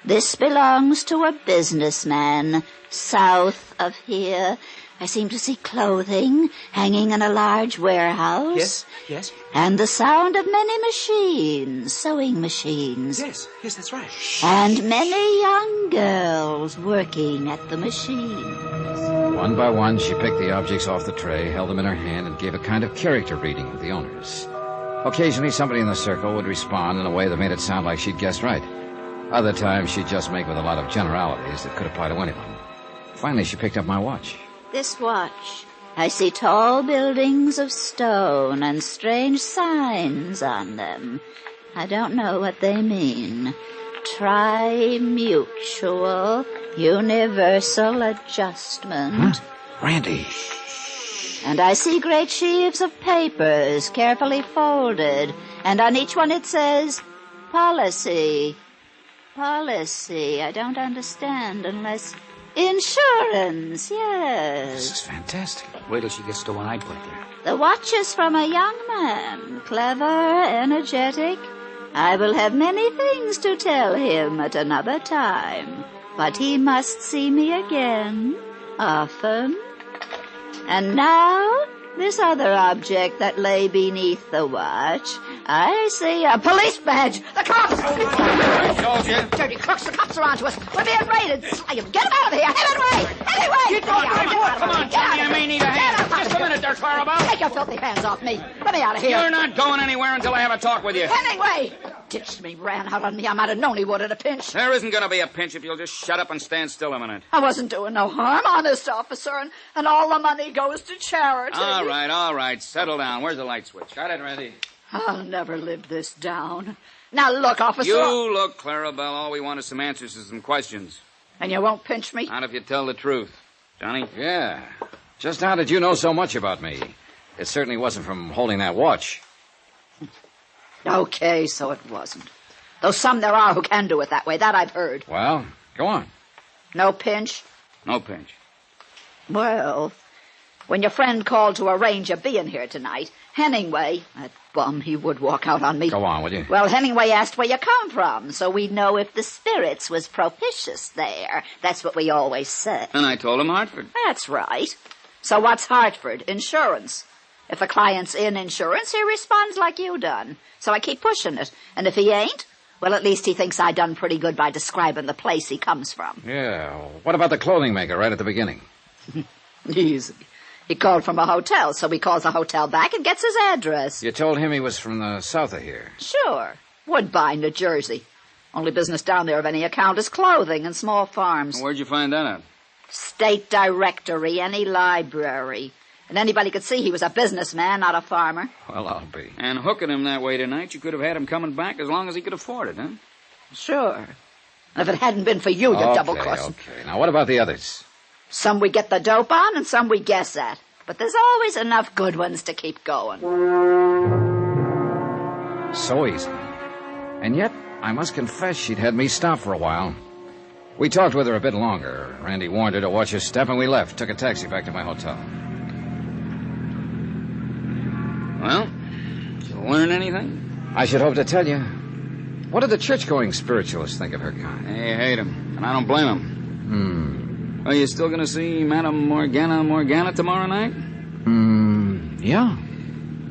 This belongs to a businessman south of here. I seem to see clothing hanging in a large warehouse. Yes. And the sound of many machines, sewing machines. Yes, that's right. And many young girls working at the machines. One by one, she picked the objects off the tray, held them in her hand, and gave a kind of character reading of the owners. Occasionally, somebody in the circle would respond in a way that made it sound like she'd guessed right. Other times, she'd just make with a lot of generalities that could apply to anyone. Finally, she picked up my watch. This watch, I see tall buildings of stone and strange signs on them. I don't know what they mean. Tri-mutual, universal adjustment. Huh? Randy. And I see great sheaves of papers carefully folded, and on each one it says, policy. Policy, I don't understand unless... Insurance, yes. This is fantastic. Wait till she gets to what I put there. The watch is from a young man, clever, energetic. I will have many things to tell him at another time, but he must see me again, often. And now, this other object that lay beneath the watch. I see a police badge. The cops! Dirty crooks, the cops are on to us. We're being raided. Slay 'em. Get them out of here. Hemingway! Come on, Johnny, I may need a hand. Just a minute there, Clarabelle. Take your filthy hands off me. Let me out of here. You're not going anywhere until I have a talk with you. Hemingway! Ditched me, ran out on me. I might have known he would at a pinch. There isn't going to be a pinch if you'll just shut up and stand still a minute. I wasn't doing no harm, honest, officer, and all the money goes to charity. All right. Settle down. Where's the light switch? Got it, Randy? I'll never live this down. Now look, officer. You look, Clarabelle. All we want is some answers to some questions. And you won't pinch me? Not if you tell the truth. Johnny? Yeah. Just how did you know so much about me? It certainly wasn't from holding that watch. Okay, so it wasn't. Though some there are who can do it that way. That I've heard. Well, go on. No pinch? No pinch. Well, when your friend called to arrange your being here tonight, Hemingway, that bum, he would walk out on me. Go on, will you? Well, Hemingway asked where you come from, so we'd know if the spirits was propitious there. That's what we always say. And I told him Hartford. That's right. So what's Hartford? Insurance. If a client's in insurance, he responds like you done. So I keep pushing it. And if he ain't, well, at least he thinks I done pretty good by describing the place he comes from. Yeah. What about the clothing maker right at the beginning? Easy. He called from a hotel, so he calls the hotel back and gets his address. You told him he was from the south of here. Sure. Woodbine, New Jersey. Only business down there of any account is clothing and small farms. Where'd you find that out? State directory, any library. And anybody could see he was a businessman, not a farmer. Well, I'll be. And hooking him that way tonight, you could have had him coming back as long as he could afford it, huh? Sure. And if it hadn't been for you, you double-crossed. Okay. Now, what about the others? Some we get the dope on and some we guess at. But there's always enough good ones to keep going. So easy. And yet, I must confess she'd had me stop for a while. We talked with her a bit longer. Randy warned her to watch her step, and we left. Took a taxi back to my hotel. Well, did you learn anything? I should hope to tell you. What do the church-going spiritualists think of her kind? They hate him, and I don't blame them. Are you still going to see Madame Morgana tomorrow night? Yeah.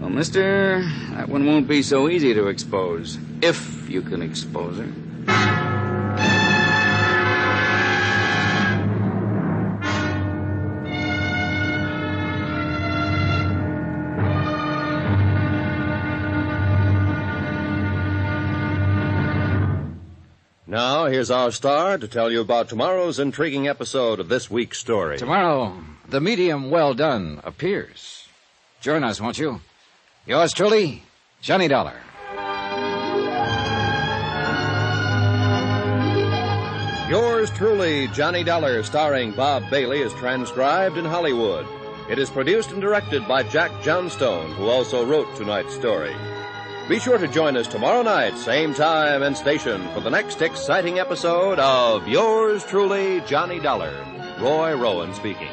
Well, mister, that one won't be so easy to expose, if you can expose her. Now, here's our star to tell you about tomorrow's intriguing episode of this week's story. Tomorrow, the medium Well Done appears. Join us, won't you? Yours truly, Johnny Dollar. Yours truly, Johnny Dollar, starring Bob Bailey, is transcribed in Hollywood. It is produced and directed by Jack Johnstone, who also wrote tonight's story. Be sure to join us tomorrow night, same time and station, for the next exciting episode of Yours truly, Johnny Dollar. Roy Rowan speaking.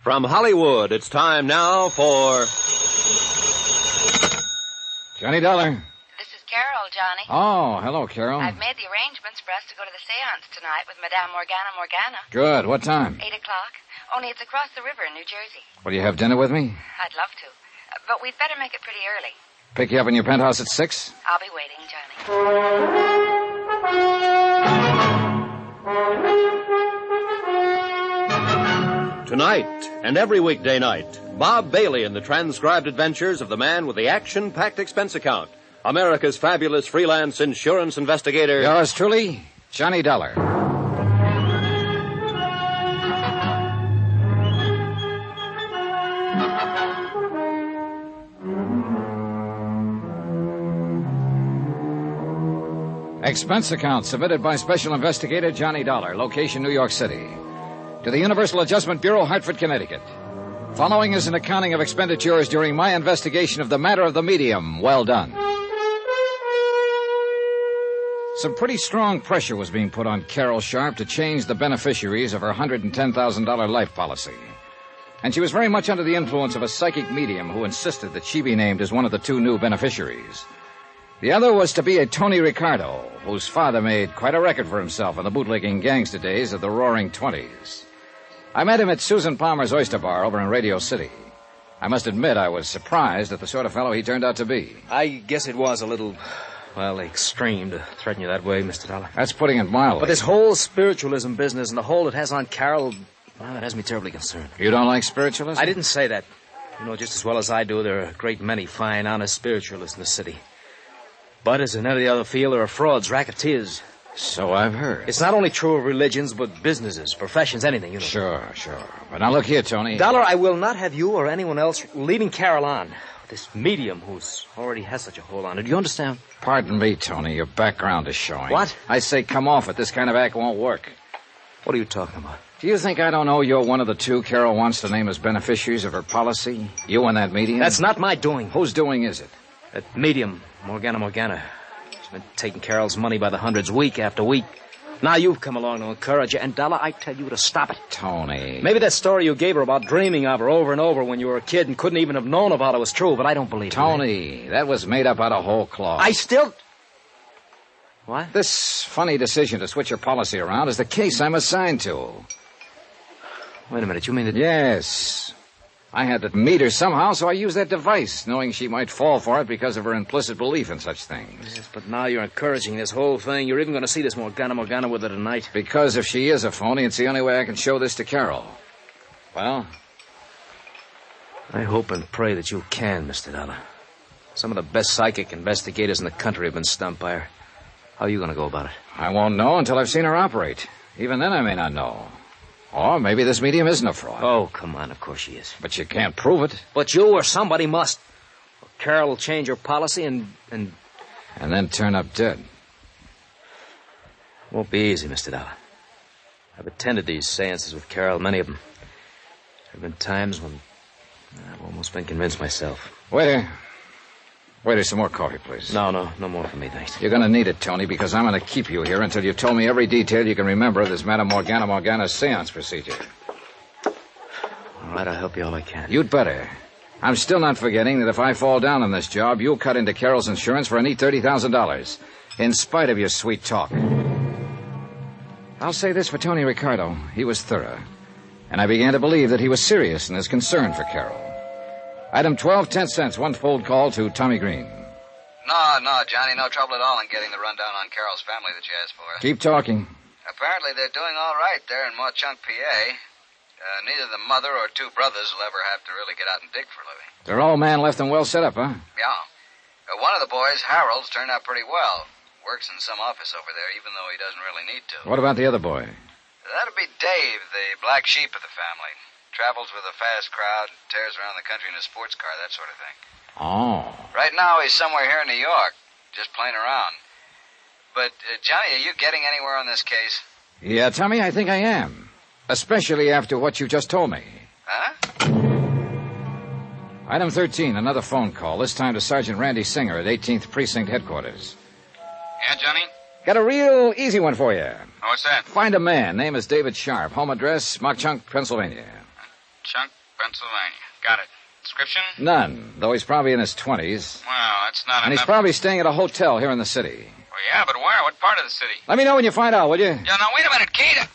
From Hollywood, it's time now for... Johnny Dollar. This is Carol, Johnny. Oh, hello, Carol. I've made the arrangements for us to go to the seance tonight with Madame Morgana. Good. What time? 8 o'clock. Only it's across the river in New Jersey. Will you have dinner with me? I'd love to. But we'd better make it pretty early. Pick you up in your penthouse at 6? I'll be waiting, Johnny. Tonight and every weekday night, Bob Bailey in the transcribed adventures of the man with the action-packed expense account, America's fabulous freelance insurance investigator. Yours truly, Johnny Dollar. Expense account submitted by Special Investigator Johnny Dollar, location New York City. To the Universal Adjustment Bureau, Hartford, Connecticut. Following is an accounting of expenditures during my investigation of the matter of the medium. Well done. Some pretty strong pressure was being put on Carol Sharp to change the beneficiaries of her $110,000 life policy. And she was very much under the influence of a psychic medium who insisted that she be named as one of the two new beneficiaries. The other was to be a Tony Ricardo, whose father made quite a record for himself in the bootlegging gangster days of the Roaring Twenties. I met him at Susan Palmer's Oyster Bar over in Radio City. I must admit I was surprised at the sort of fellow he turned out to be. I guess it was a little, extreme to threaten you that way, Mr. Dollar. That's putting it mildly. But this whole spiritualism business and the hold it has on Carol, that has me terribly concerned. You don't like spiritualism? I didn't say that. You know just as well as I do there are a great many fine, honest spiritualists in the city. But as in any other field, there are frauds, racketeers. So I've heard. It's not only true of religions, but businesses, professions, anything, you know. Sure. But now look here, Tony. Dollar, I will not have you or anyone else leading Carol on. This medium who's already has such a hold on her. Do you understand? Pardon me, Tony. Your background is showing. What? I say come off it. This kind of act won't work. What are you talking about? Do you think I don't know you're one of the two Carol wants to name as beneficiaries of her policy? You and that medium? That's not my doing. Whose doing is it? That medium, Morgana. She's been taking Carol's money by the hundreds week after week. Now you've come along to encourage her, and Dollar, I tell you to stop it. Tony. Maybe that story you gave her about dreaming of her over and over when you were a kid and couldn't even have known about it was true, but I don't believe it. Tony, that was made up out of whole cloth. I still... What? This funny decision to switch your policy around is the case I'm assigned to. Wait a minute, you mean that... Yes. I had to meet her somehow, so I used that device, knowing she might fall for it because of her implicit belief in such things. Yes, but now you're encouraging this whole thing. You're even going to see this Morgana with her tonight. Because if she is a phony, it's the only way I can show this to Carol. Well? I hope and pray that you can, Mr. Dollar. Some of the best psychic investigators in the country have been stumped by her. How are you going to go about it? I won't know until I've seen her operate. Even then I may not know. Or maybe this medium isn't a fraud. Oh, come on, of course she is. But you can't prove it. But you or somebody must. Carol will change her policy and... And then turn up dead. Won't be easy, Mr. Dollar. I've attended these seances with Carol, many of them. There have been times when I've almost been convinced myself. Waiter, some more coffee, please. No more for me, thanks. You're going to need it, Tony, because I'm going to keep you here until you've told me every detail you can remember of this Madame Morgana seance procedure. All right, I'll help you all I can. You'd better. I'm still not forgetting that if I fall down on this job, you'll cut into Carol's insurance for a neat $30,000, in spite of your sweet talk. I'll say this for Tony Ricardo. He was thorough, and I began to believe that he was serious in his concern for Carol. Item 12, 10 cents, one fold call to Tommy Green. No, Johnny, no trouble at all in getting the rundown on Carol's family that you asked for. Keep talking. Apparently they're doing all right there in Mauchunk, PA. Neither the mother or two brothers will ever have to really get out and dig for a living. They're all man left and well set up, huh? Yeah. One of the boys, Harold's, turned out pretty well. Works in some office over there, even though he doesn't really need to. What about the other boy? That'd be Dave, the black sheep of the family. Travels with a fast crowd, tears around the country in a sports car, that sort of thing. Oh. Right now, he's somewhere here in New York, just playing around. But, Johnny, are you getting anywhere on this case? Yeah, Tommy, I think I am. Especially after what you just told me. Huh? Item 13, another phone call, this time to Sergeant Randy Singer at 18th Precinct Headquarters. Yeah, Johnny? Got a real easy one for you. What's that? Find a man. Name is David Sharp. Home address, Mauchunk, Pennsylvania. Chunk, Pennsylvania. Got it. Description? None, though he's probably in his 20s. Well, that's not And enough. he's probably staying at a hotel here in the city. Well, yeah, but where? What part of the city? Let me know when you find out, will you? Yeah, now, wait a minute, Kate.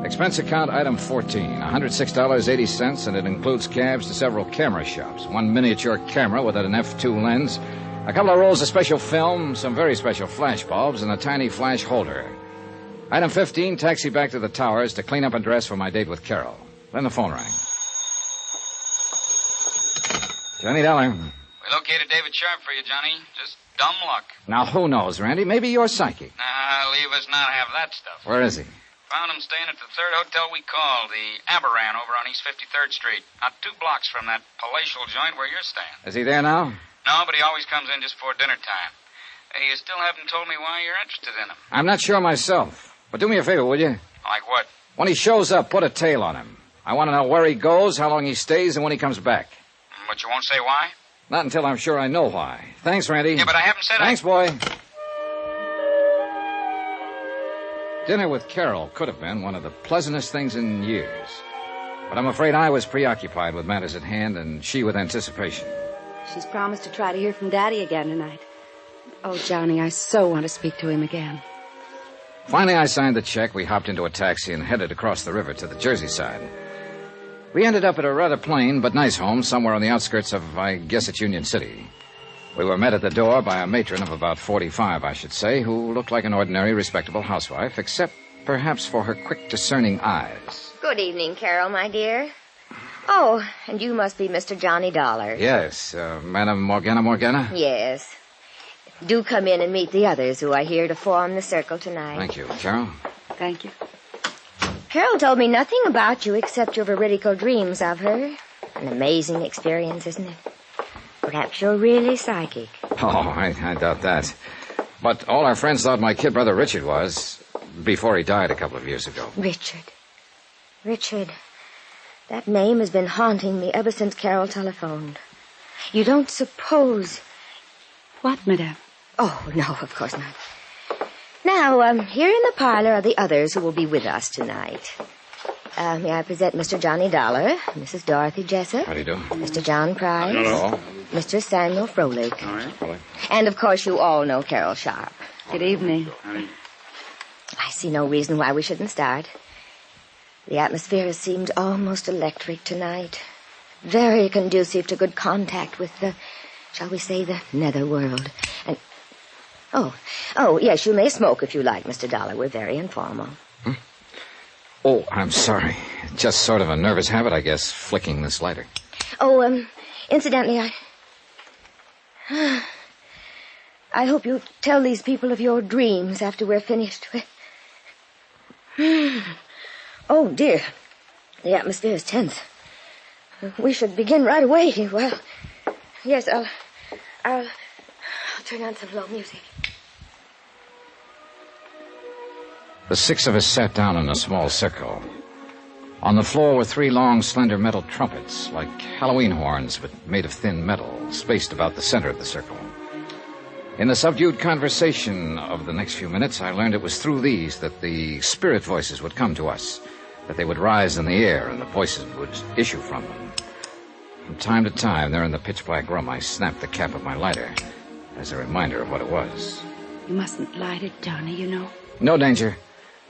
Expense account item 14, $106.80, and it includes cabs to several camera shops. One miniature camera with an f2 lens, a couple of rolls of special film, some very special flash bulbs, and a tiny flash holder. Item 15, taxi back to the towers to clean up and dress for my date with Carol. Then the phone rang. $20. We located David Sharp for you, Johnny. Just dumb luck. Now, who knows, Randy? Maybe you're psychic. Nah, leave us not have that stuff. Where is he? Found him staying at the third hotel we called, the Aberran over on East 53rd Street. Not 2 blocks from that palatial joint where you're staying. Is he there now? No, but he always comes in just before dinner time. Hey, you still haven't told me why you're interested in him. I'm not sure myself. But do me a favor, will you? Like what? When he shows up, put a tail on him. I want to know where he goes, how long he stays, and when he comes back. But you won't say why? Not until I'm sure I know why. Thanks, Randy. Yeah, but I haven't said... Thanks, boy. Dinner with Carol could have been one of the pleasantest things in years. But I'm afraid I was preoccupied with matters at hand and she with anticipation. She's promised to try to hear from Daddy again tonight. Oh, Johnny, I so want to speak to him again. Finally, I signed the check, we hopped into a taxi and headed across the river to the Jersey side. We ended up at a rather plain but nice home somewhere on the outskirts of, I guess it's Union City. We were met at the door by a matron of about 45, I should say, who looked like an ordinary, respectable housewife, except perhaps for her quick, discerning eyes. Good evening, Carol, my dear. Oh, and you must be Mr. Johnny Dollar. Yes, Madame Morgana? Yes. Do come in and meet the others who are here to form the circle tonight. Thank you. Carol? Thank you. Carol told me nothing about you except your veridical dreams of her. An amazing experience, isn't it? Perhaps you're really psychic. Oh, I doubt that. But all our friends thought my kid brother Richard was, before he died a couple of years ago. Richard. Richard. That name has been haunting me ever since Carol telephoned. You don't suppose... What, Madame? Oh, no, of course not. Now, here in the parlor are the others who will be with us tonight. May I present Mr. Johnny Dollar, Mrs. Dorothy Jessup. How do you do? Mr. John Price. Hello. Mr. Samuel Froelich. All right. Hello. And, of course, you all know Carol Sharp. Good evening. I see no reason why we shouldn't start. The atmosphere has seemed almost electric tonight. Very conducive to good contact with the, shall we say, the netherworld. And, oh, yes, you may smoke if you like, Mr. Dollar. We're very informal. Oh, I'm sorry. Just sort of a nervous habit, I guess, flicking this lighter. Oh, incidentally, I hope you tell these people of your dreams after we're finished. Oh, dear. The atmosphere is tense. We should begin right away. Well, yes, I'll turn on some low music. The six of us sat down in a small circle. On the floor were three long, slender metal trumpets, like Halloween horns, but made of thin metal, spaced about the center of the circle. In the subdued conversation of the next few minutes, I learned it was through these that the spirit voices would come to us, that they would rise in the air and the voices would issue from them. From time to time, there in the pitch-black room, I snapped the cap of my lighter as a reminder of what it was. You mustn't light it, Johnny, you know. No danger.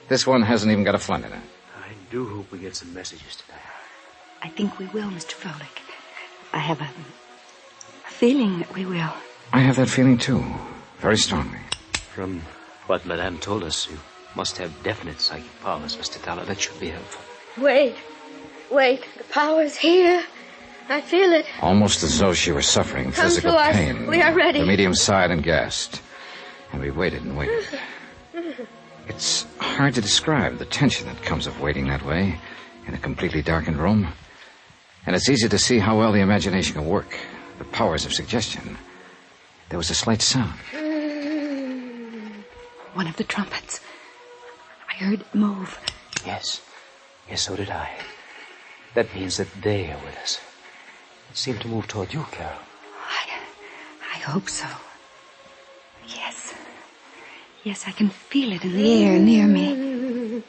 This one hasn't even got a flint in it. I do hope we get some messages tonight. I think we will, Mr. Froelich. I have a feeling that we will. I have that feeling, too. Very strongly. From what Madame told us, you must have definite psychic powers, Mr. Dollar. That should be helpful. Wait. The power's here. I feel it. Almost as though she were suffering Come physical to us. pain. We are ready. The medium sighed and gasped. And we waited and waited. It's hard to describe the tension that comes of waiting that way in a completely darkened room. And it's easy to see how well the imagination can work, the powers of suggestion. There was a slight sound. One of the trumpets. I heard it move. Yes, so did I. That means that they are with us. It seemed to move toward you, Carol. I hope so. Yes, I can feel it in the air near me.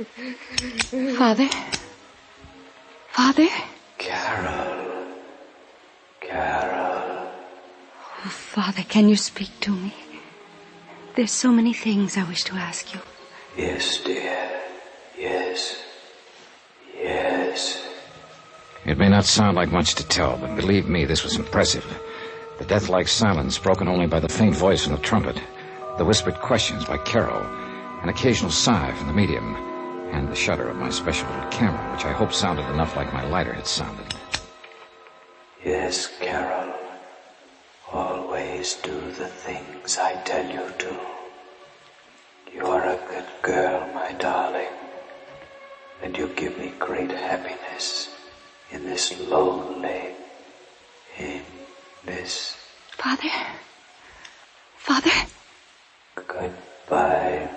Father? Carol. Oh, Father, can you speak to me? There's so many things I wish to ask you. Yes, dear. Yes. It may not sound like much to tell, but believe me, this was impressive. The death-like silence broken only by the faint voice from the trumpet, the whispered questions by Carol, an occasional sigh from the medium, and the shudder of my special little camera, which I hope sounded enough like my lighter had sounded. Yes, Carol. Always do the things I tell you to. You are a good girl, my darling. And you give me great happiness in this lonely, Father? Goodbye,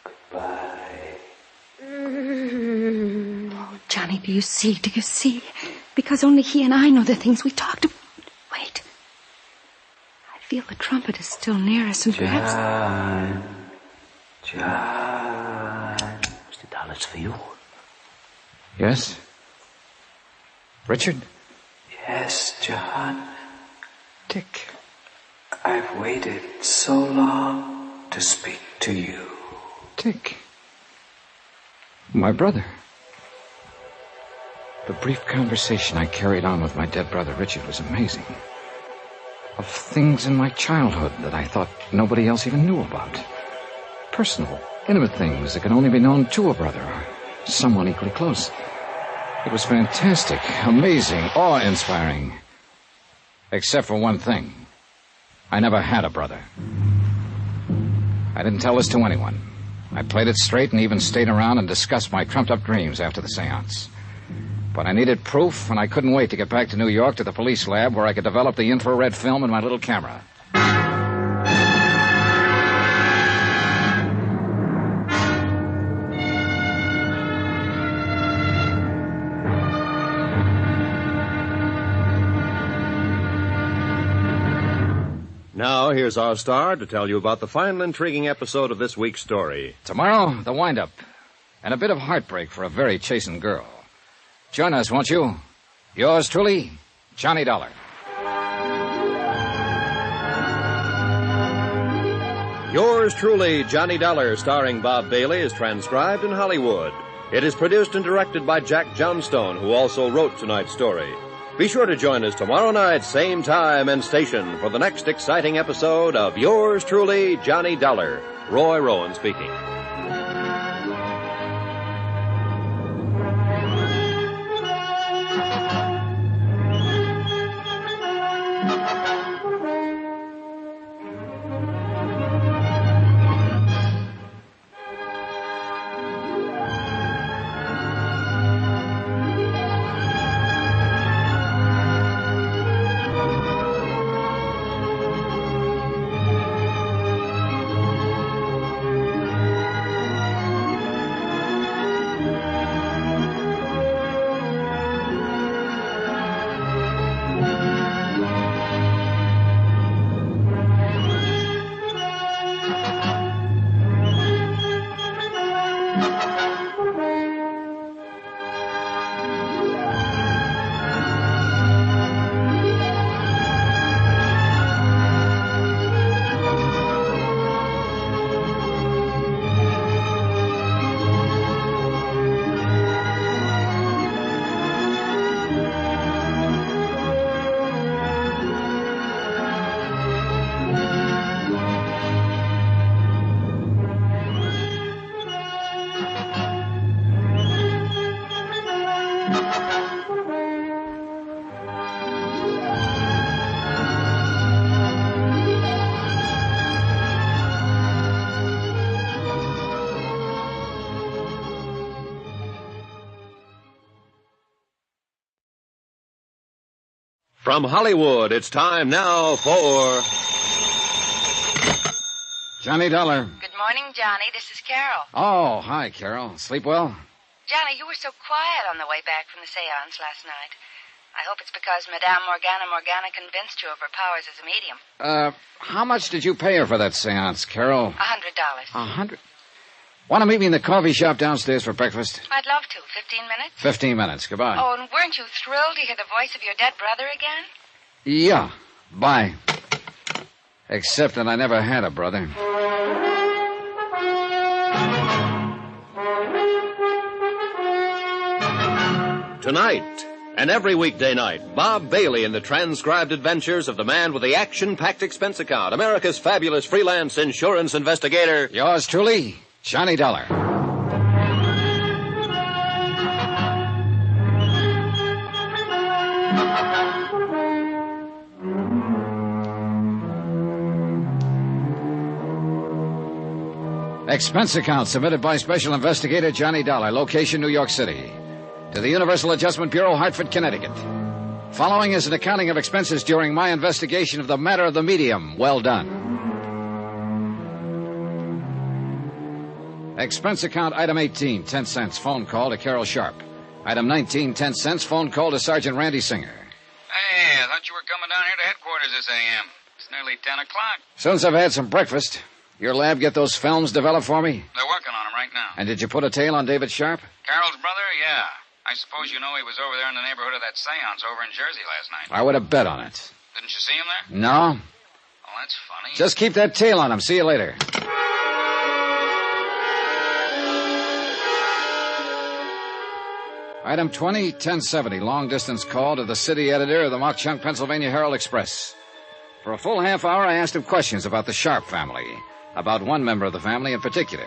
goodbye. Oh, Johnny, do you see? Because only he and I know the things we talked about. Wait. I feel the trumpet is still near us and perhaps... John. Mr. Dollar, it's for you. Yes? Richard? Yes, John. Dick. I've waited so long to speak to you. Dick. My brother. The brief conversation I carried on with my dead brother Richard was amazing. Of things in my childhood that I thought nobody else even knew about. Personal, intimate things that could only be known to a brother or someone equally close. It was fantastic, amazing, awe-inspiring. Except for one thing. I never had a brother. I didn't tell this to anyone. I played it straight and even stayed around and discussed my trumped-up dreams after the seance. But I needed proof, and I couldn't wait to get back to New York to the police lab where I could develop the infrared film in my little camera. Now, here's our star to tell you about the final intriguing episode of this week's story. Tomorrow, the wind-up. And a bit of heartbreak for a very chastened girl. Join us, won't you? Yours truly, Johnny Dollar. Yours truly, Johnny Dollar, starring Bob Bailey, is transcribed in Hollywood. It is produced and directed by Jack Johnstone, who also wrote tonight's story. Be sure to join us tomorrow night, same time and station, for the next exciting episode of Yours truly, Johnny Dollar. Roy Rowan speaking. From Hollywood, it's time now for... Johnny Dollar. Good morning, Johnny. This is Carol. Oh, hi, Carol. Sleep well? Johnny, you were so quiet on the way back from the seance last night. I hope it's because Madame Morgana convinced you of her powers as a medium. How much did you pay her for that seance, Carol? $100. $100? Want to meet me in the coffee shop downstairs for breakfast? I'd love to. 15 minutes? 15 minutes. Goodbye. Oh, and weren't you thrilled to hear the voice of your dead brother again? Yeah. Bye. Except that I never had a brother. Tonight, and every weekday night, Bob Bailey in the transcribed adventures of the man with the action-packed expense account, America's fabulous freelance insurance investigator. Yours truly, Johnny Dollar. Expense account submitted by Special Investigator Johnny Dollar, location New York City. To the Universal Adjustment Bureau, Hartford, Connecticut. Following is an accounting of expenses during my investigation of the matter of the medium. Well done. Expense account item 18, 10 cents, phone call to Carol Sharp. Item 19, 10 cents, phone call to Sergeant Randy Singer. Hey, I thought you were coming down here to headquarters this a.m. It's nearly 10 o'clock. Soon as I've had some breakfast. Your lab get those films developed for me? They're working on them right now. And did you put a tail on David Sharp? Carol's brother? Yeah. I suppose you know he was over there in the neighborhood of that seance over in Jersey last night. I would have bet on it. Didn't you see him there? No. Well, that's funny. Just keep that tail on him. See you later. Item 20, 1070, long-distance call to the city editor of the Mock-Chunk, Pennsylvania Herald Express. For a full half hour, I asked him questions about the Sharp family, about one member of the family in particular.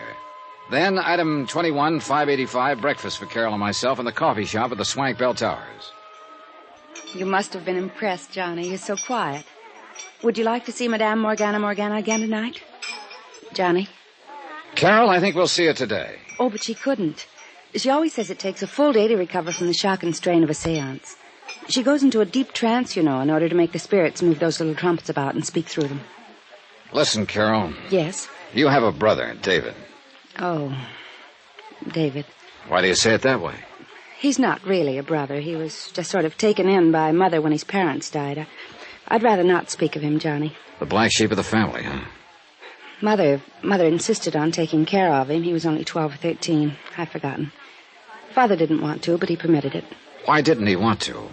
Then, item 21, 585, breakfast for Carol and myself in the coffee shop at the Swank Bell Towers. You must have been impressed, Johnny. You're so quiet. would you like to see Madame Morgana again tonight? Johnny? Carol, I think we'll see her today. Oh, but she couldn't. She always says it takes a full day to recover from the shock and strain of a seance. She goes into a deep trance, in order to make the spirits move those little trumpets about and speak through them. Listen, Carol. Yes? You have a brother, David. Oh, David. Why do you say it that way? He's not really a brother. He was just sort of taken in by Mother when his parents died. I'd rather not speak of him, Johnny. The black sheep of the family, huh? Mother insisted on taking care of him. He was only 12 or 13. I've forgotten. Father didn't want to, but he permitted it. Why didn't he want to?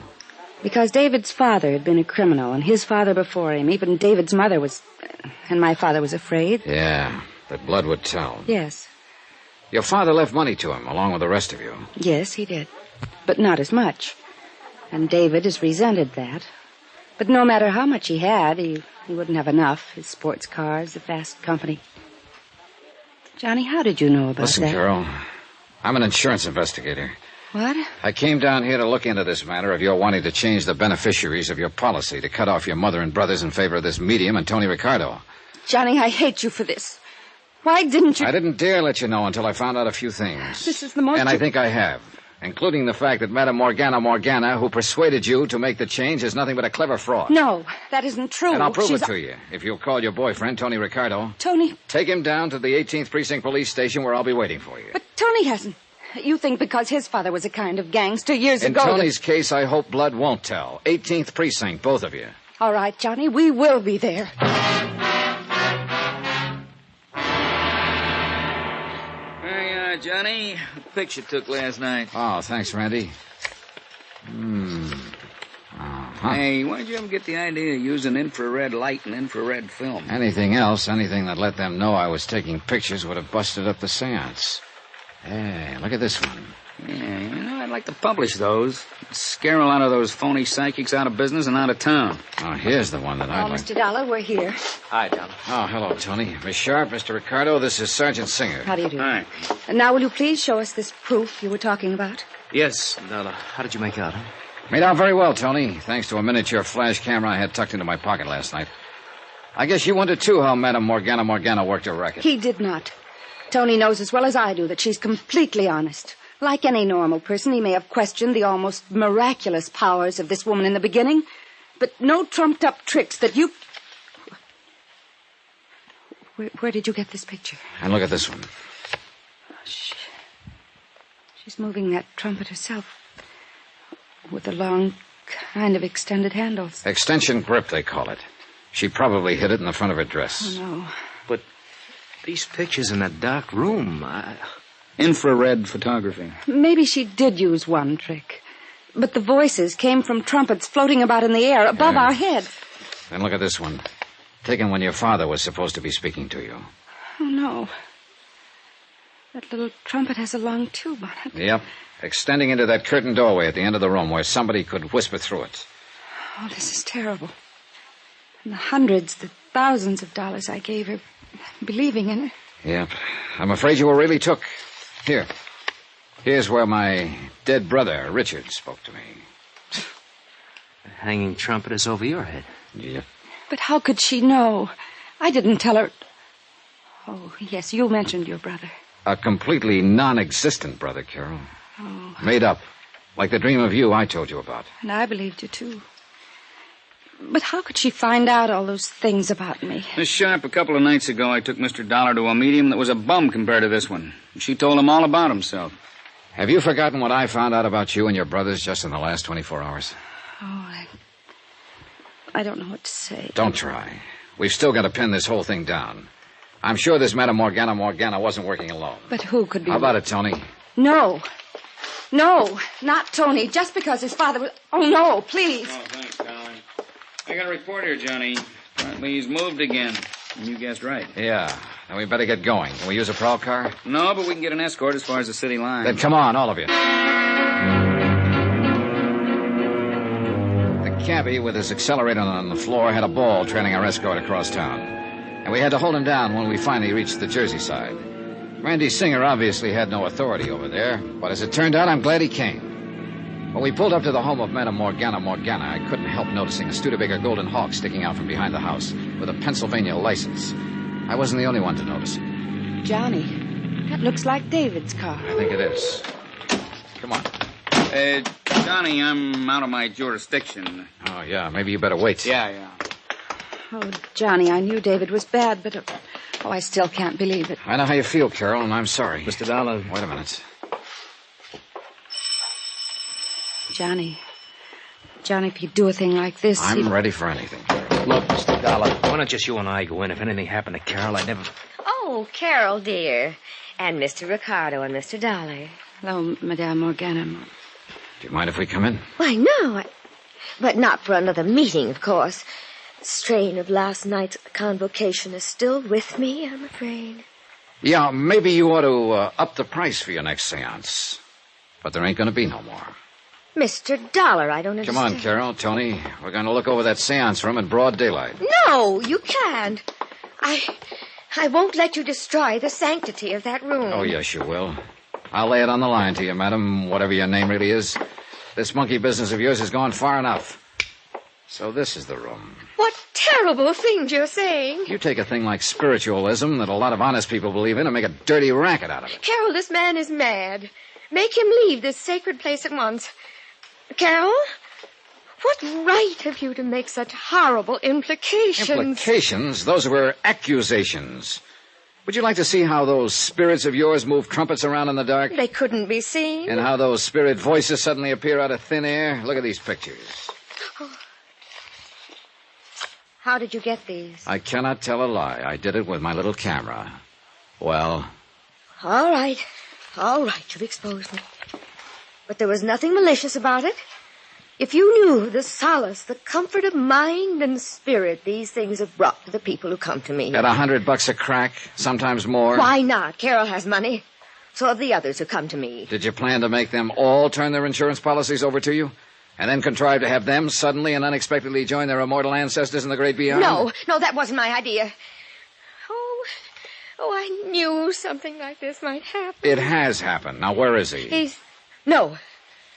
Because David's father had been a criminal, and his father before him. Even David's mother was... And my father was afraid. Yeah, that blood would tell. Yes. Your father left money to him, along with the rest of you. Yes, he did. But not as much. And David has resented that. But no matter how much he had, he wouldn't have enough. His sports cars, the fast company. Johnny, how did you know about Listen, that? Carol, I'm an insurance investigator. What? I came down here to look into this matter of your wanting to change the beneficiaries of your policy, to cut off your mother and brothers in favor of this medium and Tony Ricardo. Johnny, I hate you for this. Why didn't you... I didn't dare let you know until I found out a few things. This is the most... And I think I have. Including the fact that Madame Morgana, who persuaded you to make the change, is nothing but a clever fraud. No, that isn't true. And I'll prove it to you. If you'll call your boyfriend, Tony Ricardo. Tony... Take him down to the 18th Precinct Police Station where I'll be waiting for you. But Tony hasn't. You think because his father was a kind of gangster years ago... In Tony's case, I hope blood won't tell. 18th Precinct, both of you. All right, Johnny, we will be there. Johnny. The picture took last night. Oh, thanks, Randy. Hey, why'd you ever get the idea of using infrared light and infrared film? Anything else, anything that let them know I was taking pictures would have busted up the seance. Hey, look at this one. Yeah, I'd like to publish those. Scare a lot of those phony psychics out of business and out of town. Oh, here's the one that I'd like. Mr. Dollar, we're here. Hi, John. Oh, hello, Tony. Miss Sharp, Mr. Ricardo, this is Sergeant Singer. How do you do? Hi. And now will you please show us this proof you were talking about? Yes, Dollar. How did you make out, huh? Made out very well, Tony, thanks to a miniature flash camera I had tucked into my pocket last night. I guess you wondered, too, how Madame Morgana worked her racket. He did not. Tony knows as well as I do that she's completely honest. Like any normal person, he may have questioned the almost miraculous powers of this woman in the beginning, but no trumped-up tricks that you... Where did you get this picture? And look at this one. She's moving that trumpet herself with the long, kind of extended handles. Extension grip, they call it. She probably hid it in the front of her dress. Oh, no. But these pictures in that dark room, Infrared photography. Maybe she did use one trick. But the voices came from trumpets floating about in the air above our heads. Then look at this one. Taken when your father was supposed to be speaking to you. Oh, no. That little trumpet has a long tube on it. Yep. Extending into that curtained doorway at the end of the room where somebody could whisper through it. Oh, this is terrible. And the hundreds, the thousands of dollars I gave her, believing in her. Yep. I'm afraid you were really took. Here. Here's where my dead brother, Richard, spoke to me. The hanging trumpet is over your head. Yep. But how could she know? I didn't tell her. Oh, yes, you mentioned your brother. A completely non-existent brother, Carol. Oh. Made up. Like the dream of you I told you about. And I believed you, too. But how could she find out all those things about me? Miss Sharp, a couple of nights ago, I took Mr. Dollar to a medium that was a bum compared to this one. She told him all about himself. Have you forgotten what I found out about you and your brothers just in the last 24 hours? Oh, I don't know what to say. Don't try. We've still got to pin this whole thing down. I'm sure this Madame Morgana wasn't working alone. But who could be... How about it, Tony? No. No, not Tony. Just because his father was... Oh, no, please. Oh, thanks, darling. I got a report here, Johnny. Apparently he's moved again. And you guessed right. Yeah. Then we better get going. Can we use a prowl car? No, but we can get an escort as far as the city line. Then come on, all of you. The cabbie, with his accelerator on the floor, had a ball trailing our escort across town. And we had to hold him down when we finally reached the Jersey side. Randy Singer obviously had no authority over there, but as it turned out, I'm glad he came. When we pulled up to the home of Madame Morgana, I couldn't help noticing a Studebaker Golden Hawk sticking out from behind the house with a Pennsylvania license. I wasn't the only one to notice it. Johnny, that looks like David's car. I think it is. Come on. Johnny, I'm out of my jurisdiction. Oh, yeah, maybe you better wait. Yeah. Oh, Johnny, I knew David was bad, but... I still can't believe it. I know how you feel, Carol, and I'm sorry. Mr. Dollar. Wait a minute. Johnny, if you do a thing like this... I'm ready for anything. Look, Mr. Dollar, why don't just you and I go in? If anything happened to Carol, I'd never... Oh, Carol, dear. And Mr. Ricardo and Mr. Dollar. Hello, Madame Morgana. Do you mind if we come in? Why, no. But not for another meeting, of course. The strain of last night's convocation is still with me, I'm afraid. Yeah, maybe you ought to up the price for your next seance. But there ain't going to be no more. Mr. Dollar, I don't understand. Come on, Carol, Tony. We're going to look over that seance room in broad daylight. No, you can't. I won't let you destroy the sanctity of that room. Oh, yes, you will. I'll lay it on the line to you, madam, whatever your name really is. This monkey business of yours has gone far enough. So this is the room. What terrible things you're saying. You take a thing like spiritualism that a lot of honest people believe in and make a dirty racket out of it. Carol, this man is mad. Make him leave this sacred place at once. Carol, what right have you to make such horrible implications? Implications? Those were accusations. Would you like to see how those spirits of yours move trumpets around in the dark? They couldn't be seen. And how those spirit voices suddenly appear out of thin air? Look at these pictures. Oh. How did you get these? I cannot tell a lie. I did it with my little camera. Well? All right, you've exposed me. But there was nothing malicious about it. If you knew the solace, the comfort of mind and spirit these things have brought to the people who come to me. At $100 a crack, sometimes more. Why not? Carol has money. So have the others who come to me. Did you plan to make them all turn their insurance policies over to you? And then contrive to have them suddenly and unexpectedly join their immortal ancestors in the great beyond? No, that wasn't my idea. Oh, I knew something like this might happen. It has happened. Now, where is he? No,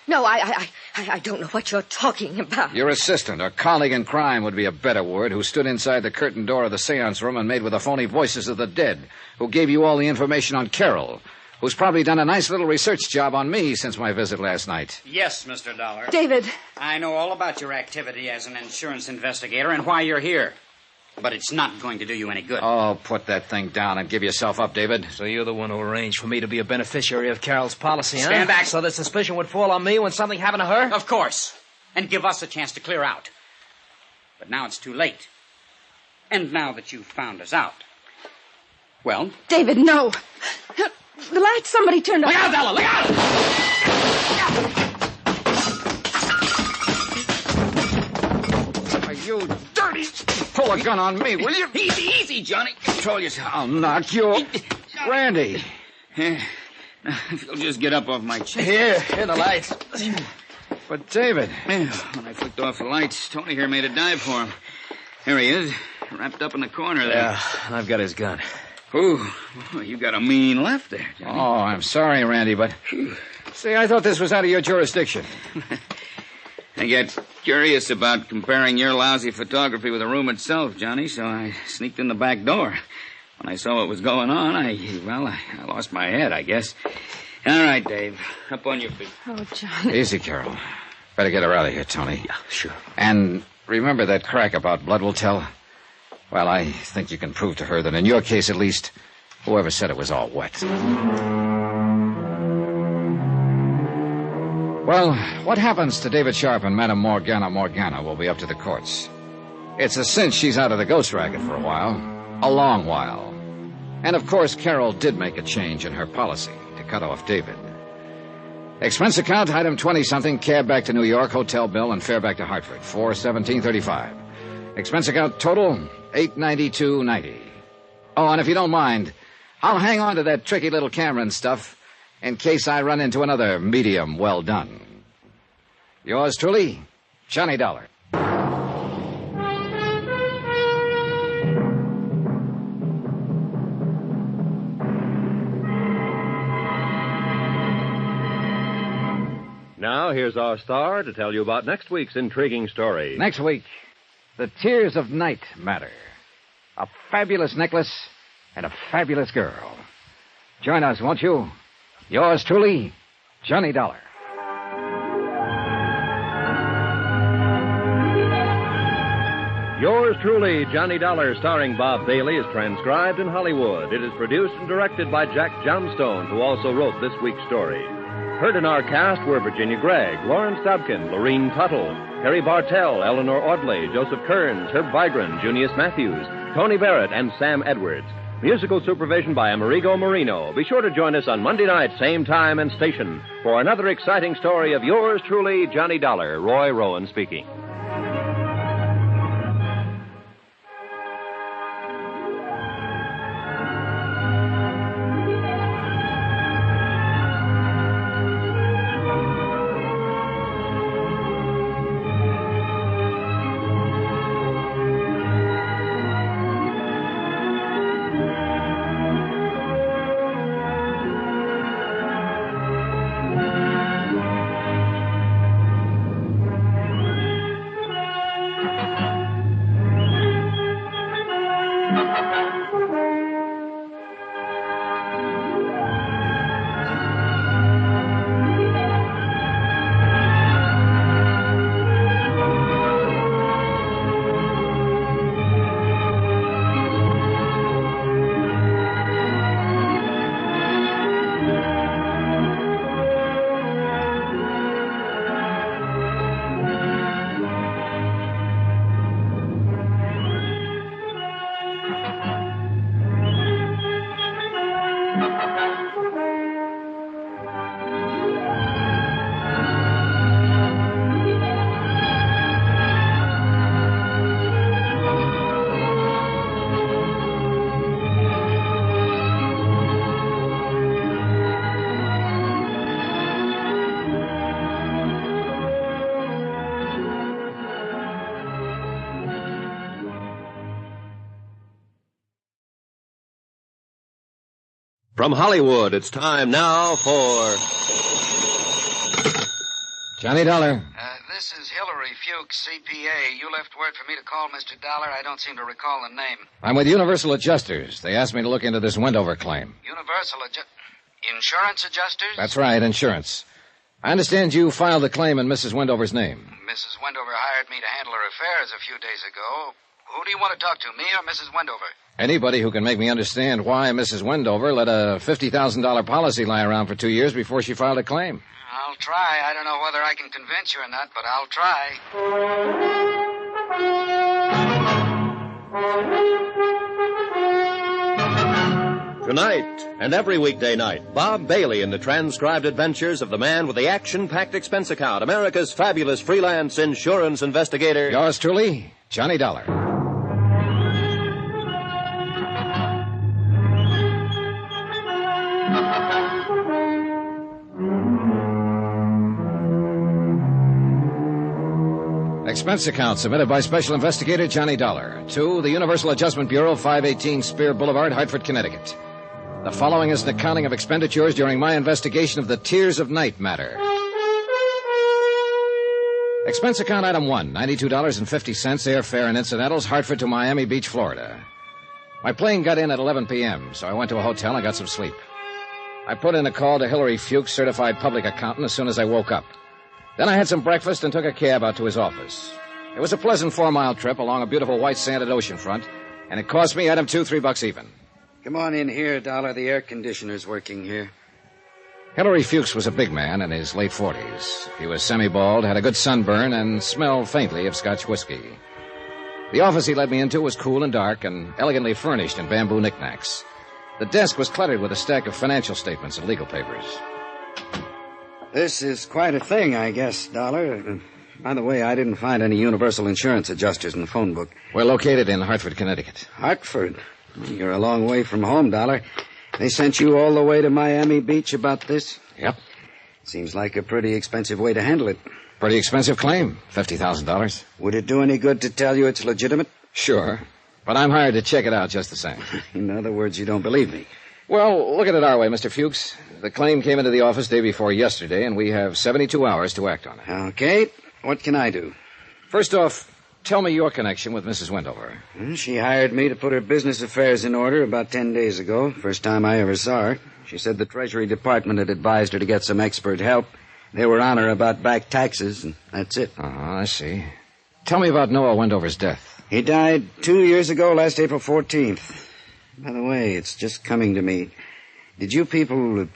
I don't know what you're talking about. Your assistant or colleague in crime would be a better word, who stood inside the curtained door of the seance room and made with the phony voices of the dead, who gave you all the information on Carol, who's probably done a nice little research job on me since my visit last night. Yes, Mr. Dollar. David. I know all about your activity as an insurance investigator and why you're here. But it's not going to do you any good. Oh, put that thing down and give yourself up, David. So you're the one who arranged for me to be a beneficiary of Carol's policy, huh? Stand back. So that suspicion would fall on me when something happened to her? Of course. And give us a chance to clear out. But now it's too late. And now that you've found us out. Well? David, no. The light somebody turned on. Look out, Della! Look out! Are you dirty? Pull a gun on me, will you? Easy, Johnny. Control yourself. I'll knock you. Randy. If you'll just get up off my chair. Here, the lights. But, David. When I flicked off the lights, Tony here made a dive for him. There he is, wrapped up in the corner there. Yeah, and I've got his gun. Ooh, you got a mean left there, Johnny. Oh, I'm sorry, Randy, but... See, I thought this was out of your jurisdiction. I get curious about comparing your lousy photography with the room itself, Johnny, so I sneaked in the back door. When I saw what was going on, I lost my head, I guess. All right, Dave, up on your feet. Oh, Johnny. Easy, Carol. Better get her out of here, Tony. Yeah, sure. And remember that crack about blood will tell? Well, I think you can prove to her that in your case, at least, whoever said it was all wet. Well, what happens to David Sharp and Madame Morgana will be up to the courts. It's a cinch she's out of the ghost racket for a while. A long while. And, of course, Carol did make a change in her policy to cut off David. Expense account, item 20-something, cab back to New York, hotel bill, and fare back to Hartford, $417.35. Expense account total, $892.90. Oh, and if you don't mind, I'll hang on to that tricky little camera and stuff in case I run into another medium well done. Yours truly, Johnny Dollar. Now, here's our star to tell you about next week's intriguing story. Next week, The Tears of Night Matter. A fabulous necklace and a fabulous girl. Join us, won't you? Yours truly, Johnny Dollar. Yours truly, Johnny Dollar, starring Bob Bailey, is transcribed in Hollywood. It is produced and directed by Jack Johnstone, who also wrote this week's story. Heard in our cast were Virginia Gregg, Lawrence Dobkin, Lorene Tuttle, Harry Bartell, Eleanor Audley, Joseph Kearns, Herb Vigran, Junius Matthews, Tony Barrett, and Sam Edwards. Musical supervision by Amerigo Marino. Be sure to join us on Monday night, same time and station, for another exciting story of yours truly, Johnny Dollar. Roy Rowan speaking. From Hollywood, it's time now for Johnny Dollar. This is Hillary Fuchs, CPA. You left word for me to call Mr. Dollar. I don't seem to recall the name. I'm with Universal Adjusters. They asked me to look into this Wendover claim. Insurance Adjusters? That's right, insurance. I understand you filed a claim in Mrs. Wendover's name. Mrs. Wendover hired me to handle her affairs a few days ago. Who do you want to talk to, me or Mrs. Wendover? Anybody who can make me understand why Mrs. Wendover let a $50,000 policy lie around for 2 years before she filed a claim. I'll try. I don't know whether I can convince you or not, but I'll try. Tonight and every weekday night, Bob Bailey in the transcribed adventures of the man with the action-packed expense account, America's fabulous freelance insurance investigator. Yours truly, Johnny Dollar. Expense account submitted by Special Investigator Johnny Dollar to the Universal Adjustment Bureau, 518 Spear Boulevard, Hartford, Connecticut. The following is an accounting of expenditures during my investigation of the Tears of Night matter. Expense account item 1, $92.50 airfare and incidentals, Hartford to Miami Beach, Florida. My plane got in at 11 p.m., so I went to a hotel and got some sleep. I put in a call to Hillary Fuchs, certified public accountant, as soon as I woke up. Then I had some breakfast and took a cab out to his office. It was a pleasant 4-mile trip along a beautiful white-sanded oceanfront, and it cost me, item 2, $3 even. Come on in here, Dollar. The air conditioner's working here. Hillary Fuchs was a big man in his late 40s. He was semi-bald, had a good sunburn, and smelled faintly of Scotch whiskey. The office he led me into was cool and dark and elegantly furnished in bamboo knickknacks. The desk was cluttered with a stack of financial statements and legal papers. This is quite a thing, I guess, Dollar. By the way, I didn't find any Universal Insurance Adjusters in the phone book. We're located in Hartford, Connecticut. Hartford? You're a long way from home, Dollar. They sent you all the way to Miami Beach about this? Yep. Seems like a pretty expensive way to handle it. Pretty expensive claim, $50,000. Would it do any good to tell you it's legitimate? Sure. But I'm hired to check it out just the same. In other words, you don't believe me. Well, look at it our way, Mr. Fuchs. The claim came into the office day before yesterday, and we have 72 hours to act on it. Okay. What can I do? First off, tell me your connection with Mrs. Wendover. She hired me to put her business affairs in order about 10 days ago. First time I ever saw her. She said the Treasury Department had advised her to get some expert help. They were on her about back taxes, and that's it. I see. Tell me about Noah Wendover's death. He died 2 years ago, last April 14th. By the way, it's just coming to me. Did you people...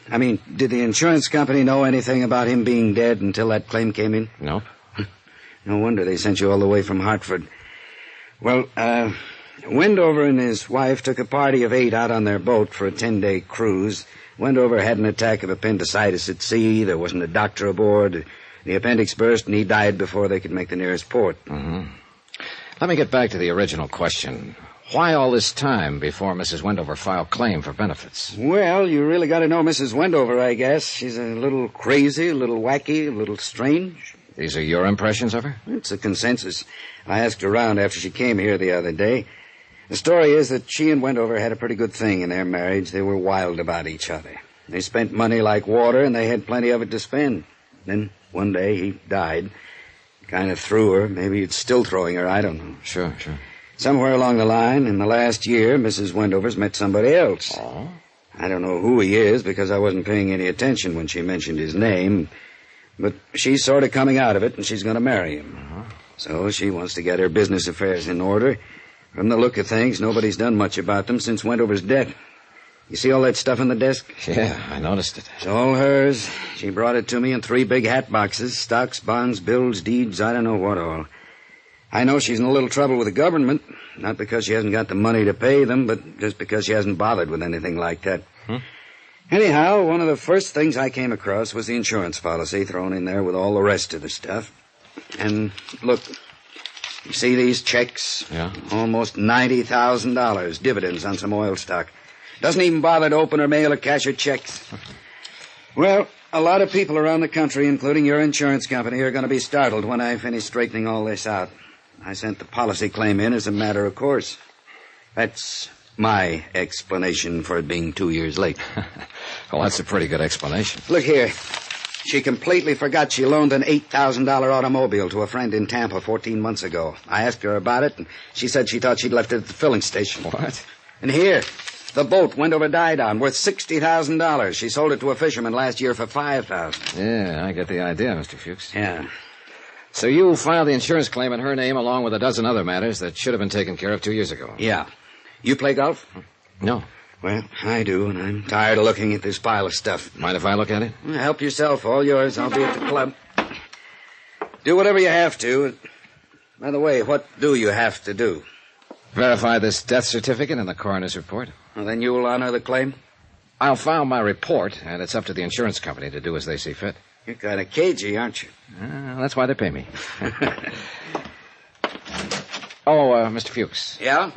did the insurance company know anything about him being dead until that claim came in? Nope. No wonder they sent you all the way from Hartford. Well, Wendover and his wife took a party of 8 out on their boat for a 10-day cruise. Wendover had an attack of appendicitis at sea. There wasn't a doctor aboard. The appendix burst, and he died before they could make the nearest port. Mm-hmm. Let me get back to the original question. Why all this time before Mrs. Wendover filed claim for benefits? Well, you really got to know Mrs. Wendover, I guess. She's a little crazy, a little wacky, a little strange. These are your impressions of her? It's a consensus. I asked around after she came here the other day. The story is that she and Wendover had a pretty good thing in their marriage. They were wild about each other. They spent money like water, and they had plenty of it to spend. Then one day he died. Kind of threw her. Maybe it's still throwing her. I don't know. Sure. Somewhere along the line, in the last year, Mrs. Wendover's met somebody else. Oh? I don't know who he is because I wasn't paying any attention when she mentioned his name. But she's sort of coming out of it, and she's going to marry him. Uh-huh. So she wants to get her business affairs in order. From the look of things, nobody's done much about them since Wendover's death. You see all that stuff on the desk? Yeah, I noticed it. It's all hers. She brought it to me in 3 big hat boxes. Stocks, bonds, bills, deeds, I don't know what all. I know she's in a little trouble with the government. Not because she hasn't got the money to pay them, but just because she hasn't bothered with anything like that. Anyhow, one of the first things I came across was the insurance policy thrown in there with all the rest of the stuff. And look, you see these checks? Yeah. Almost $90,000 dividends on some oil stock. Doesn't even bother to open or mail or cash her checks. Well, a lot of people around the country, including your insurance company, are going to be startled when I finish straightening all this out. I sent the policy claim in as a matter of course. That's my explanation for it being 2 years late. Well, that's a pretty good explanation. Look here. She completely forgot she loaned an $8,000 automobile to a friend in Tampa 14 months ago. I asked her about it, and she said she thought she'd left it at the filling station. What? And here, the boat Wendover died on, worth $60,000. She sold it to a fisherman last year for $5,000. Yeah, I get the idea, Mr. Fuchs. Yeah. So you filed the insurance claim in her name along with a dozen other matters that should have been taken care of 2 years ago. Yeah. You play golf? No. Well, I do, and I'm tired of looking at this pile of stuff. Mind if I look at it? Help yourself. All yours. I'll be at the club. Do whatever you have to. By the way, what do you have to do? Verify this death certificate and the coroner's report. Well, then you will honor the claim? I'll file my report, and it's up to the insurance company to do as they see fit. You're kind of cagey, aren't you? That's why they pay me. Mr. Fuchs. Yeah?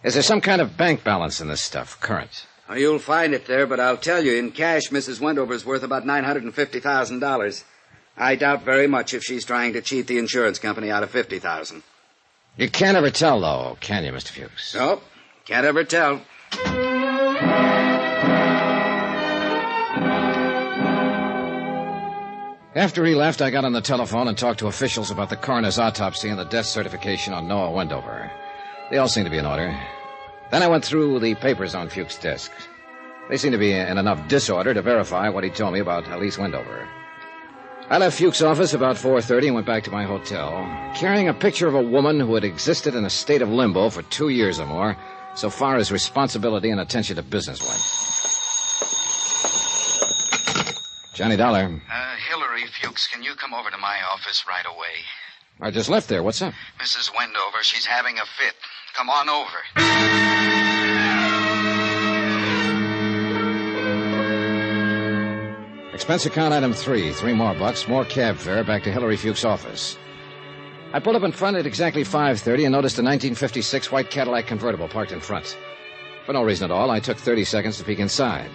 Is there some kind of bank balance in this stuff, current? Well, you'll find it there, but I'll tell you, in cash, Mrs. Wendover's worth about $950,000. I doubt very much if she's trying to cheat the insurance company out of $50,000. You can't ever tell, though, can you, Mr. Fuchs? Nope. Can't ever tell. After he left, I got on the telephone and talked to officials about the coroner's autopsy and the death certification on Noah Wendover. They all seem to be in order. Then I went through the papers on Fuchs' desk. They seem to be in enough disorder to verify what he told me about Elise Wendover. I left Fuchs' office about 4:30 and went back to my hotel, carrying a picture of a woman who had existed in a state of limbo for 2 years or more, so far as responsibility and attention to business went. Johnny Dollar. Hillary, Fuchs, can you come over to my office right away? I just left there. What's up? Mrs. Wendover, she's having a fit. Come on over. Expense account item 3. $3 more, more cab fare back to Hillary Fuchs' office. I pulled up in front at exactly 5:30 and noticed a 1956 white Cadillac convertible parked in front. For no reason at all, I took 30 seconds to peek inside.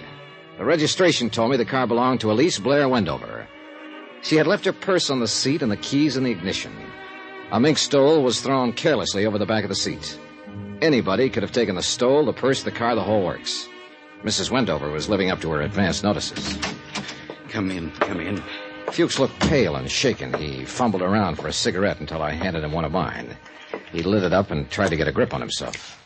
The registration told me the car belonged to Elise Blair Wendover. She had left her purse on the seat and the keys in the ignition. A mink stole was thrown carelessly over the back of the seat. Anybody could have taken the stole, the purse, the car, the whole works. Mrs. Wendover was living up to her advance notices. Come in. Fuchs looked pale and shaken. He fumbled around for a cigarette until I handed him one of mine. He lit it up and tried to get a grip on himself.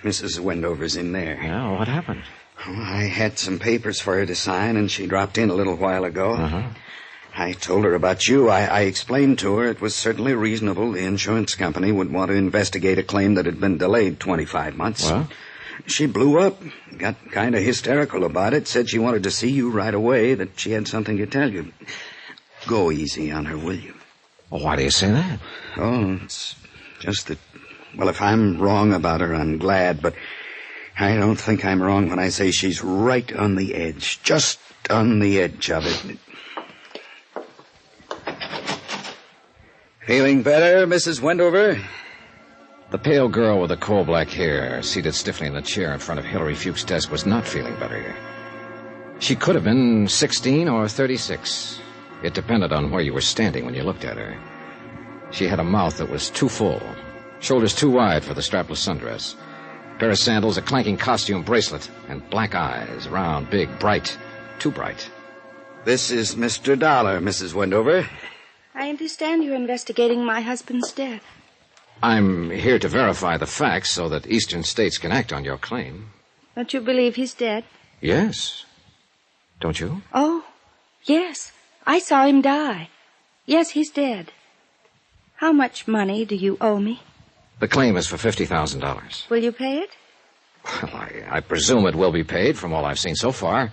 Mrs. Wendover's in there. Yeah, what happened? Oh, I had some papers for her to sign, and she dropped in a little while ago. Uh-huh. I told her about you. I explained to her it was certainly reasonable the insurance company would want to investigate a claim that had been delayed 25 months. Well? She blew up, got kind of hysterical about it, said she wanted to see you right away, that she had something to tell you. Go easy on her, will you? Well, why do you say that? Oh, it's just that, well, if I'm wrong about her, I'm glad, but I don't think I'm wrong when I say she's right on the edge, just on the edge of it. Feeling better, Mrs. Wendover? The pale girl with the coal-black hair, seated stiffly in the chair in front of Hilary Fuchs' desk, was not feeling better. She could have been 16 or 36. It depended on where you were standing when you looked at her. She had a mouth that was too full, shoulders too wide for the strapless sundress, a pair of sandals, a clanking costume bracelet, and black eyes, round, big, bright, too bright. This is Mr. Dollar, Mrs. Wendover. I understand you're investigating my husband's death. I'm here to verify the facts so that Eastern states can act on your claim. Don't you believe he's dead? Yes. Don't you? Oh, yes. I saw him die. Yes, he's dead. How much money do you owe me? The claim is for $50,000. Will you pay it? Well, I presume it will be paid from all I've seen so far.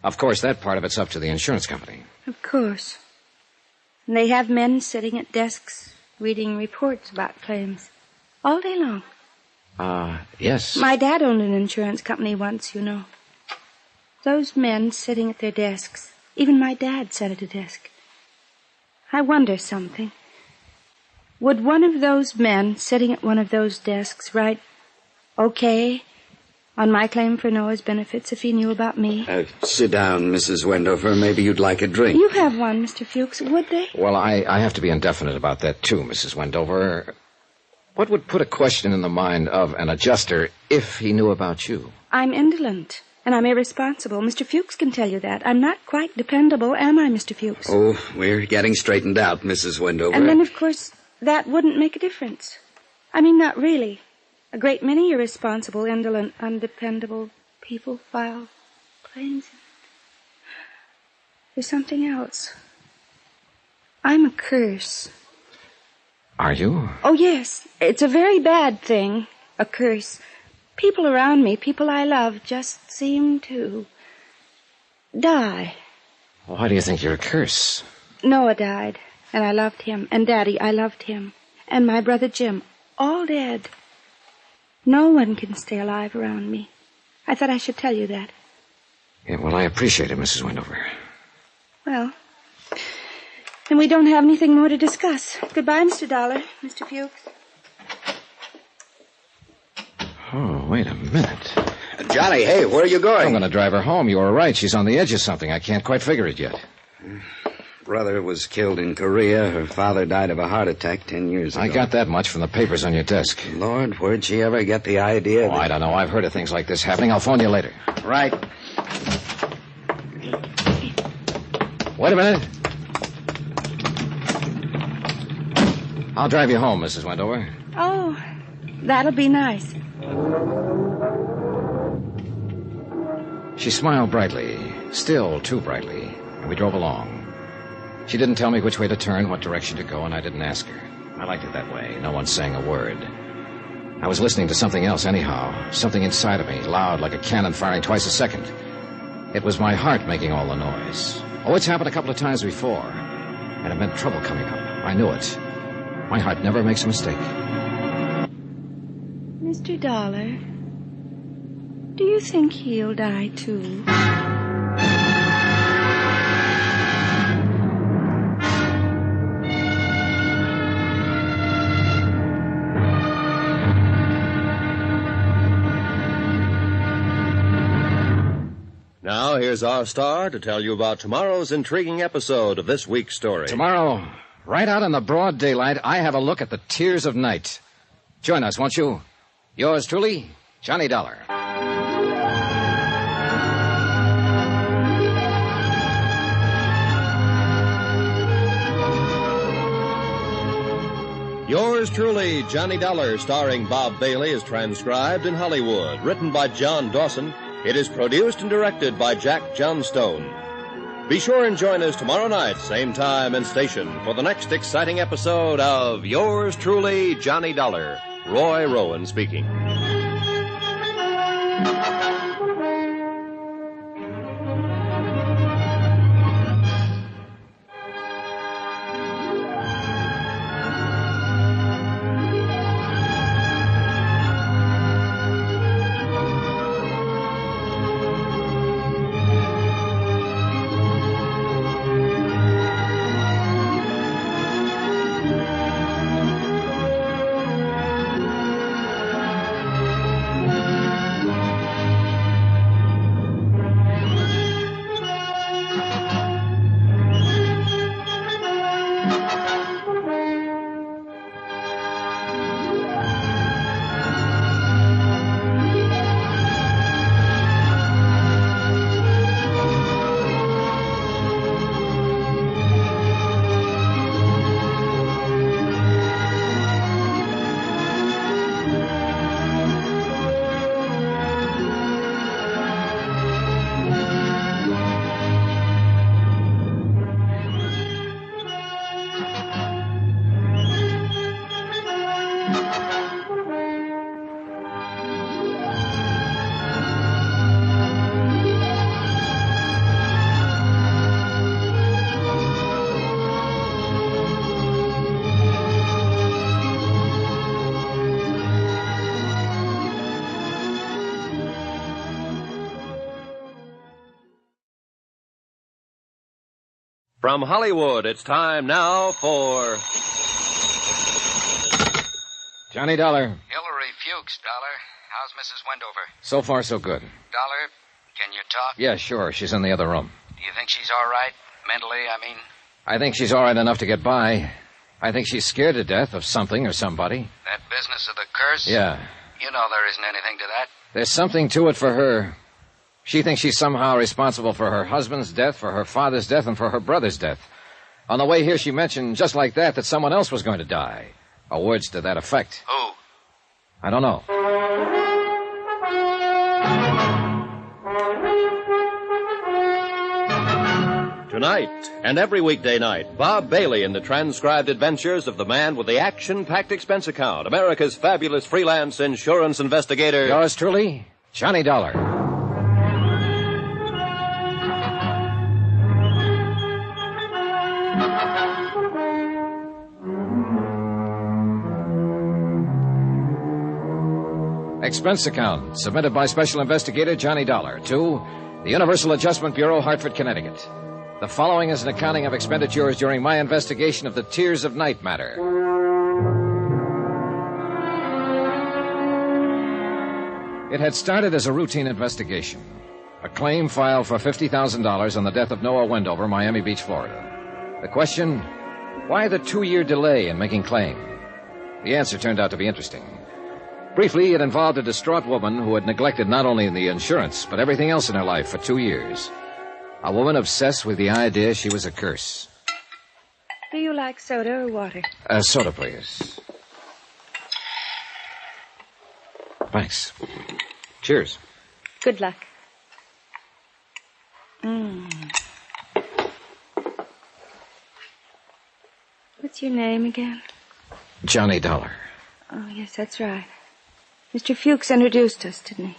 Of course, that part of it's up to the insurance company. Of course. And they have men sitting at desks reading reports about claims all day long. Yes. My dad owned an insurance company once, you know. Those men sitting at their desks, even my dad sat at a desk. I wonder something. Would one of those men sitting at one of those desks write, okay, on my claim for Noah's benefits if he knew about me? Sit down, Mrs. Wendover. Maybe you'd like a drink. You have one, Mr. Fuchs, would they? Well, I have to be indefinite about that, too, Mrs. Wendover. What would put a question in the mind of an adjuster if he knew about you? I'm indolent, and I'm irresponsible. Mr. Fuchs can tell you that. I'm not quite dependable, am I, Mr. Fuchs? Oh, we're getting straightened out, Mrs. Wendover. And then, of course, that wouldn't make a difference. I mean, not really. A great many irresponsible, indolent, undependable people file claims. There's something else. I'm a curse. Are you? Oh, yes. It's a very bad thing, a curse. People around me, people I love, just seem to die. Why do you think you're a curse? Noah died, and I loved him. And Daddy, I loved him. And my brother Jim, all dead. No one can stay alive around me. I thought I should tell you that. Yeah, well, I appreciate it, Mrs. Wendover. Well, then we don't have anything more to discuss. Goodbye, Mr. Dollar, Mr. Fuchs. Oh, wait a minute. Johnny, hey, where are you going? I'm going to drive her home. You were right. She's on the edge of something. I can't quite figure it yet. Brother was killed in Korea. Her father died of a heart attack 10 years ago. I got that much from the papers on your desk. Lord, where'd she ever get the idea? Oh, I don't know. I've heard of things like this happening. I'll phone you later. Right. Wait a minute. I'll drive you home, Mrs. Wendover. Oh, that'll be nice. She smiled brightly, still too brightly, and we drove along. She didn't tell me which way to turn, what direction to go, and I didn't ask her. I liked it that way, no one saying a word. I was listening to something else anyhow, something inside of me, loud like a cannon firing twice a second. It was my heart making all the noise. Oh, it's happened a couple of times before, and it meant trouble coming up. I knew it. My heart never makes a mistake. Mr. Dollar, do you think he'll die, too? Now, here's our star to tell you about tomorrow's intriguing episode of this week's story. Tomorrow, right out in the broad daylight, I have a look at the tears of night. Join us, won't you? Yours truly, Johnny Dollar. Yours truly, Johnny Dollar, starring Bob Bailey, is transcribed in Hollywood. Written by John Dawson, it is produced and directed by Jack Johnstone. Be sure and join us tomorrow night, same time and station, for the next exciting episode of Yours truly, Johnny Dollar. Roy Rowan speaking. From Hollywood, it's time now for... Johnny Dollar. Hillary Fuchs, Dollar. How's Mrs. Wendover? So far, so good. Dollar, can you talk? Yeah, sure. She's in the other room. Do you think she's all right? Mentally, I mean? I think she's all right enough to get by. I think she's scared to death of something or somebody. That business of the curse? Yeah. You know there isn't anything to that. There's something to it for her. She thinks she's somehow responsible for her husband's death, for her father's death, and for her brother's death. On the way here, she mentioned just like that someone else was going to die. Or words to that effect. Who? I don't know. Tonight and every weekday night, Bob Bailey in the transcribed adventures of the man with the action-packed expense account, America's fabulous freelance insurance investigator. Yours truly, Johnny Dollar. Expense account submitted by Special Investigator Johnny Dollar to the Universal Adjustment Bureau, Hartford, Connecticut. The following is an accounting of expenditures during my investigation of the Tears of Night matter. It had started as a routine investigation. A claim filed for $50,000 on the death of Noah Wendover, Miami Beach, Florida. The question, why the 2-year delay in making claim? The answer turned out to be interesting. Briefly, it involved a distraught woman who had neglected not only the insurance, but everything else in her life for 2 years. A woman obsessed with the idea she was a curse. Do you like soda or water? Soda, please. Thanks. Cheers. Good luck. What's your name again? Johnny Dollar. Oh, yes, that's right. Mr. Fuchs introduced us, didn't he?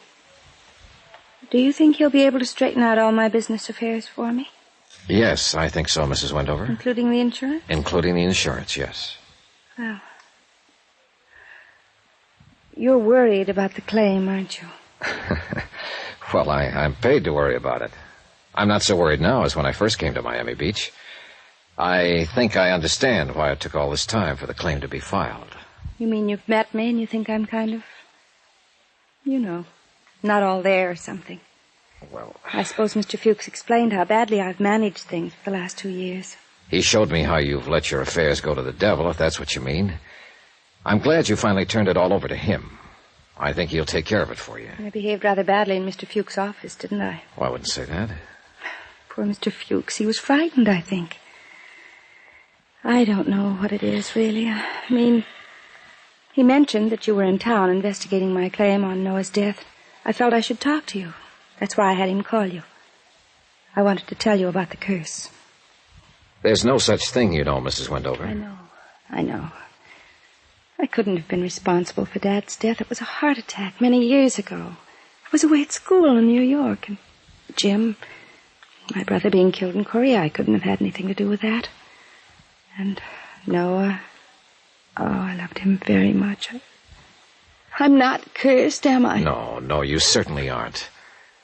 Do you think he'll be able to straighten out all my business affairs for me? Yes, I think so, Mrs. Wendover. Including the insurance? Including the insurance, yes. Well, you're worried about the claim, aren't you? Well, I'm paid to worry about it. I'm not so worried now as when I first came to Miami Beach. I think I understand why it took all this time for the claim to be filed. You mean you've met me and you think I'm kind of, not all there or something? Well, I suppose Mr. Fuchs explained how badly I've managed things for the last 2 years. He showed me how you've let your affairs go to the devil, if that's what you mean. I'm glad you finally turned it all over to him. I think he'll take care of it for you. I behaved rather badly in Mr. Fuchs' office, didn't I? Well, I wouldn't say that. Poor Mr. Fuchs. He was frightened, I think. I don't know what it is, really. I mean, He mentioned that you were in town investigating my claim on Noah's death. I felt I should talk to you. That's why I had him call you. I wanted to tell you about the curse. There's no such thing, you know, Mrs. Wendover. I know. I couldn't have been responsible for Dad's death. It was a heart attack many years ago. I was away at school in New York, and Jim, my brother being killed in Korea, I couldn't have had anything to do with that. And Noah, I loved him very much. I'm not cursed, am I? No, you certainly aren't.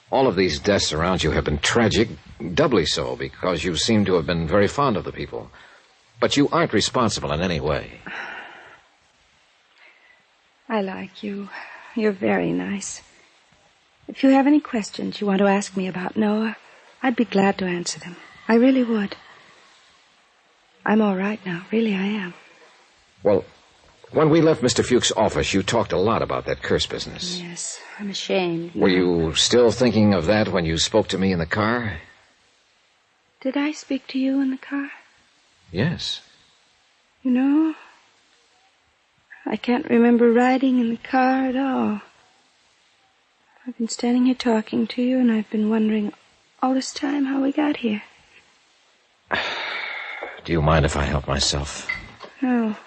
All of these deaths around you have been tragic, doubly so, because you seem to have been very fond of the people. But you aren't responsible in any way. I like you. You're very nice. If you have any questions you want to ask me about Noah, I'd be glad to answer them. I really would. I'm all right now. Really, I am. Well, when we left Mr. Fuchs' office, you talked a lot about that curse business. Yes, I'm ashamed. Were you still thinking of that when you spoke to me in the car? Did I speak to you in the car? Yes. You know, I can't remember riding in the car at all. I've been standing here talking to you, and I've been wondering all this time how we got here. Do you mind if I help myself? No.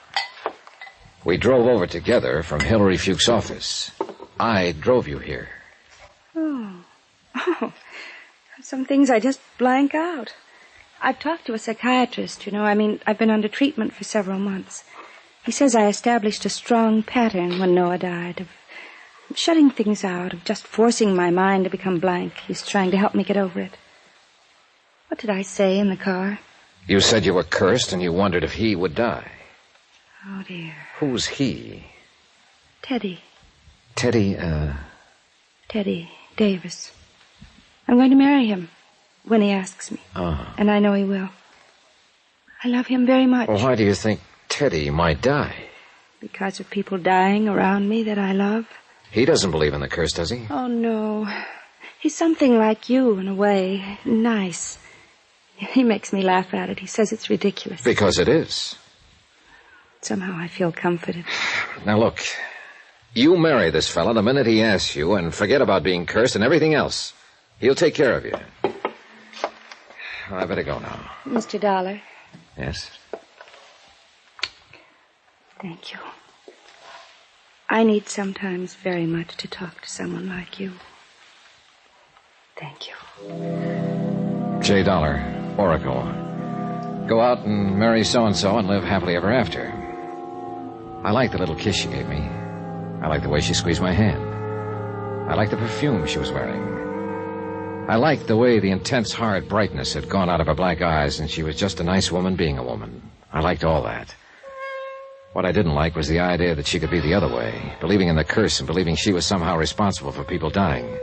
We drove over together from Hilary Fuchs' office. I drove you here. Oh. Some things I just blank out. I've talked to a psychiatrist, you know. I've been under treatment for several months. He says I established a strong pattern when Noah died of shutting things out, of just forcing my mind to become blank. He's trying to help me get over it. What did I say in the car? You said you were cursed and you wondered if he would die. Oh, dear. Who's he? Teddy. Teddy Davis. I'm going to marry him when he asks me. Oh. And I know he will. I love him very much. Well, why do you think Teddy might die? Because of people dying around me that I love. He doesn't believe in the curse, does he? Oh, no. He's something like you, in a way. Nice. He makes me laugh at it. He says it's ridiculous. Because it is. Somehow I feel comforted. Now, look. You marry this fella the minute he asks you, and forget about being cursed and everything else. He'll take care of you. I better go now. Mr. Dollar. Yes? Thank you. I need sometimes very much to talk to someone like you. Thank you. J. Dollar, Oracle. Go out and marry so-and-so and live happily ever after. I like the little kiss she gave me. I like the way she squeezed my hand. I like the perfume she was wearing. I liked the way the intense, hard brightness had gone out of her black eyes, and she was just a nice woman being a woman. I liked all that. What I didn't like was the idea that she could be the other way, believing in the curse and believing she was somehow responsible for people dying.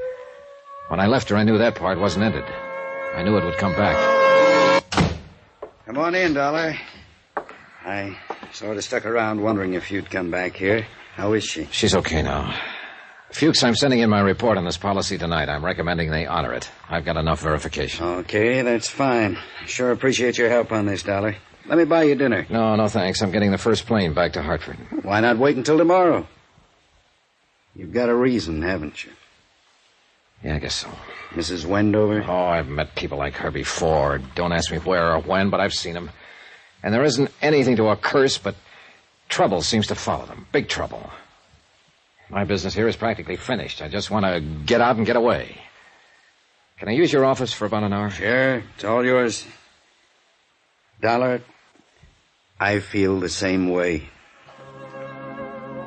When I left her, I knew that part wasn't ended. I knew it would come back. Come on in, Dollar. I sort of stuck around wondering if you'd come back here. How is she? She's okay now. Fuchs, I'm sending in my report on this policy tonight. I'm recommending they honor it. I've got enough verification. Okay, that's fine. Sure appreciate your help on this, Dollar. Let me buy you dinner. No, thanks. I'm getting the first plane back to Hartford. Why not wait until tomorrow? You've got a reason, haven't you? Yeah, I guess so. Mrs. Wendover? Oh, I've met people like her before. Don't ask me where or when, but I've seen them. And there isn't anything to a curse, but trouble seems to follow them. Big trouble. My business here is practically finished. I just want to get out and get away. Can I use your office for about an hour? Sure. It's all yours. Dollar, I feel the same way.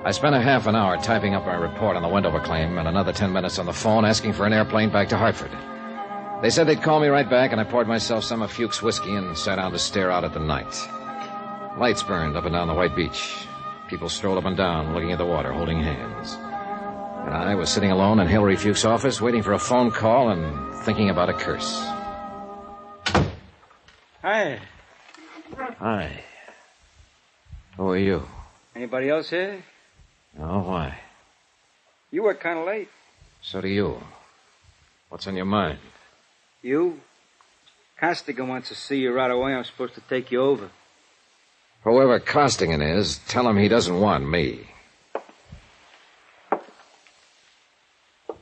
I spent a half an hour typing up my report on the Wendover claim and another 10 minutes on the phone asking for an airplane back to Hartford. They said they'd call me right back, and I poured myself some of Fuchs' whiskey and sat down to stare out at the night. Lights burned up and down the white beach. People strolled up and down, looking at the water, holding hands. And I was sitting alone in Hilary Fuchs' office, waiting for a phone call and thinking about a curse. Hi. Hi. Who are you? Anybody else here? Oh, why? You work kind of late. So do you. What's on your mind? You? Costigan wants to see you right away. I'm supposed to take you over. Whoever Costigan is, tell him he doesn't want me.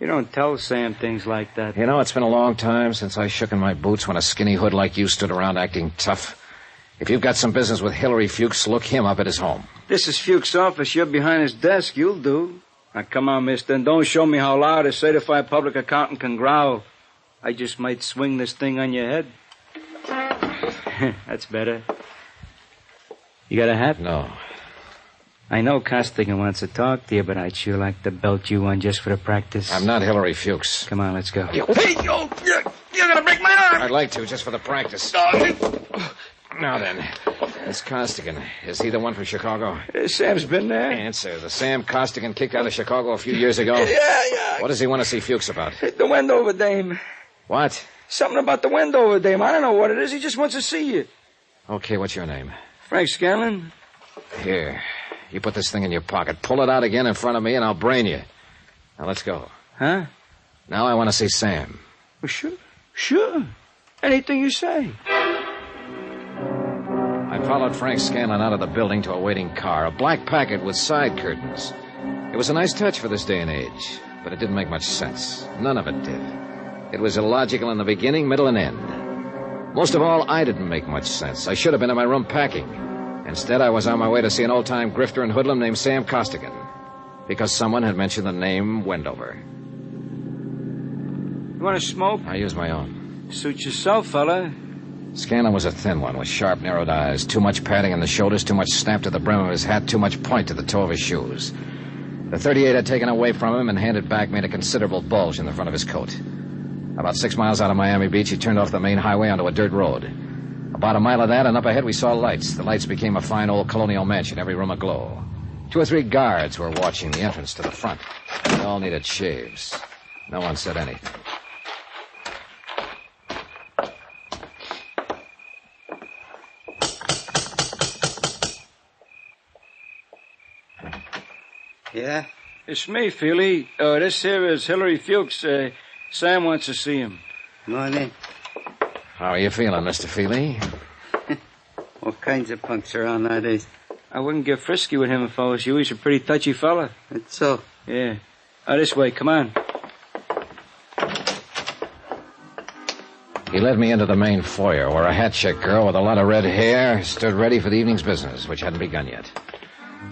You don't tell Sam things like that. You know, it's been a long time since I shook in my boots when a skinny hood like you stood around acting tough. If you've got some business with Hillary Fuchs, look him up at his home. This is Fuchs' office. You're behind his desk. You'll do. Now, come on, mister, and don't show me how loud a certified public accountant can growl. I just might swing this thing on your head. That's better. You got a hat? No. I know Costigan wants to talk to you, but I'd sure like to belt you one just for the practice. I'm not Hillary Fuchs. Come on, let's go. Hey, yo, you're gonna break my arm. I'd like to, just for the practice. Now then, this Costigan, is he the one from Chicago? Sam's been there. Answer. The Sam Costigan kicked out of Chicago a few years ago? Yeah. What does he want to see Fuchs about? The Wendover dame. What? Something about the Wendover dame. I don't know what it is. He just wants to see you. Okay, what's your name? Frank Scanlon. Here. You put this thing in your pocket. Pull it out again in front of me, and I'll brain you. Now, let's go. Huh? Now I want to see Sam. Well, sure. Anything you say. I followed Frank Scanlon out of the building to a waiting car, a black Packard with side curtains. It was a nice touch for this day and age, but it didn't make much sense. None of it did. It was illogical in the beginning, middle, and end. Most of all, I didn't make much sense. I should have been in my room packing. Instead, I was on my way to see an old-time grifter and hoodlum named Sam Costigan, because someone had mentioned the name Wendover. You want to smoke? I use my own. Suit yourself, fella. Scanlon was a thin one with sharp, narrowed eyes, too much padding in the shoulders, too much snap to the brim of his hat, too much point to the toe of his shoes. The .38 I'd taken away from him and handed back made a considerable bulge in the front of his coat. About 6 miles out of Miami Beach, he turned off the main highway onto a dirt road. About a mile of that, and up ahead we saw lights. The lights became a fine old colonial mansion, every room aglow. 2 or 3 guards were watching the entrance to the front. They all needed shaves. No one said anything. Yeah? It's me, Feely. This here is Hillary Fuchs. Sam wants to see him. Morning. How are you feeling, Mr. Feely? What kinds of punks are on nowadays? I wouldn't get frisky with him if I was you. He's a pretty touchy fella. That's so. Yeah. This way. Come on. He led me into the main foyer, where a hat-check girl with a lot of red hair stood ready for the evening's business, which hadn't begun yet.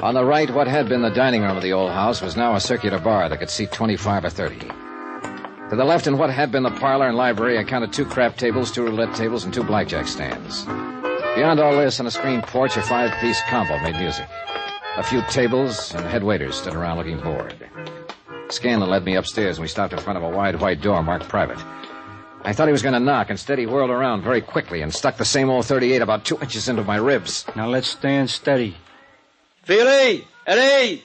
On the right, what had been the dining room of the old house was now a circular bar that could seat 25 or 30. To the left, in what had been the parlor and library, I counted 2 craft tables, 2 roulette tables, and 2 blackjack stands. Beyond all this, on a screened porch, a 5-piece combo made music. A few tables and head waiters stood around looking bored. Scanlon led me upstairs, and we stopped in front of a wide white door marked private. I thought he was going to knock. Instead, he whirled around very quickly and stuck the same old .38 about 2 inches into my ribs. Now let's stand steady. Feely! Eddie!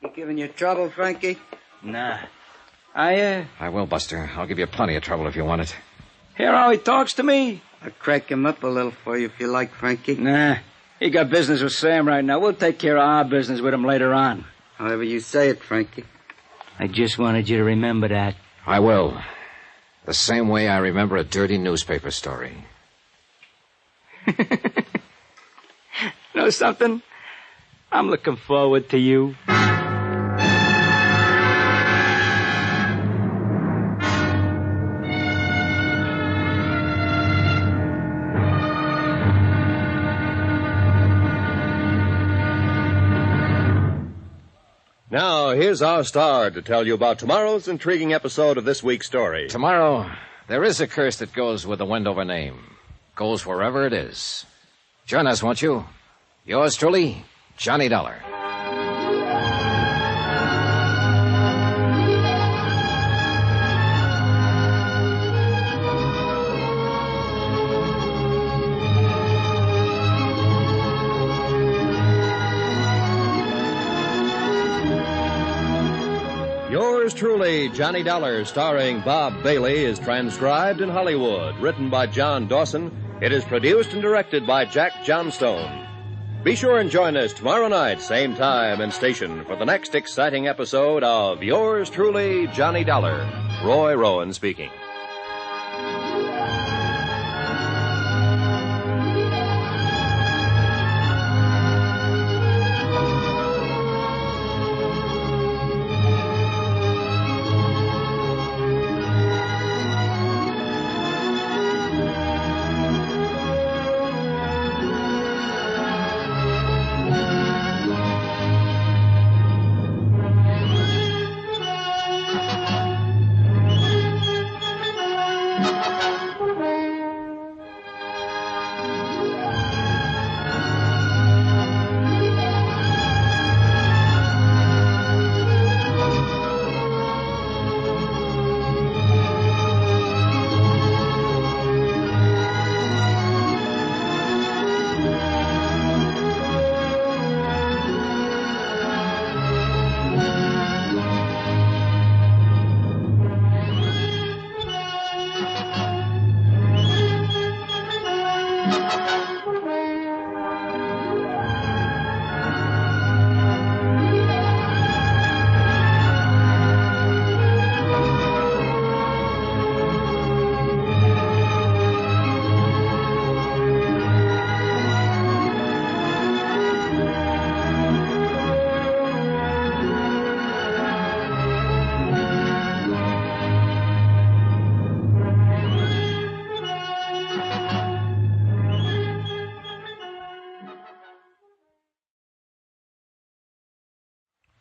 You giving you trouble, Frankie? Nah. I will, Buster. I'll give you plenty of trouble if you want it. Hear how he talks to me? I'll crack him up a little for you if you like, Frankie. Nah. He got business with Sam right now. We'll take care of our business with him later on. However you say it, Frankie. I just wanted you to remember that. I will. The same way I remember a dirty newspaper story. Know something? I'm looking forward to you. Now, here's our star to tell you about tomorrow's intriguing episode of this week's story. Tomorrow, there is a curse that goes with the Wendover name. Goes wherever it is. Join us, won't you? Yours truly, Johnny Dollar. Yours truly, Johnny Dollar, starring Bob Bailey, is transcribed in Hollywood. Written by John Dawson. It is produced and directed by Jack Johnstone. Be sure and join us tomorrow night, same time and station, for the next exciting episode of Yours truly, Johnny Dollar. Roy Rowan speaking.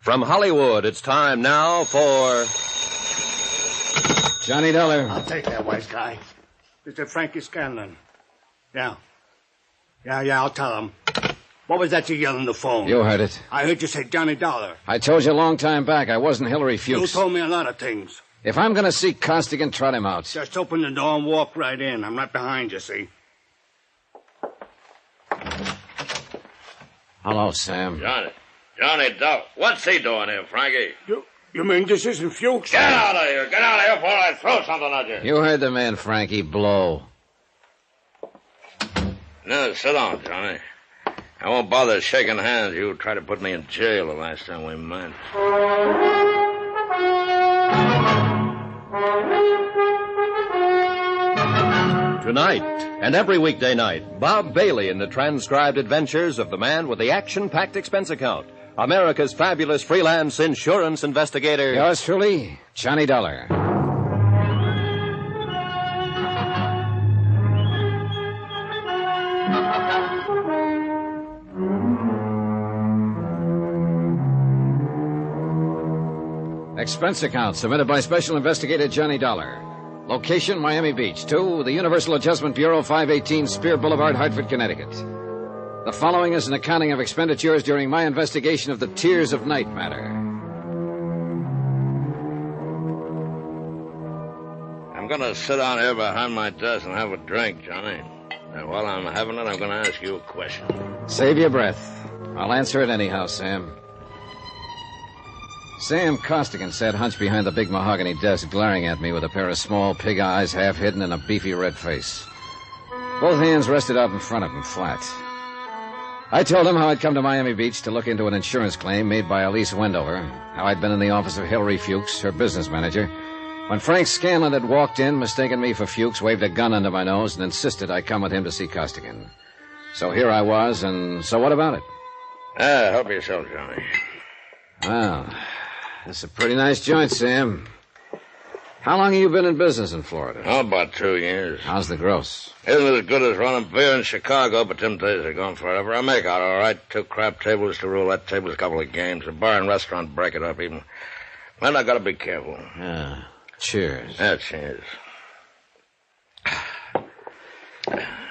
From Hollywood, it's time now for... Johnny Dollar. I'll take that, wise guy. Mr. Frankie Scanlon. Yeah, I'll tell him. What was that you yelled on the phone? You heard it. I heard you say Johnny Dollar. I told you a long time back I wasn't Hillary Fuchs. You told me a lot of things. If I'm going to see Costigan, trot him out. Just open the door and walk right in. I'm right behind you, see? Hello, Sam. Johnny Dollar. What's he doing here, Frankie? You mean this isn't Fuchs? Get out of here. Get out of here before I throw something at you. You heard the man, Frankie. Blow. No, sit down, Johnny. I won't bother shaking hands. You tried to put me in jail the last time we met. Tonight, and every weekday night, Bob Bailey in the transcribed adventures of the man with the action-packed expense account, America's fabulous freelance insurance investigator. Yours truly, Johnny Dollar. Expense account submitted by Special Investigator Johnny Dollar. Location, Miami Beach. 2, the Universal Adjustment Bureau, 518 Spear Boulevard, Hartford, Connecticut. The following is an accounting of expenditures during my investigation of the Tears of Night matter. I'm going to sit down here behind my desk and have a drink, Johnny. And while I'm having it, I'm going to ask you a question. Save your breath. I'll answer it anyhow, Sam. Sam Costigan sat hunched behind the big mahogany desk, glaring at me with a pair of small pig eyes half hidden in a beefy red face. Both hands rested out in front of him, flat. I told him how I'd come to Miami Beach to look into an insurance claim made by Elise Wendover, how I'd been in the office of Hillary Fuchs, her business manager, when Frank Scanlon had walked in, mistaken me for Fuchs, waved a gun under my nose, and insisted I come with him to see Costigan. So here I was, and so what about it? Help yourself, Johnny. Well, it's a pretty nice joint, Sam. How long have you been in business in Florida? Oh, about 2 years. How's the gross? Isn't as good as running beer in Chicago, but them days are gone forever. I make out all right. 2 crap tables, 2 roulette tables, a couple of games. A bar and restaurant break it up even. Then I gotta be careful. Yeah. Cheers. Yeah, cheers.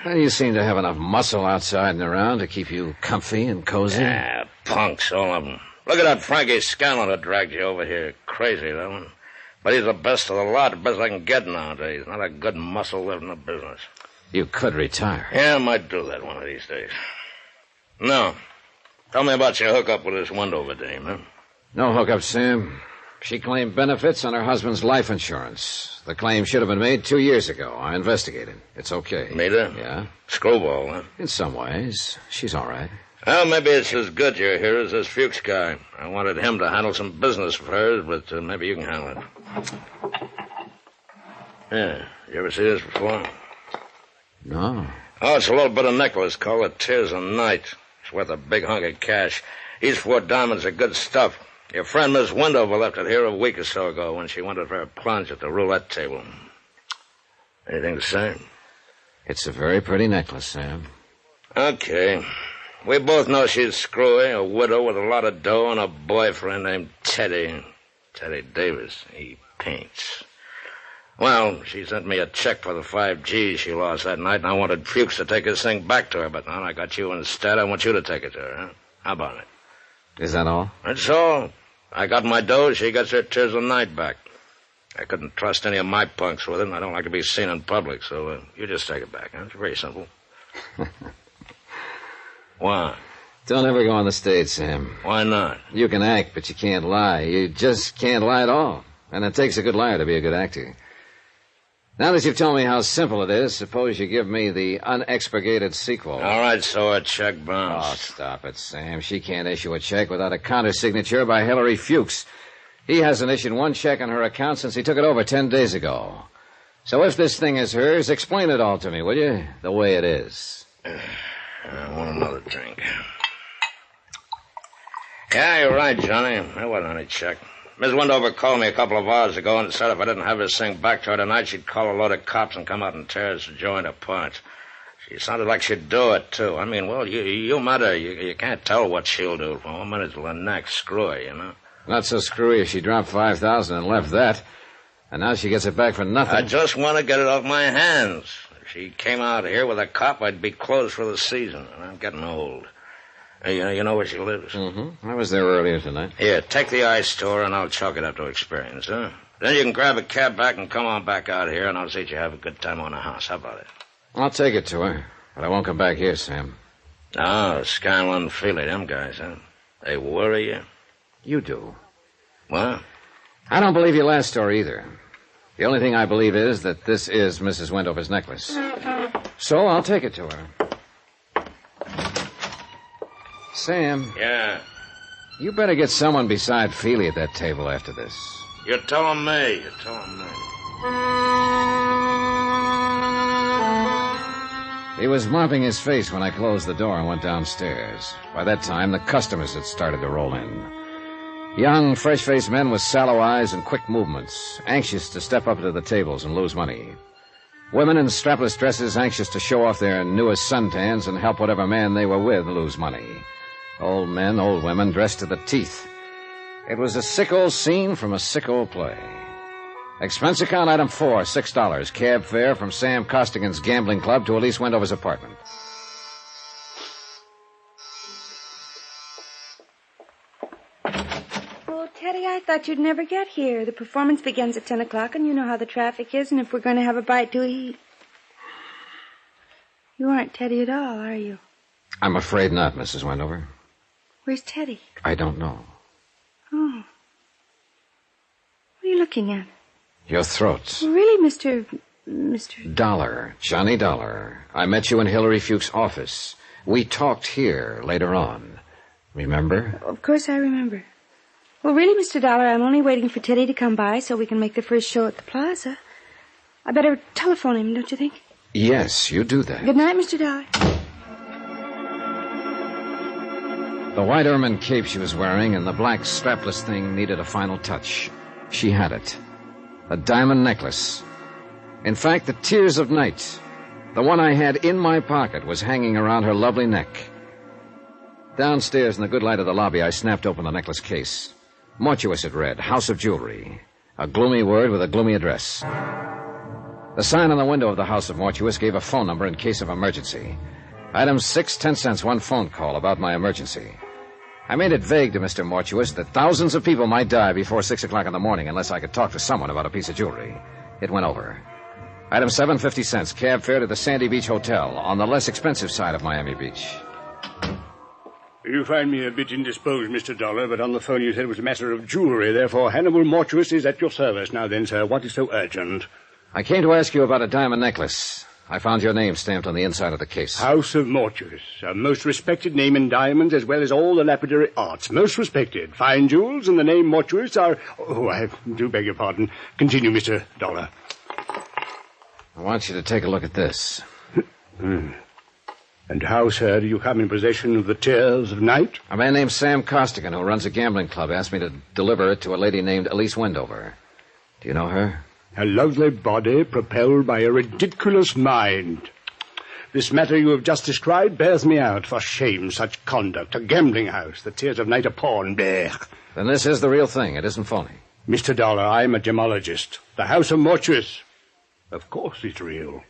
Well, you seem to have enough muscle outside and around to keep you comfy and cozy. Yeah, punks, all of them. Look at that Frankie Scanlon that dragged you over here. Crazy, that one. But he's the best of the lot, the best I can get nowadays. Not a good muscle left in the business. You could retire. Yeah, I might do that one of these days. No. Tell me about your hookup with this Wendover dame, huh? No hookup, Sam. She claimed benefits on her husband's life insurance. The claim should have been made 2 years ago. I investigated. It's okay. Made her? Yeah. Screwball, huh? In some ways. She's all right. Well, maybe it's as good you're here as this Fuchs guy. I wanted him to handle some business of hers, but maybe you can handle it. Yeah. You ever see this before? No. Oh, it's a little bit of necklace called the Tears of Night. It's worth a big hunk of cash. These 4 diamonds are good stuff. Your friend Miss Wendover left it here a week or so ago when she wanted for a plunge at the roulette table. Anything to say? It's a very pretty necklace, Sam. Okay. We both know she's screwy, a widow with a lot of dough and a boyfriend named Teddy. Teddy Davis. He paints. Well, she sent me a check for the 5 G's she lost that night, and I wanted Fuchs to take his thing back to her, but now I got you instead. I want you to take it to her, huh? How about it? Is that all? That's all. I got my dough, she gets her Tears of Night back. I couldn't trust any of my punks with it, and I don't like to be seen in public, so you just take it back, huh? It's very simple. Why? Don't ever go on the stage, Sam. Why not? You can act, but you can't lie. You just can't lie at all. And it takes a good liar to be a good actor. Now that you've told me how simple it is, suppose you give me the unexpurgated sequel. All right, so a check bounce. Oh, stop it, Sam. She can't issue a check without a countersignature by Hillary Fuchs. He hasn't issued 1 check on her account since he took it over 10 days ago. So if this thing is hers, explain it all to me, will you? The way it is. I want another drink. Yeah, you're right, Johnny. There wasn't any check. Miss Wendover called me a couple of hours ago and said if I didn't have this thing back to her tonight, she'd call a load of cops and come out and tear this joint apart. She sounded like she'd do it, too. I mean, well, you met her. You can't tell what she'll do from one minute to the next. Screw her, you know. Not so screwy if she dropped $5,000 and left that. And now she gets it back for nothing. I just want to get it off my hands. If she came out here with a cop, I'd be closed for the season. And I'm getting old. You know where she lives? Mm-hmm. I was there earlier tonight. Here, take the ice to her, and I'll chalk it up to experience, huh? Then you can grab a cab back and come on back out here, and I'll see that you have a good time on the house. How about it? I'll take it to her, but I won't come back here, Sam. Oh, Scanlon and Feely, them guys, huh? They worry you? You do. What? I don't believe your last story either. The only thing I believe is that this is Mrs. Wendover's necklace. So I'll take it to her. Sam. Yeah? You better get someone beside Feely at that table after this. You're telling me. You're telling me. He was mopping his face when I closed the door and went downstairs. By that time, the customers had started to roll in. Young, fresh-faced men with sallow eyes and quick movements, anxious to step up to the tables and lose money. Women in strapless dresses, anxious to show off their newest suntans and help whatever man they were with lose money. Old men, old women, dressed to the teeth. It was a sick old scene from a sick old play. Expense account item 4, $6. Cab fare from Sam Costigan's gambling club to Elise Wendover's apartment. Oh, Teddy, I thought you'd never get here. The performance begins at 10 o'clock, and you know how the traffic is, and if we're going to have a bite to eat... You aren't Teddy at all, are you? I'm afraid not, Mrs. Wendover. Where's Teddy? I don't know. Oh. What are you looking at? Your throat. Really, Mr. Dollar. Johnny Dollar. I met you in Hillary Fuchs' office. We talked here later on. Remember? Of course I remember. Well, really, Mr. Dollar, I'm only waiting for Teddy to come by so we can make the first show at the plaza. I better telephone him, don't you think? Yes, you do that. Good night, Mr. Dollar. The white ermine cape she was wearing and the black strapless thing needed a final touch. She had it. A diamond necklace. In fact, the Tears of Night, the one I had in my pocket, was hanging around her lovely neck. Downstairs in the good light of the lobby, I snapped open the necklace case. Mortuus, it read, House of Jewelry. A gloomy word with a gloomy address. The sign on the window of the House of Mortuus gave a phone number in case of emergency. Item 6, 10 cents, one phone call about my emergency. I made it vague to Mr. Mortuus that thousands of people might die before 6 o'clock in the morning unless I could talk to someone about a piece of jewelry. It went over. Item 7, 50 cents, cab fare to the Sandy Beach Hotel on the less expensive side of Miami Beach. You find me a bit indisposed, Mr. Dollar, but on the phone you said it was a matter of jewelry. Therefore, Hannibal Mortuus is at your service. Now then, sir, what is so urgent? I came to ask you about a diamond necklace. I found your name stamped on the inside of the case. House of Mortuus, a most respected name in diamonds as well as all the lapidary arts. Most respected. Fine jewels and the name Mortuus are... Oh, I do beg your pardon. Continue, Mr. Dollar. I want you to take a look at this. And how, sir, do you come in possession of the Tears of Night? A man named Sam Costigan, who runs a gambling club, asked me to deliver it to a lady named Elise Wendover. Do you know her? A lovely body propelled by a ridiculous mind. This matter you have just described bears me out. For shame, such conduct. A gambling house, the Tears of Night a pawn. Blech. Then this is the real thing. It isn't phony. Mr. Dollar, I'm a gemologist. The House of Mortuus. Of course it's real.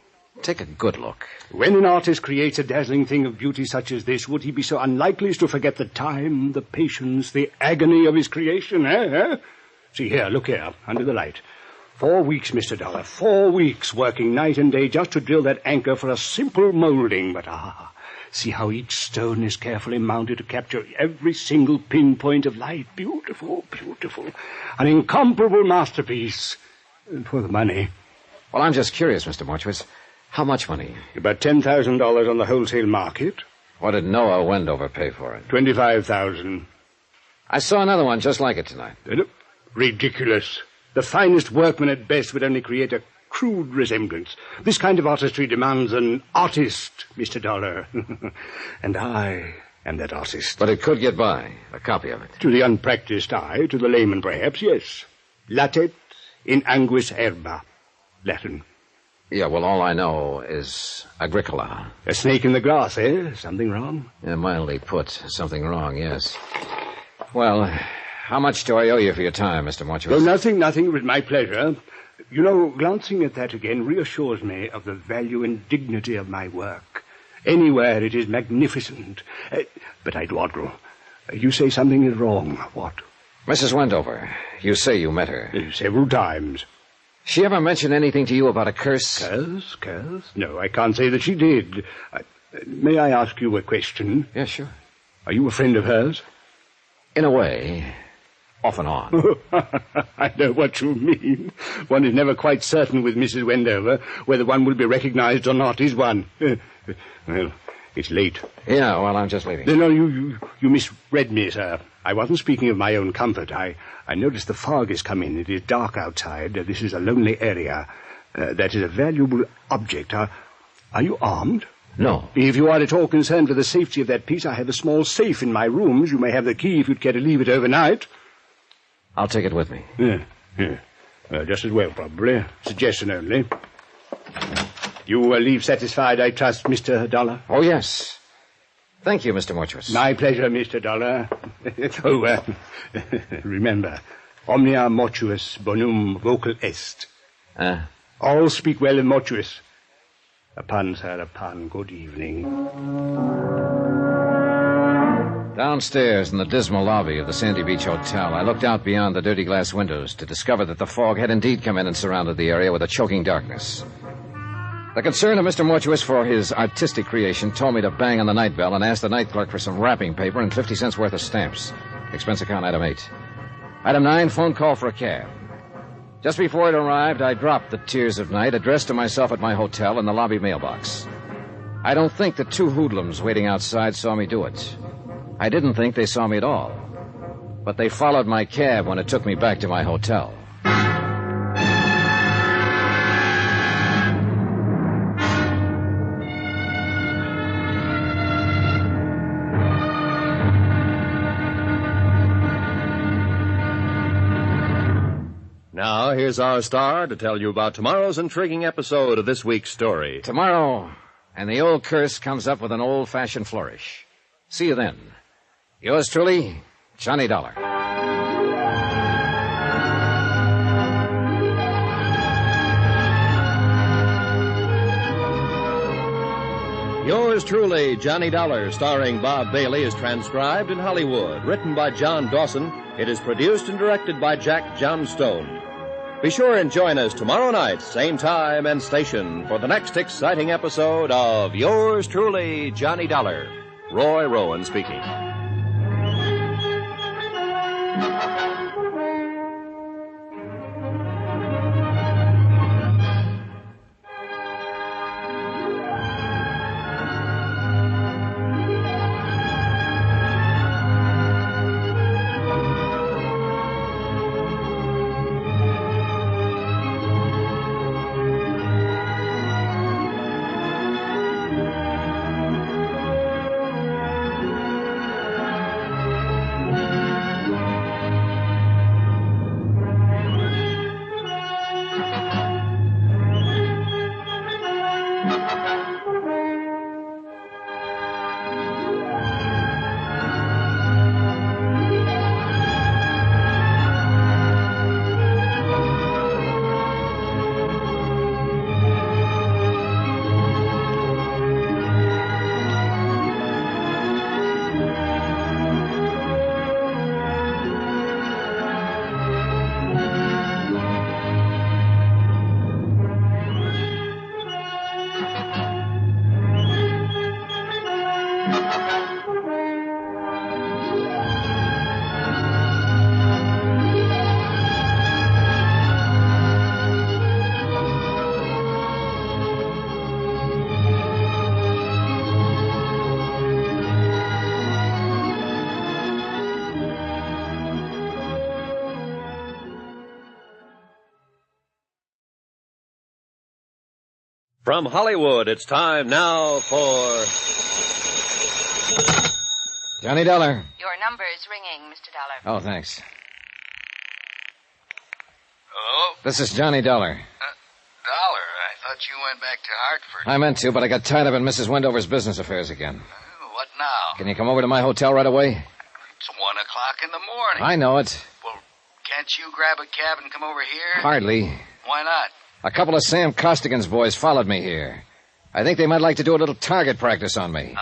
Take a good look. When an artist creates a dazzling thing of beauty such as this, would he be so unlikely as to forget the time, the patience, the agony of his creation, eh? See here, look here, under the light. 4 weeks, Mr. Dollar, 4 weeks working night and day just to drill that anchor for a simple molding. But, see how each stone is carefully mounted to capture every single pinpoint of light. Beautiful, beautiful. An incomparable masterpiece. And for the money. Well, I'm just curious, Mr. Mortuus. How much money? About $10,000 on the wholesale market. What did Noah Wendover pay for it? $25,000. I saw another one just like it tonight. Ridiculous. The finest workman at best would only create a crude resemblance. This kind of artistry demands an artist, Mr. Dollar. And I am that artist. But it could get by, a copy of it. To the unpracticed eye, to the layman perhaps, yes. Latet in anguis herba. Latin. Yeah, well, all I know is Agricola. A snake in the grass, eh? Something wrong? Yeah, mildly put. Something wrong, yes. Well, How much do I owe you for your time, Mr. Mortuus? Oh, nothing. It was my pleasure. You know, glancing at that again reassures me of the value and dignity of my work. Anywhere it is magnificent. But I dawdle. You say something is wrong. What? Mrs. Wendover. You say you met her. Several times. She ever mentioned anything to you about a curse? Curse? No, I can't say that she did. May I ask you a question? Yes, sure. Are you a friend of hers? In a way. Off and on. I know what you mean. One is never quite certain with Mrs. Wendover whether one will be recognized or not, is one? Well, it's late. Yeah, well, I'm just leaving. No, you misread me, sir. I wasn't speaking of my own comfort. I noticed the fog has come in. It is dark outside. This is a lonely area. That is a valuable object. Are you armed? No. If you are at all concerned for the safety of that piece, I have a small safe in my rooms. You may have the key if you'd care to leave it overnight. I'll take it with me. Yeah. Just as well, probably. Suggestion only. You leave satisfied, I trust, Mr. Dollar? Oh, yes. Thank you, Mr. Mortuus. My pleasure, Mr. Dollar. Remember, omnia mortuus bonum vocal est. All speak well of mortuus. A pun, sir, a pun. Good evening. Downstairs in the dismal lobby of the Sandy Beach Hotel, I looked out beyond the dirty glass windows to discover that the fog had indeed come in and surrounded the area with a choking darkness. The concern of Mr. Mortuus for his artistic creation told me to bang on the night bell and ask the night clerk for some wrapping paper and 50 cents worth of stamps. Expense account item 8. Item 9, phone call for a cab. Just before it arrived, I dropped the tears of night addressed to myself at my hotel in the lobby mailbox. I don't think the two hoodlums waiting outside saw me do it. I didn't think they saw me at all. But they followed my cab when it took me back to my hotel. Now, here's our star to tell you about tomorrow's intriguing episode of this week's story. Tomorrow, and the old curse comes up with an old-fashioned flourish. See you then. Yours truly, Johnny Dollar. Yours truly, Johnny Dollar, starring Bob Bailey, is transcribed in Hollywood. Written by John Dawson, it is produced and directed by Jack Johnstone. Be sure and join us tomorrow night, same time and station, for the next exciting episode of Yours truly, Johnny Dollar. Roy Rowan speaking. From Hollywood, it's time now for... Johnny Dollar. Your number is ringing, Mr. Dollar. Oh, thanks. Hello? This is Johnny Dollar. Dollar, I thought you went back to Hartford. I meant to, but I got tied up in Mrs. Wendover's business affairs again. What now? Can you come over to my hotel right away? It's 1 o'clock in the morning. I know it. Well, can't you grab a cab and come over here? Hardly. Why not? A couple of Sam Costigan's boys followed me here. I think they might like to do a little target practice on me.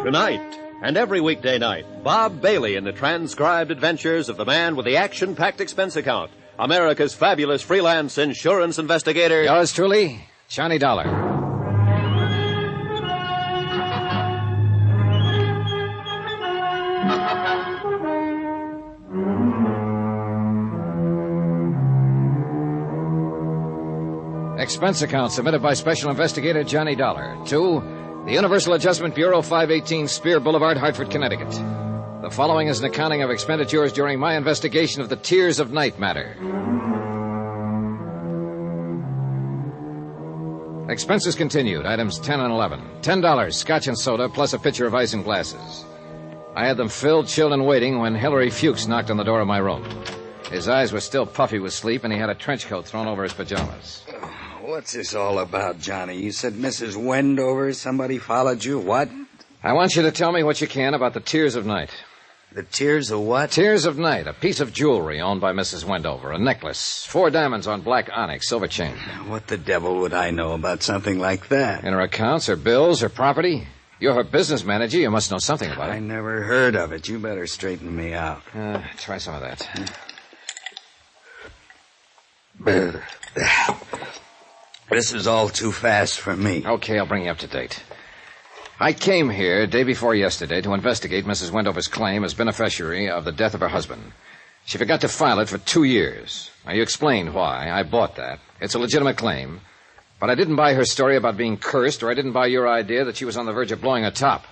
Tonight, and every weekday night, Bob Bailey in the transcribed adventures of the man with the action-packed expense account, America's fabulous freelance insurance investigator. Yours truly, Johnny Dollar. Expense account submitted by Special Investigator Johnny Dollar to the Universal Adjustment Bureau, 518 Spear Boulevard, Hartford, Connecticut. The following is an accounting of expenditures during my investigation of the Tears of Night matter. Expenses continued, items 10 and 11. $10, scotch and soda, plus a pitcher of ice and glasses. I had them filled, chilled, and waiting when Hilary Fuchs knocked on the door of my room. His eyes were still puffy with sleep, and he had a trench coat thrown over his pajamas. What's this all about, Johnny? You said Mrs. Wendover, somebody followed you. What? I want you to tell me what you can about the Tears of Night. The Tears of what? Tears of Night, a piece of jewelry owned by Mrs. Wendover, a necklace, 4 diamonds on black onyx, silver chain. What the devil would I know about something like that? In her accounts, her bills, her property? You're her business manager. You must know something about it. I never heard of it. You better straighten me out. Try some of that. This is all too fast for me. Okay, I'll bring you up to date. I came here day before yesterday to investigate Mrs. Wendover's claim as beneficiary of the death of her husband. She forgot to file it for 2 years. Now, you explained why. I bought that. It's a legitimate claim. But I didn't buy her story about being cursed, or I didn't buy your idea that she was on the verge of blowing her top.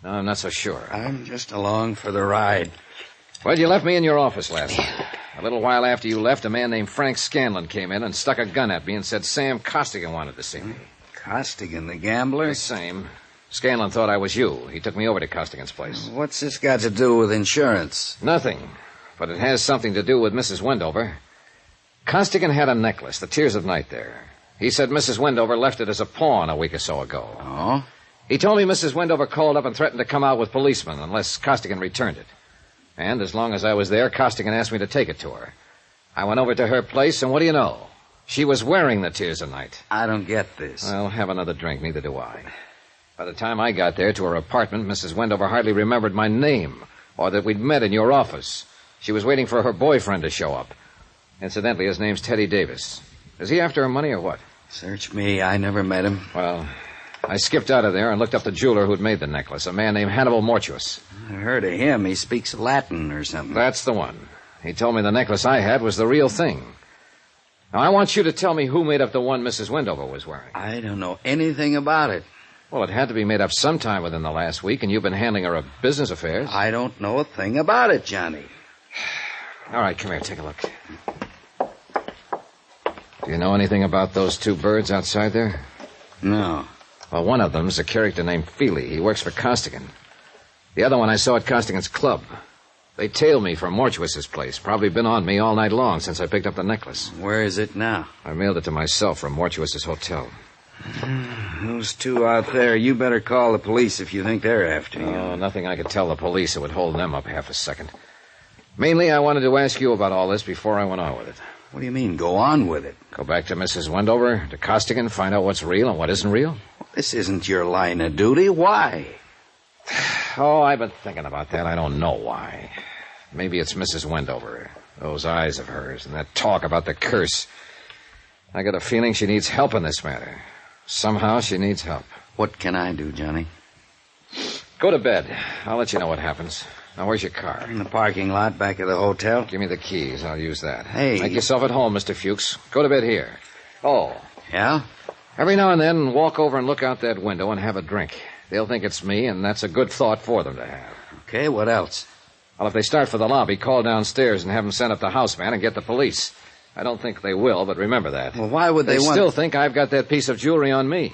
No, I'm not so sure. I'm just along for the ride. Well, you left me in your office last night. A little while after you left, a man named Frank Scanlon came in and stuck a gun at me and said Sam Costigan wanted to see me. Costigan, the gambler? The same. Scanlon thought I was you. He took me over to Costigan's place. What's this got to do with insurance? Nothing. But it has something to do with Mrs. Wendover. Costigan had a necklace, the Tears of Night there. He said Mrs. Wendover left it as a pawn a week or so ago. Oh? He told me Mrs. Wendover called up and threatened to come out with policemen unless Costigan returned it. And as long as I was there, Costigan asked me to take it to her. I went over to her place, and what do you know? She was wearing the Tears of Night. I don't get this. Well, have another drink. Neither do I. By the time I got there to her apartment, Mrs. Wendover hardly remembered my name or that we'd met in your office. She was waiting for her boyfriend to show up. Incidentally, his name's Teddy Davis. Is he after her money or what? Search me. I never met him. Well, I skipped out of there and looked up the jeweler who'd made the necklace, a man named Hannibal Mortuus. I heard of him. He speaks Latin or something. That's the one. He told me the necklace I had was the real thing. Now, I want you to tell me who made up the one Mrs. Wendover was wearing. I don't know anything about it. Well, it had to be made up sometime within the last week, and you've been handling her business affairs. I don't know a thing about it, Johnny. All right, come here, take a look. Do you know anything about those 2 birds outside there? No. Well, one of them's a character named Feely. He works for Costigan. The other one I saw at Costigan's club. They tailed me from Mortuus's place. Probably been on me all night long since I picked up the necklace. Where is it now? I mailed it to myself from Mortuus's hotel. Those 2 out there, you better call the police if you think they're after you. Oh, nothing I could tell the police that would hold them up half a second. Mainly, I wanted to ask you about all this before I went on with it. What do you mean, go on with it? Go back to Mrs. Wendover, to Costigan, find out what's real and what isn't real? This isn't your line of duty. Why? Oh, I've been thinking about that. I don't know why. Maybe it's Mrs. Wendover. Those eyes of hers and that talk about the curse. I got a feeling she needs help in this matter. Somehow she needs help. What can I do, Johnny? Go to bed. I'll let you know what happens. Now, where's your car? In the parking lot back of the hotel. Give me the keys. I'll use that. Hey. Make yourself at home, Mr. Fuchs. Go to bed here. Oh. Yeah? Every now and then, walk over and look out that window and have a drink. They'll think it's me, and that's a good thought for them to have. Okay, what else? Well, if they start for the lobby, call downstairs and have them send up the houseman and get the police. I don't think they will, but remember that. Well, why would they want... still think I've got that piece of jewelry on me.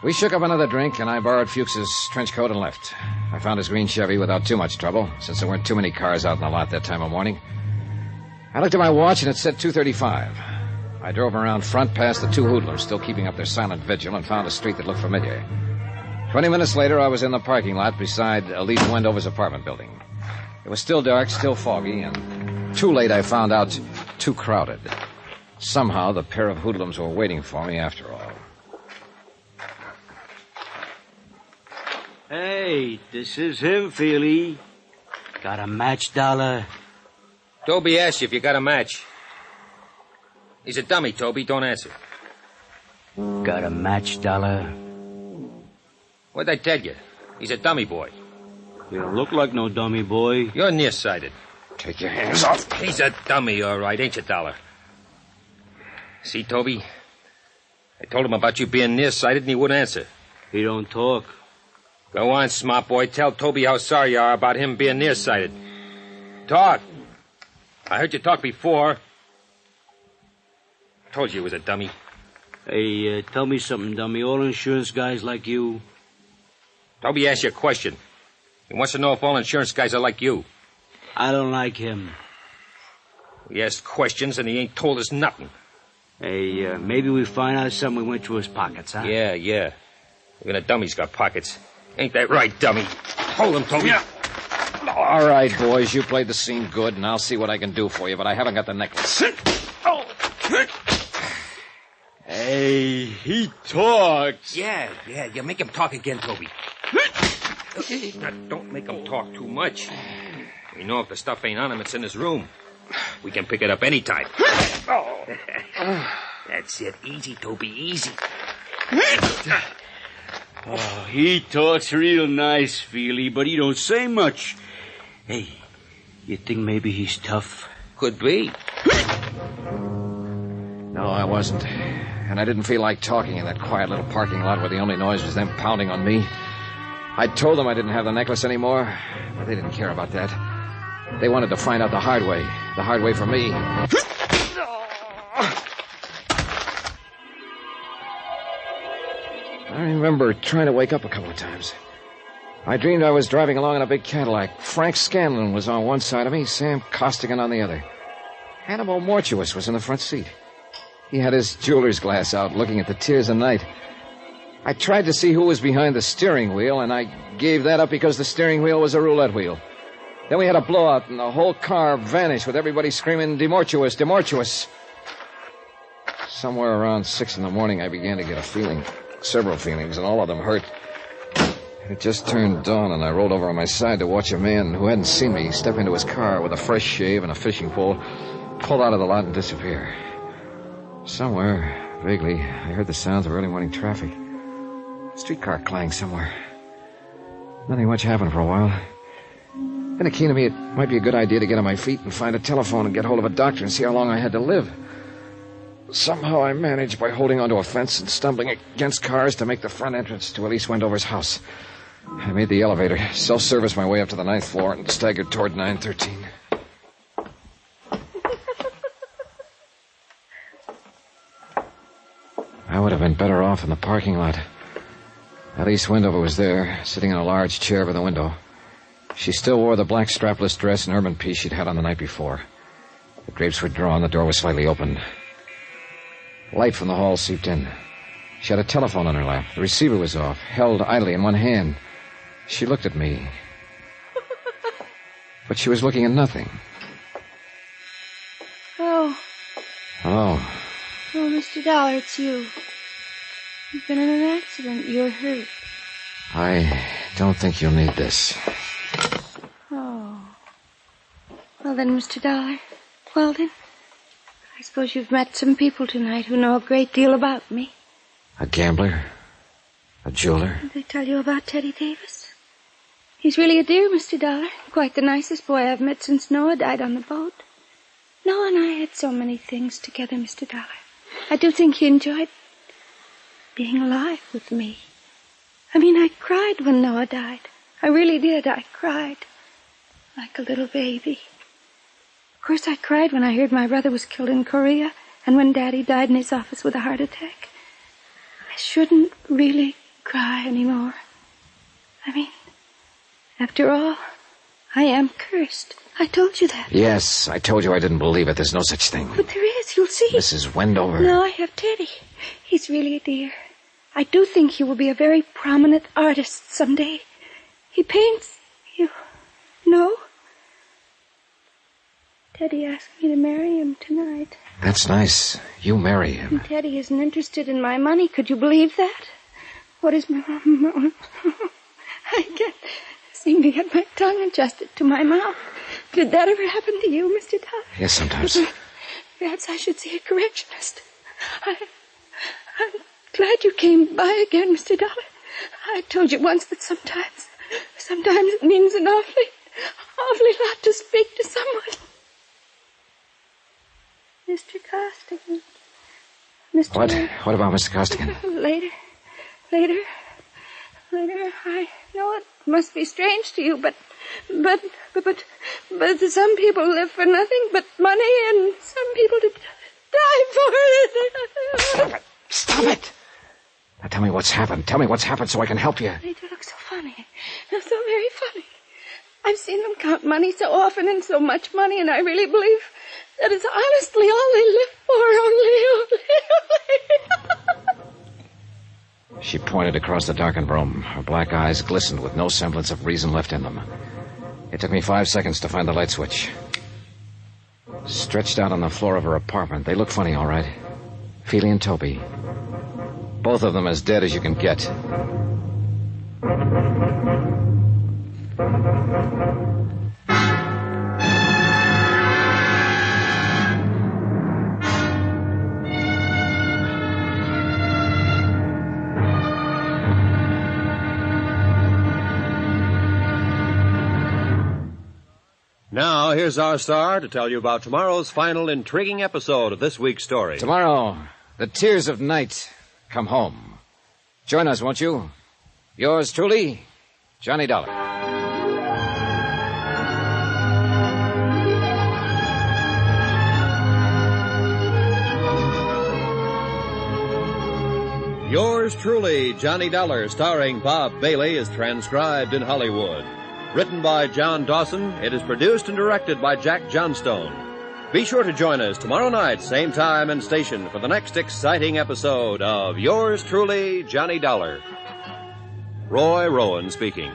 We shook up another drink, and I borrowed Fuchs's trench coat and left. I found his green Chevy without too much trouble, since there weren't too many cars out in the lot that time of morning. I looked at my watch, and it said 2:35. I drove around front past the two hoodlums still keeping up their silent vigil and found a street that looked familiar. 20 minutes later, I was in the parking lot beside Elise Wendover's apartment building. It was still dark, still foggy, and too late I found out too crowded. Somehow, the pair of hoodlums were waiting for me after all. Hey, this is him, Feely. Got a match, Dollar? Toby asked you if you got a match. He's a dummy, Toby. Don't answer. Got a match, Dollar? What'd I tell you? He's a dummy boy. You don't look like no dummy boy. You're nearsighted. Take your hands off. He's a dummy, all right, ain't you, Dollar? See, Toby? I told him about you being nearsighted, and he wouldn't answer. He don't talk. Go on, smart boy. Tell Toby how sorry you are about him being nearsighted. Talk. I heard you talk before. Told you he was a dummy. Hey, tell me something, dummy. All insurance guys like you? Toby asked you a question. He wants to know if all insurance guys are like you. I don't like him. We asked questions, and he ain't told us nothing. Hey, maybe we find out something we went through his pockets, huh? Yeah. Even a dummy's got pockets. Ain't that right, dummy? Hold him, Toby. Yeah. All right, boys, you played the scene good, and I'll see what I can do for you, but I haven't got the necklace. Hey, he talks. Yeah, you make him talk again, Toby. Now, don't make him talk too much. We know if the stuff ain't on him, it's in his room. We can pick it up anytime. That's it. Easy, Toby, easy. Oh, he talks real nice, Feely, but he don't say much. Hey, you think maybe he's tough? Could be. No, I wasn't. And I didn't feel like talking in that quiet little parking lot where the only noise was them pounding on me. I told them I didn't have the necklace anymore, but they didn't care about that. They wanted to find out the hard way for me. I remember trying to wake up a couple of times. I dreamed I was driving along in a big Cadillac. Frank Scanlon was on one side of me, Sam Costigan on the other. Hannibal Mortuus was in the front seat. He had his jeweler's glass out, looking at the tears of night. I tried to see who was behind the steering wheel, and I gave that up because the steering wheel was a roulette wheel. Then we had a blowout, and the whole car vanished with everybody screaming, "Demortuous, Demortuous." Somewhere around 6 a.m, I began to get a feeling. Several feelings, and all of them hurt. It just turned dawn, and I rolled over on my side to watch a man who hadn't seen me step into his car with a fresh shave and a fishing pole, pull out of the lot and disappear. Somewhere, vaguely, I heard the sounds of early morning traffic. A streetcar clanged somewhere. Nothing much happened for a while. Then it came to me it might be a good idea to get on my feet and find a telephone and get hold of a doctor and see how long I had to live. Somehow I managed by holding onto a fence and stumbling against cars to make the front entrance to Elise Wendover's house. I made the elevator, self-serviced my way up to the 9th floor, and staggered toward 913. I would have been better off in the parking lot. Elise Wendover was there, sitting in a large chair by the window. She still wore the black strapless dress and urban piece she'd had on the night before. The drapes were drawn, the door was slightly open. Light from the hall seeped in. She had a telephone on her lap. The receiver was off, held idly in one hand. She looked at me. But she was looking at nothing. Oh. Hello. Oh, Mr. Dollar, it's you. You've been in an accident. You're hurt. I don't think you'll need this. Oh. Well then, Mr. Dollar. Well then. I suppose you've met some people tonight who know a great deal about me. A gambler? A jeweler? Did they tell you about Teddy Davis? He's really a dear, Mr. Dollar. Quite the nicest boy I've met since Noah died on the boat. Noah and I had so many things together, Mr. Dollar. I do think he enjoyed being alive with me. I mean, I cried when Noah died. I really did. I cried like a little baby. Of course, I cried when I heard my brother was killed in Korea and when Daddy died in his office with a heart attack. I shouldn't really cry anymore. I mean, after all, I am cursed. I told you that. Yes, I told you I didn't believe it. There's no such thing. But there is. You'll see. Mrs. Wendover. No, I have Teddy. He's really a dear. I do think he will be a very prominent artist someday. He paints. You know? Teddy asked me to marry him tonight. That's nice. You marry him. And Teddy isn't interested in my money. Could you believe that? What is my... I can't seem to get my tongue adjusted to my mouth. Did that ever happen to you, Mr. Dollar? Yes, sometimes. Perhaps I should see a correctionist. I'm glad you came by again, Mr. Dollar. I told you once that sometimes it means an awfully lot to speak to someone. Mr. Costigan. What? What about Mr. Costigan? Later. I know it must be strange to you, but some people live for nothing but money, and some people die for it. Stop it! Now tell me what's happened. Tell me what's happened so I can help you. They do look so funny. They're so very funny. I've seen them count money so often and so much money, and I really believe that is honestly all they live for, only. She pointed across the darkened room. Her black eyes glistened with no semblance of reason left in them. It took me 5 seconds to find the light switch. Stretched out on the floor of her apartment, they look funny, all right. Feely and Toby. Both of them as dead as you can get. Now, here's our star to tell you about tomorrow's final intriguing episode of this week's story. Tomorrow, the tears of night come home. Join us, won't you? Yours truly, Johnny Dollar. Yours truly, Johnny Dollar, starring Bob Bailey, is transcribed in Hollywood. Written by John Dawson, it is produced and directed by Jack Johnstone. Be sure to join us tomorrow night, same time and station, for the next exciting episode of Yours truly, Johnny Dollar. Roy Rowan speaking.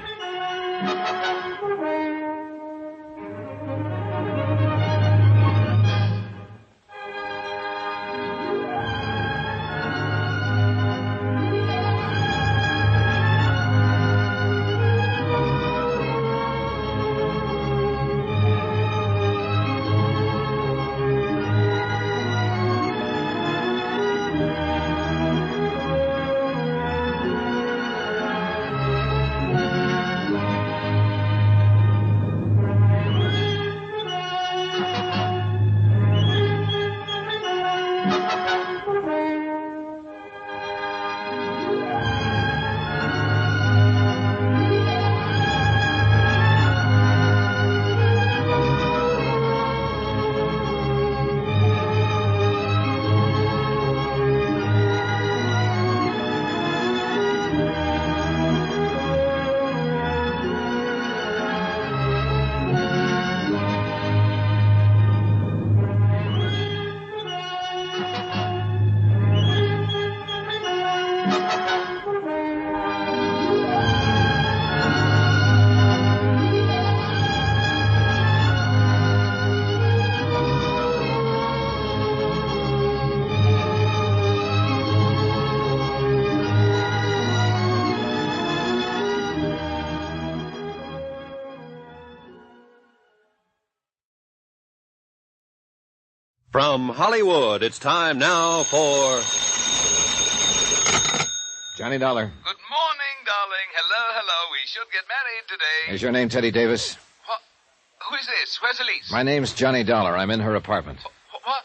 From Hollywood, it's time now for... Johnny Dollar. Good morning, darling. Hello. We should get married today. Is your name Teddy Davis? What? Who is this? Where's Elise? My name's Johnny Dollar. I'm in her apartment. What?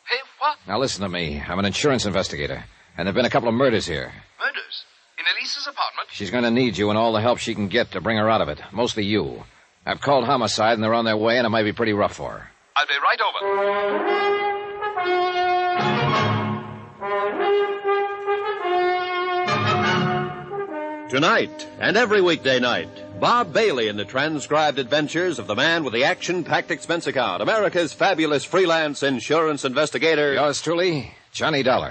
Hey, what? Now listen to me. I'm an insurance investigator, and there've been a couple of murders here. Murders? In Elise's apartment? She's going to need you and all the help she can get to bring her out of it. Mostly you. I've called homicide, and they're on their way, and it might be pretty rough for her. I'll be right over. Tonight and every weekday night, Bob Bailey in the transcribed adventures of the man with the action-packed expense account, America's fabulous freelance insurance investigator. Yours truly, Johnny Dollar.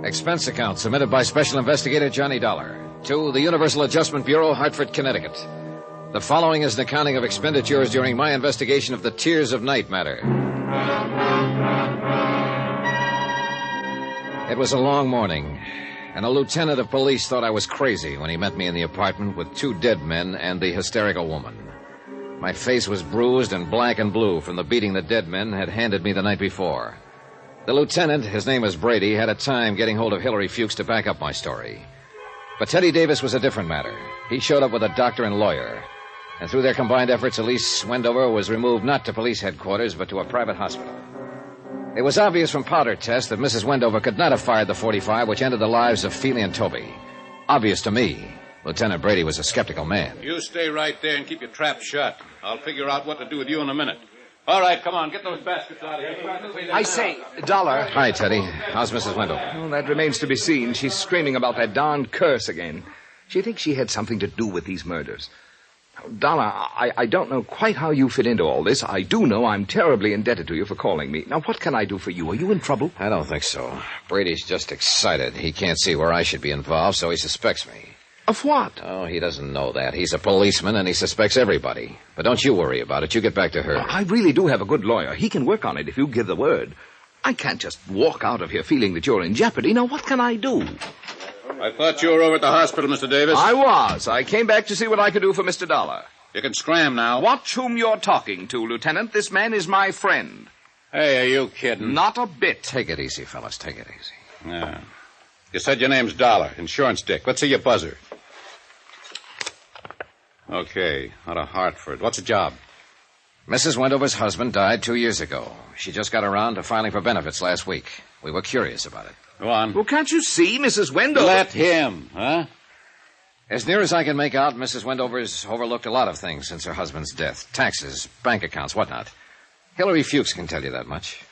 Expense account submitted by Special Investigator Johnny Dollar to the Universal Adjustment Bureau, Hartford, Connecticut. The following is an accounting of expenditures during my investigation of the Tears of Night matter. It was a long morning, and a lieutenant of police thought I was crazy when he met me in the apartment with 2 dead men and the hysterical woman. My face was bruised and black and blue from the beating the dead men had handed me the night before. The lieutenant, his name was Brady, had a time getting hold of Hillary Fuchs to back up my story. But Teddy Davis was a different matter. He showed up with a doctor and lawyer. And through their combined efforts, Elise Wendover was removed not to police headquarters, but to a private hospital. It was obvious from powder tests that Mrs. Wendover could not have fired the .45 which ended the lives of Feely and Toby. Obvious to me. Lieutenant Brady was a skeptical man. You stay right there and keep your trap shut. I'll figure out what to do with you in a minute. All right, come on, get those baskets out of here. I say, Dollar. Hi, Teddy. How's Mrs. Wendover? Well, that remains to be seen. She's screaming about that darned curse again. She thinks she had something to do with these murders. Dollar, I don't know quite how you fit into all this. I do know I'm terribly indebted to you for calling me. Now, what can I do for you? Are you in trouble? I don't think so. Brady's just excited. He can't see where I should be involved, so he suspects me. Of what? Oh, he doesn't know that. He's a policeman, and he suspects everybody. But don't you worry about it. You get back to her. I really do have a good lawyer. He can work on it if you give the word. I can't just walk out of here feeling that you're in jeopardy. Now, what can I do? I thought you were over at the hospital, Mr. Davis. I was. I came back to see what I could do for Mr. Dollar. You can scram now. Watch whom you're talking to, Lieutenant. This man is my friend. Hey, are you kidding? Not a bit. Take it easy, fellas. Take it easy. Yeah. You said your name's Dollar, insurance dick. Let's see your buzzer. Okay, out of Hartford. What's the job? Mrs. Wendover's husband died 2 years ago. She just got around to filing for benefits last week. We were curious about it. Go on. Well, can't you see, Mrs. Wendover? Let him, huh? As near as I can make out, Mrs. Wendover's overlooked a lot of things since her husband's death. Taxes, bank accounts, whatnot. Hillary Fuchs can tell you that much.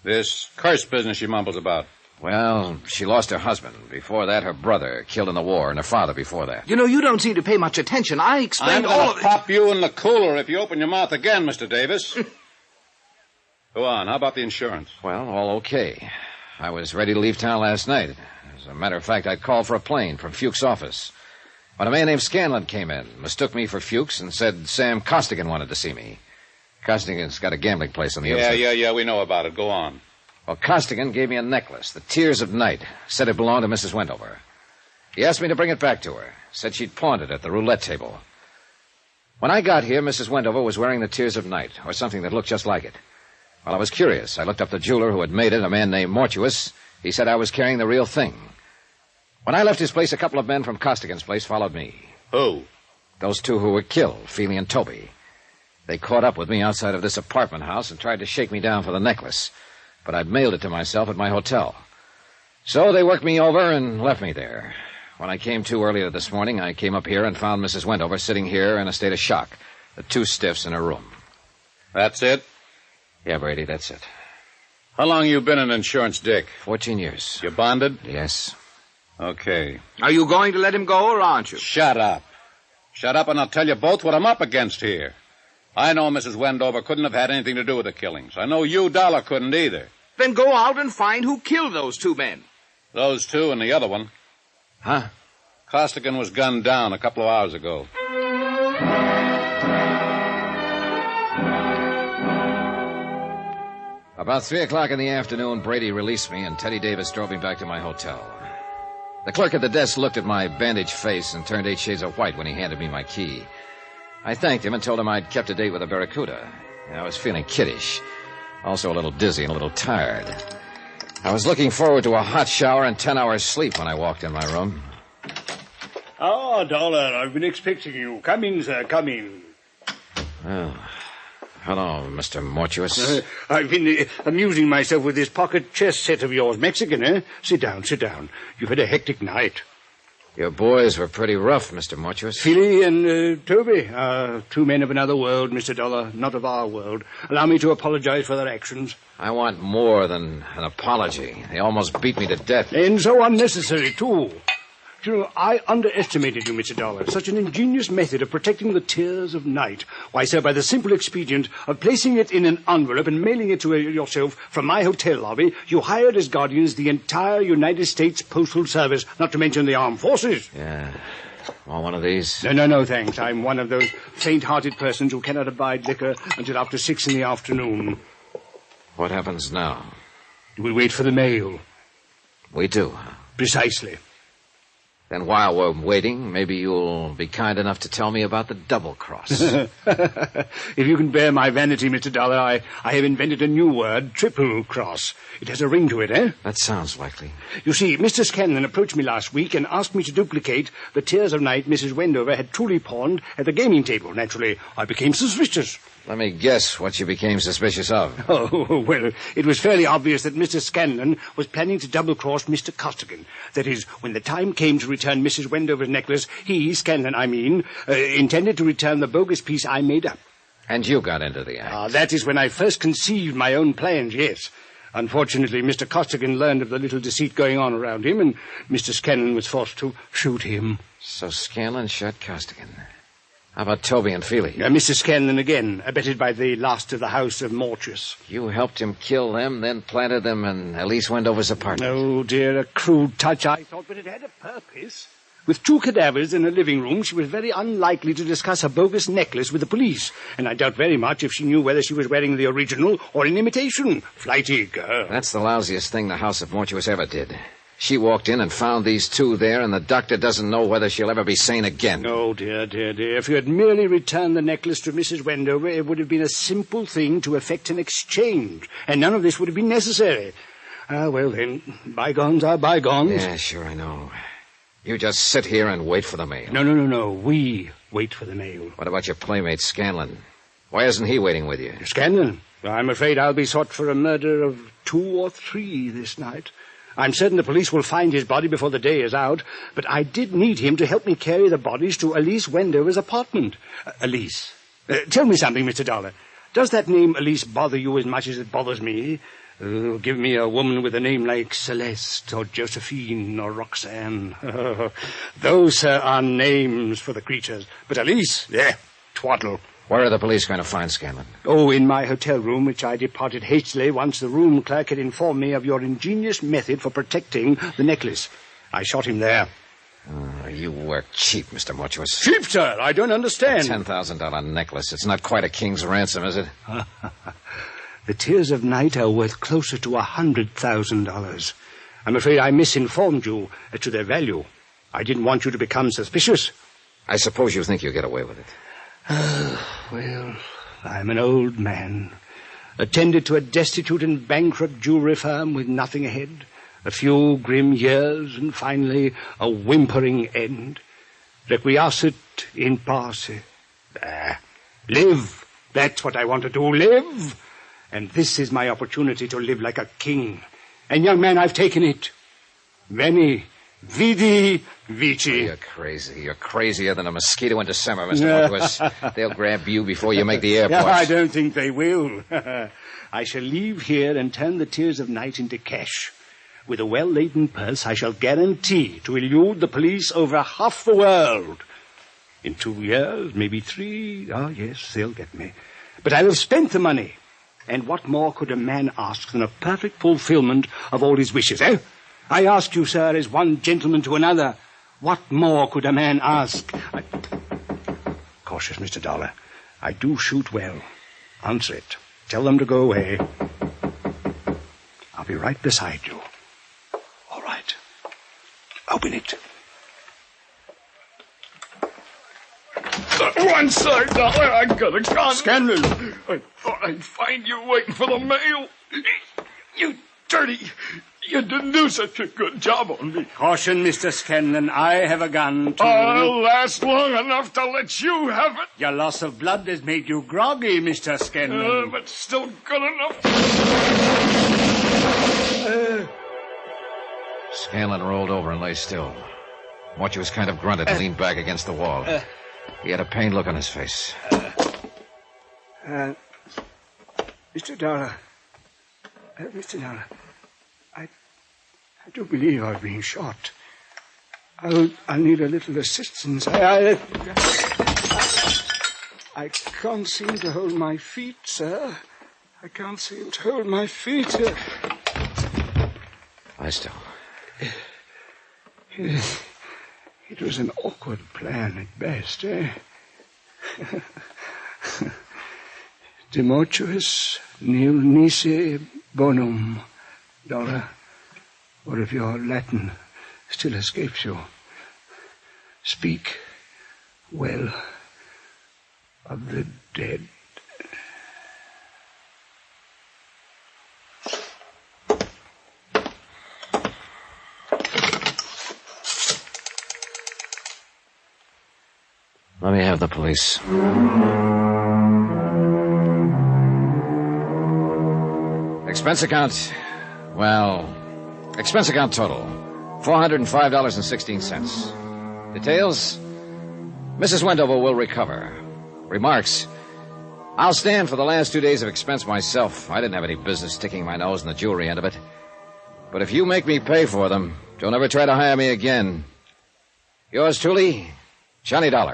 This curse business she mumbles about. Well, she lost her husband. Before that, her brother, killed in the war, and her father before that. You know, you don't seem to pay much attention. I explained all of it. I'm going to pop you in the cooler if you open your mouth again, Mr. Davis. Go on. How about the insurance? Well, all okay. I was ready to leave town last night. As a matter of fact, I'd called for a plane from Fuchs' office. When a man named Scanlon came in, mistook me for Fuchs, and said Sam Costigan wanted to see me. Costigan's got a gambling place on the other side. Yeah, we know about it. Go on. Well, Costigan gave me a necklace, the Tears of Night. Said it belonged to Mrs. Wendover. He asked me to bring it back to her. Said she'd pawned it at the roulette table. When I got here, Mrs. Wendover was wearing the Tears of Night, or something that looked just like it. Well, I was curious. I looked up the jeweler who had made it, a man named Mortuus. He said I was carrying the real thing. When I left his place, a couple of men from Costigan's place followed me. Who? Those 2 who were killed, Feely and Toby. They caught up with me outside of this apartment house and tried to shake me down for the necklace. But I'd mailed it to myself at my hotel. So they worked me over and left me there. When I came to earlier this morning, I came up here and found Mrs. Wendover sitting here in a state of shock. The 2 stiffs in her room. That's it? Yeah, Brady, that's it. How long you been an insurance dick? 14 years. You bonded? Yes. Okay. Are you going to let him go, or aren't you? Shut up. Shut up, and I'll tell you both what I'm up against here. I know Mrs. Wendover couldn't have had anything to do with the killings. I know you, Dollar, couldn't either. Then go out and find who killed those 2 men. Those 2 and the other one. Huh? Costigan was gunned down a couple of hours ago. About 3 o'clock in the afternoon, Brady released me, and Teddy Davis drove me back to my hotel. The clerk at the desk looked at my bandaged face and turned 8 shades of white when he handed me my key. I thanked him and told him I'd kept a date with a Barracuda. I was feeling kiddish, also a little dizzy and a little tired. I was looking forward to a hot shower and 10 hours sleep when I walked in my room. Ah, Dollar, I've been expecting you. Come in, sir, come in. Oh, hello, Mr. Mortuus. I've been amusing myself with this pocket chess set of yours. Mexican, eh? Sit down, sit down. You've had a hectic night. Your boys were pretty rough, Mr. Mortuus. Philly and Toby are two men of another world, Mr. Dollar, not of our world. Allow me to apologize for their actions. I want more than an apology. They almost beat me to death. And so unnecessary, too. You know, I underestimated you, Mr. Dollar. Such an ingenious method of protecting the tears of night. Why, sir, by the simple expedient of placing it in an envelope and mailing it to yourself from my hotel lobby, you hired as guardians the entire United States Postal Service, not to mention the armed forces. Yeah. Want one of these? No, thanks. I'm one of those faint-hearted persons who cannot abide liquor until after 6 in the afternoon. What happens now? We wait for the mail. We do, huh? Precisely. Then while we're waiting, maybe you'll be kind enough to tell me about the double cross. If you can bear my vanity, Mr. Dollar, I have invented a new word, triple cross. It has a ring to it, eh? That sounds likely. You see, Mr. Scanlon approached me last week and asked me to duplicate the Tears of Night Mrs. Wendover had truly pawned at the gaming table. Naturally, I became suspicious. Let me guess what you became suspicious of. Oh, well, it was fairly obvious that Mr. Scanlon was planning to double-cross Mr. Costigan. That is, when the time came to return Mrs. Wendover's necklace, he, Scanlon, intended to return the bogus piece I made up. And you got into the act. That is when I first conceived my own plans, yes. Unfortunately, Mr. Costigan learned of the little deceit going on around him, and Mr. Scanlon was forced to shoot him. So Scanlon shot Costigan. How about Toby and Feely? Mr. Scanlon again, abetted by the last of the house of Mortuus. You helped him kill them, then planted them in Elise Wendover's apartment. Oh, dear, a crude touch, I thought, but it had a purpose. With 2 cadavers in her living room, she was very unlikely to discuss her bogus necklace with the police, and I doubt very much if she knew whether she was wearing the original or an imitation. Flighty girl. That's the lousiest thing the house of Mortuus ever did. She walked in and found these 2 there, and the doctor doesn't know whether she'll ever be sane again. Oh, dear. If you had merely returned the necklace to Mrs. Wendover, it would have been a simple thing to effect an exchange, and none of this would have been necessary. Well, then, bygones are bygones. Yeah, sure, I know. You just sit here and wait for the mail. No. We wait for the mail. What about your playmate, Scanlon? Why isn't he waiting with you? Scanlon? I'm afraid I'll be sought for a murder of 2 or 3 this night. I'm certain the police will find his body before the day is out, but I did need him to help me carry the bodies to Elise Wendover's apartment. Elise. Tell me something, Mr. Dollar. Does that name Elise bother you as much as it bothers me? Give me a woman with a name like Celeste or Josephine or Roxanne. Those, sir, are names for the creatures. But Elise, twaddle. Where are the police going to find Scanlon? Oh, in my hotel room, which I departed hastily once the room clerk had informed me of your ingenious method for protecting the necklace. I shot him there. You work cheap, Mr. Mortuus. Cheap, sir? I don't understand. A $10,000 necklace. It's not quite a king's ransom, is it? The Tears of Night are worth closer to $100,000. I'm afraid I misinformed you as to their value. I didn't want you to become suspicious. I suppose you think you'll get away with it. Well, I'm an old man. Attended to a destitute and bankrupt jewelry firm with nothing ahead. A few grim years, and finally a whimpering end. Requiescat in pace. Live. That's what I want to do. Live. And this is my opportunity to live like a king. And, young man, I've taken it. Veni, vidi, vici. You're crazy. You're crazier than a mosquito in December, Mr. Mortuus. They'll grab you before you make the airport. I don't think they will. I shall leave here and turn the Tears of Night into cash. With a well-laden purse, I shall guarantee to elude the police over half the world. In 2 years, maybe 3, yes, they'll get me. But I'll have spent the money. And what more could a man ask than a perfect fulfillment of all his wishes, eh? I ask you, sir, as one gentleman to another, what more could a man ask? Cautious, Mr. Dollar. I do shoot well. Answer it. Tell them to go away. I'll be right beside you. All right. Open it. One side, Dollar. I got a gun. Scanlon. I thought I'd find you waiting for the mail. You dirty. You didn't do such a good job on me. Caution, Mr. Scanlon. I have a gun, too. I'll last long enough to let you have it. Your loss of blood has made you groggy, Mr. Scanlon. But still good enough. Scanlon rolled over and lay still. Mortuus kind of grunted and leaned back against the wall. He had a pained look on his face. Mr. Dollar. Mr. Dollar. I do believe I've been shot. I'll need a little assistance. I can't seem to hold my feet, sir. I can't seem to hold my feet. Lie still. It was an awkward plan at best, eh? De mortuis nil nisi bonum, Dollar. Or if your Latin still escapes you, speak well of the dead. Let me have the police. Expense account. Well, expense account total. $405.16. Details? Mrs. Wendover will recover. Remarks? I'll stand for the last 2 days of expense myself. I didn't have any business sticking my nose in the jewelry end of it. But if you make me pay for them, don't ever try to hire me again. Yours truly, Johnny Dollar.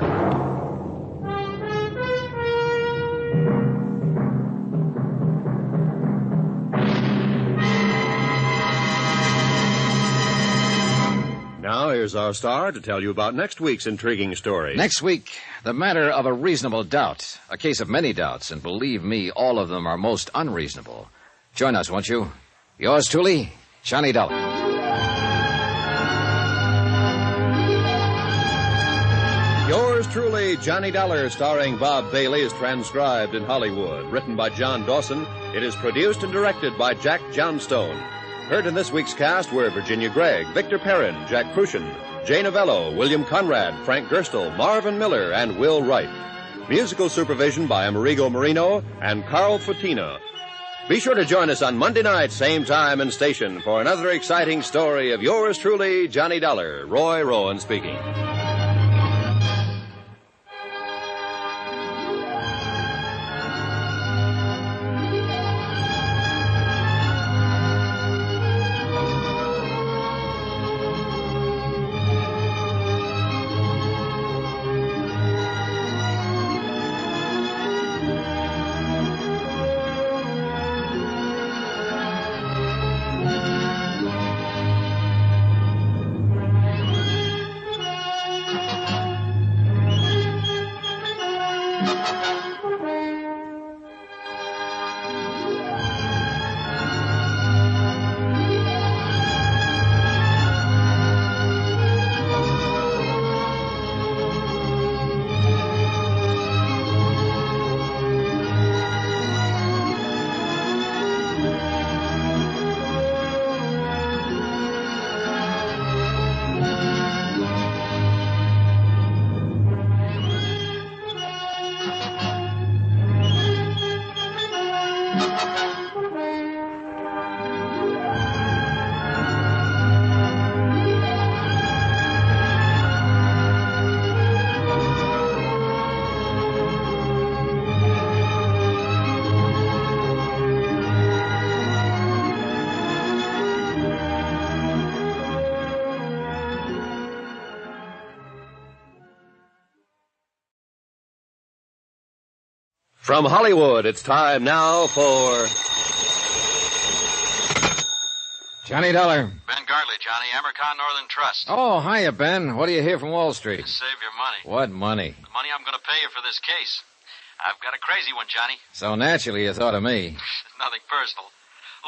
Now, here's our star to tell you about next week's intriguing story. Next week, the matter of a reasonable doubt. A case of many doubts, and believe me, all of them are most unreasonable. Join us, won't you? Yours truly, Johnny Dollar. Yours truly, Johnny Dollar, starring Bob Bailey, is transcribed in Hollywood. Written by John Dawson, it is produced and directed by Jack Johnstone. Heard in this week's cast were Virginia Gregg, Victor Perrin, Jack Crucian, Jay Novello, William Conrad, Frank Gerstle, Marvin Miller, and Will Wright. Musical supervision by Amerigo Marino and Carl Fatina. Be sure to join us on Monday night, same time and station, for another exciting story of yours truly, Johnny Dollar. Roy Rowan speaking. From Hollywood, it's time now for... Johnny Dollar. Ben Gartley, Johnny, Amercon Northern Trust. Oh, hiya, Ben. What do you hear from Wall Street? Save your money. What money? The money I'm going to pay you for this case. I've got a crazy one, Johnny. So naturally you thought of me. Nothing personal.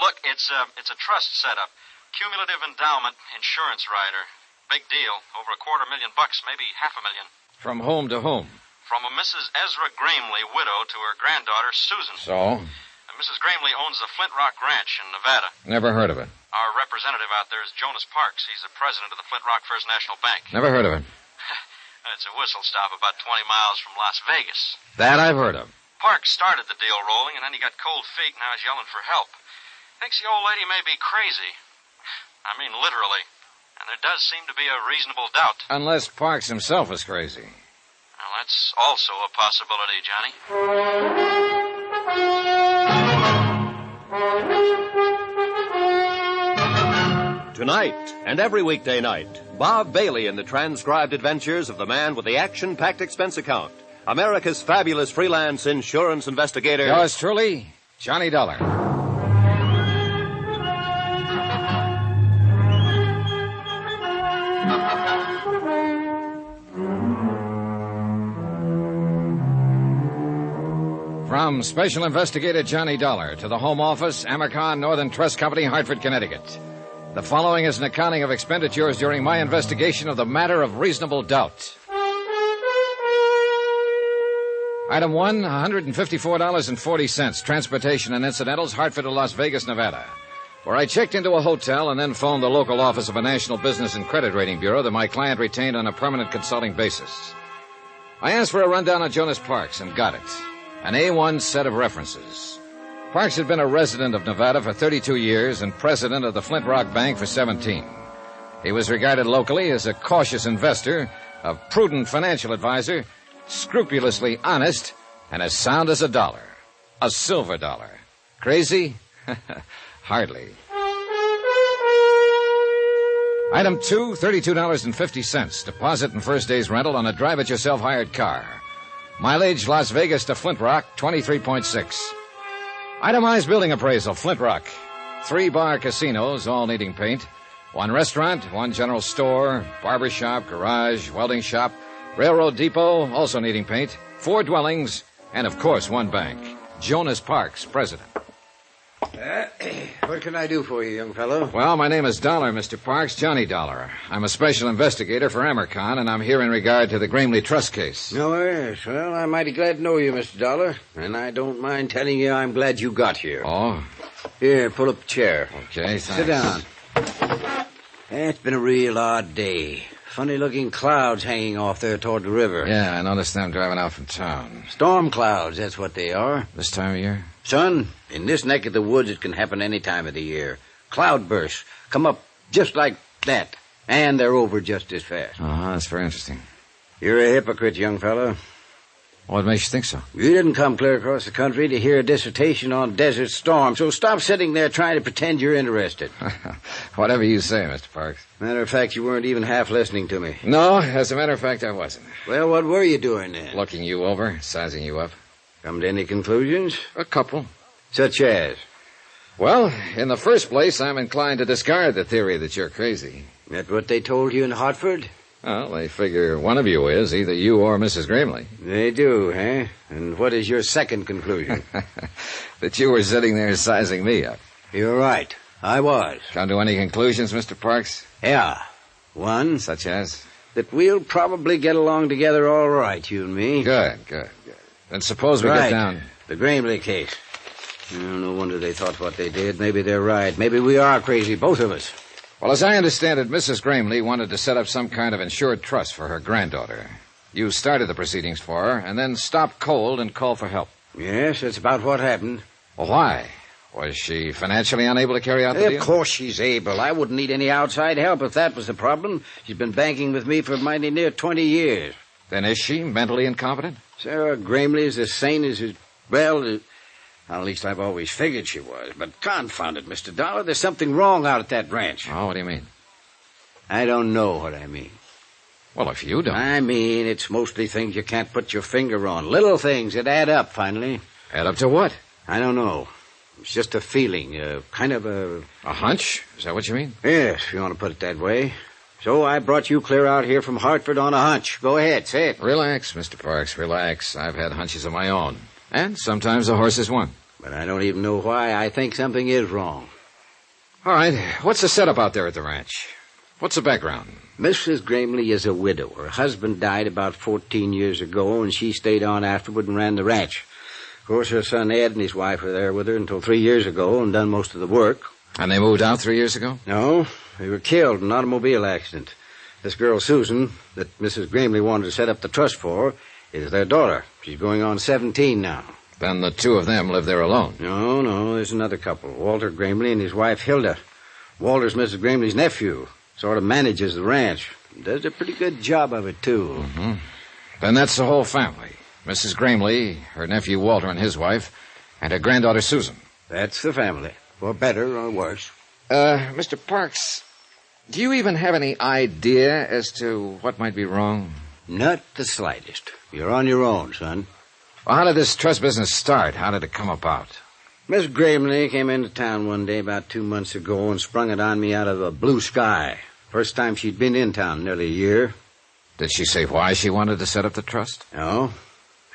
Look, it's a trust setup. Cumulative endowment insurance rider. Big deal. Over $250,000, maybe $500,000. From whom to whom? From a Mrs. Ezra Gramley, widow, to her granddaughter, Susan. So? And Mrs. Gramley owns the Flint Rock Ranch in Nevada. Never heard of it. Our representative out there is Jonas Parks. He's the president of the Flint Rock First National Bank. Never heard of it. It's a whistle stop about 20 miles from Las Vegas. That I've heard of. Parks started the deal rolling, and then he got cold feet, and now he's yelling for help. Thinks the old lady may be crazy. I mean, literally. And there does seem to be a reasonable doubt. Unless Parks himself is crazy. Well, that's also a possibility, Johnny. Tonight and every weekday night, Bob Bailey in the transcribed adventures of the man with the action-packed expense account. America's fabulous freelance insurance investigator. Yours truly, Johnny Dollar. From Special Investigator Johnny Dollar to the Home Office, Amercon Northern Trust Company, Hartford, Connecticut. The following is an accounting of expenditures during my investigation of the matter of reasonable doubt. Item 1, $154.40, transportation and incidentals, Hartford to Las Vegas, Nevada, where I checked into a hotel and then phoned the local office of a National Business and Credit Rating Bureau that my client retained on a permanent consulting basis. I asked for a rundown on Jonas Parks and got it. An A1 set of references. Parks had been a resident of Nevada for 32 years and president of the Flint Rock Bank for 17. He was regarded locally as a cautious investor, a prudent financial advisor, scrupulously honest, and as sound as a dollar. A silver dollar. Crazy? Hardly. Item 2, $32.50. Deposit and first day's rental on a drive-it-yourself hired car. Mileage, Las Vegas to Flint Rock, 23.6. Itemized building appraisal, Flint Rock. 3 bar casinos, all needing paint. 1 restaurant, 1 general store, barber shop, garage, welding shop, railroad depot, also needing paint. 4 dwellings, and of course 1 bank. Jonas Parks, president. What can I do for you, young fellow? Well, my name is Dollar, Mr. Parks, Johnny Dollar. I'm a special investigator for Amercon, and I'm here in regard to the Gramley Trust case. Oh, yes. Well, I'm mighty glad to know you, Mr. Dollar. And I don't mind telling you I'm glad you got here. Oh? Here, pull up a chair. Okay, thanks. Sit down. It's been a real odd day. Funny-looking clouds hanging off there toward the river. Yeah, I noticed them driving out from town. Storm clouds, that's what they are. This time of year? Son, in this neck of the woods, it can happen any time of the year. Cloudbursts come up just like that, and they're over just as fast. Uh-huh, that's very interesting. You're a hypocrite, young fellow. What makes you think so? You didn't come clear across the country to hear a dissertation on desert storms, so stop sitting there trying to pretend you're interested. Whatever you say, Mr. Parks. Matter of fact, you weren't even half listening to me. No, as a matter of fact, I wasn't. Well, what were you doing then? Looking you over, sizing you up. Come to any conclusions? A couple. Such as? Well, in the first place, I'm inclined to discard the theory that you're crazy. That what they told you in Hartford? Well, they figure one of you is, either you or Mrs. Gramley. They do, eh? And what is your second conclusion? That you were sitting there sizing me up. You're right. I was. Come to any conclusions, Mr. Parks? Yeah. One. Such as? That we'll probably get along together all right, you and me. Good. Then suppose we get down... The Gramley case. No wonder they thought what they did. Maybe they're right. Maybe we are crazy, both of us. Well, as I understand it, Mrs. Gramley wanted to set up some kind of insured trust for her granddaughter. You started the proceedings for her, and then stopped cold and called for help. Yes, that's about what happened. Well, why? Was she financially unable to carry out the deal? Of course she's able. I wouldn't need any outside help if that was the problem. She's been banking with me for mighty near 20 years. Then is she mentally incompetent? Sarah Gramley is as sane as... Well, at least I've always figured she was. But confound it, Mr. Dollar, there's something wrong out at that ranch. Oh, what do you mean? I don't know what I mean. Well, if you don't... I mean, it's mostly things you can't put your finger on. Little things that add up, finally. Add up to what? I don't know. It's just a feeling, kind of a... A hunch? Is that what you mean? Yes, if you want to put it that way. So I brought you clear out here from Hartford on a hunch. Go ahead, say it. Relax, Mr. Parks, relax. I've had hunches of my own. And sometimes the horse is one. But I don't even know why I think something is wrong. All right, what's the setup out there at the ranch? What's the background? Mrs. Gramley is a widow. Her husband died about 14 years ago, and she stayed on afterward and ran the ranch. Of course, her son Ed and his wife were there with her until 3 years ago and done most of the work. And they moved out 3 years ago? No, they were killed in an automobile accident. This girl, Susan, that Mrs. Gramley wanted to set up the trust for, is their daughter. She's going on 17 now. Then the two of them live there alone? No, there's another couple. Walter Gramley and his wife, Hilda. Walter's Mrs. Gramley's nephew. Sort of manages the ranch. Does a pretty good job of it, too. Mm-hmm. Then that's the whole family. Mrs. Gramley, her nephew Walter and his wife, and her granddaughter Susan. That's the family. For better or worse. Mr. Parks, do you even have any idea as to what might be wrong? Not the slightest. You're on your own, son. Well, how did this trust business start? How did it come about? Miss Gramley came into town one day about 2 months ago and sprung it on me out of a blue sky. First time she'd been in town in nearly a year. Did she say why she wanted to set up the trust? No.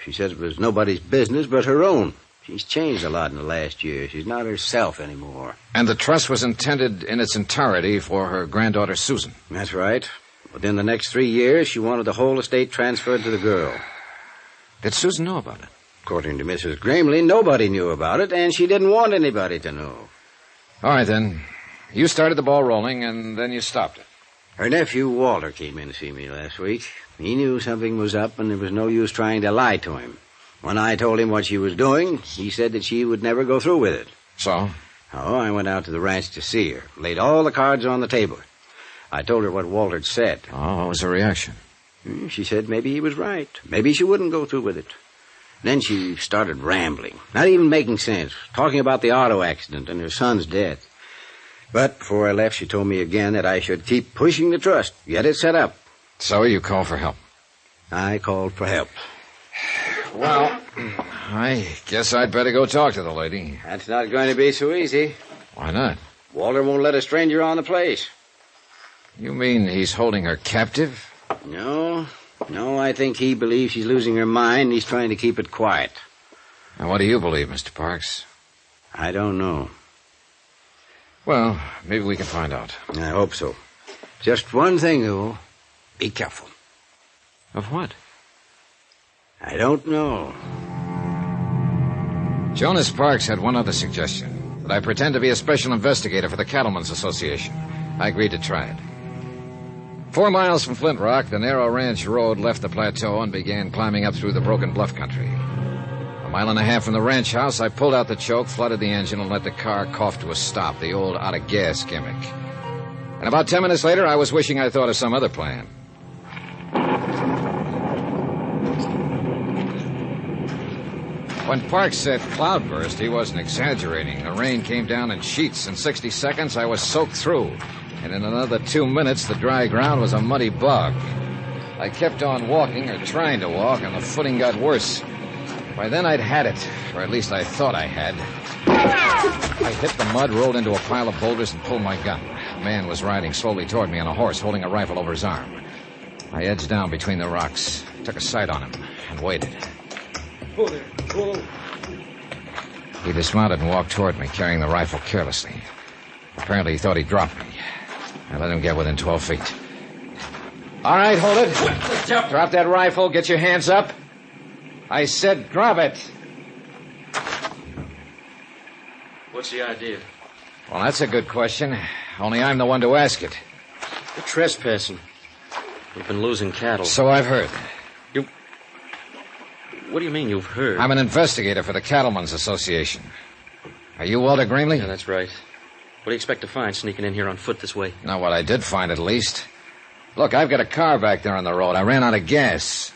She said it was nobody's business but her own. She's changed a lot in the last year. She's not herself anymore. And the trust was intended in its entirety for her granddaughter Susan? That's right. Within the next 3 years, she wanted the whole estate transferred to the girl. Did Susan know about it? According to Mrs. Gramley, nobody knew about it, and she didn't want anybody to know. All right, then. You started the ball rolling, and then you stopped it. Her nephew, Walter, came in to see me last week. He knew something was up, and there was no use trying to lie to him. When I told him what she was doing, he said that she would never go through with it. So? Oh, I went out to the ranch to see her. Laid all the cards on the table. I told her what Walter had said. Oh, what was her reaction? She said maybe he was right. Maybe she wouldn't go through with it. Then she started rambling, not even making sense, talking about the auto accident and her son's death. But before I left, she told me again that I should keep pushing the trust, get it set up. So you called for help? I called for help. Well, I guess I'd better go talk to the lady. That's not going to be so easy. Why not? Walter won't let a stranger on the place. You mean he's holding her captive? No, I think he believes she's losing her mind and he's trying to keep it quiet. And what do you believe, Mr. Parks? I don't know. Well, maybe we can find out. I hope so. Just one thing, though. Be careful. Of what? I don't know. Jonas Parks had one other suggestion, that I pretend to be a special investigator for the Cattlemen's Association. I agreed to try it. 4 miles from Flint Rock, the narrow ranch road left the plateau and began climbing up through the broken bluff country. 1.5 miles from the ranch house, I pulled out the choke, flooded the engine, and let the car cough to a stop, the old out-of-gas gimmick. And about 10 minutes later, I was wishing I'd thought of some other plan. When Parks said cloudburst, he wasn't exaggerating. The rain came down in sheets. In 60 seconds, I was soaked through. And in another 2 minutes, the dry ground was a muddy bog. I kept on walking, or trying to walk, and the footing got worse. By then, I'd had it, or at least I thought I had. I hit the mud, rolled into a pile of boulders, and pulled my gun. A man was riding slowly toward me on a horse, holding a rifle over his arm. I edged down between the rocks, took a sight on him, and waited. Whoa there. Whoa. He dismounted and walked toward me, carrying the rifle carelessly. Apparently, he thought he'd dropped me. I let him get within 12 feet. All right, hold it. Drop that rifle. Get your hands up. I said drop it. What's the idea? Well, that's a good question. Only I'm the one to ask it. You're trespassing. We've been losing cattle. So I've heard. What do you mean you've heard? I'm an investigator for the Cattlemen's Association. Are you Walter Gramley? Yeah, that's right. What do you expect to find sneaking in here on foot this way? Not what I did find, at least. Look, I've got a car back there on the road. I ran out of gas.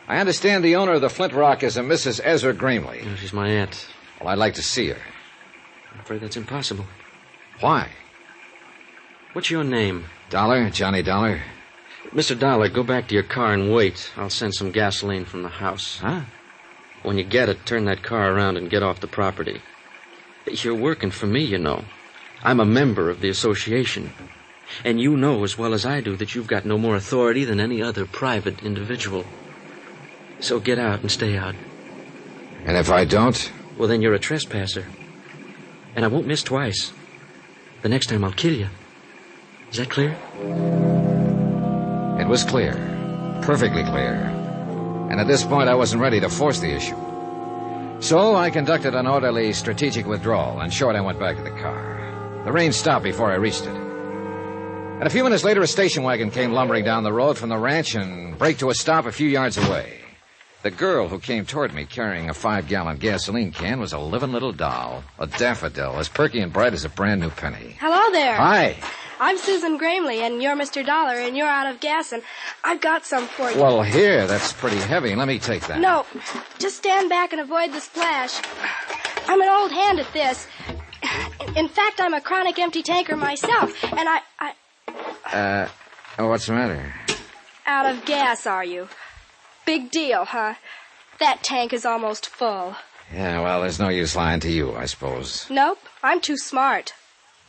I understand the owner of the Flint Rock is a Mrs. Ezra Gramley. Yeah, she's my aunt. Well, I'd like to see her. I'm afraid that's impossible. Why? What's your name? Dollar, Johnny Dollar. Mr. Dollar, go back to your car and wait. I'll send some gasoline from the house. Huh? When you get it, turn that car around and get off the property. You're working for me, you know. I'm a member of the association. And you know as well as I do that you've got no more authority than any other private individual. So get out and stay out. And if I don't? Well, then you're a trespasser. And I won't miss twice. The next time I'll kill you. Is that clear? It was clear. Perfectly clear. And at this point, I wasn't ready to force the issue. So I conducted an orderly, strategic withdrawal, and short I went back to the car. The rain stopped before I reached it. And a few minutes later, a station wagon came lumbering down the road from the ranch and braked to a stop a few yards away. The girl who came toward me carrying a 5-gallon gasoline can was a living little doll, a daffodil, as perky and bright as a brand new penny. Hello there. Hi. I'm Susan Gramley, and you're Mr. Dollar, and you're out of gas, and I've got some for you. Well, here, that's pretty heavy. Let me take that. No, just stand back and avoid the splash. I'm an old hand at this. In fact, I'm a chronic empty tanker myself, and What's the matter? Out of gas, are you? Big deal, huh? That tank is almost full. Yeah, well, there's no use lying to you, I suppose. Nope, I'm too smart.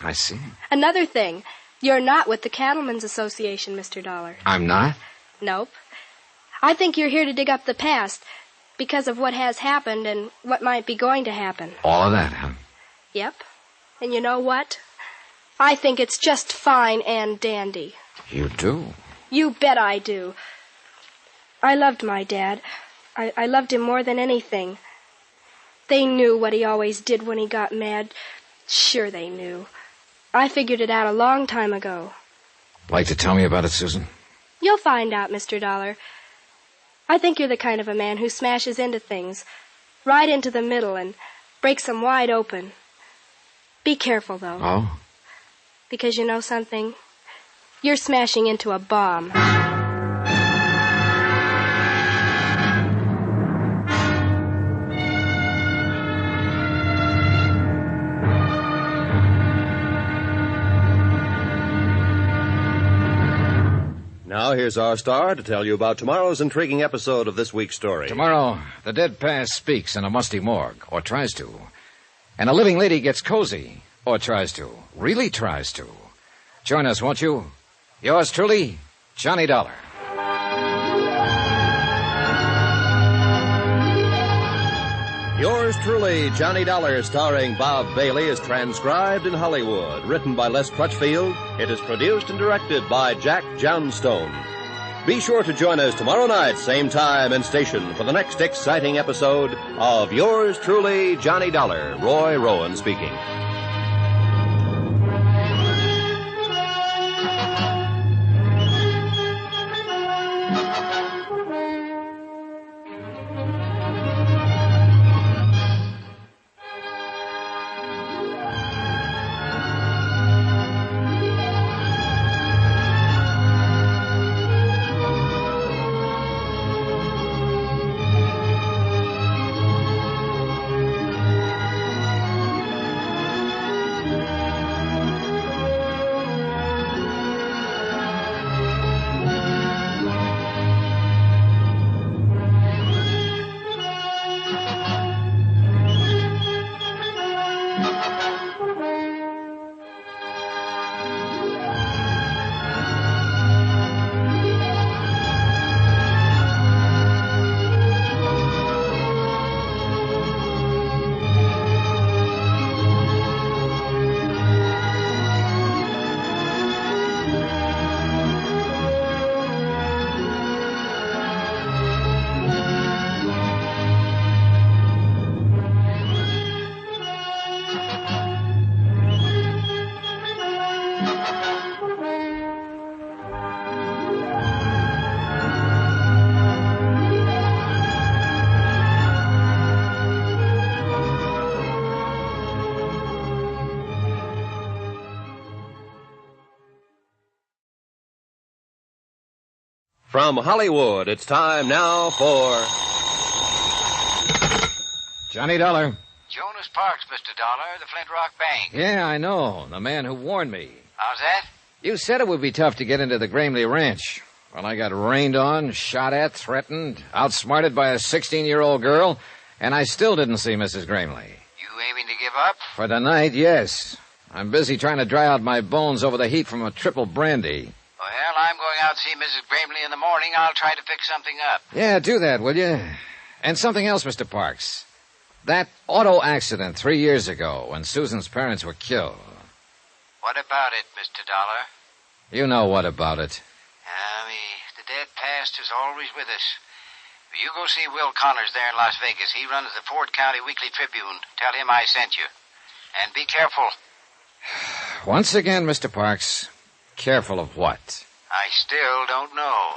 I see. Another thing, you're not with the Cattlemen's Association, Mr. Dollar. I'm not? Nope. I think you're here to dig up the past because of what has happened and what might be going to happen. All of that, huh? Yep. And you know what? I think it's just fine and dandy. You do? You bet I do. I loved my dad. I loved him more than anything. They knew what he always did when he got mad. Sure they knew. I figured it out a long time ago. Like to tell me about it, Susan? You'll find out, Mr. Dollar. I think you're the kind of a man who smashes into things, right into the middle, and breaks them wide open. Be careful, though. Oh? Because you know something? You're smashing into a bomb. Now, here's our star to tell you about tomorrow's intriguing episode of this week's story. Tomorrow, the dead past speaks in a musty morgue, or tries to. And a living lady gets cozy, or tries to. Really tries to. Join us, won't you? Yours truly, Johnny Dollar. Yours truly, Johnny Dollar, starring Bob Bailey, is transcribed in Hollywood. Written by Les Crutchfield, it is produced and directed by Jack Johnstone. Be sure to join us tomorrow night, same time and station, for the next exciting episode of Yours truly, Johnny Dollar. Roy Rowan speaking. From Hollywood, it's time now for Johnny Dollar. Jonas Parks, Mr. Dollar, the Flint Rock Bank. Yeah, I know. The man who warned me. How's that? You said it would be tough to get into the Gramley Ranch. Well, I got rained on, shot at, threatened, outsmarted by a 16-year-old girl, and I still didn't see Mrs. Gramley. You aiming to give up? For the night, yes. I'm busy trying to dry out my bones over the heat from a triple brandy. Well, I'm going out to see Mrs. Gramley in the morning. I'll try to fix something up. Yeah, do that, will you? And something else, Mr. Parks. That auto accident 3 years ago when Susan's parents were killed. What about it, Mr. Dollar? You know what about it. The dead past is always with us. You go see Will Connors there in Las Vegas. He runs the Ford County Weekly Tribune. Tell him I sent you. And be careful. Once again, Mr. Parks, careful of what? I still don't know.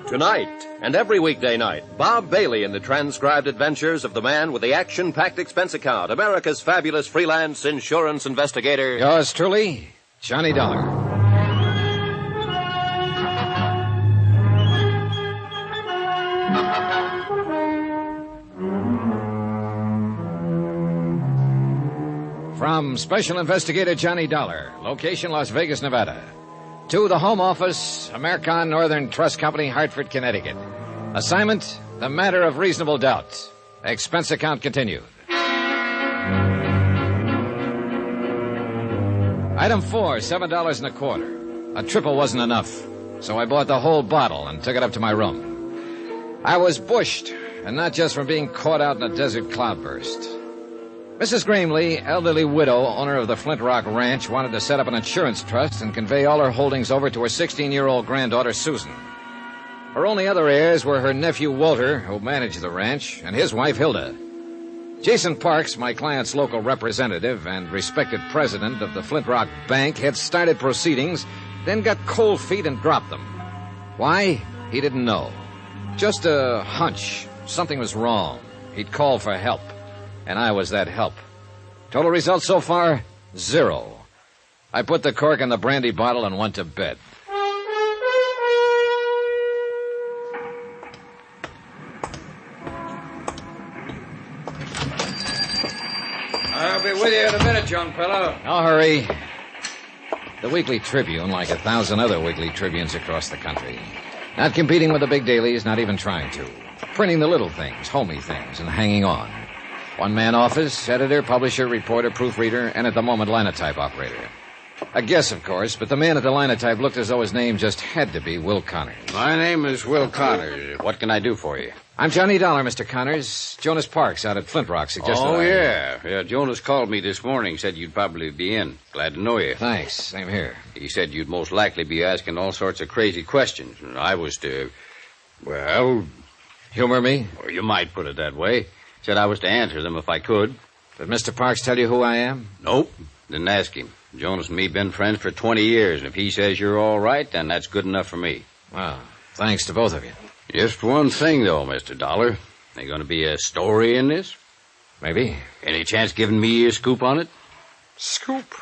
Tonight and every weekday night, Bob Bailey in the transcribed adventures of the man with the action-packed expense account, America's fabulous freelance insurance investigator. Yours truly, Johnny Dollar. From Special Investigator Johnny Dollar, location Las Vegas, Nevada, to the Home Office, American Northern Trust Company, Hartford, Connecticut. Assignment, the matter of reasonable doubt. Expense account continued. Item 4, $7.25. A triple wasn't enough, so I bought the whole bottle and took it up to my room. I was bushed, and not just from being caught out in a desert cloudburst. Mrs. Gramley, elderly widow, owner of the Flint Rock Ranch, wanted to set up an insurance trust and convey all her holdings over to her 16-year-old granddaughter, Susan. Her only other heirs were her nephew, Walter, who managed the ranch, and his wife, Hilda. Jason Parks, my client's local representative and respected president of the Flint Rock Bank, had started proceedings, then got cold feet and dropped them. Why? He didn't know. Just a hunch. Something was wrong. He'd call for help. And I was that help. Total result so far, 0. I put the cork in the brandy bottle and went to bed. I'll be with you in a minute, young fellow. No hurry. The Weekly Tribune, like 1,000 other Weekly Tribunes across the country. Not competing with the big dailies, not even trying to. Printing the little things, homey things, and hanging on. One-man office, editor, publisher, reporter, proofreader, and at the moment, linotype operator. A guess, of course, but the man at the linotype looked as though his name just had to be Will Connors. My name is Will Connors. What can I do for you? I'm Johnny Dollar, Mr. Connors. Jonas Parks out at Flint Rock suggested Yeah, Jonas called me this morning, said you'd probably be in. Glad to know you. Thanks. Same here. He said you'd most likely be asking all sorts of crazy questions. And I was to, well... Humor me? Or you might put it that way. Said I was to answer them if I could. Did Mr. Parks tell you who I am? Nope. Didn't ask him. Jonas and me been friends for 20 years, and if he says you're all right, then that's good enough for me. Well, thanks to both of you. Just one thing, though, Mr. Dollar. There going to be a story in this? Maybe. Any chance giving me a scoop on it? Scoop?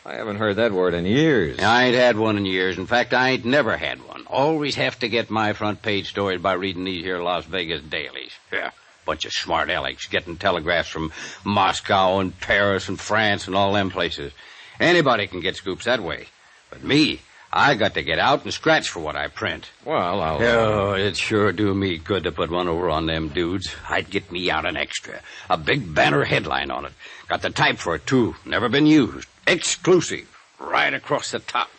I haven't heard that word in years. I ain't had one in years. In fact, I ain't never had one. Always have to get my front page stories by reading these here Las Vegas dailies. Yeah. Bunch of smart alecks getting telegraphs from Moscow and Paris and France and all them places. Anybody can get scoops that way. But me, I got to get out and scratch for what I print. Well, Oh, it'd sure do me good to put one over on them dudes. I'd get me out an extra. A big banner headline on it. Got the type for it, too. Never been used. Exclusive. Right across the top.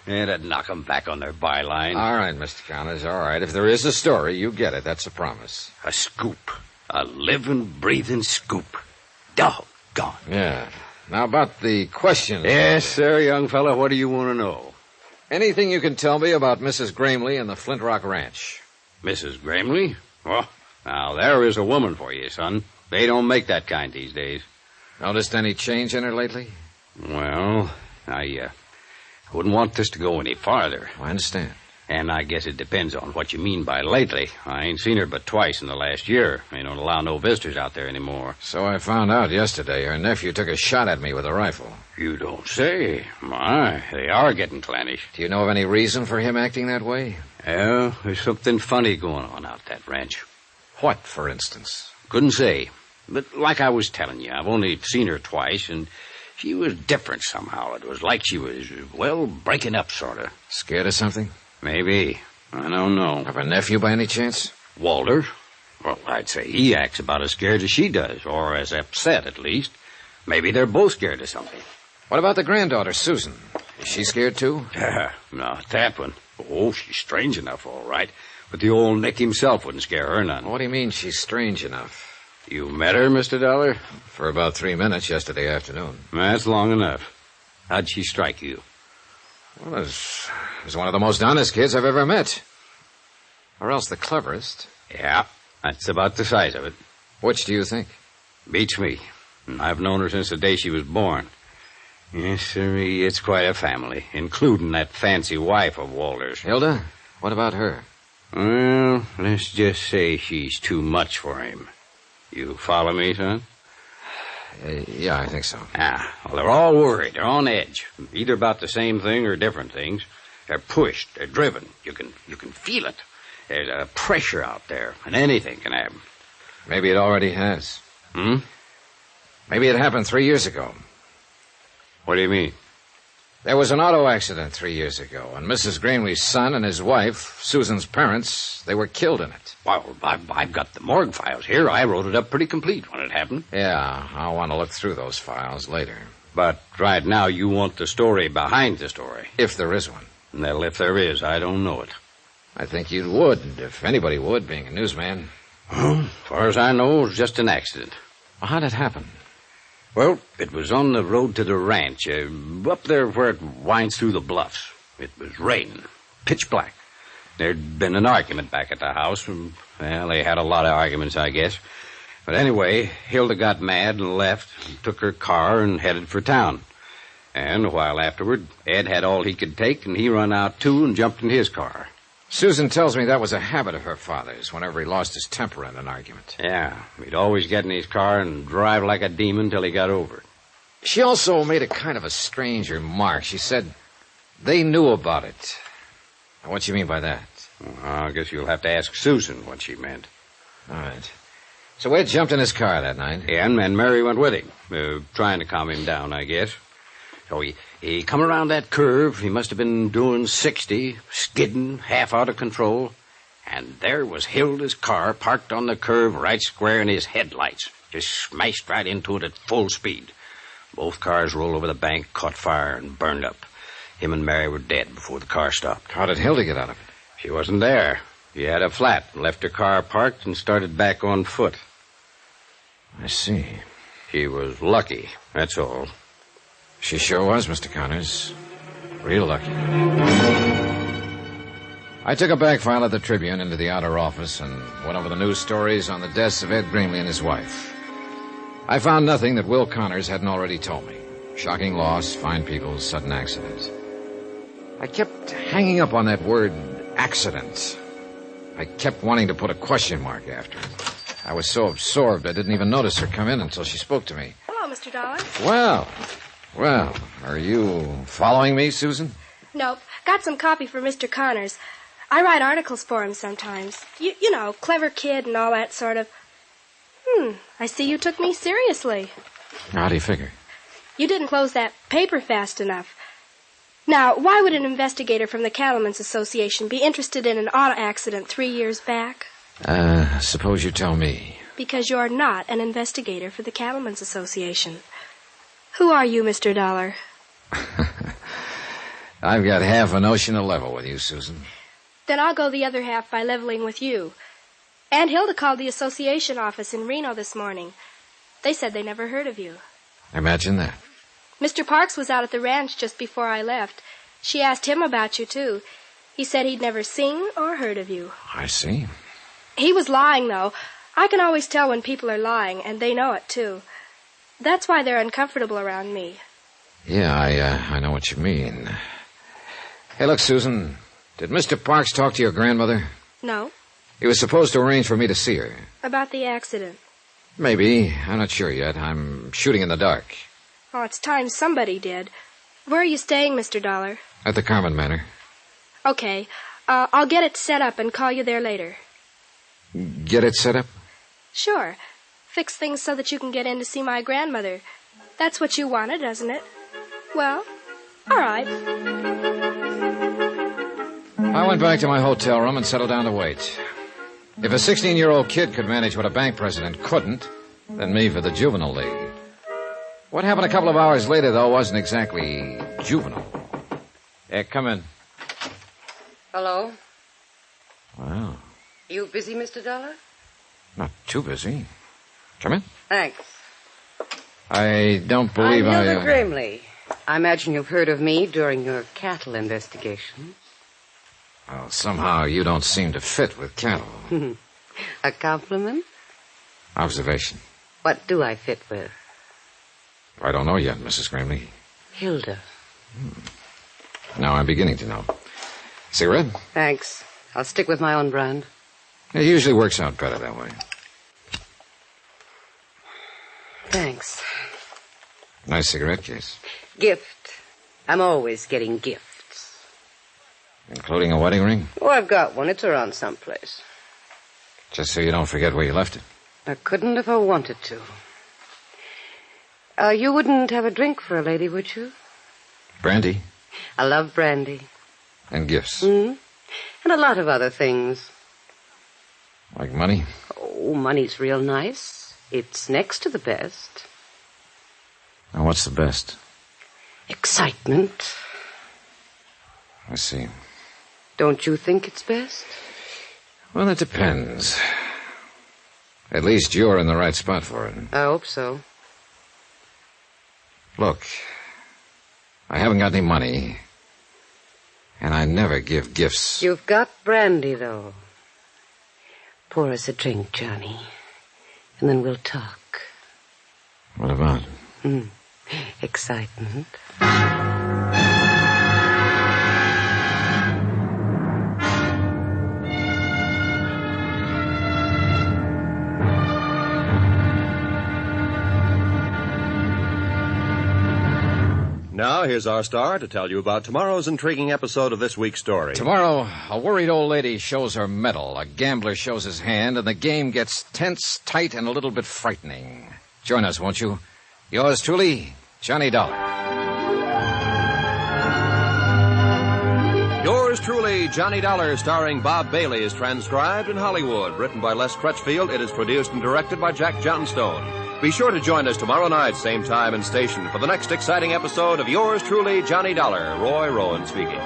It'd knock 'em back on their byline. All right, Mr. Connors, all right. If there is a story, you get it. That's a promise. A scoop. A living, breathing scoop. Doggone. Yeah. Now, about the questions. Yes, sir, young fella. What do you want to know? Anything you can tell me about Mrs. Gramley and the Flint Rock Ranch? Mrs. Gramley? Well, now, there is a woman for you, son. They don't make that kind these days. Noticed any change in her lately? Well, I wouldn't want this to go any farther. I understand. And I guess it depends on what you mean by lately. I ain't seen her but twice in the last year. They don't allow no visitors out there anymore. So I found out yesterday her nephew took a shot at me with a rifle. You don't say. My, they are getting clannish. Do you know of any reason for him acting that way? Yeah, there's something funny going on out that ranch. What, for instance? Couldn't say. But like I was telling you, I've only seen her twice, and she was different somehow. It was like she was, well, breaking up, sort of. Scared of something? Maybe. I don't know. Of her nephew by any chance? Walter? Well, I'd say he acts about as scared as she does, or as upset, at least. Maybe they're both scared of something. What about the granddaughter, Susan? Is she scared, too? Not that one. Oh, she's strange enough, all right. But the old Nick himself wouldn't scare her none. What do you mean she's strange enough? You met her, Mr. Dollar? For about 3 minutes yesterday afternoon. That's long enough. How'd she strike you? Well, as one of the most honest kids I've ever met. Or else the cleverest. Yeah, that's about the size of it. Which do you think? Beats me. I've known her since the day she was born. Yes, sir, it's quite a family, including that fancy wife of Walter's. Hilda? What about her? Well, let's just say she's too much for him. You follow me, son? Yeah, I think so. Well, they're all worried. They're on edge. Either about the same thing or different things. They're pushed. They're driven. You can feel it. There's a pressure out there, and anything can happen. Maybe it already has. Hmm? Maybe it happened 3 years ago. What do you mean? There was an auto accident 3 years ago, and Mrs. Greenleaf's son and his wife, Susan's parents, they were killed in it. Well, I've got the morgue files here. I wrote it up pretty complete when it happened. Yeah, I'll want to look through those files later. But right now you want the story behind the story. If there is one. Well, if there is, I don't know it. I think you would, if anybody would, being a newsman. Well, as far as I know, it was just an accident. Well, how'd it happen? Well, it was on the road to the ranch, up there where it winds through the bluffs. It was raining, pitch black. There'd been an argument back at the house. Well, they had a lot of arguments, I guess. But anyway, Hilda got mad and left, and took her car and headed for town. And a while afterward, Ed had all he could take, and he run out too and jumped in his car. Susan tells me that was a habit of her father's whenever he lost his temper in an argument. Yeah, he'd always get in his car and drive like a demon till he got over it. She also made a kind of a strange remark. She said they knew about it. Now, what do you mean by that? Well, I guess you'll have to ask Susan what she meant. All right. So Ed jumped in his car that night. Yeah, and Mary went with him, trying to calm him down, I guess. So he come around that curve. He must have been doing 60, skidding, half out of control. And there was Hilda's car parked on the curve right square in his headlights. Just smashed right into it at full speed. Both cars rolled over the bank, caught fire, and burned up. Him and Mary were dead before the car stopped. How did Hilda get out of it? She wasn't there. She had a flat and left her car parked and started back on foot. I see. She was lucky, that's all. She sure was, Mr. Connors. Real lucky. I took a back file of the Tribune into the outer office and went over the news stories on the deaths of Ed Greenlee and his wife. I found nothing that Will Connors hadn't already told me. Shocking loss, fine people, sudden accident. I kept hanging up on that word, accident. I kept wanting to put a question mark after it. I was so absorbed I didn't even notice her come in until she spoke to me. Hello, Mr. Dollar. Well, are you following me, Susan? Nope. Got some copy for Mr. Connors. I write articles for him sometimes. You know, clever kid and all that sort of. I see you took me seriously. How do you figure? You didn't close that paper fast enough. Now, why would an investigator from the Cattlemen's Association be interested in an auto accident 3 years back? Suppose you tell me. Because you're not an investigator for the Cattlemen's Association. Who are you, Mr. Dollar? I've got half a notion of level with you, Susan. Then I'll go the other half by leveling with you. Aunt Hilda called the association office in Reno this morning. They said they never heard of you. Imagine that. Mr. Parks was out at the ranch just before I left. She asked him about you, too. He said he'd never seen or heard of you. I see. He was lying, though. I can always tell when people are lying, and they know it, too. That's why they're uncomfortable around me. Yeah, I know what you mean. Hey, look, Susan, did Mr. Parks talk to your grandmother? No. He was supposed to arrange for me to see her. About the accident? Maybe. I'm not sure yet. I'm shooting in the dark. Oh, it's time somebody did. Where are you staying, Mr. Dollar? At the Carmen Manor. Okay. I'll get it set up and call you there later. Get it set up? Sure. Fix things so that you can get in to see my grandmother. That's what you wanted, isn't it? Well, all right. I went back to my hotel room and settled down to wait. If a 16-year-old kid could manage what a bank president couldn't, then me for the juvenile league. What happened a couple of hours later, though, wasn't exactly juvenile. Yeah, come in. Hello? Wow. You busy, Mr. Dollar? Not too busy. Come in. Thanks. I don't believe I'm Hilda Greenlee. I imagine you've heard of me during your cattle investigation. Well, somehow you don't seem to fit with cattle. A compliment? Observation. What do I fit with? I don't know yet, Mrs. Greenlee. Hilda. Now I'm beginning to know. Cigarette? Thanks. I'll stick with my own brand. It usually works out better that way. Thanks. Nice cigarette case. Gift. I'm always getting gifts. Including a wedding ring? Oh, I've got one. It's around someplace. Just so you don't forget where you left it. I couldn't if I wanted to. You wouldn't have a drink for a lady, would you? Brandy? I love brandy. And gifts? And a lot of other things. Like money? Oh, money's real nice. It's next to the best. Now, what's the best? Excitement. I see. Don't you think it's best? Well, it depends. At least you're in the right spot for it. I hope so. Look, I haven't got any money, and I never give gifts. You've got brandy, though. Pour us a drink, Johnny, and then we'll talk. What about? Excitement. Now, here's our star to tell you about tomorrow's intriguing episode of this week's story. Tomorrow, a worried old lady shows her mettle, a gambler shows his hand, and the game gets tense, tight, and a little bit frightening. Join us, won't you? Yours truly, Johnny Dollar. Yours truly, Johnny Dollar, starring Bob Bailey, is transcribed in Hollywood. Written by Les Crutchfield, it is produced and directed by Jack Johnstone. Be sure to join us tomorrow night, same time and station, for the next exciting episode of Yours truly, Johnny Dollar. Roy Rowan speaking.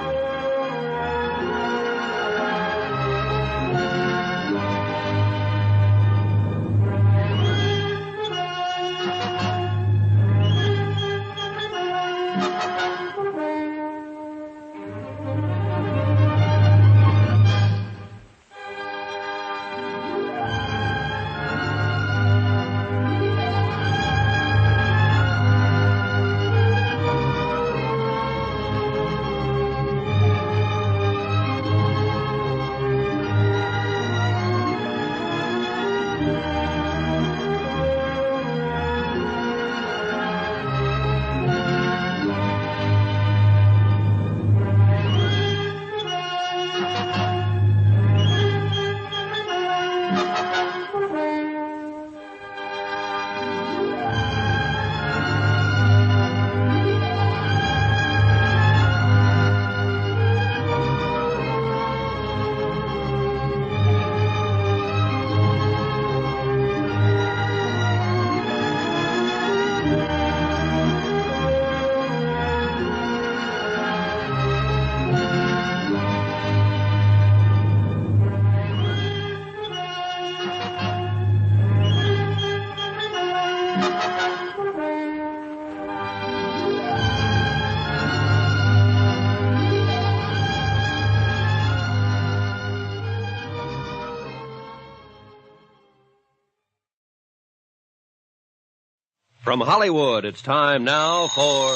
From Hollywood, it's time now for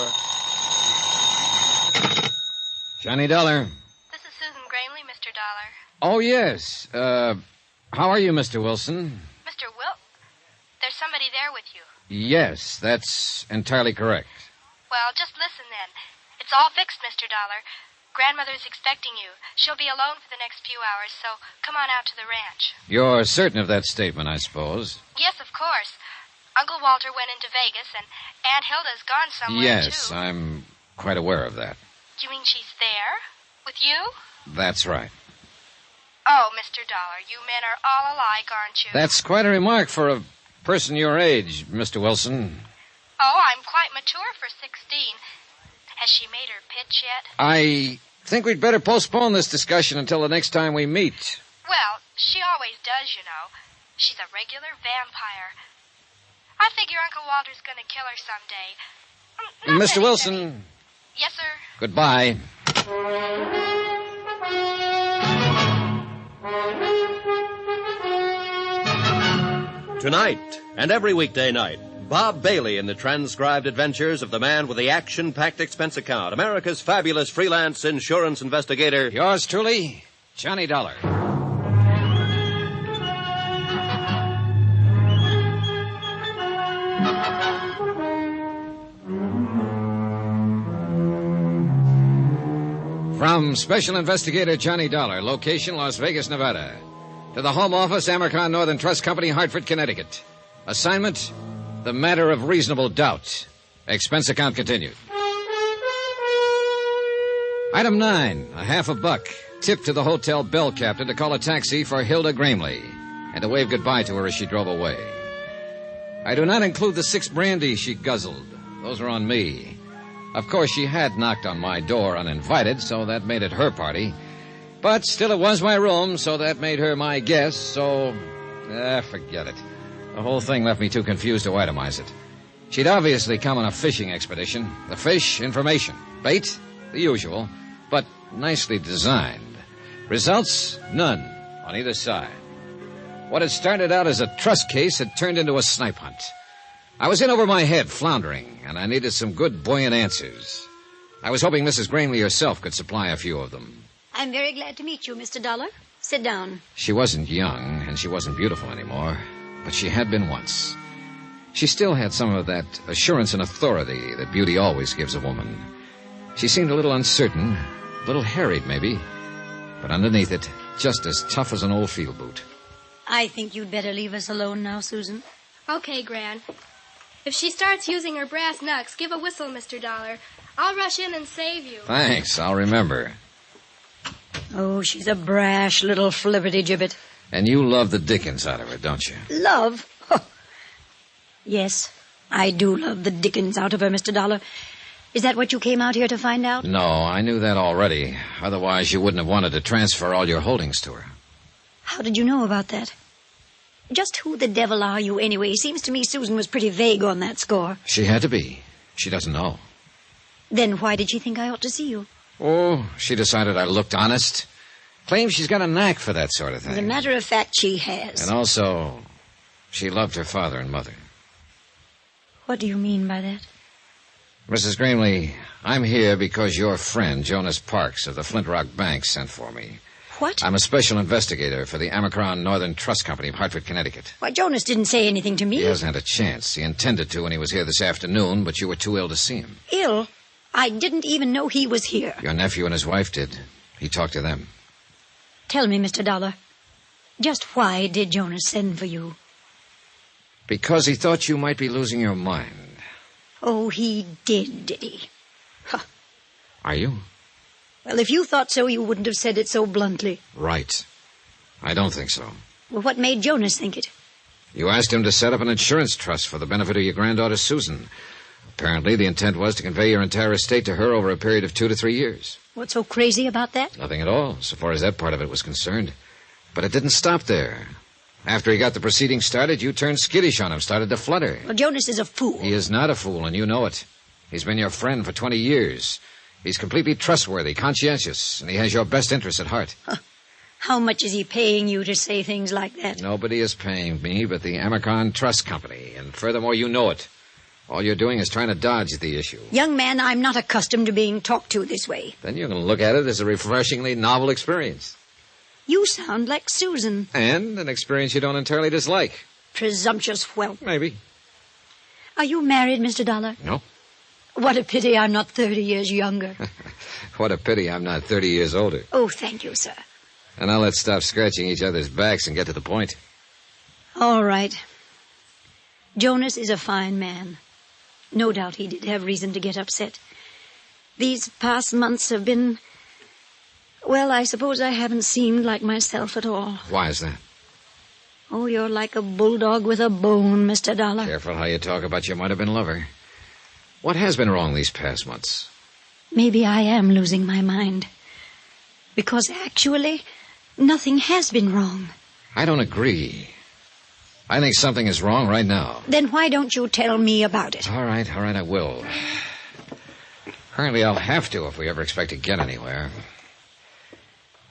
Johnny Dollar. This is Susan Gramley, Mr. Dollar. Oh, yes. How are you, Mr. Wilson? Mr. There's somebody there with you. Yes, that's entirely correct. Well, just listen then. It's all fixed, Mr. Dollar. Grandmother's expecting you. She'll be alone for the next few hours, so come on out to the ranch. You're certain of that statement, I suppose? Yes, of course. Uncle Walter went into Vegas, and Aunt Hilda's gone somewhere, Yes, too. I'm quite aware of that. You mean she's there? With you? That's right. Oh, Mr. Dollar, you men are all alike, aren't you? That's quite a remark for a person your age, Mr. Wilson. Oh, I'm quite mature for 16. Has she made her pitch yet? I think we'd better postpone this discussion until the next time we meet. Well, she always does, you know. She's a regular vampire. I figure Uncle Walter's going to kill her someday. Mr. Wilson. Yes, sir. Goodbye. Tonight and every weekday night, Bob Bailey in the transcribed adventures of the man with the action-packed expense account, America's fabulous freelance insurance investigator. Yours truly, Johnny Dollar. From Special Investigator Johnny Dollar, location Las Vegas, Nevada. To the Home Office, Amercon Northern Trust Company, Hartford, Connecticut. Assignment, the matter of reasonable doubt. Expense account continued. Item 9, a $50. Tip to the hotel bell captain to call a taxi for Hilda Gramley and to wave goodbye to her as she drove away. I do not include the 6 brandy she guzzled. Those are on me. Of course, she had knocked on my door uninvited, so that made it her party. But still, it was my room, so that made her my guest, so... forget it. The whole thing left me too confused to itemize it. She'd obviously come on a fishing expedition. The fish, information. Bait, the usual, but nicely designed. Results, none on either side. What had started out as a trust case had turned into a snipe hunt. I was in over my head, floundering, and I needed some good, buoyant answers. I was hoping Mrs. Gramley herself could supply a few of them. I'm very glad to meet you, Mr. Dollar. Sit down. She wasn't young, and she wasn't beautiful anymore, but she had been once. She still had some of that assurance and authority that beauty always gives a woman. She seemed a little uncertain, a little harried, maybe, but underneath it, just as tough as an old field boot. I think you'd better leave us alone now, Susan. Okay, Gran. If she starts using her brass knucks, give a whistle, Mr. Dollar. I'll rush in and save you. Thanks, I'll remember. Oh, she's a brash little flibberty-gibbet. And you love the dickens out of her, don't you? Love? Oh. Yes, I do love the dickens out of her, Mr. Dollar. Is that what you came out here to find out? No, I knew that already. Otherwise, you wouldn't have wanted to transfer all your holdings to her. How did you know about that? Just who the devil are you, anyway? Seems to me Susan was pretty vague on that score. She had to be. She doesn't know. Then why did she think I ought to see you? Oh, she decided I looked honest. Claims she's got a knack for that sort of thing. As a matter of fact, she has. And also, she loved her father and mother. What do you mean by that? Mrs. Gramley, I'm here because your friend, Jonas Parks of the Flint Rock Bank, sent for me. What? I'm a special investigator for the Amercon Northern Trust Company of Hartford, Connecticut. Why, Jonas didn't say anything to me. He hasn't had a chance. He intended to when he was here this afternoon, but you were too ill to see him. Ill? I didn't even know he was here. Your nephew and his wife did. He talked to them. Tell me, Mr. Dollar, just why did Jonas send for you? Because he thought you might be losing your mind. Oh, he did he? Huh. Are you? Well, if you thought so, you wouldn't have said it so bluntly. Right. I don't think so. Well, what made Jonas think it? You asked him to set up an insurance trust for the benefit of your granddaughter, Susan. Apparently, the intent was to convey your entire estate to her over a period of 2 to 3 years. What's so crazy about that? Nothing at all, so far as that part of it was concerned. But it didn't stop there. After he got the proceedings started, you turned skittish on him, started to flutter. Well, Jonas is a fool. He is not a fool, and you know it. He's been your friend for 20 years. He's completely trustworthy, conscientious, and he has your best interests at heart. Huh. How much is he paying you to say things like that? Nobody is paying me but the Amercon Trust Company, and furthermore, you know it. All you're doing is trying to dodge the issue. Young man, I'm not accustomed to being talked to this way. Then you can look at it as a refreshingly novel experience. You sound like Susan. And an experience you don't entirely dislike. Presumptuous whelp. Maybe. Are you married, Mr. Dollar? No. What a pity I'm not 30 years younger. What a pity I'm not 30 years older. Oh, thank you, sir. And now let's stop scratching each other's backs and get to the point. All right. Jonas is a fine man. No doubt he did have reason to get upset. These past months have been... Well, I suppose I haven't seemed like myself at all. Why is that? Oh, you're like a bulldog with a bone, Mr. Dollar. Careful how you talk about your might-have-been lover. What has been wrong these past months? Maybe I am losing my mind. Because actually, nothing has been wrong. I don't agree. I think something is wrong right now. Then why don't you tell me about it? All right, I will. Apparently I'll have to if we ever expect to get anywhere.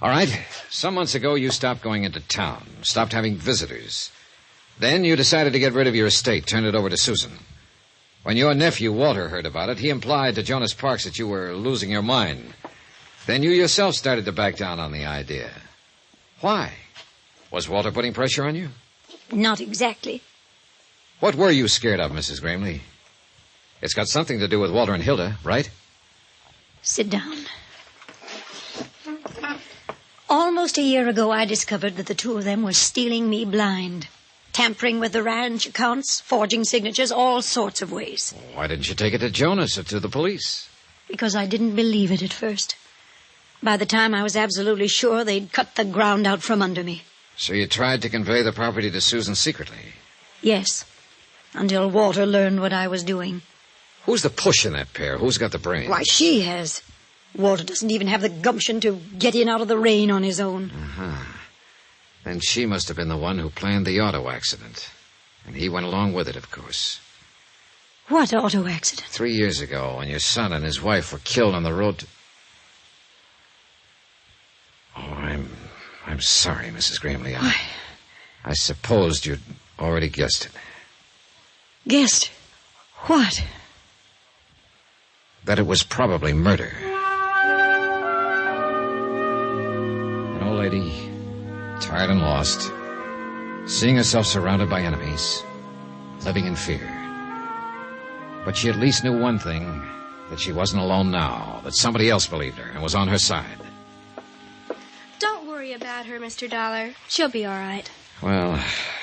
All right, some months ago you stopped going into town, stopped having visitors. Then you decided to get rid of your estate, turned it over to Susan. When your nephew, Walter, heard about it, he implied to Jonas Parks that you were losing your mind. Then you yourself started to back down on the idea. Why? Was Walter putting pressure on you? Not exactly. What were you scared of, Mrs. Gramley? It's got something to do with Walter and Hilda, right? Sit down. Almost a year ago, I discovered that the two of them were stealing me blind. Tampering with the ranch accounts, forging signatures, all sorts of ways. Why didn't you take it to Jonas or to the police? Because I didn't believe it at first. By the time I was absolutely sure, they'd cut the ground out from under me. So you tried to convey the property to Susan secretly? Yes, until Walter learned what I was doing. Who's the push in that pair? Who's got the brains? Why, she has. Walter doesn't even have the gumption to get in out of the rain on his own. Uh-huh. Then she must have been the one who planned the auto accident. And he went along with it, of course. What auto accident? 3 years ago, when your son and his wife were killed on the road to... Oh, I'm sorry, Mrs. Gramley. I supposed you'd already guessed it. Guessed? What? That it was probably murder. An old lady, tired and lost, seeing herself surrounded by enemies, living in fear. But she at least knew one thing, that she wasn't alone now, that somebody else believed her and was on her side. Don't worry about her, Mr. Dollar. She'll be all right. Well,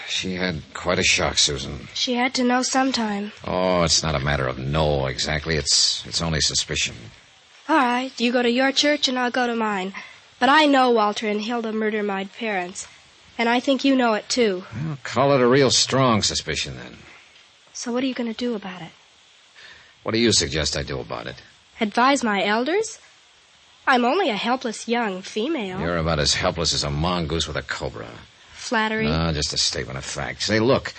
she had quite a shock, Susan. She had to know sometime. Oh, it's not a matter of no, exactly. It's only suspicion. All right, you go to your church and I'll go to mine. But I know Walter and Hilda murdered my parents. And I think you know it, too. Well, call it a real strong suspicion, then. So what are you going to do about it? What do you suggest I do about it? Advise my elders? I'm only a helpless young female. You're about as helpless as a mongoose with a cobra. Flattery? No, just a statement of fact. Say, look,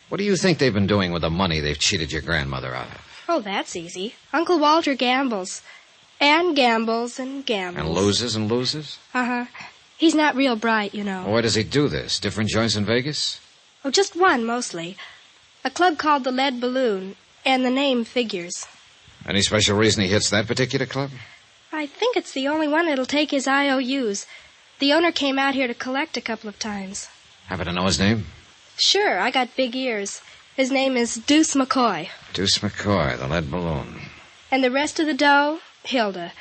what do you think they've been doing with the money they've cheated your grandmother out of? Oh, that's easy. Uncle Walter gambles. And gambles and gambles. And loses and loses? Uh-huh. He's not real bright, you know. Where does he do this? Different joints in Vegas? Oh, just one, mostly. A club called the Lead Balloon, and the name figures. Any special reason he hits that particular club? I think it's the only one that'll take his IOUs. The owner came out here to collect a couple of times. Happen to know his name? Sure, I got big ears. His name is Deuce McCoy. Deuce McCoy, the Lead Balloon. And the rest of the dough, Hilda.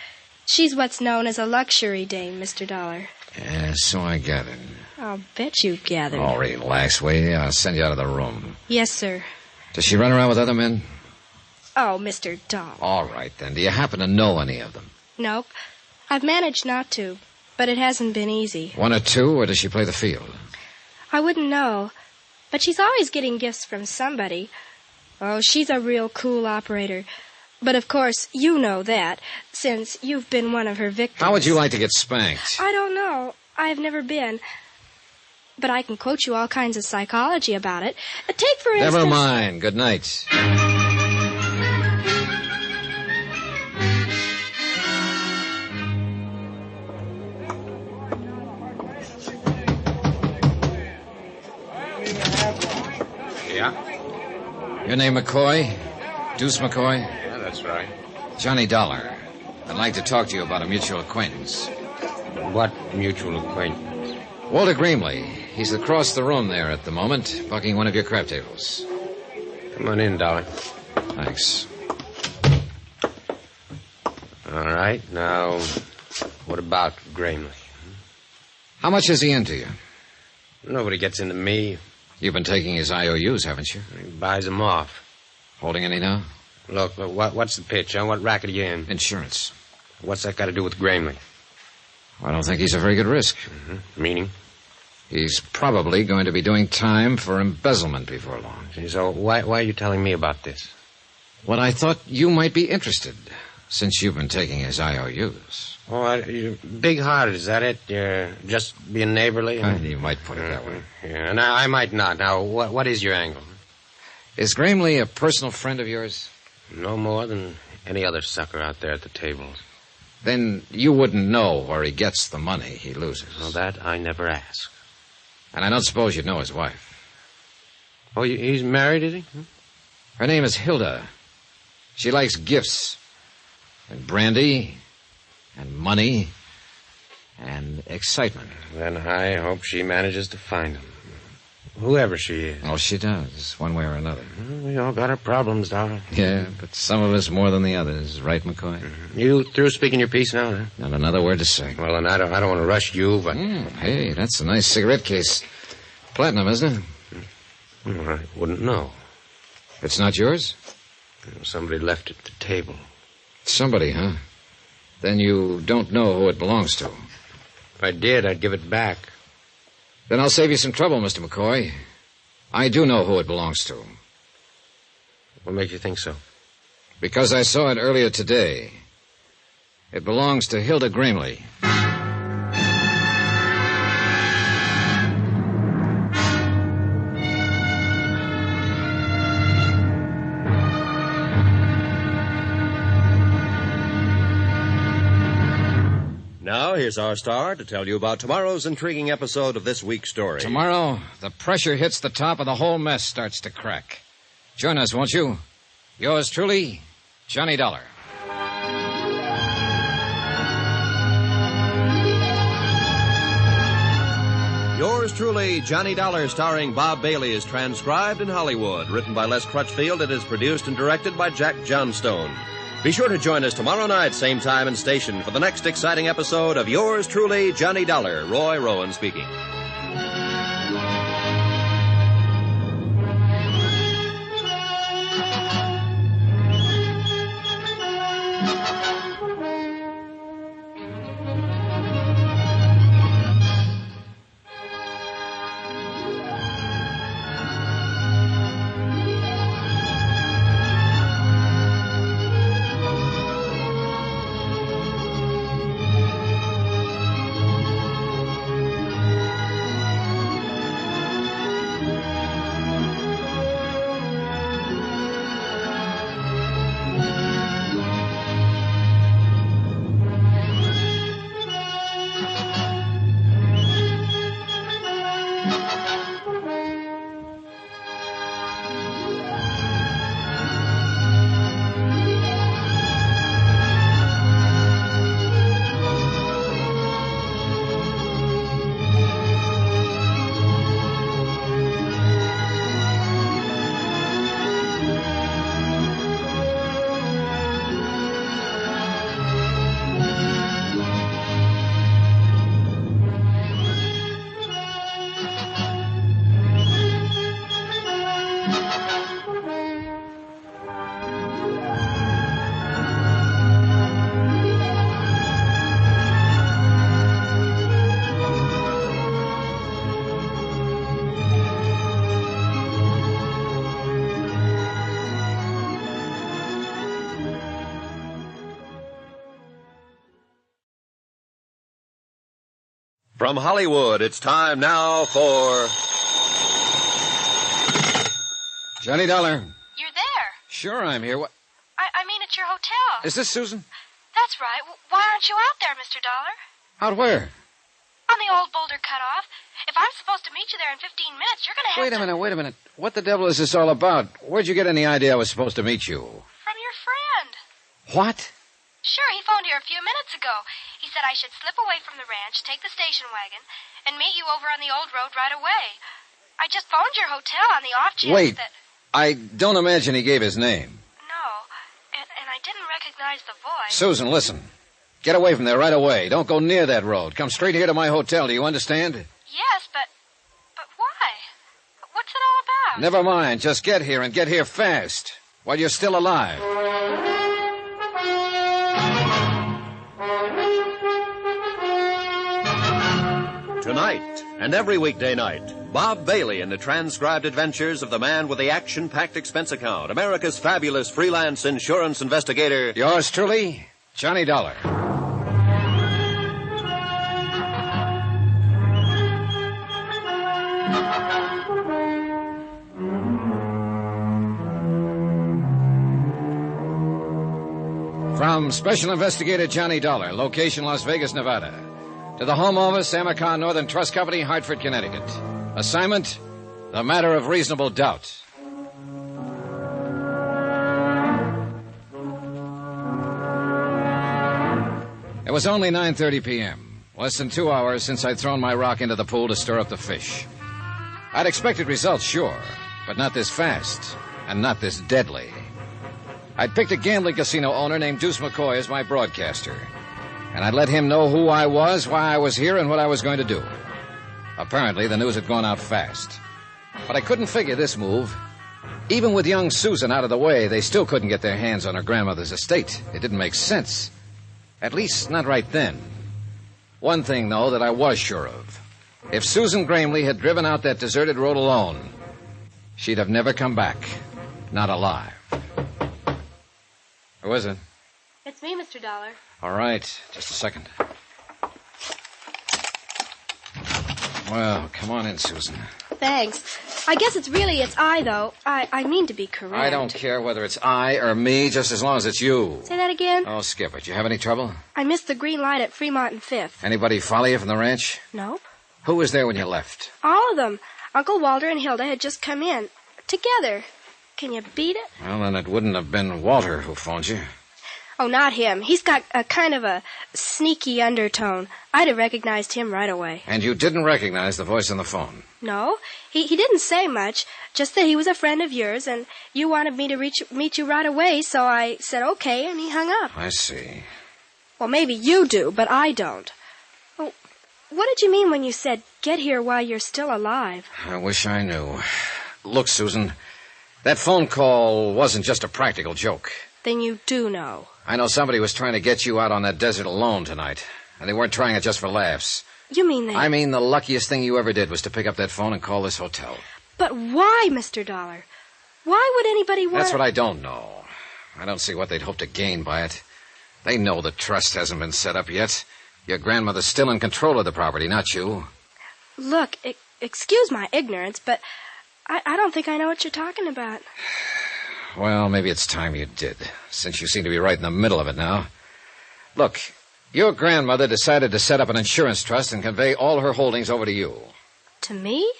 She's what's known as a luxury dame, Mr. Dollar. Yeah, so I gathered. I'll bet you gathered. Oh, relax, will you? I'll send you out of the room. Yes, sir. Does she run around with other men? Oh, Mr. Dollar. All right, then. Do you happen to know any of them? Nope. I've managed not to, but it hasn't been easy. One or two, or does she play the field? I wouldn't know. But she's always getting gifts from somebody. Oh, she's a real cool operator. But, of course, you know that, since you've been one of her victims. How would you like to get spanked? I don't know. I've never been. But I can quote you all kinds of psychology about it. Take, for instance... Never mind. Good night. Yeah? Your name McCoy? Deuce McCoy? Yeah, that's right. Johnny Dollar. I'd like to talk to you about a mutual acquaintance. What mutual acquaintance? Walter Gramley. He's across the room there at the moment, bucking one of your crab tables. Come on in, Dollar. Thanks. All right. Now, what about Gramley? How much is he into you? Nobody gets into me. You've been taking his IOUs, haven't you? He buys them off. Holding any now? Look, what's the pitch, huh? What racket are you in? Insurance. What's that got to do with Gramley? I don't think he's a very good risk. Mm-hmm. Meaning? He's probably going to be doing time for embezzlement before long. So why are you telling me about this? Well, I thought you might be interested, since you've been taking his IOUs. Oh, you're big-hearted, is that it? You're just being neighborly? You might put it that way. Yeah, and I might not. Now, what is your angle? Is Gramley a personal friend of yours? No more than any other sucker out there at the tables. Then you wouldn't know where he gets the money he loses. Well, that I never ask. And I don't suppose you'd know his wife. Oh, he's married, is he? Her name is Hilda. She likes gifts and brandy and money and excitement. Then I hope she manages to find him. Whoever she is. Oh, she does, one way or another. We all got our problems, Dollar. Yeah, but some of us more than the others. Right, McCoy? You through speaking your piece now, huh? Not another word to say. Well, then I don't want to rush you, but... Hey, that's a nice cigarette case. Platinum, isn't it? I wouldn't know. It's not yours? Somebody left it at the table. Somebody, huh? Then you don't know who it belongs to. If I did, I'd give it back. Then I'll save you some trouble, Mr. McCoy. I do know who it belongs to. What makes you think so? Because I saw it earlier today. It belongs to Hilda Gramley. Now, here's our star to tell you about tomorrow's intriguing episode of this week's story. Tomorrow, the pressure hits the top and the whole mess starts to crack. Join us, won't you? Yours truly, Johnny Dollar. Yours truly, Johnny Dollar, starring Bob Bailey, is transcribed in Hollywood. Written by Les Crutchfield, it is produced and directed by Jack Johnstone. Be sure to join us tomorrow night, same time and station, for the next exciting episode of Yours truly, Johnny Dollar. Roy Rowan speaking. From Hollywood, it's time now for... Johnny Dollar. You're there. Sure, I'm here. What? I mean, at your hotel. Is this Susan? That's right. Why aren't you out there, Mr. Dollar? Out where? On the old boulder cutoff. If I'm supposed to meet you there in 15 minutes, you're going to have Wait a minute. What the devil is this all about? Where'd you get any idea I was supposed to meet you? From your friend. What? Sure, he phoned here a few minutes ago. He said I should slip away from the ranch, take the station wagon, and meet you over on the old road right away. I just phoned your hotel on the off chance that... I don't imagine he gave his name. No, and I didn't recognize the voice. Susan, listen. Get away from there right away. Don't go near that road. Come straight here to my hotel. Do you understand? Yes, but why? What's it all about? Never mind. Just get here and get here fast while you're still alive. Tonight and every weekday night, Bob Bailey in the transcribed adventures of the man with the action-packed expense account, America's fabulous freelance insurance investigator. Yours truly, Johnny Dollar. From Special Investigator Johnny Dollar, location Las Vegas, Nevada. To the Home Office, Amicon Northern Trust Company, Hartford, Connecticut. Assignment, the matter of reasonable doubt. It was only 9:30 p.m. Less than 2 hours since I'd thrown my rock into the pool to stir up the fish. I'd expected results, sure, but not this fast, and not this deadly. I'd picked a gambling casino owner named Deuce McCoy as my broadcaster, and I'd let him know who I was, why I was here, and what I was going to do. Apparently, the news had gone out fast. But I couldn't figure this move. Even with young Susan out of the way, they still couldn't get their hands on her grandmother's estate. It didn't make sense. At least, not right then. One thing, though, that I was sure of. If Susan Gramley had driven out that deserted road alone, she'd have never come back. Not alive. Who is it? It's me, Mr. Dollar. All right. Just a second. Well, come on in, Susan. Thanks. I guess it's I, though. I mean to be correct. I don't care whether it's I or me, just as long as it's you. Say that again? Oh, skip it. You have any trouble? I missed the green light at Fremont and Fifth. Anybody follow you from the ranch? Nope. Who was there when you left? All of them. Uncle Walter and Hilda had just come in. Together. Can you beat it? Well, then it wouldn't have been Walter who phoned you. Oh, not him. He's got a kind of a sneaky undertone. I'd have recognized him right away. And you didn't recognize the voice on the phone? No. He didn't say much, just that he was a friend of yours, and you wanted me to meet you right away, so I said okay, and he hung up. I see. Well, maybe you do, but I don't. Oh, what did you mean when you said, get here while you're still alive? I wish I knew. Look, Susan, that phone call wasn't just a practical joke. Then you do know. I know somebody was trying to get you out on that desert alone tonight, and they weren't trying it just for laughs. You mean they... I mean the luckiest thing you ever did was to pick up that phone and call this hotel. But why, Mr. Dollar? Why would anybody want... That's what I don't know. I don't see what they'd hope to gain by it. They know the trust hasn't been set up yet. Your grandmother's still in control of the property, not you. Look, excuse my ignorance, but I don't think I know what you're talking about. Well, maybe it's time you did, since you seem to be right in the middle of it now. Look, your grandmother decided to set up an insurance trust and convey all her holdings over to you. To me?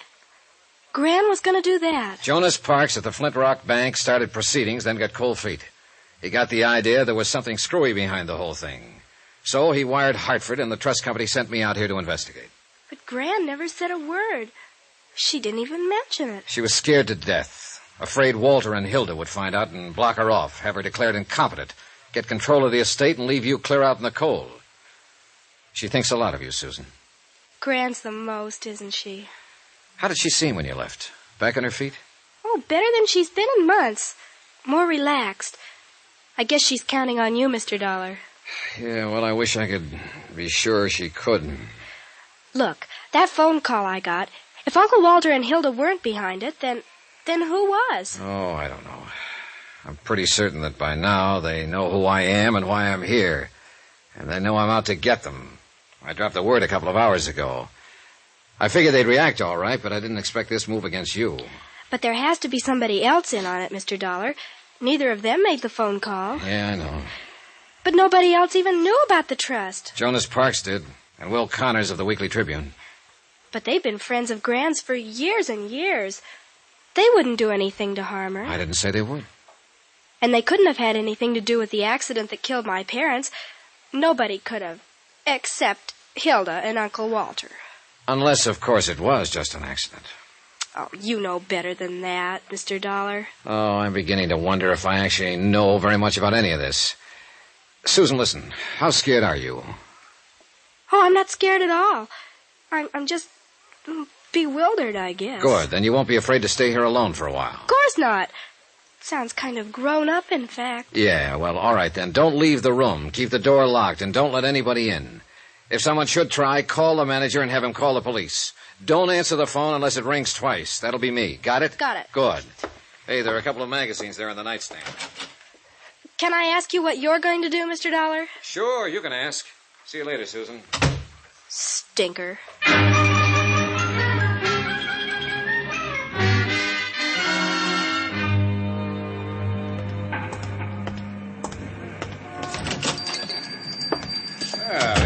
Gran was going to do that. Jonas Parks at the Flint Rock Bank started proceedings, then got cold feet. He got the idea there was something screwy behind the whole thing. So he wired Hartford, and the trust company sent me out here to investigate. But Gran never said a word. She didn't even mention it. She was scared to death. Afraid Walter and Hilda would find out and block her off, have her declared incompetent, get control of the estate, and leave you clear out in the cold. She thinks a lot of you, Susan. Gran's the most, isn't she? How did she seem when you left? Back on her feet? Oh, better than she's been in months. More relaxed. I guess she's counting on you, Mr. Dollar. Yeah, well, I wish I could be sure she could. Look, that phone call I got, if Uncle Walter and Hilda weren't behind it, then who was? Oh, I don't know. I'm pretty certain that by now they know who I am and why I'm here. And they know I'm out to get them. I dropped the word a couple of hours ago. I figured they'd react all right, but I didn't expect this move against you. But there has to be somebody else in on it, Mr. Dollar. Neither of them made the phone call. Yeah, I know. But nobody else even knew about the trust. Jonas Parks did, and Will Connors of the Weekly Tribune. But they've been friends of Gran's for years and years. They wouldn't do anything to harm her. I didn't say they would. And they couldn't have had anything to do with the accident that killed my parents. Nobody could have, except Hilda and Uncle Walter. Unless, of course, it was just an accident. Oh, you know better than that, Mr. Dollar. Oh, I'm beginning to wonder if I actually know very much about any of this. Susan, listen, how scared are you? Oh, I'm not scared at all. I'm just bewildered, I guess. Good, then you won't be afraid to stay here alone for a while. Of course not. Sounds kind of grown up, in fact. Yeah, well, all right then. Don't leave the room. Keep the door locked and don't let anybody in. If someone should try, call the manager and have him call the police. Don't answer the phone unless it rings twice. That'll be me. Got it? Got it. Good. Hey, there are a couple of magazines there on the nightstand. Can I ask you what you're going to do, Mr. Dollar? Sure, you can ask. See you later, Susan. Stinker.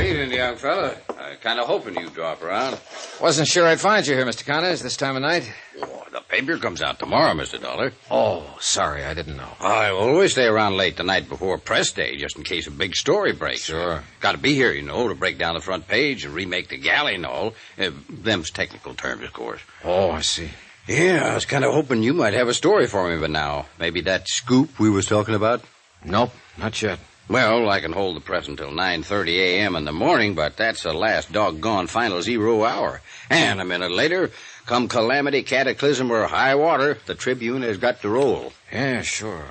Evening, young fella. Kind of hoping you'd drop around. Wasn't sure I'd find you here, Mr. Connors, this time of night. Oh, the Paper comes out tomorrow, Mr. Dollar. Oh, sorry, I didn't know. I always stay around late the night before press day, just in case a big story breaks. Sure. Got to be here, to break down the front page and remake the galley and all. Them's technical terms, of course. Oh, I see. Yeah, I was kind of hoping you might have a story for me, but now, maybe that scoop we was talking about? Nope, not yet. Well, I can hold the press until 9:30 a.m. in the morning, but that's the last doggone final 0 hour. And a minute later, come calamity, cataclysm, or high water, the Tribune has got to roll. Yeah, sure.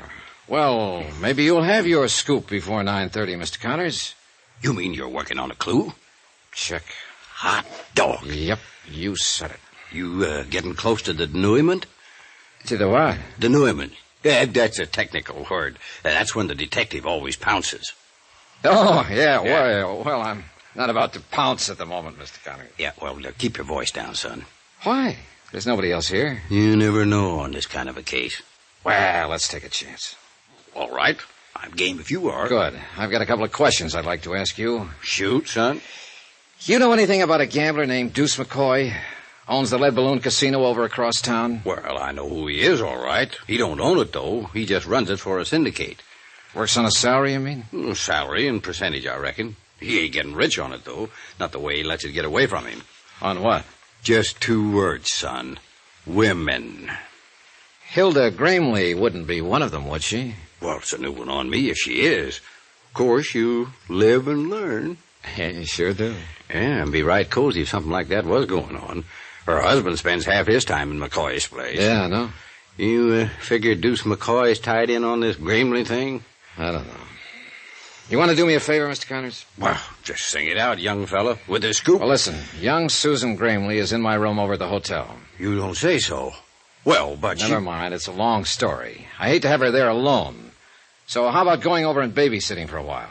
Well, maybe you'll have your scoop before 9:30, Mr. Connors. You mean you're working on a clue? Check. Hot dog. Yep, you said it. You, getting close to the denouement? To the what? Denouement. Yeah, that's a technical word. That's when the detective always pounces. Oh, yeah. Well, I'm not about to pounce at the moment, Mr. Connors. Yeah, well, keep your voice down, son. Why? There's nobody else here. You never know on this kind of a case. Well, let's take a chance. All right. I'm game if you are. Good. I've got a couple of questions I'd like to ask you. Shoot, son. You know anything about a gambler named Deuce McCoy? Owns the Lead Balloon Casino over across town? Well, I know who he is, all right. He don't own it, though. He just runs it for a syndicate. Works on a salary, you mean? Salary and percentage, I reckon. He ain't getting rich on it, though. Not the way he lets it get away from him. On what? Just 2 words, son. Women. Hilda Gramley wouldn't be one of them, would she? Well, it's a new one on me if she is. Of course, you live and learn. You sure do. Yeah, and be right cozy if something like that was going on. Her husband spends half his time in McCoy's place. Yeah, I know. You figure Deuce McCoy's tied in on this Gramley thing? I don't know. You want to do me a favor, Mr. Connors? Well, just sing it out, young fella, with the scoop. Well, listen, young Susan Gramley is in my room over at the hotel. You don't say so. Well, but Never mind, it's a long story. I hate to have her there alone. So how about going over and babysitting for a while?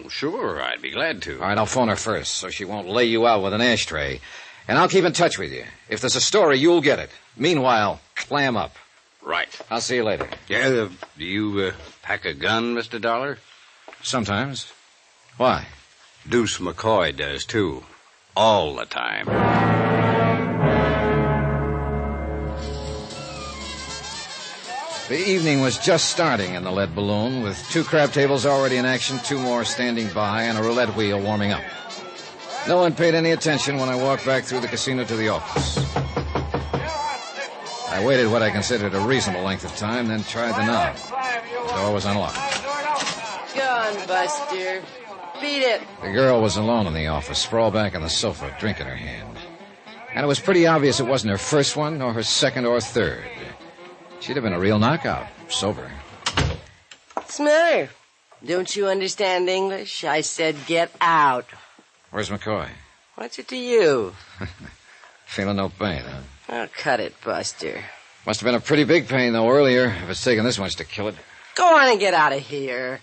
Sure, I'd be glad to. All right, I'll phone her first so she won't lay you out with an ashtray. And I'll keep in touch with you. If there's a story, you'll get it. Meanwhile, clam up. Right. I'll see you later. Yeah, do you pack a gun, Mr. Dollar? Sometimes. Why? Deuce McCoy does, too. All the time. The evening was just starting in the Lead Balloon, with 2 crab tables already in action, 2 more standing by, and a roulette wheel warming up. No one paid any attention when I walked back through the casino to the office. I waited what I considered a reasonable length of time, then tried the knob. The door was unlocked. Go on, Buster. Beat it. The girl was alone in the office, sprawled back on the sofa, drink in her hand. And it was pretty obvious it wasn't her first one, nor her second or third. She'd have been a real knockout, sober. What's the matter? Don't you understand English? I said get out. Where's McCoy? What's it to you? Feeling no pain, huh? Oh, cut it, Buster. Must have been a pretty big pain, though, earlier, if it's taken this much to kill it. Go on and get out of here.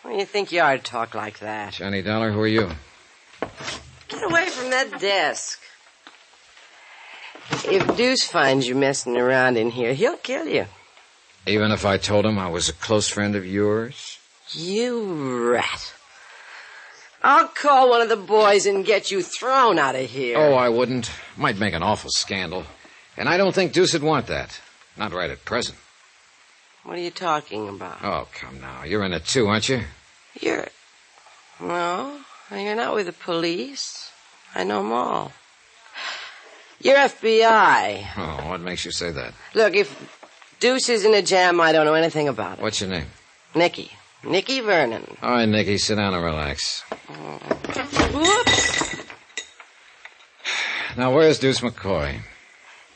What do you think you are to talk like that? Johnny Dollar, who are you? Get away from that desk. If Deuce finds you messing around in here, he'll kill you. Even if I told him I was a close friend of yours? You rat. I'll call one of the boys and get you thrown out of here. Oh, I wouldn't. Might make an awful scandal. And I don't think Deuce would want that. Not right at present. What are you talking about? Oh, come now. You're in it too, aren't you? No, you're not with the police. I know them all. You're FBI. Oh, what makes you say that? Look, if Deuce is in a jam, I don't know anything about it. What's your name? Nicky. Nicky Vernon. All right, Nicky, sit down and relax. Whoops. Now, where's Deuce McCoy?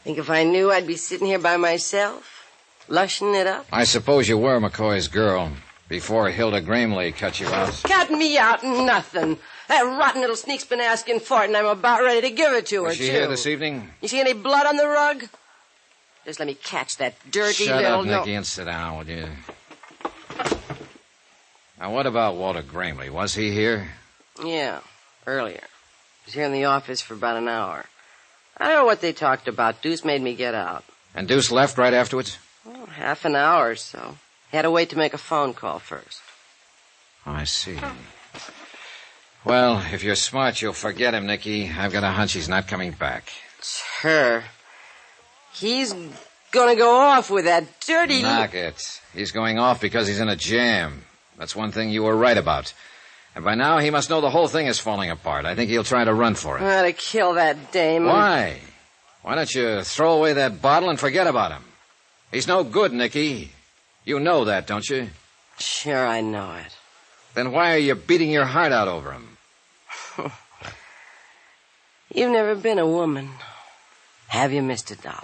Think if I knew I'd be sitting here by myself, lushing it up? I suppose you were McCoy's girl before Hilda Gramley cut you out. Cut me out nothing. That rotten little sneak's been asking for it, and I'm about ready to give it to her, Was she too. here this evening? You see any blood on the rug? Just let me catch that dirty Shut little... up, Nicky, and sit down, will you? Now, what about Walter Gramley? Was he here? Yeah, earlier. He was here in the office for about an hour. I don't know what they talked about. Deuce made me get out. And Deuce left right afterwards? Well, half an hour or so. He had to wait to make a phone call first. I see. Well, if you're smart, you'll forget him, Nicky. I've got a hunch he's not coming back. It's her. He's gonna go off with that dirty... Knock it. He's going off because he's in a jam. That's one thing you were right about. And by now he must know the whole thing is falling apart. I think he'll try to run for it. To kill that dame. Why? Why don't you throw away that bottle and forget about him? He's no good, Nicky. You know that, don't you? Sure, I know it. Then why are you beating your heart out over him? You've never been a woman, have you, Mr. Dollar?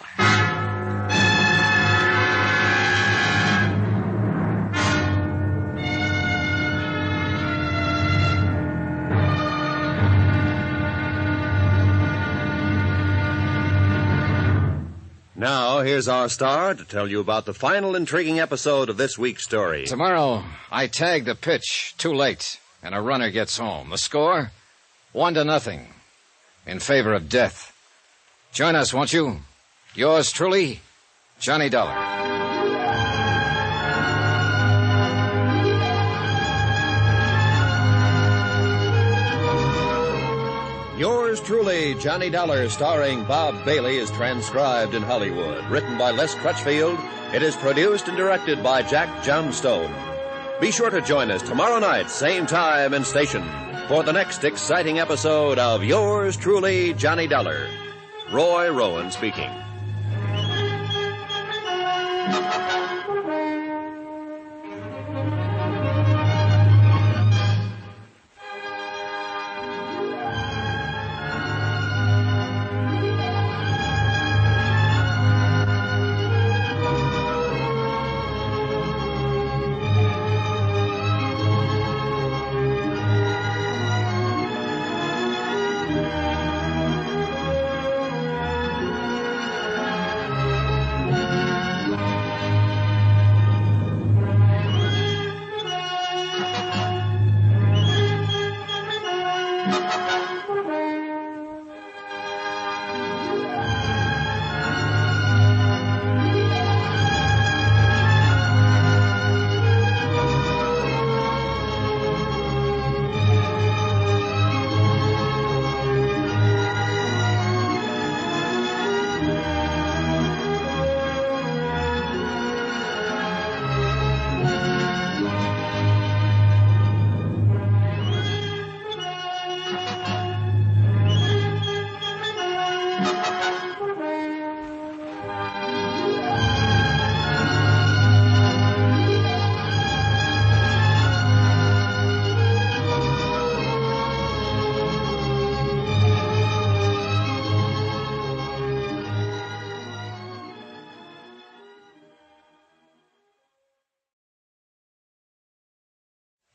Now, here's our star to tell you about the final intriguing episode of this week's story. Tomorrow, I tag the pitch too late, and a runner gets home. The score? 1-0. In favor of death. Join us, won't you? Yours truly, Johnny Dollar. Yours truly, Johnny Dollar, starring Bob Bailey, is transcribed in Hollywood. Written by Les Crutchfield, it is produced and directed by Jack Johnstone. Be sure to join us tomorrow night, same time and station, for the next exciting episode of Yours truly, Johnny Dollar. Roy Rowan speaking.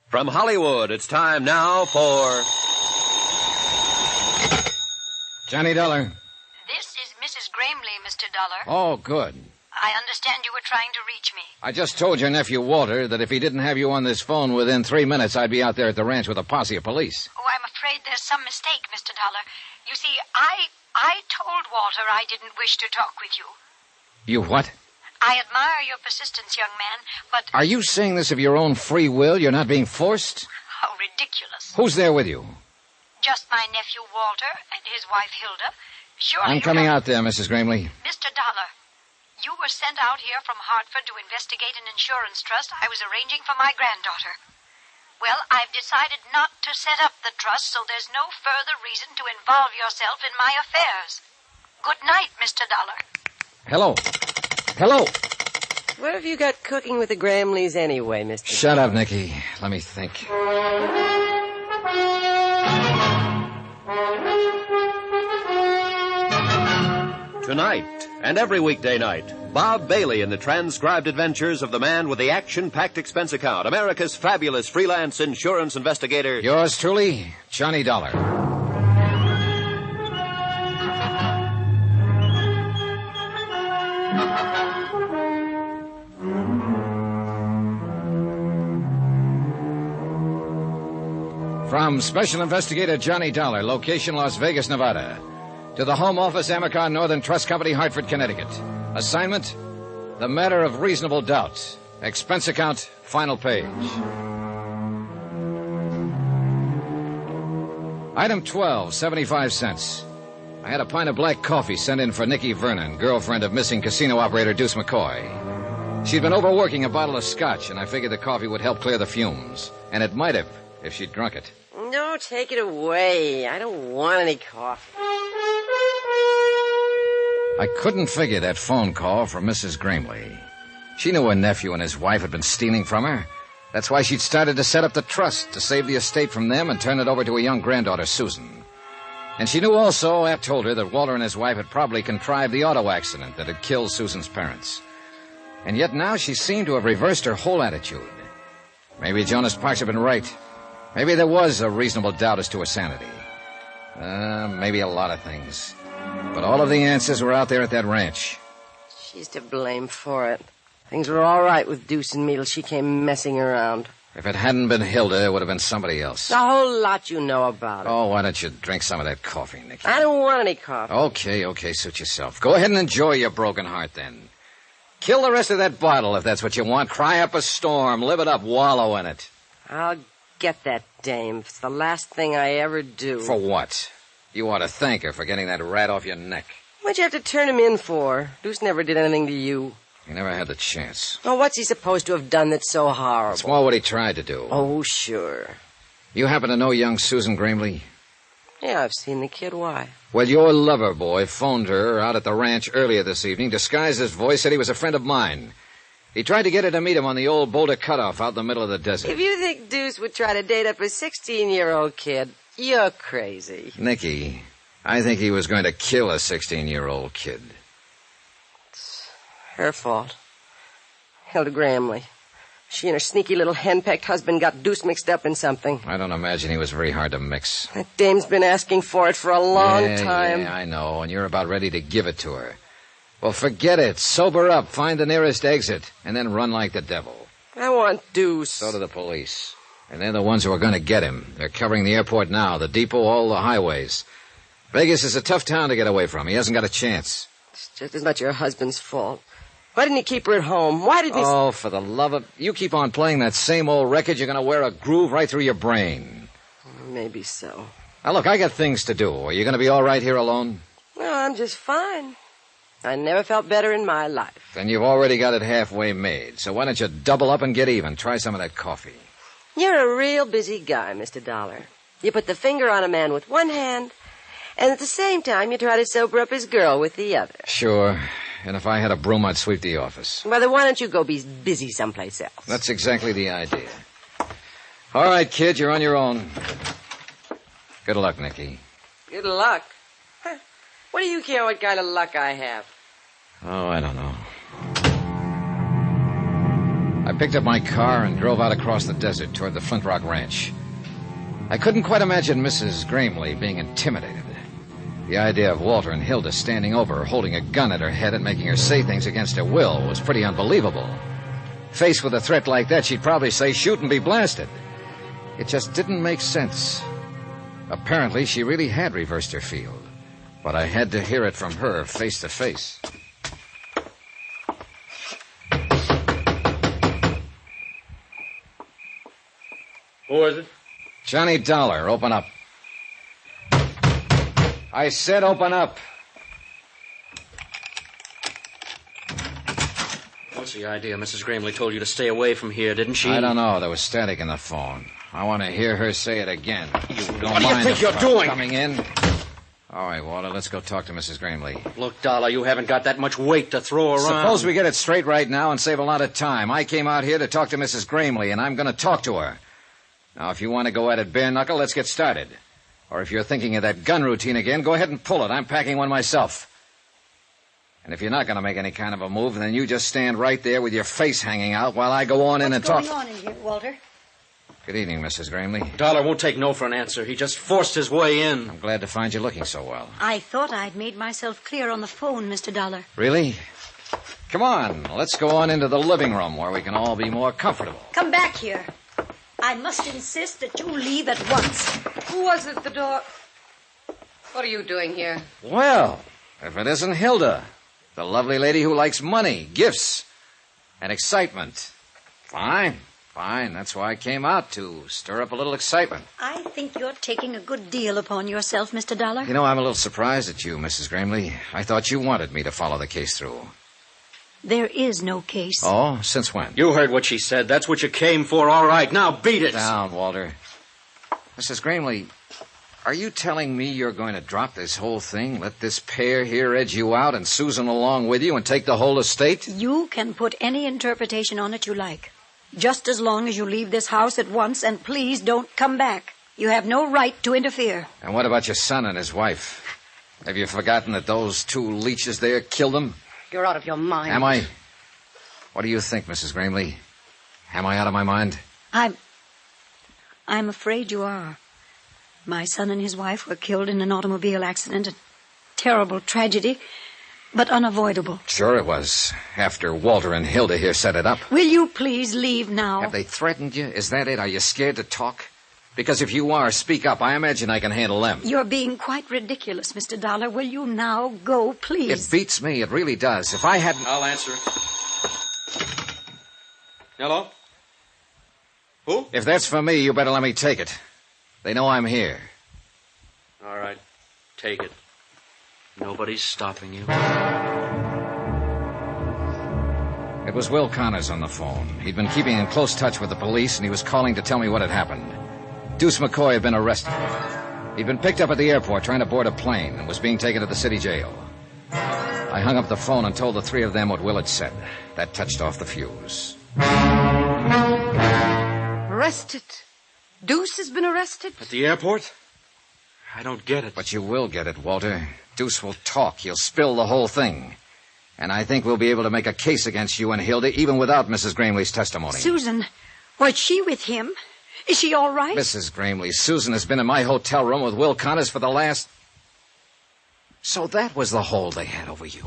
From Hollywood, it's time now for... Johnny Dollar. This is Mrs. Gramley, Mr. Dollar. Oh, good. I understand you were trying to reach me. I just told your nephew, Walter, that if he didn't have you on this phone within 3 minutes, I'd be out there at the ranch with a posse of police. Oh, I'm afraid there's some mistake, Mr. Dollar. You see, I told Walter I didn't wish to talk with you. You what? I admire your persistence, young man, but... Are you saying this of your own free will? You're not being forced? How ridiculous. Who's there with you? Just my nephew, Walter, and his wife, Hilda. Surely I'm coming out there, Mrs. Gramley. Mr. Dollar, you were sent out here from Hartford to investigate an insurance trust I was arranging for my granddaughter. Well, I've decided not to set up the trust, so there's no further reason to involve yourself in my affairs. Good night, Mr. Dollar. Hello. Hello. What have you got cooking with the Gramleys anyway, Mr. Shut up, Nicky. Let me think. Tonight, and every weekday night, Bob Bailey in the transcribed adventures of the man with the action-packed expense account, America's fabulous freelance insurance investigator. Yours truly, Johnny Dollar. From Special Investigator Johnny Dollar, location Las Vegas, Nevada, to the Home Office, Amercon Northern Trust Company, Hartford, Connecticut. Assignment, the matter of reasonable doubt. Expense account, final page. Item 12, 75 cents. I had a pint of black coffee sent in for Nikki Vernon, girlfriend of missing casino operator Deuce McCoy. She'd been overworking a bottle of scotch, and I figured the coffee would help clear the fumes. And it might have, if she'd drunk it. No, take it away. I don't want any coffee. I couldn't figure that phone call from Mrs. Gramley. She knew her nephew and his wife had been stealing from her. That's why she'd started to set up the trust to save the estate from them and turn it over to a young granddaughter, Susan. And she knew also, App told her, that Walter and his wife had probably contrived the auto accident that had killed Susan's parents. And yet now she seemed to have reversed her whole attitude. Maybe Jonas Parks had been right. Maybe there was a reasonable doubt as to her sanity. Maybe a lot of things. But all of the answers were out there at that ranch. She's to blame for it. Things were all right with Deuce and me till she came messing around. If it hadn't been Hilda, it would have been somebody else. A whole lot you know about it. Oh, why don't you drink some of that coffee, Nicky? I don't want any coffee. Okay, suit yourself. Go ahead and enjoy your broken heart, then. Kill the rest of that bottle if that's what you want. Cry up a storm. Live it up. Wallow in it. I'll get that dame. It's the last thing I ever do. For what? You ought to thank her for getting that rat off your neck. What'd you have to turn him in for? Deuce never did anything to you. He never had the chance. Well, what's he supposed to have done that's so horrible? It's more what he tried to do. Oh, sure. You happen to know young Susan Gramley? Yeah, I've seen the kid. Why? Well, your lover boy phoned her out at the ranch earlier this evening, disguised his voice, said he was a friend of mine. He tried to get her to meet him on the old Boulder Cutoff out in the middle of the desert. If you think Deuce would try to date up a 16-year-old kid, you're crazy. Nicky, I think he was going to kill a 16-year-old kid. It's her fault. Hilda Gramley. She and her sneaky little henpecked husband got Deuce mixed up in something. I don't imagine he was very hard to mix. That dame's been asking for it for a long time. Yeah, I know, and you're about ready to give it to her. Well, forget it. Sober up, find the nearest exit, and then run like the devil. I want Deuce. So do the police. And they're the ones who are going to get him. They're covering the airport now, the depot, all the highways. Vegas is a tough town to get away from. He hasn't got a chance. It's just as much your husband's fault. Why didn't he keep her at home? Why didn't he... Oh, for the love of... You keep on playing that same old record, you're going to wear a groove right through your brain. Maybe so. Now, look, I got things to do. Are you going to be all right here alone? No, I'm just fine. I never felt better in my life. Then you've already got it halfway made. So why don't you double up and get even? Try some of that coffee. You're a real busy guy, Mr. Dollar. You put the finger on a man with one hand, and at the same time you try to sober up his girl with the other. Sure. And if I had a broom, I'd sweep the office. Well, then why don't you go be busy someplace else? That's exactly the idea. All right, kid, you're on your own. Good luck, Nicky. Good luck? Huh. What do you care what kind of luck I have? Oh, I don't know. I picked up my car and drove out across the desert toward the Flint Rock Ranch. I couldn't quite imagine Mrs. Gramley being intimidated. The idea of Walter and Hilda standing over her, holding a gun at her head and making her say things against her will was pretty unbelievable. Faced with a threat like that, she'd probably say, shoot and be blasted. It just didn't make sense. Apparently, she really had reversed her field. But I had to hear it from her face to face. Who is it? Johnny Dollar, open up. I said open up. What's the idea? Mrs. Gramley told you to stay away from here, didn't she? I don't know. There was static in the phone. I want to hear her say it again. What do you think you're doing? Coming in. All right, Walter, let's go talk to Mrs. Gramley. Look, Dollar, you haven't got that much weight to throw around. Suppose we get it straight right now and save a lot of time. I came out here to talk to Mrs. Gramley, and I'm going to talk to her. Now, if you want to go at it bare knuckle, let's get started. Or if you're thinking of that gun routine again, go ahead and pull it. I'm packing one myself. And if you're not going to make any kind of a move, then you just stand right there with your face hanging out while I go on in and talk. What's going on in here, Walter? Good evening, Mrs. Gramley. Dollar won't take no for an answer. He just forced his way in. I'm glad to find you looking so well. I thought I'd made myself clear on the phone, Mr. Dollar. Really? Come on, let's go on into the living room where we can all be more comfortable. Come back here. I must insist that you leave at once. Who was at the door? What are you doing here? Well, if it isn't Hilda, the lovely lady who likes money, gifts, and excitement. Fine. Fine. That's why I came out, to stir up a little excitement. I think you're taking a good deal upon yourself, Mr. Dollar. You know, I'm a little surprised at you, Mrs. Gramley. I thought you wanted me to follow the case through. There is no case. Oh? Since when? You heard what she said. That's what you came for, all right. Now beat it. Down, Walter. Mrs. Gramley, are you telling me you're going to drop this whole thing, let this pair here edge you out and Susan along with you and take the whole estate? You can put any interpretation on it you like. Just as long as you leave this house at once, and please don't come back. You have no right to interfere. And what about your son and his wife? Have you forgotten that those two leeches there killed them? You're out of your mind. Am I? What do you think, Mrs. Gramley? Am I out of my mind? I'm afraid you are. My son and his wife were killed in an automobile accident. A terrible tragedy, but unavoidable. Sure it was. After Walter and Hilda here set it up. Will you please leave now? Have they threatened you? Is that it? Are you scared to talk? Because if you are, speak up. I imagine I can handle them. You're being quite ridiculous, Mr. Dollar. Will you now go, please? It beats me. It really does. If I hadn't... I'll answer it. Hello? Who? If that's for me, you better let me take it. They know I'm here. All right. Take it. Nobody's stopping you. It was Will Connors on the phone. He'd been keeping in close touch with the police, and he was calling to tell me what had happened. Deuce McCoy had been arrested. He'd been picked up at the airport trying to board a plane and was being taken to the city jail. I hung up the phone and told the three of them what Will had said. That touched off the fuse. Arrested? Deuce has been arrested? At the airport? I don't get it. But you will get it, Walter. Deuce will talk. He'll spill the whole thing. And I think we'll be able to make a case against you and Hilda, even without Mrs. Gramley's testimony. Susan, was she with him? Is she all right? Mrs. Gramley, Susan has been in my hotel room with Will Connors for the last... So that was the hold they had over you.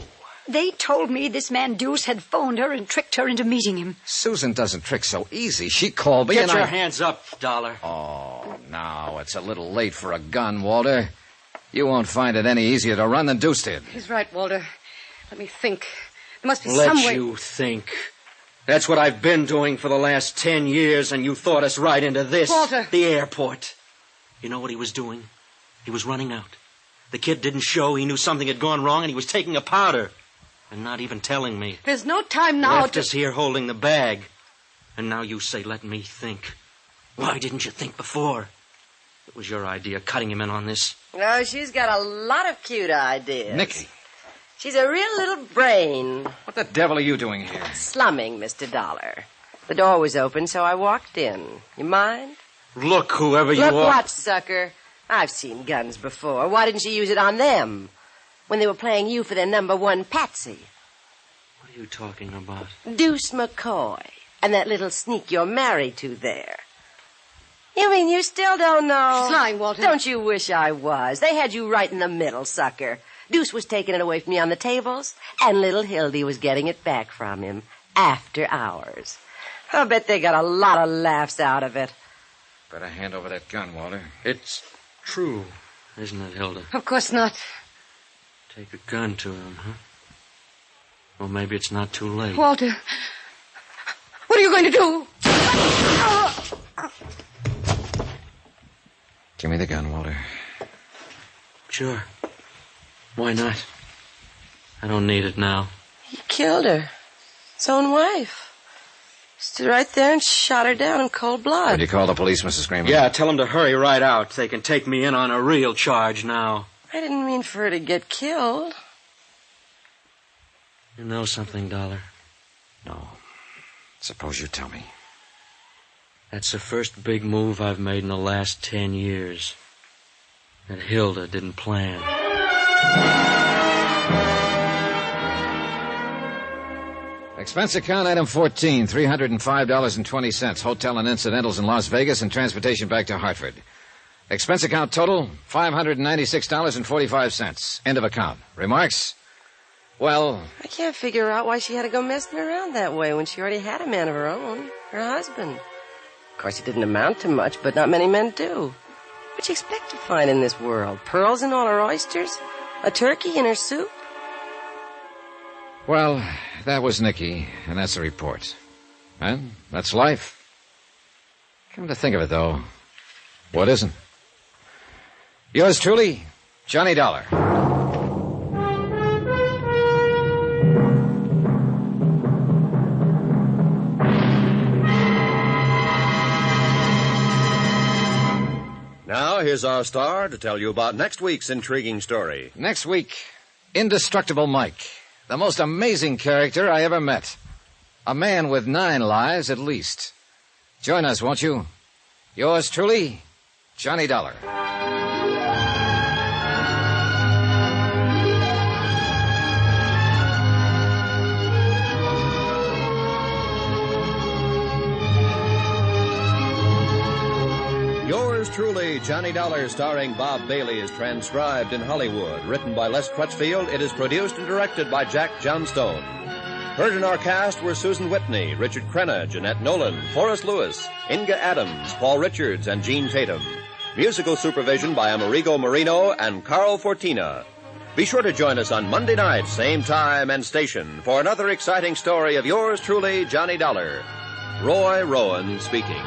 They told me this man Deuce had phoned her and tricked her into meeting him. Susan doesn't trick so easy. She called me Get and your hands up, Dollar. Oh, now it's a little late for a gun, Walter. You won't find it any easier to run than Deuce did. He's right, Walter. Let me think. There must be some way... Let you think. That's what I've been doing for the last 10 years, and you thought us right into this. Walter! The airport. You know what he was doing? He was running out. The kid didn't show. He knew something had gone wrong, and he was taking a powder. And not even telling me. There's no time now Left us here holding the bag. And now you say, let me think. Why didn't you think before? It was your idea, cutting him in on this. Oh, she's got a lot of cute ideas. Nicky. She's a real little brain. What the devil are you doing here? Slumming, Mr. Dollar. The door was open, so I walked in. You mind? Look, whoever you Look are. what, sucker. I've seen guns before. Why didn't you use it on them? When they were playing you for their number one patsy. What are you talking about? Deuce McCoy. And that little sneak you're married to there. You mean you still don't know? She's lying, Walter. Don't you wish I was? They had you right in the middle, sucker. Deuce was taking it away from you on the tables, and little Hildy was getting it back from him after hours. I'll bet they got a lot of laughs out of it. Better hand over that gun, Walter. It's true, isn't it, Hilda? Of course not. Take a gun to him, huh? Well, maybe it's not too late. Walter, what are you going to do? Give me the gun, Walter. Sure. Why not? I don't need it now. He killed her. His own wife. Stood right there and shot her down in cold blood. Would you call the police, Mrs. Gramley? Yeah, tell them to hurry right out. They can take me in on a real charge now. I didn't mean for her to get killed. You know something, Dollar? No. Suppose you tell me. That's the first big move I've made in the last 10 years. That Hilda didn't plan. Expense account item 14, $305.20. Hotel and incidentals in Las Vegas and transportation back to Hartford. Expense account total, $596.45. End of account. Remarks? Well... I can't figure out why she had to go messing around that way when she already had a man of her own, her husband. Of course, he didn't amount to much, but not many men do. What you expect to find in this world? Pearls in all her oysters? A turkey in her soup? Well, that was Nicky, and that's the report. And that's life. Come to think of it, though, what isn't? Yours truly, Johnny Dollar. Now, here's our star to tell you about next week's intriguing story. Next week, Indestructible Mike. The most amazing character I ever met. A man with 9 lives at least. Join us, won't you? Yours truly, Johnny Dollar. Yours truly, Johnny Dollar, starring Bob Bailey, is transcribed in Hollywood. Written by Les Crutchfield, it is produced and directed by Jack Johnstone. Heard in our cast were Susan Whitney, Richard Crenna, Jeanette Nolan, Forrest Lewis, Inga Adams, Paul Richards, and Gene Tatum. Musical supervision by Amerigo Marino and Carl Fortina. Be sure to join us on Monday night, same time and station, for another exciting story of yours truly, Johnny Dollar. Roy Rowan speaking.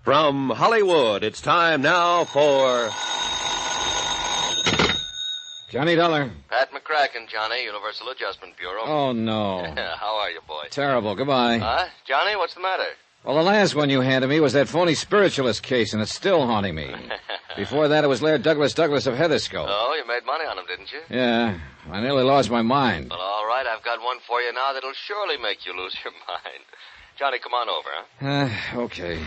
From Hollywood, it's time now for... Johnny Dollar. Pat McCracken, Johnny, Universal Adjustment Bureau. Oh, no. How are you, boy? Terrible. Goodbye. Johnny, what's the matter? Well, the last one you handed me was that phony spiritualist case, and it's still haunting me. Before that, it was Laird Douglas of Heatherscope. Oh, you made money on him, didn't you? Yeah. I nearly lost my mind. Well, all right, I've got one for you now that'll surely make you lose your mind. Johnny, come on over, huh? Okay.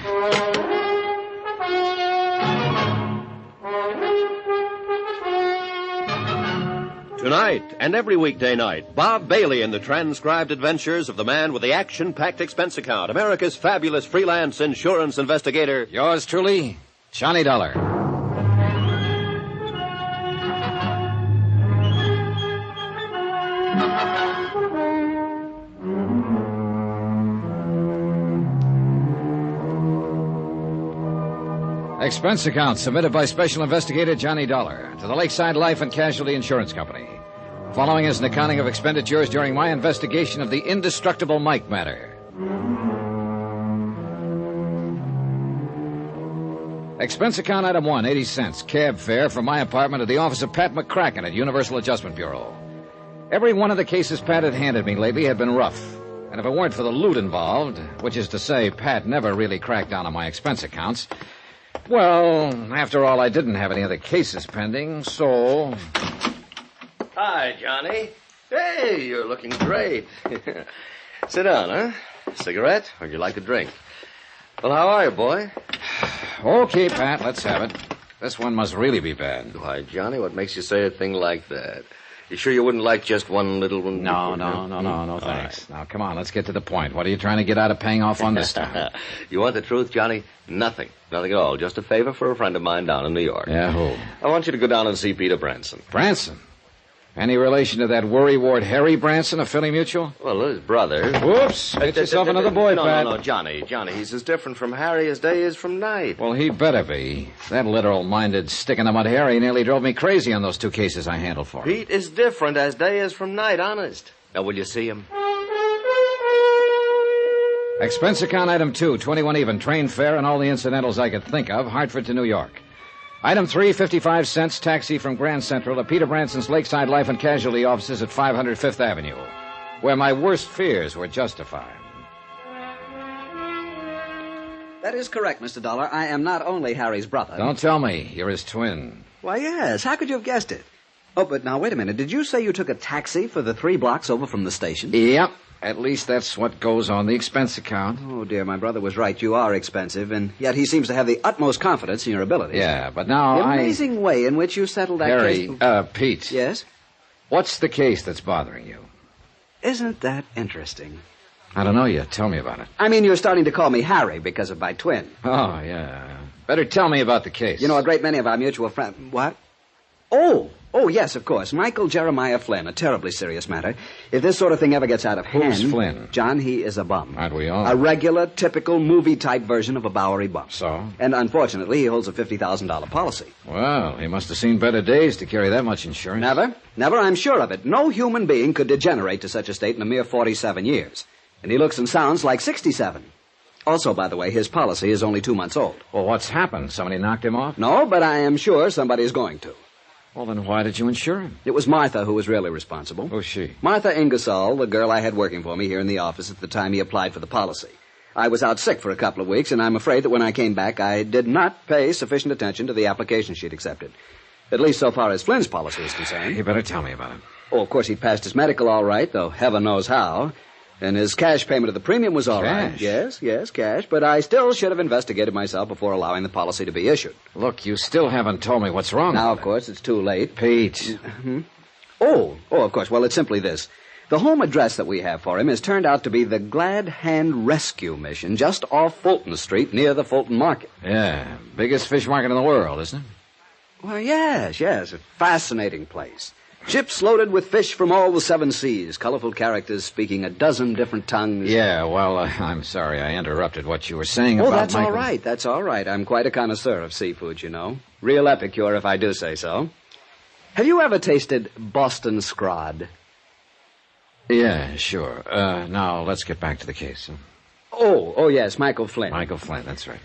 Tonight and every weekday night, Bob Bailey in the transcribed adventures of the man with the action-packed expense account, America's fabulous freelance insurance investigator. Yours truly, Johnny Dollar. Expense account submitted by Special Investigator Johnny Dollar to the Lakeside Life and Casualty Insurance Company. Following is an accounting of expenditures during my investigation of the Indestructible Mike matter. Expense account item 1, 80 cents, cab fare from my apartment to the office of Pat McCracken at Universal Adjustment Bureau. Every one of the cases Pat had handed me lately had been rough. And if it weren't for the loot involved, which is to say Pat never really cracked down on my expense accounts... Well, after all, I didn't have any other cases pending, so... Hi, Johnny. Hey, you're looking great. Sit down, huh? Cigarette? Or would you like a drink? Well, how are you, boy? Okay, Pat, let's have it. This one must really be bad. Why, Johnny, what makes you say a thing like that? You sure you wouldn't like just one little one? No, thanks. Right. Now, come on, let's get to the point. What are you trying to get out of paying off on this time? You want the truth, Johnny? Nothing. Nothing at all. Just a favor for a friend of mine down in New York. Yeah, who? I want you to go down and see Peter Branson. Branson? Any relation to that worrywart Harry Branson of Philly Mutual? Well, his brother. Whoops! Get yourself another boy, Pat. No, Johnny, he's as different from Harry as day is from night. Well, he better be. That literal-minded stick-in-the-mud Harry nearly drove me crazy on those 2 cases I handled for him. Pete is different as day is from night, honest. Now, will you see him? Expense account item 2, 21 even, train fare and all the incidentals I could think of, Hartford to New York. Item 3, 55 cents, taxi from Grand Central to Peter Branson's Lakeside Life and Casualty offices at 500 Fifth Avenue, where my worst fears were justified. That is correct, Mr. Dollar. I am not only Harry's brother. Don't tell me. You're his twin. Why, yes. How could you have guessed it? Oh, but now, wait a minute. Did you say you took a taxi for the 3 blocks over from the station? Yep. At least that's what goes on the expense account. Oh, dear, my brother was right. You are expensive, and yet he seems to have the utmost confidence in your abilities. Yeah, but now the amazing way in which you settled that Harry, case... Pete. Yes? What's the case that's bothering you? Isn't that interesting? I don't know yet. Tell me about it. I mean, you're starting to call me Harry because of my twin. Oh, yeah. Better tell me about the case. You know, a great many of our mutual friends... What? Oh, yes, of course. Michael Jeremiah Flynn, a terribly serious matter. If this sort of thing ever gets out of hand... Who's Flynn? John, he is a bum. Aren't we all? A regular, typical, movie-type version of a Bowery bum. So? And unfortunately, he holds a $50,000 policy. Well, he must have seen better days to carry that much insurance. Never, I'm sure of it. No human being could degenerate to such a state in a mere 47 years. And he looks and sounds like 67. Also, by the way, his policy is only 2 months old. Well, what's happened? Somebody knocked him off? No, but I am sure somebody is going to. Well, then why did you insure him? It was Martha who was really responsible. Who's she? Martha Ingersoll, the girl I had working for me here in the office at the time he applied for the policy. I was out sick for a couple of weeks, and I'm afraid that when I came back, I did not pay sufficient attention to the application she'd accepted. At least so far as Flynn's policy is concerned. You better tell me about it. Oh, of course, he passed his medical all right, though heaven knows how. And his cash payment of the premium was all right. Yes, cash. But I still should have investigated myself before allowing the policy to be issued. Look, you still haven't told me what's wrong. Now, of course, it's too late. Pete. Oh, of course. Well, it's simply this. The home address that we have for him has turned out to be the Glad Hand Rescue Mission, just off Fulton Street, near the Fulton Market. Yeah, biggest fish market in the world, isn't it? Well, yes. A fascinating place. Ships loaded with fish from all the 7 seas, colorful characters speaking a dozen different tongues. Yeah, well, I'm sorry I interrupted what you were saying about that's Michael. That's all right. I'm quite a connoisseur of seafood, you know. Real epicure, if I do say so. Have you ever tasted Boston Scrod? Yeah, sure. Now, let's get back to the case. Oh, yes, Michael Flynn. Michael Flynn, that's right.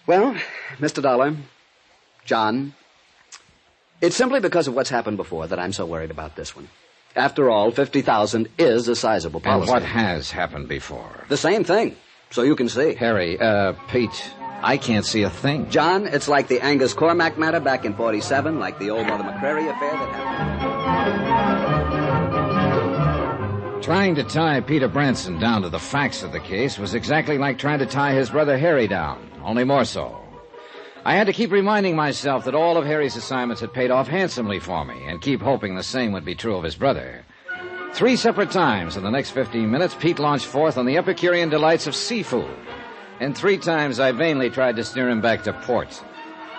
Well, Mr. Dollar, John... It's simply because of what's happened before that I'm so worried about this one. After all, $50,000 is a sizable policy. And what has happened before? The same thing, so you can see. Harry, Pete, I can't see a thing. John, it's like the Angus Cormack matter back in 47, like the old Mother McCrary affair that happened. Trying to tie Peter Branson down to the facts of the case was exactly like trying to tie his brother Harry down, only more so. I had to keep reminding myself that all of Harry's assignments had paid off handsomely for me, and keep hoping the same would be true of his brother. 3 separate times in the next 15 minutes, Pete launched forth on the Epicurean delights of seafood. And 3 times I vainly tried to steer him back to port.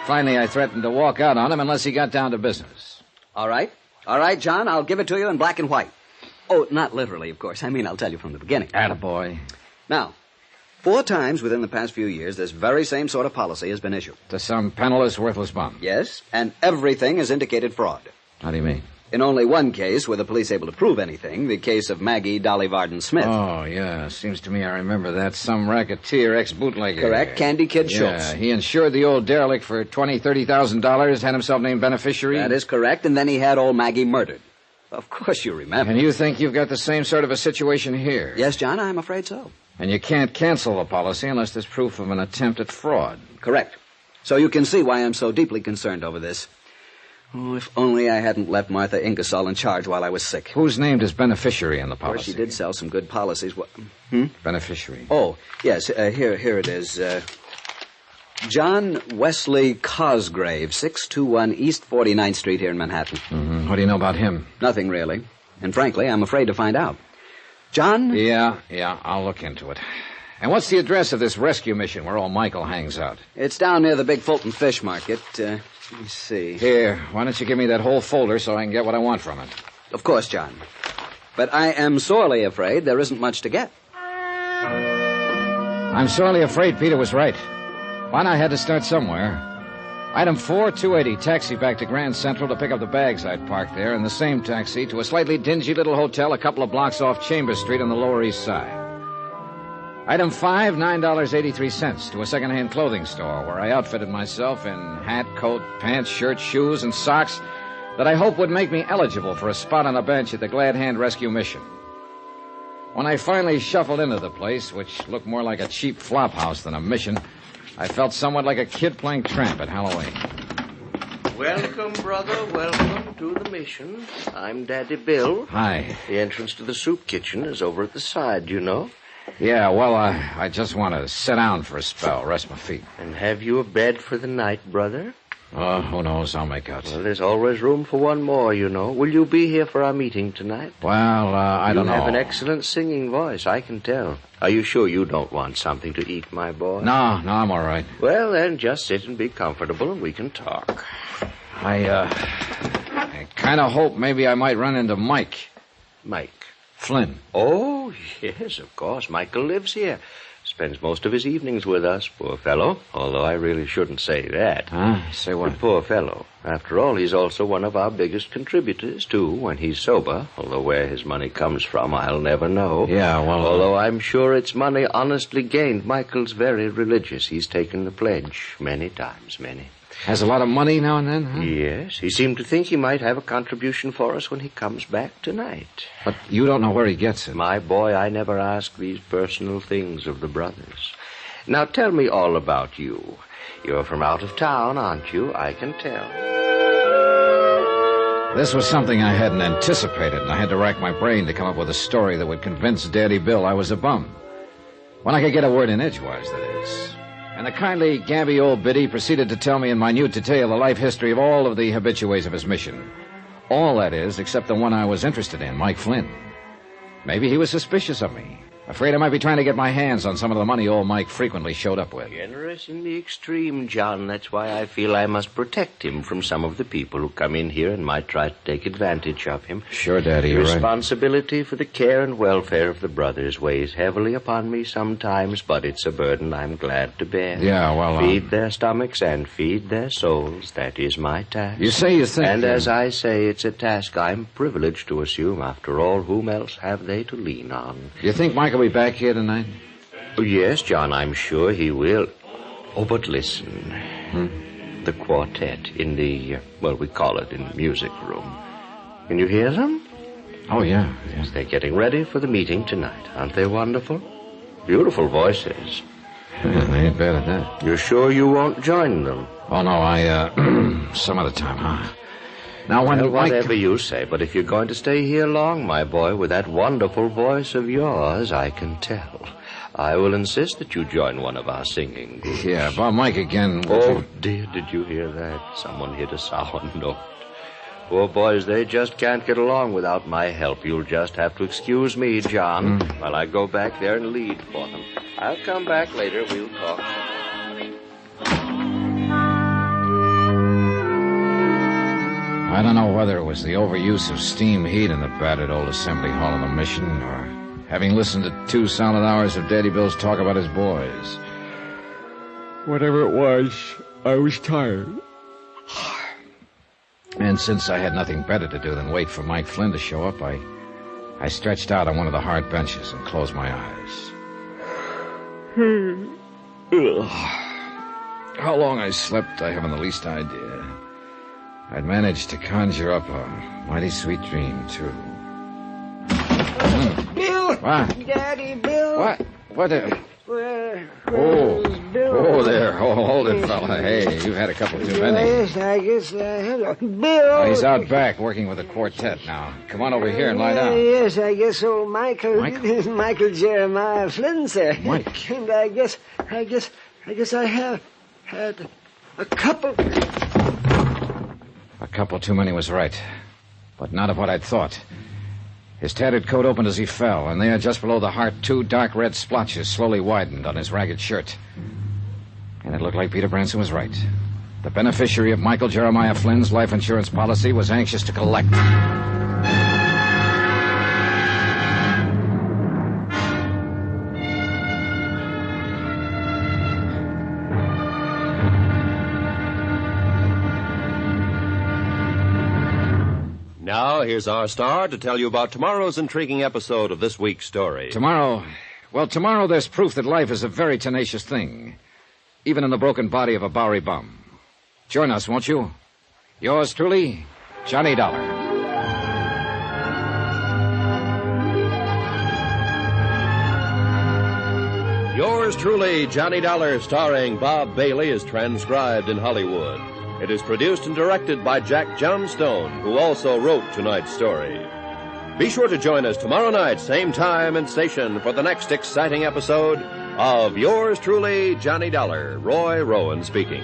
Finally, I threatened to walk out on him unless he got down to business. All right, John, I'll give it to you in black and white. Oh, not literally, of course. I mean, I'll tell you from the beginning. Attaboy. Now... 4 times within the past few years, this very same sort of policy has been issued. To some penniless, worthless bum. Yes, and everything has indicated fraud. How do you mean? In only one case were the police able to prove anything, the case of Maggie Dolly Varden Smith. Oh, yeah. Seems to me I remember that. Some racketeer, ex-bootlegger. Correct. Candy Kid Schultz. Yeah, he insured the old derelict for $20,000, $30,000, had himself named beneficiary. That is correct, and then he had old Maggie murdered. Of course you remember. And you think you've got the same sort of a situation here? Yes, John, I'm afraid so. And you can't cancel the policy unless there's proof of an attempt at fraud. Correct. So you can see why I'm so deeply concerned over this. Oh, if only I hadn't left Martha Ingersoll in charge while I was sick. Who's named as beneficiary in the policy? Of course, she did sell some good policies. Beneficiary. Oh, yes, here it is. John Wesley Cosgrave, 621 East 49th Street here in Manhattan. Mm-hmm. What do you know about him? Nothing, really. And frankly, I'm afraid to find out. John? Yeah, I'll look into it. And what's the address of this rescue mission where old Michael hangs out? It's down near the Big Fulton Fish Market. Let me see. Here, why don't you give me that whole folder so I can get what I want from it? Of course, John. But I am sorely afraid there isn't much to get. I'm sorely afraid Peter was right. Why, I had to start somewhere. Item 4, 280, taxi back to Grand Central to pick up the bags I'd parked there, and the same taxi to a slightly dingy little hotel a couple of blocks off Chambers Street on the Lower East Side. Item 5, $9.83 to a second-hand clothing store where I outfitted myself in hat, coat, pants, shirt, shoes, and socks that I hope would make me eligible for a spot on a bench at the Glad Hand Rescue Mission. When I finally shuffled into the place, which looked more like a cheap flop house than a mission, I felt somewhat like a kid playing tramp at Halloween. Welcome, brother, welcome to the mission. I'm Daddy Bill. Hi. The entrance to the soup kitchen is over at the side, you know. Yeah, well, I just want to sit down for a spell, rest my feet. And have you a bed for the night, brother? Oh, who knows? I'll make out. Well, there's always room for one more, you know. Will you be here for our meeting tonight? Well, I don't know. You have an excellent singing voice, I can tell. Are you sure you don't want something to eat, my boy? No, I'm all right. Well, then, just sit and be comfortable and we can talk. I kind of hope maybe I might run into Mike. Mike? Flynn. Oh, yes, of course. Michael lives here. Spends most of his evenings with us, poor fellow. Although I really shouldn't say that. Huh? Say what? But poor fellow. After all, he's also one of our biggest contributors, too, when he's sober. Although where his money comes from, I'll never know. Yeah, well... Although I'm sure it's money honestly gained. Michael's very religious. He's taken the pledge many times, many. Has a lot of money now and then, huh? Yes. He seemed to think he might have a contribution for us when he comes back tonight. But you don't know where he gets it. My boy, I never ask these personal things of the brothers. Now tell me all about you. You're from out of town, aren't you? I can tell. This was something I hadn't anticipated, and I had to rack my brain to come up with a story that would convince Daddy Bill I was a bum. When I could get a word in edgewise, that is. And the kindly, gabby old biddy proceeded to tell me in minute detail the life history of all of the habitués of his mission. All, that is, except the one I was interested in, Mike Flynn. Maybe he was suspicious of me. Afraid I might be trying to get my hands on some of the money old Mike frequently showed up with. Generous in the extreme, John. That's why I feel I must protect him from some of the people who come in here and might try to take advantage of him. Sure, Daddy, you're right. Responsibility for the care and welfare of the brothers weighs heavily upon me sometimes, but it's a burden I'm glad to bear. Yeah, well... Feed their stomachs and feed their souls. That is my task. You say you think... And as I say, it's a task I'm privileged to assume. After all, whom else have they to lean on? You think Mike will be back here tonight? Oh, yes, John, I'm sure he will. Oh, but listen. The quartet in the, we call it in the music room. Can you hear them? Oh, yeah. Yes, they're getting ready for the meeting tonight. Aren't they wonderful? Beautiful voices. Yeah, they ain't bad at that. You're sure you won't join them? Oh, no, some other time, huh? Now, when whatever you say, but if you're going to stay here long, my boy, with that wonderful voice of yours, I can tell. I will insist that you join one of our singing groups. Yeah, about Mike again. Oh, dear, did you hear that? Someone hit a sour note. Poor boys, they just can't get along without my help. You'll just have to excuse me, John, while I go back there and lead for them. I'll come back later. We'll talk. I don't know whether it was the overuse of steam heat in the battered old assembly hall of the mission, or having listened to 2 solid hours of Daddy Bill's talk about his boys. Whatever it was, I was tired. And since I had nothing better to do than wait for Mike Flynn to show up, I stretched out on one of the hard benches and closed my eyes. How long I slept, I haven't the least idea. I'd managed to conjure up a mighty sweet dream, too. Bill! What? Daddy, Bill! What? What? Where Bill? Oh, there. Oh, hold it, fella. Hey, you've had a couple too many. Yes, I guess I have. Bill! Oh, he's out back working with the quartet now. Come on over here and lie down. Yes, I guess old Michael... Michael Jeremiah Flynn, sir. Mike. And I guess I have had a couple... A couple too many was right, but not of what I'd thought. His tattered coat opened as he fell, and there, just below the heart, 2 dark red splotches slowly widened on his ragged shirt. And it looked like Peter Branson was right. The beneficiary of Michael Jeremiah Flynn's life insurance policy was anxious to collect. Now, here's our star to tell you about tomorrow's intriguing episode of this week's story. Tomorrow there's proof that life is a very tenacious thing, even in the broken body of a Bowery bum. Join us, won't you? Yours truly, Johnny Dollar. Yours truly, Johnny Dollar, starring Bob Bailey, is transcribed in Hollywood. It is produced and directed by Jack Johnstone, who also wrote tonight's story. Be sure to join us tomorrow night, same time and station, for the next exciting episode of Yours truly, Johnny Dollar. Roy Rowan speaking.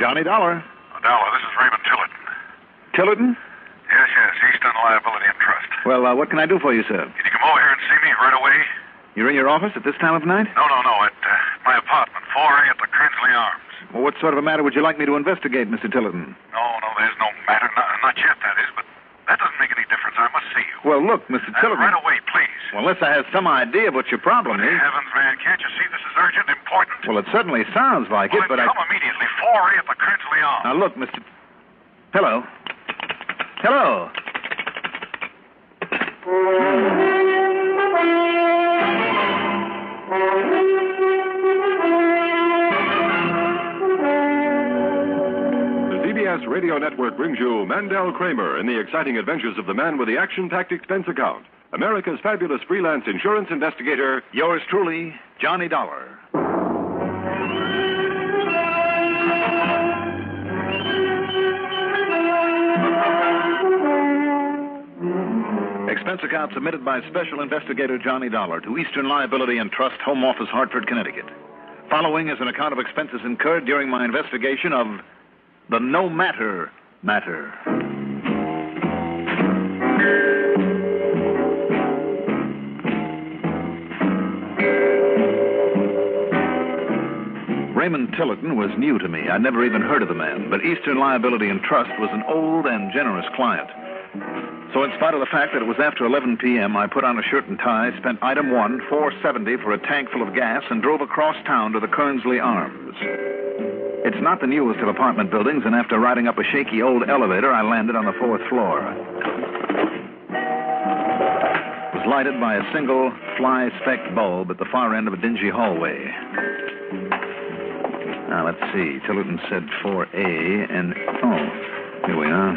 Johnny Dollar. Dollar, this is Raymond Tillotson. Tillotson? Yes, Eastern Liability and Trust. Well, what can I do for you, sir? Can you come over here and see me right away? You're in your office at this time of night? No, at my apartment, 4A at the Kernsley Arms. Well, what sort of a matter would you like me to investigate, Mr. Tillotson? No, there's no matter. Not yet, that is, but that doesn't make any difference. I must see you. Well, look, Mr. Tillotson. Right away, please. Well, unless I have some idea of what your problem is. Heavens, man, can't you see this is urgent, important? Well, it certainly sounds like it, but come immediately. 4A at the Kernsley Arms. Now, look, Mr. Hello. Hello. The CBS Radio Network brings you Mandel Kramer in the exciting adventures of the man with the action-packed expense account. America's fabulous freelance insurance investigator, yours truly, Johnny Dollar. Expense account submitted by Special Investigator Johnny Dollar to Eastern Liability and Trust, Home Office, Hartford, Connecticut. Following is an account of expenses incurred during my investigation of the No Matter matter. Raymond Tillotson was new to me. I'd never even heard of the man, but Eastern Liability and Trust was an old and generous client. So in spite of the fact that it was after 11 p.m., I put on a shirt and tie, spent item one, $4.70 for a tank full of gas, and drove across town to the Kernsley Arms. It's not the newest of apartment buildings, and after riding up a shaky old elevator, I landed on the 4th floor. It was lighted by a single fly-specked bulb at the far end of a dingy hallway. Now, let's see. Tillotson said 4A, and... Oh, here we are.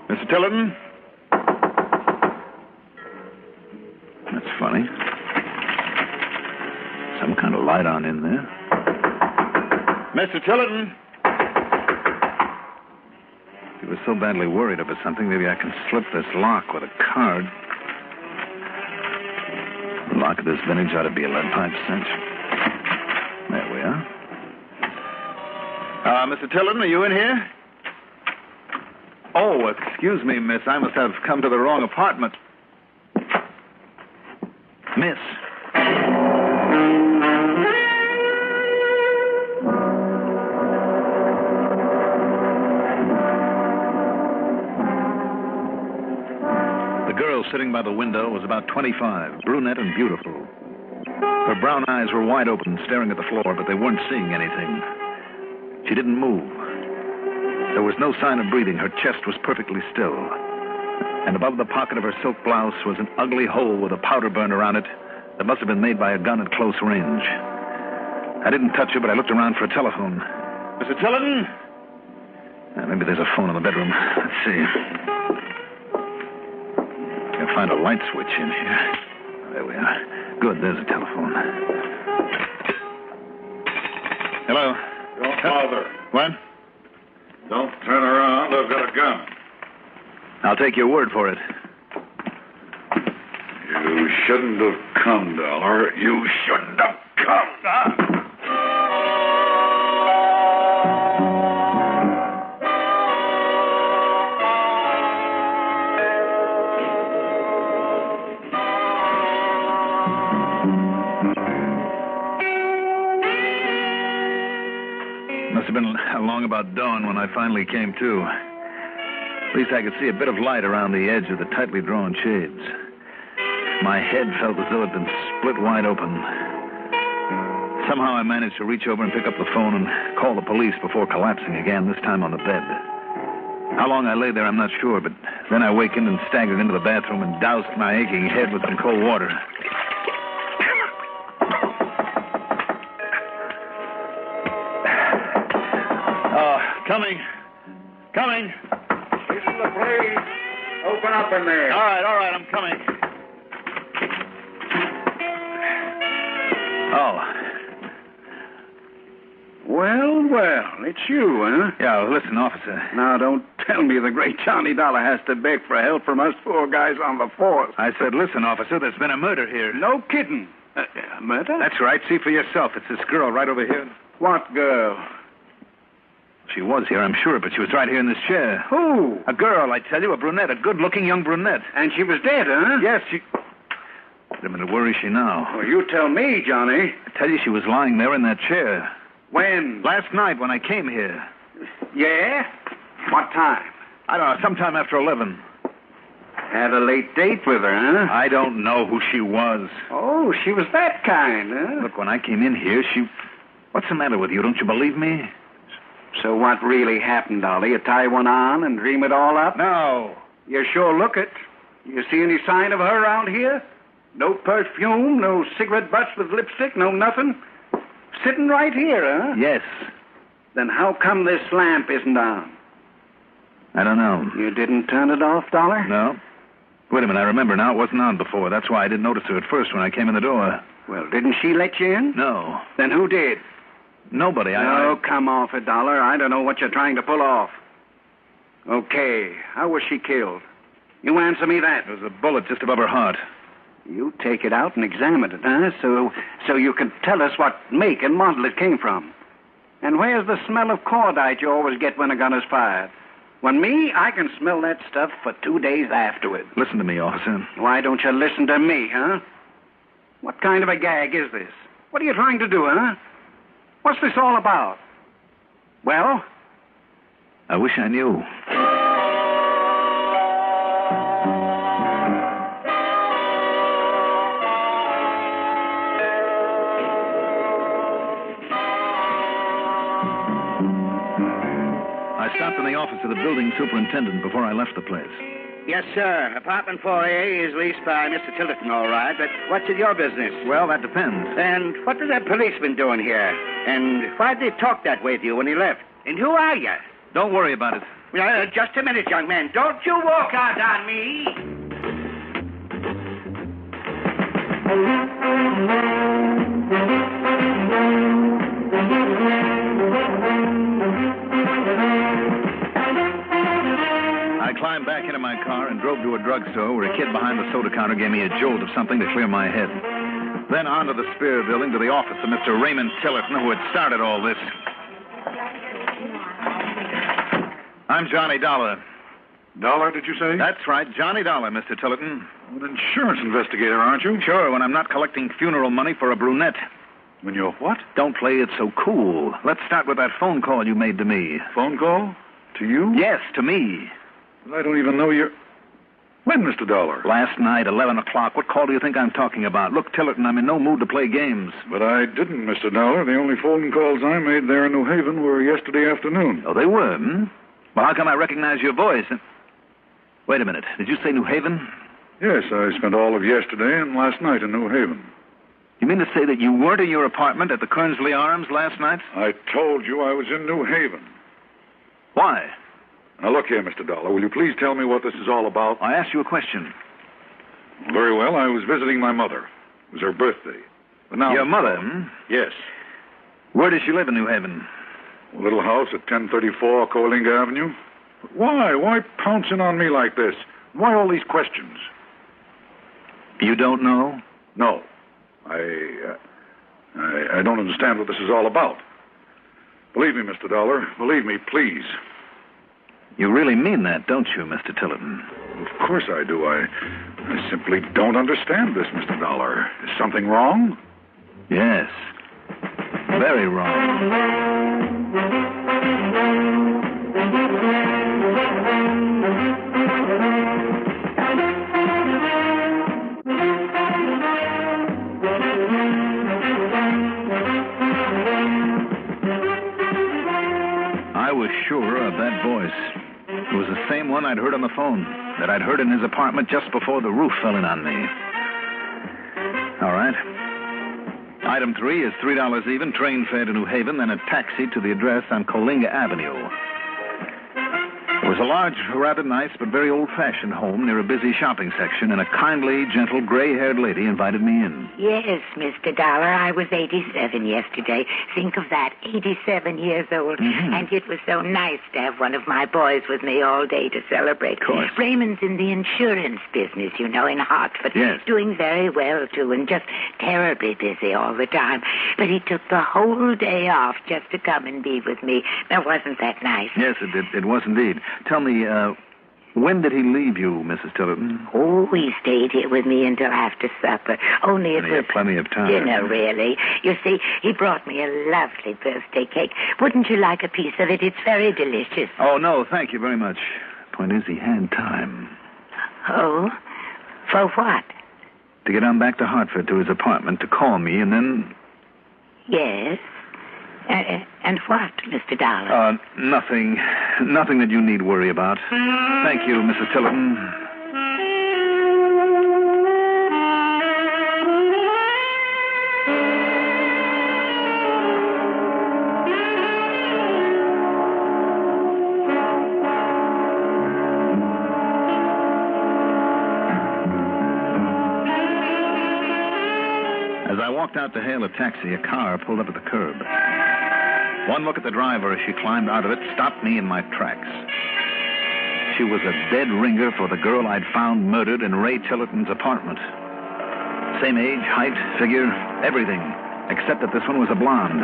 Mr. Tillotson? funny. Some kind of light on in there. Mr. Tillotson. He was so badly worried about something, maybe I can slip this lock with a card. The lock of this vintage ought to be a lead pipe cinch. There we are. Mr. Tillotson, are you in here? Oh, excuse me, miss. I must have come to the wrong apartment. Miss. The girl sitting by the window was about 25, brunette and beautiful. Her brown eyes were wide open, staring at the floor, but they weren't seeing anything. She didn't move. There was no sign of breathing. Her chest was perfectly still. And above the pocket of her silk blouse was an ugly hole with a powder burn around it that must have been made by a gun at close range. I didn't touch her, but I looked around for a telephone. Mr. Tillotson? Maybe there's a phone in the bedroom. Let's see. I'll find a light switch in here. There we are. Good, there's a telephone. Hello? Don't bother. What? Don't turn around. I've got a gun. I'll take your word for it. You shouldn't have come, Dollar. You shouldn't have come. Must have been along about dawn when I finally came to. At least I could see a bit of light around the edge of the tightly drawn shades. My head felt as though it had been split wide open. Somehow I managed to reach over and pick up the phone and call the police before collapsing again, this time on the bed. How long I lay there, I'm not sure, but then I awakened and staggered into the bathroom and doused my aching head with some cold water. Coming. This is the place. Open up in there. All right, I'm coming. Oh. Well, it's you, huh? Yeah, listen, officer. Now, don't tell me the great Johnny Dollar has to beg for help from us poor guys on the force. I said, listen, officer, there's been a murder here. No kidding. Murder? That's right. See for yourself. It's this girl right over here. What girl? She was here, I'm sure, but she was right here in this chair. Who? A girl, I tell you, a brunette, a good-looking young brunette. And she was dead, huh? Yes, she... Wait a minute, where is she now? Well, you tell me, Johnny. I tell you, she was lying there in that chair. When? Last night when I came here. Yeah? What time? I don't know, sometime after 11. Had a late date with her, huh? I don't know who she was. Oh, she was that kind, huh? Look, when I came in here, she... What's the matter with you? Don't you believe me? So what really happened, Dolly? You tie one on and dream it all up? No. You sure look it. You see any sign of her around here? No perfume, no cigarette butts with lipstick, no nothing? Sitting right here, huh? Yes. Then how come this lamp isn't on? I don't know. You didn't turn it off, Dollar? No. Wait a minute, I remember now. It wasn't on before. That's why I didn't notice her at first when I came in the door. Well, didn't she let you in? No. Then who did? Nobody. Oh, come off it, Dollar. I don't know what you're trying to pull off. Okay, how was she killed? You answer me that. There was a bullet just above her heart. You take it out and examine it, huh? So you can tell us what make and model it came from. And where's the smell of cordite you always get when a gun is fired? When me, I can smell that stuff for 2 days afterward. Listen to me, officer. Why don't you listen to me, huh? What kind of a gag is this? What are you trying to do, huh? What's this all about? Well? I wish I knew. I stopped in the office of the building superintendent before I left the place. Yes, sir. Apartment 4A is leased by Mr. Tillotson, all right. But what's in your business? Well, that depends. And what was that policeman doing here? And why did he talk that way to you when he left? And who are you? Don't worry about it. Just a minute, young man. Don't you walk out on me. I climbed back into my car and drove to a drugstore where a kid behind the soda counter gave me a jolt of something to clear my head. Then on to the Spear Building to the office of Mr. Raymond Tillerton, who had started all this. I'm Johnny Dollar. Dollar, did you say? That's right, Johnny Dollar, Mr. Tillerton. An insurance investigator, aren't you? Sure, when I'm not collecting funeral money for a brunette. When you're what? Don't play it so cool. Let's start with that phone call you made to me. Phone call? To you? Yes, to me. I don't even know you're... When, Mr. Dollar? Last night, 11 o'clock. What call do you think I'm talking about? Look, Tillerton, I'm in no mood to play games. But I didn't, Mr. Dollar. The only phone calls I made there in New Haven were yesterday afternoon. Oh, they were, hmm? Well, how come I recognize your voice? Wait a minute. Did you say New Haven? Yes, I spent all of yesterday and last night in New Haven. You mean to say that you weren't in your apartment at the Kernsley Arms last night? I told you I was in New Haven. Why? Now, look here, Mr. Dollar. Will you please tell me what this is all about? I asked you a question. Very well. I was visiting my mother. It was her birthday. But now... Your mother, hmm? Yes. Where does she live in New Haven? A little house at 1034 Coalinga Avenue. But why? Why pouncing on me like this? Why all these questions? You don't know? No. I don't understand what this is all about. Believe me, Mr. Dollar. Believe me, please. You really mean that, don't you, Mr. Tillerton? Of course I do. I simply don't understand this, Mr. Dollar. Is something wrong? Yes. Very wrong. I was sure of that voice. It was the same one I'd heard on the phone, that I'd heard in his apartment just before the roof fell in on me. All right. Item 3 is $3 even, train fare to New Haven, then a taxi to the address on Coalinga Avenue. It was a large, rather nice, but very old-fashioned home near a busy shopping section, and a kindly, gentle, gray-haired lady invited me in. Yes, Mr. Dollar, I was 87 yesterday. Think of that, 87 years old. Mm-hmm. And it was so nice to have one of my boys with me all day to celebrate. Of course. Raymond's in the insurance business, you know, in Hartford. Yes. Doing very well, too, and just terribly busy all the time. But he took the whole day off just to come and be with me. Now, wasn't that nice? Yes, it was indeed. Tell me, when did he leave you, Mrs. Tillerton? Oh, he stayed here with me until after supper. Only it was Plenty of time. dinner, really. You see, he brought me a lovely birthday cake. Wouldn't you like a piece of it? It's very delicious. Oh, no, thank you very much. Point is, he had time. Oh? For what? To get on back to Hartford to his apartment to call me, and then... Yes? And what, Mr. Dollar? Nothing. Nothing that you need worry about. Thank you, Mrs. Tillerton. As I walked out to hail a taxi, a car pulled up at the curb. One look at the driver as she climbed out of it stopped me in my tracks. She was a dead ringer for the girl I'd found murdered in Ray Tillerton's apartment. Same age, height, figure, everything, except that this one was a blonde.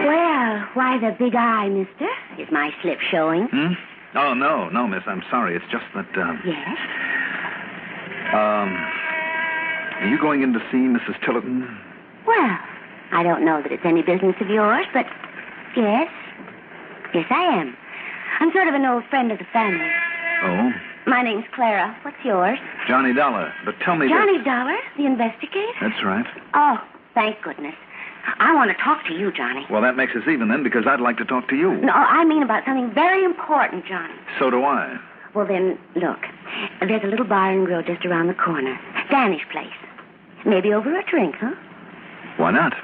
Well, why the big eye, mister? Is my slip showing? Hmm? Oh, no, miss, I'm sorry. It's just that, Yes? Are you going in to see Mrs. Tillerton? Well, I don't know that it's any business of yours, but yes. Yes, I am. I'm sort of an old friend of the family. Oh? My name's Clara. What's yours? Johnny Dollar. But tell me Johnny Dollar, the investigator? That's right. Oh, thank goodness. I want to talk to you, Johnny. Well, that makes us even then, because I'd like to talk to you. No, I mean about something very important, Johnny. So do I. Well, then, look. There's a little bar and grill just around the corner. Danish place. Maybe over a drink, huh? Why not?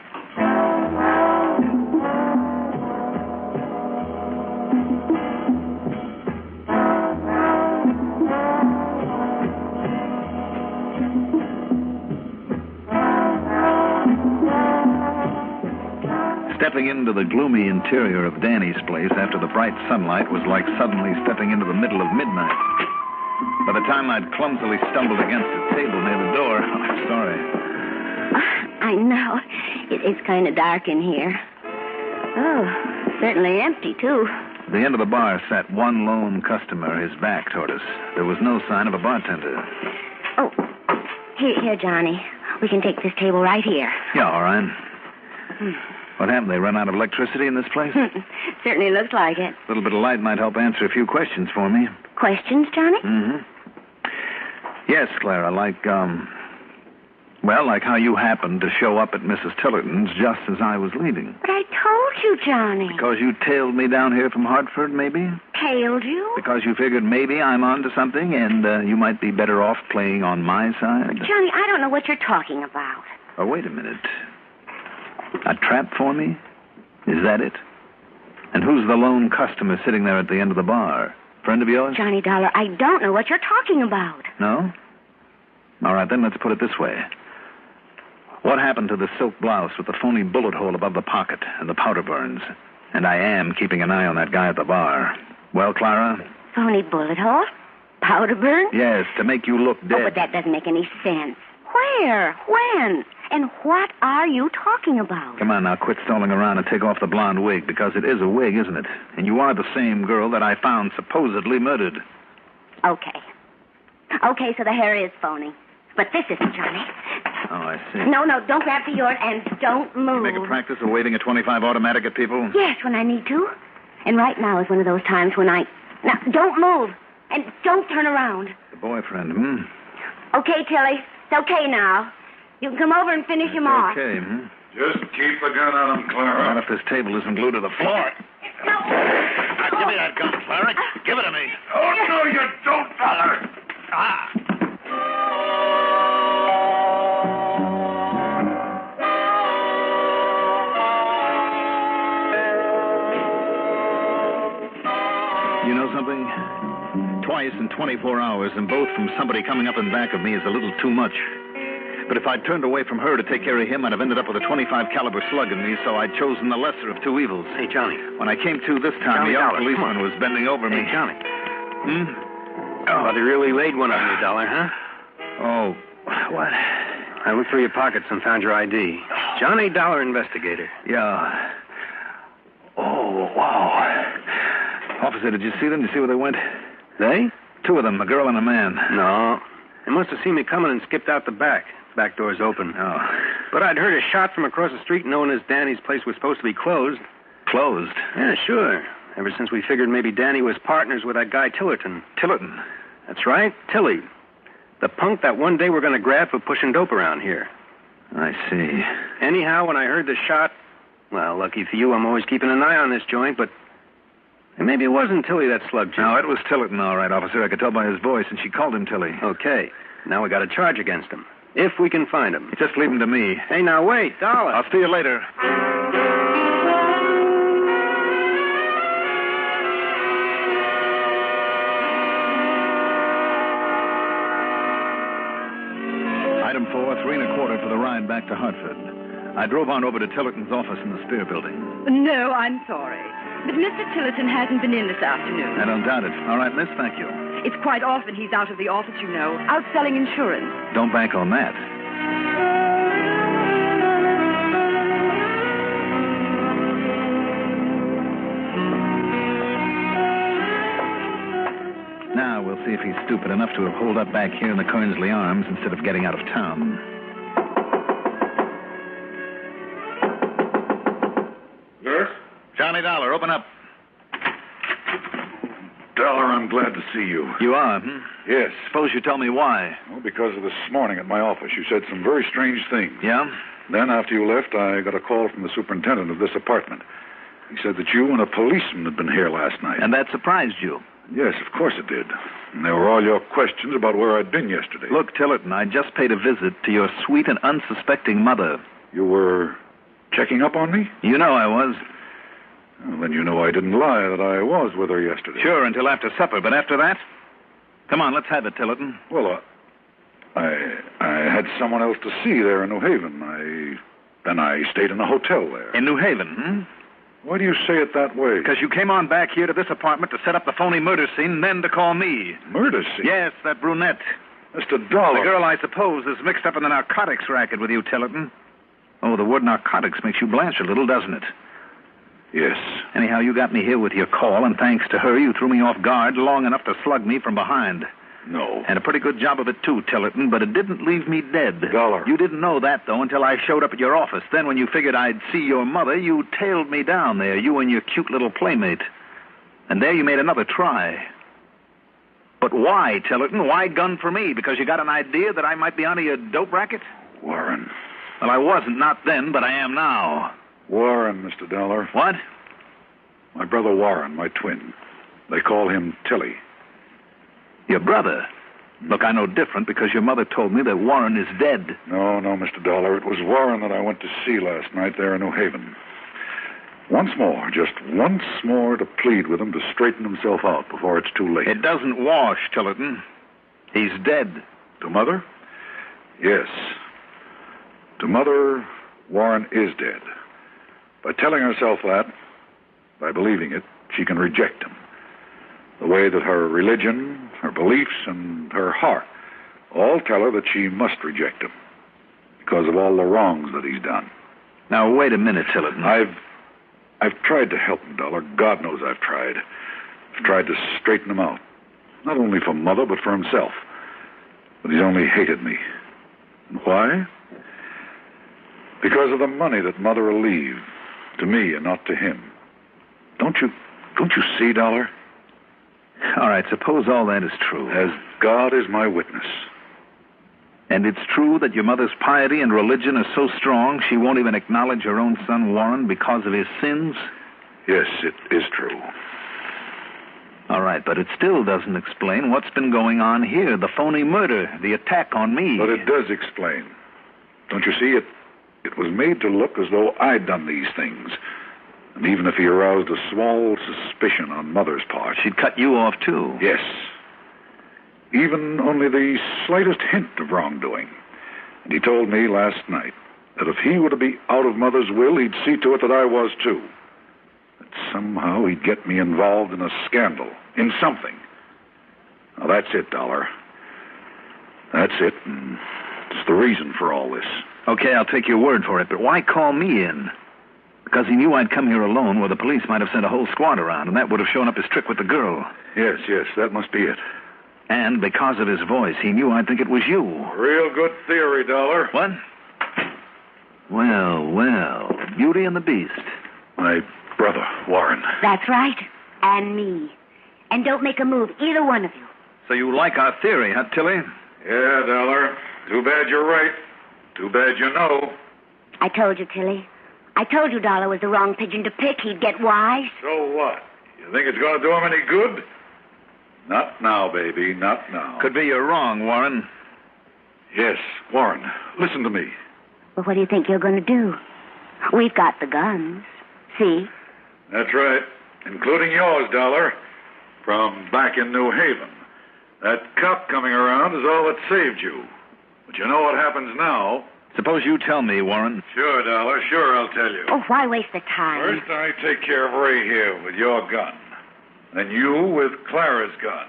Stepping into the gloomy interior of Danny's place after the bright sunlight was like suddenly stepping into the middle of midnight. By the time I'd clumsily stumbled against a table near the door, I'm sorry. I know. It's kind of dark in here. Oh, certainly empty, too. At the end of the bar sat one lone customer, his back toward us. There was no sign of a bartender. Oh, here, Johnny. We can take this table right here. Yeah, all right. What happened? They run out of electricity in this place? Certainly looks like it. A little bit of light might help answer a few questions for me. Questions, Johnny? Mm-hmm. Yes, Clara, like how you happened to show up at Mrs. Tillerton's just as I was leaving. But I told you, Johnny. Because you tailed me down here from Hartford, maybe? Tailed you? Because you figured maybe I'm onto something and you might be better off playing on my side? Johnny, I don't know what you're talking about. Oh, wait a minute. A trap for me? Is that it? And who's the lone customer sitting there at the end of the bar? Friend of yours? Johnny Dollar, I don't know what you're talking about. No? All right, then let's put it this way. What happened to the silk blouse with the phony bullet hole above the pocket and the powder burns? And I am keeping an eye on that guy at the bar. Well, Clara? Phony bullet hole? Powder burn? Yes, to make you look dead. Oh, but that doesn't make any sense. Where? When? And what are you talking about? Come on now, quit stalling around and take off the blonde wig, because it is a wig, isn't it? And you are the same girl that I found supposedly murdered. Okay. Okay, so the hair is phony. But this isn't, Johnny. Oh, I see. No, don't grab for yours and don't move. You make a practice of waving a .25 automatic at people? Yes, when I need to. And right now is one of those times when I... Now, don't move. And don't turn around. The boyfriend, hmm? Okay, Tilly. It's okay now. You can come over and finish him off. Okay, hmm? Just keep a gun on him, Clara. Not if this table isn't glued to the floor. No. Give me that gun, Clara. Give it to me. Oh, no, you don't, fella. Ah. You know something? Twice in 24 hours, and both from somebody coming up in back of me, is a little too much. But if I'd turned away from her to take care of him, I'd have ended up with a .25 caliber slug in me, so I'd chosen the lesser of two evils. Hey, Johnny. When I came to this time, Johnny the young Dollar, policeman was bending over me. Hey, Johnny. Oh, they really laid one on you, Dollar, huh? Oh, what? I looked through your pockets and found your ID. Johnny Dollar, investigator. Yeah. Oh, wow. Officer, did you see them? Did you see where they went? They? Two of them, a girl and a man. No. They must have seen me coming and skipped out the back. Back door's open. Oh. But I'd heard a shot from across the street knowing as Danny's place was supposed to be closed. Closed? Yeah, sure. Ever since we figured maybe Danny was partners with that guy Tillerton. Tillerton? That's right, Tilly. The punk that one day we're going to grab for pushing dope around here. I see. Anyhow, when I heard the shot, well, lucky for you, I'm always keeping an eye on this joint, but maybe it wasn't Tilly that slugged you. No, it was Tillerton, all right, officer. I could tell by his voice, and she called him Tilly. Okay. Now we got a charge against him. If we can find him. Just leave him to me. Hey, now wait, Dollar. I'll see you later. Item 4, 3 1/4 for the ride back to Hartford. I drove on over to Tillerton's office in the Spear Building. No, I'm sorry. But Mr. Tillerton hasn't been in this afternoon. I don't doubt it. All right, miss, thank you. It's quite often he's out of the office, you know, out selling insurance. Don't bank on that. Now we'll see if he's stupid enough to have holed up back here in the Kernsley Arms instead of getting out of town. Yes? Johnny Dollar, open up. Dollar, I'm glad to see you. You are, hmm? Yes. Suppose you tell me why. Well, because of this morning at my office. You said some very strange things. Yeah? Then, after you left, I got a call from the superintendent of this apartment. He said that you and a policeman had been here last night. And that surprised you? Yes, of course it did. And there were all your questions about where I'd been yesterday. Look, Tillerton, I just paid a visit to your sweet and unsuspecting mother. You were checking up on me? You know I was. Well, then you know I didn't lie that I was with her yesterday. Sure, until after supper. But after that? Come on, let's have it, Tillerton. Well, I had someone else to see there in New Haven. Then I stayed in a hotel there. In New Haven, Why do you say it that way? Because you came on back here to this apartment to set up the phony murder scene and then to call me. Murder scene? Yes, that brunette. Mr. Dollar. The girl, I suppose, is mixed up in the narcotics racket with you, Tillerton. Oh, the word narcotics makes you blanch a little, doesn't it? Yes. Anyhow, you got me here with your call, and thanks to her, you threw me off guard long enough to slug me from behind. No. And a pretty good job of it, too, Tillerton, but it didn't leave me dead. Dollar. You didn't know that, though, until I showed up at your office. Then, when you figured I'd see your mother, you tailed me down there, you and your cute little playmate. And there you made another try. But why, Tillerton? Why gun for me? Because you got an idea that I might be onto your dope racket? Warren. Well, I wasn't, not then, but I am now. Warren, Mr. Dollar. What? My brother Warren, my twin. They call him Tilly. Your brother? Look, I know different because your mother told me that Warren is dead. No, Mr. Dollar. It was Warren that I went to see last night there in New Haven. Once more, just once more to plead with him to straighten himself out before it's too late. It doesn't wash, Tillerton. He's dead. To Mother? Yes. To Mother, Warren is dead. By telling herself that, by believing it, she can reject him. The way that her religion, her beliefs, and her heart all tell her that she must reject him because of all the wrongs that he's done. Now, wait a minute, Tillerton. I've tried to help him, Dollar. God knows I've tried. I've tried to straighten him out. Not only for Mother, but for himself. But he's only hated me. And why? Because of the money that Mother will leave to me and not to him. Don't you see, Dollar? All right, suppose all that is true. As God is my witness. And it's true that your mother's piety and religion are so strong she won't even acknowledge her own son Warren because of his sins? Yes, it is true. All right, but it still doesn't explain what's been going on here, the phony murder, the attack on me. But it does explain. Don't you see, it was made to look as though I'd done these things. And even if he aroused a small suspicion on Mother's part... She'd cut you off, too. Yes. Even only the slightest hint of wrongdoing. And he told me last night that if he were to be out of Mother's will, he'd see to it that I was, too. That somehow he'd get me involved in a scandal, in something. Now, that's it, Dollar. That's it, and it's the reason for all this. Okay, I'll take your word for it, but why call me in? Because he knew I'd come here alone, where the police might have sent a whole squad around, and that would have shown up his trick with the girl. Yes, that must be it. And because of his voice, he knew I'd think it was you. Real good theory, Dollar. What? Well, Beauty and the Beast. My brother, Warren. That's right. And me. And don't make a move, either one of you. So you like our theory, huh, Tilly? Yeah, Dollar. Too bad you're right. Too bad you know. I told you, Tilly. I told you Dollar was the wrong pigeon to pick. He'd get wise. So what? You think it's going to do him any good? Not now, baby, not now. Could be you're wrong, Warren. Yes, Warren, listen to me. Well, what do you think you're going to do? We've got the guns. See? That's right. Including yours, Dollar. From back in New Haven. That cop coming around is all that saved you. But you know what happens now? Suppose you tell me, Warren. Sure, Dollar, sure I'll tell you. Oh, why waste the time? First, I take care of Ray here with your gun. Then you with Clara's gun.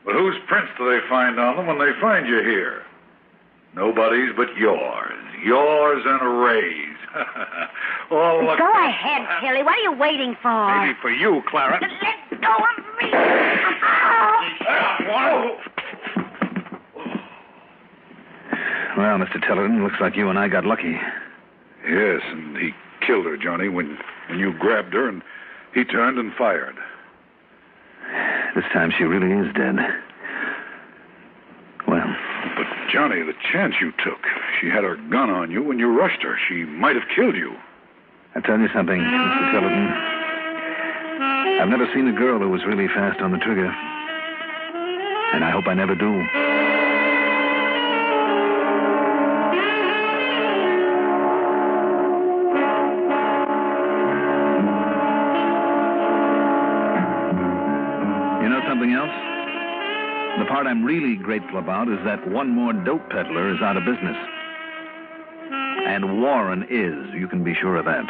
But whose prints do they find on them when they find you here? Nobody's but yours. Yours and Ray's. All the... Go ahead, Tilly. What are you waiting for? Maybe for you, Clara. Let go of me. Well, Mr. Tillerton, looks like you and I got lucky. Yes, and he killed her, Johnny, when you grabbed her, and he turned and fired. This time she really is dead. Well... But, Johnny, the chance you took. She had her gun on you when you rushed her. She might have killed you. I'll tell you something, Mr. Tillerton. I've never seen a girl who was really fast on the trigger. And I hope I never do. Something else? The part I'm really grateful about is that one more dope peddler is out of business. And Warren is. You can be sure of that.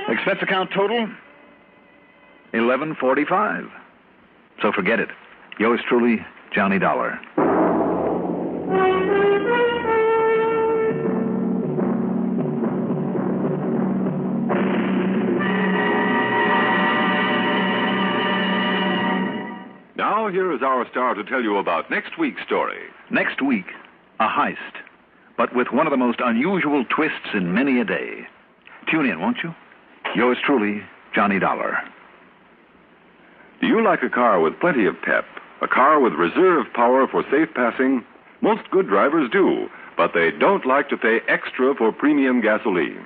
Expense account total? $11.45. So forget it. Yours truly, Johnny Dollar. Now, here is our star to tell you about next week's story. Next week, a heist, but with one of the most unusual twists in many a day. Tune in, won't you? Yours truly, Johnny Dollar. Do you like a car with plenty of pep? A car with reserve power for safe passing? Most good drivers do, but they don't like to pay extra for premium gasoline.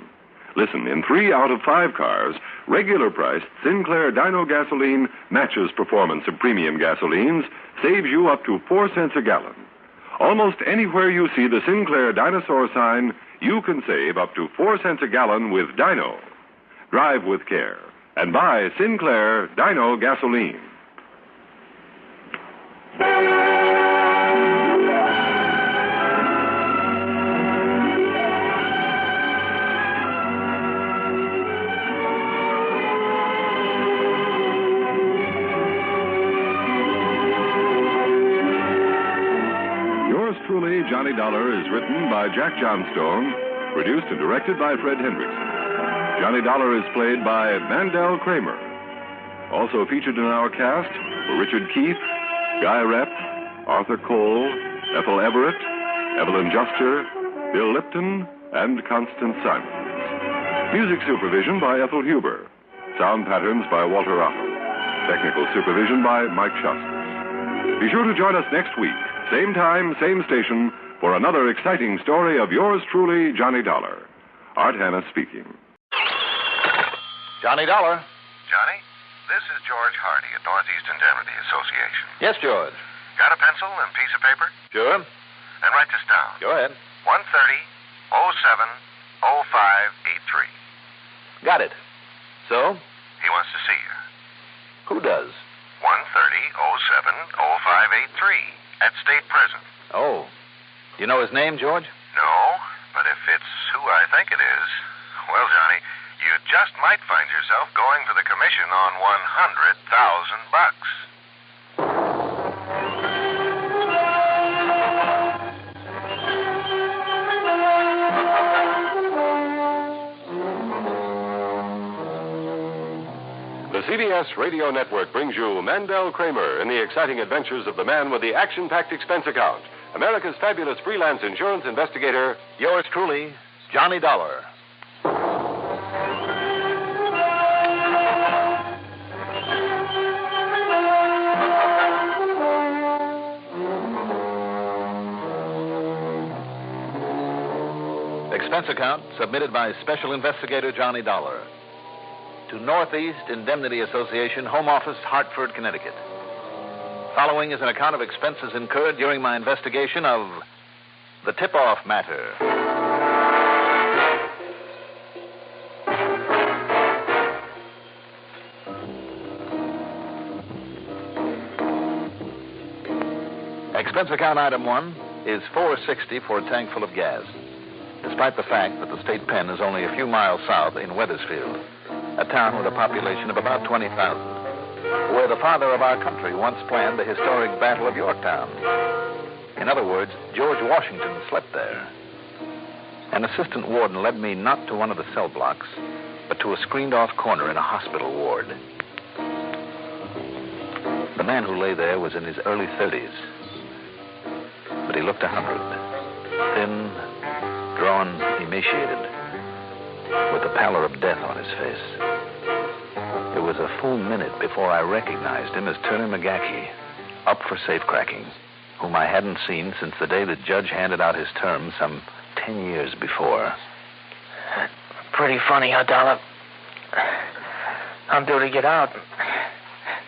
Listen, in 3 out of 5 cars, regular priced Sinclair Dino gasoline matches performance of premium gasolines, saves you up to 4 cents a gallon. Almost anywhere you see the Sinclair Dinosaur sign, you can save up to 4 cents a gallon with Dino. Drive with care and buy Sinclair Dino gasoline. Yours truly, Johnny Dollar, is written by Jack Johnstone, produced and directed by Fred Hendrickson. Johnny Dollar is played by Mandel Kramer. Also featured in our cast were Richard Keith, Guy Rep, Arthur Cole, Ethel Everett, Evelyn Juster, Bill Lipton, and Constance Simons. Music supervision by Ethel Huber. Sound patterns by Walter Otto. Technical supervision by Mike Shosters. Be sure to join us next week, same time, same station, for another exciting story of yours truly, Johnny Dollar. Art Hanna speaking. Johnny Dollar. Johnny, this is George Hardy at Northeast Indemnity Association. Yes, George. Got a pencil and piece of paper? Sure. Then write this down. Go ahead. 130-07-0583. Got it. So? He wants to see you. Who does? 130-07-0583 at State Prison. Oh. Do you know his name, George? No, but if it's who I think it is, well, Johnny, you just might find yourself going for the commission on $100,000 bucks. The CBS Radio Network brings you Mandel Kramer in the exciting adventures of the man with the action-packed expense account, America's fabulous freelance insurance investigator, yours truly, Johnny Dollar. Expense account submitted by Special Investigator Johnny Dollar to Northeast Indemnity Association, Home Office, Hartford, Connecticut. Following is an account of expenses incurred during my investigation of the tip-off matter. Expense account item 1 is $4.60 for a tank full of gas, despite the fact that the state pen is only a few miles south in Wethersfield, a town with a population of about 20,000, where the father of our country once planned the historic Battle of Yorktown. In other words, George Washington slept there. An assistant warden led me not to one of the cell blocks, but to a screened-off corner in a hospital ward. The man who lay there was in his early 30s, but he looked 100, thin, drawn, emaciated, with the pallor of death on his face. It was a full minute before I recognized him as Turner McGackie, up for safecracking, whom I hadn't seen since the day the judge handed out his term some 10 years before. Pretty funny, huh, Dollar? I'm due to get out.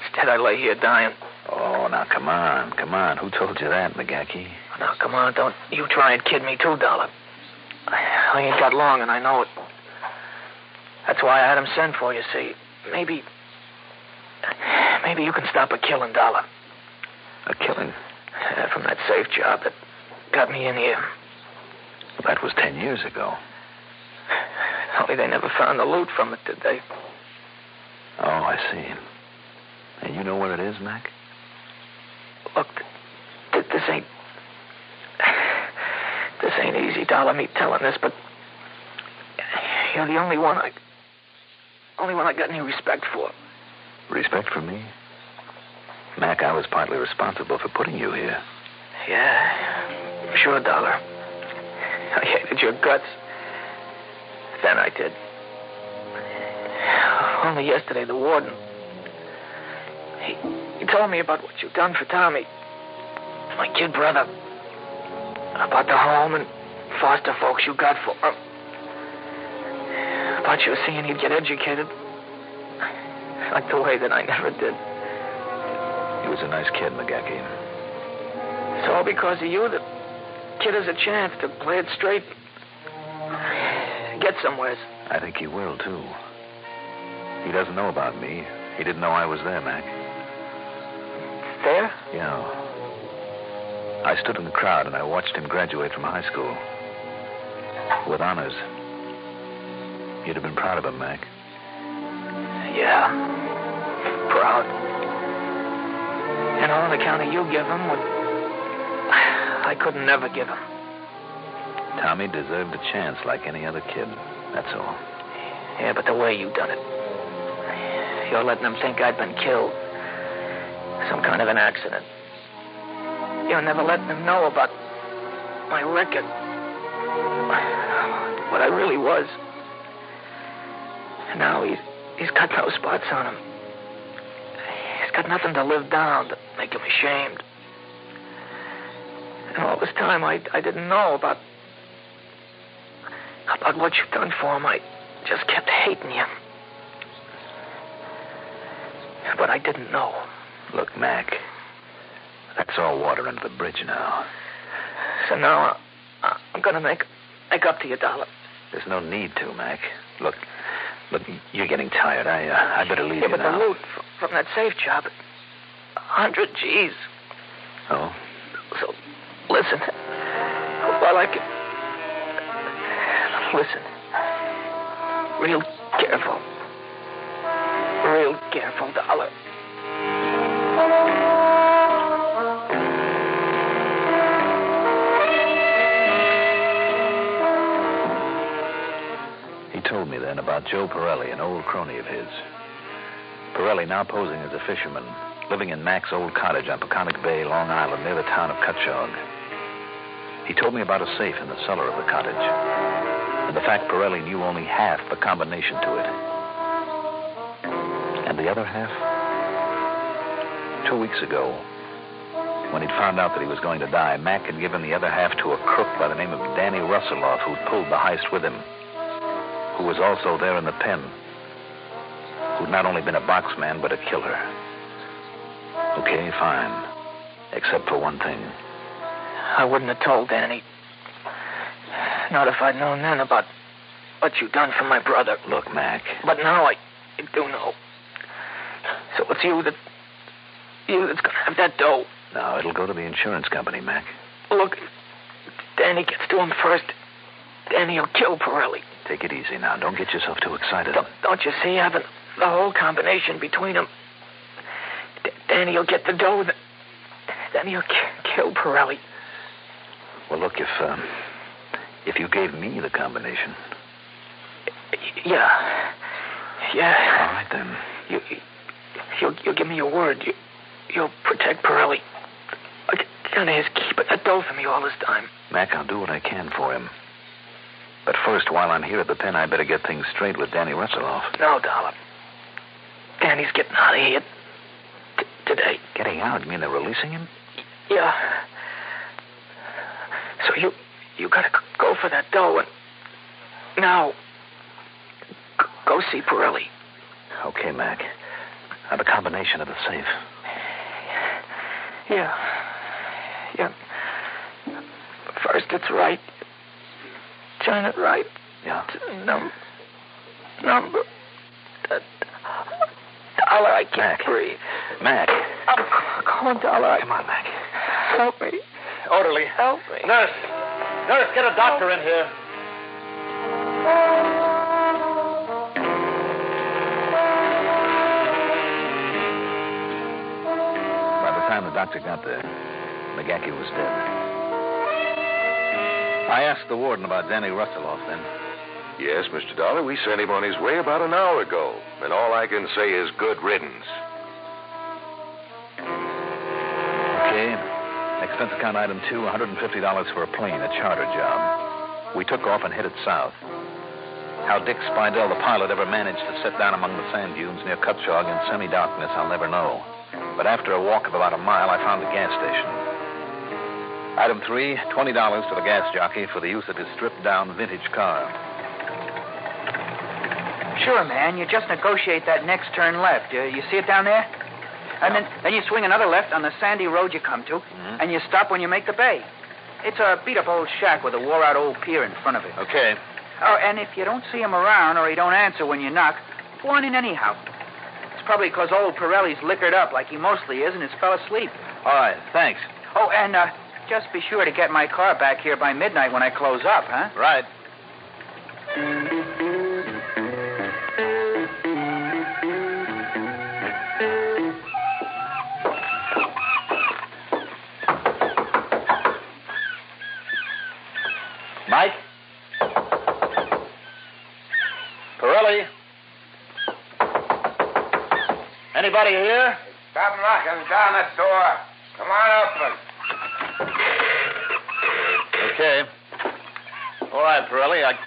Instead, I lay here dying. Oh, now, come on. Who told you that, McGackie? Now, come on, don't you try and kid me too, Dollar. I ain't got long, and I know it. That's why I had him send for you, see. Maybe you can stop a killing, Dollar. A killing? From that safe job that got me in here. Well, that was 10 years ago. Only they never found the loot from it, did they? Oh, I see. And you know where it is, Mac? Look, this ain't... This ain't easy, Dollar, me telling this, but... You're the only one I got any respect for. Respect for me? Mac, I was partly responsible for putting you here. Yeah, sure, Dollar. I hated your guts. Then I did. Only yesterday, the warden... He told me about what you've done for Tommy. My kid brother. About the home and foster folks you got for him. About you seeing he'd get educated. Like the way that I never did. He was a nice kid, McGackie. It's all because of you that kid has a chance to play it straight. Get somewheres. I think he will, too. He doesn't know about me. He didn't know I was there, Mac. There? Yeah. I stood in the crowd and I watched him graduate from high school. With honors. You'd have been proud of him, Mac. Yeah. Proud. And all on account of you give him what I couldn't never give him. Tommy deserved a chance like any other kid. That's all. Yeah, but the way you done it. You're letting them think I'd been killed. Some kind of an accident. You're never letting them know about my record. What I really was. And now he's got no spots on him. He's got nothing to live down to make him ashamed. And all this time I didn't know about what you've done for him. I just kept hating you. But I didn't know. Look, Mac, that's all water under the bridge now. So now I'm going to make up to you, Dollar. There's no need to, Mac. Look, you're getting tired. I better leave you now. Yeah, but the loot from that safe job, 100 G's. Oh? So, listen. While I can... Listen. Real careful. Real careful, Dollar. He told me then about Joe Pirelli, an old crony of his. Pirelli, now posing as a fisherman, living in Mac's old cottage on Peconic Bay, Long Island, near the town of Cutchogue. He told me about a safe in the cellar of the cottage, and the fact Pirelli knew only half the combination to it. And the other half? 2 weeks ago, when he'd found out that he was going to die, Mac had given the other half to a crook by the name of Danny Russeloff, who'd pulled the heist with him, who was also there in the pen, who'd not only been a boxman, but a killer. Okay, fine. Except for one thing. I wouldn't have told Danny. Not if I'd known then about what you'd done for my brother. Look, Mac. But now I do know. So it's you that's going to have that dough. No, it'll go to the insurance company, Mac. Look, if Danny gets to him first, Danny will kill Pirelli. Take it easy now. Don't get yourself too excited. Don't you see, having the whole combination between them, Danny will get the dough, then he'll kill Pirelli. Well, look, if you gave me the combination. Yeah. All right, then. You'll give me your word. You'll protect Pirelli. Kind of his keeping that dough for me all this time. Mac, I'll do what I can for him. But first, while I'm here at the pen, I better get things straight with Danny Russeloff. No, Dollar. Danny's getting out of here today. Getting out? You mean they're releasing him? Yeah. So you gotta go for that dough and now go see Pirelli. Okay, Mac. Now the combination of the safe. Yeah. First it's right. Turn it right. Yeah. Number. Dollar, I can't breathe. Mac. Come on, Dollar. Come on, Mac. Help me. Orderly. Help me. Nurse. Nurse, get a doctor in here. By the time the doctor got there, McGackey was dead. I asked the warden about Danny Russeloff then. Yes, Mr. Dollar, we sent him on his way about an hour ago. And all I can say is good riddance. Okay. Expense account item 2, $150 for a plane, a charter job. We took off and headed south. How Dick Spidell, the pilot, ever managed to sit down among the sand dunes near Cutchogue in semi-darkness, I'll never know. But after a walk of about a mile, I found the gas station. Item 3, $20 to the gas jockey for the use of his stripped-down vintage car. Sure, man. You just negotiate that next turn left. You see it down there? And then you swing another left on the sandy road you come to, and you stop when you make the bay. It's a beat-up old shack with a wore-out old pier in front of it. Okay. Oh, and if you don't see him around or he don't answer when you knock, go on in anyhow. It's probably because old Pirelli's liquored up like he mostly is and has fell asleep. All right, thanks. Oh, and just be sure to get my car back here by midnight when I close up, huh? Right. Mike? Pirelli? Anybody here? Stop knocking down that door. Come on, open. Okay. All right, Pirelli,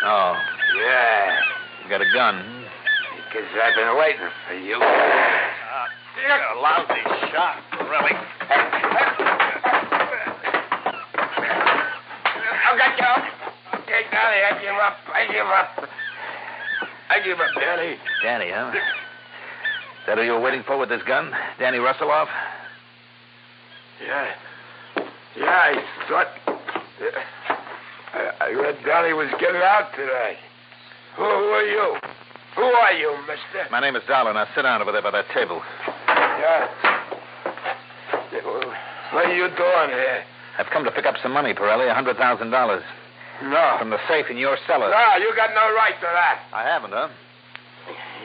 Oh. Yeah. You got a gun? Because I've been waiting for you. You're a lousy shot, Pirelli. I'll get you. Okay, Danny, I give up. I give up, Danny. Danny, huh? Is that who you were waiting for with this gun? Danny Russeloff? Yeah, I thought... I read Danny was getting out today. Who are you? Who are you, mister? My name is Dollar. Now sit down over there by that table. Yeah. What are you doing here? I've come to pick up some money, Pirelli, $100,000. No. From the safe in your cellar. No, you got no right to that. I haven't, huh?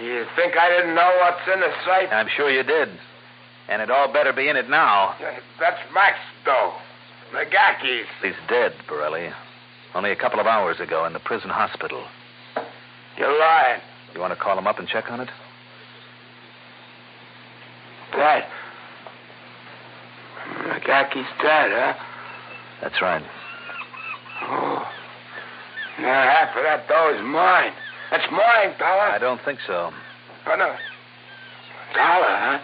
You think I didn't know what's in the safe? I'm sure you did. And it all better be in it now. That's Max, though. McGackey's. He's dead, Pirelli. Only a couple of hours ago in the prison hospital. You're lying. You want to call him up and check on it? Dead. McGackey's dead, huh? That's right. Oh. Now half of that dough is mine. That's mine, Dollar. I don't think so. Oh, no. Dollar, huh?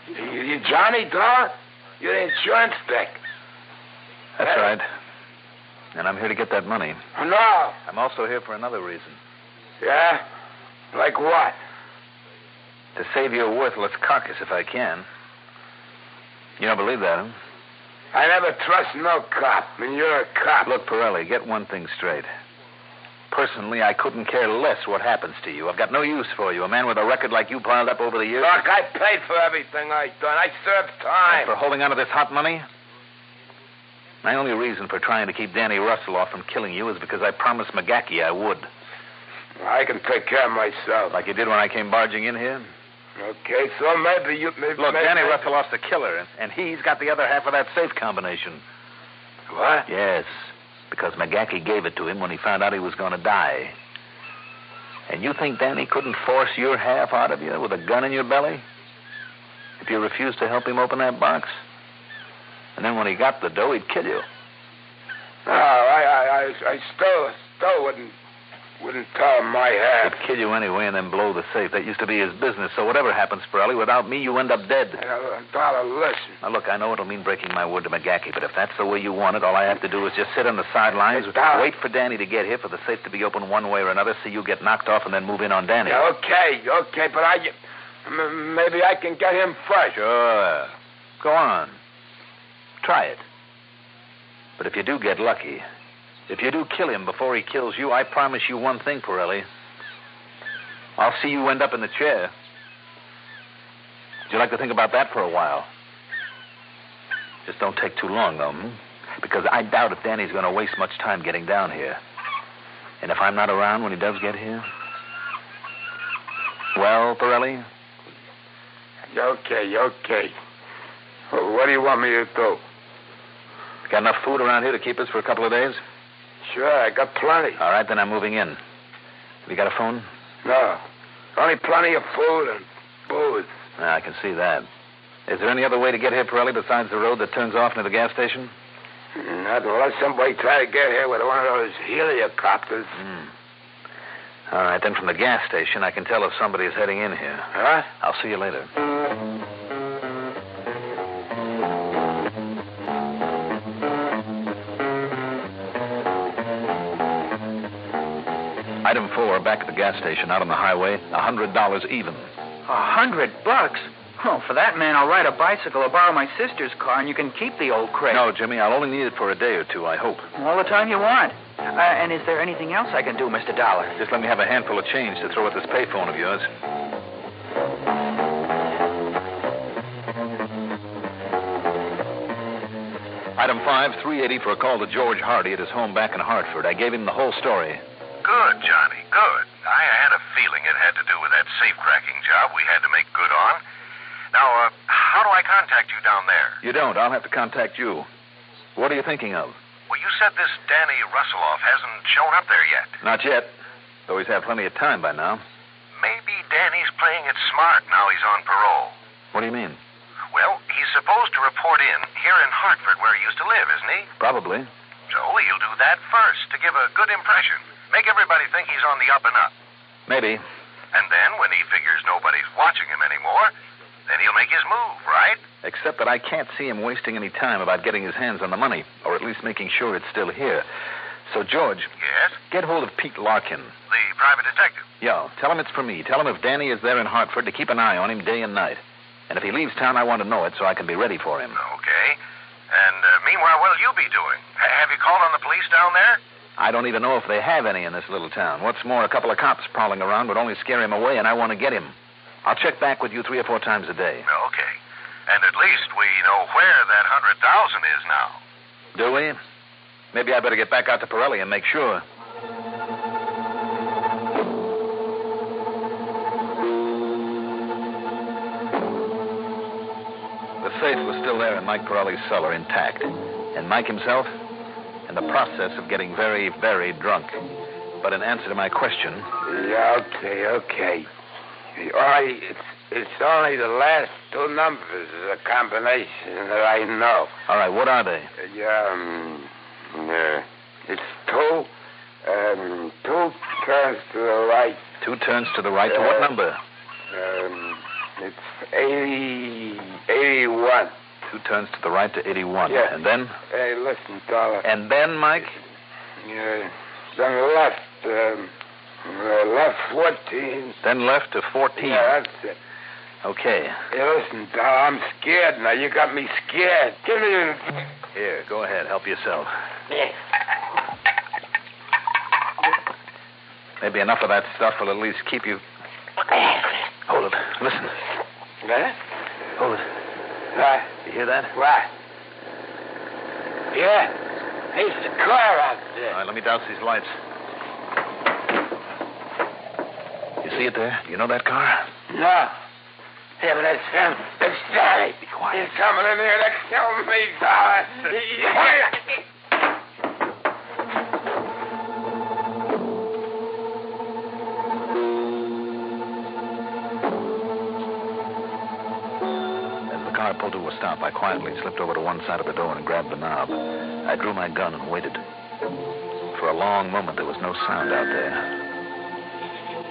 You Johnny Dollar? You're the insurance dick. That's right. And I'm here to get that money. Oh, no. I'm also here for another reason. Yeah? Like what? To save your worthless carcass if I can. You don't believe that, huh? I never trust no cop, and you're a cop. Look, Pirelli, get one thing straight. Personally, I couldn't care less what happens to you. I've got no use for you. A man with a record like you piled up over the years. Look, I paid for everything I done. I served time. And for holding on to this hot money? My only reason for trying to keep Danny Russeloff from killing you is because I promised McGackey I would. I can take care of myself. Like you did when I came barging in here? Okay, so maybe you... Look, Danny Russeloff's a killer, and he's got the other half of that safe combination. What? Yes, because McGackey gave it to him when he found out he was going to die. And you think Danny couldn't force your half out of you with a gun in your belly? If you refused to help him open that box? And then when he got the dough, he'd kill you. No, I still wouldn't tell him my half. He'd kill you anyway and then blow the safe. That used to be his business. So whatever happens, Pirelli, without me, you end up dead. Dollar, listen. Now, look, I know it'll mean breaking my word to McGackey, but if that's the way you want it, all I have to do is just sit on the sidelines, wait for Danny to get here, for the safe to be open one way or another, see you get knocked off, and then move in on Danny. Yeah, okay, but maybe I can get him first. Sure. Go on. Try it. But if you do get lucky, if you do kill him before he kills you, I promise you one thing, Pirelli. I'll see you end up in the chair. Would you like to think about that for a while? Just don't take too long, though, because I doubt if Danny's going to waste much time getting down here. And if I'm not around when he does get here? Well, Pirelli? Okay. What do you want me to do? Got enough food around here to keep us for a couple of days? Sure, I got plenty. All right, then I'm moving in. Have you got a phone? No. Only plenty of food and booze. I can see that. Is there any other way to get here, Pirelli, besides the road that turns off near the gas station? Not unless somebody try to get here with one of those helicopters. All right, then from the gas station, I can tell if somebody is heading in here. Huh? I'll see you later. Item 4, back at the gas station, out on the highway, $100 even. $100? Oh, for that, man, I'll ride a bicycle or borrow my sister's car, and you can keep the old crate. No, Jimmy, I'll only need it for a day or two, I hope. All the time you want. And is there anything else I can do, Mr. Dollar? Just let me have a handful of change to throw at this payphone of yours. Item 5, $3.80 for a call to George Hardy at his home back in Hartford. I gave him the whole story. Good, Johnny, good. I had a feeling it had to do with that safe-cracking job we had to make good on. Now, how do I contact you down there? You don't. I'll have to contact you. What are you thinking of? Well, you said this Danny Russelloff hasn't shown up there yet. Not yet, though he's had plenty of time by now. Maybe Danny's playing it smart now he's on parole. What do you mean? Well, he's supposed to report in here in Hartford where he used to live, isn't he? Probably. So he'll do that first to give a good impression. Make everybody think he's on the up and up. Maybe. And then when he figures nobody's watching him anymore, then he'll make his move, right? Except that I can't see him wasting any time about getting his hands on the money, or at least making sure it's still here. So, George. Yes? Get hold of Pete Larkin. The private detective? Yeah, tell him it's for me. Tell him if Danny is there in Hartford to keep an eye on him day and night. And if he leaves town, I want to know it so I can be ready for him. Okay. And meanwhile, what'll you be doing? Have you called on the police down there? I don't even know if they have any in this little town. What's more, a couple of cops prowling around would only scare him away, and I want to get him. I'll check back with you 3 or 4 times a day. Okay. And at least we know where that 100,000 is now. Do we? Maybe I better get back out to Pirelli and make sure. The safe was still there in Mike Pirelli's cellar, intact. And Mike himself, in the process of getting very, very drunk. But in answer to my question... Yeah, okay. It's only the last 2 numbers of the combination that I know. All right, what are they? It's 2. 2 turns to the right. 2 turns to the right to what number? It's 81. 2 turns to the right to 81. Yeah. And then? Hey, listen, Dollar. And then, Mike? It's on the left. Left 14. Then left to 14. Yeah, that's it. Okay. Hey, listen, Dollar, I'm scared now. You got me scared. Give me the... Here, go ahead. Help yourself. Yeah. Maybe enough of that stuff will at least keep you... Hold it. Listen. What? Hold it. What? You hear that? What? Yeah. There's the car out there. All right, let me douse these lights. You see it there? You know that car? No. Yeah, but that's him. That's Johnny. Be quiet. He's coming in here to kill me, Dollar. As the car pulled to a stop, I quietly slipped over to one side of the door and grabbed the knob. I drew my gun and waited. For a long moment, there was no sound out there.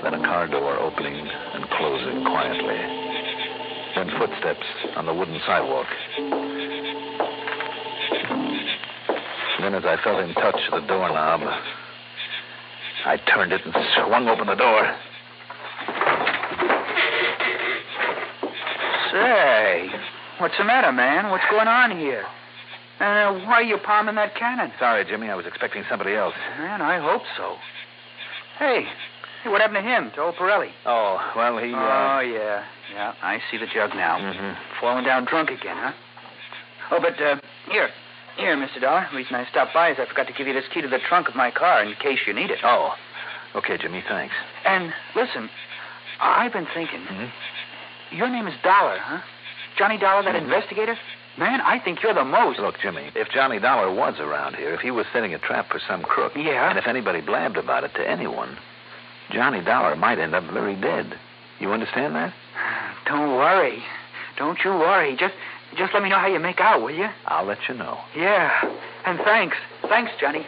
Then a car door opening and closing quietly. Then footsteps on the wooden sidewalk. Then as I felt in touch with the doorknob, I turned it and swung open the door. Say, what's the matter, man? What's going on here? Why are you palming that cannon? Sorry, Jimmy. I was expecting somebody else. Man, I hope so. Hey, what happened to him, to old Pirelli? Oh, well, he... Oh, yeah. Yeah, I see the jug now. Mm-hmm. Falling down drunk again, huh? Oh, but, here. Here, Mr. Dollar. The reason I stopped by is I forgot to give you this key to the trunk of my car in case you need it. Oh. Okay, Jimmy, thanks. And listen, I've been thinking. Your name is Dollar, huh? Johnny Dollar, that investigator? Man, I think you're the most. Look, Jimmy, if Johnny Dollar was around here, if he was setting a trap for some crook, yeah, and if anybody blabbed about it to anyone, Johnny Dollar might end up very dead. You understand that? Don't worry. Don't you worry. Just let me know how you make out, will you? I'll let you know. Yeah. And thanks. Thanks, Johnny.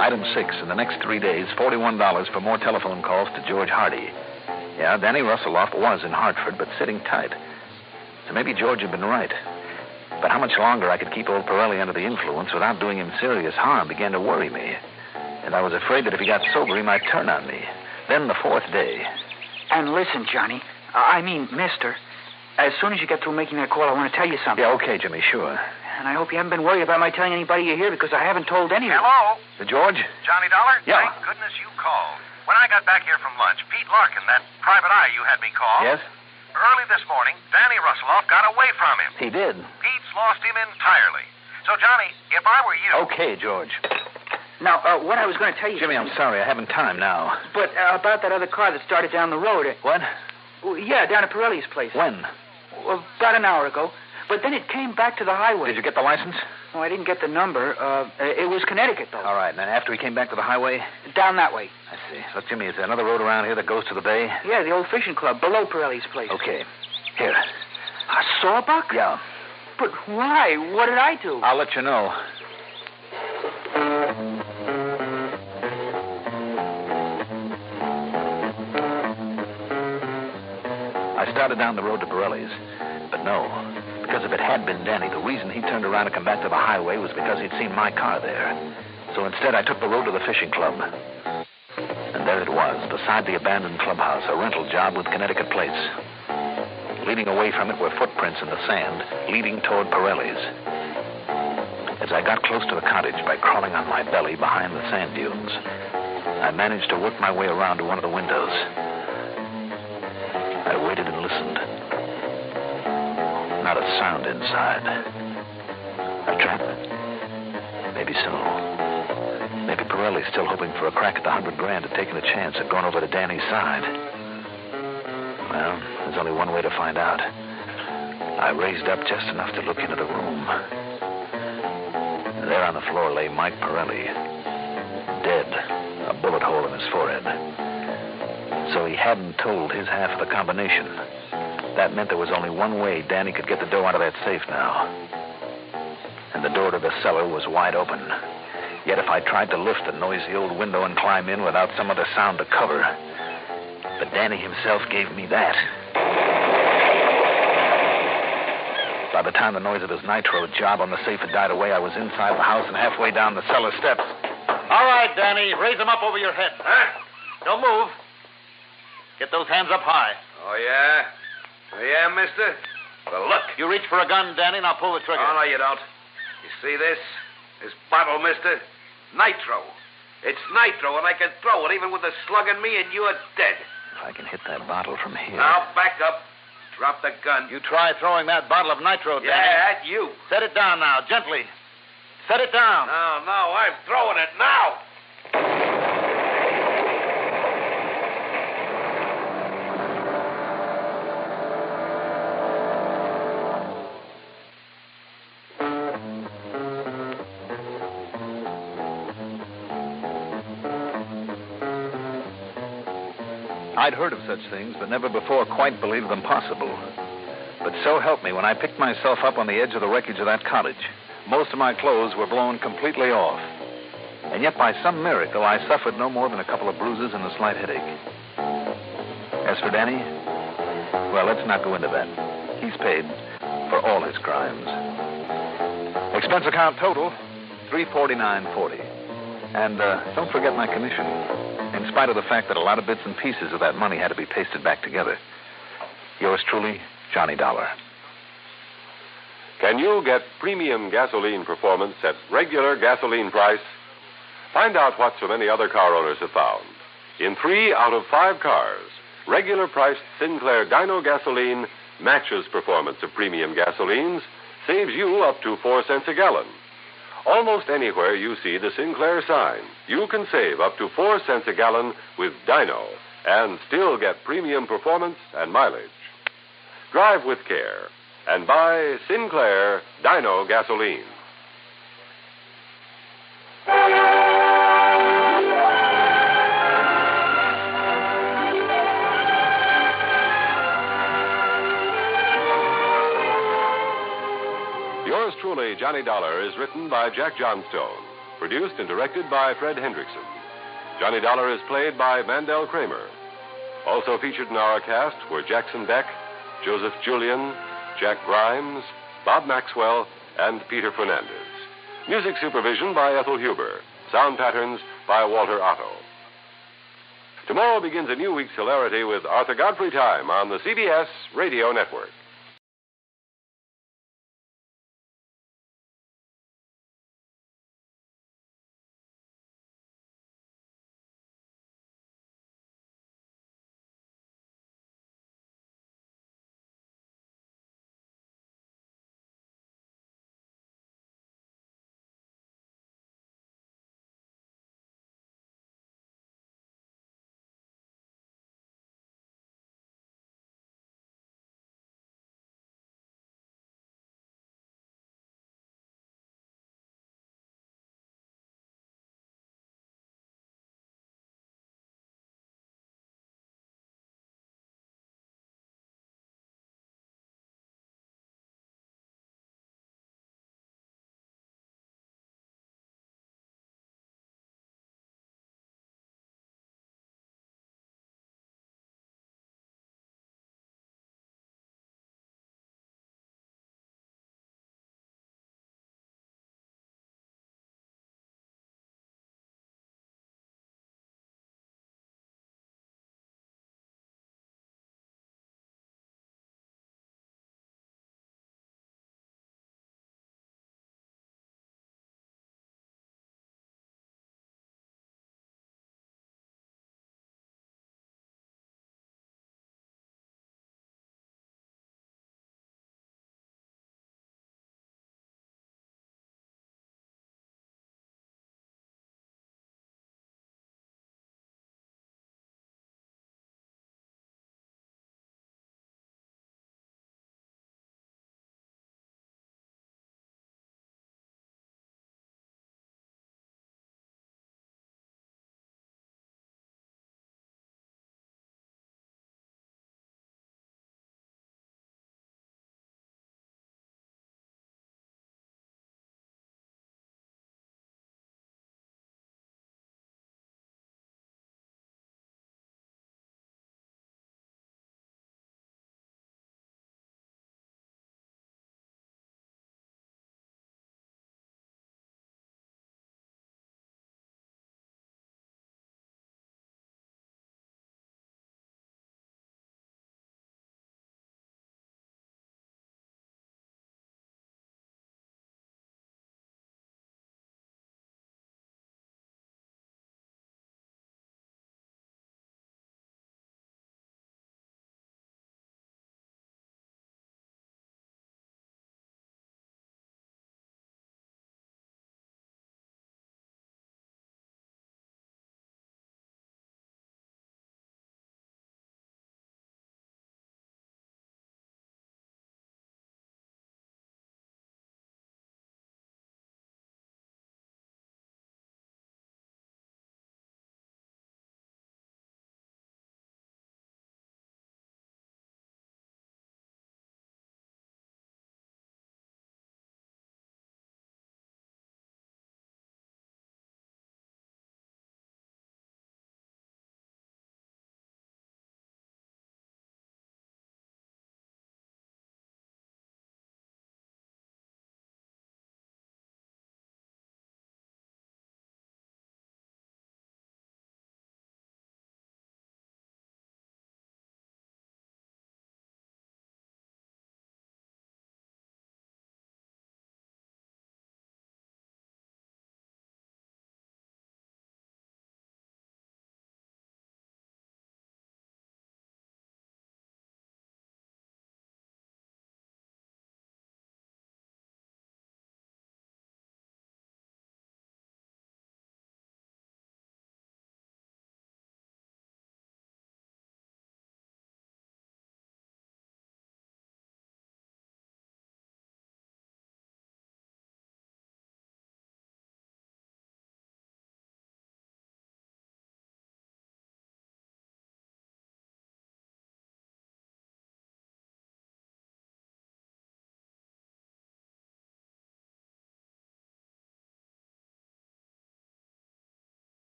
Item 6, in the next 3 days, $41 for more telephone calls to George Hardy. Yeah, Danny Russelloff was in Hartford, but sitting tight. So maybe George had been right. But how much longer I could keep old Pirelli under the influence without doing him serious harm began to worry me. And I was afraid that if he got sober, he might turn on me. Then the 4th day. And listen, Johnny. I mean, mister. As soon as you get through making that call, I want to tell you something. Yeah, okay, Jimmy, sure. And I hope you haven't been worried about my telling anybody you're here because I haven't told anyone. Hello? George? Johnny Dollar? Yeah. Thank goodness you called. When I got back here from lunch, Pete Larkin, that private eye you had me call. Yes? Early this morning, Danny Russelloff got away from him. He did. Pete's lost him entirely. So, Johnny, if I were you... Okay, George. Now, what I was going to tell you... Jimmy, I'm sorry. I haven't time now. But about that other car that started down the road. What? Yeah, down at Pirelli's place. When? Well, about an hour ago. But then it came back to the highway. Did you get the license? Oh, I didn't get the number. It was Connecticut, though. All right, and then after he came back to the highway? Down that way. I see. Look, Jimmy, is there another road around here that goes to the bay? Yeah, the old fishing club, below Pirelli's place. Okay. Here. A sawbuck? Yeah. But why? What did I do? I'll let you know. I started down the road to Pirelli's, but no. Because if it had been Danny, the reason he turned around to come back to the highway was because he'd seen my car there. So instead, I took the road to the fishing club. And there it was, beside the abandoned clubhouse, a rental job with Connecticut plates. Leading away from it were footprints in the sand, leading toward Pirelli's. As I got close to the cottage by crawling on my belly behind the sand dunes, I managed to work my way around to one of the windows. I waited and listened. Not a sound inside. A trap? Maybe so. Maybe Pirelli's still hoping for a crack at the $100,000 and taking a chance at going over to Danny's side. Well, there's only one way to find out. I raised up just enough to look into the room. There on the floor lay Mike Pirelli, dead, a bullet hole in his forehead. So he hadn't told his half of the combination. That meant there was only one way Danny could get the dough out of that safe now. And the door to the cellar was wide open. Yet if I tried to lift the noisy old window and climb in without some other sound to cover... But Danny himself gave me that. By the time the noise of his nitro job on the safe had died away, I was inside the house and halfway down the cellar steps. All right, Danny. Raise them up over your head. Huh? Don't move. Get those hands up high. Oh, yeah? Oh, yeah, mister? Well, look. You reach for a gun, Danny, and I'll pull the trigger. Oh, no, you don't. You see this? This bottle, mister? Nitro. It's nitro, and I can throw it even with a slug in me, and you're dead. If I can hit that bottle from here... Now, back up. Drop the gun. You try throwing that bottle of nitro, Danny. Yeah, at you. Set it down now, gently. Set it down. No, I'm throwing it now. I'd heard of such things, but never before quite believed them possible. But so help me, when I picked myself up on the edge of the wreckage of that cottage, most of my clothes were blown completely off. And yet, by some miracle, I suffered no more than a couple of bruises and a slight headache. As for Danny, well, let's not go into that. He's paid for all his crimes. Expense account total, $349.40. And don't forget my commission, in spite of the fact that a lot of bits and pieces of that money had to be pasted back together. Yours truly, Johnny Dollar. Can you get premium gasoline performance at regular gasoline price? Find out what so many other car owners have found. In 3 out of 5 cars, regular-priced Sinclair Dino gasoline matches performance of premium gasolines, saves you up to 4 cents a gallon. Almost anywhere you see the Sinclair sign, you can save up to 4 cents a gallon with Dino and still get premium performance and mileage. Drive with care and buy Sinclair Dino gasoline. Yours truly, Johnny Dollar, is written by Jack Johnstone, produced and directed by Fred Hendrickson. Johnny Dollar is played by Mandel Kramer. Also featured in our cast were Jackson Beck, Joseph Julian, Jack Grimes, Bob Maxwell, and Peter Fernandez. Music supervision by Ethel Huber. Sound patterns by Walter Otto. Tomorrow begins a new week's hilarity with Arthur Godfrey Time on the CBS Radio Network.